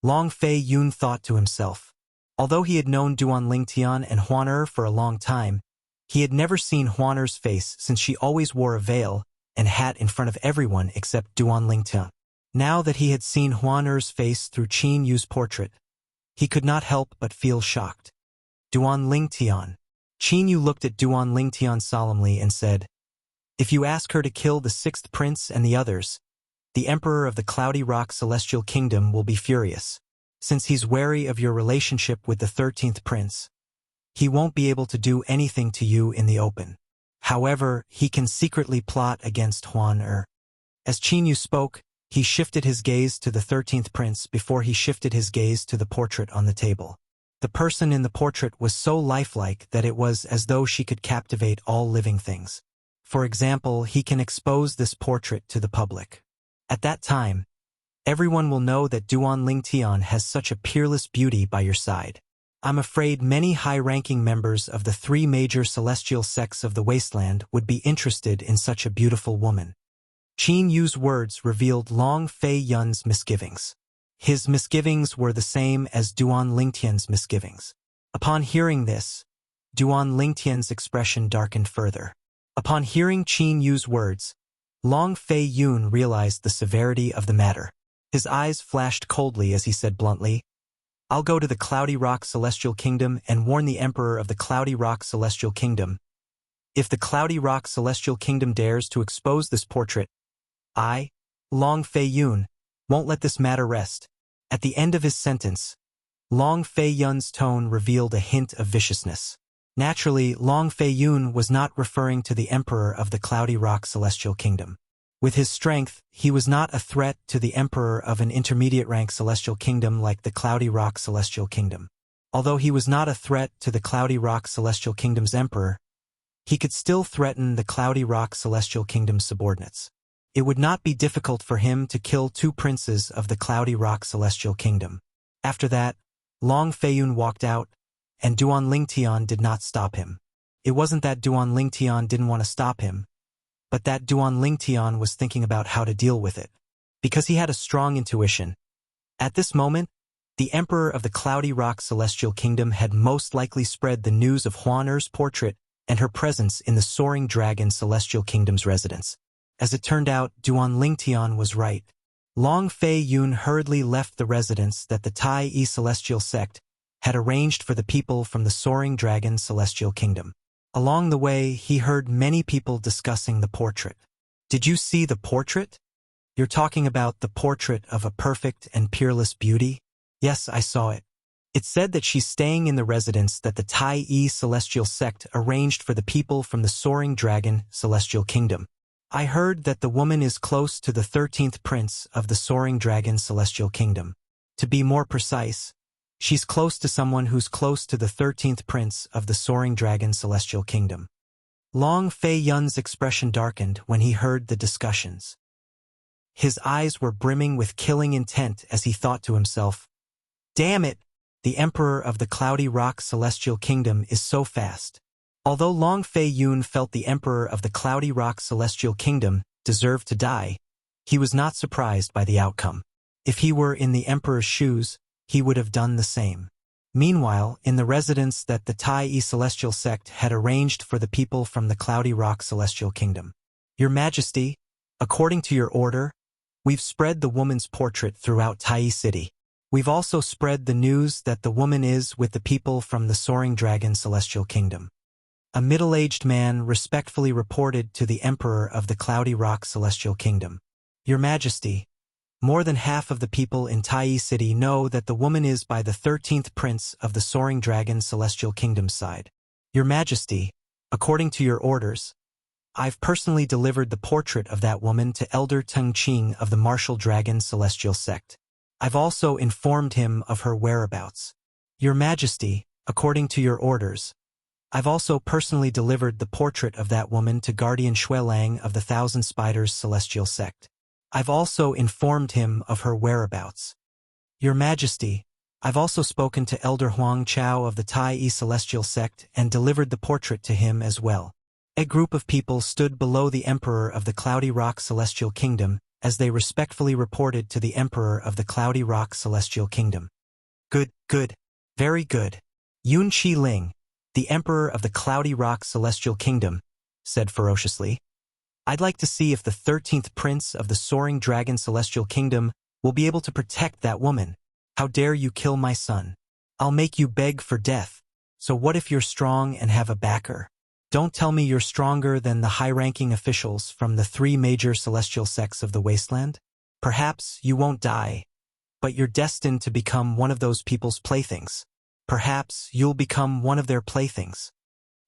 Long Fei Yun thought to himself. Although he had known Duan Lingtian and Huan Er for a long time, he had never seen Huan Er's face since she always wore a veil and hat in front of everyone except Duan Lingtian. Now that he had seen Huan Er's face through Qin Yu's portrait, he could not help but feel shocked. "Duan Lingtian." Qin Yu looked at Duan Lingtian solemnly and said, "If you ask her to kill the sixth prince and the others, the Emperor of the Cloudy Rock Celestial Kingdom will be furious. Since he's wary of your relationship with the 13th prince, he won't be able to do anything to you in the open. However, he can secretly plot against Huan Er." As Qin Yu spoke, he shifted his gaze to the 13th prince before he shifted his gaze to the portrait on the table. The person in the portrait was so lifelike that it was as though she could captivate all living things. For example, he can expose this portrait to the public. At that time, everyone will know that Duan Lingtian has such a peerless beauty by your side. I'm afraid many high-ranking members of the three major celestial sects of the wasteland would be interested in such a beautiful woman. Qin Yu's words revealed Long Fei Yun's misgivings. His misgivings were the same as Duan Lingtian's misgivings. Upon hearing this, Duan Lingtian's expression darkened further. Upon hearing Qin Yu's words, Long Fei Yun realized the severity of the matter. His eyes flashed coldly as he said bluntly, "I'll go to the Cloudy Rock Celestial Kingdom and warn the Emperor of the Cloudy Rock Celestial Kingdom. If the Cloudy Rock Celestial Kingdom dares to expose this portrait, I, Long Fei Yun, won't let this matter rest." At the end of his sentence, Long Fei Yun's tone revealed a hint of viciousness. Naturally, Long Fei Yun was not referring to the Emperor of the Cloudy Rock Celestial Kingdom. With his strength, he was not a threat to the Emperor of an intermediate-rank Celestial Kingdom like the Cloudy Rock Celestial Kingdom. Although he was not a threat to the Cloudy Rock Celestial Kingdom's Emperor, he could still threaten the Cloudy Rock Celestial Kingdom's subordinates. It would not be difficult for him to kill 2 princes of the Cloudy Rock Celestial Kingdom. After that, Long Fei Yun walked out, and Duan Lingtian did not stop him. It wasn't that Duan Lingtian didn't want to stop him, but that Duan Lingtian was thinking about how to deal with it. Because he had a strong intuition. At this moment, the Emperor of the Cloudy Rock Celestial Kingdom had most likely spread the news of Huan Er's portrait and her presence in the Soaring Dragon Celestial Kingdom's residence. As it turned out, Duan Lingtian was right. Long Fei Yun hurriedly left the residence that the Tai Yi Celestial Sect had arranged for the people from the Soaring Dragon Celestial Kingdom. Along the way, he heard many people discussing the portrait. "Did you see the portrait? You're talking about the portrait of a perfect and peerless beauty?" "Yes, I saw it. It said that she's staying in the residence that the Tai Yi Celestial Sect arranged for the people from the Soaring Dragon Celestial Kingdom. I heard that the woman is close to the 13th prince of the Soaring Dragon Celestial Kingdom. To be more precise, she's close to someone who's close to the 13th prince of the Soaring Dragon Celestial Kingdom." Long Fei Yun's expression darkened when he heard the discussions. His eyes were brimming with killing intent as he thought to himself, "Damn it! The Emperor of the Cloudy Rock Celestial Kingdom is so fast." Although Long Fei Yun felt the Emperor of the Cloudy Rock Celestial Kingdom deserved to die, he was not surprised by the outcome. If he were in the Emperor's shoes, he would have done the same. Meanwhile, in the residence that the Tai Yi Celestial Sect had arranged for the people from the Cloudy Rock Celestial Kingdom. "Your Majesty, according to your order, we've spread the woman's portrait throughout Tai Yi City. We've also spread the news that the woman is with the people from the Soaring Dragon Celestial Kingdom." A middle-aged man respectfully reported to the Emperor of the Cloudy Rock Celestial Kingdom. "Your Majesty, more than half of the people in Tai Yi City know that the woman is by the 13th prince of the Soaring Dragon Celestial Kingdom's side. Your Majesty, according to your orders, I've personally delivered the portrait of that woman to Elder Teng Qing of the Martial Dragon Celestial Sect. I've also informed him of her whereabouts. Your Majesty, according to your orders, I've also personally delivered the portrait of that woman to Guardian Xuelang of the Thousand Spiders Celestial Sect. I've also informed him of her whereabouts. Your Majesty, I've also spoken to Elder Huang Chao of the Tai Yi Celestial Sect and delivered the portrait to him as well." A group of people stood below the Emperor of the Cloudy Rock Celestial Kingdom as they respectfully reported to the Emperor of the Cloudy Rock Celestial Kingdom. "Good, good, very good." Yun Qi Ling, the Emperor of the Cloudy Rock Celestial Kingdom, said ferociously, "I'd like to see if the 13th prince of the Soaring Dragon Celestial Kingdom will be able to protect that woman. How dare you kill my son? I'll make you beg for death. So what if you're strong and have a backer? Don't tell me you're stronger than the high-ranking officials from the 3 major celestial sects of the wasteland? Perhaps you won't die, but you're destined to become one of those people's playthings. Perhaps you'll become one of their playthings."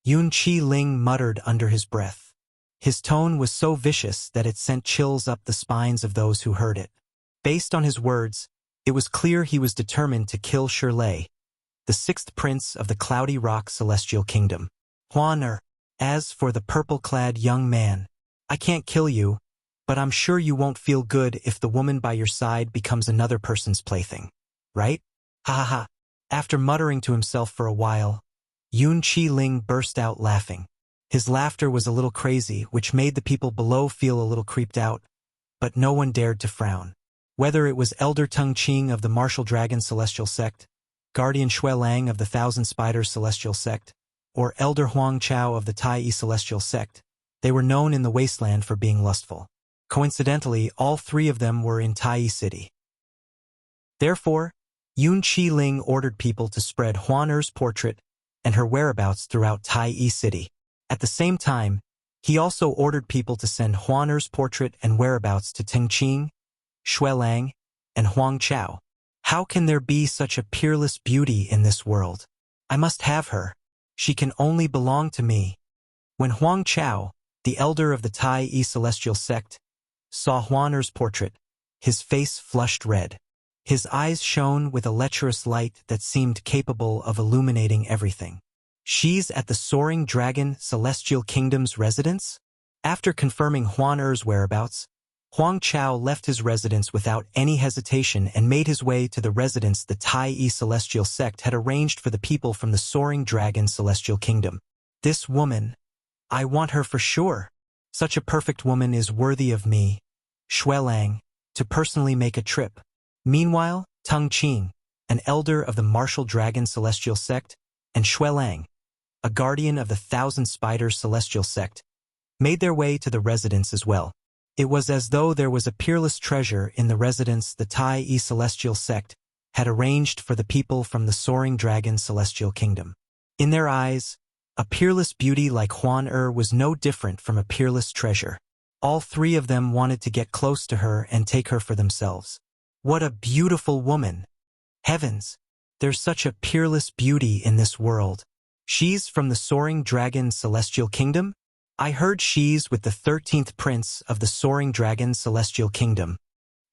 Yun Qi Ling muttered under his breath. His tone was so vicious that it sent chills up the spines of those who heard it. Based on his words, it was clear he was determined to kill Shirley, the 6th prince of the Cloudy Rock Celestial Kingdom. "Huan Er, as for the purple-clad young man, I can't kill you, but I'm sure you won't feel good if the woman by your side becomes another person's plaything. Right? Ha ha ha." After muttering to himself for a while, Yun Qi Ling burst out laughing. His laughter was a little crazy, which made the people below feel a little creeped out, but no one dared to frown. Whether it was Elder Teng Qing of the Martial Dragon Celestial Sect, Guardian Xuelang of the Thousand Spiders Celestial Sect, or Elder Huang Chao of the Tai Yi Celestial Sect, they were known in the wasteland for being lustful. Coincidentally, all three of them were in Tai City. Therefore, Yun Qi Ling ordered people to spread Huan Er's portrait and her whereabouts throughout Tai City. At the same time, he also ordered people to send Huan Er's portrait and whereabouts to Tengqing, Shuelang, and Huang Chao. How can there be such a peerless beauty in this world? I must have her. She can only belong to me. When Huang Chao, the elder of the Tai Celestial sect, saw Huan Er's portrait, his face flushed red. His eyes shone with a lecherous light that seemed capable of illuminating everything. She's at the Soaring Dragon Celestial Kingdom's residence? After confirming Huan Er's whereabouts, Huang Chao left his residence without any hesitation and made his way to the residence the Tai Celestial sect had arranged for the people from the Soaring Dragon Celestial Kingdom. This woman, I want her for sure. Such a perfect woman is worthy of me, Shuelang, to personally make a trip. Meanwhile, Tengqing, an elder of the Martial Dragon Celestial sect, and Shuelang, a guardian of the Thousand Spiders Celestial sect, made their way to the residence as well. It was as though there was a peerless treasure in the residence the Tai Celestial sect had arranged for the people from the Soaring Dragon Celestial Kingdom. In their eyes, a peerless beauty like Huan Er was no different from a peerless treasure. All three of them wanted to get close to her and take her for themselves. What a beautiful woman! Heavens, there's such a peerless beauty in this world. She's from the Soaring Dragon Celestial Kingdom? I heard she's with the 13th Prince of the Soaring Dragon Celestial Kingdom.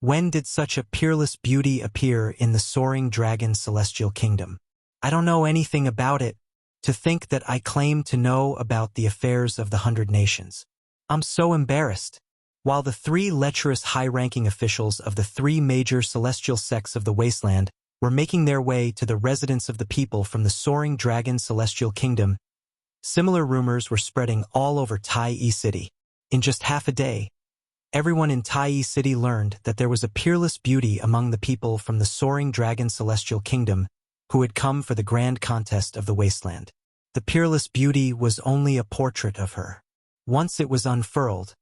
When did such a peerless beauty appear in the Soaring Dragon Celestial Kingdom? I don't know anything about it. To think that I claim to know about the affairs of the 100 nations. I'm so embarrassed. While the three lecherous high-ranking officials of the three major celestial sects of the wasteland were making their way to the residence of the people from the Soaring Dragon Celestial Kingdom, similar rumors were spreading all over Tai City. In just half a day, everyone in Tai City learned that there was a peerless beauty among the people from the Soaring Dragon Celestial Kingdom who had come for the grand contest of the wasteland. The peerless beauty was only a portrait of her. Once it was unfurled,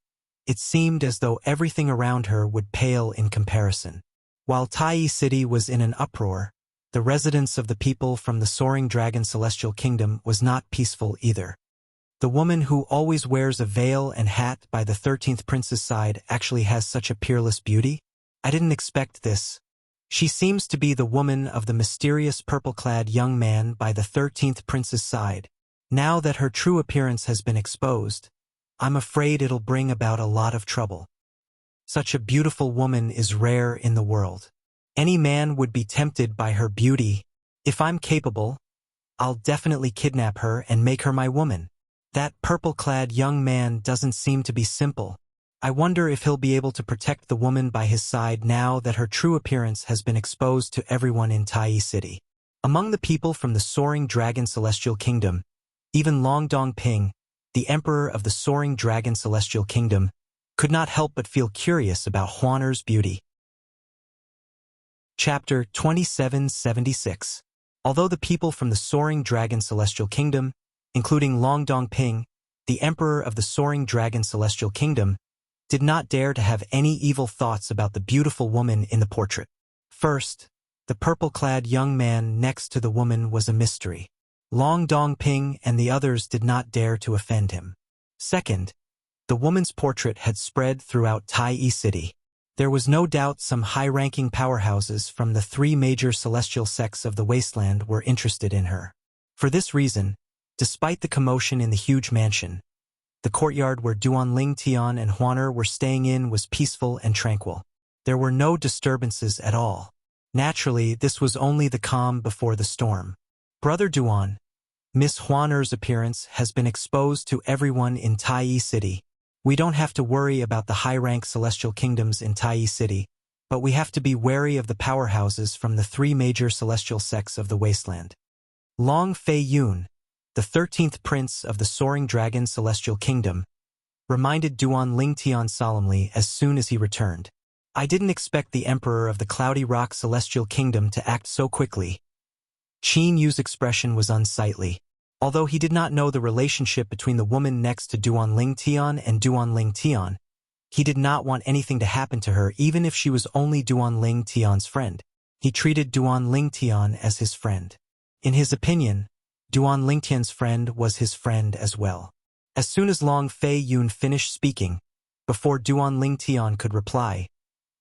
it seemed as though everything around her would pale in comparison. While Tai City was in an uproar, the residence of the people from the Soaring Dragon Celestial Kingdom was not peaceful either. The woman who always wears a veil and hat by the 13th Prince's side actually has such a peerless beauty? I didn't expect this. She seems to be the woman of the mysterious purple-clad young man by the 13th Prince's side. Now that her true appearance has been exposed, I'm afraid it'll bring about a lot of trouble. Such a beautiful woman is rare in the world. Any man would be tempted by her beauty. If I'm capable, I'll definitely kidnap her and make her my woman. That purple-clad young man doesn't seem to be simple. I wonder if he'll be able to protect the woman by his side now that her true appearance has been exposed to everyone in Tai City. Among the people from the Soaring Dragon Celestial Kingdom, even Long Dongping, the Emperor of the Soaring Dragon Celestial Kingdom, could not help but feel curious about Huan Er's beauty. Chapter 2776. Although the people from the Soaring Dragon Celestial Kingdom, including Long Dongping, the Emperor of the Soaring Dragon Celestial Kingdom, did not dare to have any evil thoughts about the beautiful woman in the portrait. First, the purple-clad young man next to the woman was a mystery. Long Dongping and the others did not dare to offend him. Second, the woman's portrait had spread throughout Tai City. There was no doubt some high-ranking powerhouses from the three major celestial sects of the wasteland were interested in her. For this reason, despite the commotion in the huge mansion, the courtyard where Duan Ling Tian and Huan Er were staying in was peaceful and tranquil. There were no disturbances at all. Naturally, this was only the calm before the storm. Brother Duan, Miss Huan Er's appearance has been exposed to everyone in Tai City. We don't have to worry about the high-rank celestial kingdoms in Tai City, but we have to be wary of the powerhouses from the three major celestial sects of the wasteland. Long Fei Yun, the 13th Prince of the Soaring Dragon Celestial Kingdom, reminded Duan Ling Tian solemnly as soon as he returned. I didn't expect the Emperor of the Cloudy Rock Celestial Kingdom to act so quickly. Qin Yu's expression was unsightly. Although he did not know the relationship between the woman next to Duan Ling Tian and Duan Ling Tian, He did not want anything to happen to her even if she was only Duan Ling Tian's friend. He treated Duan Ling Tian as his friend. In his opinion, Duan Ling Tian's friend was his friend as well. As soon as Long Fei Yun finished speaking, before Duan Ling Tian could reply,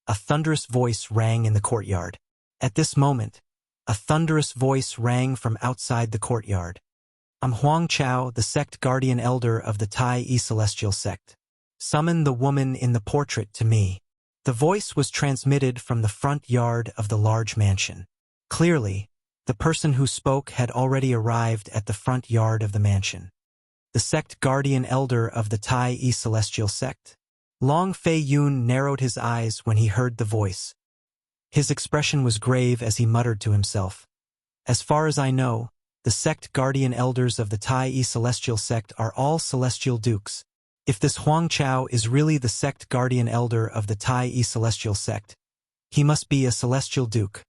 a thunderous voice rang in the courtyard. At this moment, a thunderous voice rang from outside the courtyard. I'm Huang Chao, the sect guardian elder of the Tai Celestial sect. Summon the woman in the portrait to me. The voice was transmitted from the front yard of the large mansion. Clearly, the person who spoke had already arrived at the front yard of the mansion. The sect guardian elder of the Tai Celestial sect. Long Fei Yun narrowed his eyes when he heard the voice. His expression was grave as he muttered to himself. As far as I know, the sect guardian elders of the Tai Celestial sect are all celestial dukes. If this Huang Chao is really the sect guardian elder of the Tai Celestial sect, he must be a celestial duke.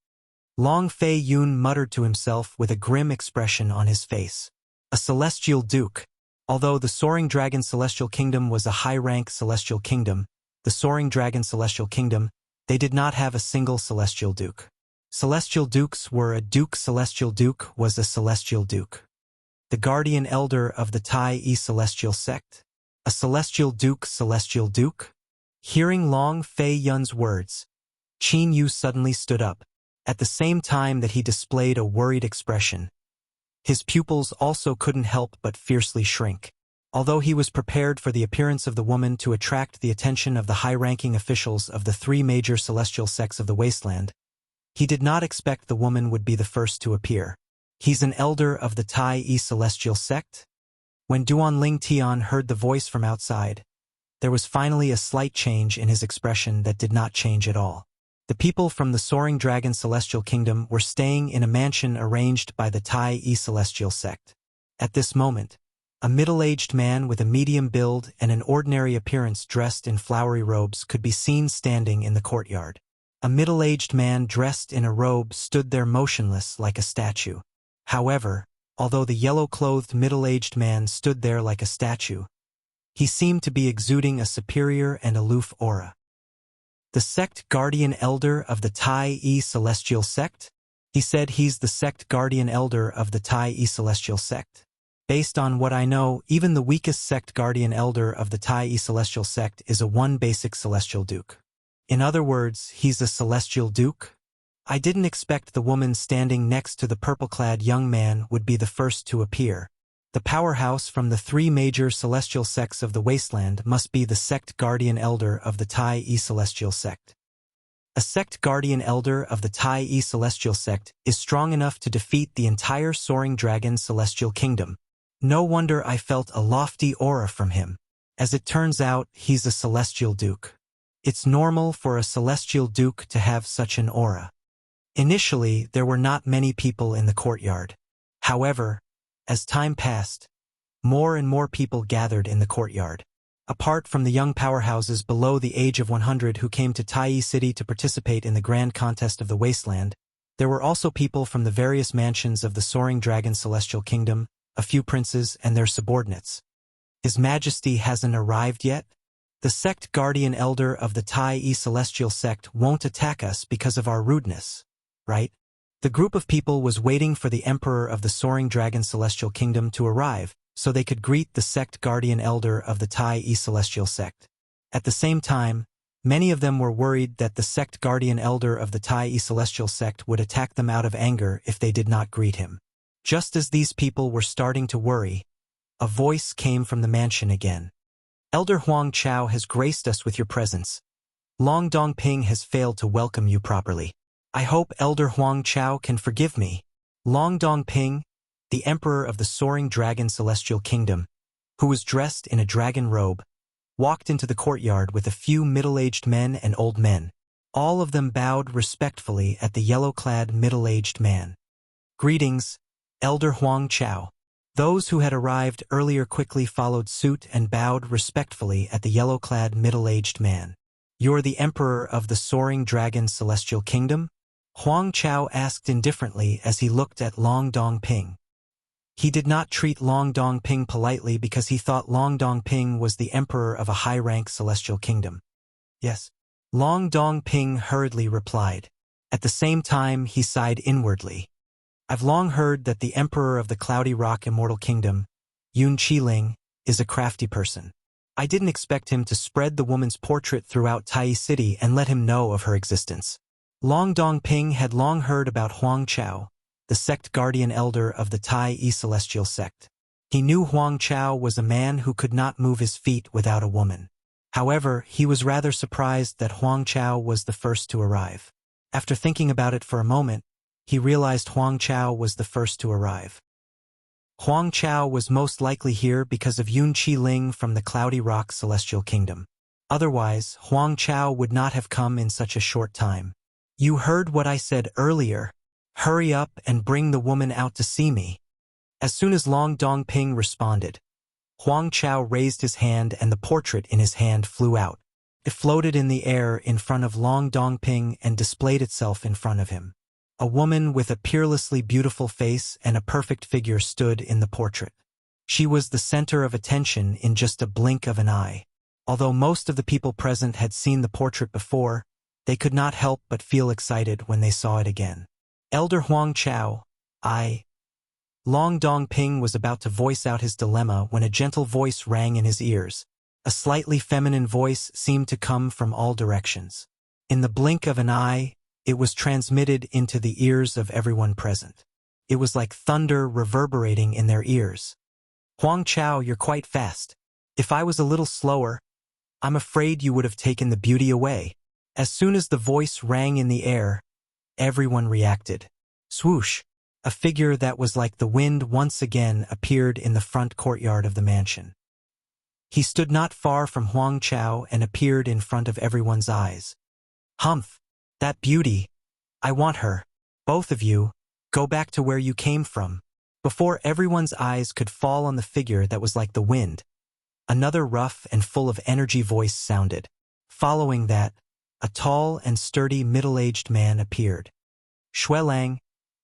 Long Fei Yun muttered to himself with a grim expression on his face. A celestial duke. Although the Soaring Dragon Celestial Kingdom was a high-rank celestial kingdom, the Soaring Dragon Celestial Kingdom, they did not have a single celestial duke. Celestial dukes were a duke. Celestial duke was a celestial duke. The guardian elder of the Tai Celestial sect. A celestial duke. Celestial duke? Hearing Long Fei Yun's words, Qin Yu suddenly stood up, at the same time that he displayed a worried expression. His pupils also couldn't help but fiercely shrink. Although he was prepared for the appearance of the woman to attract the attention of the high-ranking officials of the three major celestial sects of the wasteland, he did not expect the woman would be the first to appear. He's an elder of the Tai Celestial sect? When Duan Ling Tian heard the voice from outside, there was finally a slight change in his expression that did not change at all. The people from the Soaring Dragon Celestial Kingdom were staying in a mansion arranged by the Tai Celestial sect. At this moment, a middle-aged man with a medium build and an ordinary appearance dressed in flowery robes could be seen standing in the courtyard. A middle-aged man dressed in a robe stood there motionless like a statue. However, although the yellow-clothed middle-aged man stood there like a statue, he seemed to be exuding a superior and aloof aura. The sect guardian elder of the Tai Celestial sect? He said he's the sect guardian elder of the Tai Celestial sect. Based on what I know, even the weakest sect guardian elder of the Tai Celestial sect is a one basic celestial duke. In other words, he's a celestial duke? I didn't expect the woman standing next to the purple-clad young man would be the first to appear. The powerhouse from the three major celestial sects of the wasteland must be the sect guardian elder of the Tai Celestial sect. A sect guardian elder of the Tai Celestial sect is strong enough to defeat the entire Soaring Dragon Celestial Kingdom. No wonder I felt a lofty aura from him. As it turns out, he's a celestial duke. It's normal for a celestial duke to have such an aura. Initially, there were not many people in the courtyard. However, as time passed, more and more people gathered in the courtyard. Apart from the young powerhouses below the age of 100 who came to Tai City to participate in the grand contest of the wasteland, there were also people from the various mansions of the Soaring Dragon Celestial Kingdom, a few princes and their subordinates. His Majesty hasn't arrived yet? The sect guardian elder of the Tai Celestial sect won't attack us because of our rudeness, right? The group of people was waiting for the Emperor of the Soaring Dragon Celestial Kingdom to arrive so they could greet the sect guardian elder of the Tai Celestial sect. At the same time, many of them were worried that the sect guardian elder of the Tai Celestial sect would attack them out of anger if they did not greet him. Just as these people were starting to worry, a voice came from the mansion again. Elder Huang Chao has graced us with your presence. Long Dongping has failed to welcome you properly. I hope Elder Huang Chao can forgive me. Long Dongping, the Emperor of the Soaring Dragon Celestial Kingdom, who was dressed in a dragon robe, walked into the courtyard with a few middle-aged men and old men. All of them bowed respectfully at the yellow-clad middle-aged man. Greetings, Elder Huang Chao. Those who had arrived earlier quickly followed suit and bowed respectfully at the yellow-clad middle-aged man. You're the Emperor of the Soaring Dragon Celestial Kingdom? Huang Chao asked indifferently as he looked at Long Dongping. He did not treat Long Dongping politely because he thought Long Dongping was the emperor of a high-rank celestial kingdom. Yes. Long Dong-ping hurriedly replied. At the same time, he sighed inwardly. I've long heard that the Emperor of the Cloudy Rock Immortal Kingdom, Yun Qiling, is a crafty person. I didn't expect him to spread the woman's portrait throughout Tai City and let him know of her existence. Long Dong-ping had long heard about Huang Chao, the sect guardian elder of the Tai Celestial sect. He knew Huang Chao was a man who could not move his feet without a woman. However, he was rather surprised that Huang Chao was the first to arrive. After thinking about it for a moment, he realized Huang Chao was the first to arrive. Huang Chao was most likely here because of Yun Qiling from the Cloudy Rock Celestial Kingdom. Otherwise, Huang Chao would not have come in such a short time. You heard what I said earlier. Hurry up and bring the woman out to see me. As soon as Long Dong-ping responded, Huang Chao raised his hand and the portrait in his hand flew out. It floated in the air in front of Long Dong-ping and displayed itself in front of him. A woman with a peerlessly beautiful face and a perfect figure stood in the portrait. She was the center of attention in just a blink of an eye. Although most of the people present had seen the portrait before, they could not help but feel excited when they saw it again. Elder Huang Chao, Long Dong-ping was about to voice out his dilemma when a gentle voice rang in his ears. A slightly feminine voice seemed to come from all directions. In the blink of an eye, it was transmitted into the ears of everyone present. It was like thunder reverberating in their ears. Huang Chao, you're quite fast. If I was a little slower, I'm afraid you would have taken the beauty away. As soon as the voice rang in the air, everyone reacted. Swoosh! A figure that was like the wind once again appeared in the front courtyard of the mansion. He stood not far from Huang Chao and appeared in front of everyone's eyes. Humph! That beauty! I want her. Both of you, go back to where you came from. Before everyone's eyes could fall on the figure that was like the wind, another rough and full of energy voice sounded. Following that, a tall and sturdy middle-aged man appeared. Xuelang,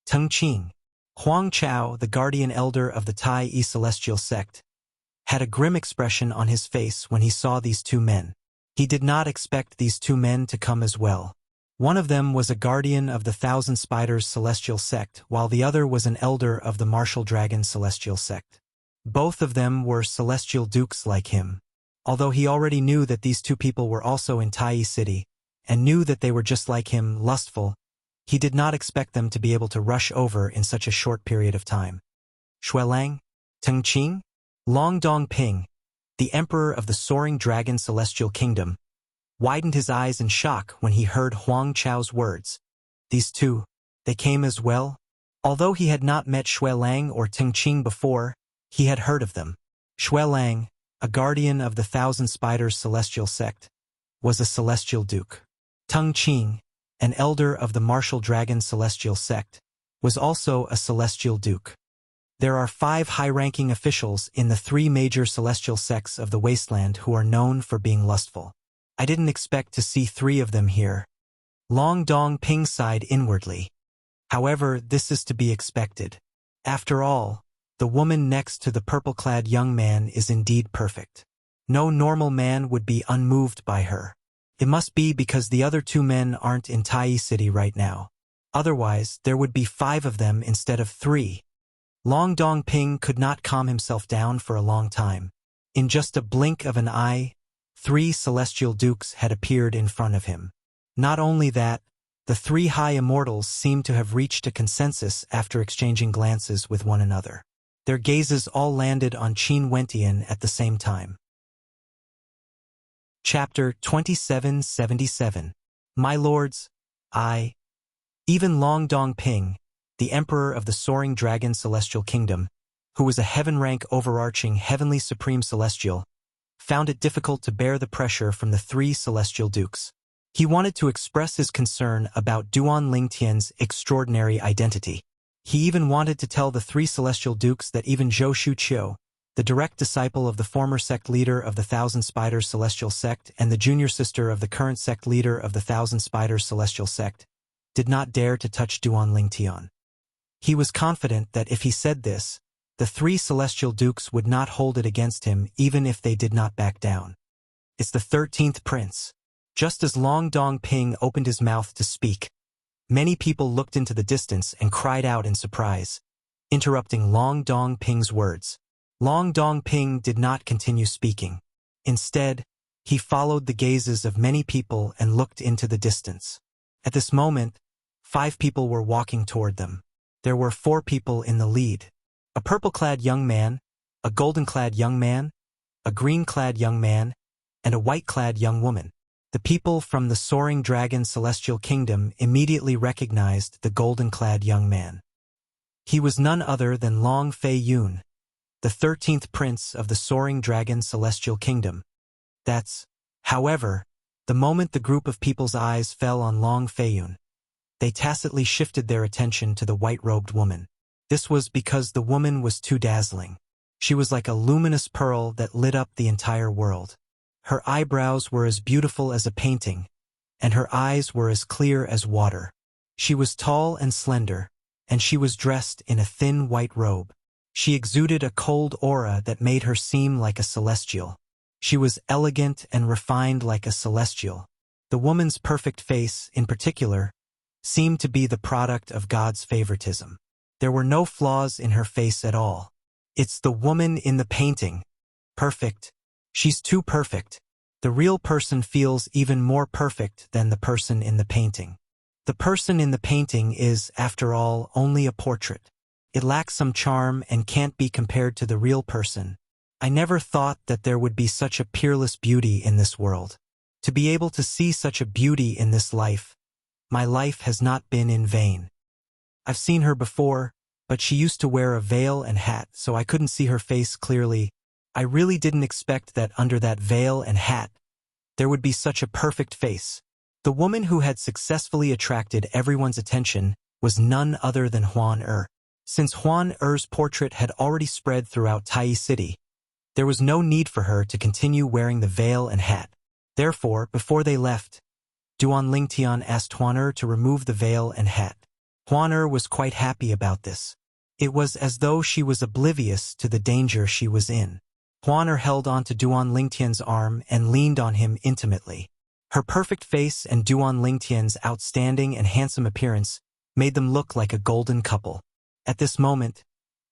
Teng Qing. Huang Chao, the guardian elder of the Tai Celestial sect, had a grim expression on his face when he saw these two men. He did not expect these two men to come as well. One of them was a guardian of the Thousand Spiders Celestial sect, while the other was an elder of the Martial Dragon Celestial sect. Both of them were celestial dukes like him. Although he already knew that these two people were also in Tai City, and knew that they were just like him, lustful, he did not expect them to be able to rush over in such a short period of time. Xuelang, Teng Qing, Long Dong-ping, the Emperor of the Soaring Dragon Celestial Kingdom, widened his eyes in shock when he heard Huang Chao's words. These two, they came as well? Although he had not met Xuelang or Teng Qing before, he had heard of them. Xuelang, a guardian of the Thousand Spiders Celestial sect, was a celestial duke. Teng Qing, an elder of the Martial Dragon Celestial sect, was also a celestial duke. There are 5 high-ranking officials in the 3 major celestial sects of the wasteland who are known for being lustful. I didn't expect to see 3 of them here. Long Dong-ping sighed inwardly. However, this is to be expected. After all, the woman next to the purple-clad young man is indeed perfect. No normal man would be unmoved by her. It must be because the other 2 men aren't in Tai City right now. Otherwise, there would be 5 of them instead of 3. Long Dong-ping could not calm himself down for a long time. In just a blink of an eye, 3 celestial dukes had appeared in front of him. Not only that, the 3 high immortals seemed to have reached a consensus after exchanging glances with one another. Their gazes all landed on Qin Wentian at the same time. Chapter 2777. My lords, even Long Dong-ping, the Emperor of the Soaring Dragon Celestial Kingdom, who was a heaven-rank overarching heavenly supreme celestial, found it difficult to bear the pressure from the 3 celestial dukes. He wanted to express his concern about Duan Lingtian's extraordinary identity. He even wanted to tell the 3 celestial dukes that even Zhou Shuqiu, the direct disciple of the former sect leader of the Thousand Spiders Celestial sect and the junior sister of the current sect leader of the Thousand Spiders Celestial sect, did not dare to touch Duan Lingtian. He was confident that if he said this, the 3 celestial dukes would not hold it against him even if they did not back down. It's the 13th prince, Just as Long Dong Ping opened his mouth to speak, many people looked into the distance and cried out in surprise, interrupting Long Dong Ping's words. Long Dong Ping did not continue speaking. Instead, he followed the gazes of many people and looked into the distance. At this moment, 5 people were walking toward them. There were 4 people in the lead. A purple-clad young man, a golden-clad young man, a green-clad young man, and a white-clad young woman. The people from the Soaring Dragon Celestial Kingdom immediately recognized the golden-clad young man. He was none other than Long Fei Yun, the 13th prince of the Soaring Dragon Celestial Kingdom. However, the moment the group of people's eyes fell on Long Fei Yun, they tacitly shifted their attention to the white-robed woman. This was because the woman was too dazzling. She was like a luminous pearl that lit up the entire world. Her eyebrows were as beautiful as a painting, and her eyes were as clear as water. She was tall and slender, and she was dressed in a thin white robe. She exuded a cold aura that made her seem like a celestial. She was elegant and refined like a celestial. The woman's perfect face, in particular, seemed to be the product of God's favoritism. There were no flaws in her face at all. It's the woman in the painting. Perfect. She's too perfect. The real person feels even more perfect than the person in the painting. The person in the painting is, after all, only a portrait. It lacks some charm and can't be compared to the real person. I never thought that there would be such a peerless beauty in this world. To be able to see such a beauty in this life, my life has not been in vain. I've seen her before, but she used to wear a veil and hat, so I couldn't see her face clearly. I really didn't expect that under that veil and hat, there would be such a perfect face. The woman who had successfully attracted everyone's attention was none other than Huan Er. Since Huan Er's portrait had already spread throughout Tai City, there was no need for her to continue wearing the veil and hat. Therefore, before they left, Duan Lingtian asked Huan Er to remove the veil and hat. Huan Er was quite happy about this. It was as though she was oblivious to the danger she was in. Huan Er held on to Duan Lingtian's arm and leaned on him intimately. Her perfect face and Duan Lingtian's outstanding and handsome appearance made them look like a golden couple. At this moment,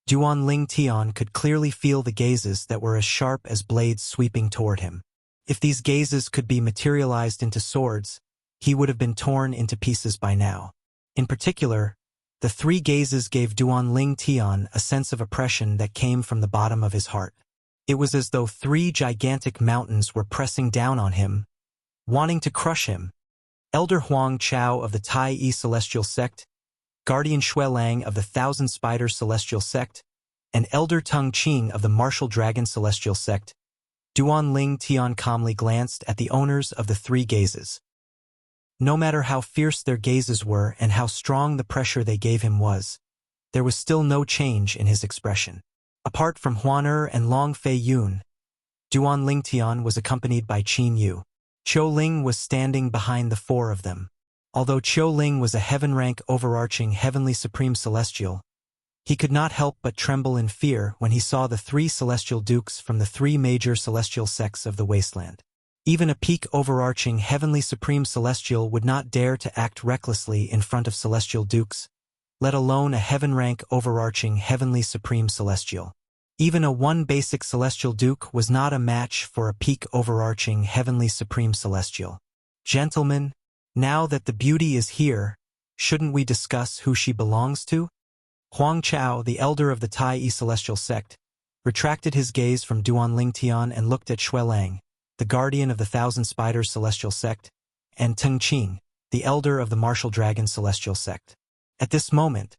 Duan Lingtian could clearly feel the gazes that were as sharp as blades sweeping toward him. If these gazes could be materialized into swords, he would have been torn into pieces by now. In particular, the 3 gazes gave Duan Lingtian a sense of oppression that came from the bottom of his heart. It was as though 3 gigantic mountains were pressing down on him, wanting to crush him. Elder Huang Chao of the Tai Yi Celestial Sect, Guardian Xue Lang of the Thousand Spiders Celestial Sect, and Elder Tung Qing of the Martial Dragon Celestial Sect, Duan Lingtian calmly glanced at the owners of the 3 gazes. No matter how fierce their gazes were and how strong the pressure they gave him was, there was still no change in his expression. Apart from Huan Er and Long Fei Yun, Duan Lingtian was accompanied by Qin Yu. Qiu Ling was standing behind the 4 of them. Although Qiu Ling was a heaven-rank overarching heavenly supreme celestial, he could not help but tremble in fear when he saw the 3 celestial dukes from the 3 major celestial sects of the wasteland. Even a peak overarching heavenly supreme celestial would not dare to act recklessly in front of celestial dukes, let alone a heaven-rank overarching heavenly supreme celestial. Even a 1 basic celestial duke was not a match for a peak overarching heavenly supreme celestial. Gentlemen, now that the beauty is here, shouldn't we discuss who she belongs to? Huang Chao, the elder of the Tai Yi Celestial Sect, retracted his gaze from Duan Lingtian and looked at Xue Lang, the guardian of the Thousand Spiders Celestial Sect, and Tung Qing, the elder of the Martial Dragon Celestial Sect. At this moment,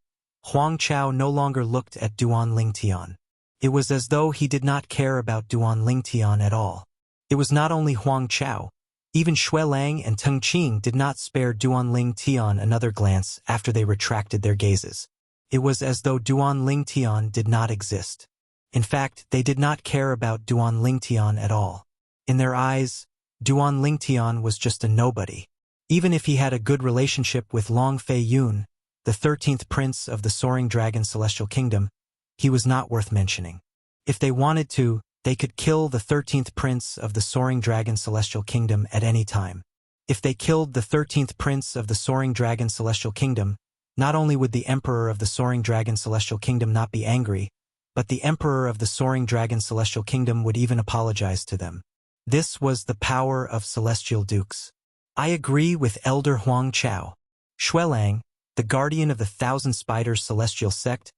Huang Chao no longer looked at Duan Lingtian. It was as though he did not care about Duan Lingtian at all. It was not only Huang Chao. Even Xue Lang and Tung Qing did not spare Duan Lingtian another glance after they retracted their gazes. It was as though Duan Lingtian did not exist. In fact, they did not care about Duan Lingtian at all. In their eyes, Duan Lingtian was just a nobody. Even if he had a good relationship with Long Fei Yun, the 13th prince of the Soaring Dragon Celestial Kingdom, he was not worth mentioning. If they wanted to, they could kill the 13th prince of the Soaring Dragon Celestial Kingdom at any time. If they killed the 13th prince of the Soaring Dragon Celestial Kingdom, not only would the emperor of the Soaring Dragon Celestial Kingdom not be angry, but the emperor of the Soaring Dragon Celestial Kingdom would even apologize to them. This was the power of celestial dukes. I agree with Elder Huang Chao. Xuelang, the guardian of the Thousand Spiders Celestial Sect,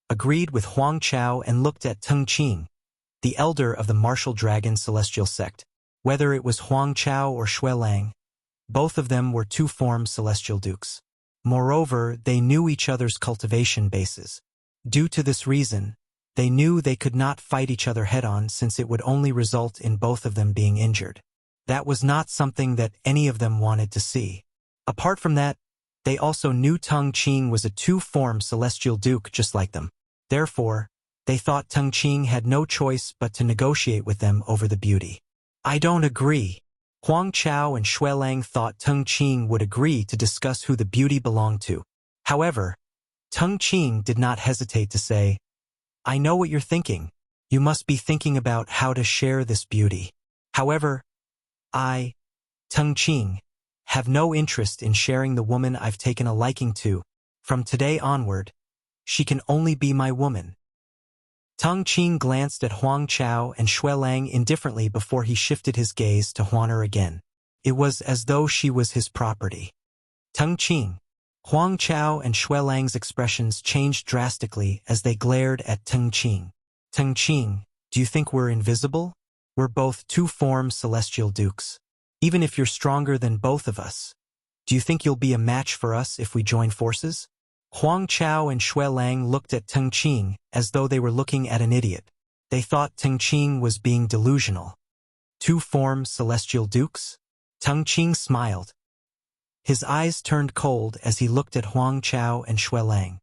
agreed with Huang Chao and looked at Teng Qing, the elder of the Martial Dragon Celestial Sect. Whether it was Huang Chao or Xuelang, both of them were two-form celestial dukes. Moreover, they knew each other's cultivation bases. Due to this reason, they knew they could not fight each other head-on since it would only result in both of them being injured. That was not something that any of them wanted to see. Apart from that, they also knew Teng Qing was a two-form celestial duke just like them. Therefore, they thought Teng Qing had no choice but to negotiate with them over the beauty. I don't agree. Huang Chao and Xuelang thought Teng Qing would agree to discuss who the beauty belonged to. However, Teng Qing did not hesitate to say, I know what you're thinking. You must be thinking about how to share this beauty. However, I, Teng Qing, have no interest in sharing the woman I've taken a liking to. From today onward, she can only be my woman. Teng Qing glanced at Huang Chao and Xuelang indifferently before he shifted his gaze to Huaner again. It was as though she was his property. Teng Qing. Huang Chao and Xuelang's expressions changed drastically as they glared at Teng Qing. Teng Qing, do you think we're invisible? We're both two-form celestial dukes. Even if you're stronger than both of us, do you think you'll be a match for us if we join forces? Huang Chao and Xuelang looked at Teng Qing as though they were looking at an idiot. They thought Teng Qing was being delusional. Two-form celestial dukes? Teng Qing smiled. His eyes turned cold as he looked at Huang Chao and Xuelang.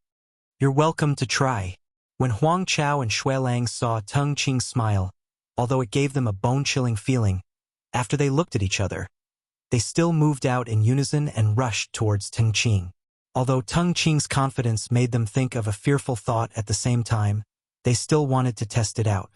You're welcome to try. When Huang Chao and Xuelang saw Teng Qing smile, although it gave them a bone-chilling feeling, after they looked at each other, they still moved out in unison and rushed towards Teng Qing. Although Teng Qing's confidence made them think of a fearful thought at the same time, they still wanted to test it out.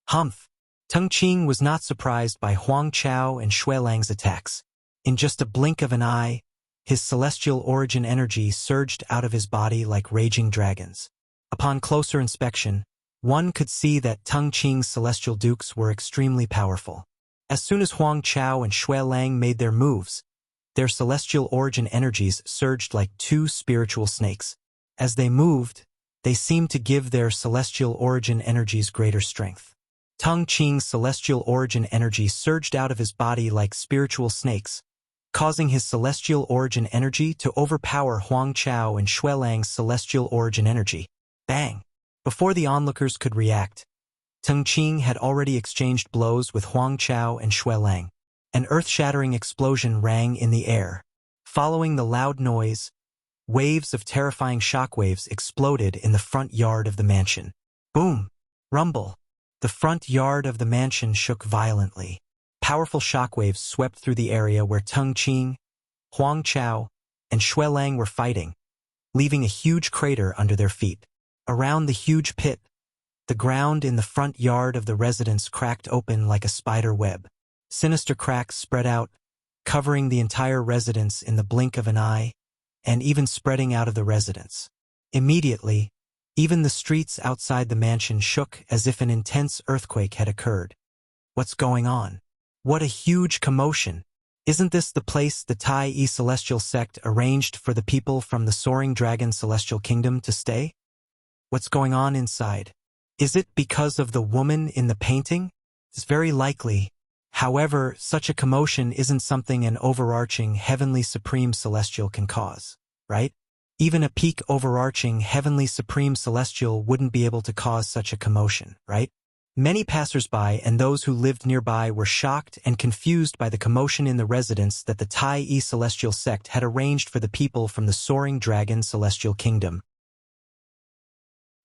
Humph! Teng Qing was not surprised by Huang Chao and Xuelang's attacks. In just a blink of an eye, his celestial origin energy surged out of his body like raging dragons. Upon closer inspection, one could see that Teng Qing's celestial dukes were extremely powerful. As soon as Huang Chao and Xuelang made their moves, their celestial origin energies surged like two spiritual snakes. As they moved, they seemed to give their celestial origin energies greater strength. Teng Qing's celestial origin energy surged out of his body like spiritual snakes, causing his celestial origin energy to overpower Huang Chao and Xuelang's celestial origin energy. Bang! Before the onlookers could react, Teng Qing had already exchanged blows with Huang Chao and Xuelang. An earth-shattering explosion rang in the air. Following the loud noise, waves of terrifying shockwaves exploded in the front yard of the mansion. Boom! Rumble! The front yard of the mansion shook violently. Powerful shockwaves swept through the area where Teng Qing, Huang Chao, and Xuelang were fighting, leaving a huge crater under their feet. Around the huge pit, the ground in the front yard of the residence cracked open like a spider web. Sinister cracks spread out, covering the entire residence in the blink of an eye, and even spreading out of the residence. Immediately, even the streets outside the mansion shook as if an intense earthquake had occurred. What's going on? What a huge commotion! Isn't this the place the Tai Yi Celestial Sect arranged for the people from the Soaring Dragon Celestial Kingdom to stay? What's going on inside? Is it because of the woman in the painting? It's very likely. However, such a commotion isn't something an overarching Heavenly Supreme Celestial can cause, right? Even a peak overarching Heavenly Supreme Celestial wouldn't be able to cause such a commotion, right? Many passers-by and those who lived nearby were shocked and confused by the commotion in the residence that the Tai Yi Celestial Sect had arranged for the people from the Soaring Dragon Celestial Kingdom.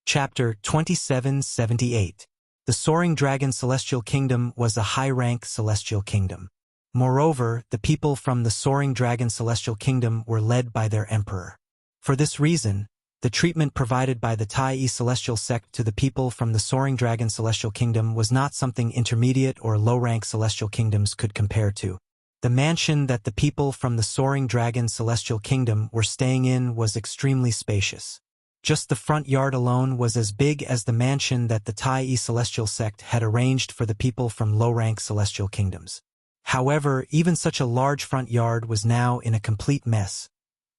Chapter 2778. The Soaring Dragon Celestial Kingdom was a high-rank celestial kingdom. Moreover, the people from the Soaring Dragon Celestial Kingdom were led by their emperor. For this reason, the treatment provided by the Tai Yi Celestial Sect to the people from the Soaring Dragon Celestial Kingdom was not something intermediate or low-rank celestial kingdoms could compare to. The mansion that the people from the Soaring Dragon Celestial Kingdom were staying in was extremely spacious. Just the front yard alone was as big as the mansion that the Tai Celestial sect had arranged for the people from low-rank celestial kingdoms. However, even such a large front yard was now in a complete mess,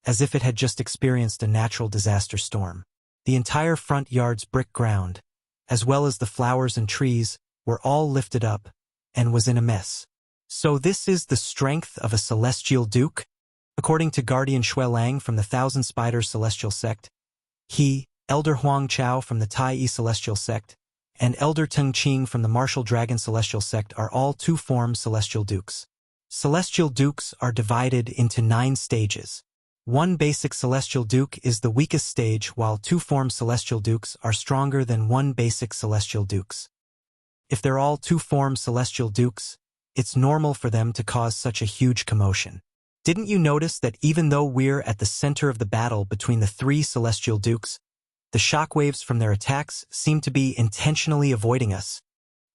as if it had just experienced a natural disaster storm. The entire front yard's brick ground, as well as the flowers and trees, were all lifted up and was in a mess. So this is the strength of a celestial duke? According to Guardian Xuelang from the Thousand Spiders Celestial Sect, he, Elder Huang Chao from the Tai Celestial Sect, and Elder Teng Qing from the Martial Dragon Celestial Sect are all two-form celestial dukes. Celestial dukes are divided into 9 stages. One basic celestial duke is the weakest stage, while two-form celestial dukes are stronger than one basic celestial dukes. If they're all two-form celestial dukes, it's normal for them to cause such a huge commotion. Didn't you notice that even though we're at the center of the battle between the 3 celestial dukes, the shockwaves from their attacks seem to be intentionally avoiding us?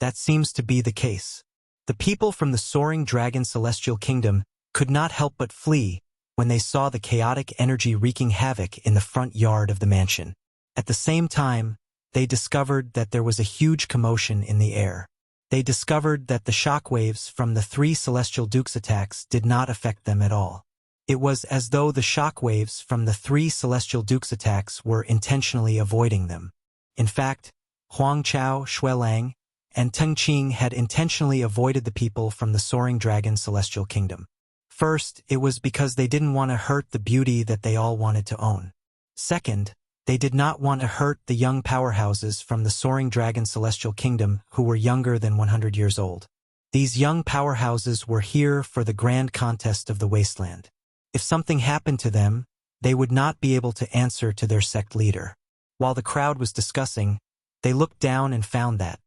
That seems to be the case. The people from the Soaring Dragon Celestial Kingdom could not help but flee when they saw the chaotic energy wreaking havoc in the front yard of the mansion. At the same time, they discovered that there was a huge commotion in the air. They discovered that the shockwaves from the 3 Celestial Dukes' attacks did not affect them at all. It was as though the shockwaves from the 3 Celestial Dukes' attacks were intentionally avoiding them. In fact, Huang Chao, Xuelang, and Teng Qing had intentionally avoided the people from the Soaring Dragon Celestial Kingdom. First, it was because they didn't want to hurt the beauty that they all wanted to own. Second, they did not want to hurt the young powerhouses from the Soaring Dragon Celestial Kingdom who were younger than 100 years old. These young powerhouses were here for the grand contest of the wasteland. If something happened to them, they would not be able to answer to their sect leader. While the crowd was discussing, they looked down and found that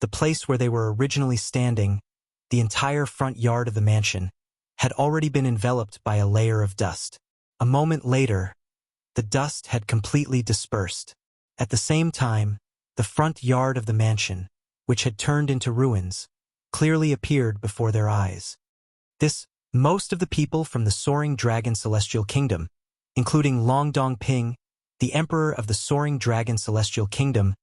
the place where they were originally standing, the entire front yard of the mansion, had already been enveloped by a layer of dust. A moment later, the dust had completely dispersed. At the same time, the front yard of the mansion, which had turned into ruins, clearly appeared before their eyes. Most of the people from the Soaring Dragon Celestial Kingdom, including Long Dongping, the Emperor of the Soaring Dragon Celestial Kingdom,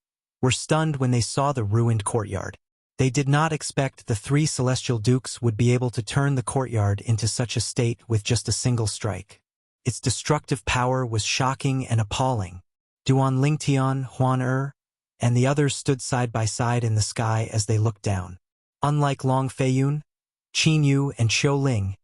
were stunned when they saw the ruined courtyard. They did not expect the 3 Celestial Dukes would be able to turn the courtyard into such a state with just a single strike. Its destructive power was shocking and appalling. Duan Lingtian, Huan and the others stood side by side in the sky as they looked down. Unlike Long Feiyun, Qin Yu, and Qiu Ling,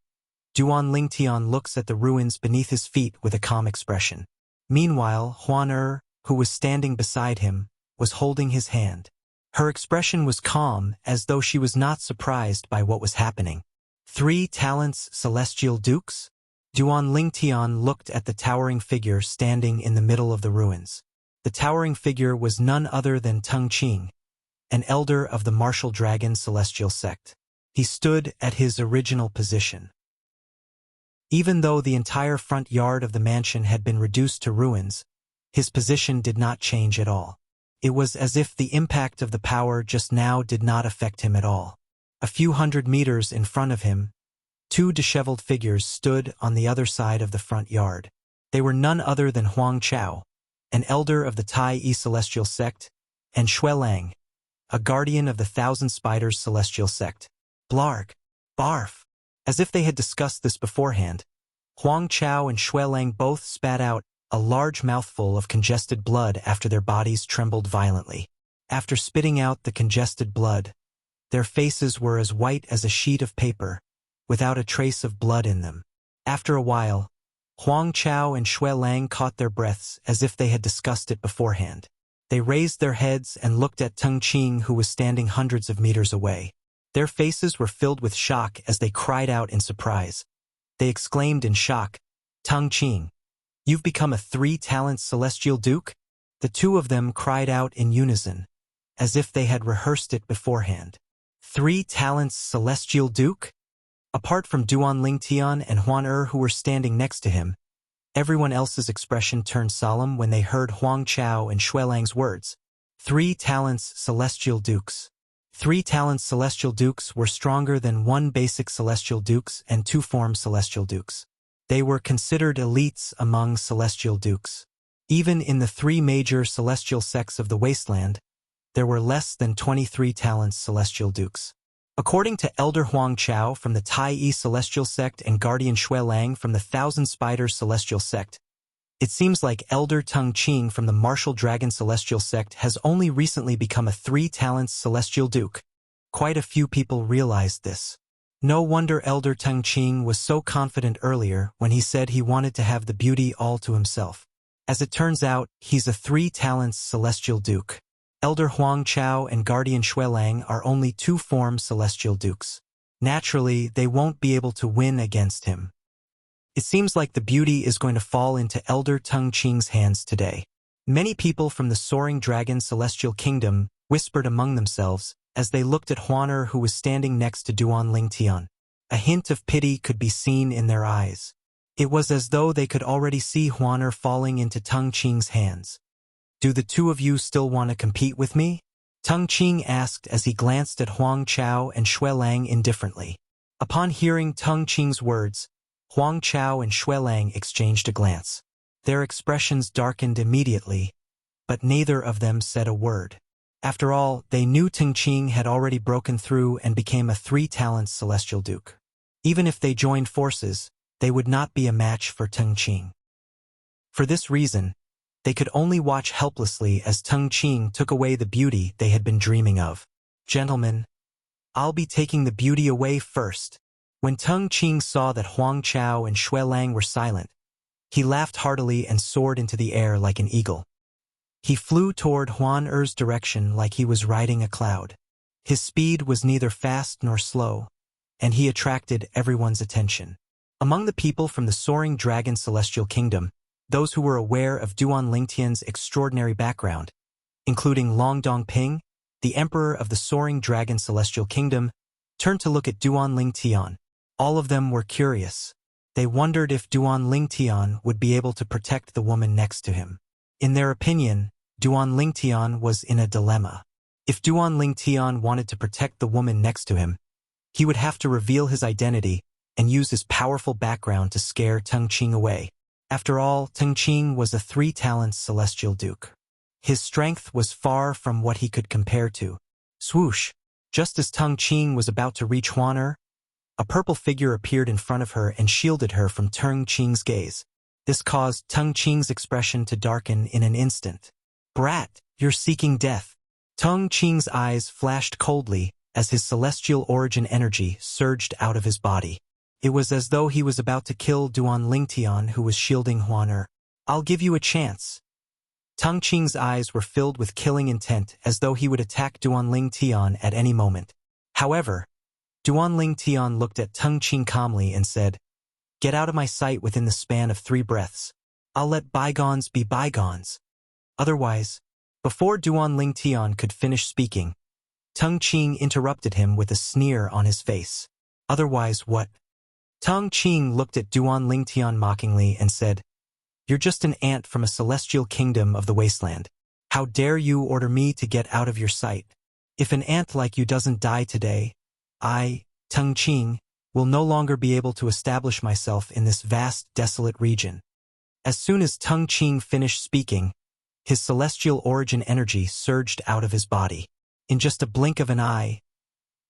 Duan Lingtian looks at the ruins beneath his feet with a calm expression. Meanwhile, Huan who was standing beside him, was holding his hand. Her expression was calm, as though she was not surprised by what was happening. 3 talents celestial dukes? Duan Lingtian looked at the towering figure standing in the middle of the ruins. The towering figure was none other than Teng Qing, an elder of the Martial Dragon Celestial Sect. He stood at his original position. Even though the entire front yard of the mansion had been reduced to ruins, his position did not change at all. It was as if the impact of the power just now did not affect him at all. A few hundred meters in front of him, 2 disheveled figures stood on the other side of the front yard. They were none other than Huang Chao, an elder of the Tai Celestial Sect, and Xuelang, a guardian of the Thousand Spiders Celestial Sect. Blarg. Barf. As if they had discussed this beforehand, Huang Chao and Xuelang both spat out a large mouthful of congested blood after their bodies trembled violently. After spitting out the congested blood, their faces were as white as a sheet of paper, without a trace of blood in them. After a while, Huang Chao and Xuelang caught their breaths as if they had discussed it beforehand. They raised their heads and looked at Teng Qing, who was standing hundreds of meters away. Their faces were filled with shock as they cried out in surprise. They exclaimed in shock, "Teng Qing, you've become a 3 talents celestial duke?" The 2 of them cried out in unison, as if they had rehearsed it beforehand. 3 talents celestial duke? Apart from Duan Lingtian and Huan who were standing next to him, everyone else's expression turned solemn when they heard Huang Chao and Xuelang's words. 3 talents celestial dukes. 3 talents celestial dukes were stronger than 1 basic celestial dukes and 2 form celestial dukes. They were considered elites among celestial dukes. Even in the 3 major celestial sects of the wasteland, there were less than 23 talents celestial dukes. According to Elder Huang Chao from the Tai Yi celestial sect and Guardian Shui Lang from the Thousand Spiders celestial sect, it seems like Elder Tung Qing from the Martial Dragon celestial sect has only recently become a 3 talents celestial duke. Quite a few people realized this. No wonder Elder Tung Qing was so confident earlier when he said he wanted to have the beauty all to himself. As it turns out, he's a 3 talents celestial duke. Elder Huang Chao and Guardian Shui Lang are only 2 form celestial dukes. Naturally, they won't be able to win against him. It seems like the beauty is going to fall into Elder Tung Qing's hands today. Many people from the Soaring Dragon Celestial Kingdom whispered among themselves as they looked at Huaner, who was standing next to Duan Lingtian. A hint of pity could be seen in their eyes. It was as though they could already see Huaner falling into Tung Qing's hands. "Do the 2 of you still want to compete with me?" Tung Qing asked as he glanced at Huang Chao and Shui Lang indifferently. Upon hearing Tung Qing's words, Huang Chao and Shui Lang exchanged a glance. Their expressions darkened immediately, but neither of them said a word. After all, they knew Tung Qing had already broken through and became a 3 talents celestial duke. Even if they joined forces, they would not be a match for Tung Qing. For this reason, they could only watch helplessly as Tung Qing took away the beauty they had been dreaming of. "Gentlemen, I'll be taking the beauty away first." When Tung Qing saw that Huang Chao and Shui Lang were silent, he laughed heartily and soared into the air like an eagle. He flew toward Huan Er's direction like he was riding a cloud. His speed was neither fast nor slow, and he attracted everyone's attention. Among the people from the Soaring Dragon Celestial Kingdom, those who were aware of Duan Lingtian's extraordinary background, including Long Dongping, the Emperor of the Soaring Dragon Celestial Kingdom, turned to look at Duan Lingtian. All of them were curious. They wondered if Duan Lingtian would be able to protect the woman next to him. In their opinion, Duan Lingtian was in a dilemma. If Duan Lingtian wanted to protect the woman next to him, he would have to reveal his identity and use his powerful background to scare Tung Qing away. After all, Tung Qing was a 3 talents celestial duke. His strength was far from what he could compare to. Swoosh! Just as Tung Qing was about to reach Huaner, a purple figure appeared in front of her and shielded her from Tung Qing's gaze. This caused Tung Qing's expression to darken in an instant. "Brat, you're seeking death." Tung Qing's eyes flashed coldly as his celestial origin energy surged out of his body. It was as though he was about to kill Duan Lingtian, who was shielding Huaner. "I'll give you a chance." Tung Qing's eyes were filled with killing intent, as though he would attack Duan Lingtian at any moment. However, Duan Lingtian looked at Tung Qing calmly and said, "Get out of my sight within the span of 3 breaths. I'll let bygones be bygones. Otherwise," before Duan Lingtian could finish speaking, Tung Qing interrupted him with a sneer on his face. "Otherwise what?" Tung Qing looked at Duan Lingtian mockingly and said, "You're just an ant from a celestial kingdom of the wasteland. How dare you order me to get out of your sight? If an ant like you doesn't die today, I, Tung Qing, will no longer be able to establish myself in this vast, desolate region." As soon as Tung Qing finished speaking, his celestial origin energy surged out of his body. In just a blink of an eye,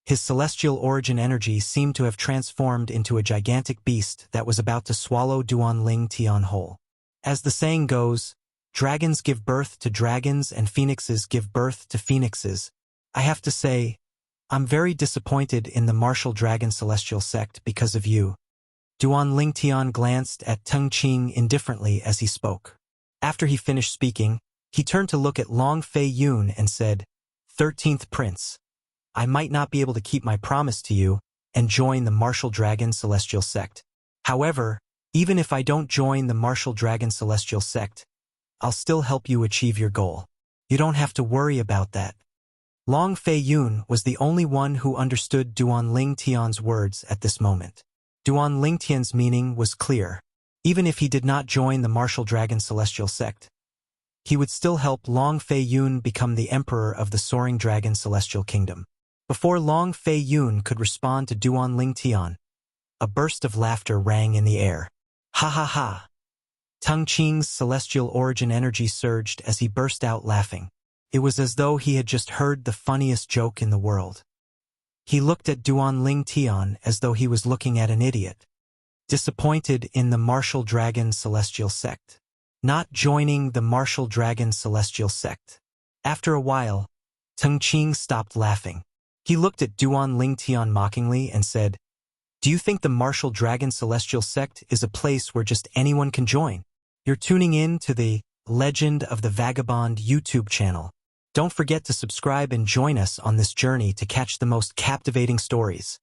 his celestial origin energy seemed to have transformed into a gigantic beast that was about to swallow Duan Lingtian whole. As the saying goes, dragons give birth to dragons and phoenixes give birth to phoenixes. I have to say, I'm very disappointed in the Martial Dragon Celestial Sect because of you. Duan Lingtian glanced at Tung Qing indifferently as he spoke. After he finished speaking, he turned to look at Long Fei Yun and said, 13th Prince, I might not be able to keep my promise to you and join the Martial Dragon Celestial Sect. However, even if I don't join the Martial Dragon Celestial Sect, I'll still help you achieve your goal. You don't have to worry about that. Long Fei Yun was the only one who understood Duan Lingtian's words at this moment. Duan Lingtian's meaning was clear. Even if he did not join the Martial Dragon Celestial Sect, he would still help Long Fei Yun become the Emperor of the Soaring Dragon Celestial Kingdom. Before long Fei Yun could respond to Duan Ling Tian, a burst of laughter rang in the air. Ha ha ha! Tung Qing's celestial origin energy surged as he burst out laughing. It was as though he had just heard the funniest joke in the world. He looked at Duan Ling Tian as though he was looking at an idiot. Disappointed in the Martial Dragon Celestial Sect. Not joining the Martial Dragon Celestial Sect. After a while, Tung Qing stopped laughing. He looked at Duan Ling Tian mockingly and said, "Do you think the Martial Dragon Celestial Sect is a place where just anyone can join? You're tuning in to the Legend of the Vagabond YouTube channel. Don't forget to subscribe and join us on this journey to catch the most captivating stories."